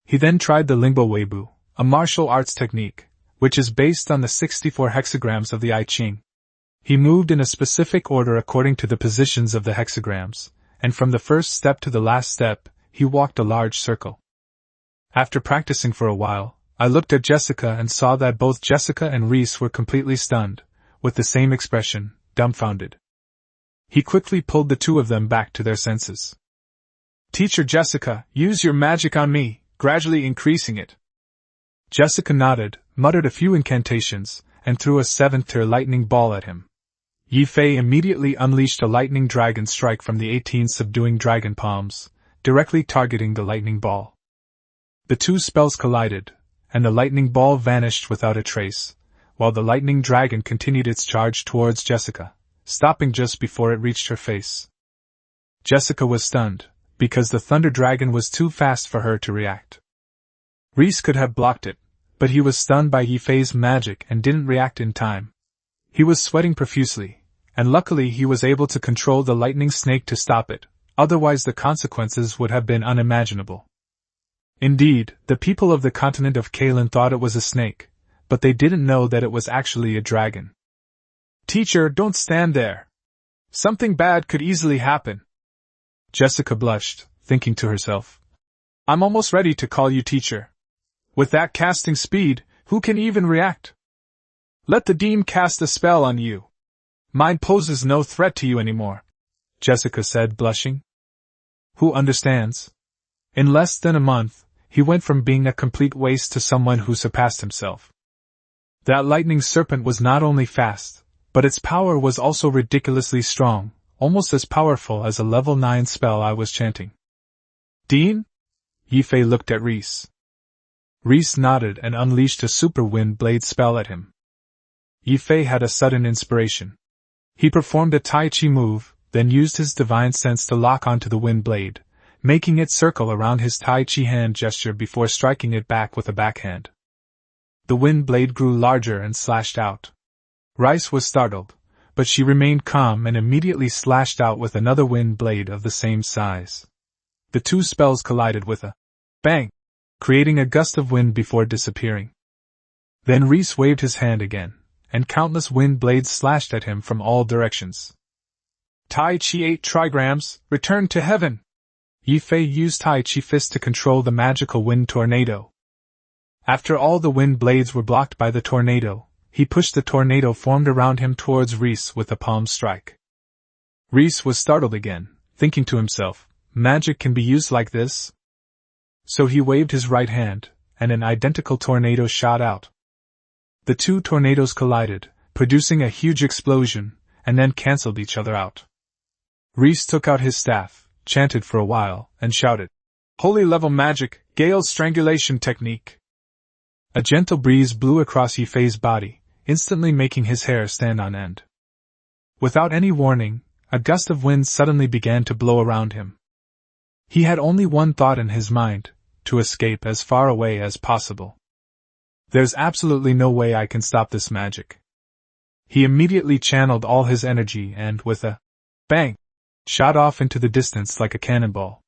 He then tried the Lingbo Weibu, a martial arts technique, which is based on the 64 hexagrams of the I Ching. He moved in a specific order according to the positions of the hexagrams, and from the first step to the last step, he walked a large circle. After practicing for a while, I looked at Jessica and saw that both Jessica and Reese were completely stunned, with the same expression, dumbfounded. He quickly pulled the two of them back to their senses. "Teacher Jessica, use your magic on me," gradually increasing it. Jessica nodded, muttered a few incantations, and threw a 7th-tier lightning ball at him. Ye Fei immediately unleashed a lightning dragon strike from the 18 subduing dragon palms, directly targeting the lightning ball. The two spells collided, and the lightning ball vanished without a trace, while the lightning dragon continued its charge towards Jessica, stopping just before it reached her face. Jessica was stunned, because the thunder dragon was too fast for her to react. Reese could have blocked it, but he was stunned by Ye Fei's magic and didn't react in time. He was sweating profusely, and luckily he was able to control the lightning snake to stop it, otherwise the consequences would have been unimaginable. Indeed, the people of the continent of Kalan thought it was a snake, but they didn't know that it was actually a dragon. "Teacher, don't stand there. Something bad could easily happen." Jessica blushed, thinking to herself, "I'm almost ready to call you teacher. With that casting speed, who can even react? Let the demon cast a spell on you. Mine poses no threat to you anymore," Jessica said, blushing. Who understands? In less than a month, he went from being a complete waste to someone who surpassed himself. That lightning serpent was not only fast, but its power was also ridiculously strong, almost as powerful as a level 9 spell I was chanting. "Dean?" Ye Fei looked at Reese. Reese nodded and unleashed a super wind blade spell at him. Ye Fei had a sudden inspiration. He performed a Tai Chi move, then used his divine sense to lock onto the wind blade, making it circle around his Tai Chi hand gesture before striking it back with a backhand. The wind blade grew larger and slashed out. Rice was startled, but she remained calm and immediately slashed out with another wind blade of the same size. The two spells collided with a bang, creating a gust of wind before disappearing. Then Reese waved his hand again, and countless wind blades slashed at him from all directions. "Tai Chi 8 trigrams, return to heaven!" Ye Fei used Tai Chi Fist to control the magical wind tornado. After all the wind blades were blocked by the tornado, he pushed the tornado formed around him towards Reese with a palm strike. Reese was startled again, thinking to himself, "Magic can be used like this?" So he waved his right hand, and an identical tornado shot out. The two tornadoes collided, producing a huge explosion, and then cancelled each other out. Reese took out his staff, chanted for a while, and shouted, "Holy level magic, Gale's strangulation technique!" A gentle breeze blew across Ye Fei's body, instantly making his hair stand on end. Without any warning, a gust of wind suddenly began to blow around him. He had only one thought in his mind, to escape as far away as possible. "There's absolutely no way I can stop this magic." He immediately channeled all his energy and, with a bang, shot off into the distance like a cannonball.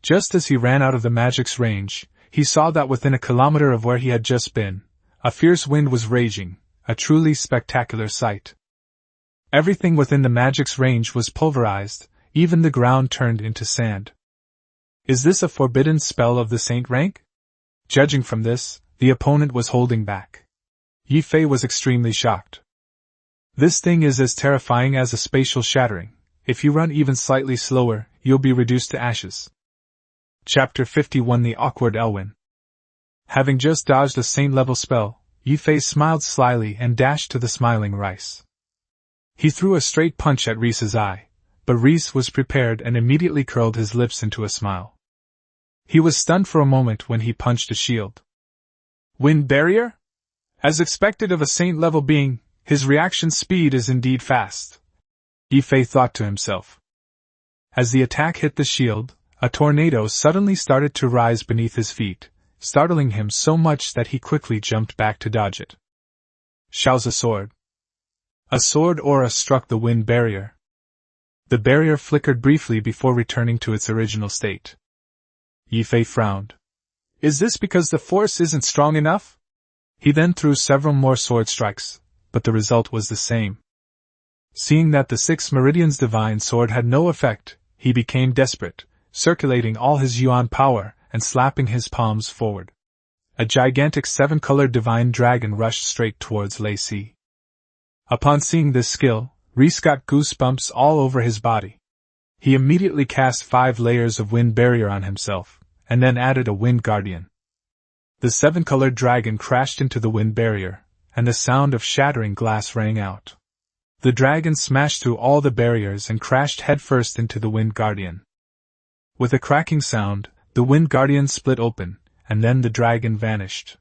Just as he ran out of the magic's range, he saw that within a kilometer of where he had just been, a fierce wind was raging, a truly spectacular sight. Everything within the magic's range was pulverized, even the ground turned into sand. Is this a forbidden spell of the saint rank? Judging from this, the opponent was holding back. Ye Fei was extremely shocked. This thing is as terrifying as a spatial shattering. If you run even slightly slower, you'll be reduced to ashes. Chapter 51 The Awkward Elwyn. Having just dodged a saint-level spell, Ye Fei smiled slyly and dashed to the smiling Rice. He threw a straight punch at Reese's eye, but Reese was prepared and immediately curled his lips into a smile. He was stunned for a moment when he punched a shield. Wind barrier? As expected of a saint-level being, his reaction speed is indeed fast, Ye Fei thought to himself. As the attack hit the shield, a tornado suddenly started to rise beneath his feet, startling him so much that he quickly jumped back to dodge it. Xiao's a sword. A sword aura struck the wind barrier. The barrier flickered briefly before returning to its original state. Ye Fei frowned. Is this because the force isn't strong enough? He then threw several more sword strikes, but the result was the same. Seeing that the 6 Meridian's divine sword had no effect, he became desperate, circulating all his yuan power and slapping his palms forward. A gigantic 7-colored divine dragon rushed straight towards Lei Si. Upon seeing this skill, Reese got goosebumps all over his body. He immediately cast 5 layers of wind barrier on himself, and then added a wind guardian. The 7-colored dragon crashed into the wind barrier, and the sound of shattering glass rang out. The dragon smashed through all the barriers and crashed headfirst into the wind guardian. With a cracking sound, the wind guardian split open, and then the dragon vanished.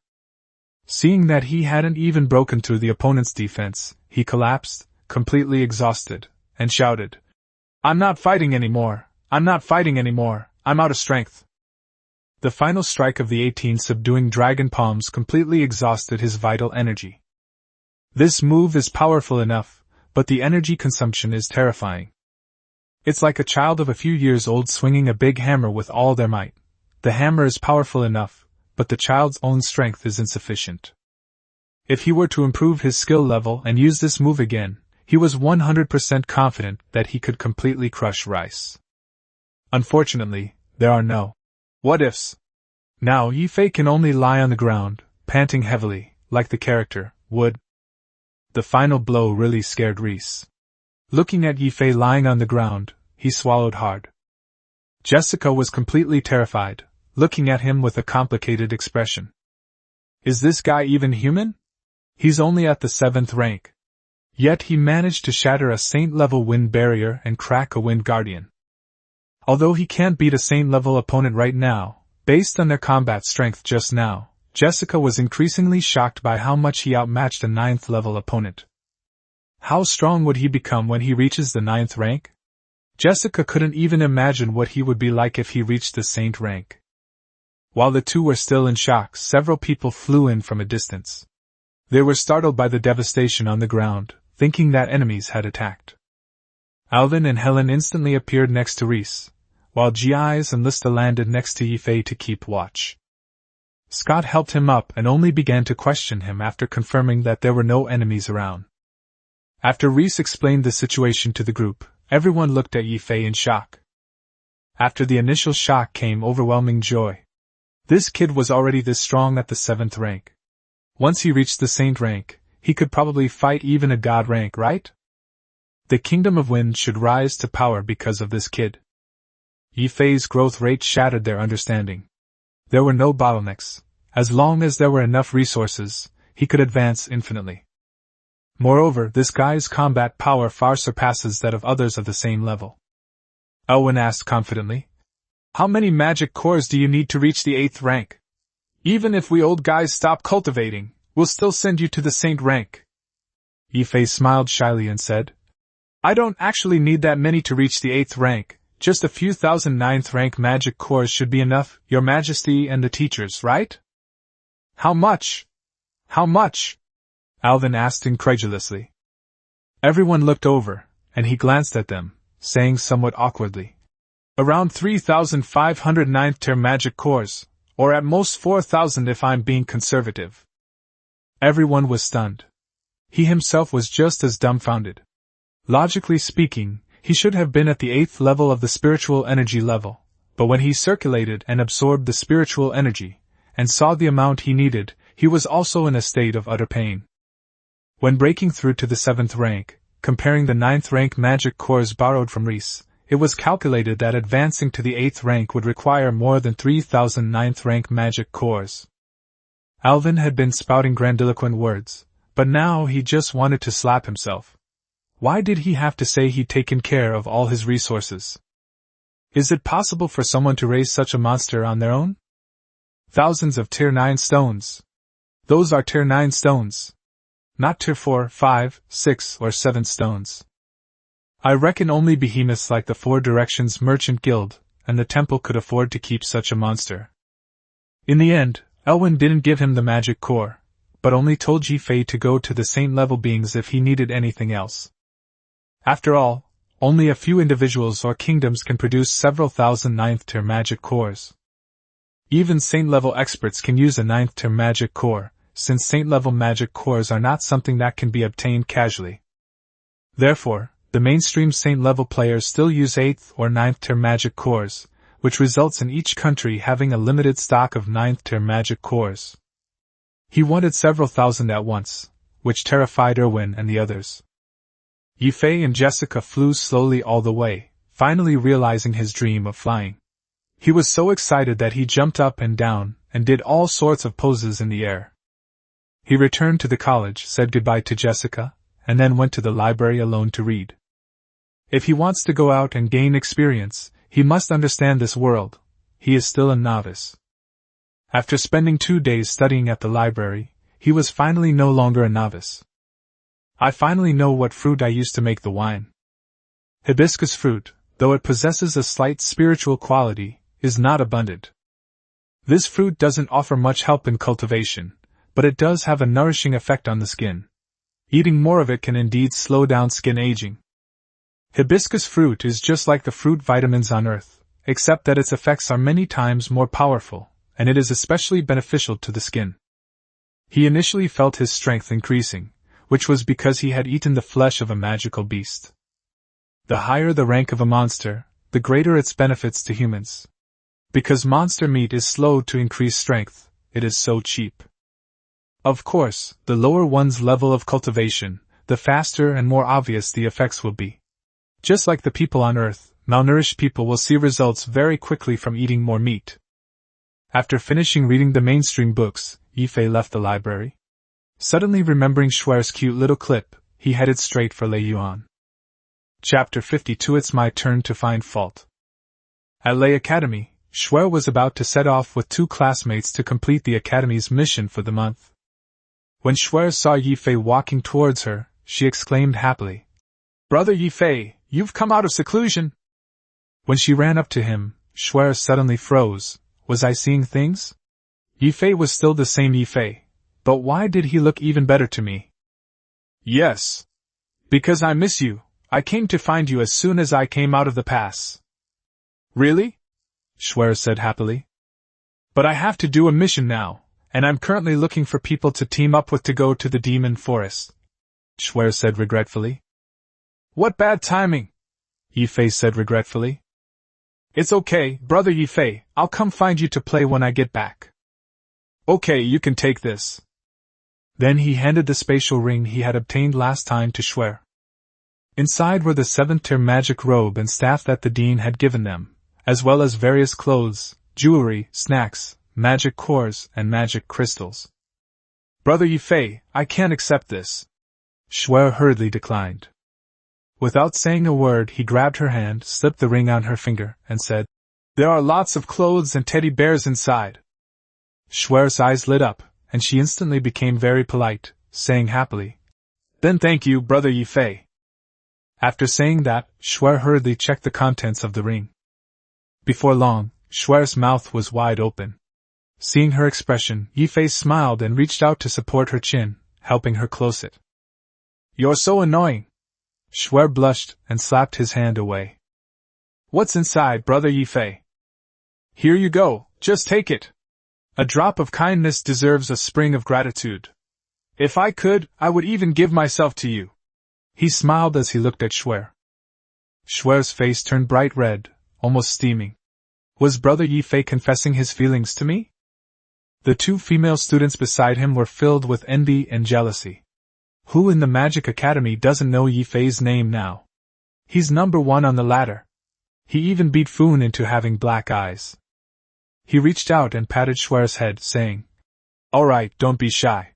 Seeing that he hadn't even broken through the opponent's defense, he collapsed, completely exhausted, and shouted, "I'm not fighting anymore! I'm not fighting anymore! I'm out of strength!" The final strike of the 18 subduing dragon palms completely exhausted his vital energy. This move is powerful enough, but the energy consumption is terrifying. It's like a child of a few years old swinging a big hammer with all their might. The hammer is powerful enough, but the child's own strength is insufficient. If he were to improve his skill level and use this move again, he was 100% confident that he could completely crush Rice. Unfortunately, there are no what-ifs. Now Ye Fei can only lie on the ground, panting heavily, like the character would. The final blow really scared Reese. Looking at Ye Fei lying on the ground, he swallowed hard. Jessica was completely terrified, looking at him with a complicated expression. Is this guy even human? He's only at the 7th rank. Yet he managed to shatter a saint-level wind barrier and crack a wind guardian. Although he can't beat a saint-level opponent right now, based on their combat strength just now, Jessica was increasingly shocked by how much he outmatched a 9th-level opponent. How strong would he become when he reaches the 9th rank? Jessica couldn't even imagine what he would be like if he reached the saint rank. While the two were still in shock, several people flew in from a distance. They were startled by the devastation on the ground, thinking that enemies had attacked. Alvin and Helen instantly appeared next to Reese, while Gi's and Lista landed next to Ye Fei to keep watch. Scott helped him up and only began to question him after confirming that there were no enemies around. After Reese explained the situation to the group, everyone looked at Ye Fei in shock. After the initial shock came overwhelming joy. This kid was already this strong at the 7th rank. Once he reached the saint rank, he could probably fight even a god rank, right? The Kingdom of Wind should rise to power because of this kid. Ye Fei's growth rate shattered their understanding. There were no bottlenecks. As long as there were enough resources, he could advance infinitely. Moreover, this guy's combat power far surpasses that of others of the same level. Elwyn asked confidently, "How many magic cores do you need to reach the 8th rank? Even if we old guys stop cultivating, we'll still send you to the saint rank." Ye Fei smiled shyly and said, "I don't actually need that many to reach the 8th rank. Just a few thousand 9th rank magic cores should be enough, Your Majesty and the teachers, right?" "How much? How much?" Alvin asked incredulously. Everyone looked over, and he glanced at them, saying somewhat awkwardly, "Around 3,500 9th tier magic cores, or at most 4,000 if I'm being conservative." Everyone was stunned. He himself was just as dumbfounded. Logically speaking, he should have been at the 8th level of the spiritual energy level, but when he circulated and absorbed the spiritual energy, and saw the amount he needed, he was also in a state of utter pain. When breaking through to the 7th rank, comparing the 9th rank magic cores borrowed from Reese, it was calculated that advancing to the 8th rank would require more than 3,000 9th rank magic cores. Alvin had been spouting grandiloquent words, but now he just wanted to slap himself. Why did he have to say he'd taken care of all his resources? Is it possible for someone to raise such a monster on their own? Thousands of Tier 9 stones. Those are Tier 9 stones. Not Tier 4, 5, 6, or 7 stones. I reckon only behemoths like the Four Directions Merchant Guild and the Temple could afford to keep such a monster. In the end, Elwyn didn't give him the magic core, but only told Ye Fei to go to the saint-level beings if he needed anything else. After all, only a few individuals or kingdoms can produce several thousand 9th-tier magic cores. Even saint-level experts can use a 9th-tier magic core, since saint-level magic cores are not something that can be obtained casually. Therefore, the mainstream saint-level players still use 8th or 9th-tier magic cores, which results in each country having a limited stock of 9th-tier magic cores. He wanted several thousand at once, which terrified Erwin and the others. Ye Fei and Jessica flew slowly all the way, finally realizing his dream of flying. He was so excited that he jumped up and down and did all sorts of poses in the air. He returned to the college, said goodbye to Jessica, and then went to the library alone to read. If he wants to go out and gain experience, he must understand this world. He is still a novice. After spending 2 days studying at the library, he was finally no longer a novice. I finally know what fruit I used to make the wine. Hibiscus fruit, though it possesses a slight spiritual quality, is not abundant. This fruit doesn't offer much help in cultivation, but it does have a nourishing effect on the skin. Eating more of it can indeed slow down skin aging. Hibiscus fruit is just like the fruit vitamins on Earth, except that its effects are many times more powerful, and it is especially beneficial to the skin. He initially felt his strength increasing, which was because he had eaten the flesh of a magical beast. The higher the rank of a monster, the greater its benefits to humans. Because monster meat is slow to increase strength, it is so cheap. Of course, the lower one's level of cultivation, the faster and more obvious the effects will be. Just like the people on Earth, malnourished people will see results very quickly from eating more meat. After finishing reading the mainstream books, Ye Fei left the library. Suddenly remembering Schwer's cute little clip, he headed straight for Lei Yuan. Chapter 52. It's my turn to find fault. At Lei Academy, Schwer was about to set off with 2 classmates to complete the Academy's mission for the month. When Schwer saw Ye Fei walking towards her, she exclaimed happily, "Brother Ye Fei, you've come out of seclusion!" When she ran up to him, Schwer suddenly froze. Was I seeing things? Ye Fei was still the same Ye Fei, but why did he look even better to me? Yes. Because I miss you. I came to find you as soon as I came out of the pass. Really? Schwer said happily. But I have to do a mission now, and I'm currently looking for people to team up with to go to the demon forest. Schwer said regretfully. What bad timing, Ye Fei said regretfully. It's okay, brother Ye Fei, I'll come find you to play when I get back. Okay, you can take this. Then he handed the spatial ring he had obtained last time to Schwer. Inside were the 7th-tier magic robe and staff that the dean had given them, as well as various clothes, jewelry, snacks, magic cores, and magic crystals. Brother Ye Fei, I can't accept this. Schwer hurriedly declined. Without saying a word, he grabbed her hand, slipped the ring on her finger, and said, There are lots of clothes and teddy bears inside. Schwer's eyes lit up, and she instantly became very polite, saying happily, Then thank you, brother Ye Fei. After saying that, Schwer hurriedly checked the contents of the ring. Before long, Schwer's mouth was wide open. Seeing her expression, Ye Fei smiled and reached out to support her chin, helping her close it. You're so annoying. Schwer blushed and slapped his hand away. What's inside, brother Ye Fei? Here you go, just take it. A drop of kindness deserves a spring of gratitude. If I could, I would even give myself to you. He smiled as he looked at Schwer. Schwer's face turned bright red, almost steaming. Was brother Ye Fei confessing his feelings to me? The 2 female students beside him were filled with envy and jealousy. Who in the Magic Academy doesn't know Ye Fei's name now? He's number 1 on the ladder. He even beat Foon into having black eyes. He reached out and patted Schwer's head, saying, Alright, don't be shy.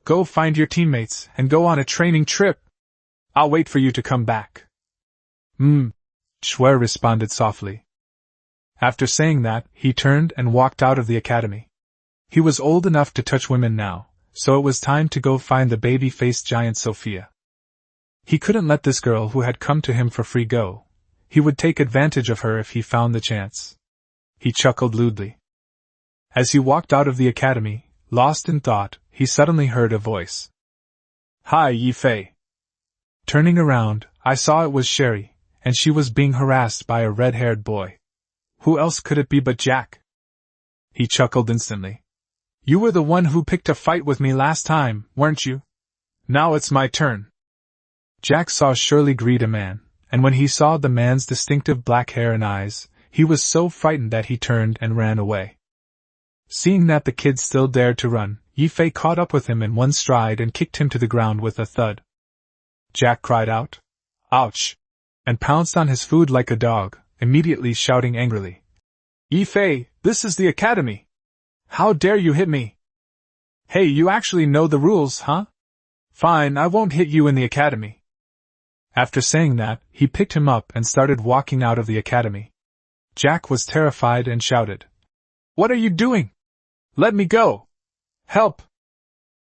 Go find your teammates and go on a training trip. I'll wait for you to come back. Shui responded softly. After saying that, he turned and walked out of the academy. He was old enough to touch women now, so it was time to go find the baby-faced giant Sophia. He couldn't let this girl who had come to him for free go. He would take advantage of her if he found the chance. He chuckled lewdly. As he walked out of the academy, lost in thought, he suddenly heard a voice. Hi, Ye Fei. Turning around, I saw it was Sherry, and she was being harassed by a red-haired boy. Who else could it be but Jack? He chuckled instantly. You were the one who picked a fight with me last time, weren't you? Now it's my turn. Jack saw Shirley greet a man, and when he saw the man's distinctive black hair and eyes, he was so frightened that he turned and ran away. Seeing that the kid still dared to run, Ye Fei caught up with him in one stride and kicked him to the ground with a thud. Jack cried out, Ouch! And pounced on his food like a dog, immediately shouting angrily. Ye Fei, this is the academy! How dare you hit me? Hey, you actually know the rules, huh? Fine, I won't hit you in the academy. After saying that, he picked him up and started walking out of the academy. Jack was terrified and shouted, What are you doing? Let me go! Help!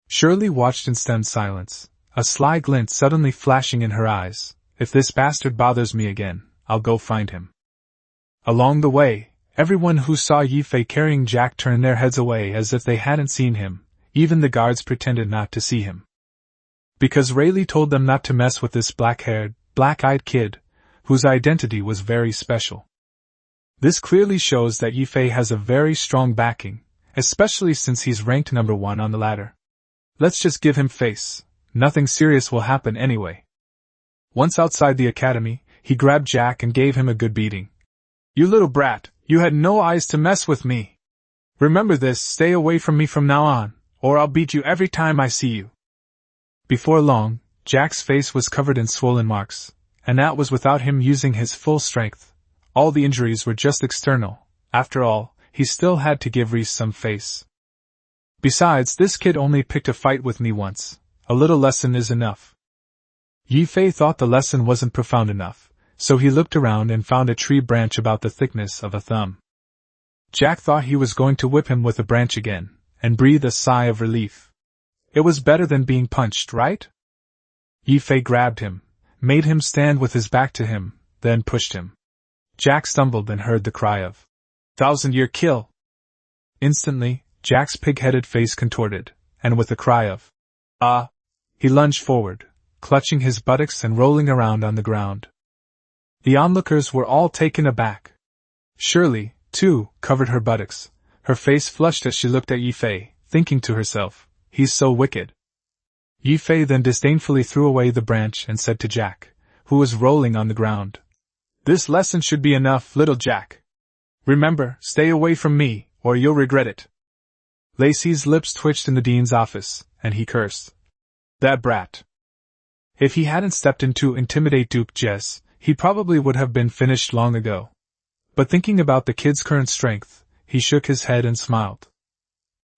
Shirley watched in stunned silence, a sly glint suddenly flashing in her eyes. If this bastard bothers me again, I'll go find him. Along the way, everyone who saw Ye Fei carrying Jack turned their heads away as if they hadn't seen him. Even the guards pretended not to see him. Because Rayleigh told them not to mess with this black-haired, black-eyed kid, whose identity was very special. This clearly shows that Ye Fei has a very strong backing, especially since he's ranked number 1 on the ladder. Let's just give him face, nothing serious will happen anyway. Once outside the academy, he grabbed Jack and gave him a good beating. You little brat, you had no eyes to mess with me. Remember this, stay away from me from now on, or I'll beat you every time I see you. Before long, Jack's face was covered in swollen marks, and that was without him using his full strength. All the injuries were just external. After all, he still had to give Reese some face. Besides, this kid only picked a fight with me once. A little lesson is enough. Ye Fei thought the lesson wasn't profound enough, so he looked around and found a tree branch about the thickness of a thumb. Jack thought he was going to whip him with a branch again, and breathed a sigh of relief. It was better than being punched, right? Ye Fei grabbed him, made him stand with his back to him, then pushed him. Jack stumbled and heard the cry of, 1,000-year kill! Instantly, Jack's pig-headed face contorted, and with a cry of, he lunged forward, clutching his buttocks and rolling around on the ground. The onlookers were all taken aback. Shirley, too, covered her buttocks, her face flushed as she looked at Ye Fei, thinking to herself, he's so wicked. Ye Fei then disdainfully threw away the branch and said to Jack, who was rolling on the ground, This lesson should be enough, little Jack. Remember, stay away from me, or you'll regret it. Lacey's lips twitched in the dean's office, and he cursed. That brat. If he hadn't stepped in to intimidate Duke Jess, he probably would have been finished long ago. But thinking about the kid's current strength, he shook his head and smiled.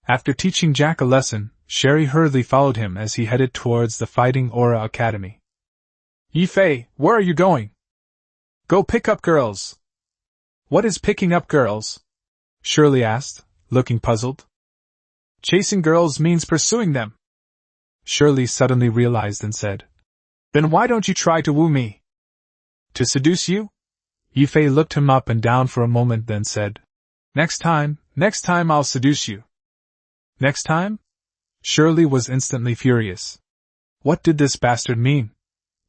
After teaching Jack a lesson, Sherry hurriedly followed him as he headed towards the Fighting Aura Academy. Ye Fei, where are you going? Go pick up girls. What is picking up girls? Shirley asked, looking puzzled. Chasing girls means pursuing them. Shirley suddenly realized and said, Then why don't you try to woo me? To seduce you? Ye Fei looked him up and down for a moment, then said, Next time I'll seduce you. Next time? Shirley was instantly furious. What did this bastard mean?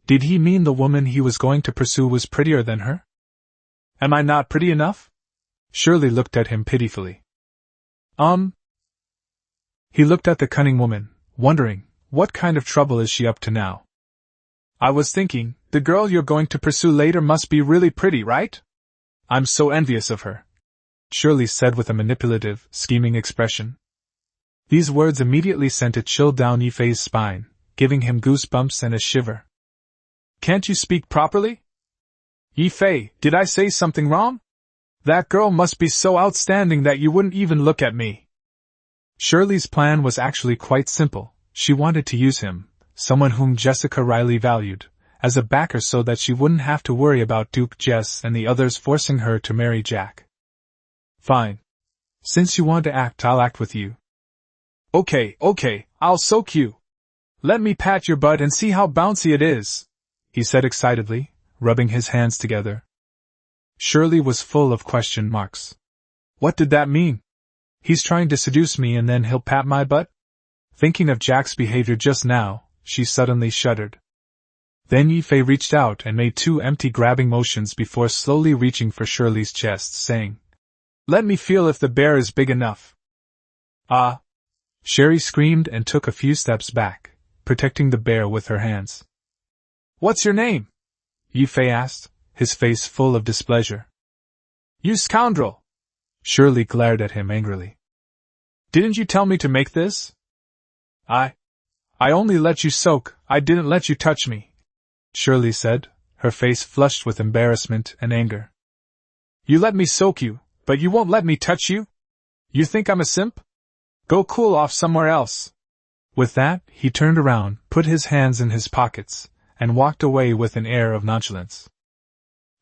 Did he mean the woman he was going to pursue was prettier than her? Am I not pretty enough? Shirley looked at him pitifully. He looked at the cunning woman, wondering, what kind of trouble is she up to now? I was thinking, the girl you're going to pursue later must be really pretty, right? I'm so envious of her, Shirley said with a manipulative, scheming expression. These words immediately sent a chill down Ye Fei's spine, giving him goosebumps and a shiver. Can't you speak properly? Ye Fei, did I say something wrong? That girl must be so outstanding that you wouldn't even look at me. Shirley's plan was actually quite simple. She wanted to use him, someone whom Jessica Riley valued, as a backer so that she wouldn't have to worry about Duke Jess and the others forcing her to marry Jack. Fine. Since you want to act, I'll act with you. Okay, I'll soak you. Let me pat your butt and see how bouncy it is, he said excitedly, rubbing his hands together. Shirley was full of question marks. What did that mean? He's trying to seduce me and then he'll pat my butt? Thinking of Jack's behavior just now, she suddenly shuddered. Then Ye Fei reached out and made 2 empty grabbing motions before slowly reaching for Shirley's chest, saying, "Let me feel if the bear is big enough." Ah! Sherry screamed and took a few steps back, protecting the bear with her hands. "What's your name?" Ye Fei asked, his face full of displeasure. "You scoundrel!" Shirley glared at him angrily. "Didn't you tell me to make this?" I only let you soak, I didn't let you touch me," Shirley said, her face flushed with embarrassment and anger. "You let me soak you, but you won't let me touch you? You think I'm a simp? Go cool off somewhere else." With that, he turned around, put his hands in his pockets, and walked away with an air of nonchalance.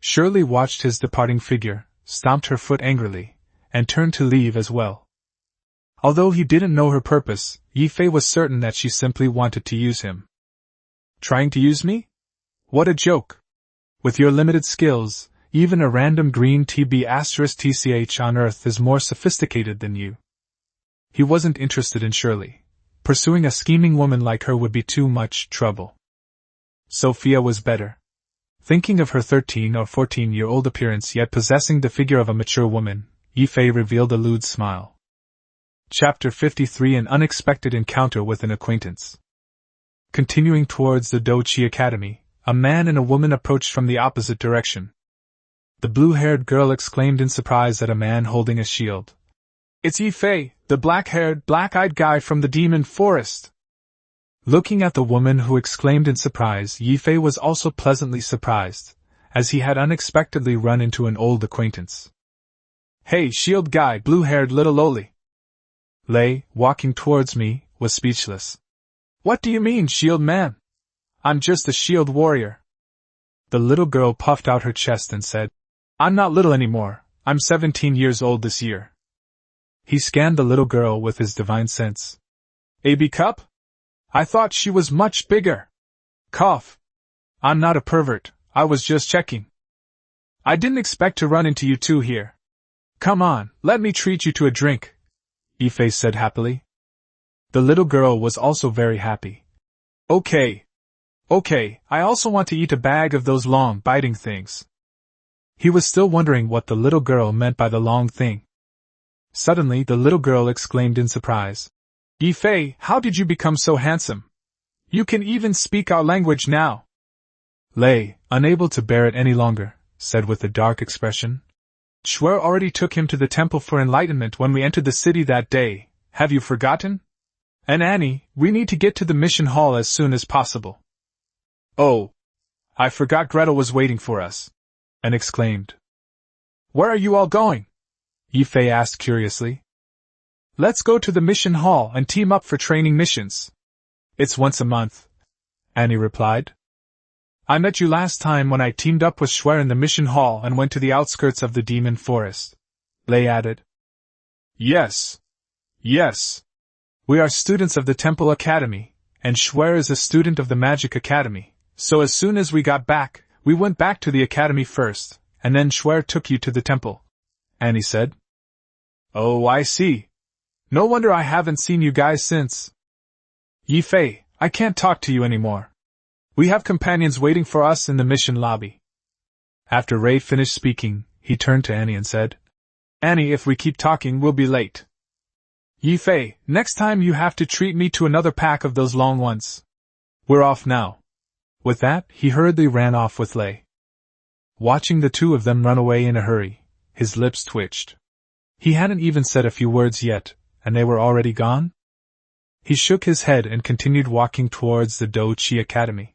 Shirley watched his departing figure, stomped her foot angrily, and turned to leave as well. Although he didn't know her purpose, Ye Fei was certain that she simply wanted to use him. Trying to use me? What a joke! With your limited skills, even a random green TB*TCH on Earth is more sophisticated than you. He wasn't interested in Shirley. Pursuing a scheming woman like her would be too much trouble. Sophia was better. Thinking of her 13 or 14-year-old appearance yet possessing the figure of a mature woman, Ye Fei revealed a lewd smile. Chapter 53: An Unexpected Encounter with an Acquaintance. Continuing towards the Dochi Academy, a man and a woman approached from the opposite direction. The blue-haired girl exclaimed in surprise at a man holding a shield. "It's Ye Fei, the black-haired, black-eyed guy from the Demon Forest." Looking at the woman who exclaimed in surprise, Ye Fei was also pleasantly surprised, as he had unexpectedly run into an old acquaintance. "Hey, shield guy, blue-haired little loli." Lei, walking towards me, was speechless. "What do you mean, shield man? I'm just a shield warrior." The little girl puffed out her chest and said, "I'm not little anymore, I'm 17 years old this year." He scanned the little girl with his divine sense. "AB cup? I thought she was much bigger." Cough. "I'm not a pervert, I was just checking. I didn't expect to run into you two here. Come on, let me treat you to a drink," Ye Fei said happily. The little girl was also very happy. Okay, I also want to eat a bag of those long, biting things." He was still wondering what the little girl meant by the long thing. Suddenly the little girl exclaimed in surprise. "Ye Fei, how did you become so handsome? You can even speak our language now." Lei, unable to bear it any longer, said with a dark expression. "Shuer already took him to the Temple for Enlightenment when we entered the city that day, have you forgotten? And Annie, we need to get to the mission hall as soon as possible." "Oh, I forgot Gretel was waiting for us," Anne exclaimed. "Where are you all going?" Ye Fei asked curiously. "Let's go to the mission hall and team up for training missions. It's once a month," Annie replied. "I met you last time when I teamed up with Shuer in the mission hall and went to the outskirts of the Demon Forest," Lei added. Yes. We are students of the Temple Academy, and Shuer is a student of the Magic Academy, so as soon as we got back, we went back to the Academy first, and then Shuer took you to the temple," Annie said. "Oh, I see. No wonder I haven't seen you guys since. Ye Fei, I can't talk to you anymore. We have companions waiting for us in the mission lobby." After Ray finished speaking, he turned to Annie and said, "Annie, if we keep talking, we'll be late. Ye Fei, next time you have to treat me to another pack of those long ones. We're off now." With that, he hurriedly ran off with Lei. Watching the two of them run away in a hurry, his lips twitched. He hadn't even said a few words yet, and they were already gone? He shook his head and continued walking towards the Dochi Academy.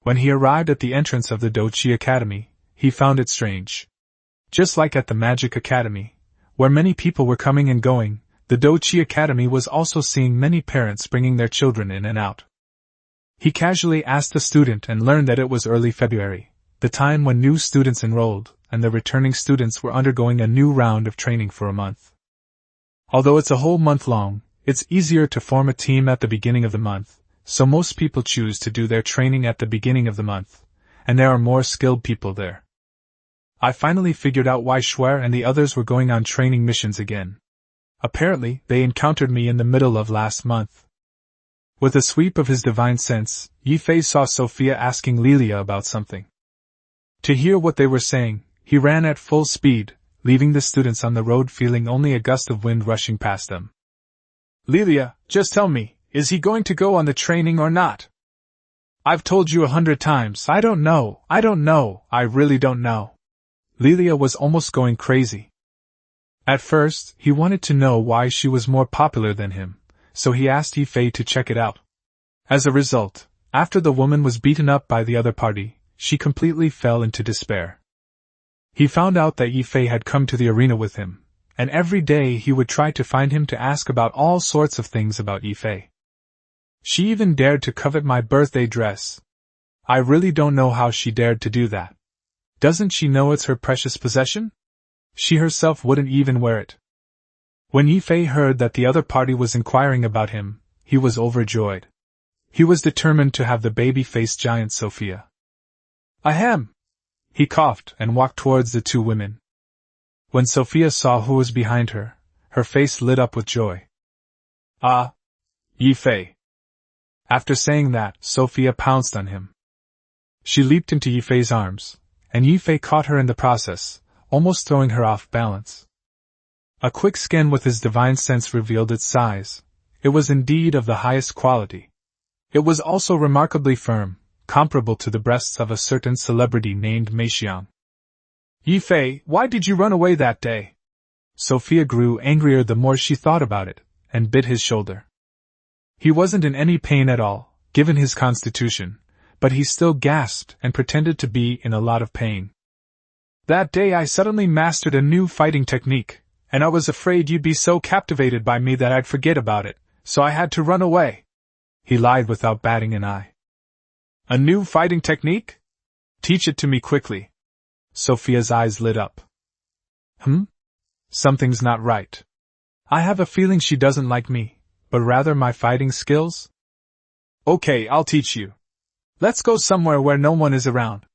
When he arrived at the entrance of the Dochi Academy, he found it strange. Just like at the Magic Academy, where many people were coming and going, The Dochi Academy was also seeing many parents bringing their children in and out. He casually asked a student and learned that it was early February, the time when new students enrolled, and the returning students were undergoing a new round of training for a month. Although it's a whole month long, it's easier to form a team at the beginning of the month, so most people choose to do their training at the beginning of the month, and there are more skilled people there. I finally figured out why Shuer and the others were going on training missions again. Apparently, they encountered me in the middle of last month. With a sweep of his divine sense, Ye Fei saw Sophia asking Lilia about something. To hear what they were saying, he ran at full speed, leaving the students on the road feeling only a gust of wind rushing past them. Lilia, just tell me, is he going to go on the training or not? I've told you 100 times, I don't know, I really don't know. Lilia was almost going crazy. At first, he wanted to know why she was more popular than him, so he asked Ye Fei to check it out. As a result, after the woman was beaten up by the other party, she completely fell into despair. He found out that Ye Fei had come to the arena with him, and every day he would try to find him to ask about all sorts of things about Ye Fei. She even dared to covet my birthday dress. I really don't know how she dared to do that. Doesn't she know it's her precious possession? She herself wouldn't even wear it. When Ye Fei heard that the other party was inquiring about him, he was overjoyed. He was determined to have the baby-faced giant Sophia. Ahem! He coughed and walked towards the two women. When Sophia saw who was behind her, her face lit up with joy. Ah! Ye Fei! After saying that, Sophia pounced on him. She leaped into Ye Fei's arms, and Ye Fei caught her in the process, almost throwing her off balance. A quick scan with his divine sense revealed its size. It was indeed of the highest quality. It was also remarkably firm, comparable to the breasts of a certain celebrity named Mei Xiang. Ye Fei, why did you run away that day? Sophia grew angrier the more she thought about it, and bit his shoulder. He wasn't in any pain at all, given his constitution, but he still gasped and pretended to be in a lot of pain. That day I suddenly mastered a new fighting technique, and I was afraid you'd be so captivated by me that I'd forget about it, so I had to run away. He lied without batting an eye. A new fighting technique? Teach it to me quickly. Sophia's eyes lit up. Something's not right. I have a feeling she doesn't like me, but rather my fighting skills? Okay, I'll teach you. Let's go somewhere where no one is around.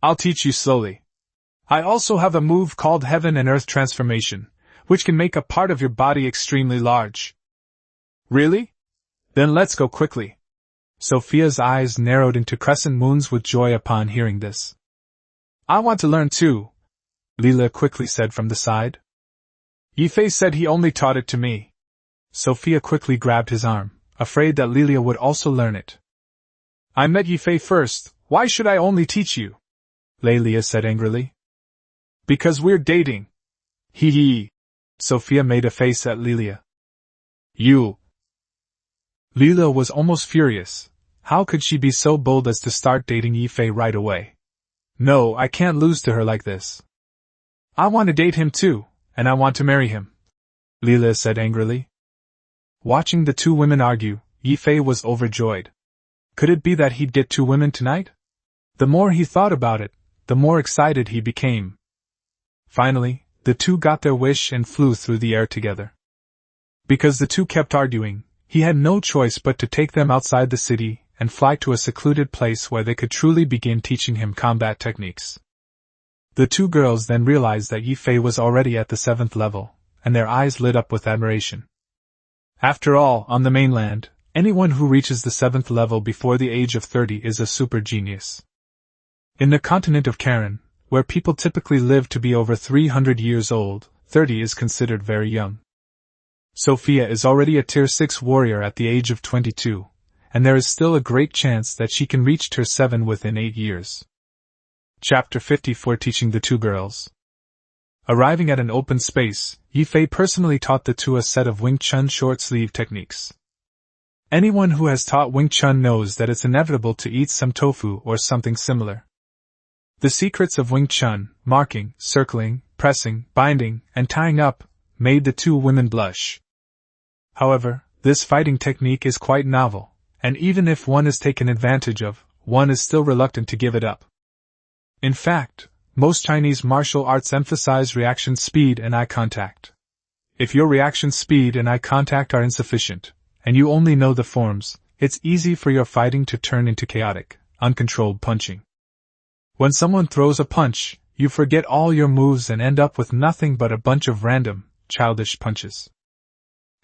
I'll teach you slowly. I also have a move called Heaven and Earth Transformation, which can make a part of your body extremely large. Really? Then let's go quickly. Sophia's eyes narrowed into crescent moons with joy upon hearing this. I want to learn too, Lila quickly said from the side. Ye Fei said he only taught it to me. Sophia quickly grabbed his arm, afraid that Lilia would also learn it. I met Ye Fei first, why should I only teach you? Lelia said angrily. Because we're dating. Hee hee. Sophia made a face at Lilia. You. Lila was almost furious. How could she be so bold as to start dating Ye Fei right away? No, I can't lose to her like this. I want to date him too, and I want to marry him, Lila said angrily. Watching the two women argue, Ye Fei was overjoyed. Could it be that he'd get two women tonight? The more he thought about it, the more excited he became. Finally, the two got their wish and flew through the air together. Because the two kept arguing, he had no choice but to take them outside the city and fly to a secluded place where they could truly begin teaching him combat techniques. The two girls then realized that Ye Fei was already at the 7th level, and their eyes lit up with admiration. After all, on the mainland, anyone who reaches the 7th level before the age of 30 is a super genius. In the continent of Kalan, where people typically live to be over 300 years old, 30 is considered very young. Sophia is already a Tier 6 warrior at the age of 22, and there is still a great chance that she can reach Tier 7 within 8 years. Chapter 54 Teaching the Two Girls. Arriving at an open space, Ye Fei personally taught the two a set of Wing Chun short-sleeve techniques. Anyone who has taught Wing Chun knows that it's inevitable to eat some tofu or something similar. The secrets of Wing Chun, marking, circling, pressing, binding, and tying up, made the two women blush. However, this fighting technique is quite novel, and even if one is taken advantage of, one is still reluctant to give it up. In fact, most Chinese martial arts emphasize reaction speed and eye contact. If your reaction speed and eye contact are insufficient, and you only know the forms, it's easy for your fighting to turn into chaotic, uncontrolled punching. When someone throws a punch, you forget all your moves and end up with nothing but a bunch of random, childish punches.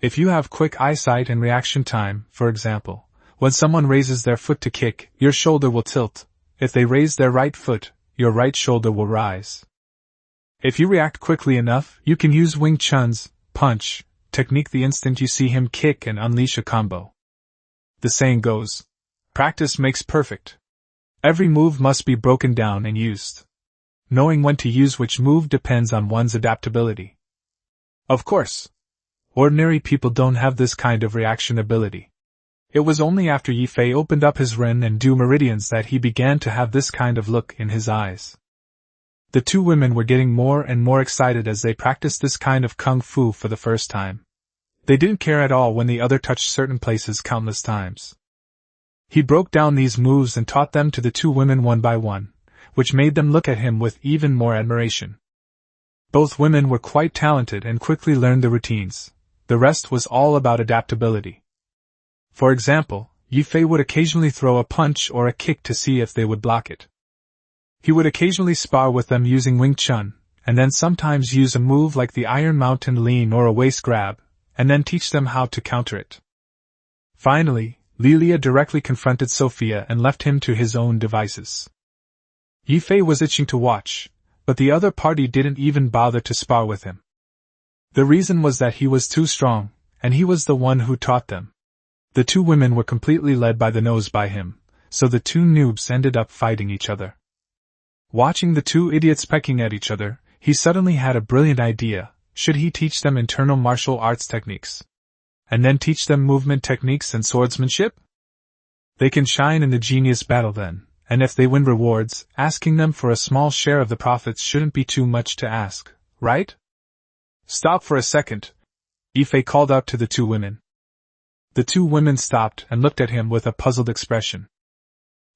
If you have quick eyesight and reaction time, for example, when someone raises their foot to kick, your shoulder will tilt. If they raise their right foot, your right shoulder will rise. If you react quickly enough, you can use Wing Chun's punch technique the instant you see him kick and unleash a combo. The saying goes, practice makes perfect. Every move must be broken down and used. Knowing when to use which move depends on one's adaptability. Of course, ordinary people don't have this kind of reaction ability. It was only after Ye Fei opened up his Ren and Du meridians that he began to have this kind of look in his eyes. The two women were getting more and more excited as they practiced this kind of kung fu for the first time. They didn't care at all when the other touched certain places countless times. He broke down these moves and taught them to the two women one by one, which made them look at him with even more admiration. Both women were quite talented and quickly learned the routines. The rest was all about adaptability. For example, Ye Fei would occasionally throw a punch or a kick to see if they would block it. He would occasionally spar with them using Wing Chun, and then sometimes use a move like the Iron Mountain Lean or a waist grab, and then teach them how to counter it. Finally, Lilia directly confronted Sophia and left him to his own devices. Ye Fei was itching to watch, but the other party didn't even bother to spar with him. The reason was that he was too strong, and he was the one who taught them. The two women were completely led by the nose by him, so the two noobs ended up fighting each other. Watching the two idiots pecking at each other, he suddenly had a brilliant idea. Should he teach them internal martial arts techniques? And then teach them movement techniques and swordsmanship? They can shine in the genius battle then, and if they win rewards, asking them for a small share of the profits shouldn't be too much to ask, right? Stop for a second, Ye Fei called out to the two women. The two women stopped and looked at him with a puzzled expression.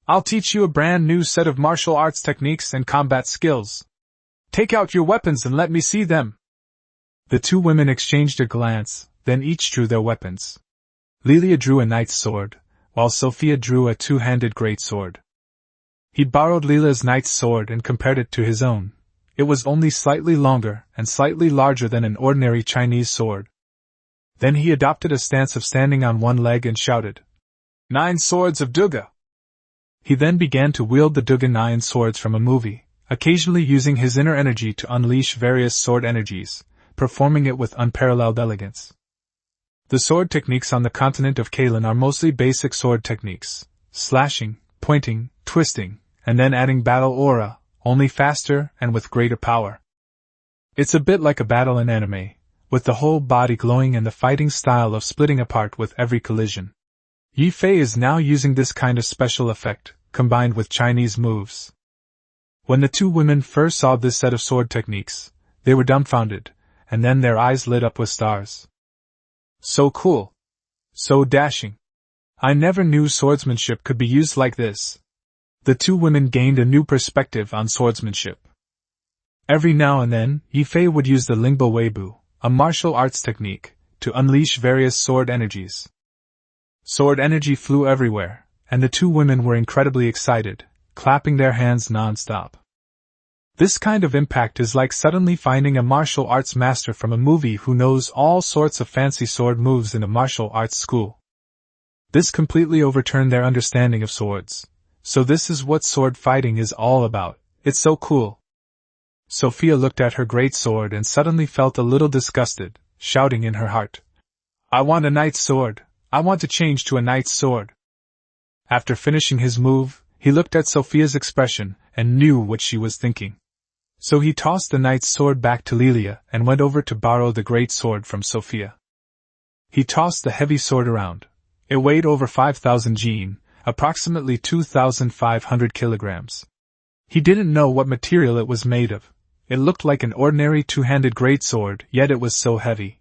I'll teach you a brand new set of martial arts techniques and combat skills. Take out your weapons and let me see them. The two women exchanged a glance, then each drew their weapons. Lilia drew a knight's sword, while Sophia drew a two-handed great sword. He borrowed Lilia's knight's sword and compared it to his own. It was only slightly longer and slightly larger than an ordinary Chinese sword. Then he adopted a stance of standing on one leg and shouted, 9 swords of Duga! He then began to wield the Duga 9 swords from a movie, occasionally using his inner energy to unleash various sword energies, performing it with unparalleled elegance. The sword techniques on the continent of Kalan are mostly basic sword techniques, slashing, pointing, twisting, and then adding battle aura, only faster and with greater power. It's a bit like a battle in anime, with the whole body glowing and the fighting style of splitting apart with every collision. Ye Fei is now using this kind of special effect, combined with Chinese moves. When the two women first saw this set of sword techniques, they were dumbfounded, and then their eyes lit up with stars. So cool! So dashing! I never knew swordsmanship could be used like this. The two women gained a new perspective on swordsmanship. Every now and then, Ye Fei would use the Lingbo Weibu, a martial arts technique, to unleash various sword energies. Sword energy flew everywhere, and the two women were incredibly excited, clapping their hands non-stop. This kind of impact is like suddenly finding a martial arts master from a movie who knows all sorts of fancy sword moves in a martial arts school. This completely overturned their understanding of swords. So this is what sword fighting is all about. It's so cool. Sophia looked at her great sword and suddenly felt a little disgusted, shouting in her heart, I want a knight's sword. I want to change to a knight's sword. After finishing his move, he looked at Sophia's expression and knew what she was thinking. So he tossed the knight's sword back to Lilia and went over to borrow the great sword from Sophia. He tossed the heavy sword around. It weighed over 5,000 jin, approximately 2,500 kilograms. He didn't know what material it was made of. It looked like an ordinary two-handed greatsword, yet it was so heavy.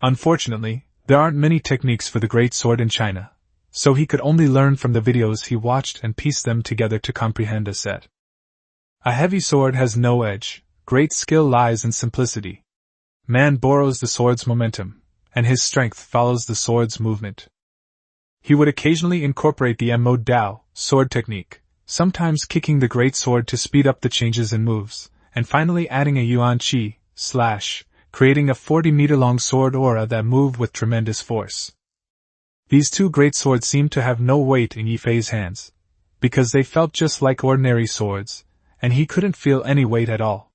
Unfortunately, There aren't many techniques for the great sword in China, so he could only learn from the videos he watched and piece them together to comprehend a set. A heavy sword has no edge, great skill lies in simplicity. Man borrows the sword's momentum, and his strength follows the sword's movement. He would occasionally incorporate the Mo Dao, sword technique, sometimes kicking the great sword to speed up the changes in moves, and finally adding a yuan qi, slash, creating a 40-meter-long sword aura that moved with tremendous force. These two great swords seemed to have no weight in Ye Fei's hands, because they felt just like ordinary swords, and he couldn't feel any weight at all.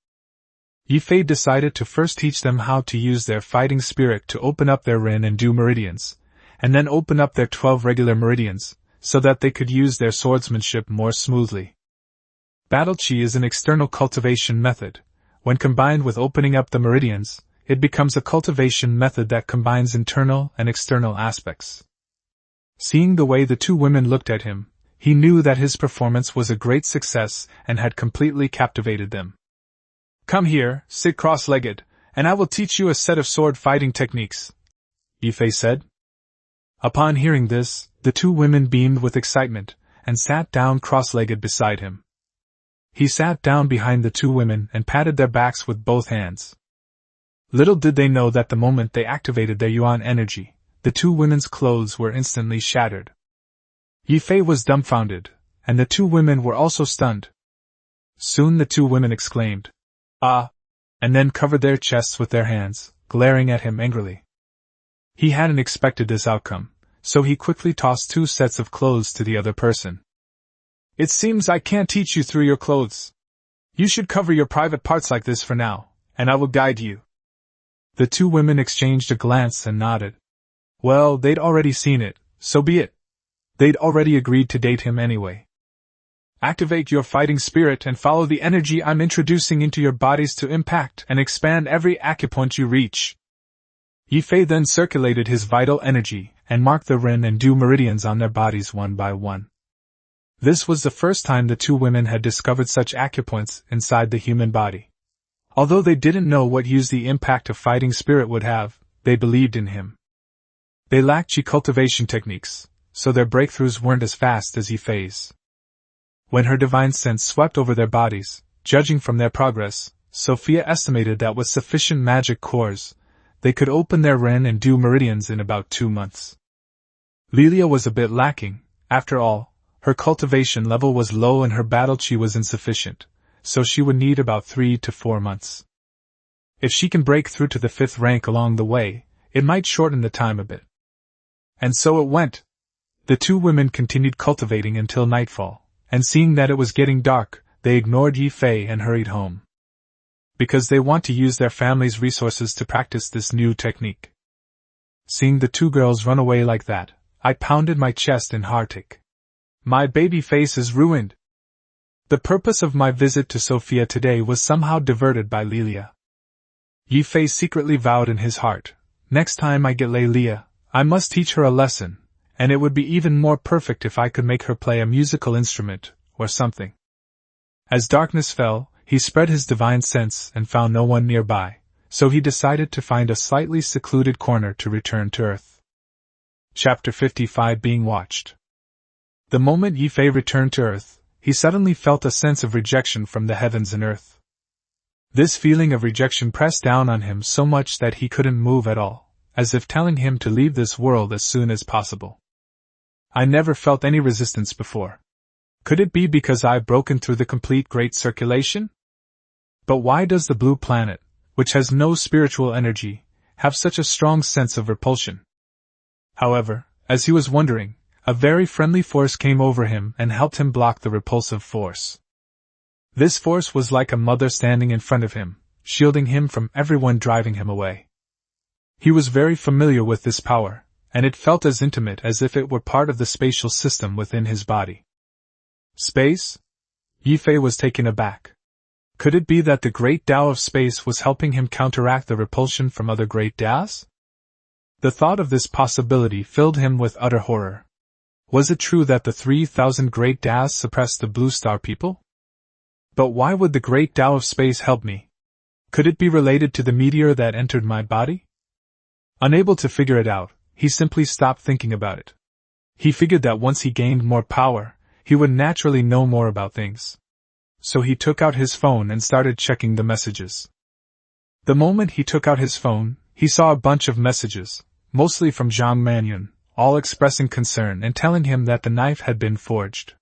Ye Fei decided to first teach them how to use their fighting spirit to open up their Ren and Du meridians, and then open up their 12 regular meridians, so that they could use their swordsmanship more smoothly. Battle Qi is an external cultivation method. When combined with opening up the meridians, it becomes a cultivation method that combines internal and external aspects. Seeing the way the two women looked at him, he knew that his performance was a great success and had completely captivated them. "Come here, sit cross-legged, and I will teach you a set of sword fighting techniques," Ye Fei said. Upon hearing this, the two women beamed with excitement, and sat down cross-legged beside him. He sat down behind the two women and patted their backs with both hands. Little did they know that the moment they activated their yuan energy, the two women's clothes were instantly shattered. Ye Fei was dumbfounded, and the two women were also stunned. Soon the two women exclaimed, "Ah!" and then covered their chests with their hands, glaring at him angrily. He hadn't expected this outcome, so he quickly tossed 2 sets of clothes to the other person. "It seems I can't teach you through your clothes. You should cover your private parts like this for now, and I will guide you." The two women exchanged a glance and nodded. Well, they'd already seen it, so be it. They'd already agreed to date him anyway. "Activate your fighting spirit and follow the energy I'm introducing into your bodies to impact and expand every acupoint you reach." Ye Fei then circulated his vital energy and marked the Ren and Du meridians on their bodies one by one. This was the first time the two women had discovered such acupoints inside the human body. Although they didn't know what use the impact of fighting spirit would have, they believed in him. They lacked Qi cultivation techniques, so their breakthroughs weren't as fast as Ye Fei's. When her divine sense swept over their bodies, judging from their progress, Sophia estimated that with sufficient magic cores, they could open their Ren and Du meridians in about 2 months. Lilia was a bit lacking. After all, her cultivation level was low and her battle Qi was insufficient, so she would need about 3 to 4 months. If she can break through to the 5th rank along the way, it might shorten the time a bit. And so it went. The two women continued cultivating until nightfall, and seeing that it was getting dark, they ignored Ye Fei and hurried home. Because they want to use their family's resources to practice this new technique. Seeing the two girls run away like that, I pounded my chest in heartache. My baby face is ruined. The purpose of my visit to Sophia today was somehow diverted by Lilia. Ye Fei secretly vowed in his heart, next time I get Lilia, I must teach her a lesson, and it would be even more perfect if I could make her play a musical instrument, or something. As darkness fell, he spread his divine sense and found no one nearby, so he decided to find a slightly secluded corner to return to Earth. Chapter 55 Being Watched. The moment Ye Fei returned to Earth, he suddenly felt a sense of rejection from the heavens and earth. This feeling of rejection pressed down on him so much that he couldn't move at all, as if telling him to leave this world as soon as possible. I never felt any resistance before. Could it be because I've broken through the complete great circulation? But why does the blue planet, which has no spiritual energy, have such a strong sense of repulsion? However, as he was wondering, a very friendly force came over him and helped him block the repulsive force. This force was like a mother standing in front of him, shielding him from everyone driving him away. He was very familiar with this power, and it felt as intimate as if it were part of the spatial system within his body. Space? Ye Fei was taken aback. Could it be that the great Tao of space was helping him counteract the repulsion from other great Taos? The thought of this possibility filled him with utter horror. Was it true that the 3,000 great Taos suppressed the Blue Star people? But why would the great Tao of space help me? Could it be related to the meteor that entered my body? Unable to figure it out, he simply stopped thinking about it. He figured that once he gained more power, he would naturally know more about things. So he took out his phone and started checking the messages. The moment he took out his phone, he saw a bunch of messages, mostly from Zhang Manyun, all expressing concern and telling him that the knife had been forged.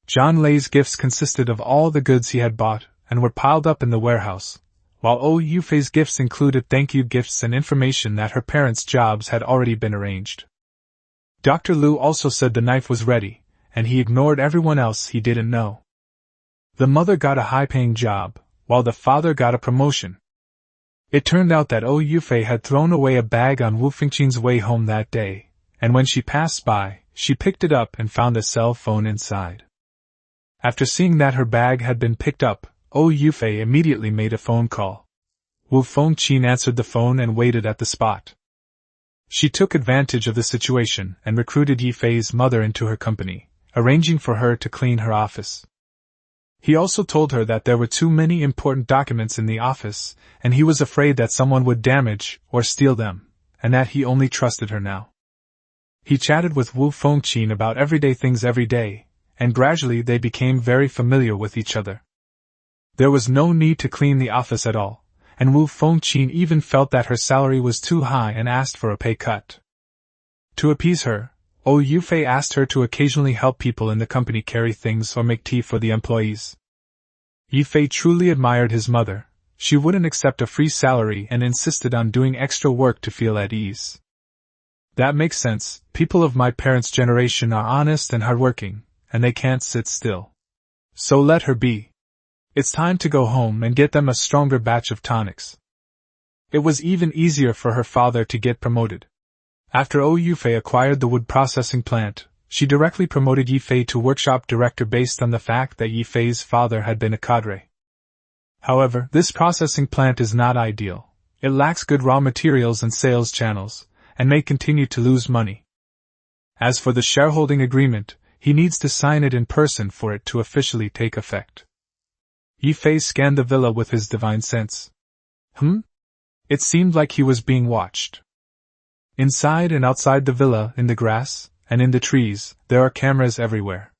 Zhang Lei's gifts consisted of all the goods he had bought and were piled up in the warehouse, while Ye Fei's gifts included thank you gifts and information that her parents' jobs had already been arranged. Dr. Liu also said the knife was ready, and he ignored everyone else he didn't know. The mother got a high-paying job, while the father got a promotion. It turned out that Ye Fei had thrown away a bag on Wu Fengqin's way home that day, and when she passed by, she picked it up and found a cell phone inside. After seeing that her bag had been picked up, Ye Fei immediately made a phone call. Wu Fengqin answered the phone and waited at the spot. She took advantage of the situation and recruited Ye Fei's mother into her company, arranging for her to clean her office. He also told her that there were too many important documents in the office, and he was afraid that someone would damage or steal them, and that he only trusted her now. He chatted with Wu Fengqin about everyday things every day, and gradually they became very familiar with each other. There was no need to clean the office at all, and Wu Fengqin even felt that her salary was too high and asked for a pay cut. To appease her, Ye Fei asked her to occasionally help people in the company carry things or make tea for the employees. Ye Fei truly admired his mother. She wouldn't accept a free salary and insisted on doing extra work to feel at ease. That makes sense. People of my parents' generation are honest and hardworking, and they can't sit still. So let her be. It's time to go home and get them a stronger batch of tonics. It was even easier for her father to get promoted. After Ye Fei acquired the wood processing plant, she directly promoted Ye Fei to workshop director based on the fact that Ye Fei's father had been a cadre. However, this processing plant is not ideal. It lacks good raw materials and sales channels, and may continue to lose money. As for the shareholding agreement, he needs to sign it in person for it to officially take effect. Ye Fei scanned the villa with his divine sense. It seemed like he was being watched. Inside and outside the villa, in the grass, and in the trees, there are cameras everywhere.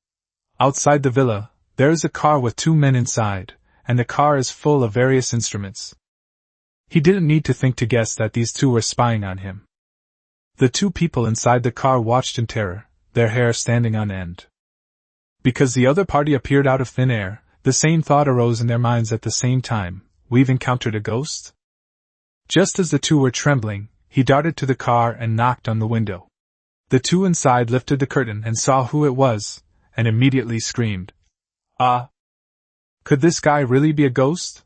Outside the villa, there is a car with 2 men inside, and the car is full of various instruments. He didn't need to think to guess that these two were spying on him. The 2 people inside the car watched in terror, their hair standing on end. Because the other party appeared out of thin air, the same thought arose in their minds at the same time: we've encountered a ghost? Just as the 2 were trembling, he darted to the car and knocked on the window. The 2 inside lifted the curtain and saw who it was, and immediately screamed. Ah! Could this guy really be a ghost?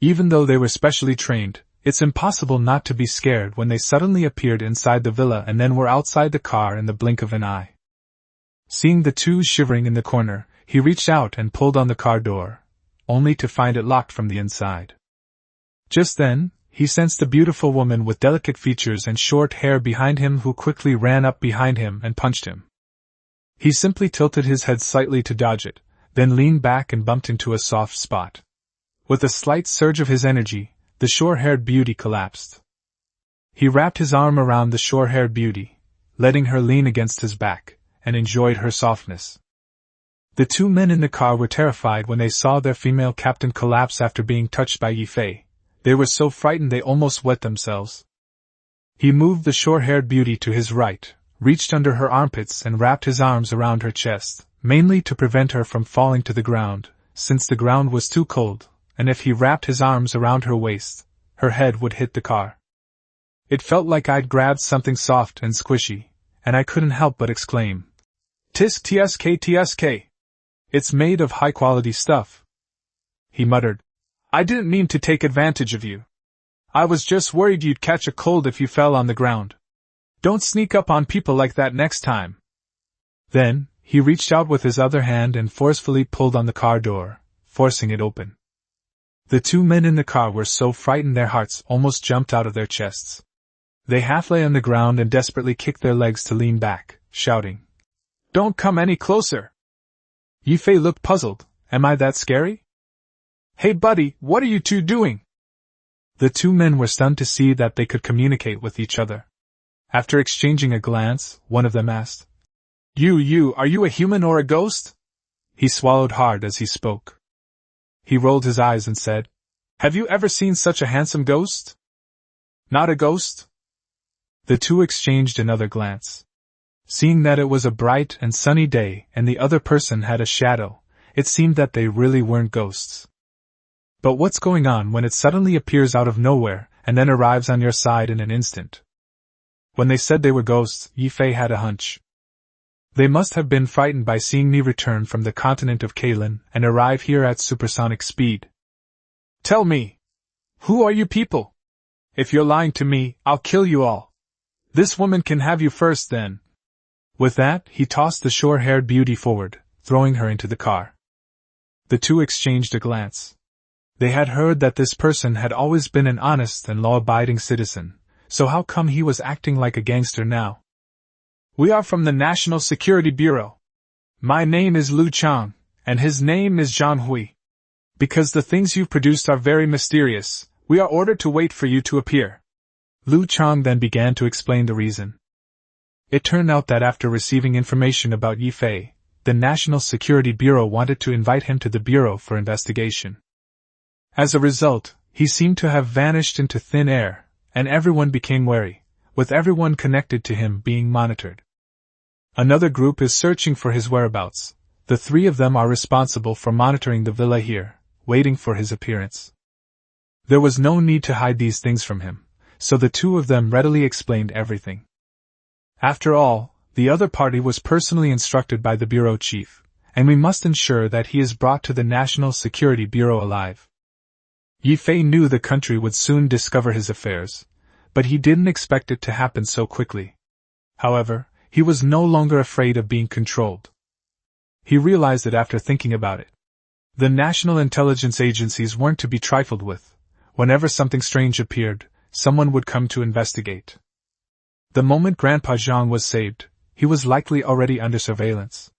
Even though they were specially trained, it's impossible not to be scared when they suddenly appeared inside the villa and then were outside the car in the blink of an eye. Seeing the 2 shivering in the corner, he reached out and pulled on the car door, only to find it locked from the inside. Just then, he sensed a beautiful woman with delicate features and short hair behind him who quickly ran up behind him and punched him. He simply tilted his head slightly to dodge it, then leaned back and bumped into a soft spot. With a slight surge of his energy, the short-haired beauty collapsed. He wrapped his arm around the short-haired beauty, letting her lean against his back, and enjoyed her softness. The 2 men in the car were terrified when they saw their female captain collapse after being touched by Ye Fei. They were so frightened they almost wet themselves. He moved the short-haired beauty to his right, reached under her armpits and wrapped his arms around her chest, mainly to prevent her from falling to the ground, since the ground was too cold, and if he wrapped his arms around her waist, her head would hit the car. It felt like I'd grabbed something soft and squishy, and I couldn't help but exclaim, "Tisk tsk tsk! It's made of high-quality stuff," he muttered. "I didn't mean to take advantage of you. I was just worried you'd catch a cold if you fell on the ground. Don't sneak up on people like that next time." Then, he reached out with his other hand and forcefully pulled on the car door, forcing it open. The 2 men in the car were so frightened their hearts almost jumped out of their chests. They half lay on the ground and desperately kicked their legs to lean back, shouting, "Don't come any closer!" Ye Fei looked puzzled. "Am I that scary?" "Hey buddy, what are you 2 doing?" The 2 men were stunned to see that they could communicate with each other. After exchanging a glance, one of them asked, are you a human or a ghost? He swallowed hard as he spoke. He rolled his eyes and said, Have you ever seen such a handsome ghost? Not a ghost? The two exchanged another glance. Seeing that it was a bright and sunny day and the other person had a shadow, it seemed that they really weren't ghosts. But what's going on when it suddenly appears out of nowhere and then arrives on your side in an instant? When they said they were ghosts, Ye Fei had a hunch. They must have been frightened by seeing me return from the continent of Kalan and arrive here at supersonic speed. Tell me, who are you people? If you're lying to me, I'll kill you all. This woman can have you first then. With that, he tossed the short-haired beauty forward, throwing her into the car. The two exchanged a glance. They had heard that this person had always been an honest and law-abiding citizen, so how come he was acting like a gangster now? We are from the National Security Bureau. My name is Lu Chang, and his name is Zhang Hui. Because the things you've produced are very mysterious, we are ordered to wait for you to appear. Lu Chang then began to explain the reason. It turned out that after receiving information about Ye Fei, the National Security Bureau wanted to invite him to the Bureau for investigation. As a result, he seemed to have vanished into thin air, and everyone became wary, with everyone connected to him being monitored. Another group is searching for his whereabouts. The three of them are responsible for monitoring the villa here, waiting for his appearance. There was no need to hide these things from him, so the two of them readily explained everything. After all, the other party was personally instructed by the bureau chief, and we must ensure that he is brought to the National Security Bureau alive. Ye Fei knew the country would soon discover his affairs, but he didn't expect it to happen so quickly. However, he was no longer afraid of being controlled. He realized it after thinking about it. The national intelligence agencies weren't to be trifled with. Whenever something strange appeared, someone would come to investigate. The moment Grandpa Zhang was saved, he was likely already under surveillance.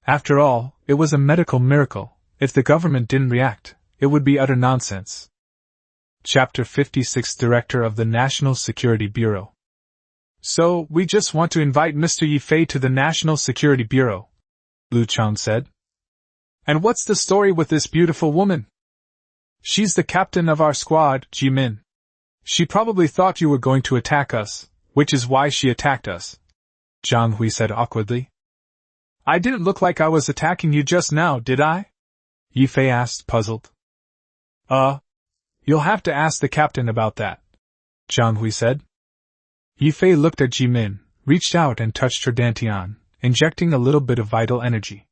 After all, it was a medical miracle. If the government didn't react, it would be utter nonsense. Chapter 56 Director of the National Security Bureau. So, we just want to invite Mr. Ye Fei to the National Security Bureau, Lu Chang said. And what's the story with this beautiful woman? She's the captain of our squad, Jimin. She probably thought you were going to attack us, which is why she attacked us, Zhang Hui said awkwardly. I didn't look like I was attacking you just now, did I? Ye Fei asked, puzzled. You'll have to ask the captain about that, Zhang Hui said. Ye Fei looked at Jimin, reached out and touched her dantian, injecting a little bit of vital energy.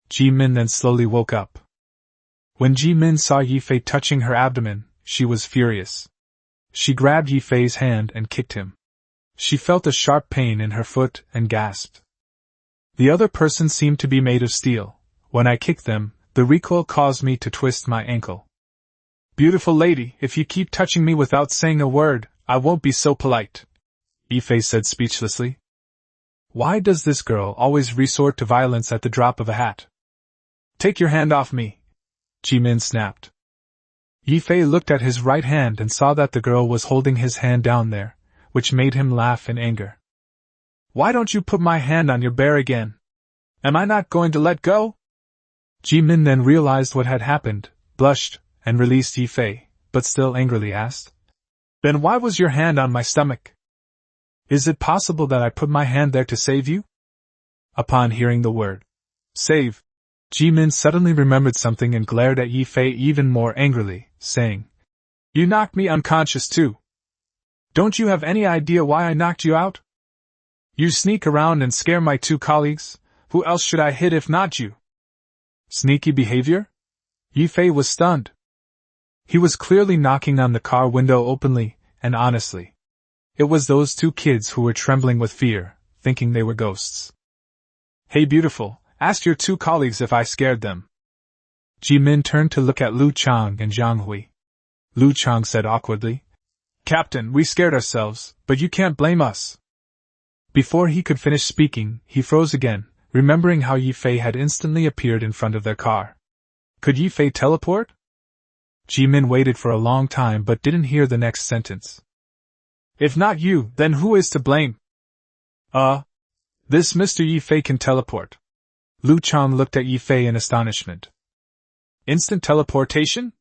Jimin then slowly woke up. When Jimin saw Ye Fei touching her abdomen, she was furious. She grabbed Ye Fei's hand and kicked him. She felt a sharp pain in her foot and gasped. The other person seemed to be made of steel. When I kicked them, the recoil caused me to twist my ankle. Beautiful lady, if you keep touching me without saying a word, I won't be so polite, Ye Fei said speechlessly. Why does this girl always resort to violence at the drop of a hat? Take your hand off me, Jimin snapped. Ye Fei looked at his right hand and saw that the girl was holding his hand down there, which made him laugh in anger. Why don't you put my hand on your bear again? Am I not going to let go? Jimin then realized what had happened, blushed, and released Ye Fei, but still angrily asked, Then why was your hand on my stomach? Is it possible that I put my hand there to save you? Upon hearing the word, save, Jimin suddenly remembered something and glared at Ye Fei even more angrily, saying, You knocked me unconscious too. Don't you have any idea why I knocked you out? You sneak around and scare my two colleagues, who else should I hit if not you? Sneaky behavior? Ye Fei was stunned. He was clearly knocking on the car window openly and honestly. It was those two kids who were trembling with fear, thinking they were ghosts. Hey beautiful, ask your two colleagues if I scared them. Jimin turned to look at Lu Chang and Zhang Hui. Lu Chang said awkwardly, Captain, we scared ourselves, but you can't blame us. Before he could finish speaking, he froze again, remembering how Ye Fei had instantly appeared in front of their car. Could Ye Fei teleport? Jimin waited for a long time but didn't hear the next sentence. If not you, then who is to blame? This Mr. Ye Fei can teleport. Lu Chang looked at Ye Fei in astonishment. Instant teleportation?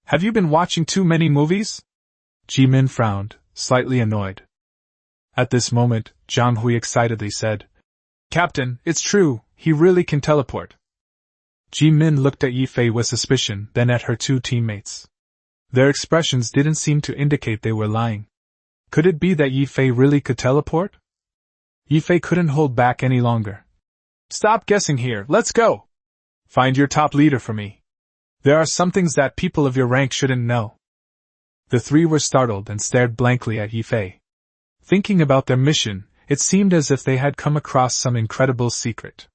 Have you been watching too many movies? Ji Min frowned, slightly annoyed. At this moment, Zhang Hui excitedly said, Captain, it's true, he really can teleport. Ji Min looked at Ye Fei with suspicion, then at her two teammates. Their expressions didn't seem to indicate they were lying. Could it be that Ye Fei really could teleport? Ye Fei couldn't hold back any longer. Stop guessing here, let's go! Find your top leader for me. There are some things that people of your rank shouldn't know. The three were startled and stared blankly at Ye Fei. Thinking about their mission, it seemed as if they had come across some incredible secret.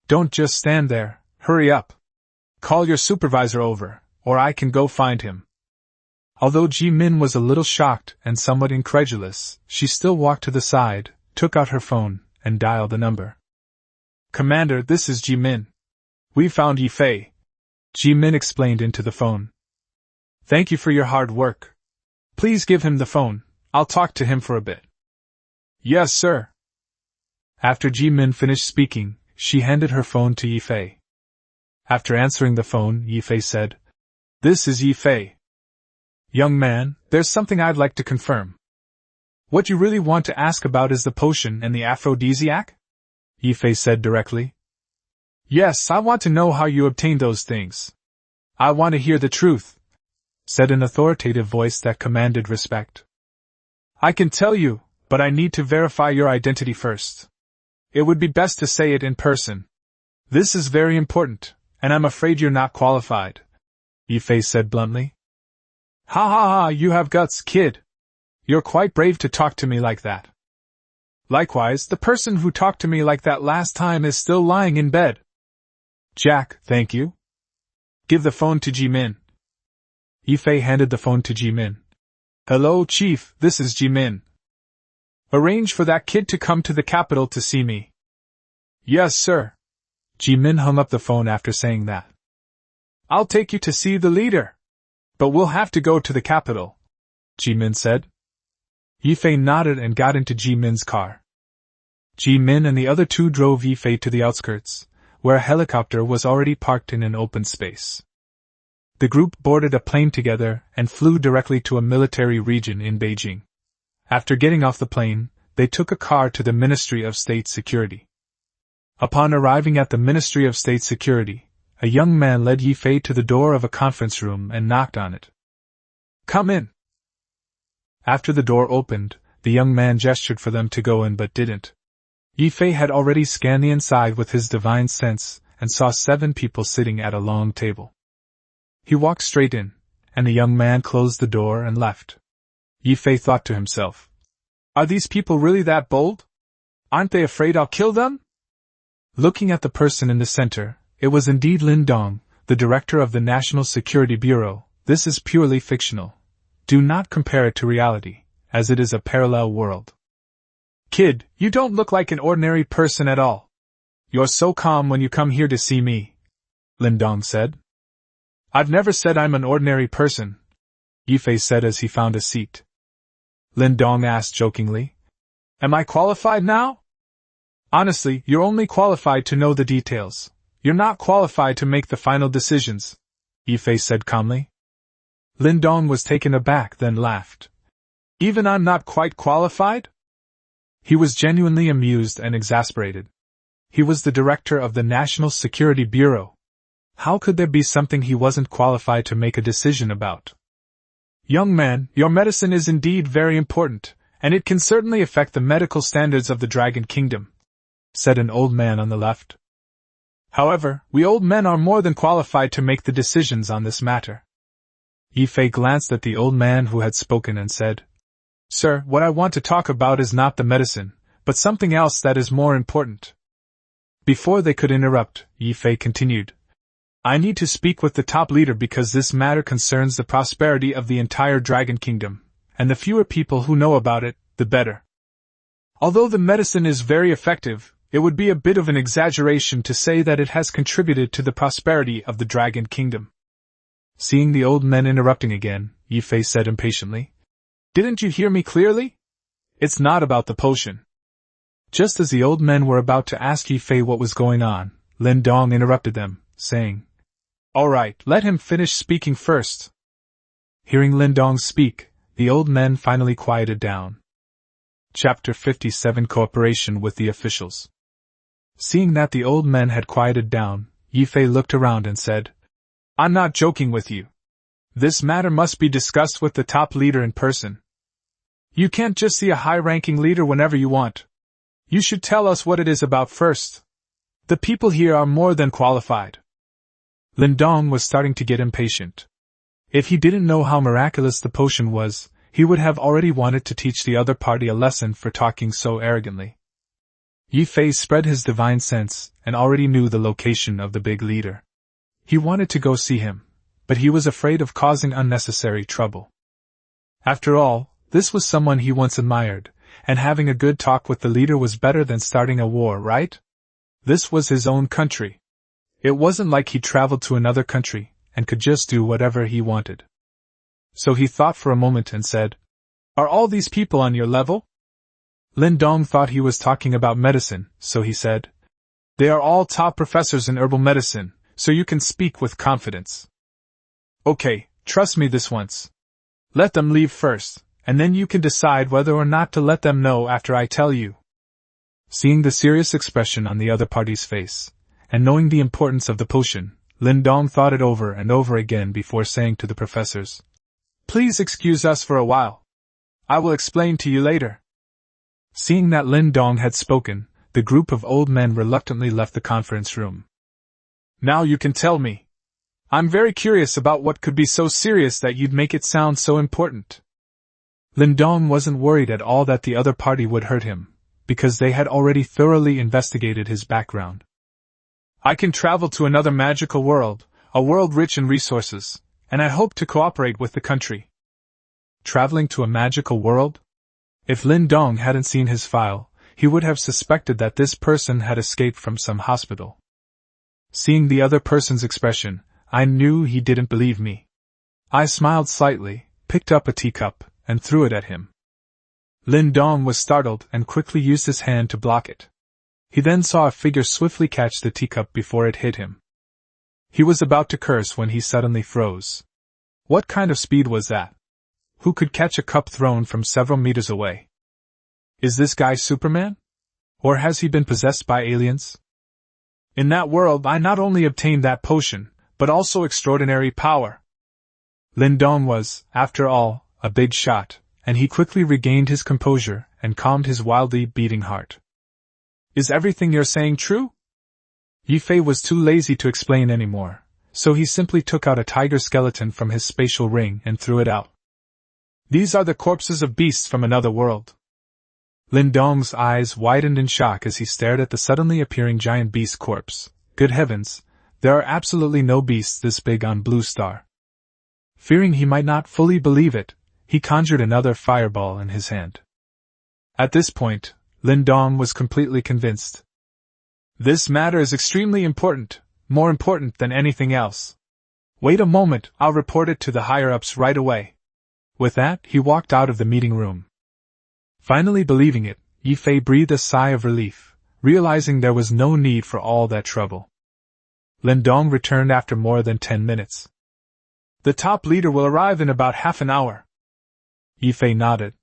Don't just stand there, hurry up. Call your supervisor over, or I can go find him. Although Ji Min was a little shocked and somewhat incredulous, she still walked to the side, took out her phone, and dialed the number. Commander, this is Ji Min. We found Ye Fei. Ji Min explained into the phone. Thank you for your hard work. Please give him the phone, I'll talk to him for a bit. Yes, sir. After Ji Min finished speaking, she handed her phone to Ye Fei. After answering the phone, Ye Fei said, This is Ye Fei. Young man, there's something I'd like to confirm. What you really want to ask about is the potion and the aphrodisiac? Ye Fei said directly. Yes, I want to know how you obtained those things. I want to hear the truth, said an authoritative voice that commanded respect. I can tell you, but I need to verify your identity first. It would be best to say it in person. This is very important, and I'm afraid you're not qualified, Ye Fei said bluntly. Ha ha ha, you have guts, kid. You're quite brave to talk to me like that. Likewise, the person who talked to me like that last time is still lying in bed. Jack, thank you. Give the phone to Ji Min. Ye Fei handed the phone to Ji Min. Hello, Chief, this is Ji Min. Arrange for that kid to come to the capital to see me. Yes, sir. Ji Min hung up the phone after saying that. I'll take you to see the leader. But we'll have to go to the capital, Ji Min said. Ye Fei nodded and got into Ji Min's car. Ji Min and the other two drove Ye Fei to the outskirts, where a helicopter was already parked in an open space. The group boarded a plane together and flew directly to a military region in Beijing. After getting off the plane, they took a car to the Ministry of State Security. Upon arriving at the Ministry of State Security, a young man led Ye Fei to the door of a conference room and knocked on it. Come in. After the door opened, the young man gestured for them to go in but didn't. Ye Fei had already scanned the inside with his divine sense and saw 7 people sitting at a long table. He walked straight in, and the young man closed the door and left. Ye Fei thought to himself, Are these people really that bold? Aren't they afraid I'll kill them? Looking at the person in the center, it was indeed Lin Dong, the director of the National Security Bureau. This is purely fictional. Do not compare it to reality, as it is a parallel world. Kid, you don't look like an ordinary person at all. You're so calm when you come here to see me, Lin Dong said. I've never said I'm an ordinary person, Ye Fei said as he found a seat. Lin Dong asked jokingly, Am I qualified now? Honestly, you're only qualified to know the details. You're not qualified to make the final decisions, Ye Fei said calmly. Lin Dong was taken aback, then laughed. Even I'm not quite qualified? He was genuinely amused and exasperated. He was the director of the National Security Bureau. How could there be something he wasn't qualified to make a decision about? Young man, your medicine is indeed very important, and it can certainly affect the medical standards of the Dragon Kingdom, said an old man on the left. However, we old men are more than qualified to make the decisions on this matter. Ye Fei glanced at the old man who had spoken and said, Sir, what I want to talk about is not the medicine, but something else that is more important. Before they could interrupt, Ye Fei continued, I need to speak with the top leader because this matter concerns the prosperity of the entire Dragon Kingdom, and the fewer people who know about it, the better. Although the medicine is very effective, it would be a bit of an exaggeration to say that it has contributed to the prosperity of the Dragon Kingdom. Seeing the old men interrupting again, Ye Fei said impatiently, Didn't you hear me clearly? It's not about the potion. Just as the old men were about to ask Ye Fei what was going on, Lin Dong interrupted them, saying, "All right, let him finish speaking first." Hearing Lin Dong speak, the old men finally quieted down. Chapter 57: Cooperation with the Officials. Seeing that the old men had quieted down, Ye Fei looked around and said, "I'm not joking with you. This matter must be discussed with the top leader in person. You can't just see a high-ranking leader whenever you want. You should tell us what it is about first. The people here are more than qualified." Lin Dong was starting to get impatient. If he didn't know how miraculous the potion was, he would have already wanted to teach the other party a lesson for talking so arrogantly. Ye Fei spread his divine sense and already knew the location of the big leader. He wanted to go see him, but he was afraid of causing unnecessary trouble. After all, this was someone he once admired, and having a good talk with the leader was better than starting a war, right? This was his own country. It wasn't like he traveled to another country and could just do whatever he wanted. So he thought for a moment and said, "Are all these people on your level?" Lin Dong thought he was talking about medicine, so he said, "They are all top professors in herbal medicine, so you can speak with confidence." "Okay, trust me this once. Let them leave first, and then you can decide whether or not to let them know after I tell you." Seeing the serious expression on the other party's face, and knowing the importance of the potion, Lin Dong thought it over and over again before saying to the professors, "Please excuse us for a while. I will explain to you later." Seeing that Lin Dong had spoken, the group of old men reluctantly left the conference room. "Now you can tell me. I'm very curious about what could be so serious that you'd make it sound so important." Lin Dong wasn't worried at all that the other party would hurt him, because they had already thoroughly investigated his background. "I can travel to another magical world, a world rich in resources, and I hope to cooperate with the country." Traveling to a magical world? If Lin Dong hadn't seen his file, he would have suspected that this person had escaped from some hospital. Seeing the other person's expression, I knew he didn't believe me. I smiled slightly, picked up a teacup, and threw it at him. Lin Dong was startled and quickly used his hand to block it. He then saw a figure swiftly catch the teacup before it hit him. He was about to curse when he suddenly froze. What kind of speed was that? Who could catch a cup thrown from several meters away? Is this guy Superman? Or has he been possessed by aliens? In that world I not only obtained that potion, but also extraordinary power. Lin Dong was, after all, a big shot, and he quickly regained his composure and calmed his wildly beating heart. "Is everything you're saying true?" Ye Fei was too lazy to explain anymore, so he simply took out a tiger skeleton from his spatial ring and threw it out. "These are the corpses of beasts from another world." Lin Dong's eyes widened in shock as he stared at the suddenly appearing giant beast corpse. Good heavens, there are absolutely no beasts this big on Blue Star. Fearing he might not fully believe it, he conjured another fireball in his hand. At this point, Lin Dong was completely convinced. "This matter is extremely important, more important than anything else. Wait a moment, I'll report it to the higher-ups right away." With that, he walked out of the meeting room. Finally believing it, Ye Fei breathed a sigh of relief, realizing there was no need for all that trouble. Lin Dong returned after more than 10 minutes. "The top leader will arrive in about half an hour." Ye Fei nodded.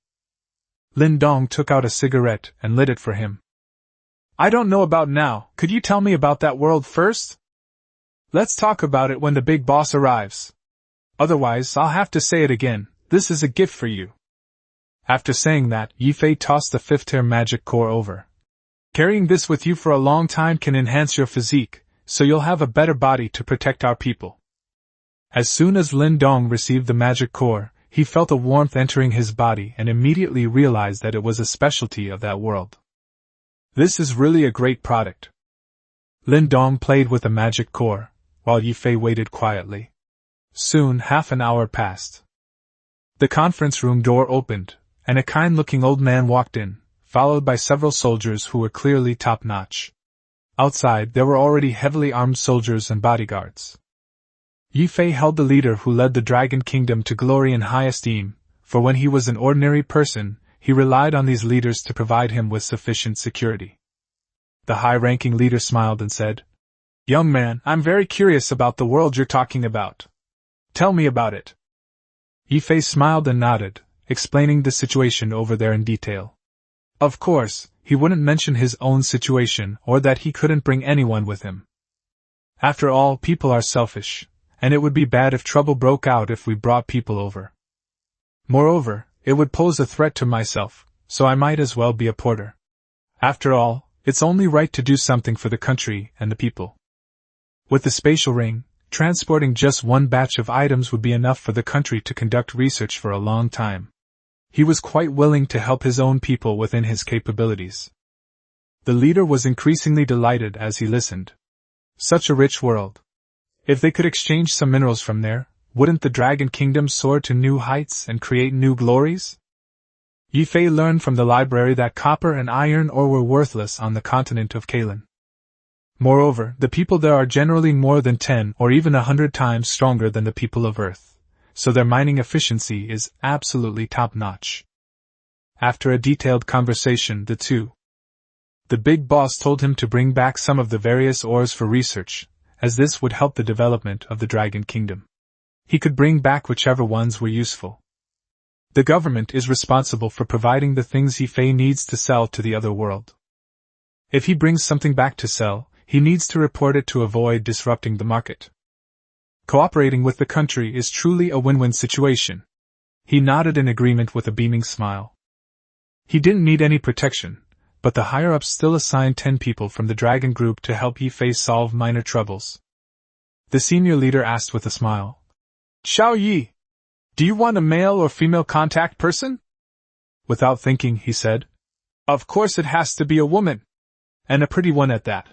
Lin Dong took out a cigarette and lit it for him. "I don't know about now, could you tell me about that world first? Let's talk about it when the big boss arrives. Otherwise, I'll have to say it again, this is a gift for you." After saying that, Ye Fei tossed the fifth-tier magic core over. "Carrying this with you for a long time can enhance your physique, so you'll have a better body to protect our people." As soon as Lin Dong received the magic core, he felt a warmth entering his body and immediately realized that it was a specialty of that world. This is really a great product. Lin Dong played with the magic core, while Ye Fei waited quietly. Soon half an hour passed. The conference room door opened, and a kind-looking old man walked in, followed by several soldiers who were clearly top-notch. Outside there were already heavily armed soldiers and bodyguards. Ye Fei held the leader who led the Dragon Kingdom to glory and high esteem, for when he was an ordinary person, he relied on these leaders to provide him with sufficient security. The high-ranking leader smiled and said, "Young man, I'm very curious about the world you're talking about. Tell me about it." Ye Fei smiled and nodded, explaining the situation over there in detail. Of course, he wouldn't mention his own situation or that he couldn't bring anyone with him. After all, people are selfish, and it would be bad if trouble broke out if we brought people over. Moreover, it would pose a threat to myself, so I might as well be a porter. After all, it's only right to do something for the country and the people. With the spatial ring, transporting just one batch of items would be enough for the country to conduct research for a long time. He was quite willing to help his own people within his capabilities. The leader was increasingly delighted as he listened. Such a rich world. If they could exchange some minerals from there, wouldn't the Dragon Kingdom soar to new heights and create new glories? Ye Fei learned from the library that copper and iron ore were worthless on the continent of Kalan. Moreover, the people there are generally more than 10 or even 100 times stronger than the people of Earth, so their mining efficiency is absolutely top-notch. After a detailed conversation, the big boss told him to bring back some of the various ores for research, as this would help the development of the Dragon Kingdom. He could bring back whichever ones were useful. The government is responsible for providing the things Ye Fei needs to sell to the other world. If he brings something back to sell, he needs to report it to avoid disrupting the market. Cooperating with the country is truly a win-win situation. He nodded in agreement with a beaming smile. He didn't need any protection, but the higher-ups still assigned 10 people from the Dragon Group to help Ye Fei solve minor troubles. The senior leader asked with a smile, "Xiao Yi, do you want a male or female contact person?" Without thinking, he said, "Of course it has to be a woman. And a pretty one at that."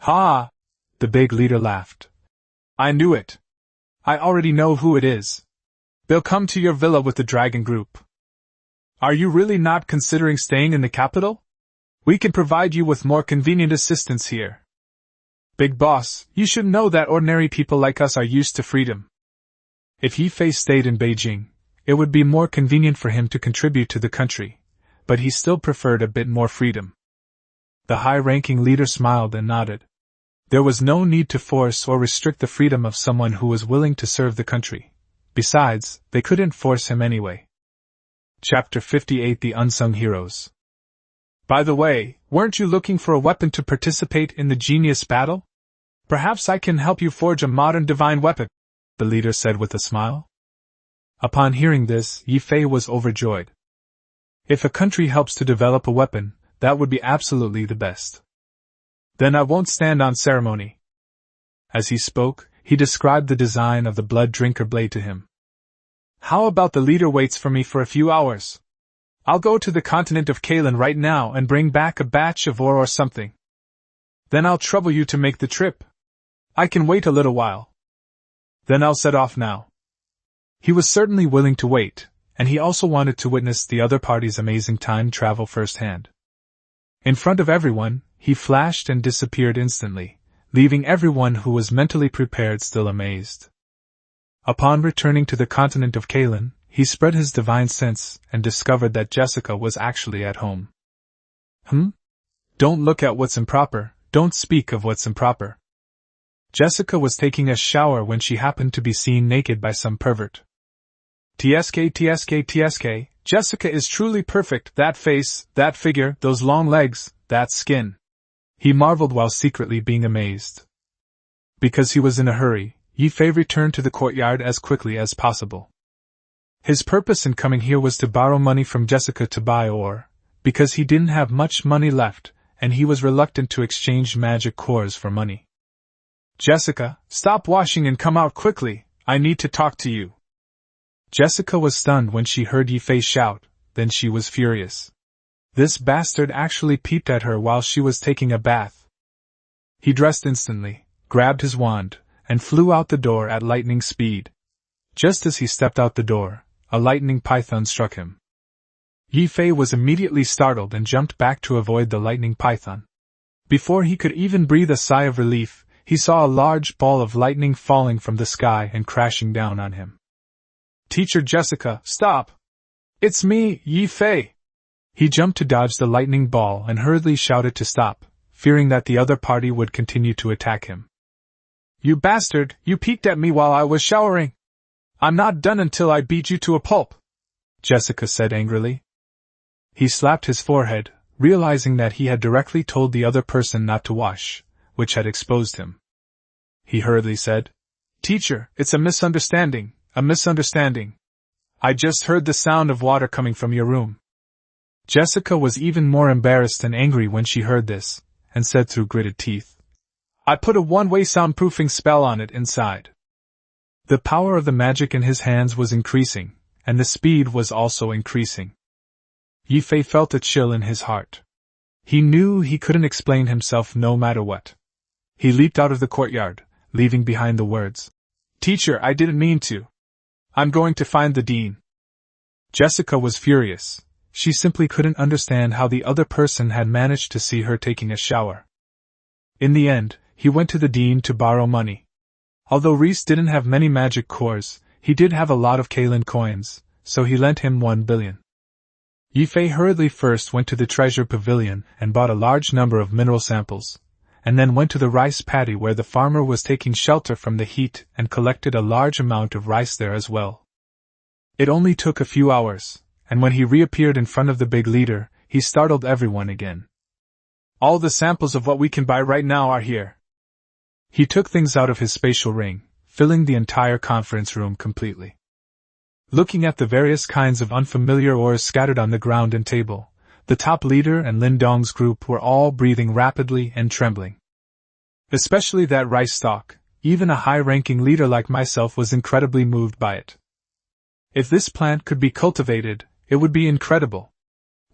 "Ha!" the big leader laughed. "I knew it. I already know who it is. They'll come to your villa with the Dragon Group. Are you really not considering staying in the capital? We can provide you with more convenient assistance here. Big boss, you should know that ordinary people like us are used to freedom." If Ye Fei stayed in Beijing, it would be more convenient for him to contribute to the country, but he still preferred a bit more freedom. The high-ranking leader smiled and nodded. There was no need to force or restrict the freedom of someone who was willing to serve the country. Besides, they couldn't force him anyway. Chapter 58: The Unsung Heroes. "By the way, weren't you looking for a weapon to participate in the genius battle? Perhaps I can help you forge a modern divine weapon," the leader said with a smile. Upon hearing this, Ye Fei was overjoyed. If a country helps to develop a weapon, that would be absolutely the best. "Then I won't stand on ceremony." As he spoke, he described the design of the blood drinker blade to him. "How about the leader waits for me for a few hours? I'll go to the continent of Kalan right now and bring back a batch of ore or something. Then I'll trouble you to make the trip. I can wait a little while. Then I'll set off now." He was certainly willing to wait, and he also wanted to witness the other party's amazing time travel firsthand. In front of everyone, he flashed and disappeared instantly, leaving everyone who was mentally prepared still amazed. Upon returning to the continent of Kalan, he spread his divine sense and discovered that Jessica was actually at home. Don't look at what's improper, don't speak of what's improper. Jessica was taking a shower when she happened to be seen naked by some pervert. TSK, Jessica is truly perfect, that face, that figure, those long legs, that skin. He marveled while secretly being amazed. Because he was in a hurry, Ye Fei returned to the courtyard as quickly as possible. His purpose in coming here was to borrow money from Jessica to buy ore, because he didn't have much money left, and he was reluctant to exchange magic cores for money. "Jessica, stop washing and come out quickly, I need to talk to you." Jessica was stunned when she heard Ye Fei shout, then she was furious. This bastard actually peeped at her while she was taking a bath. He dressed instantly, grabbed his wand, and flew out the door at lightning speed. Just as he stepped out the door, a lightning python struck him. Ye Fei was immediately startled and jumped back to avoid the lightning python. Before he could even breathe a sigh of relief, he saw a large ball of lightning falling from the sky and crashing down on him. "Teacher Jessica, stop! It's me, Ye Fei! He jumped to dodge the lightning ball and hurriedly shouted to stop, fearing that the other party would continue to attack him. You bastard, you peeked at me while I was showering! I'm not done until I beat you to a pulp! Jessica said angrily. He slapped his forehead, realizing that he had directly told the other person not to wash, which had exposed him. He hurriedly said, Teacher, it's a misunderstanding, a misunderstanding. I just heard the sound of water coming from your room. Jessica was even more embarrassed and angry when she heard this, and said through gritted teeth, I put a one-way soundproofing spell on it inside. The power of the magic in his hands was increasing, and the speed was also increasing. Ye Fei felt a chill in his heart. He knew he couldn't explain himself no matter what. He leaped out of the courtyard, leaving behind the words, Teacher, I didn't mean to. I'm going to find the dean. Jessica was furious. She simply couldn't understand how the other person had managed to see her taking a shower. In the end, he went to the dean to borrow money. Although Reese didn't have many magic cores, he did have a lot of Kalan coins, so he lent him 1 billion. Ye Fei hurriedly first went to the treasure pavilion and bought a large number of mineral samples, and then went to the rice paddy where the farmer was taking shelter from the heat and collected a large amount of rice there as well. It only took a few hours, and when he reappeared in front of the big leader, he startled everyone again. All the samples of what we can buy right now are here. He took things out of his spatial ring, filling the entire conference room completely. Looking at the various kinds of unfamiliar ores scattered on the ground and table, the top leader and Lin Dong's group were all breathing rapidly and trembling. Especially that rice stalk, even a high-ranking leader like myself was incredibly moved by it. If this plant could be cultivated, it would be incredible.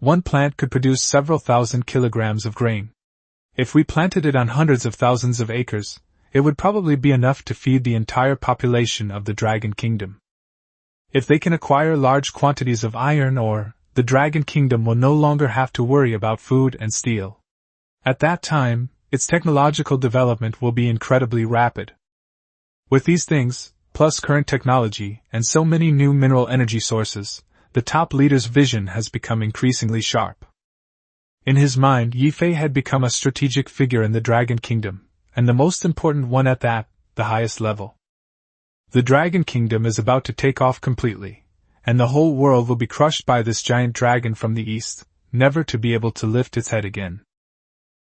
One plant could produce several thousand kilograms of grain. If we planted it on hundreds of thousands of acres, it would probably be enough to feed the entire population of the Dragon Kingdom. If they can acquire large quantities of iron ore, the Dragon Kingdom will no longer have to worry about food and steel. At that time, its technological development will be incredibly rapid. With these things, plus current technology, and so many new mineral energy sources, the top leader's vision has become increasingly sharp. In his mind, Ye Fei had become a strategic figure in the Dragon Kingdom, and the most important one at that, the highest level. The Dragon Kingdom is about to take off completely, and the whole world will be crushed by this giant dragon from the east, never to be able to lift its head again.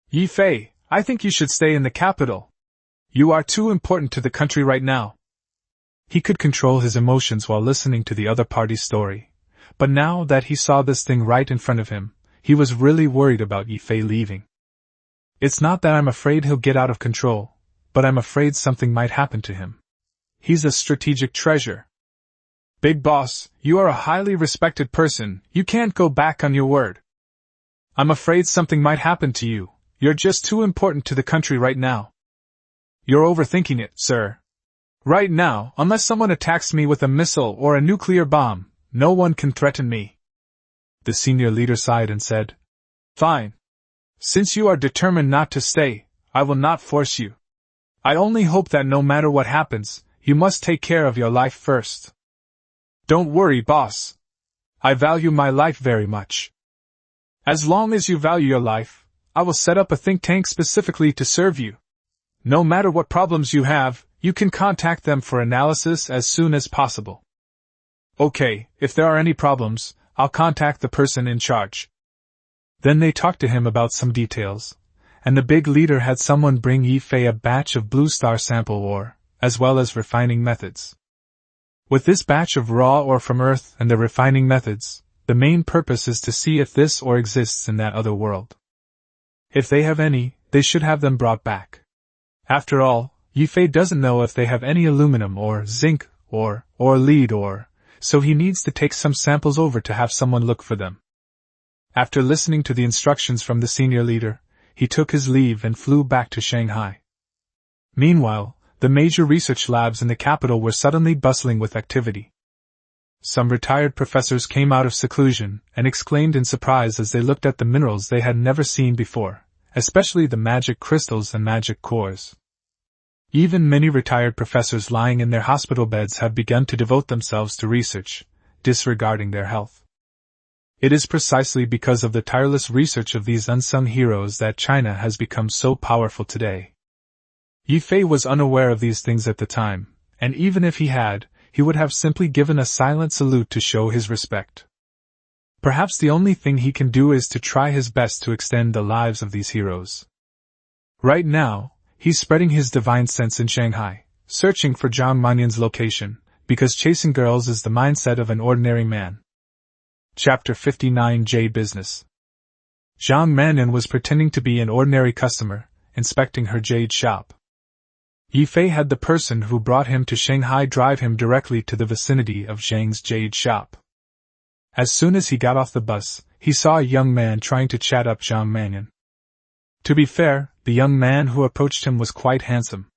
Ye Fei, I think you should stay in the capital. You are too important to the country right now. He could control his emotions while listening to the other party's story, but now that he saw this thing right in front of him, he was really worried about Ye Fei leaving. It's not that I'm afraid he'll get out of control, but I'm afraid something might happen to him. He's a strategic treasure. Big boss, you are a highly respected person, you can't go back on your word. I'm afraid something might happen to you, you're just too important to the country right now. You're overthinking it, sir. Right now, unless someone attacks me with a missile or a nuclear bomb, no one can threaten me. The senior leader sighed and said, Fine. Since you are determined not to stay, I will not force you. I only hope that no matter what happens, you must take care of your life first. Don't worry, boss. I value my life very much. As long as you value your life, I will set up a think tank specifically to serve you. No matter what problems you have, you can contact them for analysis as soon as possible. Okay, if there are any problems, I'll contact the person in charge. Then they talked to him about some details, and the big leader had someone bring Ye Fei a batch of blue star sample ore, as well as refining methods. With this batch of raw ore from Earth and the refining methods, the main purpose is to see if this ore exists in that other world. If they have any, they should have them brought back. After all, Ye Fei doesn't know if they have any aluminum or zinc or lead ore, so he needs to take some samples over to have someone look for them. After listening to the instructions from the senior leader, he took his leave and flew back to Shanghai. Meanwhile, the major research labs in the capital were suddenly bustling with activity. Some retired professors came out of seclusion and exclaimed in surprise as they looked at the minerals they had never seen before, especially the magic crystals and magic cores. Even many retired professors lying in their hospital beds have begun to devote themselves to research, disregarding their health. It is precisely because of the tireless research of these unsung heroes that China has become so powerful today. Ye Fei was unaware of these things at the time, and even if he had, he would have simply given a silent salute to show his respect. Perhaps the only thing he can do is to try his best to extend the lives of these heroes. Right now, he's spreading his divine sense in Shanghai, searching for Zhang Manyan's location, because chasing girls is the mindset of an ordinary man. Chapter 59 Jade Business. Zhang Manyan was pretending to be an ordinary customer, inspecting her jade shop. Ye Fei had the person who brought him to Shanghai drive him directly to the vicinity of Zhang's jade shop. As soon as he got off the bus, he saw a young man trying to chat up Zhang Manyan. To be fair, the young man who approached him was quite handsome.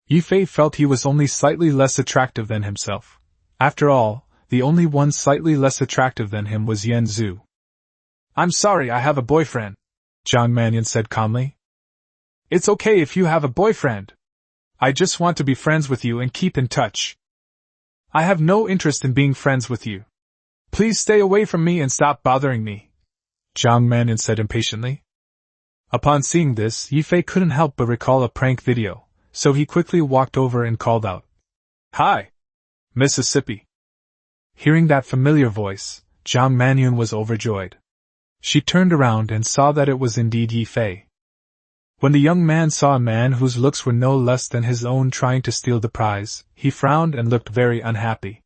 Ye Fei felt he was only slightly less attractive than himself. After all, the only one slightly less attractive than him was Yan Zhu. "I'm sorry, I have a boyfriend," Zhang Manyan said calmly. "It's okay if you have a boyfriend. I just want to be friends with you and keep in touch. I have no interest in being friends with you. Please stay away from me and stop bothering me," Zhang Manyan said impatiently. Upon seeing this, Ye Fei couldn't help but recall a prank video, so he quickly walked over and called out, "Hi, Mississippi." Hearing that familiar voice, Zhang Manyan was overjoyed. She turned around and saw that it was indeed Ye Fei. When the young man saw a man whose looks were no less than his own trying to steal the prize, he frowned and looked very unhappy.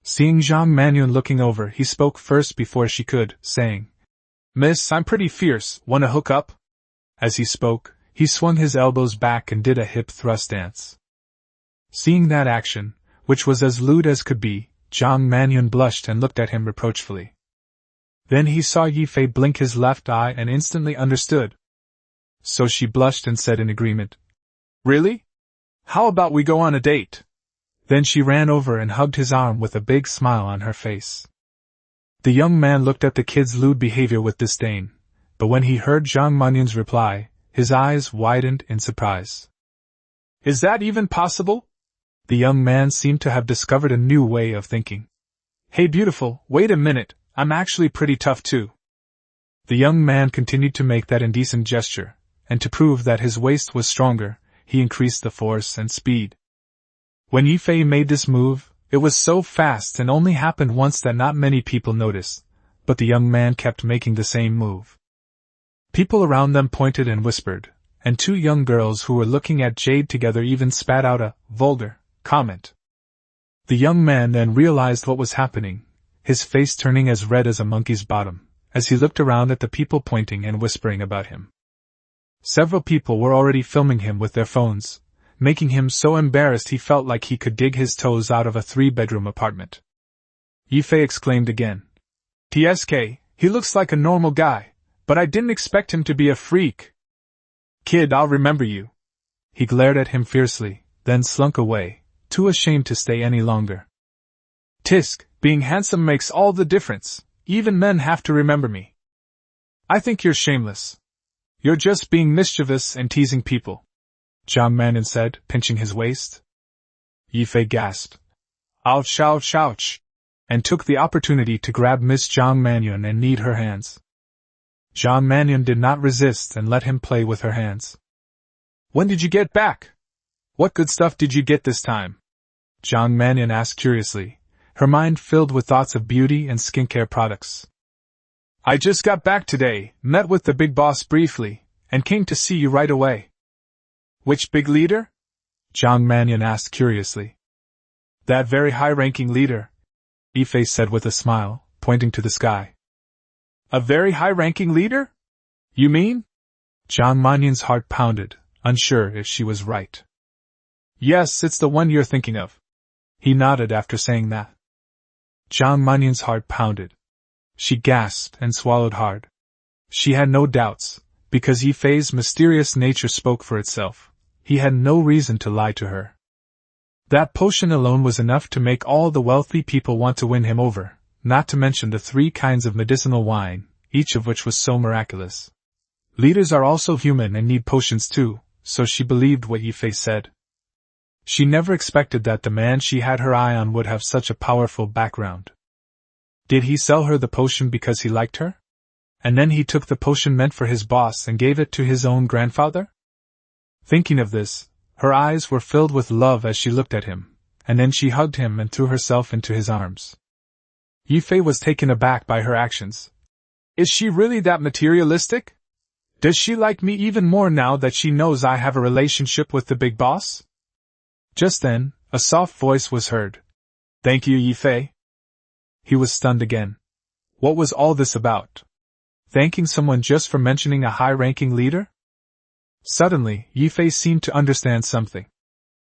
Seeing Zhang Manyan looking over, he spoke first before she could, saying, "Miss, I'm pretty fierce, wanna hook up?" As he spoke, he swung his elbows back and did a hip thrust dance. Seeing that action, which was as lewd as could be, Zhang Manyan blushed and looked at him reproachfully. Then he saw Ye Fei blink his left eye and instantly understood. So she blushed and said in agreement, "Really? How about we go on a date?" Then she ran over and hugged his arm with a big smile on her face. The young man looked at the kid's lewd behavior with disdain, but when he heard Zhang Manyan's reply, his eyes widened in surprise. "Is that even possible?" The young man seemed to have discovered a new way of thinking. "Hey beautiful, wait a minute, I'm actually pretty tough too." The young man continued to make that indecent gesture, and to prove that his waist was stronger, he increased the force and speed. When Ye Fei made this move, it was so fast and only happened once that not many people noticed, but the young man kept making the same move. People around them pointed and whispered, and two young girls who were looking at Jade together even spat out a vulgar comment. The young man then realized what was happening, his face turning as red as a monkey's bottom, as he looked around at the people pointing and whispering about him. Several people were already filming him with their phones, making him so embarrassed he felt like he could dig his toes out of a 3-bedroom apartment. Ye Fei exclaimed again, "TSK, he looks like a normal guy, but I didn't expect him to be a freak. Kid, I'll remember you." He glared at him fiercely, then slunk away, too ashamed to stay any longer. "Tisk, being handsome makes all the difference, even men have to remember me. I think you're shameless. You're just being mischievous and teasing people," Zhang Manyan said, pinching his waist. Ye Fei gasped, "Ouch, ouch, ouch," and took the opportunity to grab Miss Zhang Manyan and knead her hands. Zhang Manyan did not resist and let him play with her hands. "When did you get back? What good stuff did you get this time?" Zhang Manyan asked curiously, her mind filled with thoughts of beauty and skincare products. "I just got back today, met with the big boss briefly, and came to see you right away." "Which big leader?" Zhang Manyan asked curiously. "That very high-ranking leader," Ye Fei said with a smile, pointing to the sky. "A very high-ranking leader? You mean?" Zhang Manyan's heart pounded, unsure if she was right. "Yes, it's the one you're thinking of." He nodded after saying that. Zhang Manyan's heart pounded. She gasped and swallowed hard. She had no doubts, because Ye Fei's mysterious nature spoke for itself. He had no reason to lie to her. That potion alone was enough to make all the wealthy people want to win him over, not to mention the 3 kinds of medicinal wine, each of which was so miraculous. Leaders are also human and need potions too, so she believed what Ye Fei said. She never expected that the man she had her eye on would have such a powerful background. Did he sell her the potion because he liked her? And then he took the potion meant for his boss and gave it to his own grandfather? Thinking of this, her eyes were filled with love as she looked at him, and then she hugged him and threw herself into his arms. Ye Fei was taken aback by her actions. Is she really that materialistic? Does she like me even more now that she knows I have a relationship with the big boss? Just then, a soft voice was heard. Thank you, Ye Fei. He was stunned again. What was all this about? Thanking someone just for mentioning a high-ranking leader? Suddenly, Ye Fei seemed to understand something.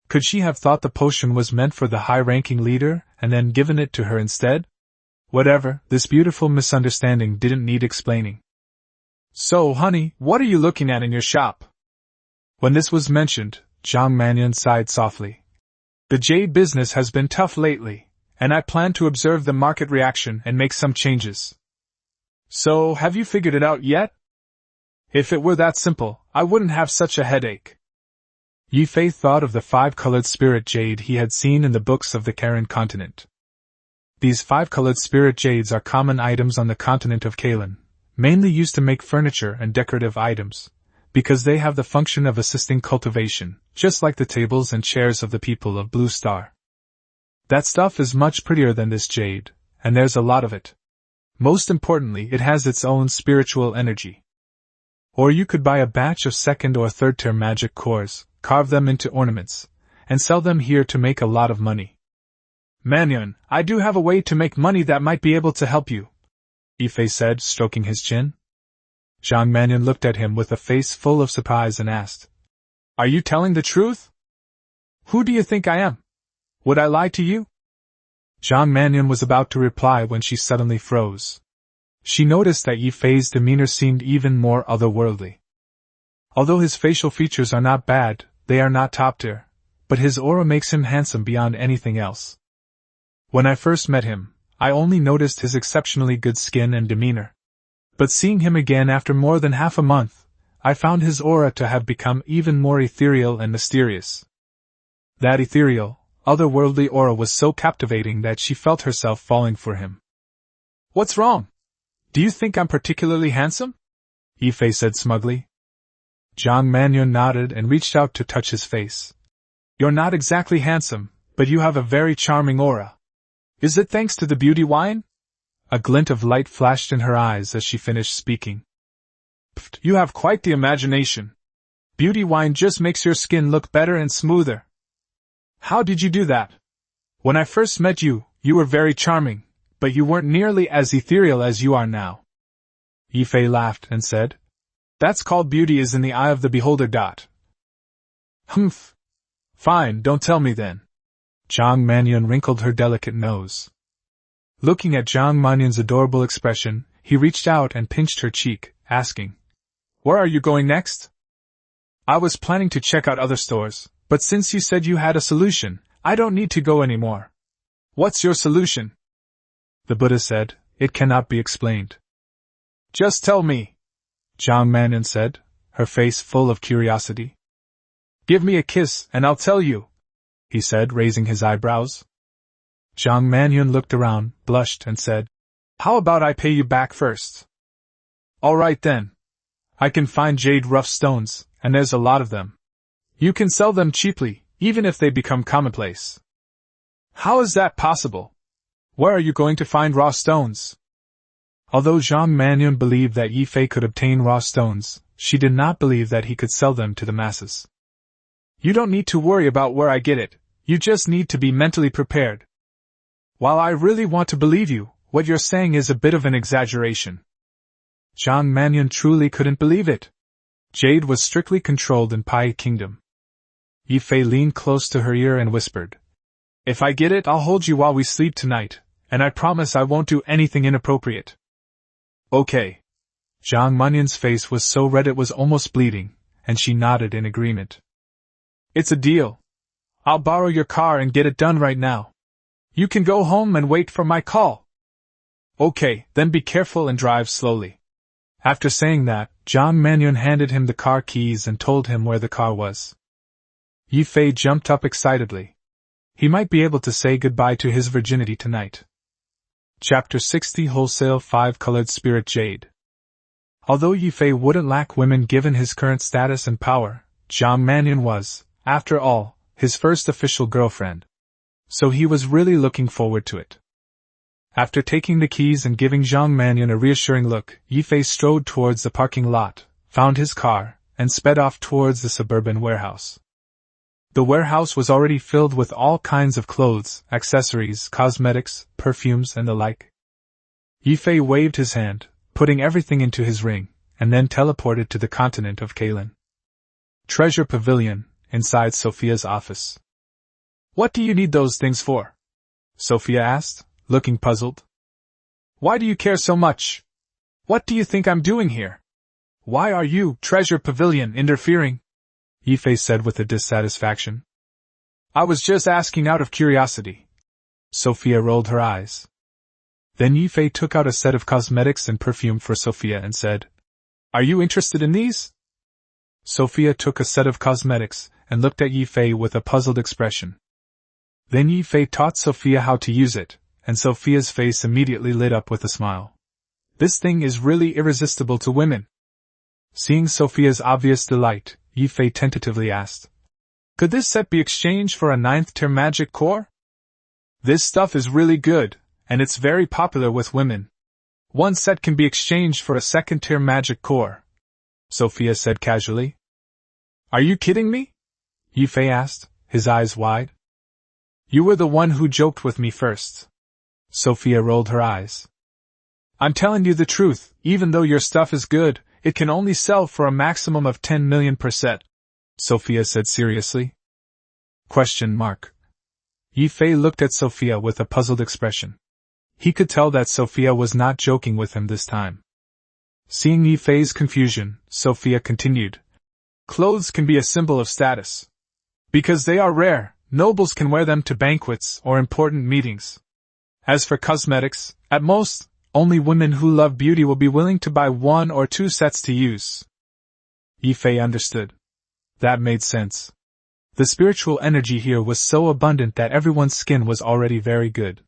Could she have thought the potion was meant for the high-ranking leader, and then given it to her instead? Whatever, this beautiful misunderstanding didn't need explaining. So, honey, what are you looking at in your shop? When this was mentioned, Zhang Mannion sighed softly. The jade business has been tough lately, and I plan to observe the market reaction and make some changes. So, have you figured it out yet? If it were that simple, I wouldn't have such a headache. Ye Fei thought of the 5-colored spirit jade he had seen in the books of the Kalan continent. These 5-colored spirit jades are common items on the continent of Kalan, mainly used to make furniture and decorative items, because they have the function of assisting cultivation, just like the tables and chairs of the people of Blue Star. That stuff is much prettier than this jade, and there's a lot of it. Most importantly, it has its own spiritual energy. Or you could buy a batch of 2nd or 3rd tier magic cores, carve them into ornaments, and sell them here to make a lot of money. Mannion, I do have a way to make money that might be able to help you, Ye Fei said, stroking his chin. Zhang Mannion looked at him with a face full of surprise and asked, Are you telling the truth? Who do you think I am? Would I lie to you? Zhang Mannion was about to reply when she suddenly froze. She noticed that Ye Fei's demeanor seemed even more otherworldly. Although his facial features are not bad, they are not top tier, but his aura makes him handsome beyond anything else. When I first met him, I only noticed his exceptionally good skin and demeanor. But seeing him again after more than half a month, I found his aura to have become even more ethereal and mysterious. That ethereal, otherworldly aura was so captivating that she felt herself falling for him. What's wrong? Do you think I'm particularly handsome? Ye Fei said smugly. Zhang Mannion nodded and reached out to touch his face. You're not exactly handsome, but you have a very charming aura. Is it thanks to the beauty wine? A glint of light flashed in her eyes as she finished speaking. Pfft, you have quite the imagination. Beauty wine just makes your skin look better and smoother. How did you do that? When I first met you, you were very charming, but you weren't nearly as ethereal as you are now. Ye Fei laughed and said, That's called beauty is in the eye of the beholder. Humph. Fine, don't tell me then. Zhang Mannion wrinkled her delicate nose. Looking at Zhang Mannion's adorable expression, he reached out and pinched her cheek, asking, Where are you going next? I was planning to check out other stores, but since you said you had a solution, I don't need to go anymore. What's your solution? The Buddha said, It cannot be explained. Just tell me, Zhang Mannion said, her face full of curiosity. Give me a kiss and I'll tell you, he said, raising his eyebrows. Zhang Mannion looked around, blushed, and said, How about I pay you back first? All right then. I can find jade rough stones, and there's a lot of them. You can sell them cheaply, even if they become commonplace. How is that possible? Where are you going to find raw stones? Although Zhang Mannion believed that Ye Fei could obtain raw stones, she did not believe that he could sell them to the masses. You don't need to worry about where I get it, you just need to be mentally prepared. While I really want to believe you, what you're saying is a bit of an exaggeration. Zhang Mannion truly couldn't believe it. Jade was strictly controlled in Pai Kingdom. Ye Fei leaned close to her ear and whispered, If I get it, I'll hold you while we sleep tonight, and I promise I won't do anything inappropriate. Okay. Zhang Mannion's face was so red it was almost bleeding, and she nodded in agreement. It's a deal. I'll borrow your car and get it done right now. You can go home and wait for my call. Okay, then be careful and drive slowly. After saying that, Zhang Mannion handed him the car keys and told him where the car was. Ye Fei jumped up excitedly. He might be able to say goodbye to his virginity tonight. Chapter 60 Wholesale 5-Colored Spirit Jade. Although Ye Fei wouldn't lack women given his current status and power, Zhang Mannion was, after all, his first official girlfriend. So he was really looking forward to it. After taking the keys and giving Zhang Mannion a reassuring look, Ye Fei strode towards the parking lot, found his car, and sped off towards the suburban warehouse. The warehouse was already filled with all kinds of clothes, accessories, cosmetics, perfumes, and the like. Ye Fei waved his hand, putting everything into his ring, and then teleported to the continent of Kalan. Treasure Pavilion, inside Sophia's office. "What do you need those things for?" Sophia asked, looking puzzled. "Why do you care so much? What do you think I'm doing here? Why are you, Treasure Pavilion, interfering?" Ye Fei said with a dissatisfaction. "I was just asking out of curiosity." Sophia rolled her eyes. Then Ye Fei took out a set of cosmetics and perfume for Sophia and said, "Are you interested in these?" Sophia took a set of cosmetics and looked at Ye Fei with a puzzled expression. Then Ye Fei taught Sophia how to use it, and Sophia's face immediately lit up with a smile. "This thing is really irresistible to women." Seeing Sophia's obvious delight, Ye Fei tentatively asked, "Could this set be exchanged for a 9th-tier magic core?" "This stuff is really good, and it's very popular with women. One set can be exchanged for a 2nd-tier magic core," Sophia said casually. "Are you kidding me?" Ye Fei asked, his eyes wide. "You were the one who joked with me first." Sophia rolled her eyes. "I'm telling you the truth, even though your stuff is good, it can only sell for a maximum of 10 million per set," Sophia said seriously. Question mark. Ye Fei looked at Sophia with a puzzled expression. He could tell that Sophia was not joking with him this time. Seeing Ye Fei's confusion, Sophia continued, "Clothes can be a symbol of status. Because they are rare, nobles can wear them to banquets or important meetings. As for cosmetics, at most, only women who love beauty will be willing to buy 1 or 2 sets to use." Ye Fei understood. That made sense. The spiritual energy here was so abundant that everyone's skin was already very good.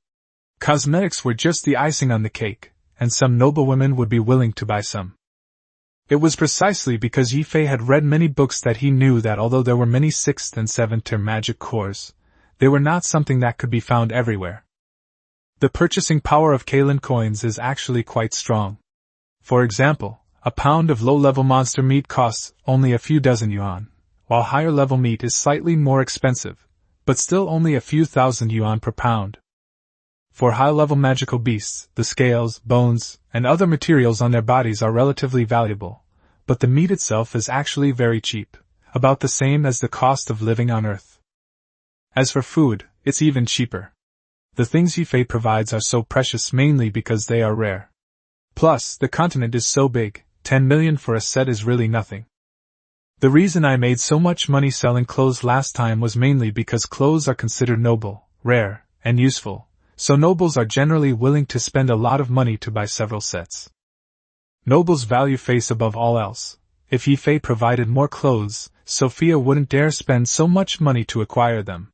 Cosmetics were just the icing on the cake, and some noble women would be willing to buy some. It was precisely because Ye Fei had read many books that he knew that although there were many 6th and 7th-tier magic cores, they were not something that could be found everywhere. The purchasing power of Kalan coins is actually quite strong. For example, a pound of low-level monster meat costs only a few dozen yuan, while higher-level meat is slightly more expensive, but still only a few thousand yuan per pound. For high-level magical beasts, the scales, bones, and other materials on their bodies are relatively valuable, but the meat itself is actually very cheap, about the same as the cost of living on Earth. As for food, it's even cheaper. The things Ye Fei provides are so precious mainly because they are rare. Plus, the continent is so big, 10 million for a set is really nothing. The reason I made so much money selling clothes last time was mainly because clothes are considered noble, rare, and useful, so nobles are generally willing to spend a lot of money to buy several sets. Nobles value face above all else. If Ye Fei provided more clothes, Sophia wouldn't dare spend so much money to acquire them.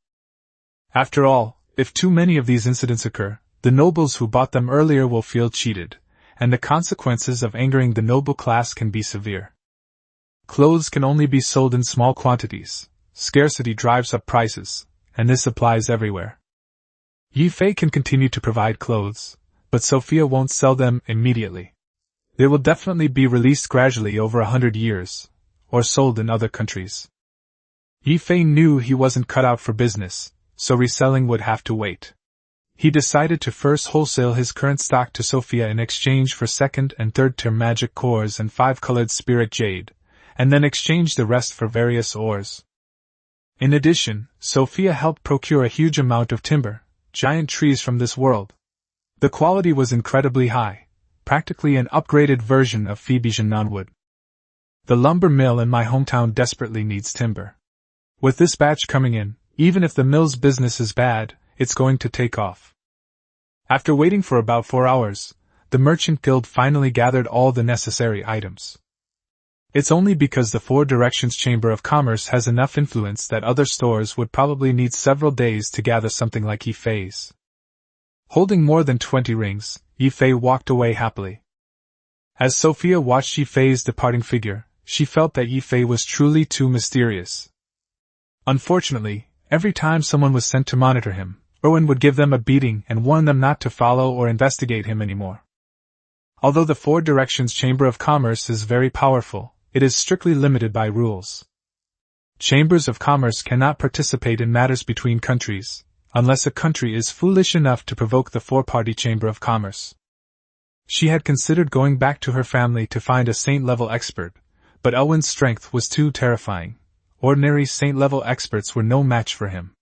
After all, if too many of these incidents occur, the nobles who bought them earlier will feel cheated, and the consequences of angering the noble class can be severe. Clothes can only be sold in small quantities. Scarcity drives up prices, and this applies everywhere. Ye Fei can continue to provide clothes, but Sophia won't sell them immediately. They will definitely be released gradually over 100 years, or sold in other countries. Ye Fei knew he wasn't cut out for business, so reselling would have to wait. He decided to first wholesale his current stock to Sophia in exchange for 2nd and 3rd-tier magic cores and 5-colored spirit jade, and then exchange the rest for various ores. In addition, Sophia helped procure a huge amount of timber, giant trees from this world. The quality was incredibly high, practically an upgraded version of Phoebesian nonwood. The lumber mill in my hometown desperately needs timber. With this batch coming in, even if the mill's business is bad, it's going to take off. After waiting for about 4 hours, the Merchant Guild finally gathered all the necessary items. It's only because the Four Directions Chamber of Commerce has enough influence that other stores would probably need several days to gather something like Ye Fei's. Holding more than 20 rings, Ye Fei walked away happily. As Sophia watched Ye Fei's departing figure, she felt that Ye Fei was truly too mysterious. Unfortunately, every time someone was sent to monitor him, Erwin would give them a beating and warn them not to follow or investigate him anymore. Although the Four Directions Chamber of Commerce is very powerful, it is strictly limited by rules. Chambers of commerce cannot participate in matters between countries, unless a country is foolish enough to provoke the four-party Chamber of Commerce. She had considered going back to her family to find a saint-level expert, but Elwin's strength was too terrifying. Ordinary saint-level experts were no match for him.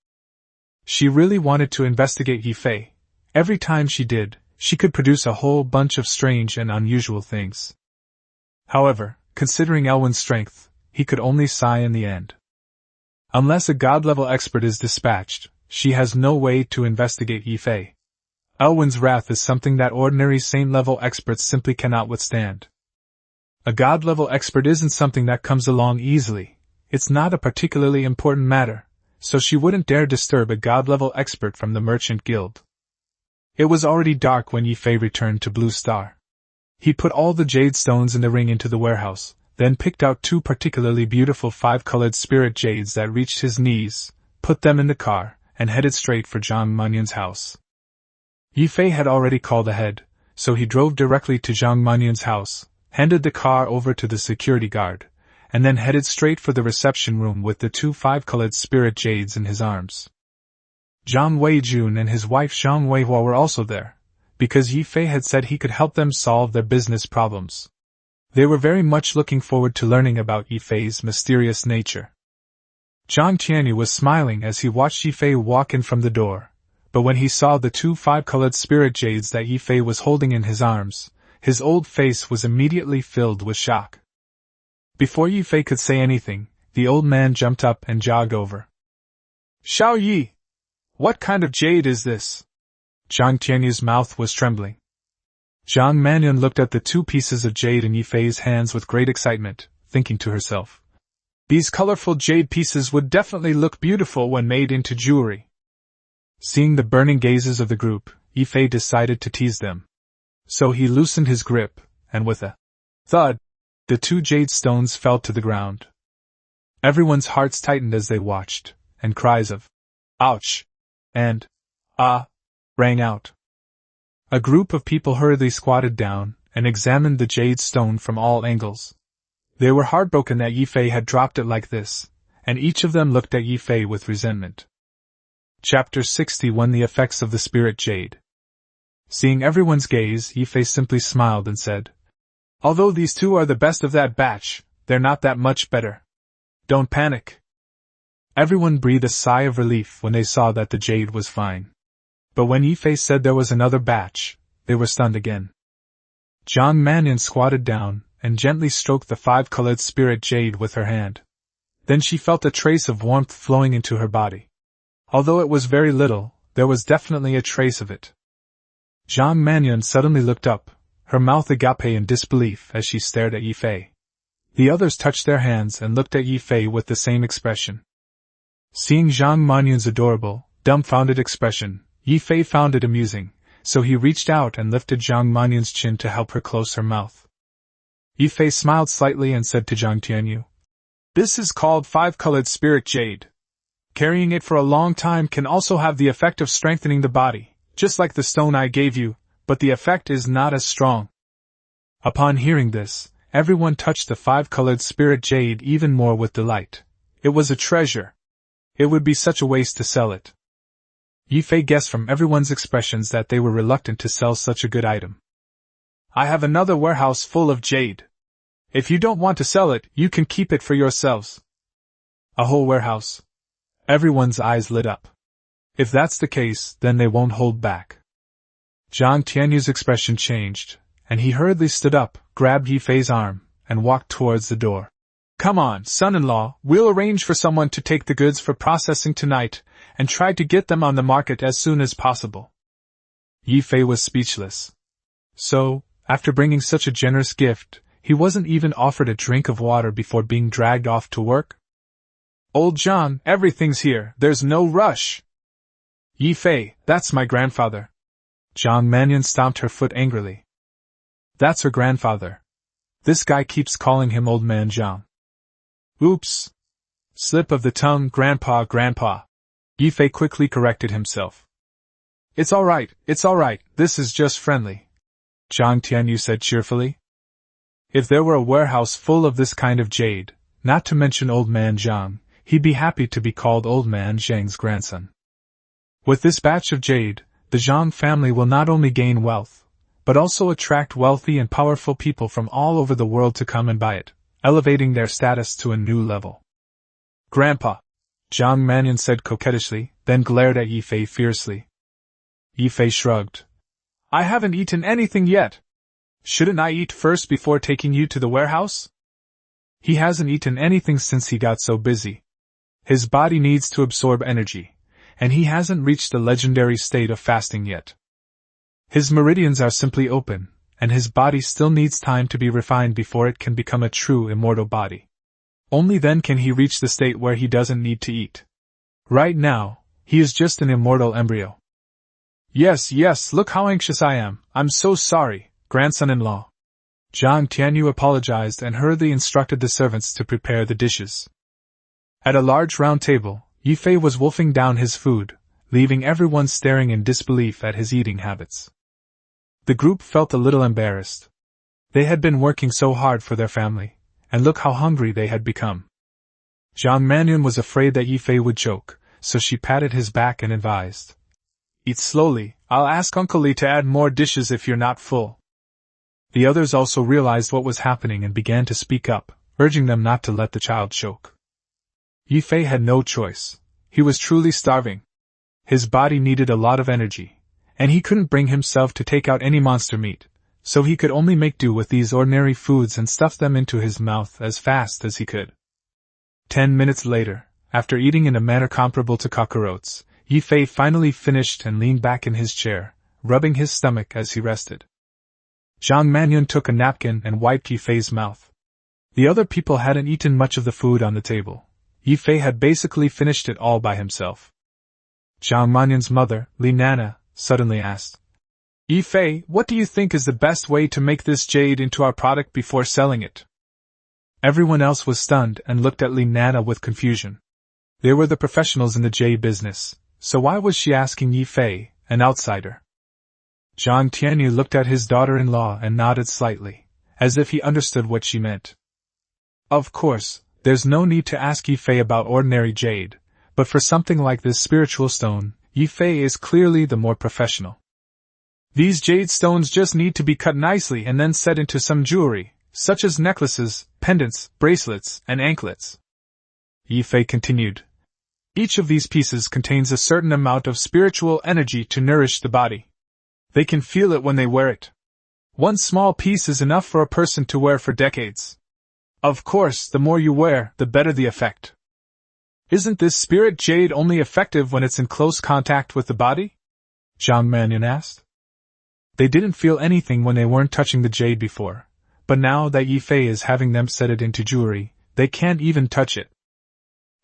She really wanted to investigate Ye Fei. Every time she did, she could produce a whole bunch of strange and unusual things. However, considering Elwin's strength, he could only sigh in the end. Unless a god-level expert is dispatched, she has no way to investigate Ye Fei. Elwin's wrath is something that ordinary saint-level experts simply cannot withstand. A god-level expert isn't something that comes along easily. It's not a particularly important matter, so she wouldn't dare disturb a god-level expert from the Merchant Guild. It was already dark when Ye Fei returned to Blue Star. He put all the jade stones in the ring into the warehouse, then picked out 2 particularly beautiful 5-colored spirit jades that reached his knees, put them in the car, and headed straight for Zhang Manyun's house. Ye Fei had already called ahead, so he drove directly to Zhang Manyun's house, handed the car over to the security guard, and then headed straight for the reception room with the 2 5-colored spirit jades in his arms. Zhang Weijun and his wife Zhang Weihua were also there, because Ye Fei had said he could help them solve their business problems. They were very much looking forward to learning about Ye Fei's mysterious nature. Zhang Tianyu was smiling as he watched Ye Fei walk in from the door, but when he saw the 2 5-colored spirit jades that Ye Fei was holding in his arms, his old face was immediately filled with shock. Before Ye Fei could say anything, the old man jumped up and jogged over. "Xiao Yi! What kind of jade is this?" Zhang Tianyu's mouth was trembling. Zhang Manyun looked at the 2 pieces of jade in Ye Fei's hands with great excitement, thinking to herself, "These colorful jade pieces would definitely look beautiful when made into jewelry." Seeing the burning gazes of the group, Ye Fei decided to tease them. So he loosened his grip, and with a thud, the 2 jade stones fell to the ground. Everyone's hearts tightened as they watched, and cries of "Ouch!" and "Ah!" rang out. A group of people hurriedly squatted down and examined the jade stone from all angles. They were heartbroken that Ye Fei had dropped it like this, and each of them looked at Ye Fei with resentment. Chapter 61: The Effects of the Spirit Jade. Seeing everyone's gaze, Ye Fei simply smiled and said, "Although these 2 are the best of that batch, they're not that much better. Don't panic." Everyone breathed a sigh of relief when they saw that the jade was fine. But when Ye Fei said there was another batch, they were stunned again. Zhang Manyun squatted down and gently stroked the 5-colored spirit jade with her hand. Then she felt a trace of warmth flowing into her body. Although it was very little, there was definitely a trace of it. Zhang Manyun suddenly looked up, her mouth agape in disbelief as she stared at Ye Fei. The others touched their hands and looked at Ye Fei with the same expression. Seeing Zhang Manyun's adorable, dumbfounded expression, Ye Fei found it amusing, so he reached out and lifted Zhang Manyun's chin to help her close her mouth. Ye Fei smiled slightly and said to Zhang Tianyu, "This is called 5-colored spirit jade. Carrying it for a long time can also have the effect of strengthening the body, just like the stone I gave you, but the effect is not as strong." Upon hearing this, everyone touched the 5-colored spirit jade even more with delight. It was a treasure. It would be such a waste to sell it. Ye Fei guessed from everyone's expressions that they were reluctant to sell such a good item. "I have another warehouse full of jade. If you don't want to sell it, you can keep it for yourselves." A whole warehouse. Everyone's eyes lit up. If that's the case, then they won't hold back. Zhang Tianyu's expression changed, and he hurriedly stood up, grabbed Ye Fei's arm, and walked towards the door. "Come on, son-in-law, we'll arrange for someone to take the goods for processing tonight, and try to get them on the market as soon as possible." Ye Fei was speechless. So, after bringing such a generous gift, he wasn't even offered a drink of water before being dragged off to work? "Old John, everything's here, there's no rush." "Ye Fei, that's my grandfather. Jiang Mannion stomped her foot angrily. That's her grandfather. This guy keeps calling him Old Man Jiang. Oops. Slip of the tongue, Grandpa. Ye Fei quickly corrected himself. It's all right, this is just friendly, Jiang Tianyu said cheerfully. If there were a warehouse full of this kind of jade, not to mention Old Man Jiang, he'd be happy to be called Old Man Zhang's grandson. With this batch of jade, the Zhang family will not only gain wealth, but also attract wealthy and powerful people from all over the world to come and buy it, elevating their status to a new level. Grandpa, Jiang Mannion said coquettishly, then glared at Ye Fei fiercely. Ye Fei shrugged. I haven't eaten anything yet. Shouldn't I eat first before taking you to the warehouse? He hasn't eaten anything since he got so busy. His body needs to absorb energy, and he hasn't reached the legendary state of fasting yet. His meridians are simply open, and his body still needs time to be refined before it can become a true immortal body. Only then can he reach the state where he doesn't need to eat. Right now, he is just an immortal embryo. Yes, look how anxious I am. I'm so sorry, grandson-in-law. Jiang Tianyu apologized and hurriedly instructed the servants to prepare the dishes. At a large round table, Ye Fei was wolfing down his food, leaving everyone staring in disbelief at his eating habits. The group felt a little embarrassed. They had been working so hard for their family, and look how hungry they had become. Jiang Mannion was afraid that Ye Fei would choke, so she patted his back and advised. Eat slowly, I'll ask Uncle Li to add more dishes if you're not full. The others also realized what was happening and began to speak up, urging them not to let the child choke. Ye Fei had no choice. He was truly starving. His body needed a lot of energy, and he couldn't bring himself to take out any monster meat, so he could only make do with these ordinary foods and stuff them into his mouth as fast as he could. 10 minutes later, after eating in a manner comparable to cockroaches, Ye Fei finally finished and leaned back in his chair, rubbing his stomach as he rested. Jiang Mannion took a napkin and wiped Ye Fei's mouth. The other people hadn't eaten much of the food on the table. Ye Fei had basically finished it all by himself. Jiang Mannion's mother, Li Nana, suddenly asked, Ye Fei, what do you think is the best way to make this jade into our product before selling it? Everyone else was stunned and looked at Li Nana with confusion. They were the professionals in the jade business, so why was she asking Ye Fei, an outsider? Jiang Tianyu looked at his daughter-in-law and nodded slightly, as if he understood what she meant. Of course, there's no need to ask Ye Fei about ordinary jade, but for something like this spiritual stone, Ye Fei is clearly the more professional. These jade stones just need to be cut nicely and then set into some jewelry, such as necklaces, pendants, bracelets, and anklets. Ye Fei continued. Each of these pieces contains a certain amount of spiritual energy to nourish the body. They can feel it when they wear it. One small piece is enough for a person to wear for decades. Of course, the more you wear, the better the effect. Isn't this spirit jade only effective when it's in close contact with the body? Jiang Mannion asked. They didn't feel anything when they weren't touching the jade before, but now that Ye Fei is having them set it into jewelry, they can't even touch it.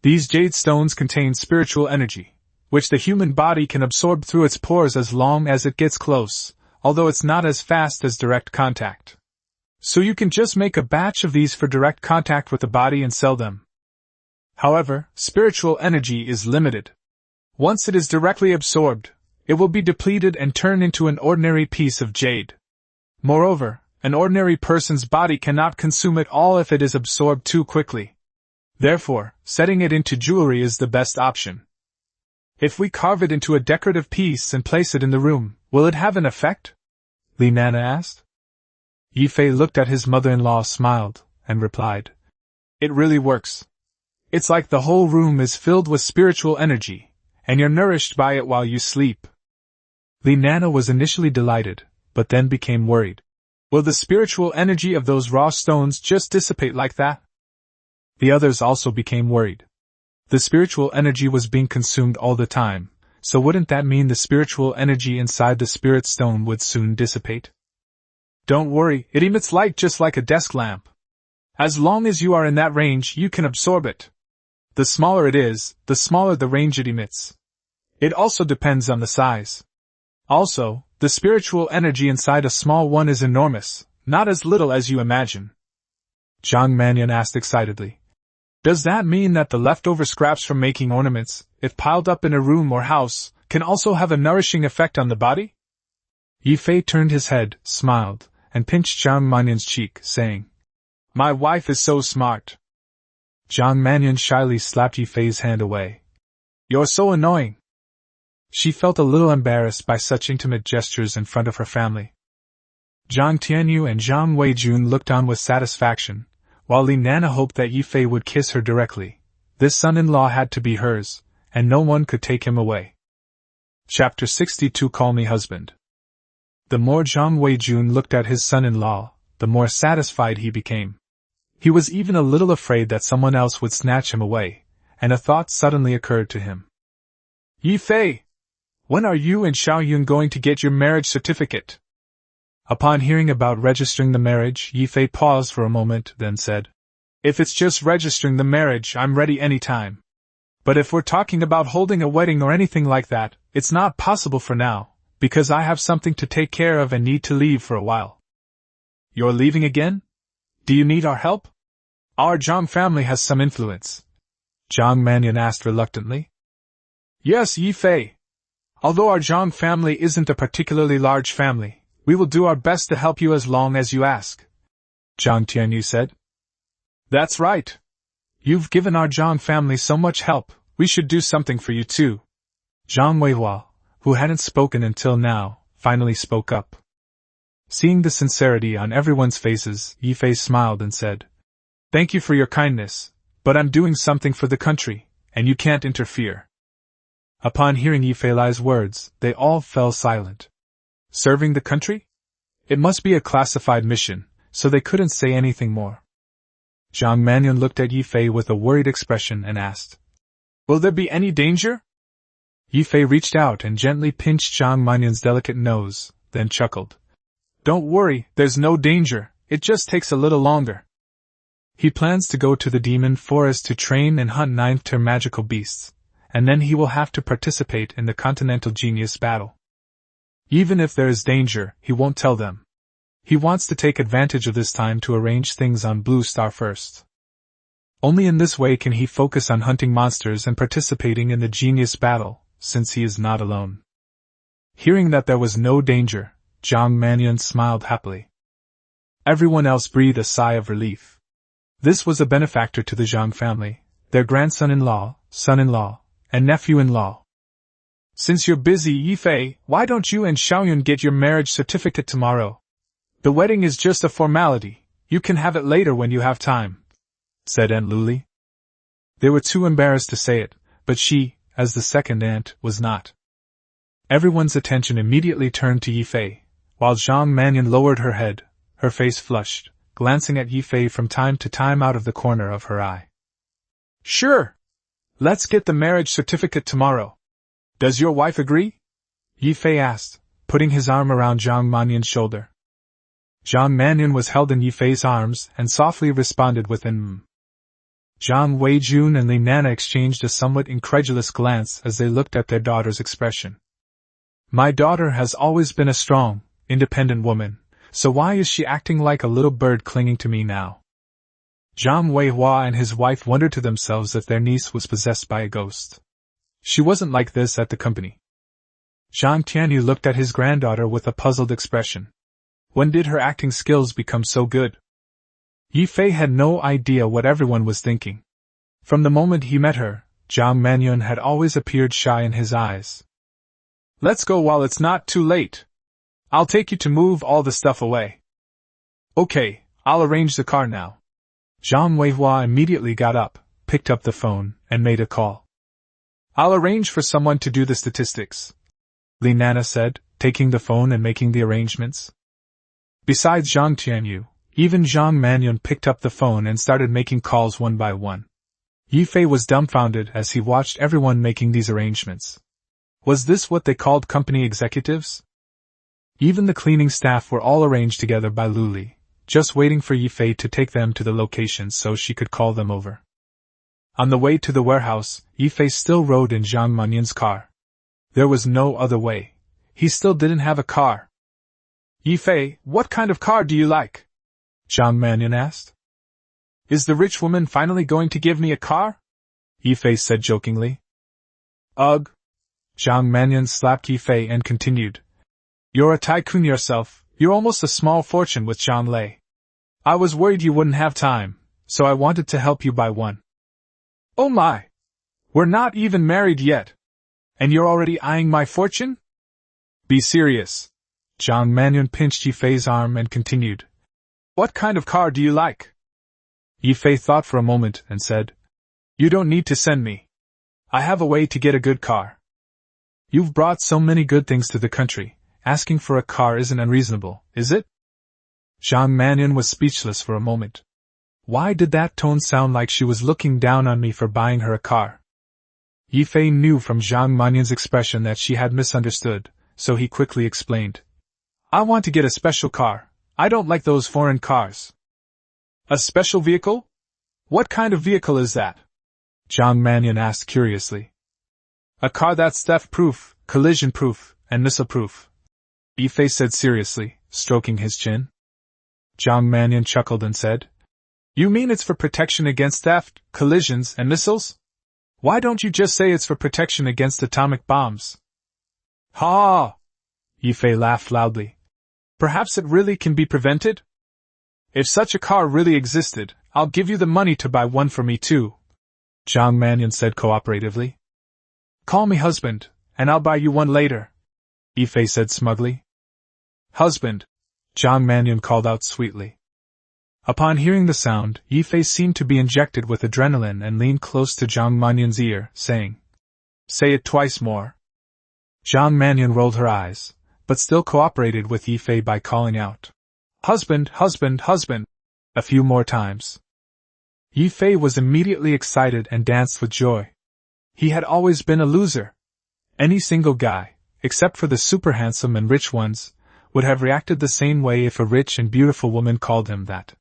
These jade stones contain spiritual energy, which the human body can absorb through its pores as long as it gets close, although it's not as fast as direct contact. So you can just make a batch of these for direct contact with the body and sell them. However, spiritual energy is limited. Once it is directly absorbed, it will be depleted and turn into an ordinary piece of jade. Moreover, an ordinary person's body cannot consume it all if it is absorbed too quickly. Therefore, setting it into jewelry is the best option. If we carve it into a decorative piece and place it in the room, will it have an effect? Li Nana asked. Ye Fei looked at his mother-in-law, smiled, and replied, It really works. It's like the whole room is filled with spiritual energy, and you're nourished by it while you sleep. Li Nana was initially delighted, but then became worried. Will the spiritual energy of those raw stones just dissipate like that? The others also became worried. The spiritual energy was being consumed all the time, so wouldn't that mean the spiritual energy inside the spirit stone would soon dissipate? Don't worry, it emits light just like a desk lamp. As long as you are in that range, you can absorb it. The smaller it is, the smaller the range it emits. It also depends on the size. Also, The spiritual energy inside a small one is enormous, not as little as you imagine. Zhang Mannion asked excitedly. Does that mean that the leftover scraps from making ornaments, if piled up in a room or house, can also have a nourishing effect on the body? Ye Fei turned his head, smiled, and pinched Zhang Mannion's cheek, saying, My wife is so smart. Zhang Mannion shyly slapped Ye Fei's hand away. You're so annoying. She felt a little embarrassed by such intimate gestures in front of her family. Zhang Tianyu and Zhang Weijun looked on with satisfaction, while Li Nana hoped that Ye Fei would kiss her directly. This son-in-law had to be hers, and no one could take him away. Chapter 62 Call Me Husband. The more Zhang Weijun looked at his son-in-law, the more satisfied he became. He was even a little afraid that someone else would snatch him away, and a thought suddenly occurred to him. Ye Fei! When are you and Xiaoyun going to get your marriage certificate? Upon hearing about registering the marriage, Ye Fei paused for a moment, then said, If it's just registering the marriage, I'm ready any time. But if we're talking about holding a wedding or anything like that, it's not possible for now, because I have something to take care of and need to leave for a while. You're leaving again? Do you need our help? Our Zhang family has some influence. Zhang Mannion asked reluctantly. Yes, Ye Fei. Although our Zhang family isn't a particularly large family, we will do our best to help you as long as you ask. Zhang Tianyu said. That's right. You've given our Zhang family so much help, we should do something for you too. Zhang Weihua, who hadn't spoken until now, finally spoke up. Seeing the sincerity on everyone's faces, Ye Fei smiled and said, Thank you for your kindness, but I'm doing something for the country, and you can't interfere. Upon hearing Ye Fei's words, they all fell silent. Serving the country? It must be a classified mission, so they couldn't say anything more. Zhang Mannion looked at Ye Fei with a worried expression and asked, Will there be any danger? Ye Fei reached out and gently pinched Zhang Mannion's delicate nose, then chuckled. Don't worry, there's no danger, it just takes a little longer. He plans to go to the demon forest to train and hunt ninth-tier magical beasts, and then he will have to participate in the Continental Genius battle. Even if there is danger, he won't tell them. He wants to take advantage of this time to arrange things on Blue Star first. Only in this way can he focus on hunting monsters and participating in the Genius battle, since he is not alone. Hearing that there was no danger, Zhang Mannion smiled happily. Everyone else breathed a sigh of relief. This was a benefactor to the Zhang family, their grandson-in-law, son-in-law, and nephew-in-law. Since you're busy, Ye Fei, why don't you and Xiaoyun get your marriage certificate tomorrow? The wedding is just a formality, you can have it later when you have time, said Aunt Luli. They were too embarrassed to say it, but she, as the second aunt, was not. Everyone's attention immediately turned to Ye Fei, while Zhang Mannion lowered her head, her face flushed, glancing at Ye Fei from time to time out of the corner of her eye. Sure! Let's get the marriage certificate tomorrow. Does your wife agree? Ye Fei asked, putting his arm around Zhang Mannion's shoulder. Zhang Mannion was held in Ye Fei's arms and softly responded with an Zhang Weijun and Li Nana exchanged a somewhat incredulous glance as they looked at their daughter's expression. My daughter has always been a strong, independent woman, so why is she acting like a little bird clinging to me now? Zhang Weihua and his wife wondered to themselves if their niece was possessed by a ghost. She wasn't like this at the company. Zhang Tianyu looked at his granddaughter with a puzzled expression. When did her acting skills become so good? Ye Fei had no idea what everyone was thinking. From the moment he met her, Zhang Mannion had always appeared shy in his eyes. Let's go while it's not too late. I'll take you to move all the stuff away. Okay, I'll arrange the car now. Zhang Weihua immediately got up, picked up the phone, and made a call. I'll arrange for someone to do the statistics, Li Nana said, taking the phone and making the arrangements. Besides Zhang Tianyu, even Zhang Mannion picked up the phone and started making calls one by one. Ye Fei was dumbfounded as he watched everyone making these arrangements. Was this what they called company executives? Even the cleaning staff were all arranged together by Luli, just waiting for Ye Fei to take them to the locations so she could call them over. On the way to the warehouse, Ye Fei still rode in Zhang Mannion's car. There was no other way. he still didn't have a car. Ye Fei, what kind of car do you like? Zhang Mannion asked. Is the rich woman finally going to give me a car? Ye Fei said jokingly. Ugh. Zhang Mannion slapped Ye Fei and continued. You're a tycoon yourself, you're almost a small fortune with Zhang Lei. I was worried you wouldn't have time, so I wanted to help you buy one. Oh my! We're not even married yet. And you're already eyeing my fortune? Be serious. Zhang Mannion pinched Ye Fei's arm and continued. What kind of car do you like? Ye Fei thought for a moment and said, You don't need to send me. I have a way to get a good car. You've brought so many good things to the country, asking for a car isn't unreasonable, is it? Zhang Mannion was speechless for a moment. Why did that tone sound like she was looking down on me for buying her a car? Ye Fei knew from Zhang Mannion's expression that she had misunderstood, so he quickly explained. I want to get a special car. I don't like those foreign cars. A special vehicle? What kind of vehicle is that? Zhang Mannion asked curiously. A car that's theft-proof, collision-proof, and missile-proof. Ye Fei said seriously, stroking his chin. Zhang Mannion chuckled and said, You mean it's for protection against theft, collisions, and missiles? Why don't you just say it's for protection against atomic bombs? Ha! Ye Fei laughed loudly. Perhaps it really can be prevented? If such a car really existed, I'll give you the money to buy one for me too. Zhang Mannion said cooperatively. Call me husband, and I'll buy you one later. Ye Fei said smugly. Husband, Zhang Mannion called out sweetly. Upon hearing the sound, Ye Fei seemed to be injected with adrenaline and leaned close to Zhang Mannion's ear, saying, Say it twice more. Zhang Mannion rolled her eyes, but still cooperated with Ye Fei by calling out, Husband, husband, husband, a few more times. Ye Fei was immediately excited and danced with joy. He had always been a loser. Any single guy, except for the super handsome and rich ones, would have reacted the same way if a rich and beautiful woman called him that.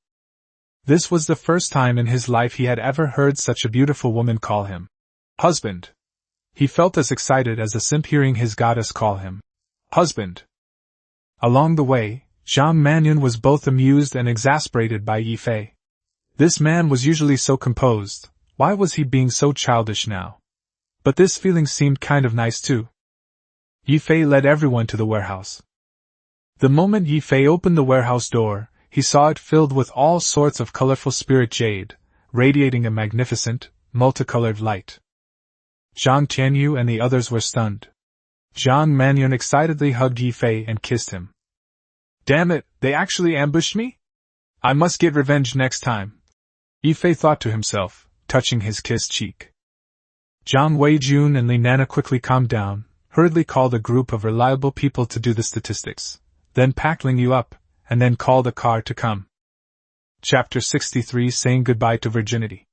This was the first time in his life he had ever heard such a beautiful woman call him husband. He felt as excited as a simp hearing his goddess call him husband. Along the way, Zhang Mannion was both amused and exasperated by Ye Fei. This man was usually so composed, why was he being so childish now? But this feeling seemed kind of nice too. Ye Fei led everyone to the warehouse. The moment Ye Fei opened the warehouse door, he saw it filled with all sorts of colorful spirit jade, radiating a magnificent, multicolored light. Zhang Tianyu and the others were stunned. Zhang Mannion excitedly hugged Ye Fei and kissed him. Damn it, they actually ambushed me? I must get revenge next time. Ye Fei thought to himself, touching his kissed cheek. Zhang Weijun and Li Nana quickly calmed down, hurriedly called a group of reliable people to do the statistics, then packed Ling Yu up, and then called a car to come. Chapter 63 Saying Goodbye to Virginity.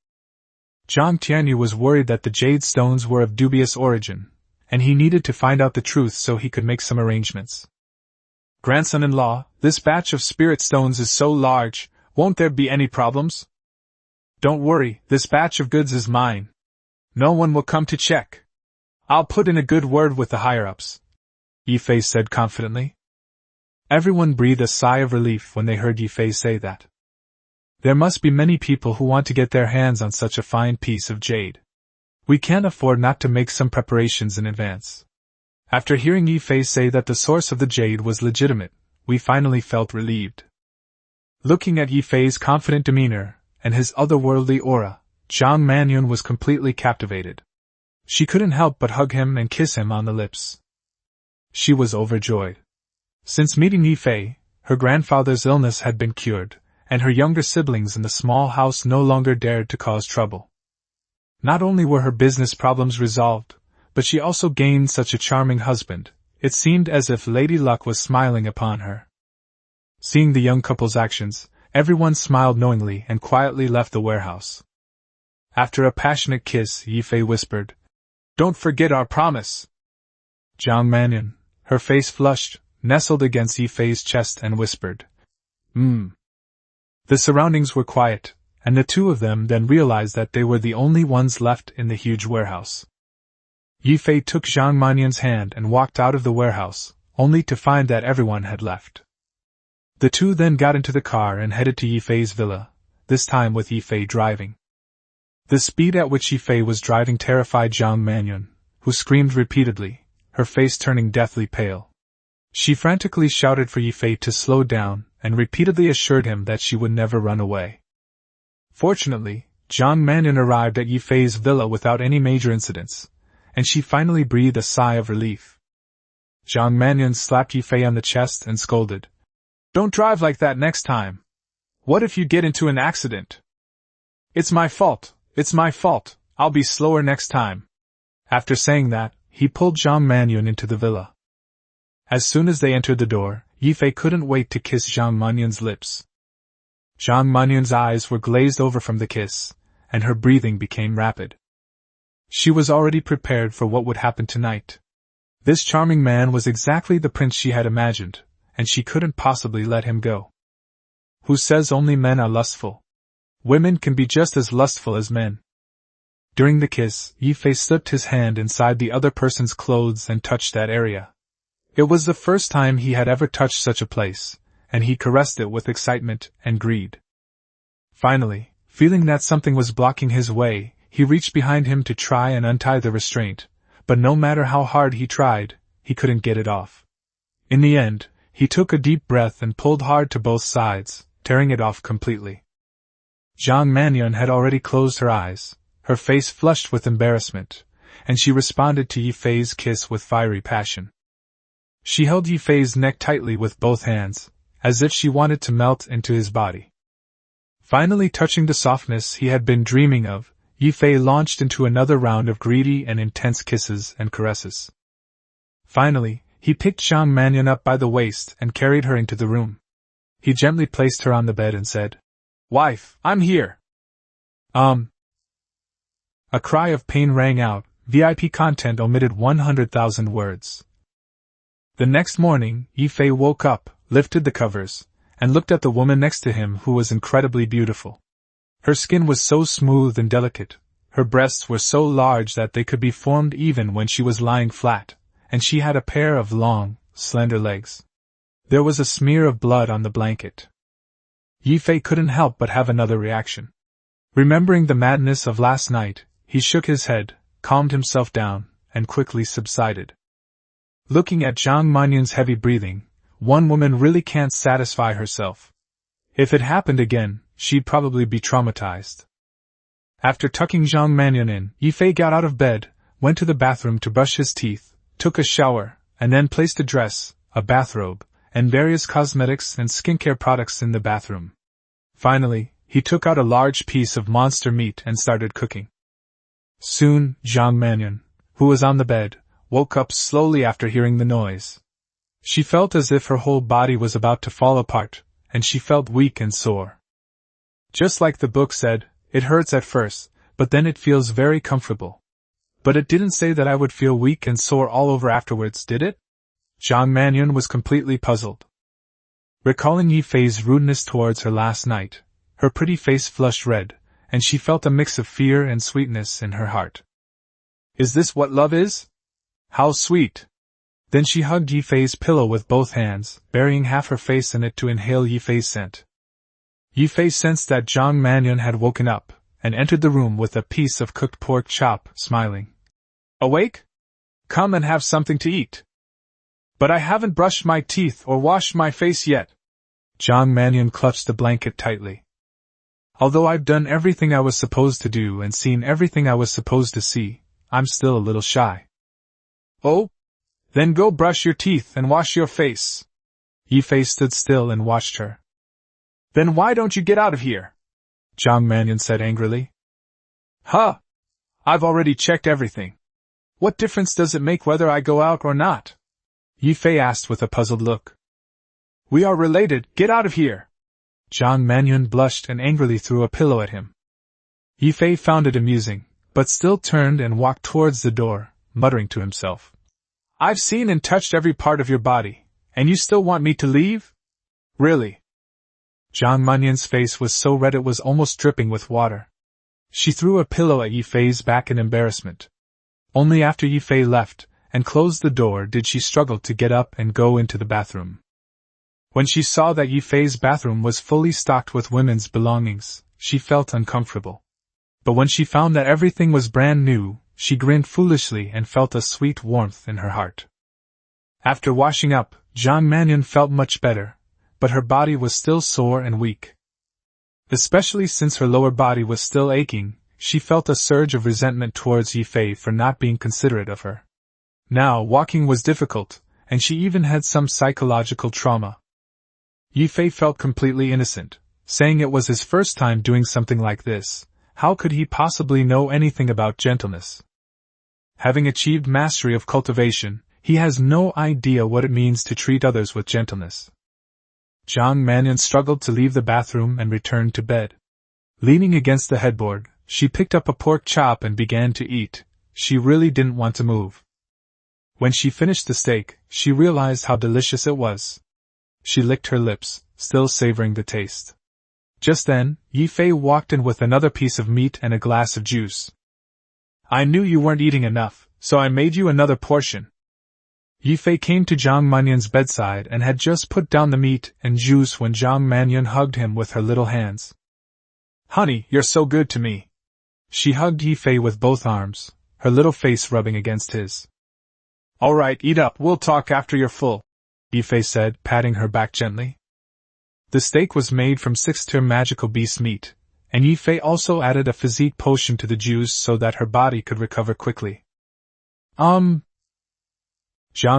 Zhang Tianyu was worried that the jade stones were of dubious origin, and he needed to find out the truth so he could make some arrangements. Grandson-in-law, this batch of spirit stones is so large, won't there be any problems? Don't worry, this batch of goods is mine. No one will come to check. I'll put in a good word with the higher-ups, Ye Fei said confidently. Everyone breathed a sigh of relief when they heard Ye Fei say that. There must be many people who want to get their hands on such a fine piece of jade. We can't afford not to make some preparations in advance. After hearing Ye Fei say that the source of the jade was legitimate, we finally felt relieved. Looking at Ye Fei's confident demeanor, and his otherworldly aura, Zhang Mannion was completely captivated. She couldn't help but hug him and kiss him on the lips. She was overjoyed. Since meeting Ye Fei, her grandfather's illness had been cured, and her younger siblings in the small house no longer dared to cause trouble. Not only were her business problems resolved, but she also gained such a charming husband, it seemed as if Lady Luck was smiling upon her. Seeing the young couple's actions, everyone smiled knowingly and quietly left the warehouse. After a passionate kiss, Ye Fei whispered, Don't forget our promise. Zhang Mannion, her face flushed, nestled against Ye Fei's chest and whispered, The surroundings were quiet, and the two of them then realized that they were the only ones left in the huge warehouse. Ye Fei took Zhang Mannion's hand and walked out of the warehouse, only to find that everyone had left. The two then got into the car and headed to Ye Fei's villa, this time with Ye Fei driving. The speed at which Ye Fei was driving terrified Jiang Manyun, who screamed repeatedly, her face turning deathly pale. She frantically shouted for Ye Fei to slow down and repeatedly assured him that she would never run away. Fortunately, Jiang Manyun arrived at Ye Fei's villa without any major incidents, and she finally breathed a sigh of relief. Jiang Manyun slapped Ye Fei on the chest and scolded, "Don't drive like that next time. What if you get into an accident?" "It's my fault, I'll be slower next time." After saying that, he pulled Jiang Manyun into the villa. As soon as they entered the door, Ye Fei couldn't wait to kiss Jiang Manyun's lips. Jiang Manyun's eyes were glazed over from the kiss, and her breathing became rapid. She was already prepared for what would happen tonight. This charming man was exactly the prince she had imagined, and she couldn't possibly let him go. Who says only men are lustful? Women can be just as lustful as men. During the kiss, Ye Fei slipped his hand inside the other person's clothes and touched that area. It was the first time he had ever touched such a place, and he caressed it with excitement and greed. Finally, feeling that something was blocking his way, he reached behind him to try and untie the restraint, but no matter how hard he tried, he couldn't get it off. In the end, he took a deep breath and pulled hard to both sides, tearing it off completely. Jiang Manyun had already closed her eyes, her face flushed with embarrassment, and she responded to Ye Fei's kiss with fiery passion. She held Ye Fei's neck tightly with both hands, as if she wanted to melt into his body. Finally touching the softness he had been dreaming of, Ye Fei launched into another round of greedy and intense kisses and caresses. Finally, he picked Jiang Manyun up by the waist and carried her into the room. He gently placed her on the bed and said, "Wife, I'm here." A cry of pain rang out, VIP content omitted 100,000 words. The next morning, Ye Fei woke up, lifted the covers, and looked at the woman next to him who was incredibly beautiful. Her skin was so smooth and delicate, her breasts were so large that they could be formed even when she was lying flat, and she had a pair of long, slender legs. There was a smear of blood on the blanket. Ye Fei couldn't help but have another reaction. Remembering the madness of last night, he shook his head, calmed himself down, and quickly subsided. Looking at Jiang Manyun's heavy breathing, one woman really can't satisfy herself. If it happened again, she'd probably be traumatized. After tucking Jiang Manyun in, Ye Fei got out of bed, went to the bathroom to brush his teeth, took a shower, and then placed a dress, a bathrobe, and various cosmetics and skincare products in the bathroom. Finally, he took out a large piece of monster meat and started cooking. Soon, Jiang Manyun, who was on the bed, woke up slowly after hearing the noise. She felt as if her whole body was about to fall apart, and she felt weak and sore. Just like the book said, it hurts at first, but then it feels very comfortable. But it didn't say that I would feel weak and sore all over afterwards, did it? Jiang Manyun was completely puzzled. Recalling Ye Fei's rudeness towards her last night, her pretty face flushed red, and she felt a mix of fear and sweetness in her heart. Is this what love is? How sweet! Then she hugged Ye Fei's pillow with both hands, burying half her face in it to inhale Ye Fei's scent. Ye Fei sensed that Jiang Manyun had woken up, and entered the room with a piece of cooked pork chop, smiling. Awake? Come and have something to eat. But I haven't brushed my teeth or washed my face yet. Jiang Manyun clutched the blanket tightly. Although I've done everything I was supposed to do and seen everything I was supposed to see, I'm still a little shy. Oh? Then go brush your teeth and wash your face. Ye Fei stood still and watched her. Then why don't you get out of here? Jiang Manyun said angrily. Huh! I've already checked everything. What difference does it make whether I go out or not? Ye Fei asked with a puzzled look. We are related, get out of here! Jiang Manyun blushed and angrily threw a pillow at him. Ye Fei found it amusing, but still turned and walked towards the door, muttering to himself. I've seen and touched every part of your body, and you still want me to leave? Really? Jiang Manyun's face was so red it was almost dripping with water. She threw a pillow at Ye Fei's back in embarrassment. Only after Ye Fei left, and closed the door did she struggle to get up and go into the bathroom. When she saw that Ye Fei's bathroom was fully stocked with women's belongings, she felt uncomfortable. But when she found that everything was brand new, she grinned foolishly and felt a sweet warmth in her heart. After washing up, Jiang Mannion felt much better, but her body was still sore and weak. Especially since her lower body was still aching, she felt a surge of resentment towards Ye Fei for not being considerate of her. Now walking was difficult, and she even had some psychological trauma. Ye Fei felt completely innocent, saying it was his first time doing something like this. How could he possibly know anything about gentleness? Having achieved mastery of cultivation, he has no idea what it means to treat others with gentleness. Jiang Mannion struggled to leave the bathroom and returned to bed. Leaning against the headboard, she picked up a pork chop and began to eat. She really didn't want to move. When she finished the steak, she realized how delicious it was. She licked her lips, still savoring the taste. Just then, Ye Fei walked in with another piece of meat and a glass of juice. "I knew you weren't eating enough, so I made you another portion." Ye Fei came to Jiang Mannion's bedside and had just put down the meat and juice when Jiang Mannion hugged him with her little hands. "Honey, you're so good to me." She hugged Ye Fei with both arms, her little face rubbing against his. "All right, eat up, we'll talk after you're full," Ye Fei said, patting her back gently. The steak was made from 6-tier magical beast meat, and Ye Fei also added a physique potion to the juice so that her body could recover quickly. Jiang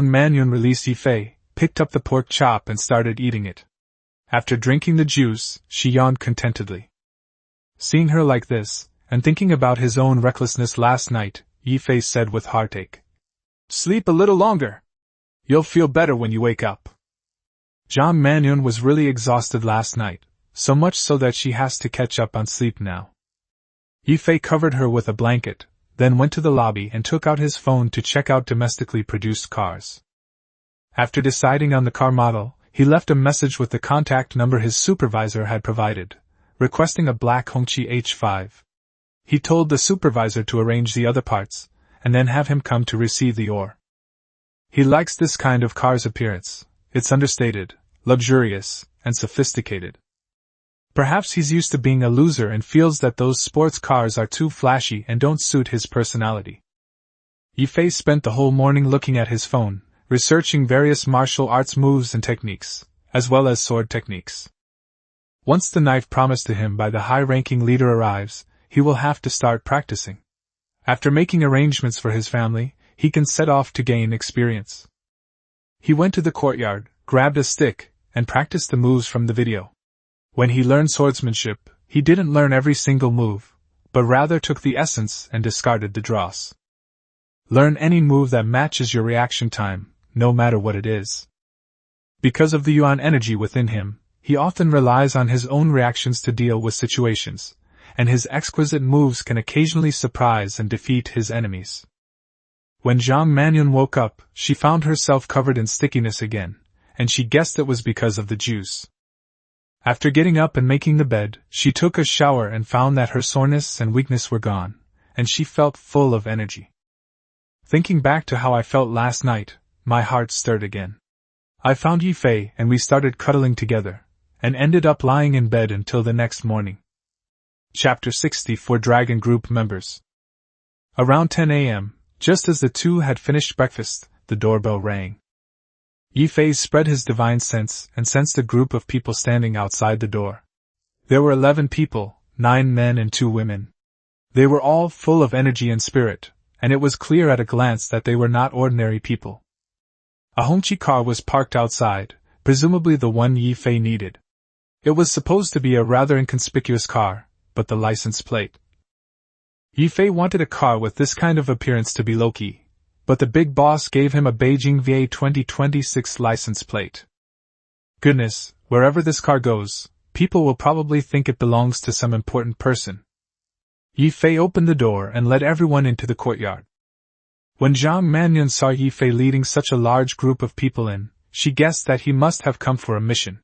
Mannion released Ye Fei, picked up the pork chop and started eating it. After drinking the juice, she yawned contentedly. Seeing her like this, and thinking about his own recklessness last night, Ye Fei said with heartache, "Sleep a little longer. You'll feel better when you wake up." Jiang Mannion was really exhausted last night, so much so that she has to catch up on sleep now. Ye Fei covered her with a blanket, then went to the lobby and took out his phone to check out domestically produced cars. After deciding on the car model, he left a message with the contact number his supervisor had provided, requesting a black Hongqi H5. He told the supervisor to arrange the other parts, and then have him come to receive the ore. He likes this kind of car's appearance. It's understated, luxurious, and sophisticated. Perhaps he's used to being a loser and feels that those sports cars are too flashy and don't suit his personality. Ye Fei spent the whole morning looking at his phone, researching various martial arts moves and techniques, as well as sword techniques. Once the knife promised to him by the high-ranking leader arrives, he will have to start practicing. After making arrangements for his family, he can set off to gain experience. He went to the courtyard, grabbed a stick, and practiced the moves from the video. When he learned swordsmanship, he didn't learn every single move, but rather took the essence and discarded the dross. Learn any move that matches your reaction time, no matter what it is. Because of the yuan energy within him, he often relies on his own reactions to deal with situations, and his exquisite moves can occasionally surprise and defeat his enemies. When Jiang Mannion woke up, she found herself covered in stickiness again, and she guessed it was because of the juice. After getting up and making the bed, she took a shower and found that her soreness and weakness were gone, and she felt full of energy. Thinking back to how I felt last night, my heart stirred again. I found Ye Fei and we started cuddling together, and ended up lying in bed until the next morning. Chapter 60 for Dragon Group members. Around 10 a.m., just as the two had finished breakfast, the doorbell rang. Ye Fei spread his divine sense and sensed a group of people standing outside the door. There were 11 people, 9 men and 2 women. They were all full of energy and spirit, and it was clear at a glance that they were not ordinary people. A Hongqi car was parked outside, presumably the one Ye Fei needed. It was supposed to be a rather inconspicuous car, but the license plate. Ye Fei wanted a car with this kind of appearance to be low-key, but the big boss gave him a Beijing VA 2026 license plate. Goodness, wherever this car goes, people will probably think it belongs to some important person. Ye Fei opened the door and let everyone into the courtyard. When Jiang Mannion saw Ye Fei leading such a large group of people in, she guessed that he must have come for a mission.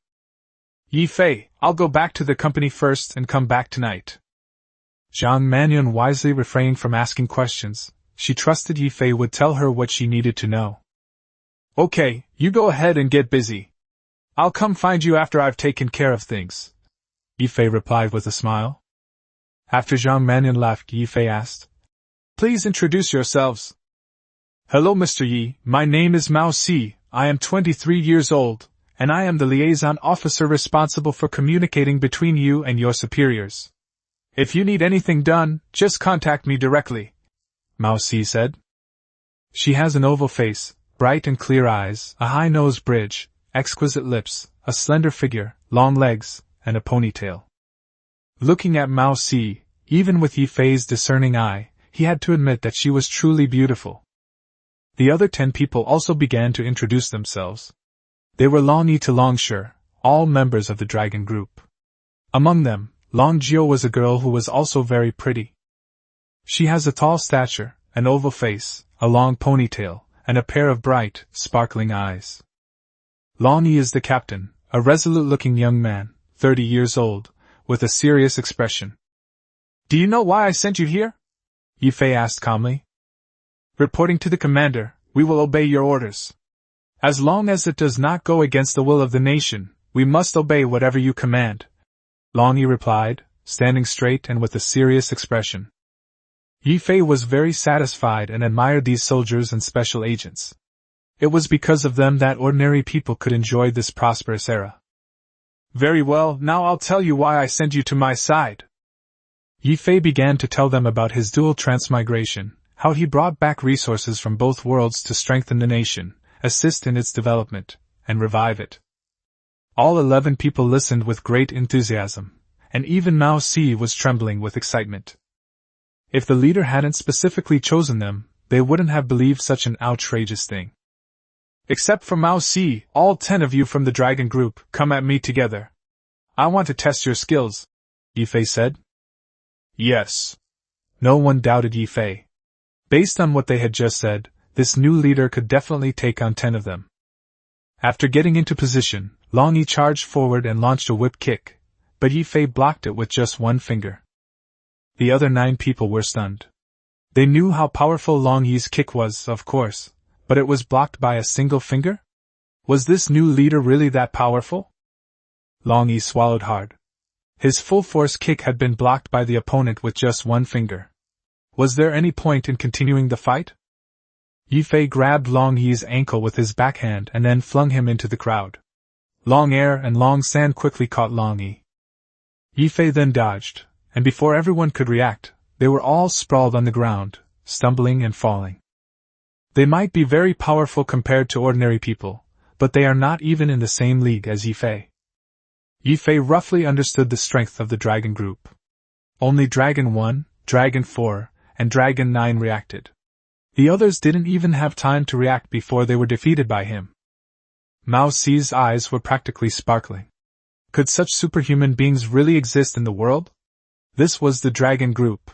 Ye Fei, I'll go back to the company first and come back tonight. Jiang Mannion wisely refrained from asking questions. she trusted Ye Fei would tell her what she needed to know. Okay, you go ahead and get busy. I'll come find you after I've taken care of things, Ye Fei replied with a smile. After Zhang Mannion left, Ye Fei asked, Please introduce yourselves. Hello Mr. Yi, my name is Mao Si, I am 23 years old, and I am the liaison officer responsible for communicating between you and your superiors. If you need anything done, just contact me directly, Mao Si said. She has an oval face, bright and clear eyes, a high nose bridge, exquisite lips, a slender figure, long legs, and a ponytail. Looking at Mao Si, even with Ye Fei's discerning eye, he had to admit that she was truly beautiful. The other 10 people also began to introduce themselves. They were Long Yi to Long Shi, all members of the dragon group. Among them, Long Jiu was a girl who was also very pretty. She has a tall stature, an oval face, a long ponytail, and a pair of bright, sparkling eyes. Long Yi is the captain, a resolute-looking young man, 30 years old, with a serious expression. Do you know why I sent you here? Ye Fei asked calmly. Reporting to the commander, we will obey your orders. As long as it does not go against the will of the nation, we must obey whatever you command, Long Yi replied, standing straight and with a serious expression. Ye Fei was very satisfied and admired these soldiers and special agents. It was because of them that ordinary people could enjoy this prosperous era. Very well, now I'll tell you why I sent you to my side. Ye Fei began to tell them about his dual transmigration, how he brought back resources from both worlds to strengthen the nation, assist in its development, and revive it. All 11 people listened with great enthusiasm, and even Mao Si was trembling with excitement. If the leader hadn't specifically chosen them, they wouldn't have believed such an outrageous thing. Except for Mao Si, all 10 of you from the dragon group, come at me together. I want to test your skills, Ye Fei said. Yes. No one doubted Ye Fei. Based on what they had just said, this new leader could definitely take on 10 of them. After getting into position, Long Yi charged forward and launched a whip kick, but Ye Fei blocked it with just one finger. The other 9 people were stunned. They knew how powerful Long Yi's kick was, of course, but it was blocked by a single finger? Was this new leader really that powerful? Long Yi swallowed hard. His full-force kick had been blocked by the opponent with just one finger. Was there any point in continuing the fight? Ye Fei grabbed Long Yi's ankle with his backhand and then flung him into the crowd. Long Air and Long San quickly caught Long Yi. Ye Fei then dodged, and before everyone could react, they were all sprawled on the ground, stumbling and falling. They might be very powerful compared to ordinary people, but they are not even in the same league as Ye Fei. Ye Fei roughly understood the strength of the dragon group. Only Dragon 1, Dragon 4, and Dragon 9 reacted. The others didn't even have time to react before they were defeated by him. Mao Si's eyes were practically sparkling. Could such superhuman beings really exist in the world? This was the dragon group.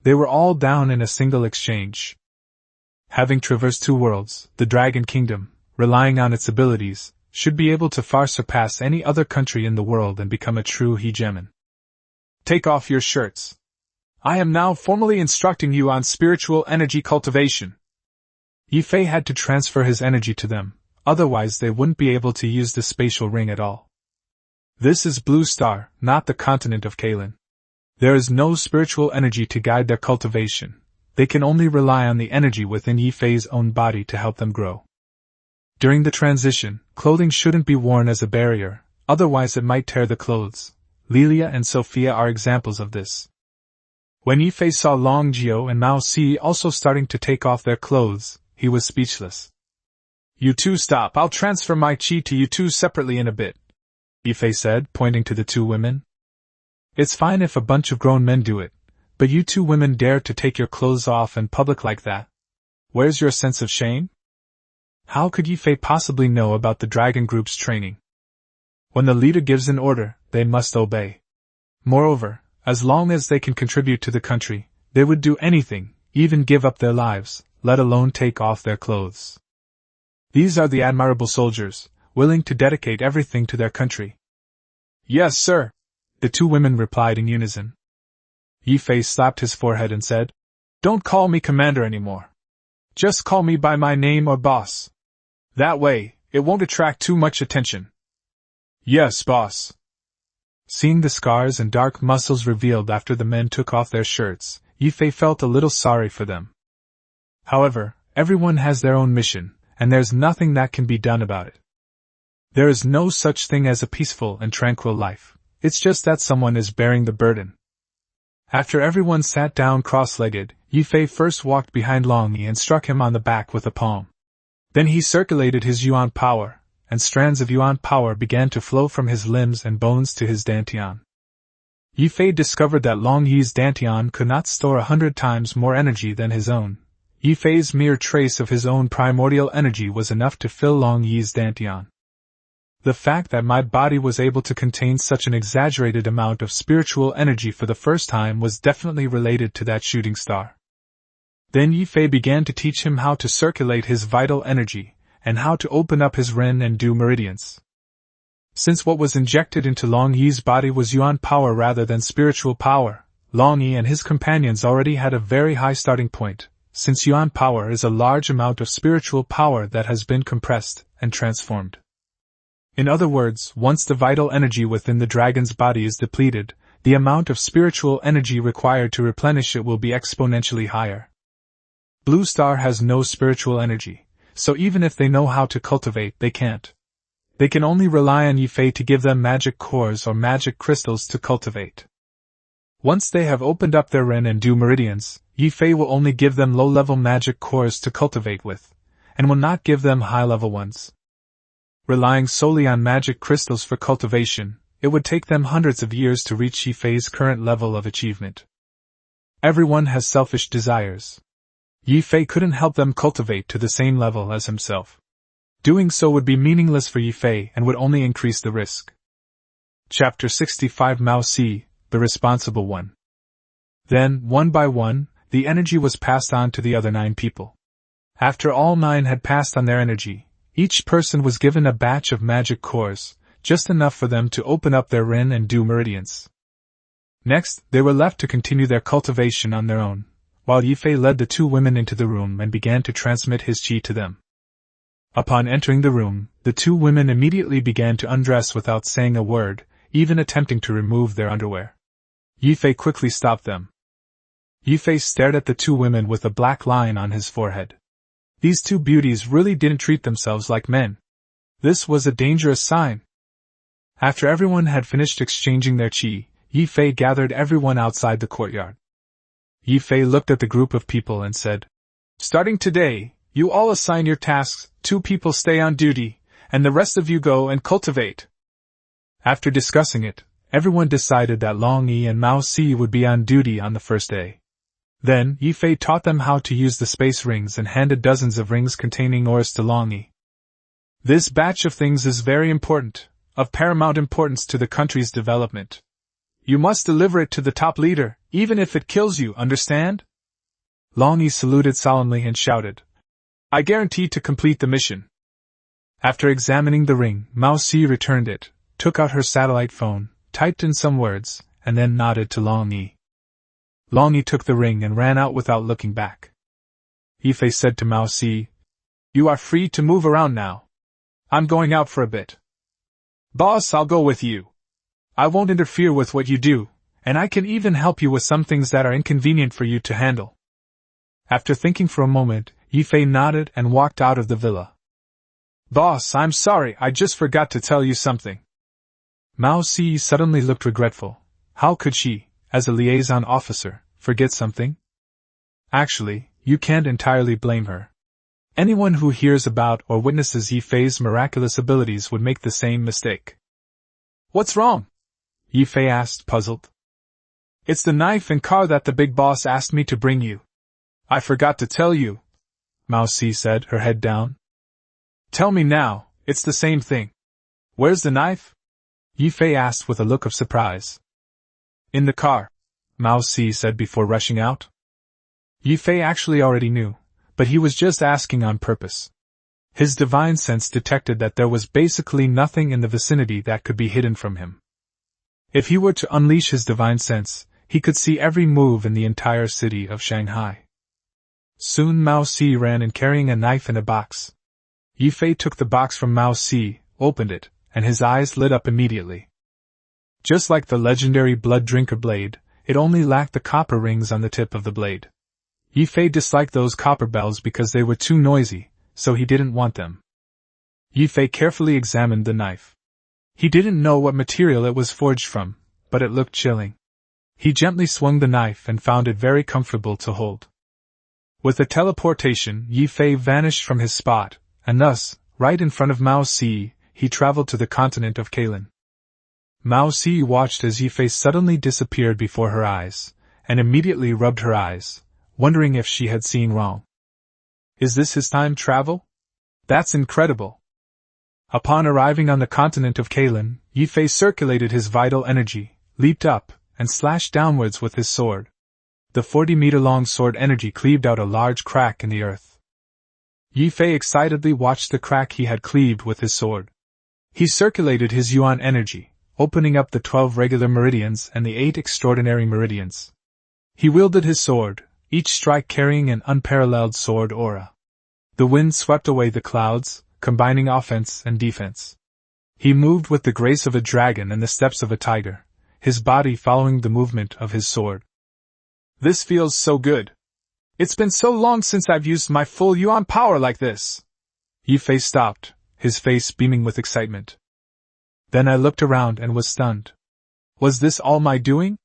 They were all down in a single exchange. Having traversed 2 worlds, the Dragon Kingdom, relying on its abilities, should be able to far surpass any other country in the world and become a true hegemon. Take off your shirts. I am now formally instructing you on spiritual energy cultivation. Ye Fei had to transfer his energy to them, otherwise they wouldn't be able to use the spatial ring at all. This is Blue Star, not the continent of Kalan. There is no spiritual energy to guide their cultivation. They can only rely on the energy within Ye Fei's own body to help them grow. During the transition, clothing shouldn't be worn as a barrier, otherwise it might tear the clothes. Lilia and Sophia are examples of this. When Ye Fei saw Long Jiu and Mao Si also starting to take off their clothes, he was speechless. You two stop, I'll transfer my chi to you two separately in a bit, Ye Fei said, pointing to the 2 women. It's fine if a bunch of grown men do it, but you 2 women dare to take your clothes off in public like that? Where's your sense of shame? How could Ye Fei possibly know about the dragon group's training? When the leader gives an order, they must obey. Moreover, as long as they can contribute to the country, they would do anything, even give up their lives, let alone take off their clothes. These are the admirable soldiers, willing to dedicate everything to their country. Yes, sir, the 2 women replied in unison. Ye Fei slapped his forehead and said, Don't call me commander anymore. Just call me by my name or boss. That way, it won't attract too much attention. Yes, boss. Seeing the scars and dark muscles revealed after the men took off their shirts, Ye Fei felt a little sorry for them. However, everyone has their own mission, and there's nothing that can be done about it. There is no such thing as a peaceful and tranquil life, it's just that someone is bearing the burden. After everyone sat down cross-legged, Ye Fei first walked behind Long Yi and struck him on the back with a palm. Then he circulated his yuan power, and strands of yuan power began to flow from his limbs and bones to his dantian. Ye Fei discovered that Long Yi's dantian could not store 100 times more energy than his own. Ye Fei's mere trace of his own primordial energy was enough to fill Long Yi's dantian. The fact that my body was able to contain such an exaggerated amount of spiritual energy for the first time was definitely related to that shooting star. Then Ye Fei began to teach him how to circulate his vital energy, and how to open up his Ren and Du meridians. Since what was injected into Long Yi's body was yuan power rather than spiritual power, Long Yi and his companions already had a very high starting point, since yuan power is a large amount of spiritual power that has been compressed and transformed. In other words, once the vital energy within the dragon's body is depleted, the amount of spiritual energy required to replenish it will be exponentially higher. Blue Star has no spiritual energy, so even if they know how to cultivate, they can't. They can only rely on Ye Fei to give them magic cores or magic crystals to cultivate. Once they have opened up their Ren and Du meridians, Ye Fei will only give them low-level magic cores to cultivate with, and will not give them high-level ones. Relying solely on magic crystals for cultivation, it would take them hundreds of years to reach Ye Fei's current level of achievement. Everyone has selfish desires. Ye Fei couldn't help them cultivate to the same level as himself. Doing so would be meaningless for Ye Fei and would only increase the risk. Chapter 65 Mao Si, the Responsible One. Then, one by one, the energy was passed on to the other 9 people. After all 9 had passed on their energy, each person was given a batch of magic cores, just enough for them to open up their Ren and Du meridians. Next, they were left to continue their cultivation on their own, while Ye Fei led the 2 women into the room and began to transmit his qi to them. Upon entering the room, the 2 women immediately began to undress without saying a word, even attempting to remove their underwear. Ye Fei quickly stopped them. Ye Fei stared at the 2 women with a black line on his forehead. These 2 beauties really didn't treat themselves like men. This was a dangerous sign. After everyone had finished exchanging their qi, Ye Fei gathered everyone outside the courtyard. Ye Fei looked at the group of people and said, "Starting today, you all assign your tasks, 2 people stay on duty, and the rest of you go and cultivate." After discussing it, everyone decided that Long Yi and Mao Si would be on duty on the first day. Then, Ye Fei taught them how to use the space rings and handed dozens of rings containing ores to Long Yi. This batch of things is very important, of paramount importance to the country's development. You must deliver it to the top leader, even if it kills you, understand? Long Yi saluted solemnly and shouted, "I guarantee to complete the mission." After examining the ring, Mao Si returned it, took out her satellite phone, typed in some words, and then nodded to Long Yi. Long Yi took the ring and ran out without looking back. Ye Fei said to Mao Si, "You are free to move around now. I'm going out for a bit. Boss, I'll go with you. I won't interfere with what you do, and I can even help you with some things that are inconvenient for you to handle." After thinking for a moment, Ye Fei nodded and walked out of the villa. "Boss, I'm sorry, I just forgot to tell you something." Mao Si suddenly looked regretful. How could she, as a liaison officer, forget something? Actually, you can't entirely blame her. Anyone who hears about or witnesses Ye Fei's miraculous abilities would make the same mistake. "What's wrong?" Ye Fei asked, puzzled. "It's the knife and car that the big boss asked me to bring you. I forgot to tell you," Mao Si said, her head down. "Tell me now, it's the same thing. Where's the knife?" Ye Fei asked with a look of surprise. "In the car," Mao Si said before rushing out. Ye Fei actually already knew, but he was just asking on purpose. His divine sense detected that there was basically nothing in the vicinity that could be hidden from him. If he were to unleash his divine sense, he could see every move in the entire city of Shanghai. Soon Mao Si ran in carrying a knife and a box. Ye Fei took the box from Mao Si, opened it, and his eyes lit up immediately. Just like the legendary Blood Drinker blade, it only lacked the copper rings on the tip of the blade. Ye Fei disliked those copper bells because they were too noisy, so he didn't want them. Ye Fei carefully examined the knife. He didn't know what material it was forged from, but it looked chilling. He gently swung the knife and found it very comfortable to hold. With a teleportation, Ye Fei vanished from his spot, and thus, right in front of Mao Si, he traveled to the continent of Kalan. Mao Si watched as Ye Fei suddenly disappeared before her eyes, and immediately rubbed her eyes, wondering if she had seen wrong. Is this his time travel? That's incredible. Upon arriving on the continent of Kalan, Ye Fei circulated his vital energy, leaped up, and slashed downwards with his sword. The 40-meter-long sword energy cleaved out a large crack in the earth. Ye Fei excitedly watched the crack he had cleaved with his sword. He circulated his yuan energy, opening up the 12 regular meridians and the 8 extraordinary meridians. He wielded his sword, each strike carrying an unparalleled sword aura. The wind swept away the clouds, combining offense and defense. He moved with the grace of a dragon and the steps of a tiger, his body following the movement of his sword. This feels so good. It's been so long since I've used my full yuan power like this. Ye Fei stopped, his face beaming with excitement. Then I looked around and was stunned. Was this all my doing?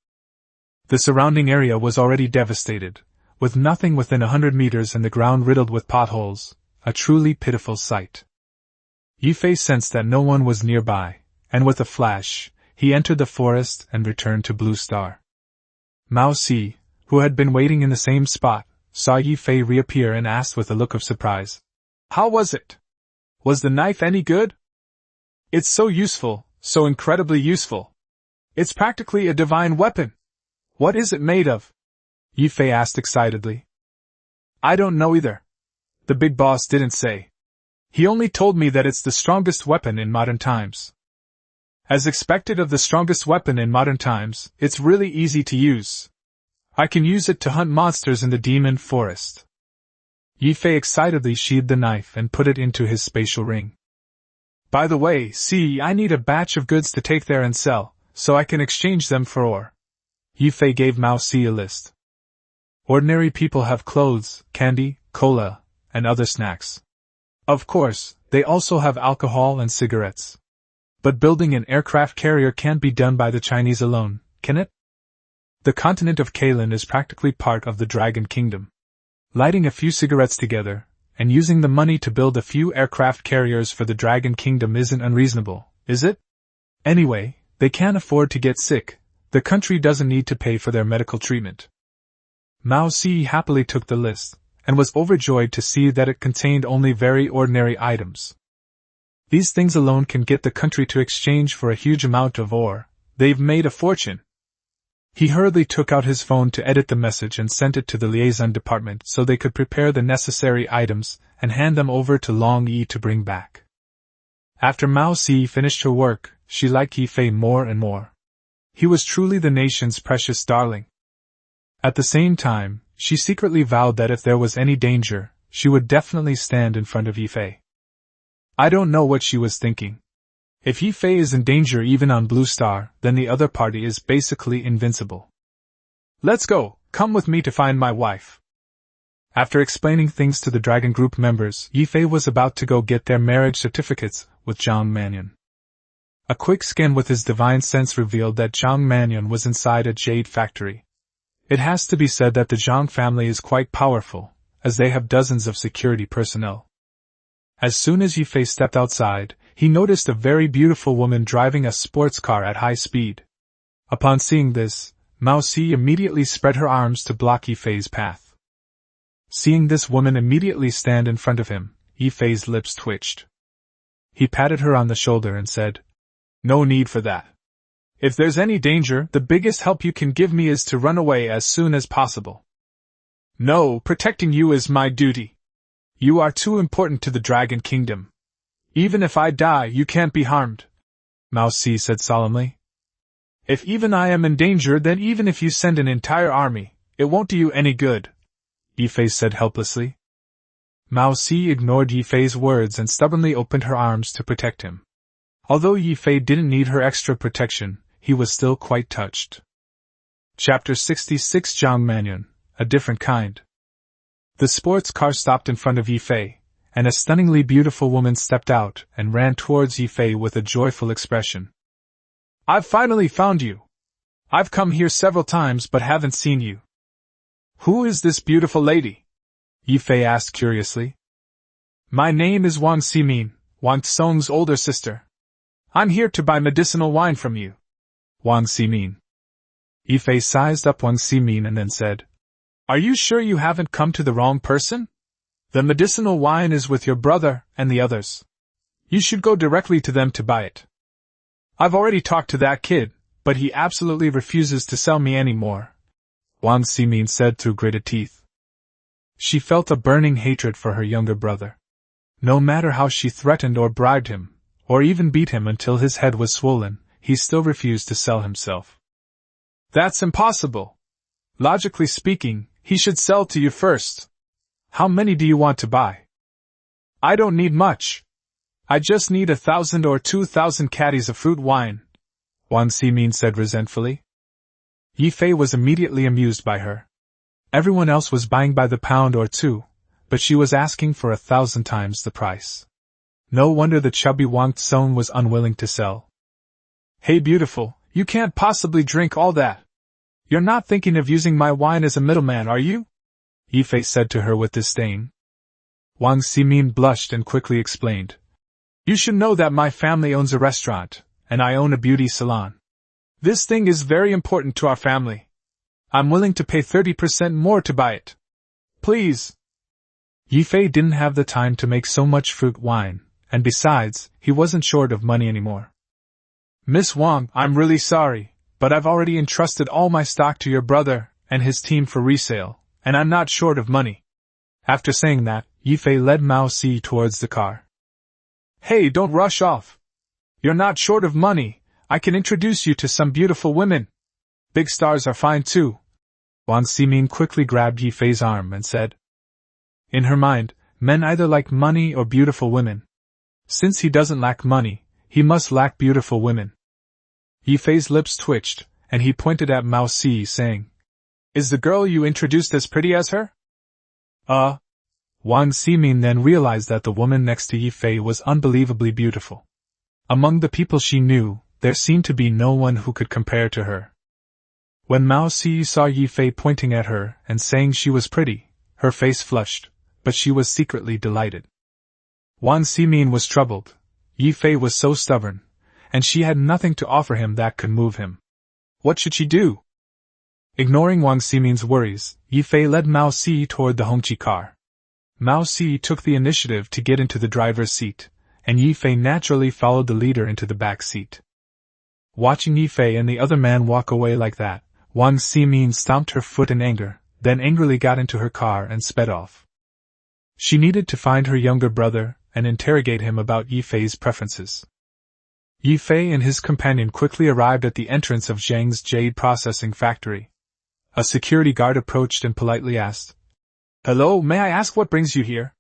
The surrounding area was already devastated, with nothing within 100 meters and the ground riddled with potholes, a truly pitiful sight. Ye Fei sensed that no one was nearby, and with a flash, he entered the forest and returned to Blue Star. Mao Si, who had been waiting in the same spot, saw Ye Fei reappear and asked with a look of surprise. How was it? Was the knife any good? It's so useful, so incredibly useful. It's practically a divine weapon. What is it made of? Ye Fei asked excitedly. I don't know either. The big boss didn't say. He only told me that it's the strongest weapon in modern times. As expected of the strongest weapon in modern times, it's really easy to use. I can use it to hunt monsters in the demon forest. Ye Fei excitedly sheathed the knife and put it into his spatial ring. By the way, see, I need a batch of goods to take there and sell, so I can exchange them for ore. Ye Fei gave Mao Si a list. Ordinary people have clothes, candy, cola, and other snacks. Of course, they also have alcohol and cigarettes. But building an aircraft carrier can't be done by the Chinese alone, can it? The continent of Kalan is practically part of the Dragon Kingdom. Lighting a few cigarettes together, and using the money to build a few aircraft carriers for the Dragon Kingdom isn't unreasonable, is it? Anyway, they can't afford to get sick, the country doesn't need to pay for their medical treatment. Mao Si happily took the list, and was overjoyed to see that it contained only very ordinary items. These things alone can get the country to exchange for a huge amount of ore. They've made a fortune. He hurriedly took out his phone to edit the message and sent it to the liaison department so they could prepare the necessary items and hand them over to Long Yi to bring back. After Mao Si finished her work, she liked Ye Fei more and more. He was truly the nation's precious darling. At the same time, she secretly vowed that if there was any danger, she would definitely stand in front of Ye Fei. I don't know what she was thinking. If Ye Fei is in danger even on Blue Star, then the other party is basically invincible. Let's go, come with me to find my wife. After explaining things to the Dragon Group members, Ye Fei was about to go get their marriage certificates with Zhang Mannion. A quick scan with his divine sense revealed that Zhang Mannion was inside a jade factory. It has to be said that the Zhang family is quite powerful, as they have dozens of security personnel. As soon as Ye Fei stepped outside, he noticed a very beautiful woman driving a sports car at high speed. Upon seeing this, Mao Si immediately spread her arms to block Ye Fei's path. Seeing this woman immediately stand in front of him, Ye Fei's lips twitched. He patted her on the shoulder and said, "No need for that. If there's any danger, the biggest help you can give me is to run away as soon as possible. No, protecting you is my duty. You are too important to the Dragon Kingdom. Even if I die, you can't be harmed," Mao Si said solemnly. "If even I am in danger, then even if you send an entire army, it won't do you any good," Ye Fei said helplessly. Mao Si ignored Ye Fei's words and stubbornly opened her arms to protect him. Although Ye Fei didn't need her extra protection, he was still quite touched. Chapter 66 Zhang Manyan, a different kind. The sports car stopped in front of Ye Fei, and a stunningly beautiful woman stepped out and ran towards Ye Fei with a joyful expression. I've finally found you. I've come here several times but haven't seen you. Who is this beautiful lady? Ye Fei asked curiously. My name is Wang Ximin, Wang Tsong's older sister. I'm here to buy medicinal wine from you. Wang Ximin. Ye Fei sized up Wang Ximin and then said, Are you sure you haven't come to the wrong person? The medicinal wine is with your brother and the others. You should go directly to them to buy it. I've already talked to that kid, but he absolutely refuses to sell me any more, Wang Ximin said through gritted teeth. She felt a burning hatred for her younger brother. No matter how she threatened or bribed him, or even beat him until his head was swollen, he still refused to sell himself. That's impossible. Logically speaking, he should sell to you first. How many do you want to buy? I don't need much. I just need 1,000 or 2,000 caddies of fruit wine, Wang Ximin said resentfully. Ye Fei was immediately amused by her. Everyone else was buying by the pound or two, but she was asking for 1,000 times the price. No wonder the chubby Wang Tsong was unwilling to sell. Hey beautiful, you can't possibly drink all that. You're not thinking of using my wine as a middleman, are you? Ye Fei said to her with disdain. Wang Ximin blushed and quickly explained. You should know that my family owns a restaurant, and I own a beauty salon. This thing is very important to our family. I'm willing to pay 30% more to buy it. Please. Ye Fei didn't have the time to make so much fruit wine, and besides, he wasn't short of money anymore. Miss Wang, I'm really sorry, but I've already entrusted all my stock to your brother and his team for resale, and I'm not short of money. After saying that, Ye Fei led Mao Si towards the car. Hey, don't rush off. You're not short of money. I can introduce you to some beautiful women. Big stars are fine too. Wang Ximin quickly grabbed Ye Fei's arm and said. In her mind, men either like money or beautiful women. Since he doesn't lack money, he must lack beautiful women. Ye Fei's lips twitched, and he pointed at Mao Si, saying, Is the girl you introduced as pretty as her? Wang Ximin then realized that the woman next to Ye Fei was unbelievably beautiful. Among the people she knew, there seemed to be no one who could compare to her. When Mao Si saw Ye Fei pointing at her and saying she was pretty, her face flushed, but she was secretly delighted. Wang Ximin was troubled. Ye Fei was so stubborn, and she had nothing to offer him that could move him. What should she do? Ignoring Wang Ximin's worries, Ye Fei led Mao Si toward the Hongqi car. Mao Si took the initiative to get into the driver's seat, and Ye Fei naturally followed the leader into the back seat. Watching Ye Fei and the other man walk away like that, Wang Ximin stomped her foot in anger, then angrily got into her car and sped off. She needed to find her younger brother and interrogate him about Ye Fei's preferences. Ye Fei and his companion quickly arrived at the entrance of Zhang's jade processing factory. A security guard approached and politely asked, Hello, may I ask what brings you here?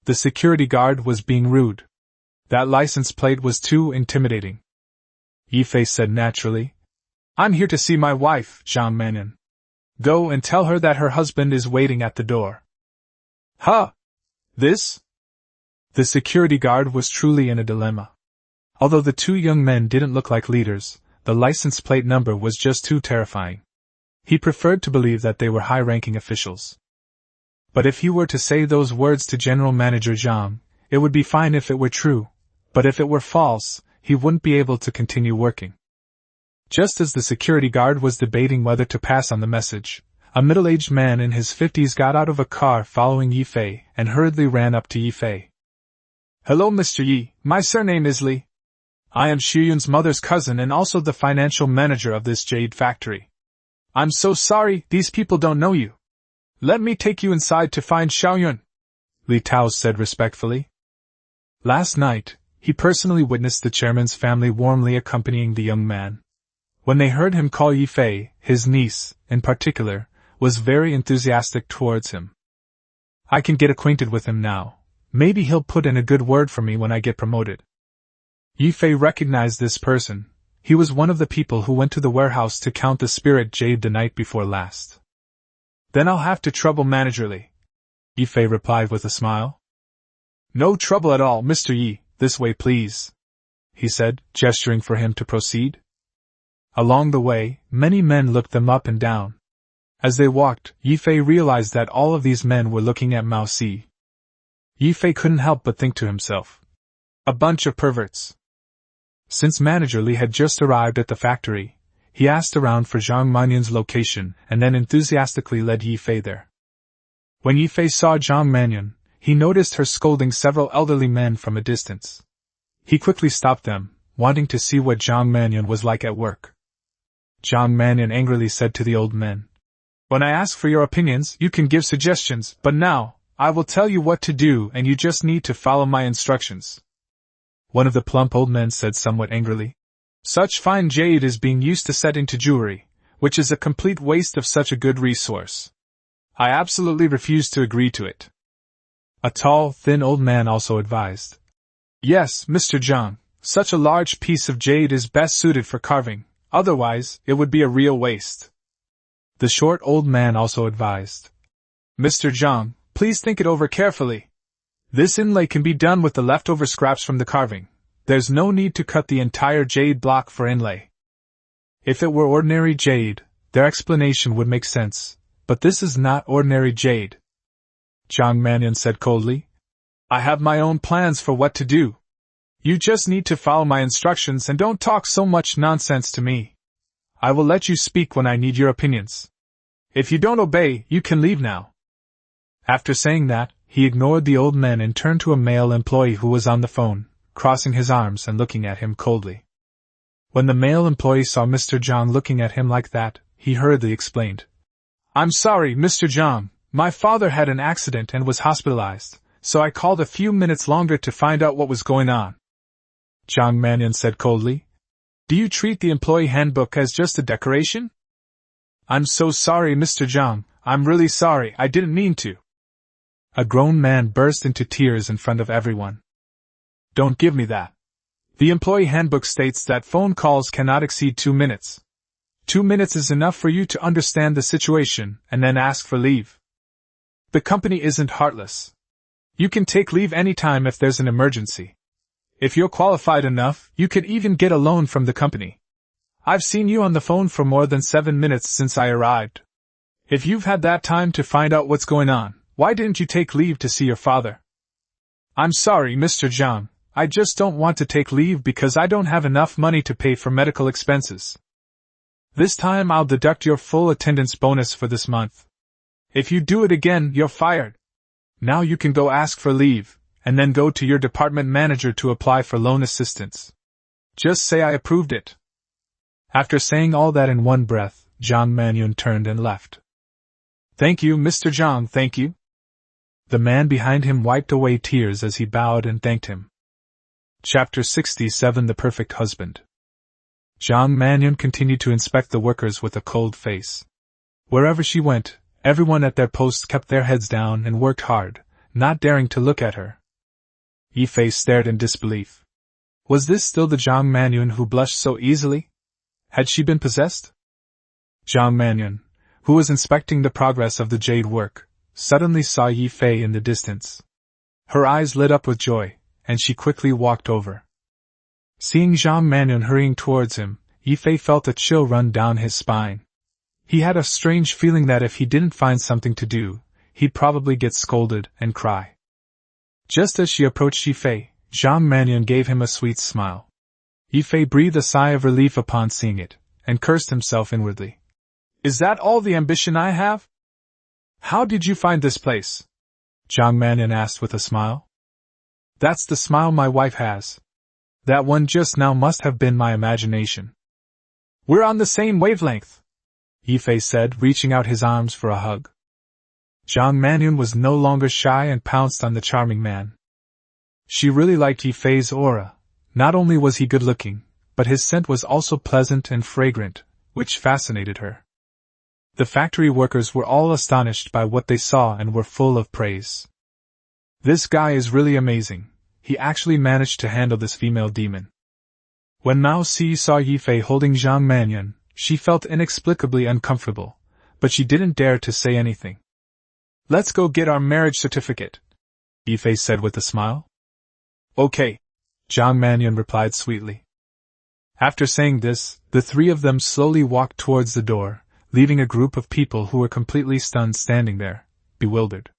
The security guard was being rude. That license plate was too intimidating. Ye Fei said naturally, I'm here to see my wife, Zhang Manyan. Go and tell her that her husband is waiting at the door. Huh? This? The security guard was truly in a dilemma. Although the two young men didn't look like leaders, the license plate number was just too terrifying. He preferred to believe that they were high-ranking officials. But if he were to say those words to General Manager Zhang, it would be fine if it were true, but if it were false, he wouldn't be able to continue working. Just as the security guard was debating whether to pass on the message, a middle-aged man in his 50s got out of a car following Ye Fei and hurriedly ran up to Ye Fei. Hello Mr. Yi, my surname is Li. I am Xuyun's mother's cousin and also the financial manager of this jade factory. I'm so sorry, these people don't know you. Let me take you inside to find Xiaoyun, Li Tao said respectfully. Last night, he personally witnessed the chairman's family warmly accompanying the young man. When they heard him call Ye Fei, his niece, in particular, was very enthusiastic towards him. I can get acquainted with him now. Maybe he'll put in a good word for me when I get promoted. Ye Fei recognized this person. He was one of the people who went to the warehouse to count the spirit jade the night before last. Then I'll have to trouble Manager Li, Ye Fei replied with a smile. No trouble at all, Mr. Yi, this way please, he said, gesturing for him to proceed. Along the way, many men looked them up and down. As they walked, Ye Fei realized that all of these men were looking at Mao Si. Ye Fei couldn't help but think to himself, a bunch of perverts. Since Manager Li had just arrived at the factory, he asked around for Zhang Manyan's location and then enthusiastically led Ye Fei there. When Ye Fei saw Zhang Manyan, he noticed her scolding several elderly men from a distance. He quickly stopped them, wanting to see what Zhang Manyan was like at work. Zhang Manyan angrily said to the old men, when I ask for your opinions, you can give suggestions, but now, I will tell you what to do and you just need to follow my instructions. One of the plump old men said somewhat angrily, such fine jade is being used to set into jewelry, which is a complete waste of such a good resource. I absolutely refuse to agree to it. A tall, thin old man also advised, yes, Mr. Zhang, such a large piece of jade is best suited for carving, otherwise, it would be a real waste. The short old man also advised, Mr. Zhang, please think it over carefully. This inlay can be done with the leftover scraps from the carving. There's no need to cut the entire jade block for inlay. If it were ordinary jade, their explanation would make sense, but this is not ordinary jade. Zhang Manyan said coldly, I have my own plans for what to do. You just need to follow my instructions and don't talk so much nonsense to me. I will let you speak when I need your opinions. If you don't obey, you can leave now. After saying that, he ignored the old men and turned to a male employee who was on the phone, crossing his arms and looking at him coldly. When the male employee saw Mr. Zhang looking at him like that, he hurriedly explained, I'm sorry, Mr. Zhang, my father had an accident and was hospitalized, so I called a few minutes longer to find out what was going on. Zhang Manyan said coldly, do you treat the employee handbook as just a decoration? I'm so sorry, Mr. Zhang, I'm really sorry, I didn't mean to. A grown man burst into tears in front of everyone. Don't give me that. The employee handbook states that phone calls cannot exceed 2 minutes. 2 minutes is enough for you to understand the situation and then ask for leave. The company isn't heartless. You can take leave anytime if there's an emergency. If you're qualified enough, you could even get a loan from the company. I've seen you on the phone for more than 7 minutes since I arrived. If you've had that time to find out what's going on, why didn't you take leave to see your father? I'm sorry, Mr. Zhang, I just don't want to take leave because I don't have enough money to pay for medical expenses. This time I'll deduct your full attendance bonus for this month. If you do it again, you're fired. Now you can go ask for leave, and then go to your department manager to apply for loan assistance. Just say I approved it. After saying all that in one breath, Zhang Manyan turned and left. Thank you, Mr. Zhang, thank you. The man behind him wiped away tears as he bowed and thanked him. Chapter 67 The Perfect Husband. Zhang Manyan continued to inspect the workers with a cold face. Wherever she went, everyone at their posts kept their heads down and worked hard, not daring to look at her. Ye Fei stared in disbelief. Was this still the Zhang Manyan who blushed so easily? Had she been possessed? Zhang Manyan, who was inspecting the progress of the jade work, suddenly saw Ye Fei in the distance. Her eyes lit up with joy, and she quickly walked over. Seeing Zhang Manyan hurrying towards him, Ye Fei felt a chill run down his spine. He had a strange feeling that if he didn't find something to do, he'd probably get scolded and cry. Just as she approached Ye Fei, Zhang Manyan gave him a sweet smile. Ye Fei breathed a sigh of relief upon seeing it, and cursed himself inwardly. Is that all the ambition I have? How did you find this place? Zhang Manyan asked with a smile. That's the smile my wife has. That one just now must have been my imagination. We're on the same wavelength, Ye Fei said, reaching out his arms for a hug. Zhang Manyan was no longer shy and pounced on the charming man. She really liked Ye Fei's aura. Not only was he good-looking, but his scent was also pleasant and fragrant, which fascinated her. The factory workers were all astonished by what they saw and were full of praise. This guy is really amazing. He actually managed to handle this female demon. When Mao Si saw Ye Fei holding Zhang Mannion, she felt inexplicably uncomfortable, but she didn't dare to say anything. Let's go get our marriage certificate, Ye Fei said with a smile. Okay, Zhang Mannion replied sweetly. After saying this, the three of them slowly walked towards the door, leaving a group of people who were completely stunned standing there, bewildered.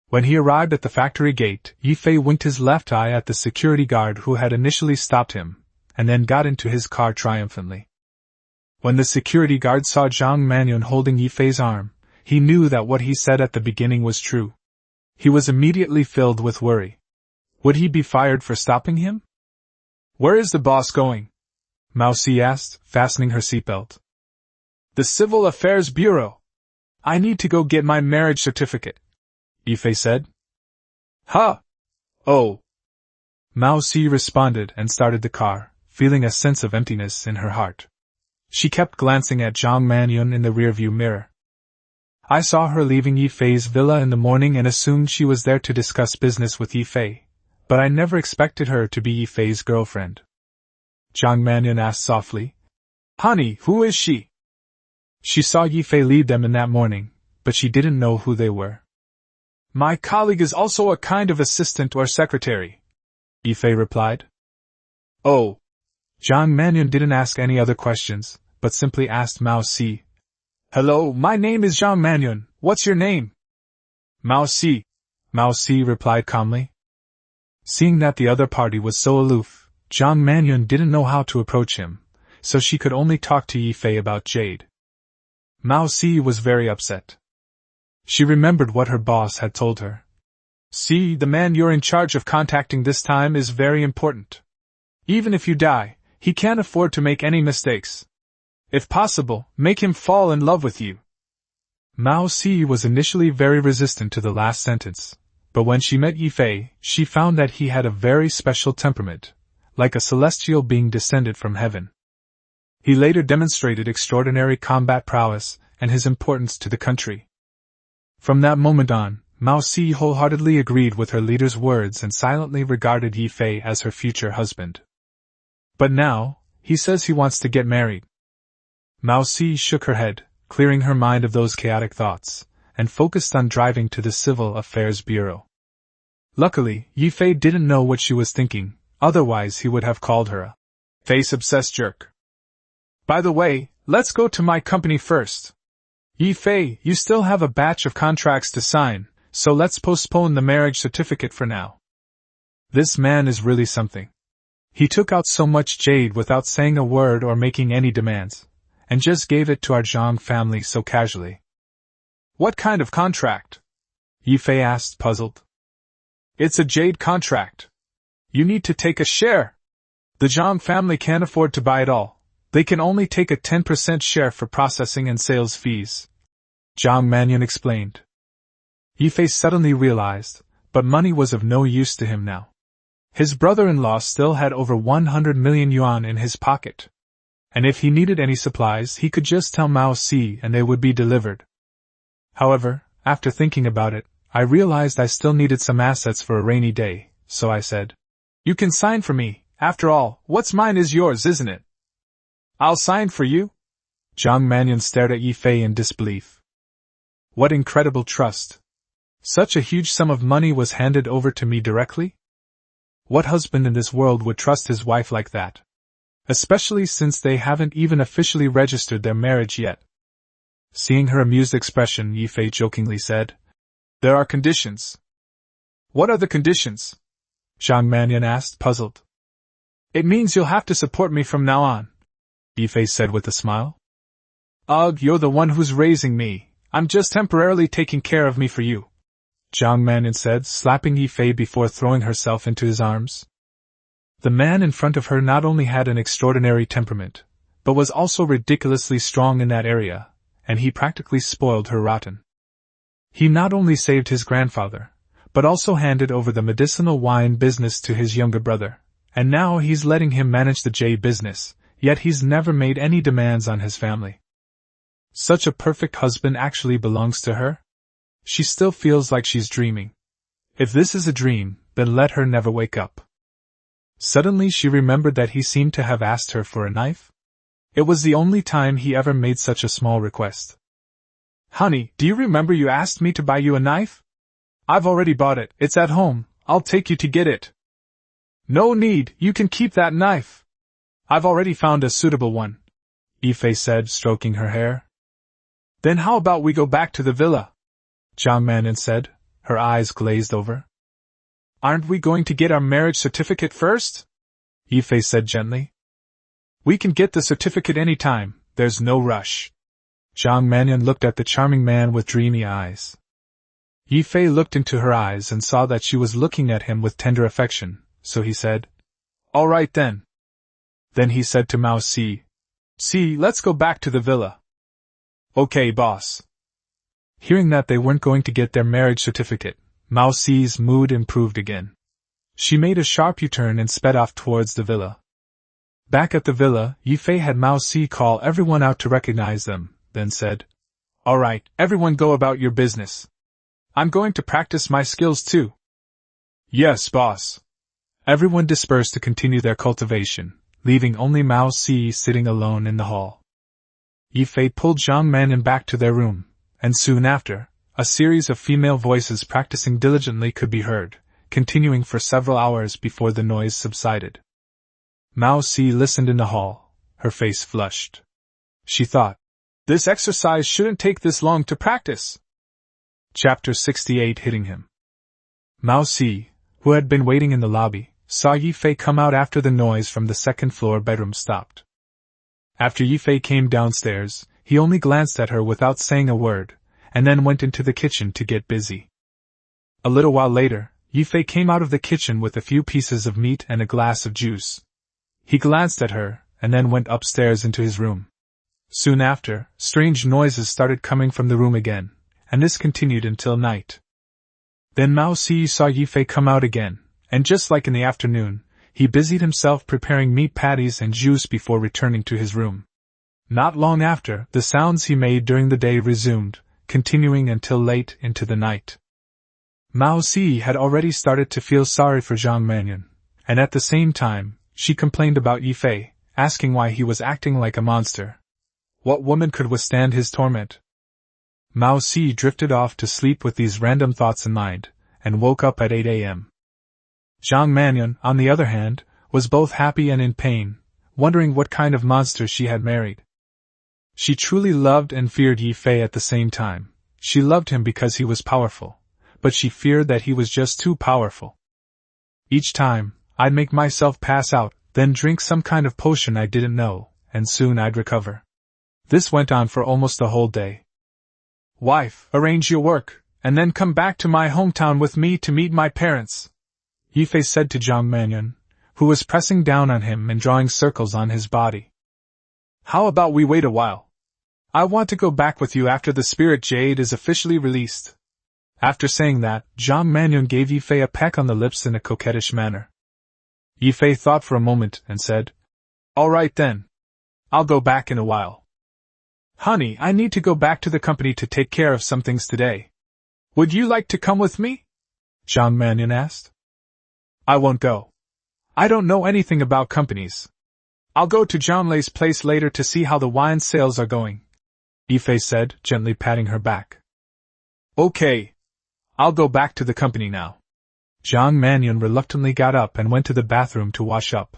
When he arrived at the factory gate, Ye Fei winked his left eye at the security guard who had initially stopped him, and then got into his car triumphantly. When the security guard saw Zhang Mannion holding Ye Fei's arm, he knew that what he said at the beginning was true. He was immediately filled with worry. Would he be fired for stopping him? Where is the boss going? Mao Si asked, fastening her seatbelt. The Civil Affairs Bureau. I need to go get my marriage certificate, Ye Fei said. Huh? Oh. Mao Si responded and started the car, feeling a sense of emptiness in her heart. She kept glancing at Zhang Mannion in the rearview mirror. I saw her leaving Ye Fei's villa in the morning and assumed she was there to discuss business with Ye Fei, but I never expected her to be Ye Fei's girlfriend. Zhang Mannion asked softly. Honey, who is she? She saw Ye Fei lead them in that morning, but she didn't know who they were. My colleague is also a kind of assistant or secretary, Ye Fei replied. Oh. Zhang Mannion didn't ask any other questions, but simply asked Mao Si. Hello, my name is Zhang Mannion. What's your name? Mao Si. Mao Si replied calmly. Seeing that the other party was so aloof, Zhang Mannion didn't know how to approach him, so she could only talk to Ye Fei about Jade. Mao Si was very upset. She remembered what her boss had told her. See, the man you're in charge of contacting this time is very important. Even if you die, he can't afford to make any mistakes. If possible, make him fall in love with you. Mao Si was initially very resistant to the last sentence, but when she met Ye Fei, she found that he had a very special temperament, like a celestial being descended from heaven. He later demonstrated extraordinary combat prowess and his importance to the country. From that moment on, Mao Si wholeheartedly agreed with her leader's words and silently regarded Ye Fei as her future husband. But now, he says he wants to get married. Mao Si shook her head, clearing her mind of those chaotic thoughts, and focused on driving to the Civil Affairs Bureau. Luckily, Ye Fei didn't know what she was thinking, otherwise he would have called her a face-obsessed jerk. By the way, let's go to my company first. Ye Fei, you still have a batch of contracts to sign, so let's postpone the marriage certificate for now. This man is really something. He took out so much jade without saying a word or making any demands, and just gave it to our Zhang family so casually. What kind of contract? Ye Fei asked, puzzled. It's a jade contract. You need to take a share. The Zhang family can't afford to buy it all. They can only take a 10% share for processing and sales fees. Zhang Mannion explained. Ye Fei suddenly realized, but money was of no use to him now. His brother-in-law still had over 100 million yuan in his pocket. And if he needed any supplies, he could just tell Mao Si and they would be delivered. However, after thinking about it, I realized I still needed some assets for a rainy day, so I said, You can sign for me. After all, what's mine is yours, isn't it? I'll sign for you? Zhang Mannion stared at Ye Fei in disbelief. What incredible trust! Such a huge sum of money was handed over to me directly? What husband in this world would trust his wife like that? Especially since they haven't even officially registered their marriage yet. Seeing her amused expression, Ye Fei jokingly said, There are conditions. What are the conditions? Zhang Mannion asked, puzzled. It means you'll have to support me from now on, Ye Fei said with a smile. Ugh, you're the one who's raising me. I'm just temporarily taking care of me for you, Zhang Mannion said, slapping Ye Fei before throwing herself into his arms. The man in front of her not only had an extraordinary temperament, but was also ridiculously strong in that area, and he practically spoiled her rotten. He not only saved his grandfather, but also handed over the medicinal wine business to his younger brother, and now he's letting him manage the jade business, yet he's never made any demands on his family. Such a perfect husband actually belongs to her? She still feels like she's dreaming. If this is a dream, then let her never wake up. Suddenly she remembered that he seemed to have asked her for a knife. It was the only time he ever made such a small request. Honey, do you remember you asked me to buy you a knife? I've already bought it, it's at home, I'll take you to get it. No need, you can keep that knife. I've already found a suitable one, Ye Fei said, stroking her hair. Then how about we go back to the villa? Jiang Mannion said, her eyes glazed over. Aren't we going to get our marriage certificate first? Ye Fei said gently. We can get the certificate any time, there's no rush. Jiang Mannion looked at the charming man with dreamy eyes. Ye Fei looked into her eyes and saw that she was looking at him with tender affection, so he said, All right then. Then he said to Mao Si, See, let's go back to the villa. Okay, boss. Hearing that they weren't going to get their marriage certificate, Mao Si's mood improved again. She made a sharp U-turn and sped off towards the villa. Back at the villa, Ye Fei had Mao Si call everyone out to recognize them, then said, All right, everyone go about your business. I'm going to practice my skills too. Yes, boss. Everyone dispersed to continue their cultivation, leaving only Mao Si sitting alone in the hall. Ye Fei pulled Jiang Mannion back to their room, and soon after, a series of female voices practicing diligently could be heard, continuing for several hours before the noise subsided. Mao Si listened in the hall, her face flushed. She thought, This exercise shouldn't take this long to practice. Chapter 68 Hitting him. Mao Si, who had been waiting in the lobby, saw Ye Fei come out after the noise from the second-floor bedroom stopped. After Ye Fei came downstairs, he only glanced at her without saying a word, and then went into the kitchen to get busy. A little while later, Ye Fei came out of the kitchen with a few pieces of meat and a glass of juice. He glanced at her, and then went upstairs into his room. Soon after, strange noises started coming from the room again, and this continued until night. Then Mao Si saw Ye Fei come out again, and just like in the afternoon, he busied himself preparing meat patties and juice before returning to his room. Not long after, the sounds he made during the day resumed, continuing until late into the night. Mao Si had already started to feel sorry for Jiang Mannion, and at the same time, she complained about Ye Fei, asking why he was acting like a monster. What woman could withstand his torment? Mao Si drifted off to sleep with these random thoughts in mind, and woke up at 8 a.m. Jiang Mannion, on the other hand, was both happy and in pain, wondering what kind of monster she had married. She truly loved and feared Ye Fei at the same time. She loved him because he was powerful, but she feared that he was just too powerful. Each time, I'd make myself pass out, then drink some kind of potion I didn't know, and soon I'd recover. This went on for almost a whole day. Wife, arrange your work, and then come back to my hometown with me to meet my parents, Ye Fei said to Jiang Mannion, who was pressing down on him and drawing circles on his body. How about we wait a while? I want to go back with you after the spirit jade is officially released. After saying that, Jiang Mannion gave Ye Fei a peck on the lips in a coquettish manner. Ye Fei thought for a moment and said, All right then. I'll go back in a while. Honey, I need to go back to the company to take care of some things today. Would you like to come with me? Jiang Mannion asked. I won't go. I don't know anything about companies. I'll go to John Lei's place later to see how the wine sales are going, Ye Fei said, gently patting her back. Okay. I'll go back to the company now. Jiang Mannion reluctantly got up and went to the bathroom to wash up.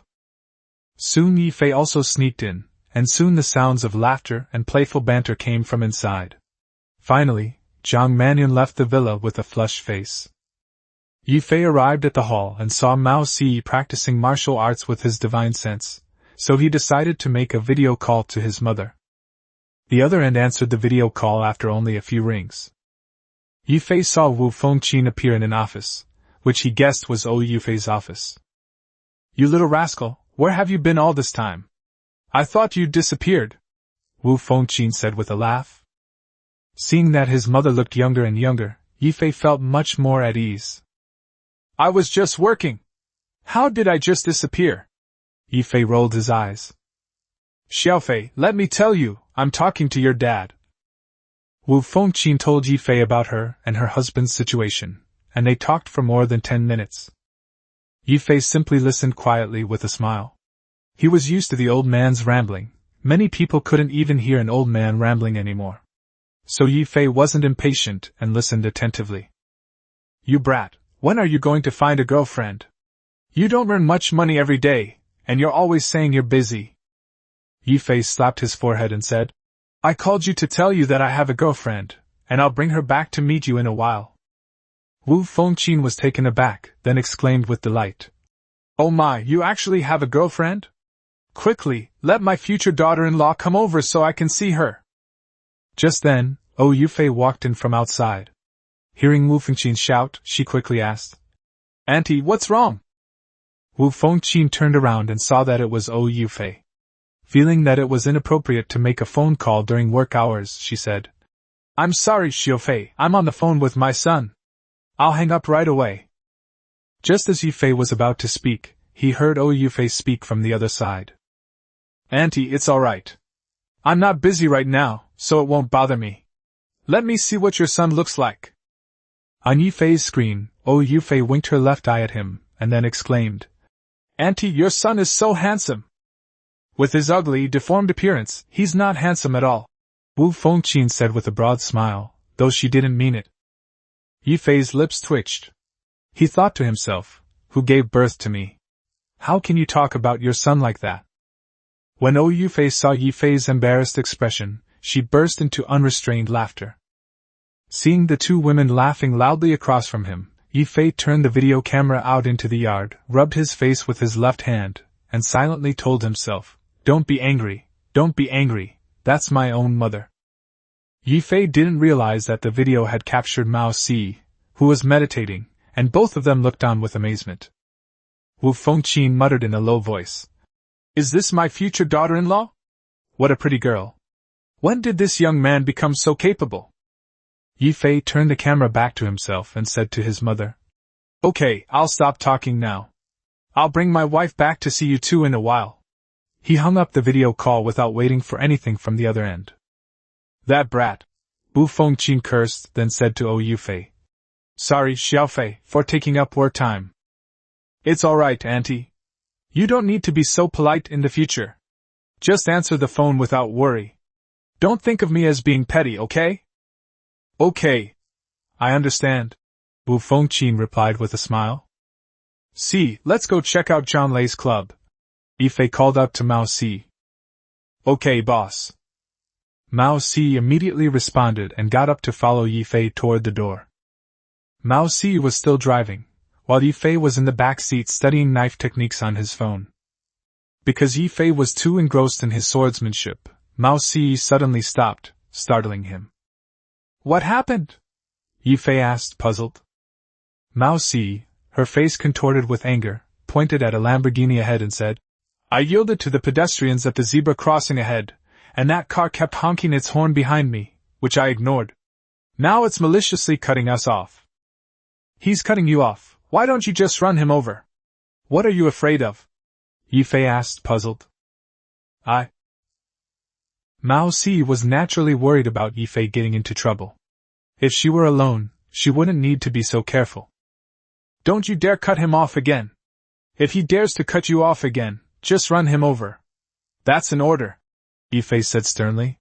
Soon Ye Fei also sneaked in, and soon the sounds of laughter and playful banter came from inside. Finally, Jiang Mannion left the villa with a flushed face. Ye Fei arrived at the hall and saw Mao Si practicing martial arts with his divine sense, so he decided to make a video call to his mother. The other end answered the video call after only a few rings. Ye Fei saw Wu Fengqin appear in an office, which he guessed was old Ye Fei's office. You little rascal, where have you been all this time? I thought you'd disappeared, Wu Fengqin said with a laugh. Seeing that his mother looked younger and younger, Ye Fei felt much more at ease. I was just working. How did I just disappear? Ye Fei rolled his eyes. Xiaofei, let me tell you, I'm talking to your dad. Wu Fengqin told Ye Fei about her and her husband's situation, and they talked for more than 10 minutes. Ye Fei simply listened quietly with a smile. He was used to the old man's rambling. Many people couldn't even hear an old man rambling anymore. So Ye Fei wasn't impatient and listened attentively. You brat, when are you going to find a girlfriend? You don't earn much money every day, and you're always saying you're busy. Ye Fei slapped his forehead and said, I called you to tell you that I have a girlfriend, and I'll bring her back to meet you in a while. Wu Fengqin was taken aback, then exclaimed with delight. Oh my, you actually have a girlfriend? Quickly, let my future daughter-in-law come over so I can see her. Just then, Ye Fei walked in from outside. Hearing Wu Fengqin shout, she quickly asked, Auntie, what's wrong? Wu Fengqin turned around and saw that it was Ye Fei. Feeling that it was inappropriate to make a phone call during work hours, she said, I'm sorry, Ye Fei, I'm on the phone with my son. I'll hang up right away. Just as Ye Fei was about to speak, he heard Ye Fei speak from the other side. Auntie, it's alright. I'm not busy right now, so it won't bother me. Let me see what your son looks like. On Ye Fei's screen, Ye Fei winked her left eye at him, and then exclaimed, Auntie, your son is so handsome. With his ugly, deformed appearance, he's not handsome at all, Wu Fengqin said with a broad smile, though she didn't mean it. Ye Fei's lips twitched. He thought to himself, who gave birth to me? How can you talk about your son like that? When Ye Fei saw Ye Fei's embarrassed expression, she burst into unrestrained laughter. Seeing the two women laughing loudly across from him, Ye Fei turned the video camera out into the yard, rubbed his face with his left hand, and silently told himself, Don't be angry, that's my own mother. Ye Fei didn't realize that the video had captured Mao Si, who was meditating, and both of them looked on with amazement. Wu Fengqin muttered in a low voice, Is this my future daughter-in-law? What a pretty girl. When did this young man become so capable? Ye Fei turned the camera back to himself and said to his mother, Okay, I'll stop talking now. I'll bring my wife back to see you two in a while. He hung up the video call without waiting for anything from the other end. That brat! Wu Fengqin cursed, then said to Ye Fei, Sorry, Xiao Fei, for taking up your time. It's alright, Auntie. You don't need to be so polite in the future. Just answer the phone without worry. Don't think of me as being petty, okay? Okay. I understand, Wu Fengqin replied with a smile. See, let's go check out John Lei's club. Ye Fei called out to Mao Si. Okay, boss. Mao Si immediately responded and got up to follow Ye Fei toward the door. Mao Si was still driving, while Ye Fei was in the back seat studying knife techniques on his phone. Because Ye Fei was too engrossed in his swordsmanship, Mao Si suddenly stopped, startling him. What happened? Ye Fei asked, puzzled. Mao Si, her face contorted with anger, pointed at a Lamborghini ahead and said, I yielded to the pedestrians at the zebra crossing ahead, and that car kept honking its horn behind me, which I ignored. Now it's maliciously cutting us off. He's cutting you off, why don't you just run him over? What are you afraid of? Ye Fei asked, puzzled. Mao Si was naturally worried about Ye Fei getting into trouble. If she were alone, she wouldn't need to be so careful. Don't you dare cut him off again. If he dares to cut you off again, just run him over. That's an order, Ye Fei said sternly.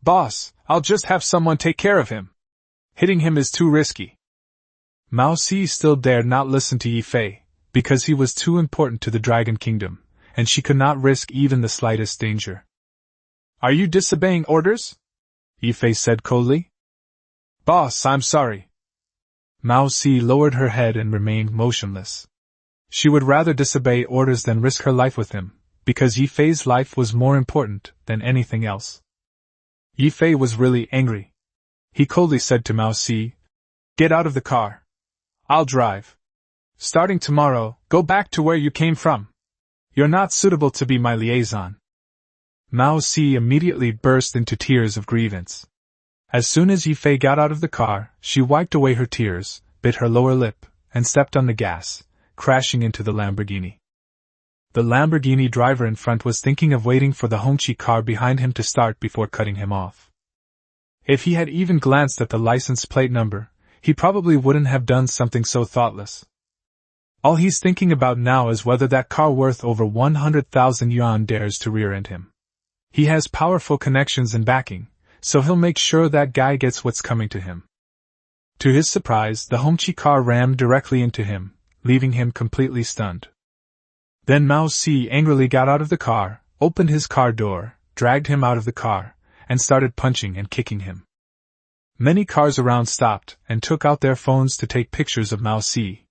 Boss, I'll just have someone take care of him. Hitting him is too risky. Mao Si still dared not listen to Ye Fei, because he was too important to the Dragon Kingdom, and she could not risk even the slightest danger. Are you disobeying orders? Ye Fei said coldly. Boss, I'm sorry. Mao Si lowered her head and remained motionless. She would rather disobey orders than risk her life with him, because Ye Fei's life was more important than anything else. Ye Fei was really angry. He coldly said to Mao Si, Get out of the car. I'll drive. Starting tomorrow, go back to where you came from. You're not suitable to be my liaison. Mao Si immediately burst into tears of grievance. As soon as Ye Fei got out of the car, she wiped away her tears, bit her lower lip, and stepped on the gas, crashing into the Lamborghini. The Lamborghini driver in front was thinking of waiting for the Hongqi car behind him to start before cutting him off. If he had even glanced at the license plate number, he probably wouldn't have done something so thoughtless. All he's thinking about now is whether that car worth over 100,000 yuan dares to rear-end him. He has powerful connections and backing, so he'll make sure that guy gets what's coming to him. To his surprise, the Hongqi car rammed directly into him, leaving him completely stunned. Then Mao Si angrily got out of the car, opened his car door, dragged him out of the car, and started punching and kicking him. Many cars around stopped and took out their phones to take pictures of Mao Si.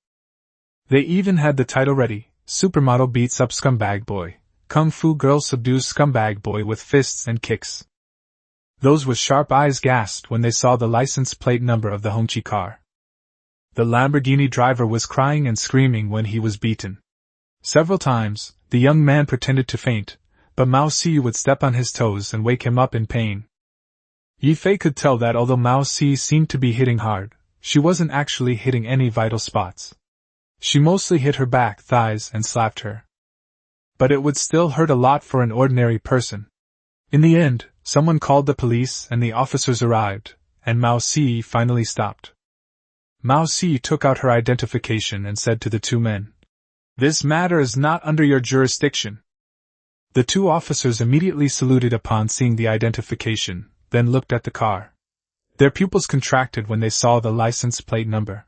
They even had the title ready: Supermodel beats up scumbag boy, Kung Fu girl subdues scumbag boy with fists and kicks. Those with sharp eyes gasped when they saw the license plate number of the Hongqi car. The Lamborghini driver was crying and screaming when he was beaten. Several times, the young man pretended to faint, but Mao Si would step on his toes and wake him up in pain. Ye Fei could tell that although Mao Si seemed to be hitting hard, she wasn't actually hitting any vital spots. She mostly hit her back, thighs, and slapped her. But it would still hurt a lot for an ordinary person. In the end, someone called the police and the officers arrived, and Mao Si finally stopped. Mao Si took out her identification and said to the two men, "This matter is not under your jurisdiction." The two officers immediately saluted upon seeing the identification, then looked at the car. Their pupils contracted when they saw the license plate number.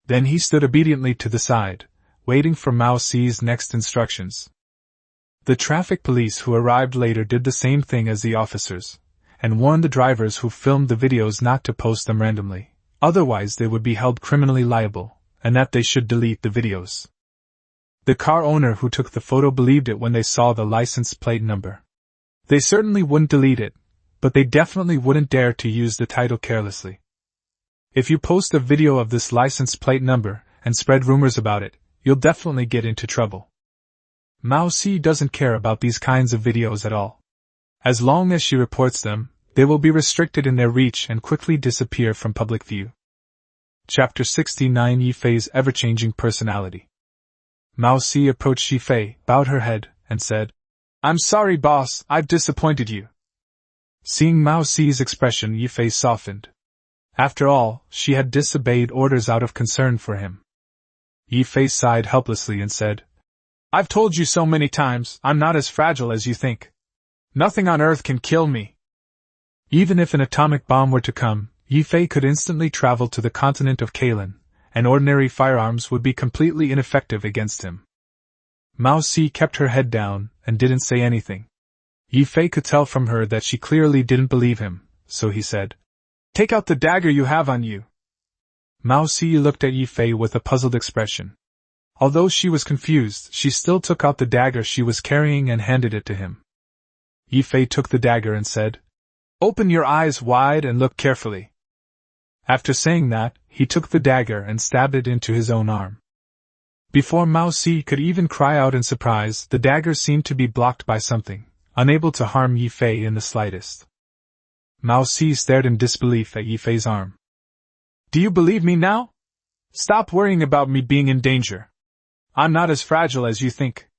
Then he stood obediently to the side, waiting for Mao Si's next instructions. The traffic police who arrived later did the same thing as the officers, and warned the drivers who filmed the videos not to post them randomly, otherwise they would be held criminally liable, and that they should delete the videos. The car owner who took the photo believed it when they saw the license plate number. They certainly wouldn't delete it, but they definitely wouldn't dare to use the title carelessly. If you post a video of this license plate number and spread rumors about it, you'll definitely get into trouble. Mao Si doesn't care about these kinds of videos at all. As long as she reports them, they will be restricted in their reach and quickly disappear from public view. Chapter 69: Ye Fei's Ever-Changing Personality. Mao Si approached Ye Fei, bowed her head, and said, "I'm sorry, boss, I've disappointed you." Seeing Mao Si's expression, Ye Fei softened. After all, she had disobeyed orders out of concern for him. Ye Fei sighed helplessly and said, "I've told you so many times, I'm not as fragile as you think. Nothing on earth can kill me." Even if an atomic bomb were to come, Ye Fei could instantly travel to the continent of Kalan, and ordinary firearms would be completely ineffective against him. Mao Si kept her head down and didn't say anything. Ye Fei could tell from her that she clearly didn't believe him, so he said, "Take out the dagger you have on you." Mao Si looked at Ye Fei with a puzzled expression. Although she was confused, she still took out the dagger she was carrying and handed it to him. Ye Fei took the dagger and said, "Open your eyes wide and look carefully." After saying that, he took the dagger and stabbed it into his own arm. Before Mao Si could even cry out in surprise, the dagger seemed to be blocked by something, unable to harm Ye Fei in the slightest. Mao Si stared in disbelief at Ye Fei's arm. "Do you believe me now? Stop worrying about me being in danger. I'm not as fragile as you think."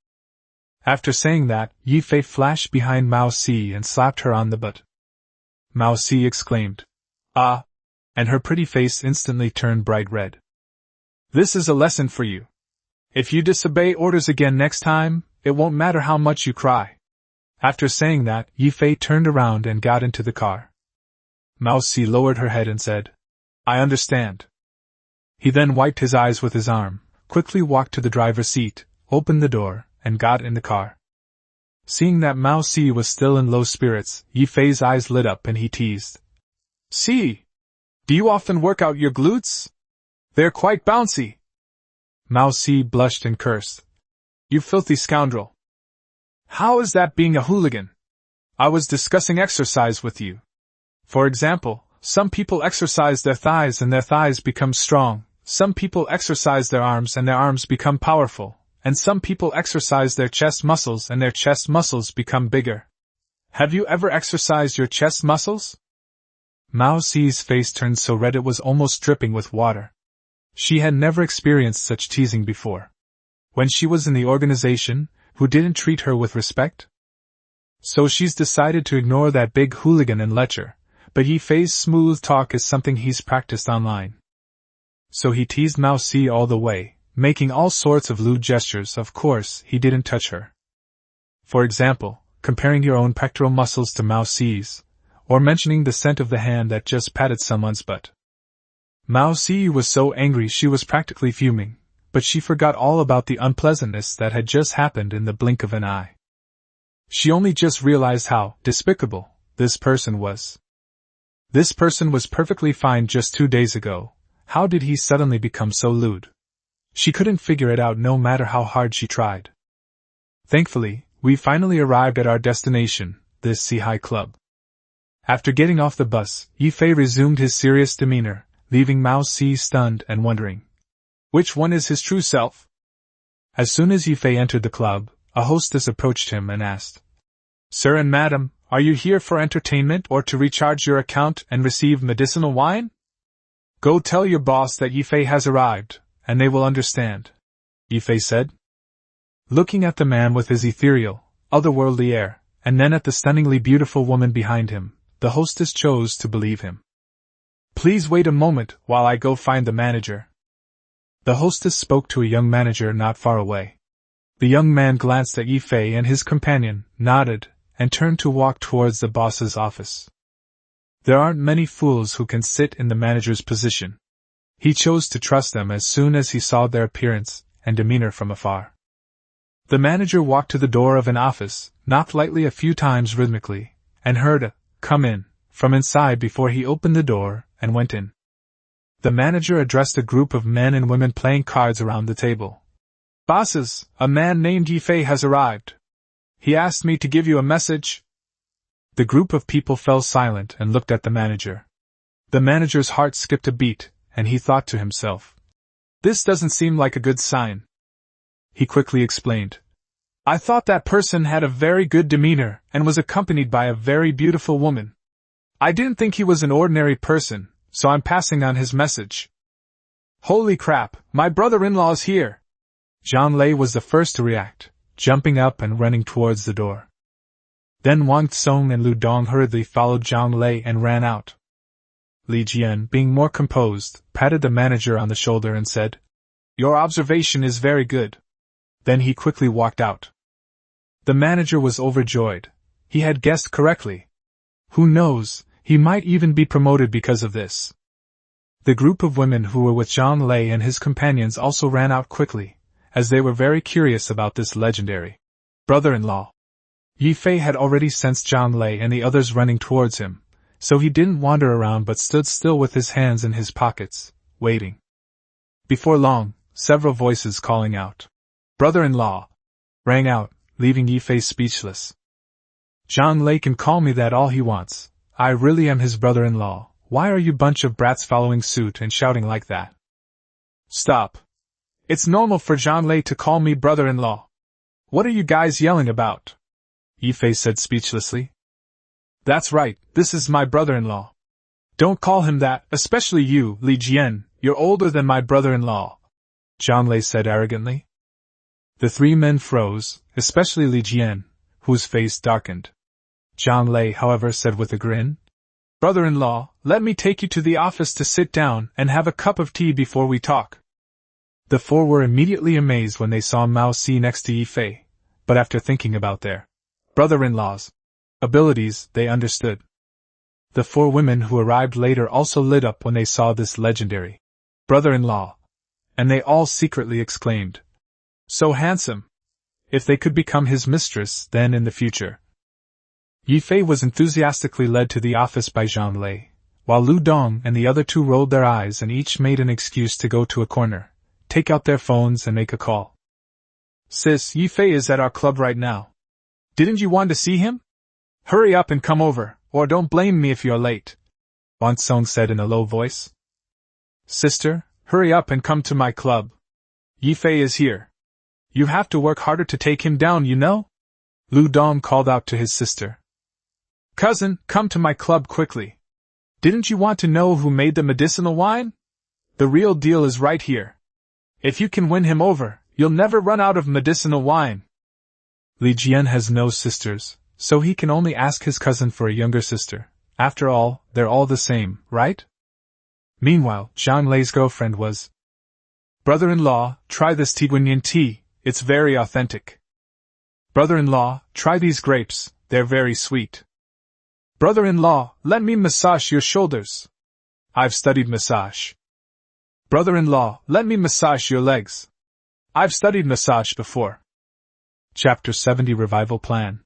After saying that, Ye Fei flashed behind Mao Si and slapped her on the butt. Mao Si exclaimed, "Ah!" and her pretty face instantly turned bright red. "This is a lesson for you. If you disobey orders again next time, it won't matter how much you cry." After saying that, Ye Fei turned around and got into the car. Mao Si lowered her head and said, "I understand." He then wiped his eyes with his arm, quickly walked to the driver's seat, opened the door, and got in the car. Seeing that Mao Si was still in low spirits, Ye Fei's eyes lit up and he teased, "See! Do you often work out your glutes? They're quite bouncy." Mao Si blushed and cursed. "You filthy scoundrel! How is that being a hooligan? I was discussing exercise with you. For example, some people exercise their thighs and their thighs become strong, some people exercise their arms and their arms become powerful, and some people exercise their chest muscles and their chest muscles become bigger. Have you ever exercised your chest muscles?" Mao Si's face turned so red it was almost dripping with water. She had never experienced such teasing before. When she was in the organization, who didn't treat her with respect? So she's decided to ignore that big hooligan and lecher, but Ye Fei's smooth talk is something he's practiced online. So he teased Mao Si all the way, making all sorts of lewd gestures. Of course, he didn't touch her. For example, comparing your own pectoral muscles to Mao Si's, or mentioning the scent of the hand that just patted someone's butt. Mao Si was so angry she was practically fuming, but she forgot all about the unpleasantness that had just happened in the blink of an eye. She only just realized how despicable this person was. This person was perfectly fine just 2 days ago. How did he suddenly become so lewd? She couldn't figure it out no matter how hard she tried. Thankfully, we finally arrived at our destination, this Sea-High Club. After getting off the bus, Ye Fei resumed his serious demeanor, leaving Mao Si stunned and wondering, which one is his true self? As soon as Ye Fei entered the club, a hostess approached him and asked, "Sir and madam, are you here for entertainment or to recharge your account and receive medicinal wine? Go tell your boss that Ye Fei has arrived, and they will understand," Ye Fei said. Looking at the man with his ethereal, otherworldly air, and then at the stunningly beautiful woman behind him, the hostess chose to believe him. "Please wait a moment while I go find the manager." The hostess spoke to a young manager not far away. The young man glanced at Ye Fei and his companion, nodded, and turned to walk towards the boss's office. There aren't many fools who can sit in the manager's position. He chose to trust them as soon as he saw their appearance and demeanor from afar. The manager walked to the door of an office, knocked lightly a few times rhythmically, and heard a "come in" from inside before he opened the door and went in. The manager addressed a group of men and women playing cards around the table. "Bosses, a man named Ye Fei has arrived. He asked me to give you a message." The group of people fell silent and looked at the manager. The manager's heart skipped a beat, and he thought to himself, "This doesn't seem like a good sign." He quickly explained, "I thought that person had a very good demeanor and was accompanied by a very beautiful woman. I didn't think he was an ordinary person, so I'm passing on his message." "Holy crap, my brother-in-law's here!" Zhang Lei was the first to react, jumping up and running towards the door. Then Wang Tsong and Lu Dong hurriedly followed Zhang Lei and ran out. Li Jian, being more composed, patted the manager on the shoulder and said, "Your observation is very good." Then he quickly walked out. The manager was overjoyed. He had guessed correctly. Who knows, he might even be promoted because of this. The group of women who were with Zhang Lei and his companions also ran out quickly, as they were very curious about this legendary brother-in-law. Ye Fei had already sensed Zhang Lei and the others running towards him, so he didn't wander around but stood still with his hands in his pockets, waiting. Before long, several voices calling out, "Brother-in-law," rang out, leaving Ye Fei speechless. "Zhang Lei can call me that all he wants. I really am his brother-in-law. Why are you bunch of brats following suit and shouting like that?" "Stop. It's normal for Zhang Lei to call me brother-in-law. What are you guys yelling about?" Ye Fei said speechlessly. "That's right, this is my brother-in-law. Don't call him that, especially you, Li Jian, you're older than my brother-in-law," Zhang Lei said arrogantly. The three men froze, especially Li Jian, whose face darkened. Zhang Lei, however, said with a grin, "Brother-in-law, let me take you to the office to sit down and have a cup of tea before we talk." The four were immediately amazed when they saw Mao Si next to Ye Fei, but after thinking about their brother-in-law's abilities, they understood. The four women who arrived later also lit up when they saw this legendary brother-in-law, and they all secretly exclaimed, "So handsome! If they could become his mistress, then in the future." Ye Fei was enthusiastically led to the office by Zhang Lei, while Lu Dong and the other two rolled their eyes and each made an excuse to go to a corner, take out their phones and make a call. "Sis, Ye Fei is at our club right now. Didn't you want to see him? Hurry up and come over, or don't blame me if you're late," Wang Song said in a low voice. "Sister, hurry up and come to my club. Ye Fei is here. You have to work harder to take him down, you know?" Lu Dong called out to his sister. "Cousin, come to my club quickly. Didn't you want to know who made the medicinal wine? The real deal is right here. If you can win him over, you'll never run out of medicinal wine." Li Jian has no sisters, so he can only ask his cousin for a younger sister, After all, they're all the same, right? Meanwhile, Zhang Lei's girlfriend was, "Brother-in-law, try this Tiguanyin tea, it's very authentic. Brother-in-law, try these grapes, they're very sweet. Brother-in-law, let me massage your shoulders. I've studied massage. Brother-in-law, let me massage your legs. I've studied massage before." Chapter 70 Revival Plan.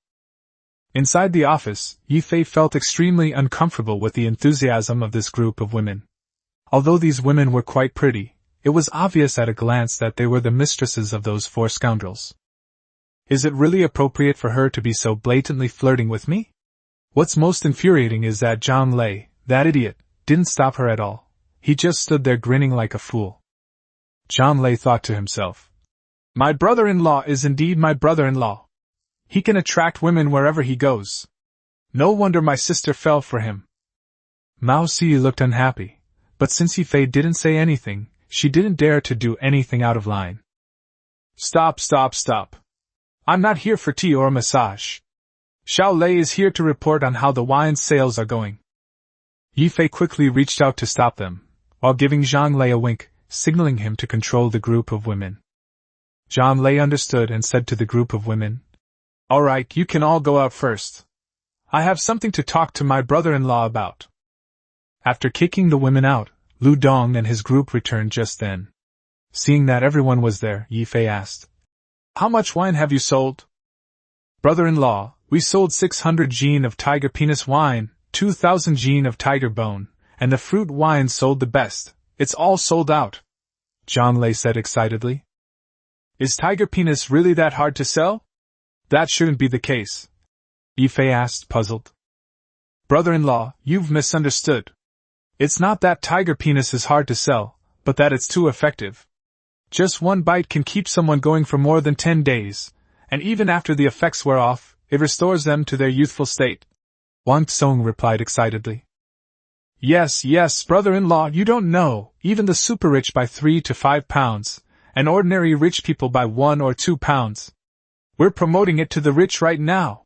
Inside the office, Ye Fei felt extremely uncomfortable with the enthusiasm of this group of women. Although these women were quite pretty, it was obvious at a glance that they were the mistresses of those four scoundrels. Is it really appropriate for her to be so blatantly flirting with me? What's most infuriating is that Zhang Lei, that idiot, didn't stop her at all. He just stood there grinning like a fool. Zhang Lei thought to himself, "My brother-in-law is indeed my brother-in-law. He can attract women wherever he goes. No wonder my sister fell for him." Mao Si looked unhappy, but since Ye Fei didn't say anything, she didn't dare to do anything out of line. Stop! I'm not here for tea or a massage. Xiao Lei is here to report on how the wine sales are going. Ye Fei quickly reached out to stop them, while giving Zhang Lei a wink, signaling him to control the group of women. Zhang Lei understood and said to the group of women, "All right, you can all go out first. I have something to talk to my brother-in-law about." After kicking the women out, Lu Dong and his group returned just then. Seeing that everyone was there, Ye Fei asked, "How much wine have you sold?" "Brother-in-law, we sold 600 jin of tiger penis wine, 2,000 jin of tiger bone, and the fruit wine sold the best. It's all sold out," Zhang Lei said excitedly. "Is tiger penis really that hard to sell?" "That shouldn't be the case," Ye Fei asked, puzzled. "Brother-in-law, you've misunderstood. It's not that tiger penis is hard to sell, but that it's too effective. Just one bite can keep someone going for more than 10 days, and even after the effects wear off, it restores them to their youthful state," Wang Tsong replied excitedly. Yes, brother-in-law, you don't know, even the super-rich buy 3 to 5 pounds, and ordinary rich people buy 1 or 2 pounds. We're promoting it to the rich right now,"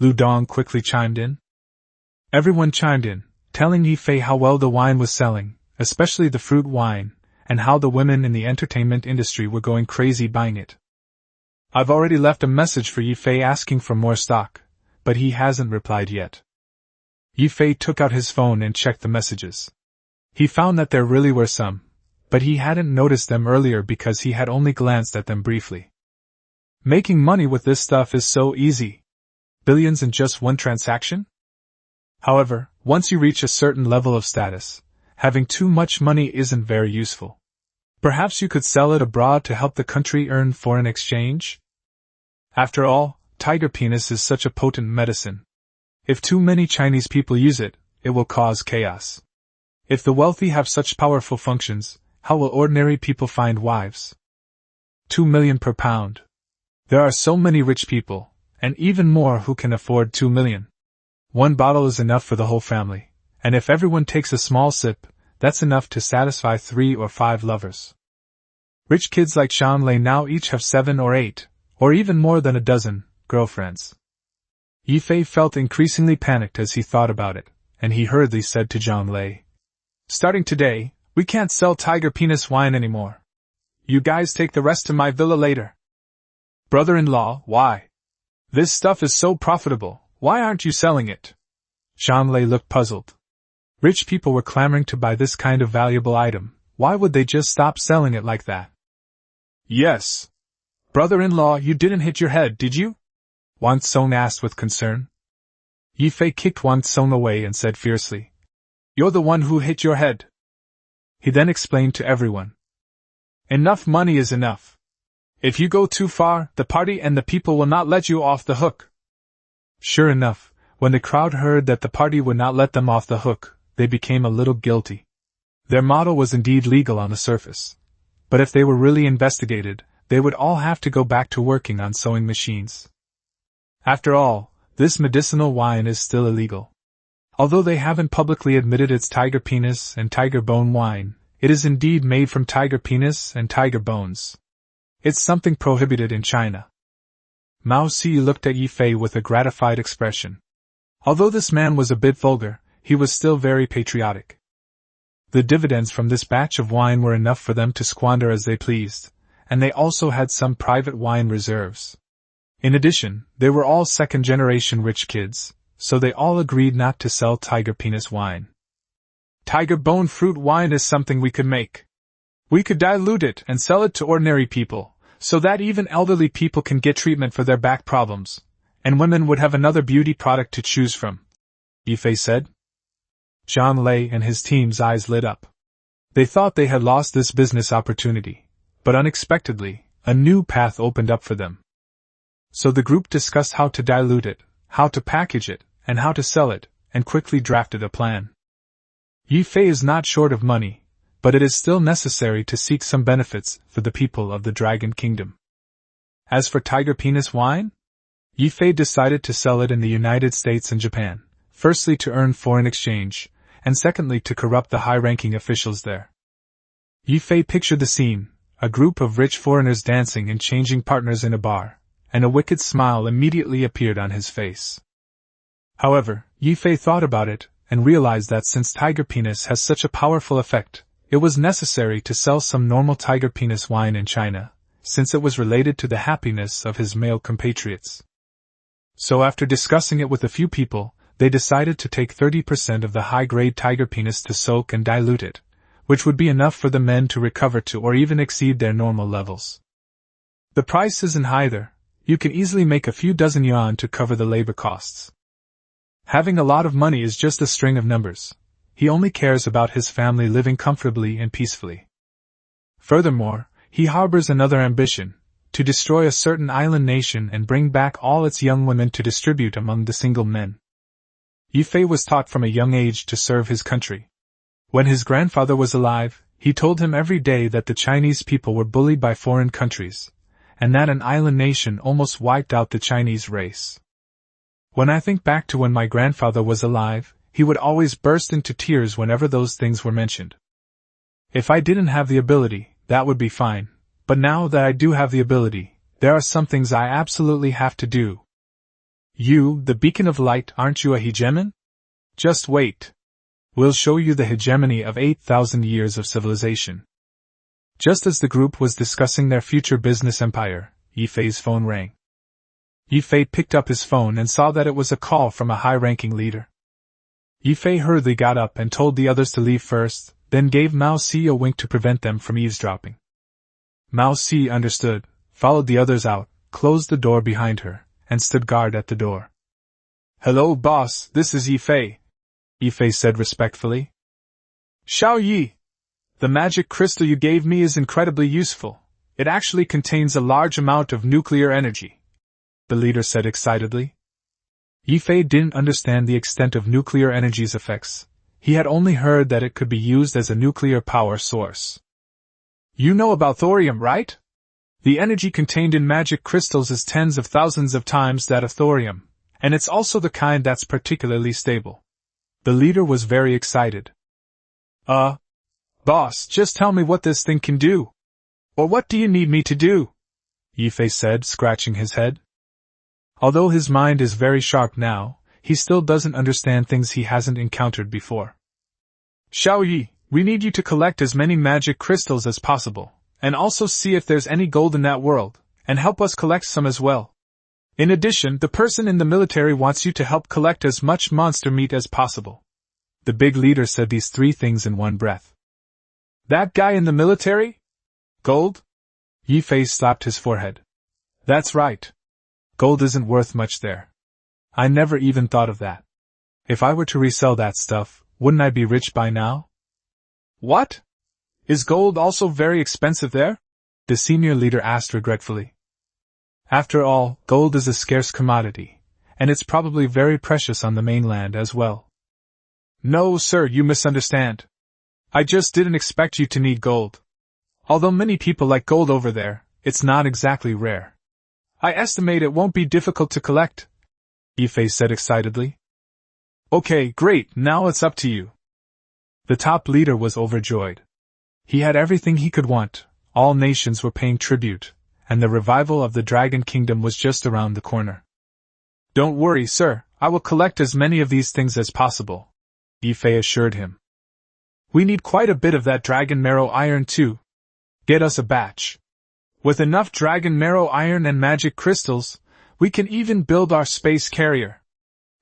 Lu Dong quickly chimed in. Everyone chimed in, telling Ye Fei how well the wine was selling, especially the fruit wine, and how the women in the entertainment industry were going crazy buying it. "I've already left a message for Ye Fei asking for more stock, but he hasn't replied yet." Ye Fei took out his phone and checked the messages. He found that there really were some, but he hadn't noticed them earlier because he had only glanced at them briefly. Making money with this stuff is so easy. Billions in just one transaction? However, once you reach a certain level of status, having too much money isn't very useful. Perhaps you could sell it abroad to help the country earn foreign exchange? After all, tiger penis is such a potent medicine. If too many Chinese people use it, it will cause chaos. If the wealthy have such powerful functions, how will ordinary people find wives? 2 million per pound. There are so many rich people, and even more who can afford 2 million. One bottle is enough for the whole family, and if everyone takes a small sip, that's enough to satisfy 3 or 5 lovers. Rich kids like Zhang Lei now each have 7 or 8, or even more than a dozen, girlfriends. Ye Fei felt increasingly panicked as he thought about it, and he hurriedly said to Zhang Lei, "Starting today, we can't sell tiger penis wine anymore. You guys take the rest to my villa later." "Brother-in-law, why? This stuff is so profitable, why aren't you selling it?" Zhang Lei looked puzzled. Rich people were clamoring to buy this kind of valuable item, why would they just stop selling it like that? "Yes. Brother-in-law, you didn't hit your head, did you?" Wang Tsong asked with concern. Ye Fei kicked Wang Tsong away and said fiercely, "You're the one who hit your head." He then explained to everyone, "Enough money is enough. If you go too far, the party and the people will not let you off the hook." Sure enough, when the crowd heard that the party would not let them off the hook, they became a little guilty. Their model was indeed legal on the surface, but if they were really investigated, they would all have to go back to working on sewing machines. After all, this medicinal wine is still illegal. Although they haven't publicly admitted it's tiger penis and tiger bone wine, it is indeed made from tiger penis and tiger bones. It's something prohibited in China. Mao Si looked at Ye Fei with a gratified expression. Although this man was a bit vulgar, he was still very patriotic. The dividends from this batch of wine were enough for them to squander as they pleased, and they also had some private wine reserves. In addition, they were all second-generation rich kids, so they all agreed not to sell tiger penis wine. Tiger bone fruit wine is something we could make. We could dilute it and sell it to ordinary people, so that even elderly people can get treatment for their back problems, and women would have another beauty product to choose from, Ye Fei said. Zhang Lei and his team's eyes lit up. They thought they had lost this business opportunity, but unexpectedly, a new path opened up for them. So the group discussed how to dilute it, how to package it, and how to sell it, and quickly drafted a plan. Ye Fei is not short of money, but it is still necessary to seek some benefits for the people of the Dragon Kingdom. As for tiger penis wine, Ye Fei decided to sell it in the United States and Japan, firstly to earn foreign exchange, and secondly to corrupt the high-ranking officials there. Ye Fei pictured the scene, a group of rich foreigners dancing and changing partners in a bar, and a wicked smile immediately appeared on his face. However, Ye Fei thought about it, and realized that since tiger penis has such a powerful effect, it was necessary to sell some normal tiger penis wine in China, since it was related to the happiness of his male compatriots. So after discussing it with a few people, they decided to take 30% of the high-grade tiger penis to soak and dilute it, which would be enough for the men to recover to or even exceed their normal levels. The price isn't high there. You can easily make a few dozen yuan to cover the labor costs. Having a lot of money is just a string of numbers. He only cares about his family living comfortably and peacefully. Furthermore, he harbors another ambition, to destroy a certain island nation and bring back all its young women to distribute among the single men. Ye Fei was taught from a young age to serve his country. When his grandfather was alive, he told him every day that the Chinese people were bullied by foreign countries, and that an island nation almost wiped out the Chinese race. When I think back to when my grandfather was alive, he would always burst into tears whenever those things were mentioned. If I didn't have the ability, that would be fine, but now that I do have the ability, there are some things I absolutely have to do. You, the beacon of light, aren't you a hegemon? Just wait. We'll show you the hegemony of 8,000 years of civilization. Just as the group was discussing their future business empire, Ye Fei's phone rang. Ye Fei picked up his phone and saw that it was a call from a high-ranking leader. Ye Fei hurriedly got up and told the others to leave first, then gave Mao Si a wink to prevent them from eavesdropping. Mao Si understood, followed the others out, closed the door behind her, and stood guard at the door. "Hello, boss, this is Ye Fei," Ye Fei said respectfully. "Xiao Yi, the magic crystal you gave me is incredibly useful. It actually contains a large amount of nuclear energy," the leader said excitedly. Ye Fei didn't understand the extent of nuclear energy's effects. He had only heard that it could be used as a nuclear power source. "You know about thorium, right? The energy contained in magic crystals is tens of thousands of times that of thorium, and it's also the kind that's particularly stable." The leader was very excited. Boss, just tell me what this thing can do. Or what do you need me to do?" Ye Fei said, scratching his head. Although his mind is very sharp now, he still doesn't understand things he hasn't encountered before. "Xiao Yi, we need you to collect as many magic crystals as possible, and also see if there's any gold in that world, and help us collect some as well. In addition, the person in the military wants you to help collect as much monster meat as possible." The big leader said these three things in one breath. "That guy in the military? Gold?" Ye Fei slapped his forehead. "That's right. Gold isn't worth much there. I never even thought of that. If I were to resell that stuff, wouldn't I be rich by now?" "What? Is gold also very expensive there?" the senior leader asked regretfully. "After all, gold is a scarce commodity, and it's probably very precious on the mainland as well." "No, sir, you misunderstand. I just didn't expect you to need gold. Although many people like gold over there, it's not exactly rare. I estimate it won't be difficult to collect," Ye Fei said excitedly. "Okay, great, now it's up to you." The top leader was overjoyed. He had everything he could want, all nations were paying tribute, and the revival of the Dragon Kingdom was just around the corner. "Don't worry, sir, I will collect as many of these things as possible," Ye Fei assured him. We need quite a bit of that dragon marrow iron too. Get us a batch. With enough dragon marrow iron and magic crystals, we can even build our space carrier.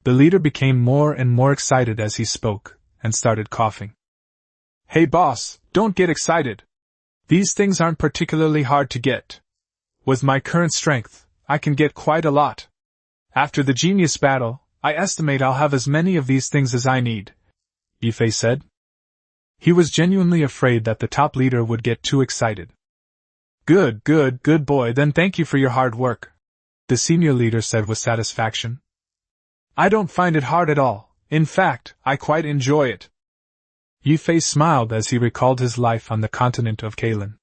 The leader became more and more excited as he spoke, and started coughing. Hey boss, don't get excited. These things aren't particularly hard to get. With my current strength, I can get quite a lot. After the genius battle, I estimate I'll have as many of these things as I need, Ye Fei said. He was genuinely afraid that the top leader would get too excited. Good boy, then thank you for your hard work, the senior leader said with satisfaction. I don't find it hard at all. In fact, I quite enjoy it. Ye Fei smiled as he recalled his life on the continent of Kalan.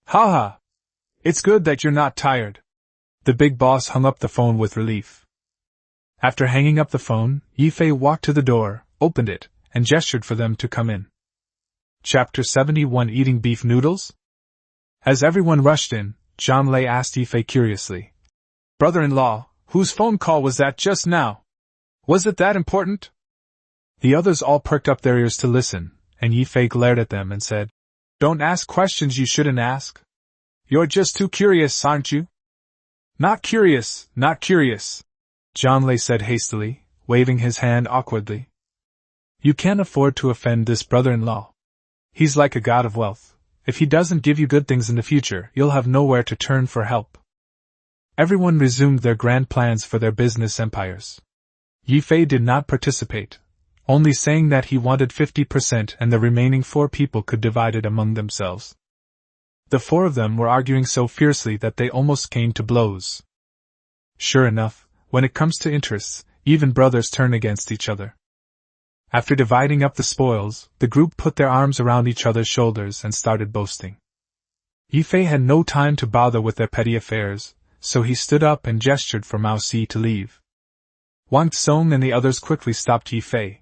Haha! It's good that you're not tired. The big boss hung up the phone with relief. After hanging up the phone, Ye Fei walked to the door, opened it, and gestured for them to come in. Chapter 71 Eating Beef Noodles? As everyone rushed in, Zhang Lei asked Ye Fei curiously. Brother-in-law, whose phone call was that just now? Was it that important? The others all perked up their ears to listen, and Ye Fei glared at them and said, Don't ask questions you shouldn't ask. You're just too curious, aren't you? Not curious, Zhang Lei said hastily, waving his hand awkwardly. You can't afford to offend this brother-in-law. He's like a god of wealth. If he doesn't give you good things in the future, you'll have nowhere to turn for help. Everyone resumed their grand plans for their business empires. Ye Fei did not participate, only saying that he wanted 50% and the remaining 4 people could divide it among themselves. The 4 of them were arguing so fiercely that they almost came to blows. Sure enough, when it comes to interests, even brothers turn against each other. After dividing up the spoils, the group put their arms around each other's shoulders and started boasting. Ye Fei had no time to bother with their petty affairs, so he stood up and gestured for Mao Si to leave. Wang Tsong and the others quickly stopped Ye Fei.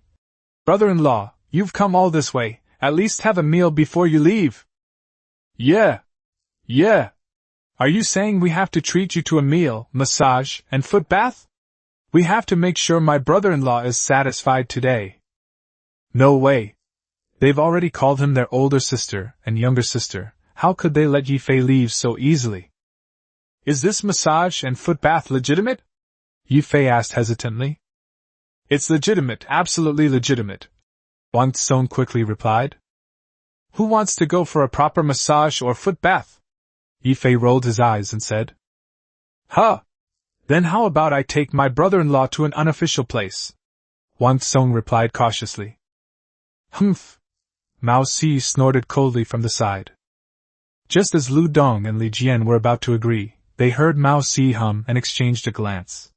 Brother-in-law, you've come all this way, at least have a meal before you leave. Yeah. Are you saying we have to treat you to a meal, massage, and foot bath? We have to make sure my brother-in-law is satisfied today. No way. They've already called him their older sister and younger sister. How could they let Ye Fei leave so easily? Is this massage and foot bath legitimate? Ye Fei asked hesitantly. It's legitimate, absolutely legitimate, Wang Tsong quickly replied. Who wants to go for a proper massage or foot bath? Ye Fei rolled his eyes and said. Huh! Then how about I take my brother-in-law to an unofficial place? Wang Tsong replied cautiously. Humph! Mao Si snorted coldly from the side. Just as Lu Dong and Li Jian were about to agree, they heard Mao Si hum and exchanged a glance.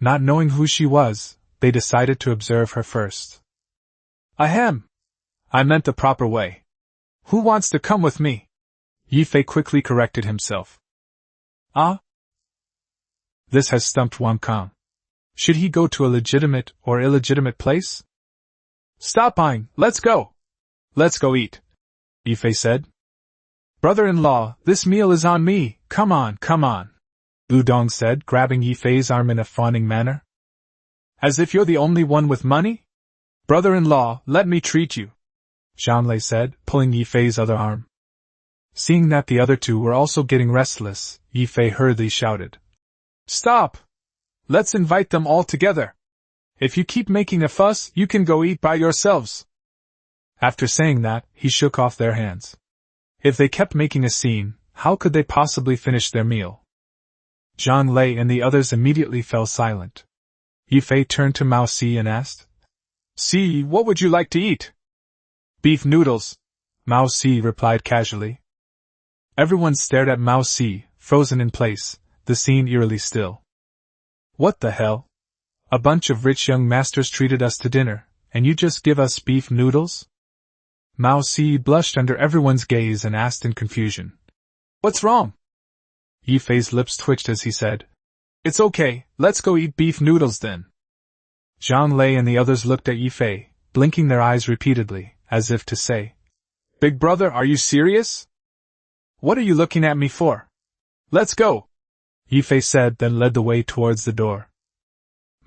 Not knowing who she was, they decided to observe her first. Ahem! I meant the proper way. Who wants to come with me? Ye Fei quickly corrected himself. Ah? This has stumped Wang Kang. Should he go to a legitimate or illegitimate place? Stop buying, let's go! Let's go eat, Ye Fei said. Brother-in-law, this meal is on me, come on. Lu Dong said, grabbing Ye Fei's arm in a fawning manner. As if you're the only one with money? Brother-in-law, let me treat you, Zhang Lei said, pulling Ye Fei's other arm. Seeing that the other 2 were also getting restless, Ye Fei hurriedly shouted. Stop! Let's invite them all together. If you keep making a fuss, you can go eat by yourselves. After saying that, he shook off their hands. If they kept making a scene, how could they possibly finish their meal? Zhang Lei and the others immediately fell silent. Ye Fei turned to Mao Si and asked, Si, what would you like to eat? Beef noodles, Mao Si replied casually. Everyone stared at Mao Si, frozen in place, the scene eerily still. What the hell? A bunch of rich young masters treated us to dinner, and you just give us beef noodles? Mao Si blushed under everyone's gaze and asked in confusion. What's wrong? Ye Fei's lips twitched as he said, It's okay, let's go eat beef noodles then. Zhang Lei and the others looked at Ye Fei, blinking their eyes repeatedly, as if to say, Big brother, are you serious? What are you looking at me for? Let's go, Ye Fei said, then led the way towards the door.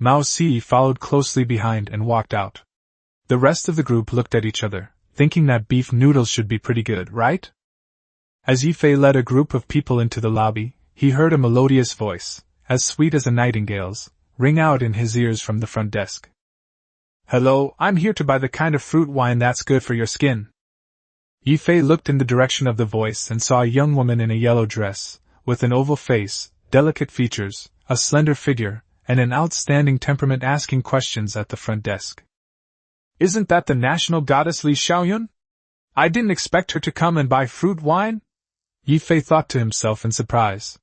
Mao Si followed closely behind and walked out. The rest of the group looked at each other, thinking that beef noodles should be pretty good, right? As Ye Fei led a group of people into the lobby, he heard a melodious voice, as sweet as a nightingale's, ring out in his ears from the front desk. "Hello, I'm here to buy the kind of fruit wine that's good for your skin." Ye Fei looked in the direction of the voice and saw a young woman in a yellow dress, with an oval face, delicate features, a slender figure, and an outstanding temperament asking questions at the front desk. "Isn't that the national goddess Li Xiaoyun? I didn't expect her to come and buy fruit wine?" Ye Fei thought to himself in surprise.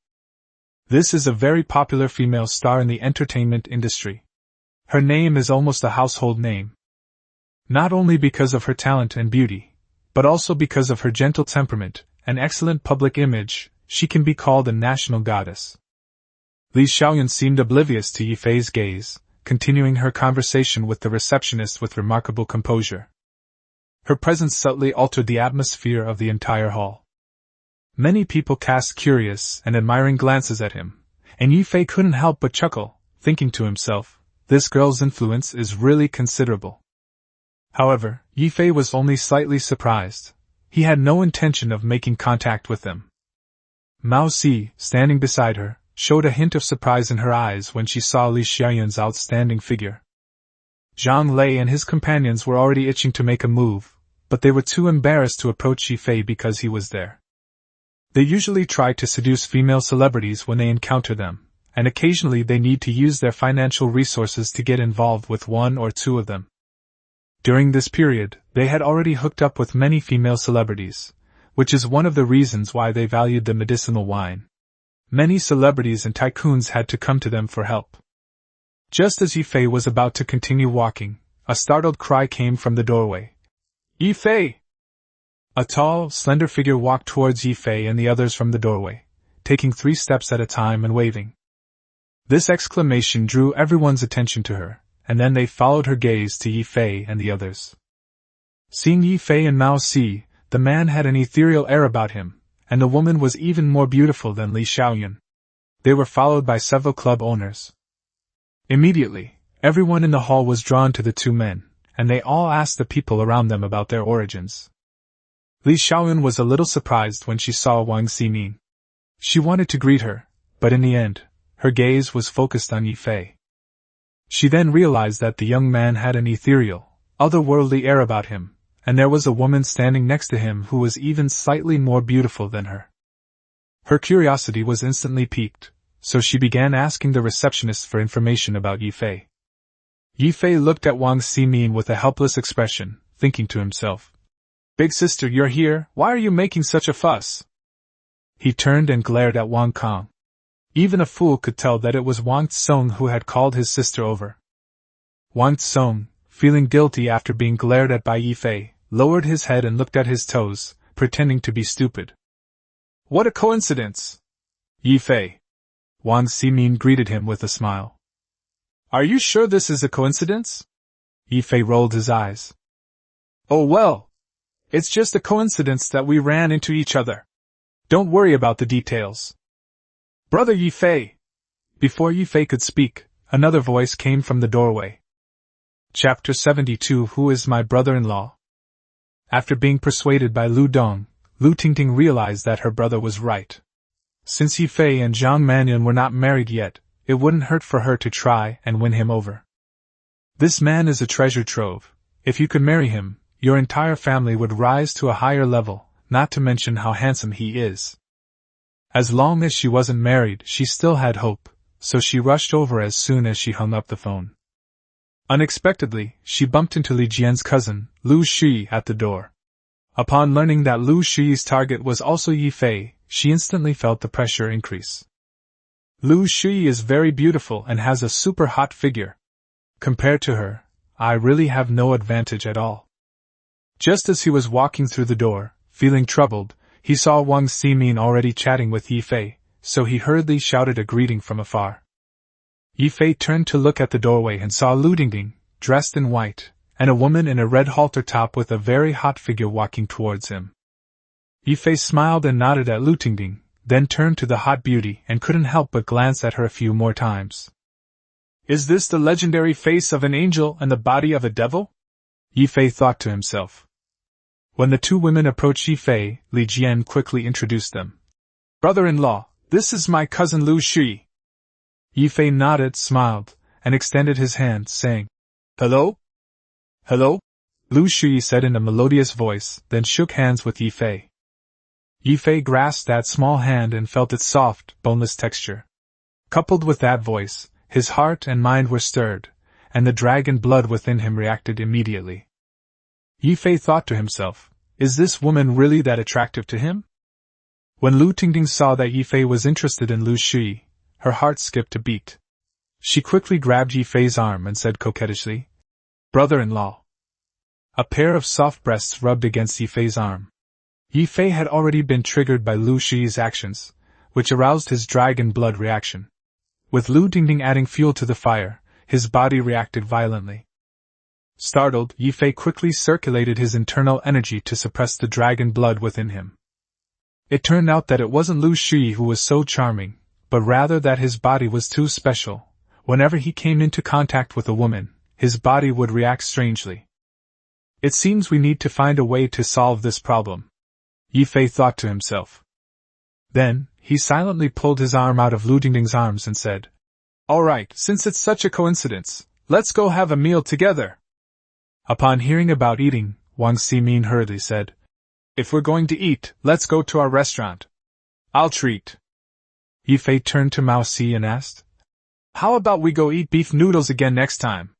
This is a very popular female star in the entertainment industry. Her name is almost a household name. Not only because of her talent and beauty, but also because of her gentle temperament and excellent public image, she can be called a national goddess. Li Xiaoyun seemed oblivious to Ye Fei's gaze, continuing her conversation with the receptionist with remarkable composure. Her presence subtly altered the atmosphere of the entire hall. Many people cast curious and admiring glances at him, and Ye Fei couldn't help but chuckle, thinking to himself, this girl's influence is really considerable. However, Ye Fei was only slightly surprised. He had no intention of making contact with them. Mao Si, standing beside her, showed a hint of surprise in her eyes when she saw Li Xiaoyun's outstanding figure. Zhang Lei and his companions were already itching to make a move, but they were too embarrassed to approach Ye Fei because he was there. They usually try to seduce female celebrities when they encounter them, and occasionally they need to use their financial resources to get involved with one or two of them. During this period, they had already hooked up with many female celebrities, which is one of the reasons why they valued the medicinal wine. Many celebrities and tycoons had to come to them for help. Just as Ye Fei was about to continue walking, a startled cry came from the doorway. "Ye Fei!" A tall, slender figure walked towards Ye Fei and the others from the doorway, taking 3 steps at a time and waving. This exclamation drew everyone's attention to her, and then they followed her gaze to Ye Fei and the others. Seeing Ye Fei and Mao Si, the man had an ethereal air about him, and the woman was even more beautiful than Li Xiaoyun. They were followed by several club owners. Immediately, everyone in the hall was drawn to the two men, and they all asked the people around them about their origins. Li Xiaoyun was a little surprised when she saw Wang Ximing. She wanted to greet her, but in the end, her gaze was focused on Ye Fei. She then realized that the young man had an ethereal, otherworldly air about him, and there was a woman standing next to him who was even slightly more beautiful than her. Her curiosity was instantly piqued, so she began asking the receptionist for information about Ye Fei. Ye Fei looked at Wang Ximing with a helpless expression, thinking to himself, "Big sister, you're here, why are you making such a fuss?" He turned and glared at Wang Kong. Even a fool could tell that it was Wang Tsong who had called his sister over. Wang Tsong, feeling guilty after being glared at by Ye Fei, lowered his head and looked at his toes, pretending to be stupid. "What a coincidence! Ye Fei!" Wang Ximing greeted him with a smile. "Are you sure this is a coincidence?" Ye Fei rolled his eyes. "Oh well, it's just a coincidence that we ran into each other. Don't worry about the details. Brother Ye Fei!" Before Ye Fei could speak, another voice came from the doorway. Chapter 72 Who is my brother-in-law? After being persuaded by Lu Dong, Lu Tingting realized that her brother was right. Since Ye Fei and Zhang Mannion were not married yet, it wouldn't hurt for her to try and win him over. This man is a treasure trove. If you could marry him, your entire family would rise to a higher level, not to mention how handsome he is. As long as she wasn't married, she still had hope, so she rushed over as soon as she hung up the phone. Unexpectedly, she bumped into Li Jian's cousin, Lu Shi, at the door. Upon learning that Lu Shi's target was also Ye Fei, she instantly felt the pressure increase. Lu Shi is very beautiful and has a super hot figure. Compared to her, I really have no advantage at all. Just as he was walking through the door, feeling troubled, he saw Wang Ximing already chatting with Ye Fei, so he hurriedly shouted a greeting from afar. Ye Fei turned to look at the doorway and saw Lu Dingding, dressed in white, and a woman in a red halter top with a very hot figure walking towards him. Ye Fei smiled and nodded at Lu Dingding, then turned to the hot beauty and couldn't help but glance at her a few more times. "Is this the legendary face of an angel and the body of a devil?" Ye Fei thought to himself. When the two women approached Ye Fei, Li Jian quickly introduced them. Brother-in-law, this is my cousin Lu Shi. Ye Fei nodded, smiled, and extended his hand, saying, Hello? Hello? Lu Shi said in a melodious voice, then shook hands with Ye Fei. Ye Fei grasped that small hand and felt its soft, boneless texture. Coupled with that voice, his heart and mind were stirred, and the dragon blood within him reacted immediately. Ye Fei thought to himself, is this woman really that attractive to him? When Lu Tingting saw that Ye Fei was interested in Lu Shi, her heart skipped a beat. She quickly grabbed Ye Fei's arm and said coquettishly, Brother-in-law. A pair of soft breasts rubbed against Ye Fei's arm. Ye Fei had already been triggered by Lu Shi's actions, which aroused his dragon blood reaction. With Lu Tingting adding fuel to the fire, his body reacted violently. Startled, Ye Fei quickly circulated his internal energy to suppress the dragon blood within him. It turned out that it wasn't Lu Shi who was so charming, but rather that his body was too special. Whenever he came into contact with a woman, his body would react strangely. It seems we need to find a way to solve this problem, Ye Fei thought to himself. Then, he silently pulled his arm out of Lu Tingting's arms and said, All right, since it's such a coincidence, let's go have a meal together. Upon hearing about eating, Wang Ximin hurriedly said, If we're going to eat, let's go to our restaurant. I'll treat. Ye Fei turned to Mao Si and asked, How about we go eat beef noodles again next time?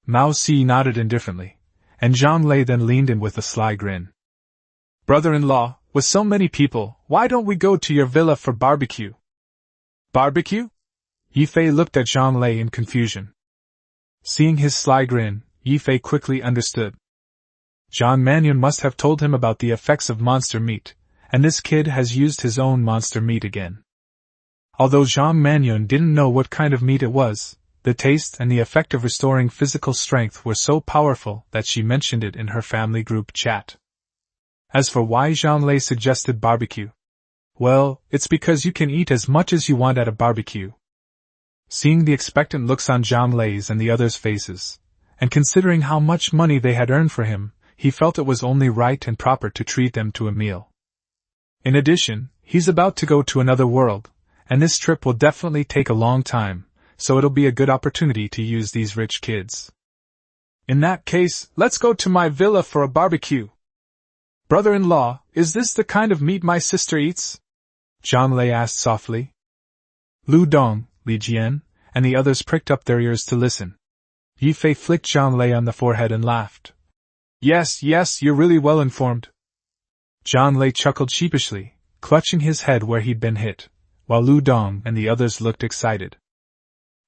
Mao Si nodded indifferently, and Zhang Lei then leaned in with a sly grin. Brother-in-law, with so many people, why don't we go to your villa for barbecue? Barbecue? Ye Fei looked at Zhang Lei in confusion. Seeing his sly grin, Ye Fei quickly understood. Zhang Mannion must have told him about the effects of monster meat, and this kid has used his own monster meat again. Although Zhang Mannion didn't know what kind of meat it was, the taste and the effect of restoring physical strength were so powerful that she mentioned it in her family group chat. As for why Zhang Lei suggested barbecue, well, it's because you can eat as much as you want at a barbecue. Seeing the expectant looks on Zhang Lei's and the others' faces, and considering how much money they had earned for him, he felt it was only right and proper to treat them to a meal. In addition, he's about to go to another world, and this trip will definitely take a long time, so it'll be a good opportunity to use these rich kids. In that case, let's go to my villa for a barbecue. Brother-in-law, is this the kind of meat my sister eats? Zhang Lei asked softly. Lu Dong, Li Jian, and the others pricked up their ears to listen. Ye Fei flicked Zhang Lei on the forehead and laughed. Yes, you're really well informed. Zhang Lei chuckled sheepishly, clutching his head where he'd been hit, while Lu Dong and the others looked excited.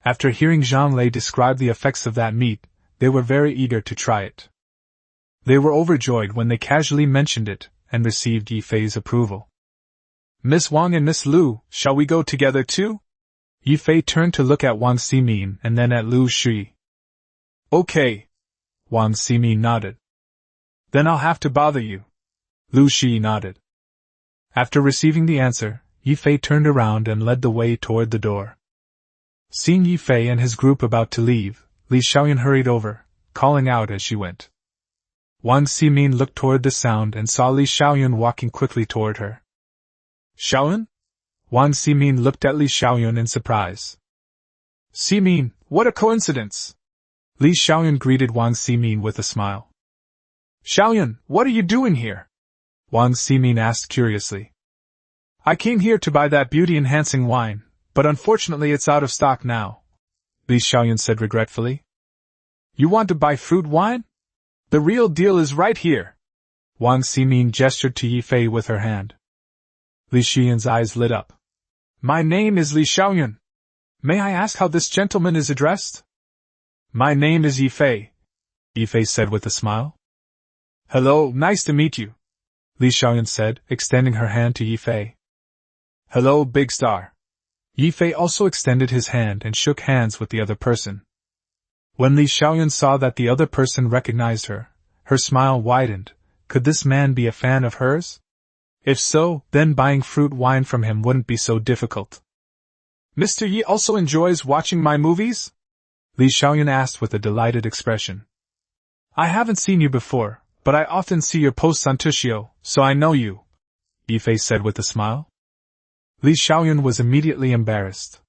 After hearing Zhang Lei describe the effects of that meat, they were very eager to try it. They were overjoyed when they casually mentioned it, and received Ye Fei's approval. Miss Wang and Miss Lu, shall we go together too? Ye Fei turned to look at Wang Ximin and then at Lu Shi. Okay. Wang Ximin nodded. Then I'll have to bother you. Lu Shi nodded. After receiving the answer, Ye Fei turned around and led the way toward the door. Seeing Ye Fei and his group about to leave, Li Xiaoyun hurried over, calling out as she went. Wang Ximin looked toward the sound and saw Li Xiaoyun walking quickly toward her. Xiaoyun? Wang Ximin looked at Li Xiaoyun in surprise. Ximin, what a coincidence! Li Xiaoyun greeted Wang Ximin with a smile. Xiaoyun, what are you doing here? Wang Ximin asked curiously. I came here to buy that beauty-enhancing wine, but unfortunately it's out of stock now, Li Xiaoyun said regretfully. You want to buy fruit wine? The real deal is right here. Wang Ximin gestured to Ye Fei with her hand. Li Xiaoyun's eyes lit up. My name is Li Xiaoyun. May I ask how this gentleman is addressed? My name is Ye Fei, Ye Fei said with a smile. Hello, nice to meet you, Li Xiaoyun said, extending her hand to Ye Fei. Hello, big star. Ye Fei also extended his hand and shook hands with the other person. When Li Xiaoyun saw that the other person recognized her, her smile widened. Could this man be a fan of hers? If so, then buying fruit wine from him wouldn't be so difficult. Mr. Yi also enjoys watching my movies? Li Xiaoyun asked with a delighted expression. I haven't seen you before, but I often see your posts on Tushio, so I know you, Ye Fei said with a smile. Li Xiaoyun was immediately embarrassed.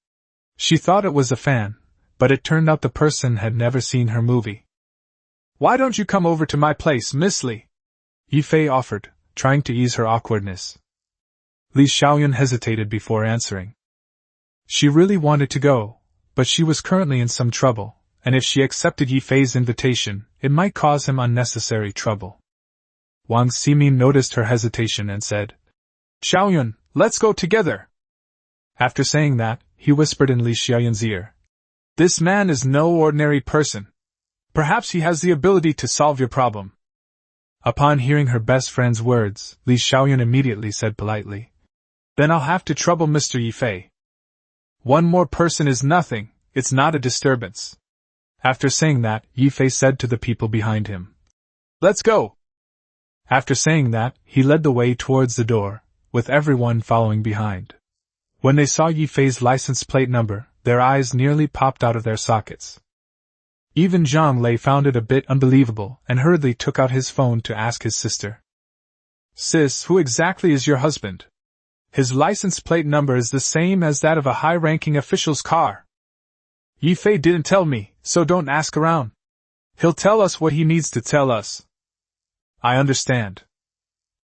She thought it was a fan, but it turned out the person had never seen her movie. Why don't you come over to my place, Miss Li? Ye Fei offered, trying to ease her awkwardness. Li Xiaoyun hesitated before answering. She really wanted to go, but she was currently in some trouble, and if she accepted Ye Fei's invitation, it might cause him unnecessary trouble. Wang Ximin noticed her hesitation and said, Xiaoyun, let's go together. After saying that, he whispered in Li Xiaoyun's ear. This man is no ordinary person. Perhaps he has the ability to solve your problem. Upon hearing her best friend's words, Li Xiaoyun immediately said politely, Then I'll have to trouble Mr. Ye Fei. One more person is nothing, it's not a disturbance. After saying that, Ye Fei said to the people behind him, Let's go! After saying that, he led the way towards the door, with everyone following behind. When they saw Ye Fei's license plate number, their eyes nearly popped out of their sockets. Even Zhang Lei found it a bit unbelievable and hurriedly took out his phone to ask his sister. Sis, who exactly is your husband? His license plate number is the same as that of a high-ranking official's car. Ye Fei didn't tell me, so don't ask around. He'll tell us what he needs to tell us. I understand.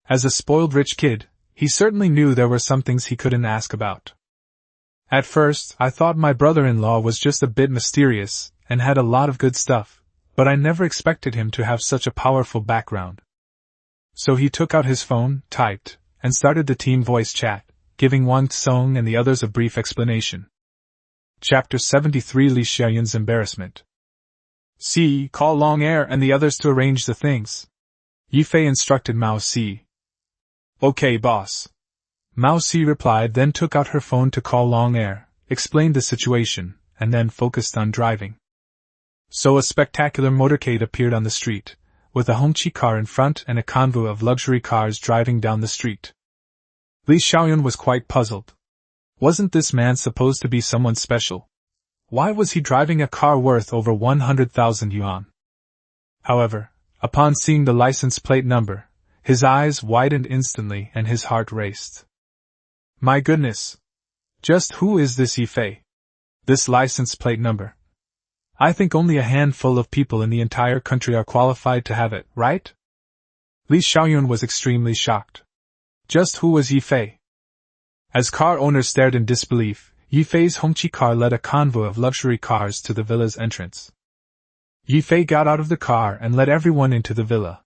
As a spoiled rich kid, he certainly knew there were some things he couldn't ask about. At first, I thought my brother-in-law was just a bit mysterious and had a lot of good stuff, but I never expected him to have such a powerful background. So he took out his phone, typed, and started the team voice chat, giving Wang Tsong and the others a brief explanation. Chapter 73 Li Xiaoyun's Embarrassment. Si, call Long Air and the others to arrange the things. Ye Fei instructed Mao Si. Okay, boss. Mao Si replied, then took out her phone to call Long Air, explained the situation, and then focused on driving. So a spectacular motorcade appeared on the street, with a Hongqi car in front and a convoy of luxury cars driving down the street. Li Xiaoyun was quite puzzled. Wasn't this man supposed to be someone special? Why was he driving a car worth over 100,000 yuan? However, upon seeing the license plate number, his eyes widened instantly and his heart raced. My goodness! Just who is this Ye Fei? This license plate number? I think only a handful of people in the entire country are qualified to have it, right? Li Xiaoyun was extremely shocked. Just who was Ye Fei? As car owners stared in disbelief, Ye Fei's Hongqi car led a convoy of luxury cars to the villa's entrance. Ye Fei got out of the car and led everyone into the villa.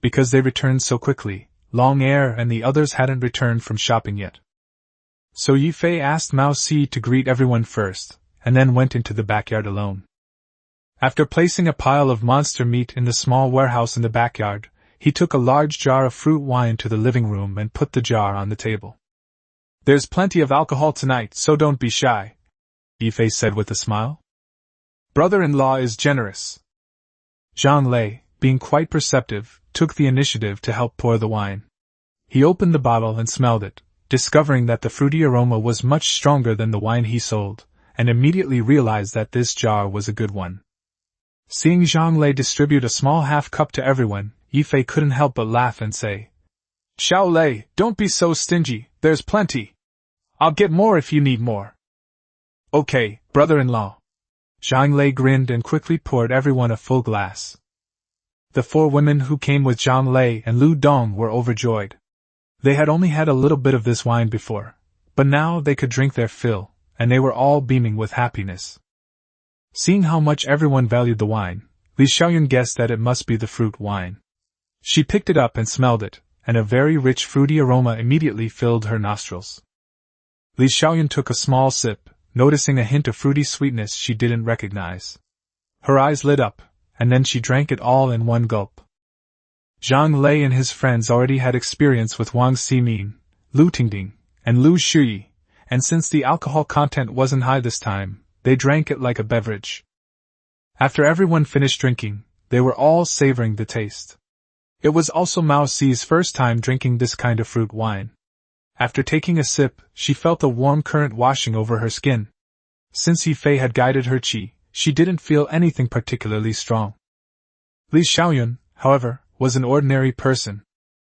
Because they returned so quickly, Long Air and the others hadn't returned from shopping yet. So Ye Fei asked Mao Si to greet everyone first, and then went into the backyard alone. After placing a pile of monster meat in the small warehouse in the backyard, he took a large jar of fruit wine to the living room and put the jar on the table. There's plenty of alcohol tonight, so don't be shy, Ye Fei said with a smile. Brother-in-law is generous. Zhang Lei, being quite perceptive, took the initiative to help pour the wine. He opened the bottle and smelled it, discovering that the fruity aroma was much stronger than the wine he sold, and immediately realized that this jar was a good one. Seeing Zhang Lei distribute a small half-cup to everyone, Ye Fei couldn't help but laugh and say, Xiao Lei, don't be so stingy, there's plenty. I'll get more if you need more. Okay, brother-in-law. Zhang Lei grinned and quickly poured everyone a full glass. The 4 women who came with Zhang Lei and Lu Dong were overjoyed. They had only had a little bit of this wine before, but now they could drink their fill, and they were all beaming with happiness. Seeing how much everyone valued the wine, Li Xiaoyun guessed that it must be the fruit wine. She picked it up and smelled it, and a very rich fruity aroma immediately filled her nostrils. Li Xiaoyun took a small sip, noticing a hint of fruity sweetness she didn't recognize. Her eyes lit up, and then she drank it all in one gulp. Zhang Lei and his friends already had experience with Wang Ximin, Lu Tingding, and Lu Shuyi, and since the alcohol content wasn't high this time, they drank it like a beverage. After everyone finished drinking, they were all savoring the taste. It was also Mao Si's first time drinking this kind of fruit wine. After taking a sip, she felt a warm current washing over her skin. Since Ye Fei had guided her qi, she didn't feel anything particularly strong. Li Xiaoyun, however, was an ordinary person.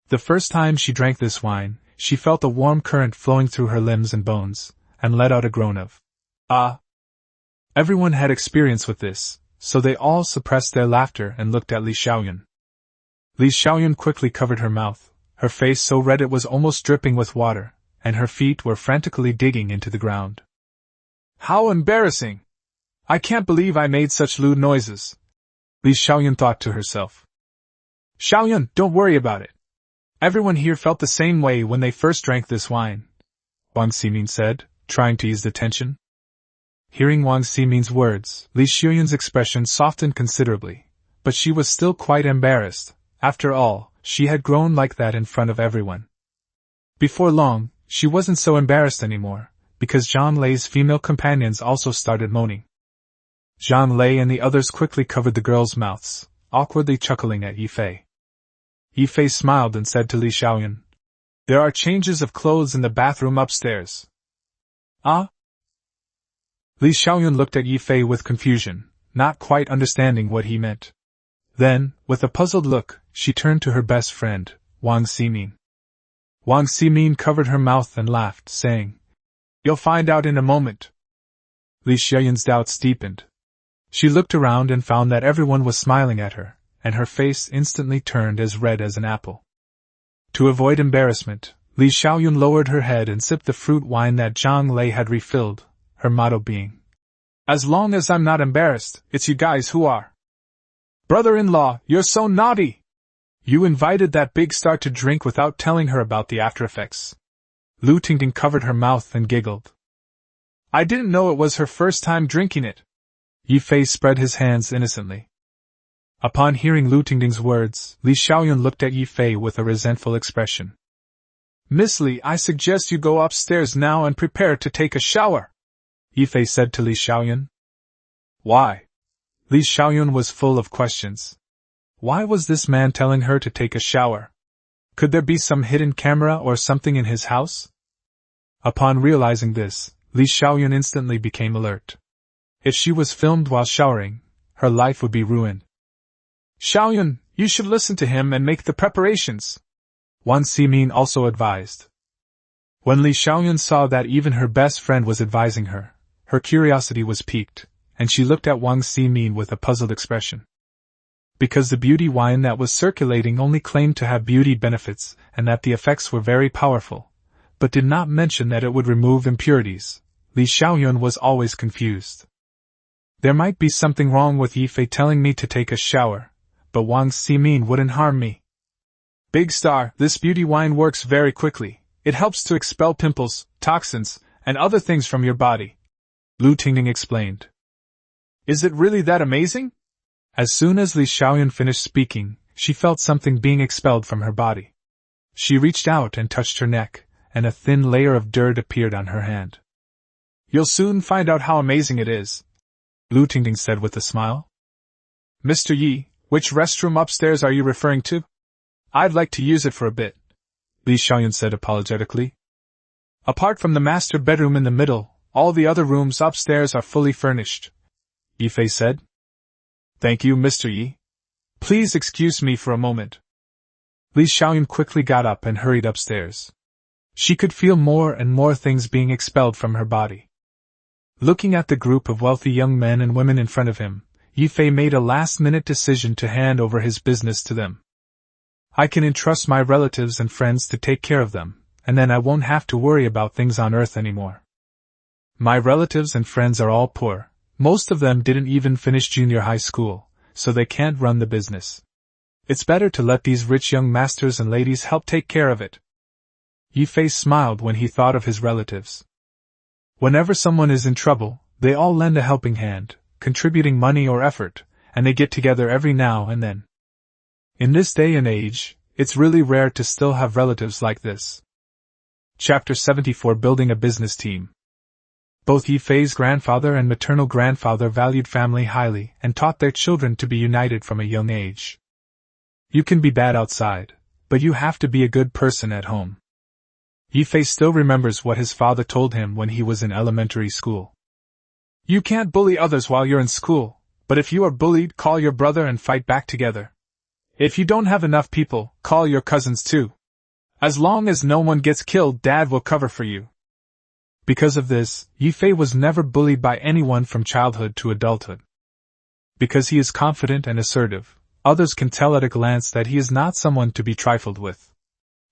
The first time she drank this wine, she felt a warm current flowing through her limbs and bones, and let out a groan of, "Ah!" Everyone had experience with this, so they all suppressed their laughter and looked at Li Xiaoyun. Li Xiaoyun quickly covered her mouth, her face so red it was almost dripping with water, and her feet were frantically digging into the ground. "How embarrassing! I can't believe I made such lewd noises," Li Xiaoyun thought to herself. "Xiaoyun, don't worry about it. Everyone here felt the same way when they first drank this wine," Wang Ximin said, trying to ease the tension. Hearing Wang Ximin's words, Li Xiaoyun's expression softened considerably, but she was still quite embarrassed. After all, she had grown like that in front of everyone. Before long, she wasn't so embarrassed anymore, because Zhang Lei's female companions also started moaning. Zhang Lei and the others quickly covered the girls' mouths, awkwardly chuckling at Ye Fei. Ye Fei smiled and said to Li Xiaoyun, "There are changes of clothes in the bathroom upstairs." "Ah?" Li Xiaoyun looked at Ye Fei with confusion, not quite understanding what he meant. Then, with a puzzled look, she turned to her best friend, Wang Ximin. Wang Ximin covered her mouth and laughed, saying, "You'll find out in a moment." Li Xiaoyun's doubts deepened. She looked around and found that everyone was smiling at her, and her face instantly turned as red as an apple. To avoid embarrassment, Li Xiaoyun lowered her head and sipped the fruit wine that Zhang Lei had refilled, her motto being, "As long as I'm not embarrassed, it's you guys who are. Brother-in-law, you're so naughty! You invited that big star to drink without telling her about the after-effects." Lu Tingting covered her mouth and giggled. "I didn't know it was her first time drinking it." Ye Fei spread his hands innocently. Upon hearing Lu Tingting's words, Li Xiaoyun looked at Ye Fei with a resentful expression. "Miss Li, I suggest you go upstairs now and prepare to take a shower," Ye Fei said to Li Xiaoyun. "Why?" Li Xiaoyun was full of questions. Why was this man telling her to take a shower? Could there be some hidden camera or something in his house? Upon realizing this, Li Xiaoyun instantly became alert. If she was filmed while showering, her life would be ruined. "Xiaoyun, you should listen to him and make the preparations," Wang Ximin also advised. When Li Xiaoyun saw that even her best friend was advising her, her curiosity was piqued, and she looked at Wang Ximin with a puzzled expression. Because the beauty wine that was circulating only claimed to have beauty benefits and that the effects were very powerful, but did not mention that it would remove impurities, Li Xiaoyun was always confused. There might be something wrong with Ye Fei telling me to take a shower, but Wang Ximin wouldn't harm me. "Big Star, this beauty wine works very quickly. It helps to expel pimples, toxins, and other things from your body," Lu Tingting explained. "Is it really that amazing?" As soon as Li Xiaoyun finished speaking, she felt something being expelled from her body. She reached out and touched her neck, and a thin layer of dirt appeared on her hand. "You'll soon find out how amazing it is," Lu Tingting said with a smile. "Mr. Yi, which restroom upstairs are you referring to? I'd like to use it for a bit," Li Xiaoyun said apologetically. "Apart from the master bedroom in the middle, all the other rooms upstairs are fully furnished," Ye Fei said. "Thank you, Mr. Yi. Please excuse me for a moment." Li Xiaoyun quickly got up and hurried upstairs. She could feel more and more things being expelled from her body. Looking at the group of wealthy young men and women in front of him, Ye Fei made a last-minute decision to hand over his business to them. "I can entrust my relatives and friends to take care of them, and then I won't have to worry about things on Earth anymore. My relatives and friends are all poor. Most of them didn't even finish junior high school, so they can't run the business. It's better to let these rich young masters and ladies help take care of it." Ye Fei smiled when he thought of his relatives. Whenever someone is in trouble, they all lend a helping hand, contributing money or effort, and they get together every now and then. In this day and age, it's really rare to still have relatives like this. Chapter 74: Building a Business Team. Both Ye Fei's grandfather and maternal grandfather valued family highly and taught their children to be united from a young age. You can be bad outside, but you have to be a good person at home. Ye Fei still remembers what his father told him when he was in elementary school. "You can't bully others while you're in school, But if you are bullied, call your brother and fight back together. If you don't have enough people, call your cousins too. As long as no one gets killed, Dad will cover for you. Because of this, Ye Fei was never bullied by anyone from childhood to adulthood. Because he is confident and assertive, others can tell at a glance that he is not someone to be trifled with.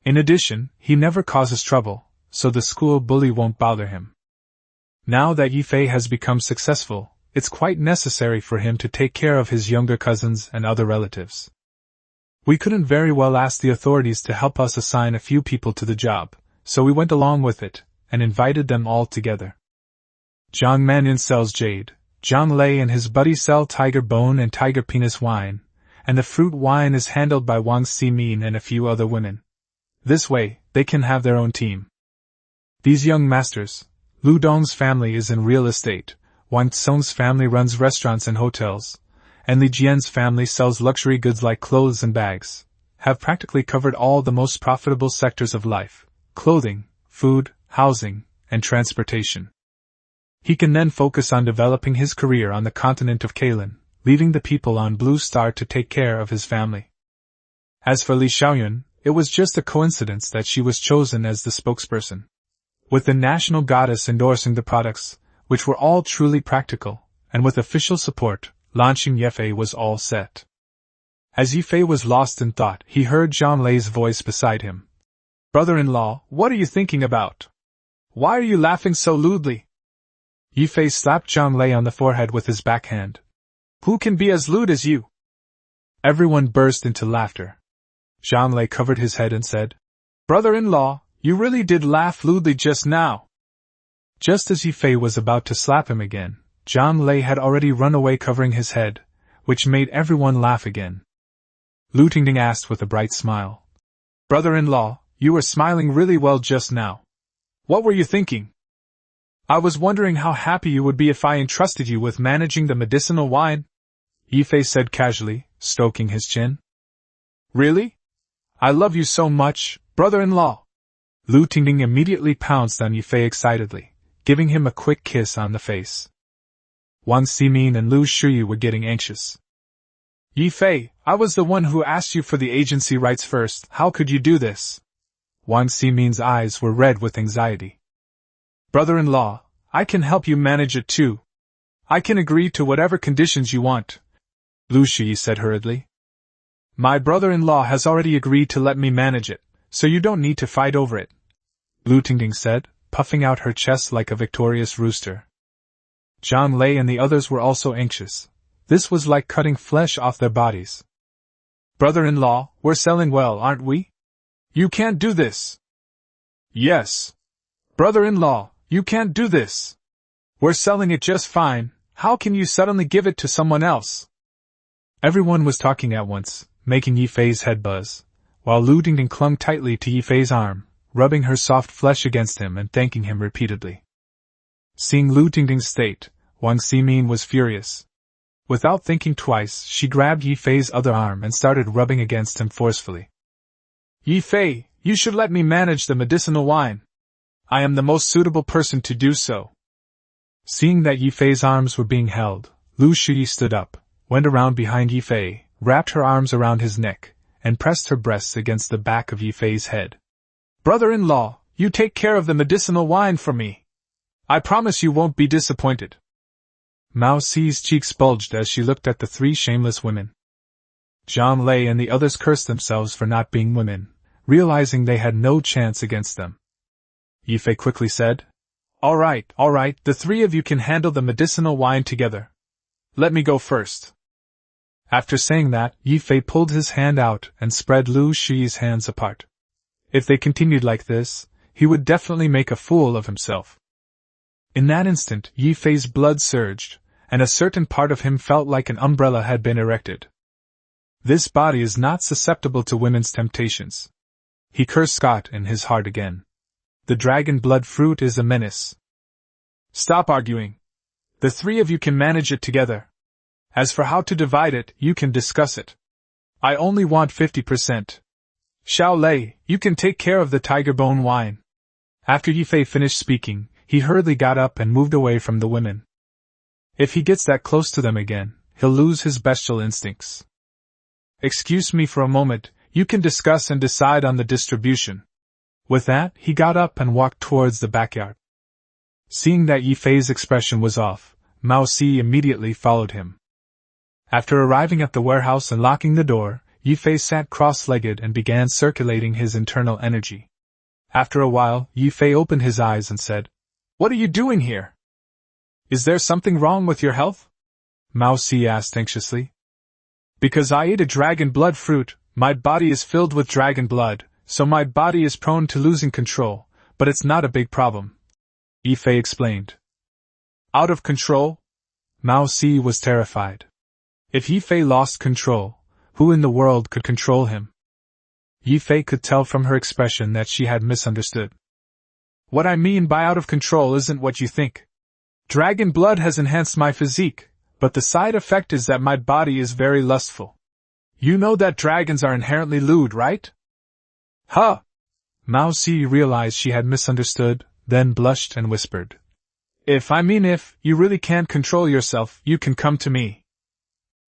In addition, he never causes trouble, so the school bully won't bother him. Now that Ye Fei has become successful, it's quite necessary for him to take care of his younger cousins and other relatives. We couldn't very well ask the authorities to help us assign a few people to the job, so we went along with it, and invited them all together. Jiang Manin sells jade, Jiang Lei and his buddy sell tiger bone and tiger penis wine, and the fruit wine is handled by Wang Ximin and a few other women. This way, they can have their own team. These young masters, Lu Dong's family is in real estate, Wang Tsong's family runs restaurants and hotels, and Li Jian's family sells luxury goods like clothes and bags, have practically covered all the most profitable sectors of life: clothing, food, housing, and transportation. He can then focus on developing his career on the continent of Kalan, leaving the people on Blue Star to take care of his family. As for Li Xiaoyun, it was just a coincidence that she was chosen as the spokesperson. With the national goddess endorsing the products, which were all truly practical, and with official support, launching Ye Fei was all set. As Ye Fei was lost in thought, he heard Zhang Lei's voice beside him. "Brother-in-law, what are you thinking about? Why are you laughing so lewdly?" Ye Fei slapped Zhang Lei on the forehead with his backhand. "Who can be as lewd as you?" Everyone burst into laughter. Zhang Lei covered his head and said, "Brother-in-law, you really did laugh lewdly just now." Just as Ye Fei was about to slap him again, Zhang Lei had already run away covering his head, which made everyone laugh again. Lu Tingting asked with a bright smile, "Brother-in-law, you were smiling really well just now. What were you thinking?" "I was wondering how happy you would be if I entrusted you with managing the medicinal wine," Ye Fei said casually, stroking his chin. "Really? I love you so much, brother-in-law." Lu Tingting immediately pounced on Ye Fei excitedly, giving him a quick kiss on the face. Wang Ximin and Lu Shuyu were getting anxious. "Ye Fei, I was the one who asked you for the agency rights first. How could you do this?" Wang Ximin's eyes were red with anxiety. "Brother-in-law, I can help you manage it too. I can agree to whatever conditions you want," Lu Shuyu said hurriedly. "My brother-in-law has already agreed to let me manage it, so you don't need to fight over it," Lu Tingting said, puffing out her chest like a victorious rooster. Zhang Lei and the others were also anxious. This was like cutting flesh off their bodies. "Brother-in-law, we're selling well, aren't we? You can't do this." "Yes. Brother-in-law, you can't do this. We're selling it just fine. How can you suddenly give it to someone else?" Everyone was talking at once, making Ye Fei's head buzz, while Lu Tingting clung tightly to Ye Fei's arm, rubbing her soft flesh against him and thanking him repeatedly. Seeing Lu Tingting's state, Wang Ximin was furious. Without thinking twice, she grabbed Ye Fei's other arm and started rubbing against him forcefully. "Ye Fei, you should let me manage the medicinal wine. I am the most suitable person to do so." Seeing that Ye Fei's arms were being held, Lu Shuyi stood up, went around behind Ye Fei, wrapped her arms around his neck, and pressed her breasts against the back of Ye Fei's head. "Brother-in-law, you take care of the medicinal wine for me. I promise you won't be disappointed." Mao Xi's cheeks bulged as she looked at the three shameless women. Zhang Lei and the others cursed themselves for not being women, realizing they had no chance against them. Ye Fei quickly said, all right, the three of you can handle the medicinal wine together. Let me go first." After saying that, Ye Fei pulled his hand out and spread Lu Shuyi's hands apart. If they continued like this, he would definitely make a fool of himself. In that instant, Ye Fei's blood surged, and a certain part of him felt like an umbrella had been erected. This body is not susceptible to women's temptations. He cursed Scott in his heart again. The dragon blood fruit is a menace. "Stop arguing. The three of you can manage it together. As for how to divide it, you can discuss it. I only want 50%. Xiao Lei, you can take care of the tiger bone wine." After Ye Fei finished speaking, he hurriedly got up and moved away from the women. If he gets that close to them again, he'll lose his bestial instincts. Excuse me for a moment, you can discuss and decide on the distribution. With that, he got up and walked towards the backyard. Seeing that Ye Fei's expression was off, Mao Si immediately followed him. After arriving at the warehouse and locking the door, Ye Fei sat cross-legged and began circulating his internal energy. After a while, Ye Fei opened his eyes and said, "What are you doing here? Is there something wrong with your health?" Mao Si asked anxiously. "Because I ate a dragon blood fruit, my body is filled with dragon blood, so my body is prone to losing control, but it's not a big problem," Ye Fei explained. Out of control? Mao Si was terrified. If Ye Fei lost control, who in the world could control him? Ye Fei could tell from her expression that she had misunderstood. "What I mean by out of control isn't what you think. Dragon blood has enhanced my physique, but the side effect is that my body is very lustful. You know that dragons are inherently lewd, right?" "Huh!" Mao Si realized she had misunderstood, then blushed and whispered, If you really can't control yourself, you can come to me."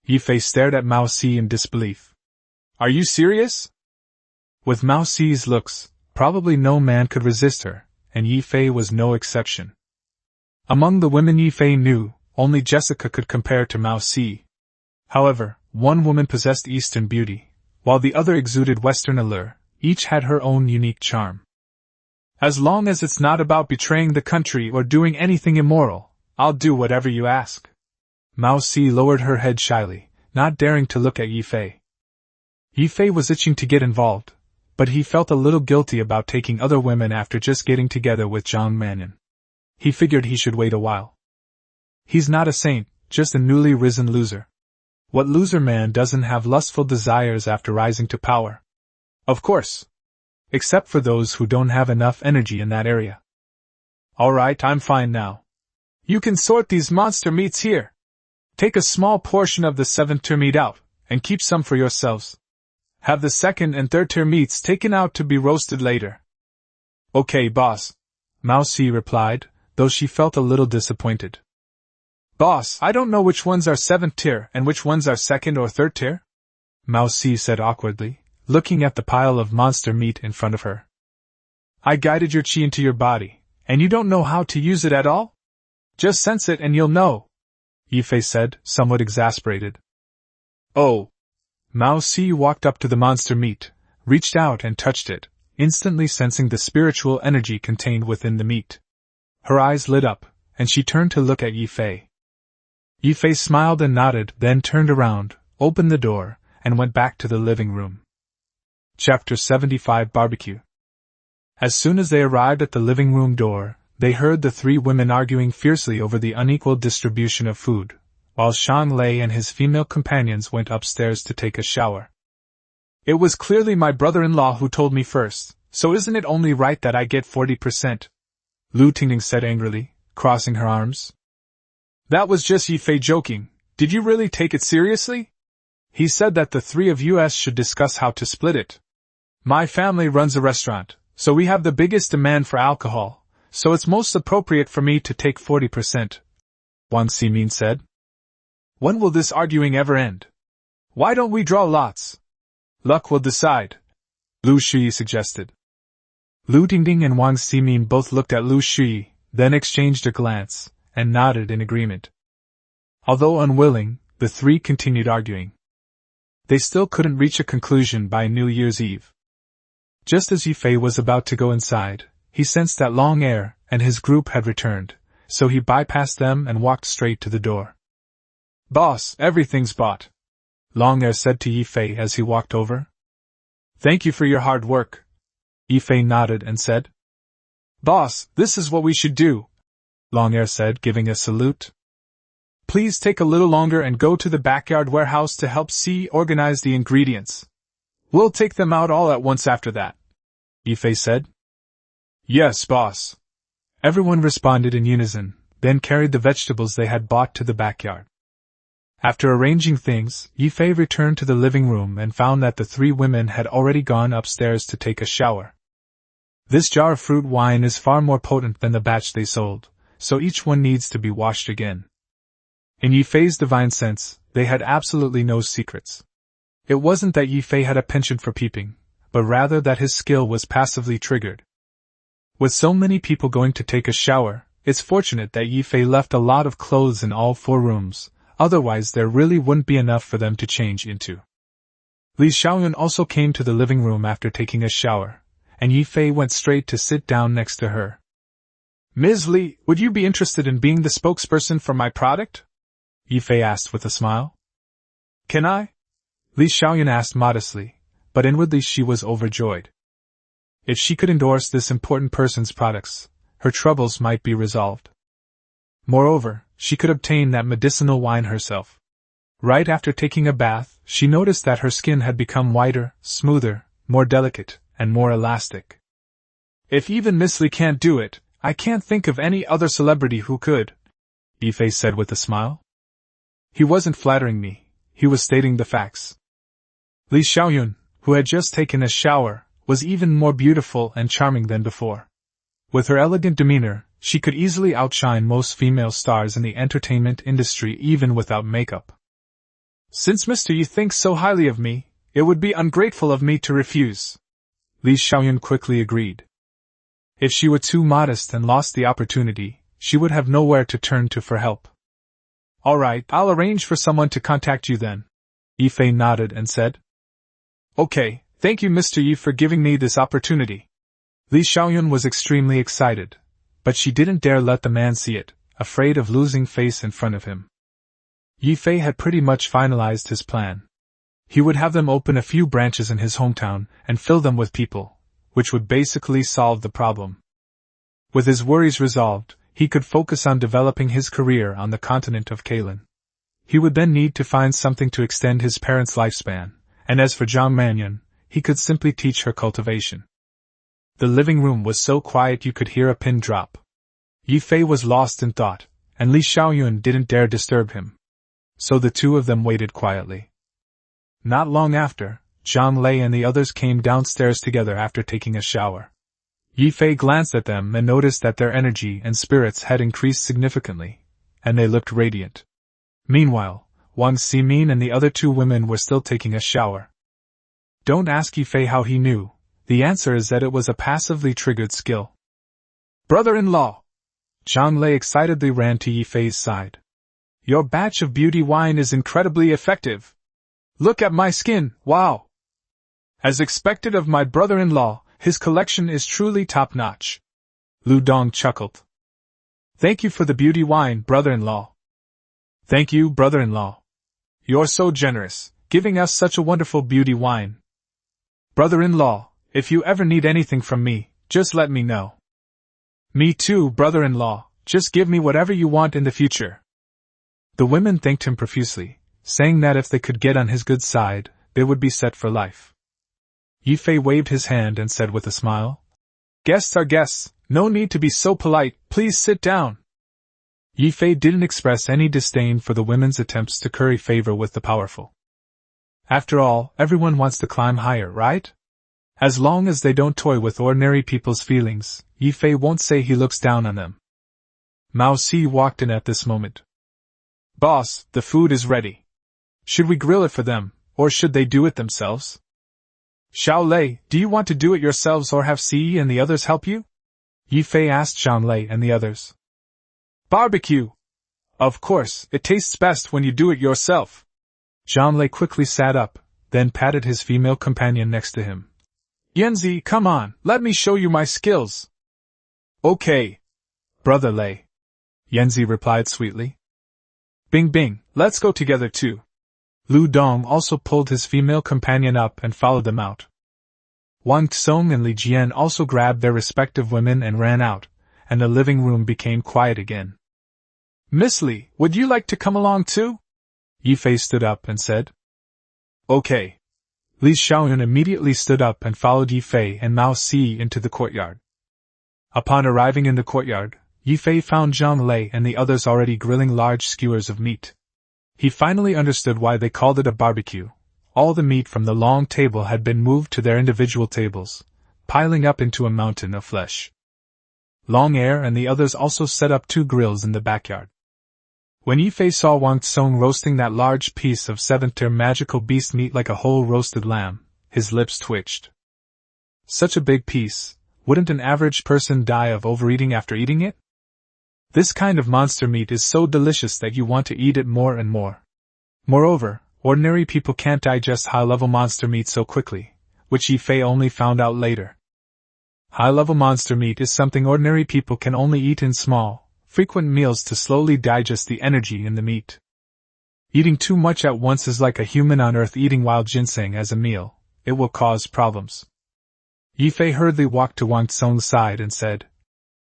Ye Fei stared at Mao Si in disbelief. "Are you serious?" With Mao Si's looks, probably no man could resist her, and Ye Fei was no exception. Among the women Ye Fei knew, only Jessica could compare to Mao Si. However, one woman possessed Eastern beauty, while the other exuded Western allure. Each had her own unique charm. "As long as it's not about betraying the country or doing anything immoral, I'll do whatever you ask." Mao Si lowered her head shyly, not daring to look at Ye Fei. Ye Fei was itching to get involved, but he felt a little guilty about taking other women after just getting together with Zhang Mannion. He figured he should wait a while. He's not a saint, just a newly risen loser. What loser man doesn't have lustful desires after rising to power? Of course. Except for those who don't have enough energy in that area. "Alright, I'm fine now. You can sort these monster meats here. Take a small portion of the 7th-tier meat out, and keep some for yourselves. Have the 2nd and 3rd-tier meats taken out to be roasted later." "Okay, boss," Mao Si replied, though she felt a little disappointed. "Boss, I don't know which ones are 7th tier and which ones are 2nd or 3rd tier," Mao Si said awkwardly, looking at the pile of monster meat in front of her. "I guided your chi into your body, and you don't know how to use it at all? Just sense it and you'll know," Ye Fei said, somewhat exasperated. "Oh." Mao Si walked up to the monster meat, reached out and touched it, instantly sensing the spiritual energy contained within the meat. Her eyes lit up, and she turned to look at Ye Fei. Ye Fei smiled and nodded, then turned around, opened the door, and went back to the living room. Chapter 75 Barbecue. As soon as they arrived at the living room door, they heard the three women arguing fiercely over the unequal distribution of food, while Shang Lei and his female companions went upstairs to take a shower. "It was clearly my brother-in-law who told me first, so isn't it only right that I get 40%? Lu Tingting said angrily, crossing her arms. "That was just Ye Fei joking. Did you really take it seriously? He said that the three of us should discuss how to split it. My family runs a restaurant, so we have the biggest demand for alcohol, so it's most appropriate for me to take 40%, Wang Ximin said. "When will this arguing ever end? Why don't we draw lots? Luck will decide," Lu Shui suggested. Lu Tingting and Wang Ximin both looked at Lu Shui, then exchanged a glance, and nodded in agreement. Although unwilling, the three continued arguing. They still couldn't reach a conclusion by New Year's Eve. Just as Ye Fei was about to go inside, he sensed that Long Air and his group had returned, so he bypassed them and walked straight to the door. "Boss, everything's bought," Long Air said to Ye Fei as he walked over. "Thank you for your hard work," Ye Fei nodded and said. "Boss, this is what we should do," Long Air said, giving a salute. "Please take a little longer and go to the backyard warehouse to help C organize the ingredients. We'll take them out all at once after that," Ye Fei said. "Yes, boss." Everyone responded in unison, then carried the vegetables they had bought to the backyard. After arranging things, Ye Fei returned to the living room and found that the three women had already gone upstairs to take a shower. This jar of fruit wine is far more potent than the batch they sold, so each one needs to be washed again. In Ye Fei's divine sense, they had absolutely no secrets. It wasn't that Ye Fei had a penchant for peeping, but rather that his skill was passively triggered. With so many people going to take a shower, it's fortunate that Ye Fei left a lot of clothes in all 4 rooms, otherwise there really wouldn't be enough for them to change into. Li Xiaoyun also came to the living room after taking a shower, and Ye Fei went straight to sit down next to her. "Ms. Li, would you be interested in being the spokesperson for my product?" Ye Fei asked with a smile. "Can I?" Li Xiaoyun asked modestly, but inwardly she was overjoyed. If she could endorse this important person's products, her troubles might be resolved. Moreover, she could obtain that medicinal wine herself. Right after taking a bath, she noticed that her skin had become whiter, smoother, more delicate, and more elastic. "If even Miss Li can't do it, I can't think of any other celebrity who could," Ye Fei said with a smile. He wasn't flattering me, he was stating the facts. Li Xiaoyun, who had just taken a shower, was even more beautiful and charming than before. With her elegant demeanor, she could easily outshine most female stars in the entertainment industry even without makeup. "Since Mr. Yi thinks so highly of me, it would be ungrateful of me to refuse," Li Xiaoyun quickly agreed. If she were too modest and lost the opportunity, she would have nowhere to turn to for help. "All right, I'll arrange for someone to contact you then," Ye Fei nodded and said. "Okay, thank you Mr. Yi for giving me this opportunity." Li Xiaoyun was extremely excited, but she didn't dare let the man see it, afraid of losing face in front of him. Ye Fei had pretty much finalized his plan. He would have them open a few branches in his hometown and fill them with people, which would basically solve the problem. With his worries resolved, he could focus on developing his career on the continent of Kalan. He would then need to find something to extend his parents' lifespan, and as for Zhang Manyan, he could simply teach her cultivation. The living room was so quiet you could hear a pin drop. Ye Fei was lost in thought, and Li Xiaoyun didn't dare disturb him. So the two of them waited quietly. Not long after, Zhang Lei and the others came downstairs together after taking a shower. Ye Fei glanced at them and noticed that their energy and spirits had increased significantly, and they looked radiant. Meanwhile, Wang Ximin and the other 2 women were still taking a shower. Don't ask Ye Fei how he knew, the answer is that it was a passively triggered skill. "Brother-in-law!" Zhang Lei excitedly ran to Ye Fei's side. "Your batch of beauty wine is incredibly effective. Look at my skin, wow! As expected of my brother-in-law, his collection is truly top-notch." Lu Dong chuckled. "Thank you for the beauty wine, brother-in-law." "Thank you, brother-in-law. You're so generous, giving us such a wonderful beauty wine. Brother-in-law, if you ever need anything from me, just let me know." "Me too, brother-in-law, just give me whatever you want in the future." The women thanked him profusely, saying that if they could get on his good side, they would be set for life. Ye Fei waved his hand and said with a smile, "Guests are guests, no need to be so polite, please sit down." Ye Fei didn't express any disdain for the women's attempts to curry favor with the powerful. After all, everyone wants to climb higher, right? As long as they don't toy with ordinary people's feelings, Ye Fei won't say he looks down on them. Mao Si walked in at this moment. "Boss, the food is ready. Should we grill it for them, or should they do it themselves?" "Xiao Lei, do you want to do it yourselves or have Si and the others help you?" Ye Fei asked Zhang Lei and the others. "Barbecue! Of course, it tastes best when you do it yourself." Zhang Lei quickly sat up, then patted his female companion next to him. "Yanzi, come on, let me show you my skills." "Okay, Brother Lei," Yanzi replied sweetly. "Bing Bing, let's go together too." Lu Dong also pulled his female companion up and followed them out. Wang Xong and Li Jian also grabbed their respective women and ran out, and the living room became quiet again. "Miss Li, would you like to come along too?" Ye Fei stood up and said. "Okay." Li Xiaoyun immediately stood up and followed Ye Fei and Mao Si into the courtyard. Upon arriving in the courtyard, Ye Fei found Zhang Lei and the others already grilling large skewers of meat. He finally understood why they called it a barbecue. All the meat from the long table had been moved to their individual tables, piling up into a mountain of flesh. Long Air and the others also set up 2 grills in the backyard. When Ye Fei saw Wang Tsung roasting that large piece of 7th-tier magical beast meat like a whole roasted lamb, his lips twitched. Such a big piece, wouldn't an average person die of overeating after eating it? This kind of monster meat is so delicious that you want to eat it more and more. Moreover, ordinary people can't digest high-level monster meat so quickly, which Ye Fei only found out later. High-level monster meat is something ordinary people can only eat in small, frequent meals to slowly digest the energy in the meat. Eating too much at once is like a human on Earth eating wild ginseng as a meal. It will cause problems. Ye Fei hurriedly walked to Wang Tsung's side and said,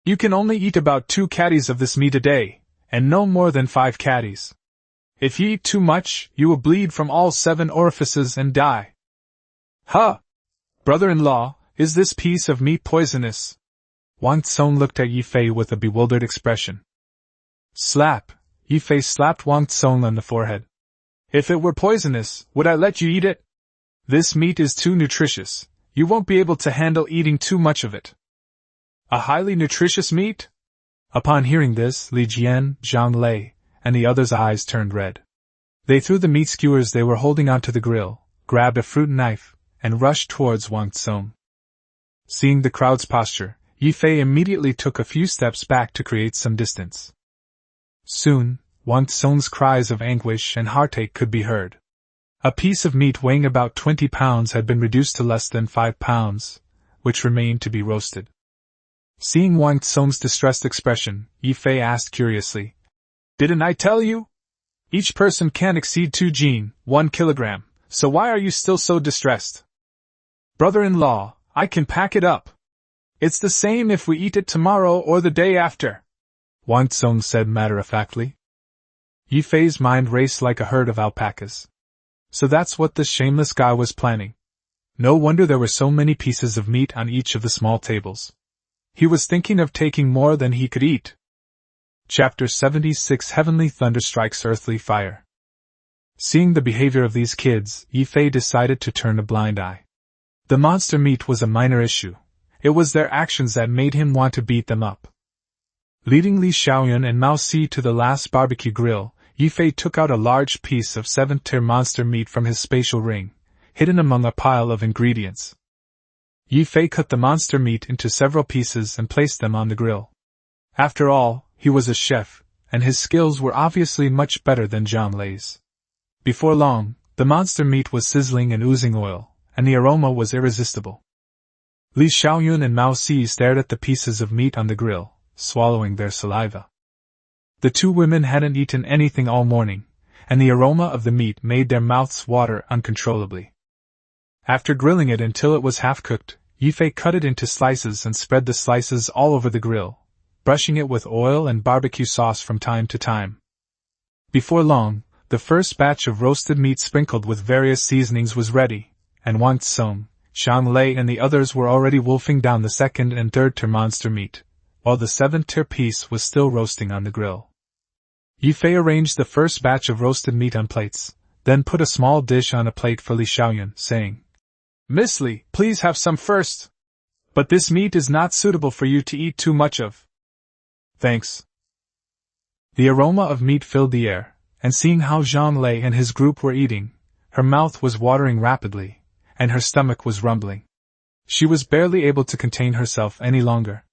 "You can only eat about 2 caddies of this meat a day, and no more than 5 caddies. If you eat too much, you will bleed from all 7 orifices and die." "Huh! Brother-in-law, is this piece of meat poisonous?" Wang Tsung looked at Ye Fei with a bewildered expression. Slap! Ye Fei slapped Wang Tsung on the forehead. "If it were poisonous, would I let you eat it? This meat is too nutritious. You won't be able to handle eating too much of it." "A highly nutritious meat?" Upon hearing this, Li Jian, Zhang Lei, and the others' eyes turned red. They threw the meat skewers they were holding onto the grill, grabbed a fruit knife, and rushed towards Wang Tsung. Seeing the crowd's posture, Ye Fei immediately took a few steps back to create some distance. Soon, Wang Tsung's cries of anguish and heartache could be heard. A piece of meat weighing about 20 pounds had been reduced to less than 5 pounds, which remained to be roasted. Seeing Wang Tsung's distressed expression, Ye Fei asked curiously, "Didn't I tell you? Each person can't exceed 2 jin, 1 kilogram, so why are you still so distressed?" "Brother-in-law, I can pack it up. It's the same if we eat it tomorrow or the day after," Wang Tsung said matter-of-factly. Ye Fei's mind raced like a herd of alpacas. So that's what this shameless guy was planning. No wonder there were so many pieces of meat on each of the small tables. He was thinking of taking more than he could eat. Chapter 76 Heavenly Thunder Strikes Earthly Fire. Seeing the behavior of these kids, Ye Fei decided to turn a blind eye. The monster meat was a minor issue. It was their actions that made him want to beat them up. Leading Li Xiaoyun and Mao Si to the last barbecue grill, Ye Fei took out a large piece of 7th-tier monster meat from his spatial ring, hidden among a pile of ingredients. Ye Fei cut the monster meat into several pieces and placed them on the grill. After all, he was a chef, and his skills were obviously much better than Zhang Lei's. Before long, the monster meat was sizzling and oozing oil, and the aroma was irresistible. Li Xiaoyun and Mao Si stared at the pieces of meat on the grill, swallowing their saliva. The 2 women hadn't eaten anything all morning, and the aroma of the meat made their mouths water uncontrollably. After grilling it until it was half-cooked, Ye Fei cut it into slices and spread the slices all over the grill, brushing it with oil and barbecue sauce from time to time. Before long, the first batch of roasted meat sprinkled with various seasonings was ready, and Wang Tsung, Zhang Lei and the others were already wolfing down the 2nd and 3rd-tier monster meat, while the 7th-tier piece was still roasting on the grill. Ye Fei arranged the first batch of roasted meat on plates, then put a small dish on a plate for Li Xiaoyun, saying, "Miss Li, please have some first. But this meat is not suitable for you to eat too much of." "Thanks." The aroma of meat filled the air, and seeing how Zhang Lei and his group were eating, her mouth was watering rapidly, and her stomach was rumbling. She was barely able to contain herself any longer.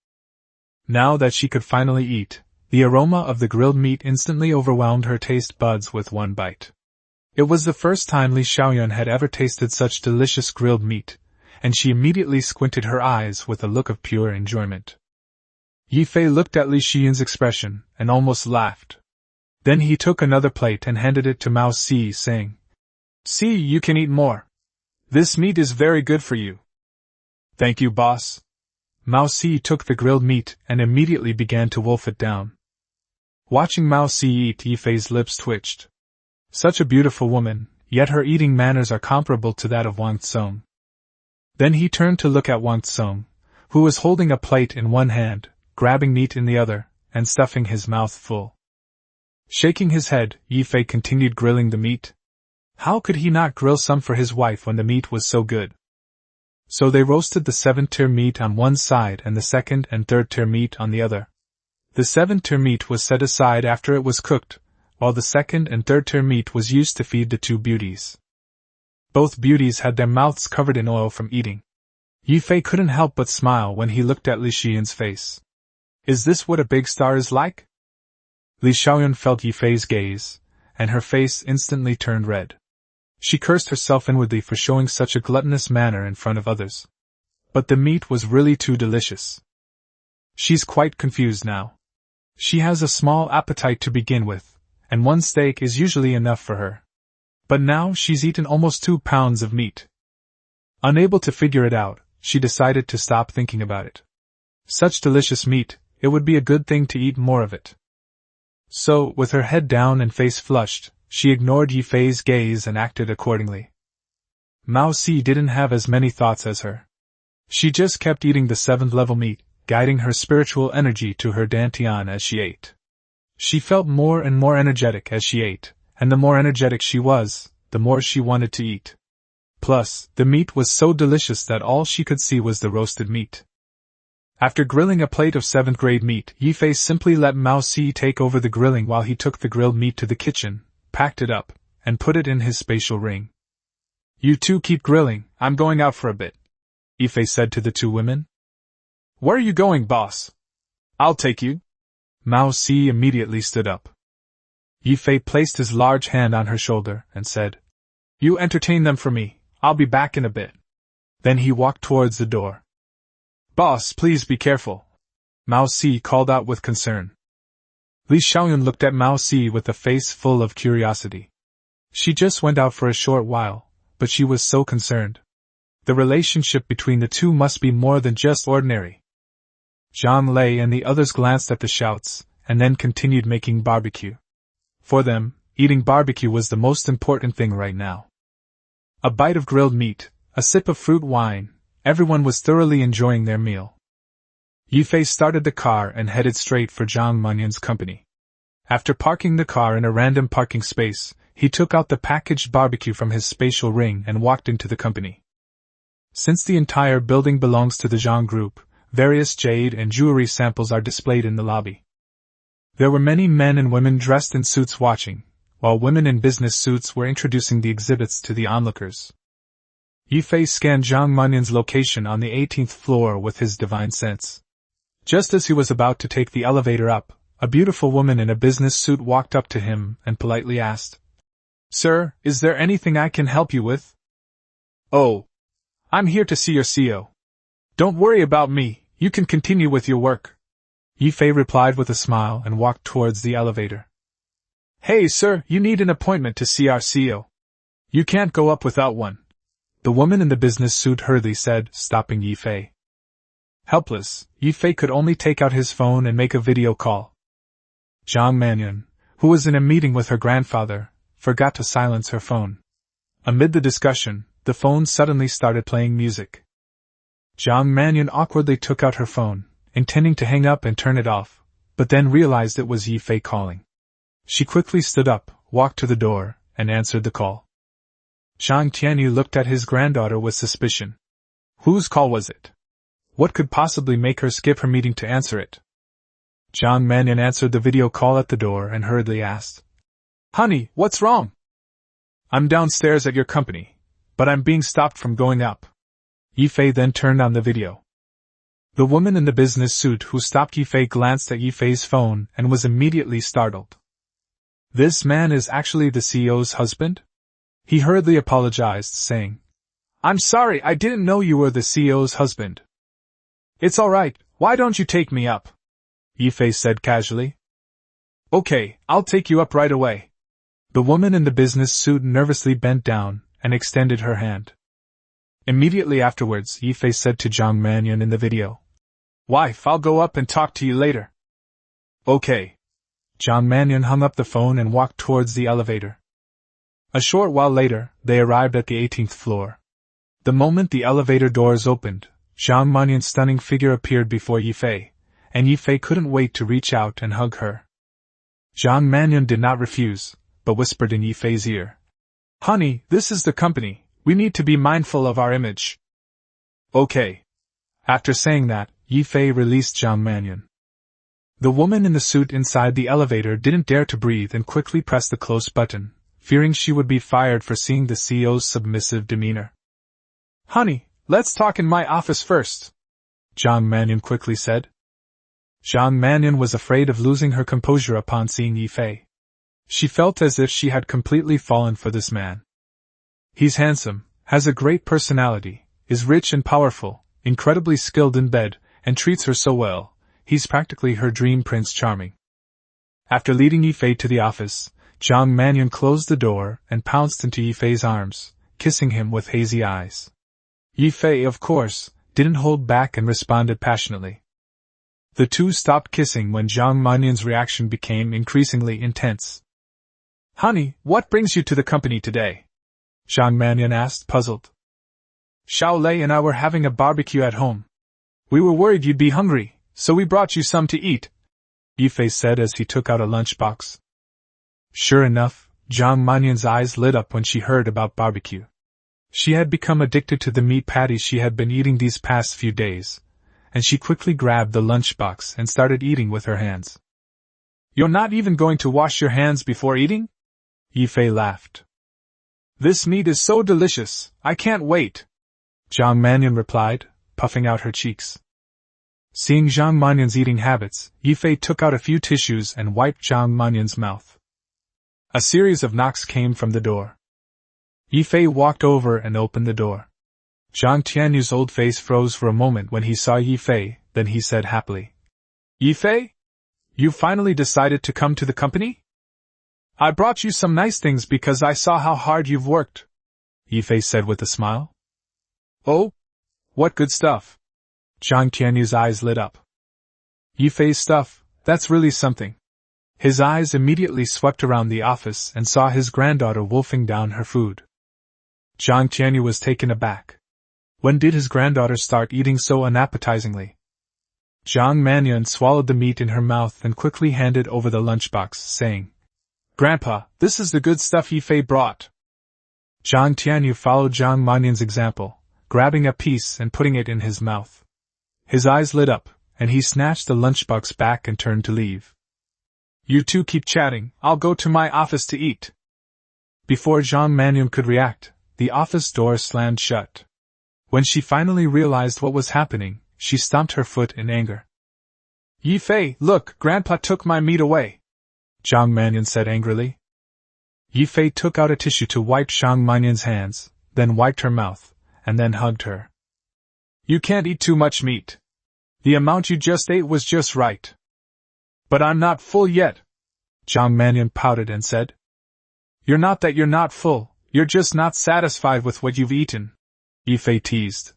Now that she could finally eat, the aroma of the grilled meat instantly overwhelmed her taste buds with one bite. It was the first time Li Xiaoyun had ever tasted such delicious grilled meat, and she immediately squinted her eyes with a look of pure enjoyment. Ye Fei looked at Li Xiaoyun's expression and almost laughed. Then he took another plate and handed it to Mao Si, saying, "See, you can eat more. This meat is very good for you." "Thank you, boss." Mao Si took the grilled meat and immediately began to wolf it down. Watching Mao Si eat, Ye Fei's lips twitched. Such a beautiful woman, yet her eating manners are comparable to that of Wang Tsung. Then he turned to look at Wang Tsung, who was holding a plate in one hand, grabbing meat in the other, and stuffing his mouth full. Shaking his head, Ye Fei continued grilling the meat. How could he not grill some for his wife when the meat was so good? So they roasted the 7th-tier meat on one side and the 2nd and 3rd-tier meat on the other. The 7th-tier meat was set aside after it was cooked, while the second and third tier meat was used to feed the two beauties. Both beauties had their mouths covered in oil from eating. Ye Fei couldn't help but smile when he looked at Li Xian's face. Is this what a big star is like? Li Xiaoyun felt Ye Fei's gaze, and her face instantly turned red. She cursed herself inwardly for showing such a gluttonous manner in front of others. But the meat was really too delicious. She's quite confused now. She has a small appetite to begin with, and one steak is usually enough for her. But now she's eaten almost 2 pounds of meat. Unable to figure it out, she decided to stop thinking about it. Such delicious meat, it would be a good thing to eat more of it. So, with her head down and face flushed, she ignored Ye Fei's gaze and acted accordingly. Mao Si didn't have as many thoughts as her. She just kept eating the 7th level meat, guiding her spiritual energy to her dantian as she ate. She felt more and more energetic as she ate, and the more energetic she was, the more she wanted to eat. Plus, the meat was so delicious that all she could see was the roasted meat. After grilling a plate of 7th grade meat, Ye Fei simply let Mao Si take over the grilling while he took the grilled meat to the kitchen, packed it up, and put it in his spatial ring. You two keep grilling, I'm going out for a bit, Ye Fei said to the two women. Where are you going, boss? I'll take you. Mao Si immediately stood up. Ye Fei placed his large hand on her shoulder and said, You entertain them for me, I'll be back in a bit. Then he walked towards the door. Boss, please be careful, Mao Si called out with concern. Li Xiaoyun looked at Mao Si with a face full of curiosity. She just went out for a short while, but she was so concerned. The relationship between the two must be more than just ordinary. Zhang Lei and the others glanced at the shouts, and then continued making barbecue. For them, eating barbecue was the most important thing right now. A bite of grilled meat, a sip of fruit wine, everyone was thoroughly enjoying their meal. Ye Fei started the car and headed straight for Zhang Manyan's company. After parking the car in a random parking space, he took out the packaged barbecue from his spatial ring and walked into the company. Since the entire building belongs to the Zhang Group, various jade and jewelry samples are displayed in the lobby. There were many men and women dressed in suits watching, while women in business suits were introducing the exhibits to the onlookers. Ye Fei scanned Zhang Manyan's location on the 18th floor with his divine sense. Just as he was about to take the elevator up, a beautiful woman in a business suit walked up to him and politely asked, Sir, is there anything I can help you with? Oh, I'm here to see your CEO. Don't worry about me, you can continue with your work. Ye Fei replied with a smile and walked towards the elevator. Hey sir, you need an appointment to see our CEO. You can't go up without one, the woman in the business suit hurriedly said, stopping Ye Fei. Helpless, Ye Fei could only take out his phone and make a video call. Zhang Manyan, who was in a meeting with her grandfather, forgot to silence her phone. Amid the discussion, the phone suddenly started playing music. Zhang Manyan awkwardly took out her phone, intending to hang up and turn it off, but then realized it was Ye Fei calling. She quickly stood up, walked to the door, and answered the call. Zhang Tianyu looked at his granddaughter with suspicion. Whose call was it? What could possibly make her skip her meeting to answer it? Zhang Manyan answered the video call at the door and hurriedly asked, Honey, what's wrong? I'm downstairs at your company, but I'm being stopped from going up. Ye Fei then turned on the video. The woman in the business suit who stopped Ye Fei glanced at Ye Fei's phone and was immediately startled. This man is actually the CEO's husband? He hurriedly apologized, saying, I'm sorry, I didn't know you were the CEO's husband. It's alright, why don't you take me up? Ye Fei said casually. Okay, I'll take you up right away. The woman in the business suit nervously bent down and extended her hand. Immediately afterwards, Ye Fei said to Zhang Manyan in the video, Wife, I'll go up and talk to you later. Okay. Zhang Manyan hung up the phone and walked towards the elevator. A short while later, they arrived at the 18th floor. The moment the elevator doors opened, Zhang Manyan's stunning figure appeared before Ye Fei, and Ye Fei couldn't wait to reach out and hug her. Zhang Manyan did not refuse, but whispered in Ye Fei's ear, Honey, this is the company, we need to be mindful of our image. Okay. After saying that, Ye Fei released Zhang Manyan. The woman in the suit inside the elevator didn't dare to breathe and quickly pressed the close button, fearing she would be fired for seeing the CEO's submissive demeanor. "Honey, let's talk in my office first," Zhang Mannion quickly said. Zhang Mannion was afraid of losing her composure upon seeing Ye Fei. She felt as if she had completely fallen for this man. He's handsome, has a great personality, is rich and powerful, incredibly skilled in bed, and treats her so well. He's practically her dream Prince Charming. After leading Ye Fei to the office, Zhang Mannion closed the door and pounced into Ye Fei's arms, kissing him with hazy eyes. Ye Fei, of course, didn't hold back and responded passionately. The two stopped kissing when Zhang Mannion's reaction became increasingly intense. "Honey, what brings you to the company today?" Zhang Mannion asked, puzzled. "Xiao Lei and I were having a barbecue at home. We were worried you'd be hungry, so we brought you some to eat," Ye Fei said as he took out a lunchbox. Sure enough, Zhang Mannion's eyes lit up when she heard about barbecue. She had become addicted to the meat patties she had been eating these past few days, and she quickly grabbed the lunchbox and started eating with her hands. "You're not even going to wash your hands before eating?" Ye Fei laughed. "This meat is so delicious, I can't wait," Zhang Mannion replied, puffing out her cheeks. Seeing Zhang Mannion's eating habits, Ye Fei took out a few tissues and wiped Zhang Mannion's mouth. A series of knocks came from the door. Ye Fei walked over and opened the door. Zhang Tianyu's old face froze for a moment when he saw Ye Fei, then he said happily, "Ye Fei? You finally decided to come to the company? I brought you some nice things because I saw how hard you've worked," Ye Fei said with a smile. "Oh? What good stuff?" Zhang Tianyu's eyes lit up. "Ye Fei's stuff, that's really something." His eyes immediately swept around the office and saw his granddaughter wolfing down her food. Zhang Tianyu was taken aback. When did his granddaughter start eating so unappetizingly? Zhang Mannion swallowed the meat in her mouth and quickly handed over the lunchbox, saying, "Grandpa, this is the good stuff Ye Fei brought." Zhang Tianyu followed Zhang Mannion's example, grabbing a piece and putting it in his mouth. His eyes lit up, and he snatched the lunchbox back and turned to leave. "You two keep chatting, I'll go to my office to eat." Before Zhang Mannion could react, the office door slammed shut. When she finally realized what was happening, she stomped her foot in anger. "Ye Fei, look, Grandpa took my meat away," Zhang Mannion said angrily. Ye Fei took out a tissue to wipe Zhang Mannion's hands, then wiped her mouth, and then hugged her. "You can't eat too much meat. The amount you just ate was just right." "But I'm not full yet," Zhang Mannion pouted and said. You're not full, you're just not satisfied with what you've eaten," Ye Fei teased.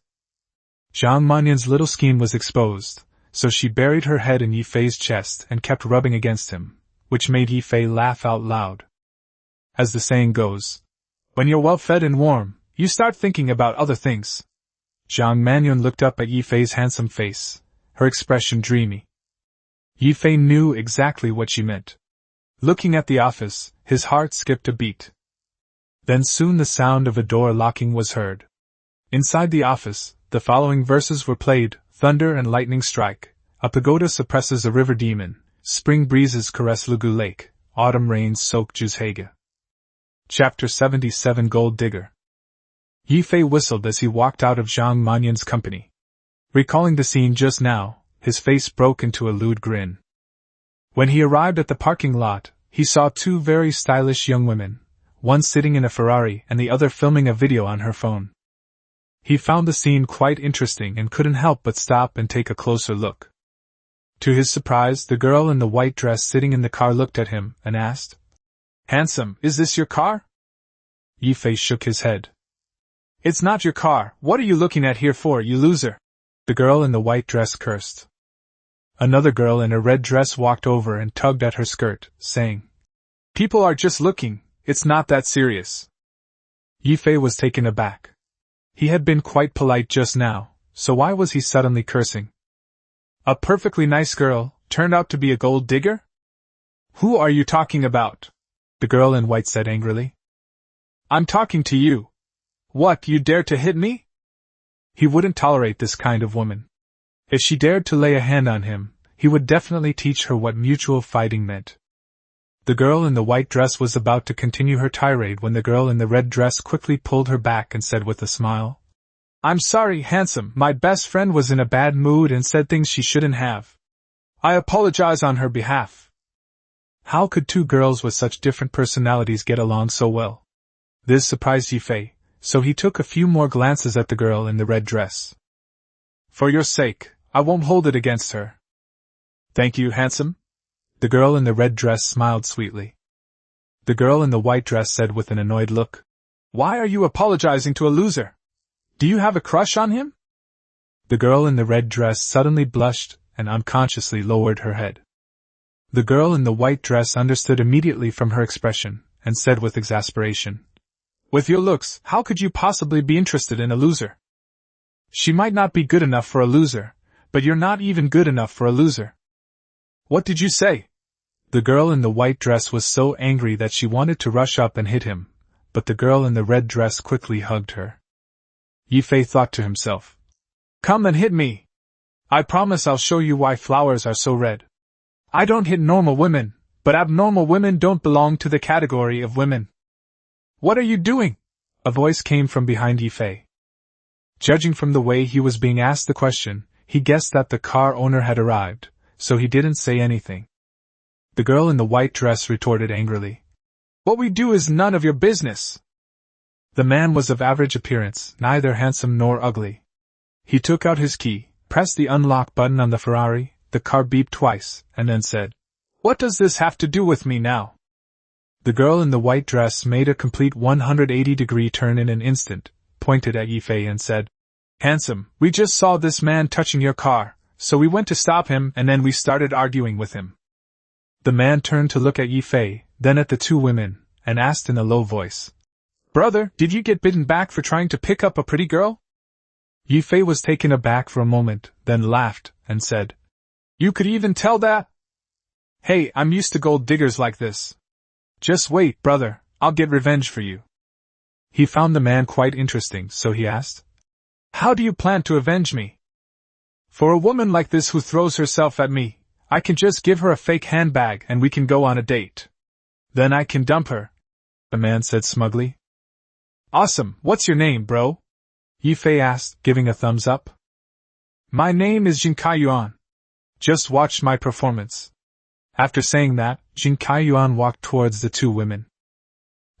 Zhang Mannion's little scheme was exposed, so she buried her head in Ye Fei's chest and kept rubbing against him, which made Ye Fei laugh out loud. As the saying goes, when you're well fed and warm, you start thinking about other things. Zhang Mannion looked up at Ye Fei's handsome face, her expression dreamy. Ye Fei knew exactly what she meant. Looking at the office, his heart skipped a beat. Then soon the sound of a door locking was heard. Inside the office, the following verses were played: thunder and lightning strike, a pagoda suppresses a river demon, spring breezes caress Lugu Lake, autumn rains soak Juzhage. Chapter 77 Gold Digger. Ye Fei whistled as he walked out of Zhang Mannion's company. Recalling the scene just now, his face broke into a lewd grin. When he arrived at the parking lot, he saw two very stylish young women, one sitting in a Ferrari and the other filming a video on her phone. He found the scene quite interesting and couldn't help but stop and take a closer look. To his surprise, the girl in the white dress sitting in the car looked at him and asked, "Handsome, is this your car?" Ye Fei shook his head. "It's not your car, what are you looking at here for, you loser?" The girl in the white dress cursed. Another girl in a red dress walked over and tugged at her skirt, saying, "People are just looking, it's not that serious." Ye Fei was taken aback. He had been quite polite just now, so why was he suddenly cursing? A perfectly nice girl turned out to be a gold digger? "Who are you talking about?" the girl in white said angrily. "I'm talking to you. What, you dare to hit me?" He wouldn't tolerate this kind of woman. If she dared to lay a hand on him, he would definitely teach her what mutual fighting meant. The girl in the white dress was about to continue her tirade when the girl in the red dress quickly pulled her back and said with a smile, "I'm sorry, handsome, my best friend was in a bad mood and said things she shouldn't have. I apologize on her behalf." How could two girls with such different personalities get along so well? This surprised Ye Fei, so he took a few more glances at the girl in the red dress. "For your sake, I won't hold it against her." "Thank you, handsome." The girl in the red dress smiled sweetly. The girl in the white dress said with an annoyed look, "Why are you apologizing to a loser? Do you have a crush on him?" The girl in the red dress suddenly blushed and unconsciously lowered her head. The girl in the white dress understood immediately from her expression, and said with exasperation, "With your looks, how could you possibly be interested in a loser? She might not be good enough for a loser, but you're not even good enough for a loser." "What did you say?" The girl in the white dress was so angry that she wanted to rush up and hit him, but the girl in the red dress quickly hugged her. Ye Fei thought to himself, "Come and hit me. I promise I'll show you why flowers are so red. I don't hit normal women, but abnormal women don't belong to the category of women." "What are you doing?" a voice came from behind Ye Fei. Judging from the way he was being asked the question, he guessed that the car owner had arrived, so he didn't say anything. The girl in the white dress retorted angrily, "What we do is none of your business." The man was of average appearance, neither handsome nor ugly. He took out his key, pressed the unlock button on the Ferrari, the car beeped twice, and then said, "What does this have to do with me now?" The girl in the white dress made a complete 180-degree turn in an instant, pointed at Ye Fei and said, "Handsome, we just saw this man touching your car, so we went to stop him and then we started arguing with him." The man turned to look at Ye Fei, then at the two women, and asked in a low voice, "Brother, did you get bitten back for trying to pick up a pretty girl?" Ye Fei was taken aback for a moment, then laughed, and said, "You could even tell that? Hey, I'm used to gold diggers like this. Just wait, brother, I'll get revenge for you." He found the man quite interesting, so he asked, "How do you plan to avenge me? For a woman like this who throws herself at me, I can just give her a fake handbag and we can go on a date. Then I can dump her," the man said smugly. "Awesome, what's your name, bro?" Ye Fei asked, giving a thumbs up. "My name is Jin Yuan. Just watch my performance." After saying that, Jin Yuan walked towards the two women.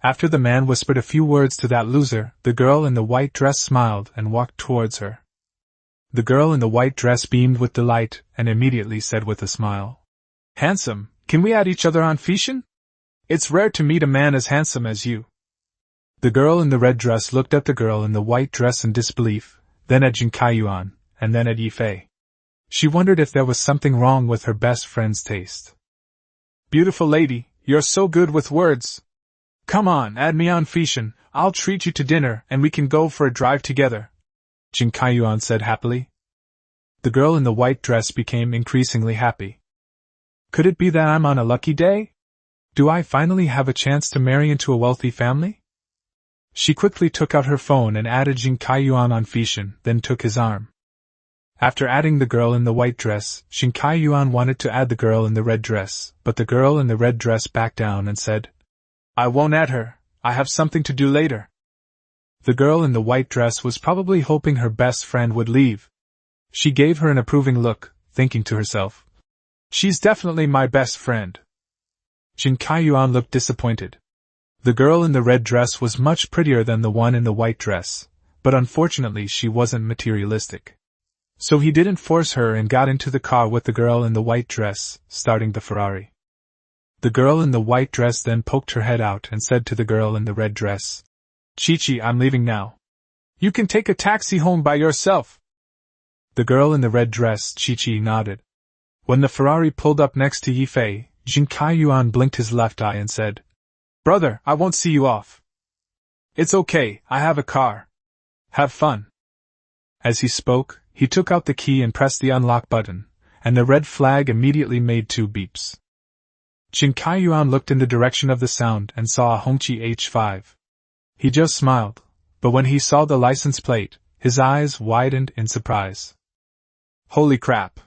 After the man whispered a few words to that loser, the girl in the white dress smiled and walked towards her. The girl in the white dress beamed with delight and immediately said with a smile, "Handsome, can we add each other on Fission? It's rare to meet a man as handsome as you." The girl in the red dress looked at the girl in the white dress in disbelief, then at Jin Yuan, and then at Ye Fei. She wondered if there was something wrong with her best friend's taste. "Beautiful lady, you're so good with words. Come on, add me on Fission, I'll treat you to dinner and we can go for a drive together," Jin Yuan said happily. The girl in the white dress became increasingly happy. "Could it be that I'm on a lucky day? Do I finally have a chance to marry into a wealthy family?" She quickly took out her phone and added Jin Yuan on Fission, then took his arm. After adding the girl in the white dress, Jin Yuan wanted to add the girl in the red dress, but the girl in the red dress backed down and said, "I won't add her, I have something to do later." The girl in the white dress was probably hoping her best friend would leave. She gave her an approving look, thinking to herself, "She's definitely my best friend." Jin Yuan looked disappointed. The girl in the red dress was much prettier than the one in the white dress, but unfortunately she wasn't materialistic. So he didn't force her and got into the car with the girl in the white dress, starting the Ferrari. The girl in the white dress then poked her head out and said to the girl in the red dress, "Chi-Chi, I'm leaving now. You can take a taxi home by yourself." The girl in the red dress, Chi-Chi, nodded. When the Ferrari pulled up next to Ye Fei, Jin Yuan blinked his left eye and said, "Brother, I won't see you off." "It's okay, I have a car. Have fun." As he spoke, he took out the key and pressed the unlock button, and the red flag immediately made 2 beeps. Jin Yuan looked in the direction of the sound and saw a Hongqi H5. He just smiled, but when he saw the license plate, his eyes widened in surprise. Holy crap!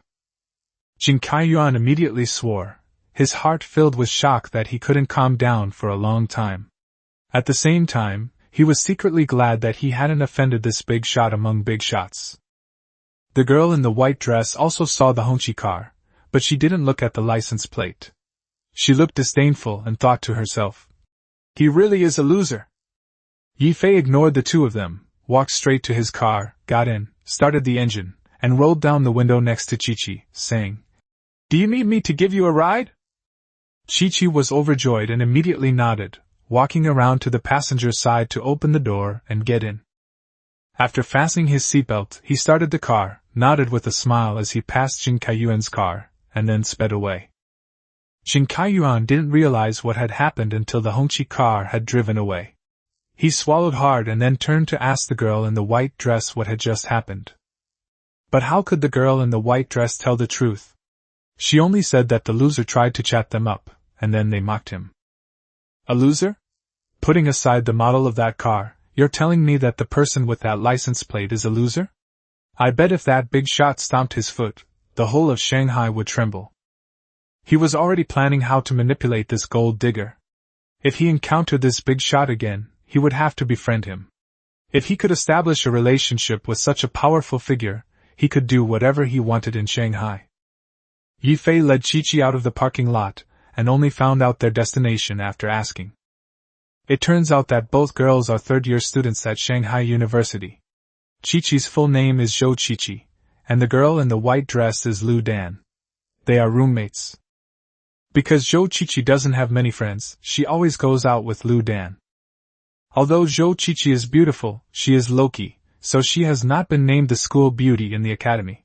Jin Kaiyuan immediately swore, his heart filled with shock that he couldn't calm down for a long time. At the same time, he was secretly glad that he hadn't offended this big shot among big shots. The girl in the white dress also saw the Hongqi car, but she didn't look at the license plate. She looked disdainful and thought to herself, "He really is a loser." Ye Fei ignored the two of them, walked straight to his car, got in, started the engine, and rolled down the window next to Chi-Chi, saying, "Do you need me to give you a ride?" Chi-Chi was overjoyed and immediately nodded, walking around to the passenger side to open the door and get in. After fastening his seatbelt, he started the car, nodded with a smile as he passed Jin Kaiyuan's car, and then sped away. Jin Kaiyuan didn't realize what had happened until the Hongqi car had driven away. He swallowed hard and then turned to ask the girl in the white dress what had just happened. But how could the girl in the white dress tell the truth? She only said that the loser tried to chat them up, and then they mocked him. A loser? Putting aside the model of that car, you're telling me that the person with that license plate is a loser? I bet if that big shot stomped his foot, the whole of Shanghai would tremble. He was already planning how to manipulate this gold digger. If he encountered this big shot again, he would have to befriend him. If he could establish a relationship with such a powerful figure, he could do whatever he wanted in Shanghai. Ye Fei led Chi-Chi out of the parking lot, and only found out their destination after asking. It turns out that both girls are third-year students at Shanghai University. Chi-Chi's full name is Zhou Chi-Chi, and the girl in the white dress is Lu Dan. They are roommates. Because Zhou Chi-Chi doesn't have many friends, she always goes out with Lu Dan. Although Zhou Chi-Chi is beautiful, she is low-key, so she has not been named the school beauty in the academy.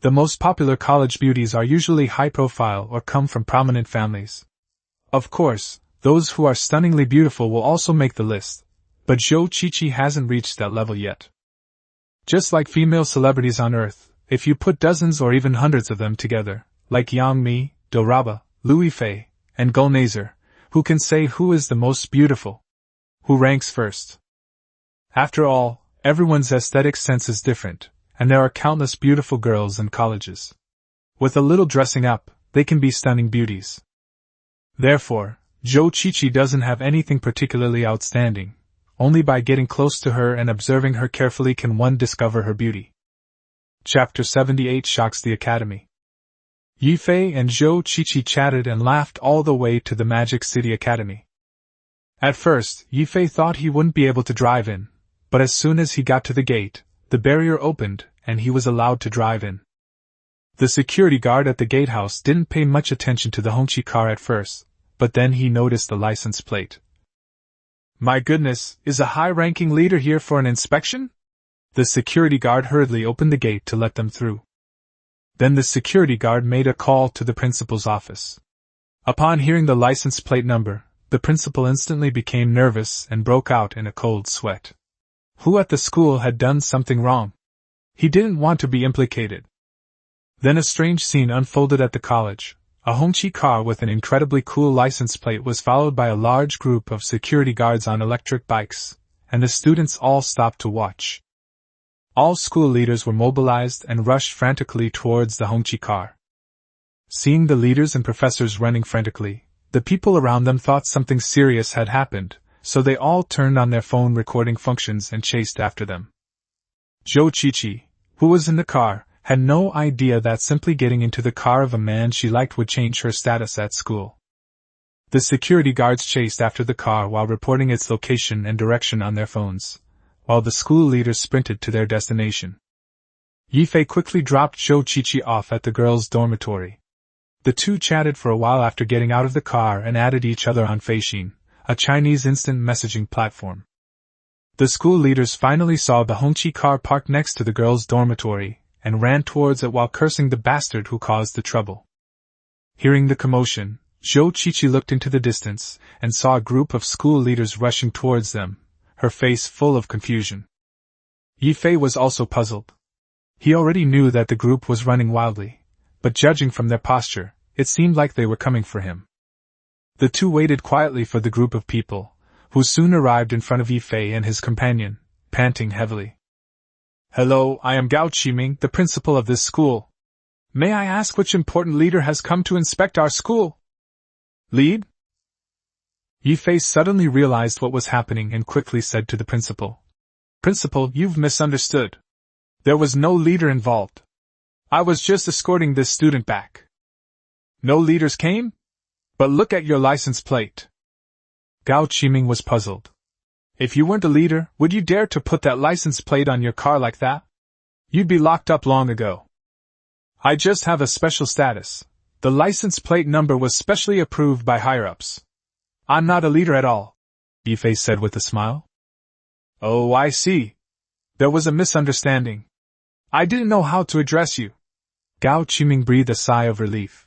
The most popular college beauties are usually high-profile or come from prominent families. Of course, those who are stunningly beautiful will also make the list, but Zhou Chi-Chi hasn't reached that level yet. Just like female celebrities on Earth, if you put dozens or even hundreds of them together, like Yang Mi, Doraba, Louis Fei, and Gulnazer, who can say who is the most beautiful? Who ranks first? After all, everyone's aesthetic sense is different, and there are countless beautiful girls in colleges. With a little dressing up, they can be stunning beauties. Therefore, Zhou Chi-Chi doesn't have anything particularly outstanding. Only by getting close to her and observing her carefully can one discover her beauty. Chapter 78 Shocks the Academy. Ye Fei and Zhou Chi-Chi chatted and laughed all the way to the Magic City Academy. At first, Ye Fei thought he wouldn't be able to drive in, but as soon as he got to the gate, the barrier opened and he was allowed to drive in. The security guard at the gatehouse didn't pay much attention to the Hongqi car at first, but then he noticed the license plate. My goodness, is a high-ranking leader here for an inspection? The security guard hurriedly opened the gate to let them through. Then the security guard made a call to the principal's office. Upon hearing the license plate number, the principal instantly became nervous and broke out in a cold sweat. Who at the school had done something wrong? He didn't want to be implicated. Then a strange scene unfolded at the college. A Hongqi car with an incredibly cool license plate was followed by a large group of security guards on electric bikes, and the students all stopped to watch. All school leaders were mobilized and rushed frantically towards the Hongqi car. Seeing the leaders and professors running frantically, the people around them thought something serious had happened, so they all turned on their phone recording functions and chased after them. Zhou Chi-Chi, who was in the car, had no idea that simply getting into the car of a man she liked would change her status at school. The security guards chased after the car while reporting its location and direction on their phones, while the school leaders sprinted to their destination. Ye Fei quickly dropped Zhou Chi-Chi off at the girls' dormitory. The two chatted for a while after getting out of the car and added each other on Feixin, a Chinese instant messaging platform. The school leaders finally saw the Hongqi car parked next to the girls' dormitory, and ran towards it while cursing the bastard who caused the trouble. Hearing the commotion, Zhou Chi-Chi looked into the distance, and saw a group of school leaders rushing towards them, her face full of confusion. Ye Fei was also puzzled. He already knew that the group was running wildly, but judging from their posture, it seemed like they were coming for him. The two waited quietly for the group of people, who soon arrived in front of Ye Fei and his companion, panting heavily. Hello, I am Gao Qiming, the principal of this school. May I ask which important leader has come to inspect our school? Lead? Ye Fei suddenly realized what was happening and quickly said to the principal. Principal, you've misunderstood. There was no leader involved. I was just escorting this student back. No leaders came? But look at your license plate. Gao Qiming was puzzled. If you weren't a leader, would you dare to put that license plate on your car like that? You'd be locked up long ago. I just have a special status. The license plate number was specially approved by higher-ups. I'm not a leader at all, Ye Fei said with a smile. Oh, I see. There was a misunderstanding. I didn't know how to address you. Gao Qiming breathed a sigh of relief.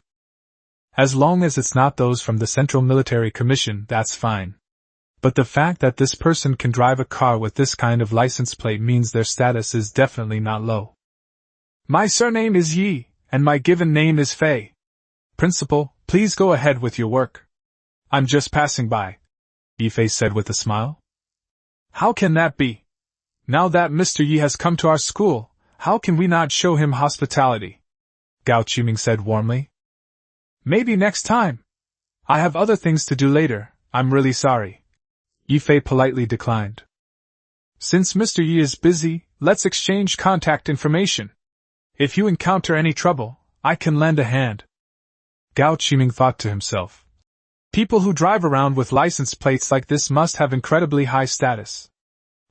As long as it's not those from the Central Military Commission, that's fine. But the fact that this person can drive a car with this kind of license plate means their status is definitely not low. My surname is Yi, and my given name is Fei. Principal, please go ahead with your work. I'm just passing by, Ye Fei said with a smile. How can that be? Now that Mr. Yi has come to our school, how can we not show him hospitality? Gao Qiming said warmly. Maybe next time. I have other things to do later, I'm really sorry. Ye Fei politely declined. Since Mr. Yi is busy, let's exchange contact information. If you encounter any trouble, I can lend a hand. Gao Qiming thought to himself. People who drive around with license plates like this must have incredibly high status.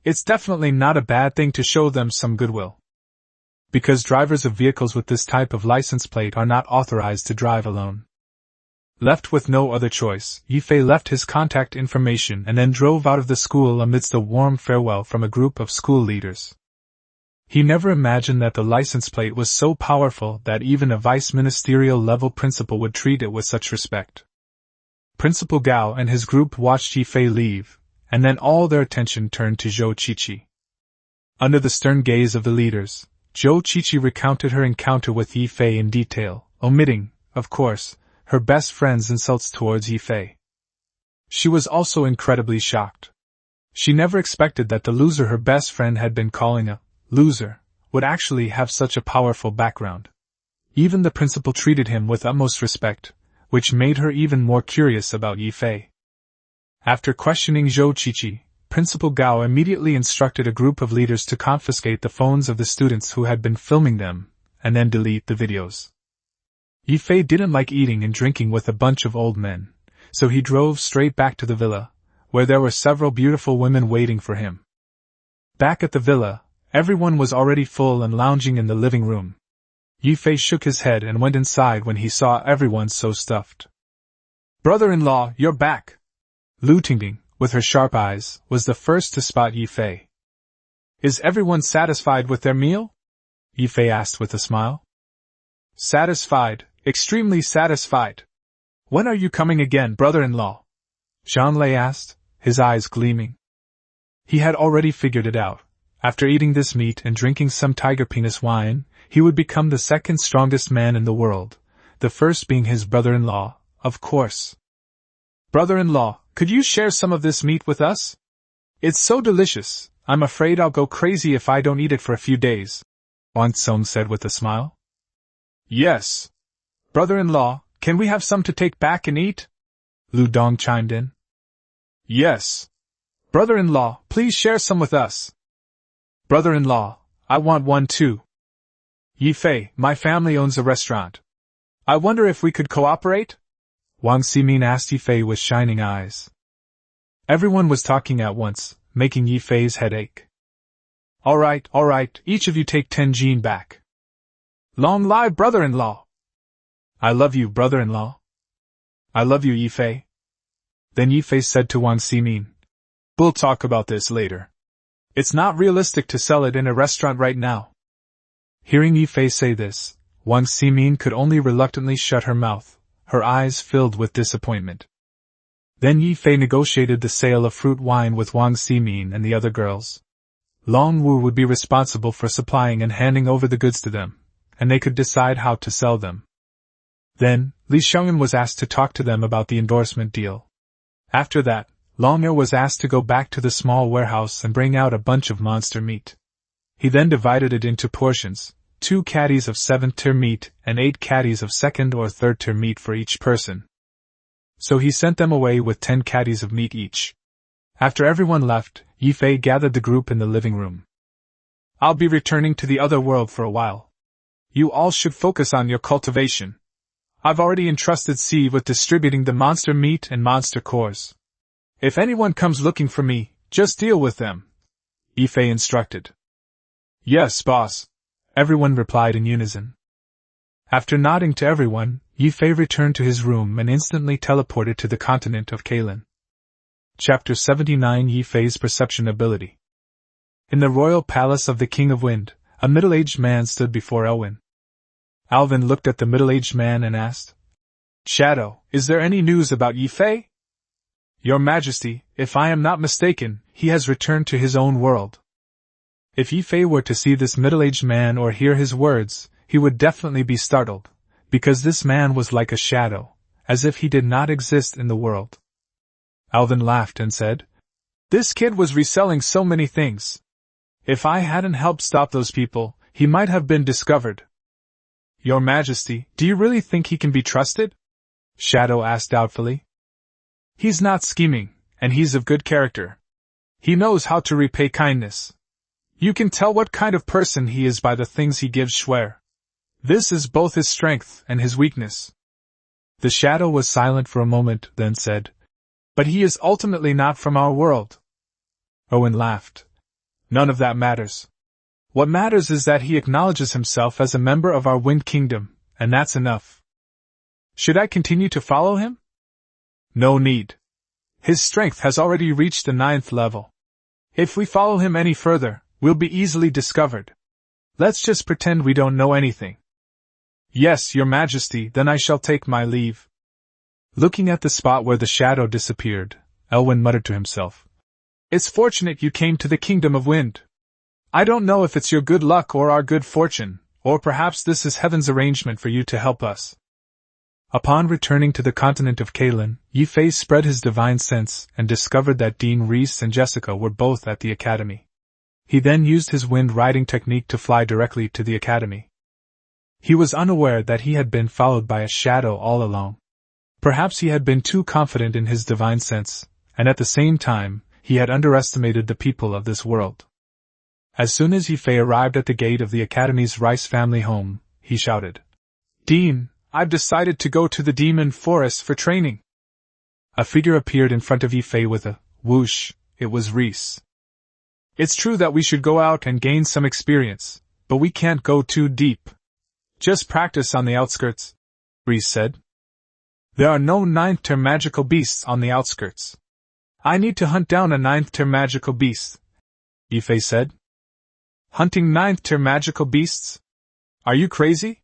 It's definitely not a bad thing to show them some goodwill. Because drivers of vehicles with this type of license plate are not authorized to drive alone. Left with no other choice, Ye Fei left his contact information and then drove out of the school amidst a warm farewell from a group of school leaders. He never imagined that the license plate was so powerful that even a vice-ministerial level principal would treat it with such respect. Principal Gao and his group watched Ye Fei leave, and then all their attention turned to Zhou Qiqi. Under the stern gaze of the leaders, Zhou Qiqi recounted her encounter with Ye Fei in detail, omitting, of course, her best friend's insults towards Ye Fei. She was also incredibly shocked. She never expected that the loser her best friend had been calling a loser would actually have such a powerful background. Even the principal treated him with utmost respect, which made her even more curious about Ye Fei. After questioning Zhou Qiqi, Principal Gao immediately instructed a group of leaders to confiscate the phones of the students who had been filming them, and then delete the videos. Ye Fei didn't like eating and drinking with a bunch of old men, so he drove straight back to the villa, where there were several beautiful women waiting for him. Back at the villa, everyone was already full and lounging in the living room. Ye Fei shook his head and went inside when he saw everyone so stuffed. Brother-in-law, you're back! Lu Tingting, with her sharp eyes, was the first to spot Ye Fei. Is everyone satisfied with their meal? Ye Fei asked with a smile. Satisfied, extremely satisfied. When are you coming again, brother-in-law? Zhang Lei asked, his eyes gleaming. He had already figured it out. After eating this meat and drinking some tiger penis wine, he would become the second strongest man in the world, the first being his brother-in-law, of course. Brother-in-law, could you share some of this meat with us? It's so delicious, I'm afraid I'll go crazy if I don't eat it for a few days, Wang Song said with a smile. Yes. Brother-in-law, can we have some to take back and eat? Lu Dong chimed in. Yes. Brother-in-law, please share some with us. Brother-in-law, I want one too. Ye Fei, my family owns a restaurant. I wonder if we could cooperate? Wang Ximin asked Ye Fei with shining eyes. Everyone was talking at once, making Ye Fei's head ache. All right, each of you take 10 jin back. Long live brother-in-law! I love you, brother-in-law. I love you, Ye Fei. Then Ye Fei said to Wang Ximin, we'll talk about this later. It's not realistic to sell it in a restaurant right now. Hearing Ye Fei say this, Wang Ximin could only reluctantly shut her mouth, her eyes filled with disappointment. Then Ye Fei negotiated the sale of fruit wine with Wang Ximin and the other girls. Long Wu would be responsible for supplying and handing over the goods to them, and they could decide how to sell them. Then, Li Xiong'an was asked to talk to them about the endorsement deal. After that, Long Er was asked to go back to the small warehouse and bring out a bunch of monster meat. He then divided it into portions, 2 caddies of 7th-tier meat and 8 caddies of 2nd or 3rd-tier meat for each person. So he sent them away with 10 caddies of meat each. After everyone left, Ye Fei gathered the group in the living room. I'll be returning to the other world for a while. You all should focus on your cultivation. I've already entrusted C with distributing the monster meat and monster cores. If anyone comes looking for me, just deal with them, Ye Fei instructed. Yes, boss, everyone replied in unison. After nodding to everyone, Ye Fei returned to his room and instantly teleported to the continent of Kalan. Chapter 79 Ye Fei's Perception Ability. In the royal palace of the King of Wind, a middle-aged man stood before Elwyn. Alvin looked at the middle-aged man and asked, Shadow, is there any news about Ye Fei? Your Majesty, if I am not mistaken, he has returned to his own world. If Ye Fei were to see this middle-aged man or hear his words, he would definitely be startled, because this man was like a shadow, as if he did not exist in the world. Alvin laughed and said, This kid was reselling so many things. If I hadn't helped stop those people, he might have been discovered. Your Majesty, do you really think he can be trusted? Shadow asked doubtfully. He's not scheming, and he's of good character. He knows how to repay kindness. You can tell what kind of person he is by the things he gives Schwer. This is both his strength and his weakness. The Shadow was silent for a moment, then said, But he is ultimately not from our world. Owen laughed. None of that matters. What matters is that he acknowledges himself as a member of our Wind Kingdom, and that's enough. Should I continue to follow him? No need. His strength has already reached the 9th level. If we follow him any further, we'll be easily discovered. Let's just pretend we don't know anything. Yes, Your Majesty, then I shall take my leave. Looking at the spot where the shadow disappeared, Elwyn muttered to himself. It's fortunate you came to the Kingdom of Wind. I don't know if it's your good luck or our good fortune, or perhaps this is heaven's arrangement for you to help us. Upon returning to the continent of Kalan, Ye Fei spread his divine sense and discovered that Dean Reese and Jessica were both at the academy. He then used his wind riding technique to fly directly to the academy. He was unaware that he had been followed by a shadow all along. Perhaps he had been too confident in his divine sense, and at the same time, he had underestimated the people of this world. As soon as Ye Fei arrived at the gate of the academy's Rice family home, he shouted, Dean, I've decided to go to the demon forest for training. A figure appeared in front of Ye Fei with a whoosh. It was Reese. It's true that we should go out and gain some experience, but we can't go too deep. Just practice on the outskirts, Reese said. There are no 9th-tier magical beasts on the outskirts. I need to hunt down a 9th-tier magical beast, Ye Fei said. Hunting 9th-tier magical beasts? Are you crazy?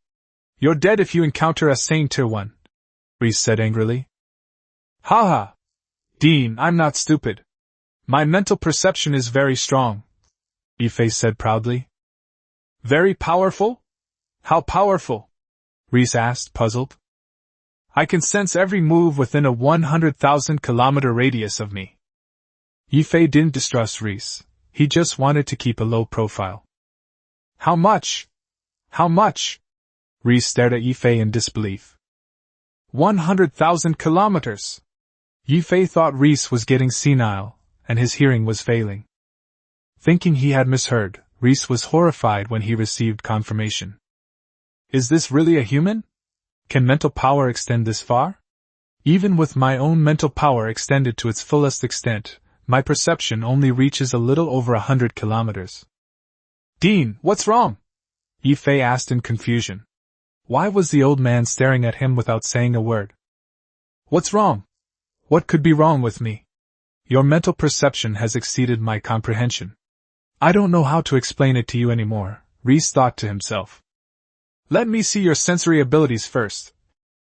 You're dead if you encounter a sane-tier one, Reese said angrily. Ha ha! Dean, I'm not stupid. My mental perception is very strong, Ye Fei said proudly. Very powerful? How powerful? Reese asked, puzzled. I can sense every move within a 100,000-kilometer radius of me. Ye Fei didn't distrust Reese. He just wanted to keep a low profile. How much? How much? Reese stared at Ye Fei in disbelief. 100,000 kilometers! Ye Fei thought Reese was getting senile, and his hearing was failing. Thinking he had misheard, Reese was horrified when he received confirmation. Is this really a human? Can mental power extend this far? Even with my own mental power extended to its fullest extent, my perception only reaches a little over 100 kilometers. Dean, what's wrong? Ye Fei asked in confusion. Why was the old man staring at him without saying a word? What's wrong? What could be wrong with me? Your mental perception has exceeded my comprehension. I don't know how to explain it to you anymore, Reese thought to himself. Let me see your sensory abilities first,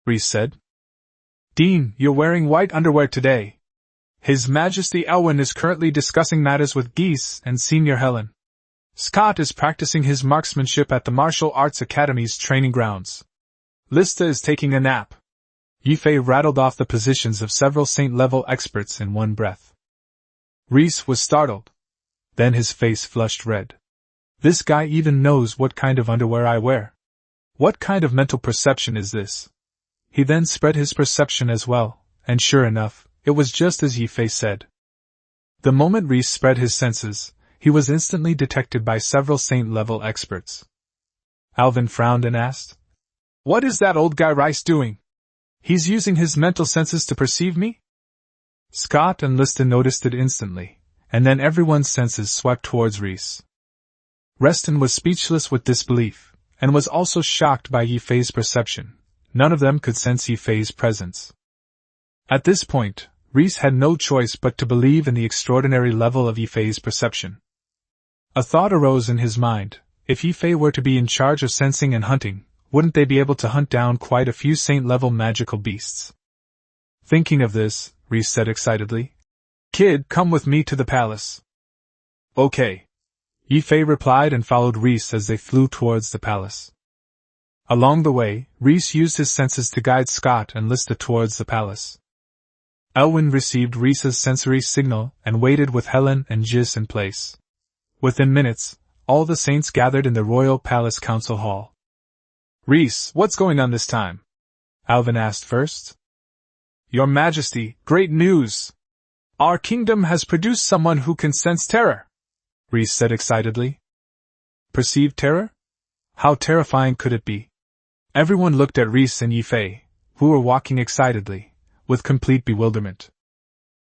Reese said. Dean, you're wearing white underwear today. His Majesty Elwyn is currently discussing matters with Geese and Senior Helen. Scott is practicing his marksmanship at the Martial Arts Academy's training grounds. Lista is taking a nap. Ye Fei rattled off the positions of several Saint-level experts in one breath. Reese was startled. Then his face flushed red. This guy even knows what kind of underwear I wear. What kind of mental perception is this? He then spread his perception as well, and sure enough, it was just as Ye Fei said. The moment Reese spread his senses, he was instantly detected by several saint-level experts. Alvin frowned and asked, "What is that old guy Rice doing? He's using his mental senses to perceive me?" Scott and Liston noticed it instantly, and then everyone's senses swept towards Reese. Reston was speechless with disbelief, and was also shocked by Ye Fei's perception. None of them could sense Ye Fei's presence. At this point, Reese had no choice but to believe in the extraordinary level of Ye Fei's perception. A thought arose in his mind: if Ye Fei were to be in charge of sensing and hunting, wouldn't they be able to hunt down quite a few saint-level magical beasts? Thinking of this, Reese said excitedly, "Kid, come with me to the palace." "Okay." Ye Fei replied and followed Reese as they flew towards the palace. Along the way, Reese used his senses to guide Scott and Lista towards the palace. Elwyn received Reese's sensory signal and waited with Helen and Jis in place. Within minutes, all the saints gathered in the royal palace council hall. "Reese, what's going on this time?" Alvin asked first. "Your Majesty, great news! Our kingdom has produced someone who can sense terror," Reese said excitedly. Perceived terror? How terrifying could it be? Everyone looked at Reese and Ye Fei, who were walking excitedly, with complete bewilderment.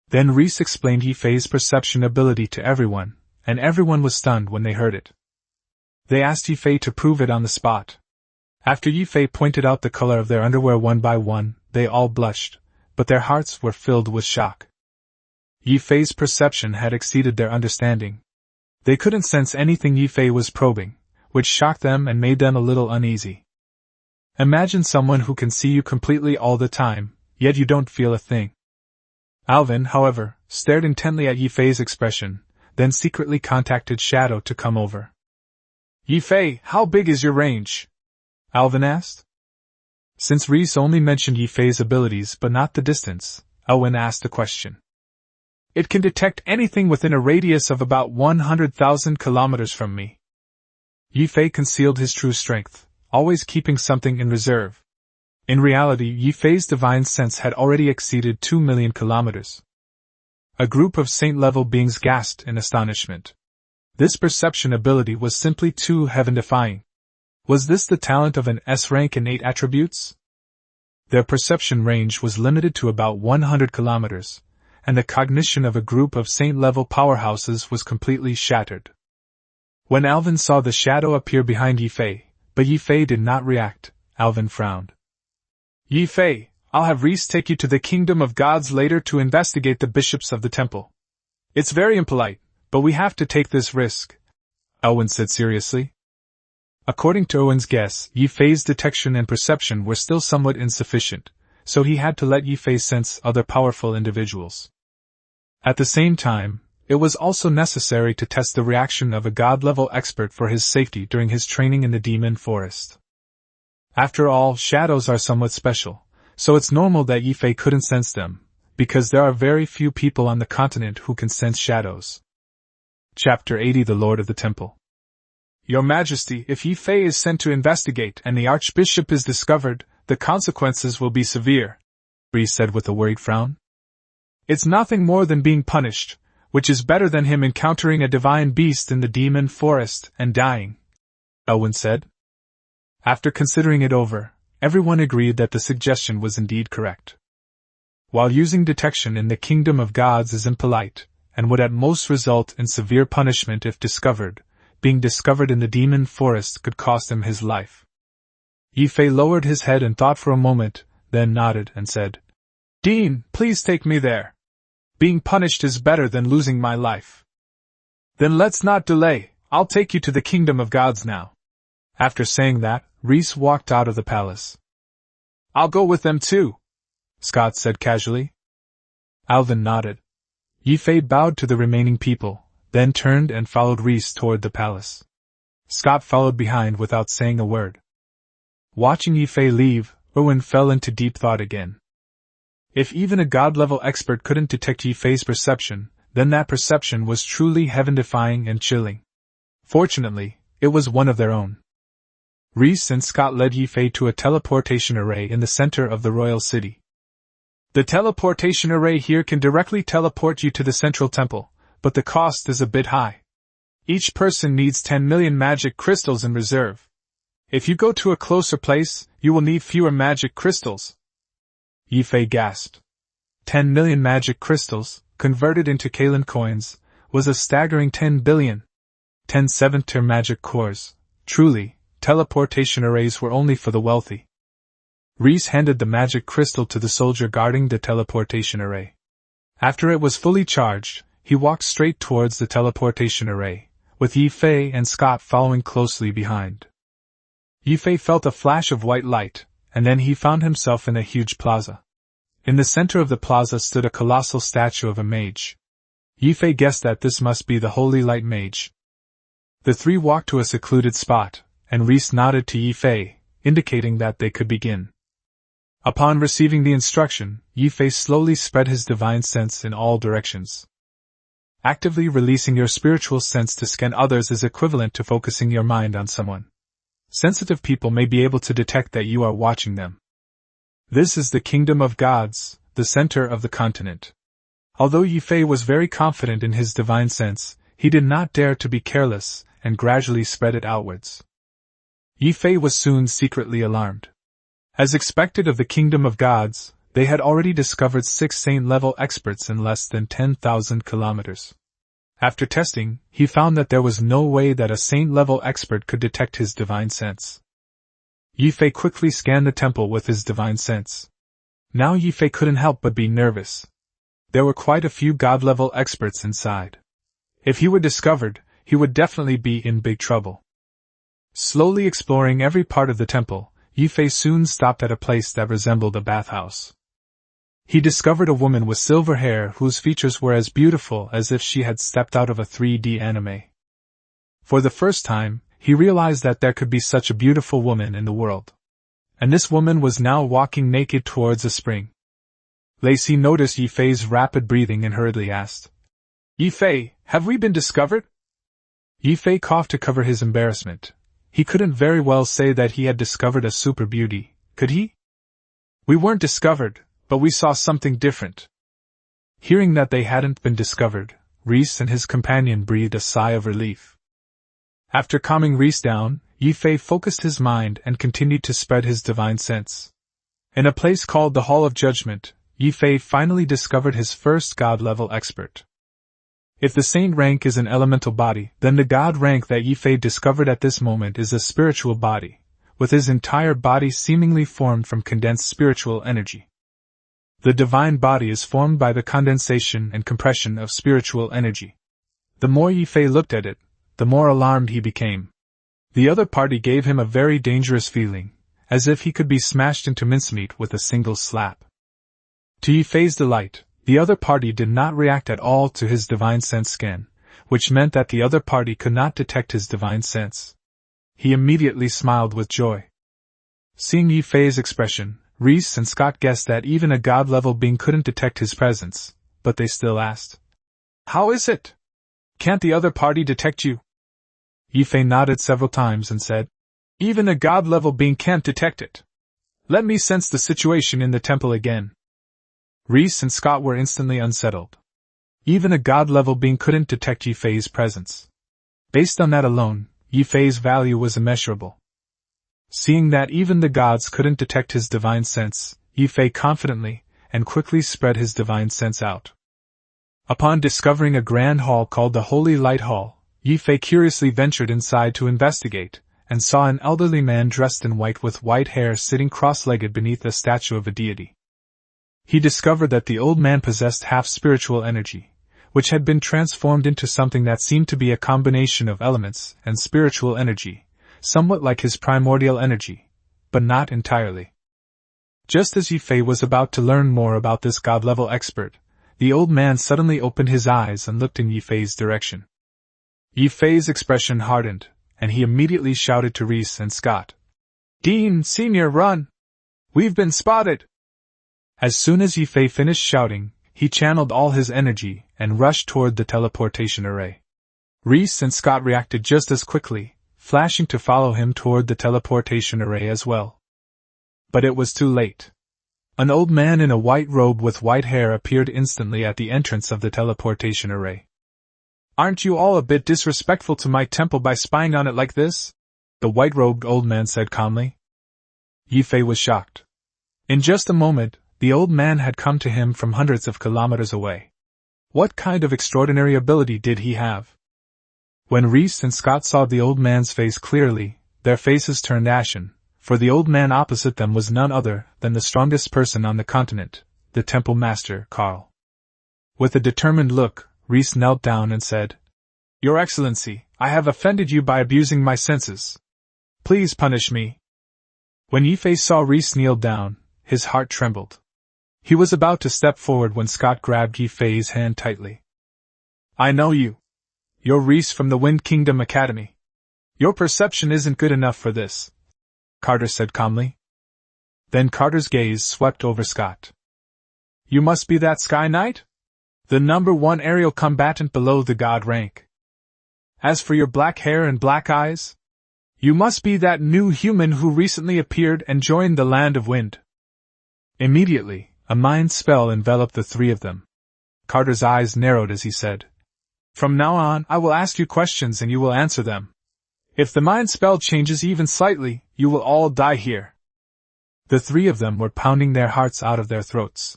Then Reese explained Ye Fei's perception ability to everyone, and everyone was stunned when they heard it. They asked Ye Fei to prove it on the spot. After Ye Fei pointed out the color of their underwear one by one, they all blushed, but their hearts were filled with shock. Ye Fei's perception had exceeded their understanding. They couldn't sense anything Ye Fei was probing, which shocked them and made them a little uneasy. Imagine someone who can see you completely all the time, yet you don't feel a thing. Alvin, however, stared intently at Ye Fei's expression, then secretly contacted Shadow to come over. "Ye Fei, how big is your range?" Alvin asked. Since Reese only mentioned Ye Fei's abilities but not the distance, Elwyn asked a question. "It can detect anything within a radius of about 100,000 kilometers from me." Ye Fei concealed his true strength, always keeping something in reserve. In reality, Ye Fei's divine sense had already exceeded 2 million kilometers. A group of saint-level beings gasped in astonishment. This perception ability was simply too heaven-defying. Was this the talent of an S rank and 8 attributes? Their perception range was limited to about 100 kilometers, and the cognition of a group of saint-level powerhouses was completely shattered. When Alvin saw the shadow appear behind Ye Fei, but Ye Fei did not react, Alvin frowned. "Ye Fei, I'll have Reese take you to the kingdom of gods later to investigate the bishops of the temple. It's very impolite, but we have to take this risk," Elwyn said seriously. According to Owen's guess, Ye Fei's detection and perception were still somewhat insufficient, so he had to let Ye Fei sense other powerful individuals. At the same time, it was also necessary to test the reaction of a god-level expert for his safety during his training in the demon forest. After all, shadows are somewhat special, so it's normal that Ye Fei couldn't sense them, because there are very few people on the continent who can sense shadows. Chapter 80 The Lord of the Temple. "Your Majesty, if Ye Fei is sent to investigate and the Archbishop is discovered, the consequences will be severe," Reese said with a worried frown. "It's nothing more than being punished, which is better than him encountering a divine beast in the demon forest and dying," Elwyn said. After considering it over, everyone agreed that the suggestion was indeed correct. While using detection in the kingdom of gods is impolite, and would at most result in severe punishment if discovered, being discovered in the demon forest could cost him his life. Ye Fei lowered his head and thought for a moment, then nodded and said, "Dean, please take me there. Being punished is better than losing my life." "Then let's not delay, I'll take you to the kingdom of gods now." After saying that, Reese walked out of the palace. "I'll go with them too," Scott said casually. Alvin nodded. Ye Fei bowed to the remaining people, then turned and followed Reese toward the palace. Scott followed behind without saying a word. Watching Ye Fei leave, Owen fell into deep thought again. If even a god-level expert couldn't detect Ye Fei's perception, then that perception was truly heaven-defying and chilling. Fortunately, it was one of their own. Reese and Scott led Ye Fei to a teleportation array in the center of the royal city. The teleportation array here can directly teleport you to the central temple, but the cost is a bit high. Each person needs 10 million magic crystals in reserve. If you go to a closer place, you will need fewer magic crystals. Ye Fei gasped. 10 million magic crystals, converted into Kalan coins, was a staggering 10 billion. 10 seventh-tier magic cores. Truly, teleportation arrays were only for the wealthy. Reese handed the magic crystal to the soldier guarding the teleportation array. After it was fully charged, he walked straight towards the teleportation array, with Ye Fei and Scott following closely behind. Ye Fei felt a flash of white light, and then he found himself in a huge plaza. In the center of the plaza stood a colossal statue of a mage. Ye Fei guessed that this must be the Holy Light Mage. The three walked to a secluded spot, and Reese nodded to Ye Fei, indicating that they could begin. Upon receiving the instruction, Ye Fei slowly spread his divine sense in all directions. Actively releasing your spiritual sense to scan others is equivalent to focusing your mind on someone. Sensitive people may be able to detect that you are watching them. This is the kingdom of gods, the center of the continent. Although Ye Fei was very confident in his divine sense, he did not dare to be careless, and gradually spread it outwards. Ye Fei was soon secretly alarmed. As expected of the kingdom of gods, they had already discovered 6 saint-level experts in less than 10,000 kilometers. After testing, he found that there was no way that a saint-level expert could detect his divine sense. Ye Fei quickly scanned the temple with his divine sense. Now Ye Fei couldn't help but be nervous. There were quite a few god-level experts inside. If he were discovered, he would definitely be in big trouble. Slowly exploring every part of the temple, Ye Fei soon stopped at a place that resembled a bathhouse. He discovered a woman with silver hair whose features were as beautiful as if she had stepped out of a 3D anime. For the first time, he realized that there could be such a beautiful woman in the world. And this woman was now walking naked towards a spring. Lacey noticed Ye Fei's rapid breathing and hurriedly asked, "Ye Fei, have we been discovered?" Ye Fei coughed to cover his embarrassment. He couldn't very well say that he had discovered a super beauty, could he? "We weren't discovered, but we saw something different." Hearing that they hadn't been discovered, Reese and his companion breathed a sigh of relief. After calming Reese down, Ye Fei focused his mind and continued to spread his divine sense. In a place called the Hall of Judgment, Ye Fei finally discovered his first god-level expert. If the saint rank is an elemental body, then the god rank that Ye Fei discovered at this moment is a spiritual body, with his entire body seemingly formed from condensed spiritual energy. The divine body is formed by the condensation and compression of spiritual energy. The more Ye Fei looked at it, the more alarmed he became. The other party gave him a very dangerous feeling, as if he could be smashed into mincemeat with a single slap. To Ye Fei's delight, the other party did not react at all to his divine sense scan, which meant that the other party could not detect his divine sense. He immediately smiled with joy. Seeing Ye Fei's expression, Reese and Scott guessed that even a god-level being couldn't detect his presence, but they still asked, "How is it? Can't the other party detect you?" Ye Fei nodded several times and said, "Even a god-level being can't detect it. Let me sense the situation in the temple again." Reese and Scott were instantly unsettled. Even a god-level being couldn't detect Ye Fei's presence. Based on that alone, Ye Fei's value was immeasurable. Seeing that even the gods couldn't detect his divine sense, Ye Fei confidently and quickly spread his divine sense out. Upon discovering a grand hall called the Holy Light Hall, Ye Fei curiously ventured inside to investigate, and saw an elderly man dressed in white with white hair sitting cross-legged beneath a statue of a deity. He discovered that the old man possessed half-spiritual energy, which had been transformed into something that seemed to be a combination of elements and spiritual energy, somewhat like his primordial energy, but not entirely. Just as Ye Fei was about to learn more about this god-level expert, the old man suddenly opened his eyes and looked in Ye Fei's direction. Ye Fei's expression hardened, and he immediately shouted to Reese and Scott, "Dean, Senior, run! We've been spotted!" As soon as Ye Fei finished shouting, he channeled all his energy and rushed toward the teleportation array. Reese and Scott reacted just as quickly, flashing to follow him toward the teleportation array as well. But it was too late. An old man in a white robe with white hair appeared instantly at the entrance of the teleportation array. "Aren't you all a bit disrespectful to my temple by spying on it like this?" the white-robed old man said calmly. Ye Fei was shocked. In just a moment, the old man had come to him from hundreds of kilometers away. What kind of extraordinary ability did he have? When Reese and Scott saw the old man's face clearly, their faces turned ashen, for the old man opposite them was none other than the strongest person on the continent, the temple master, Carl. With a determined look, Reese knelt down and said, "Your Excellency, I have offended you by abusing my senses. Please punish me." When Ye Fei saw Reese kneel down, his heart trembled. He was about to step forward when Scott grabbed Ye Fei's hand tightly. "I know you. You're Reese from the Wind Kingdom Academy. Your perception isn't good enough for this," Carter said calmly. Then Carter's gaze swept over Scott. "You must be that Sky Knight? The #1 aerial combatant below the god rank. As for your black hair and black eyes, you must be that new human who recently appeared and joined the Land of Wind." Immediately, a mind spell enveloped the three of them. Carter's eyes narrowed as he said, "From now on, I will ask you questions and you will answer them. If the mind spell changes even slightly, you will all die here." The three of them were pounding their hearts out of their throats.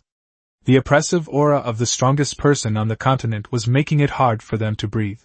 The oppressive aura of the strongest person on the continent was making it hard for them to breathe.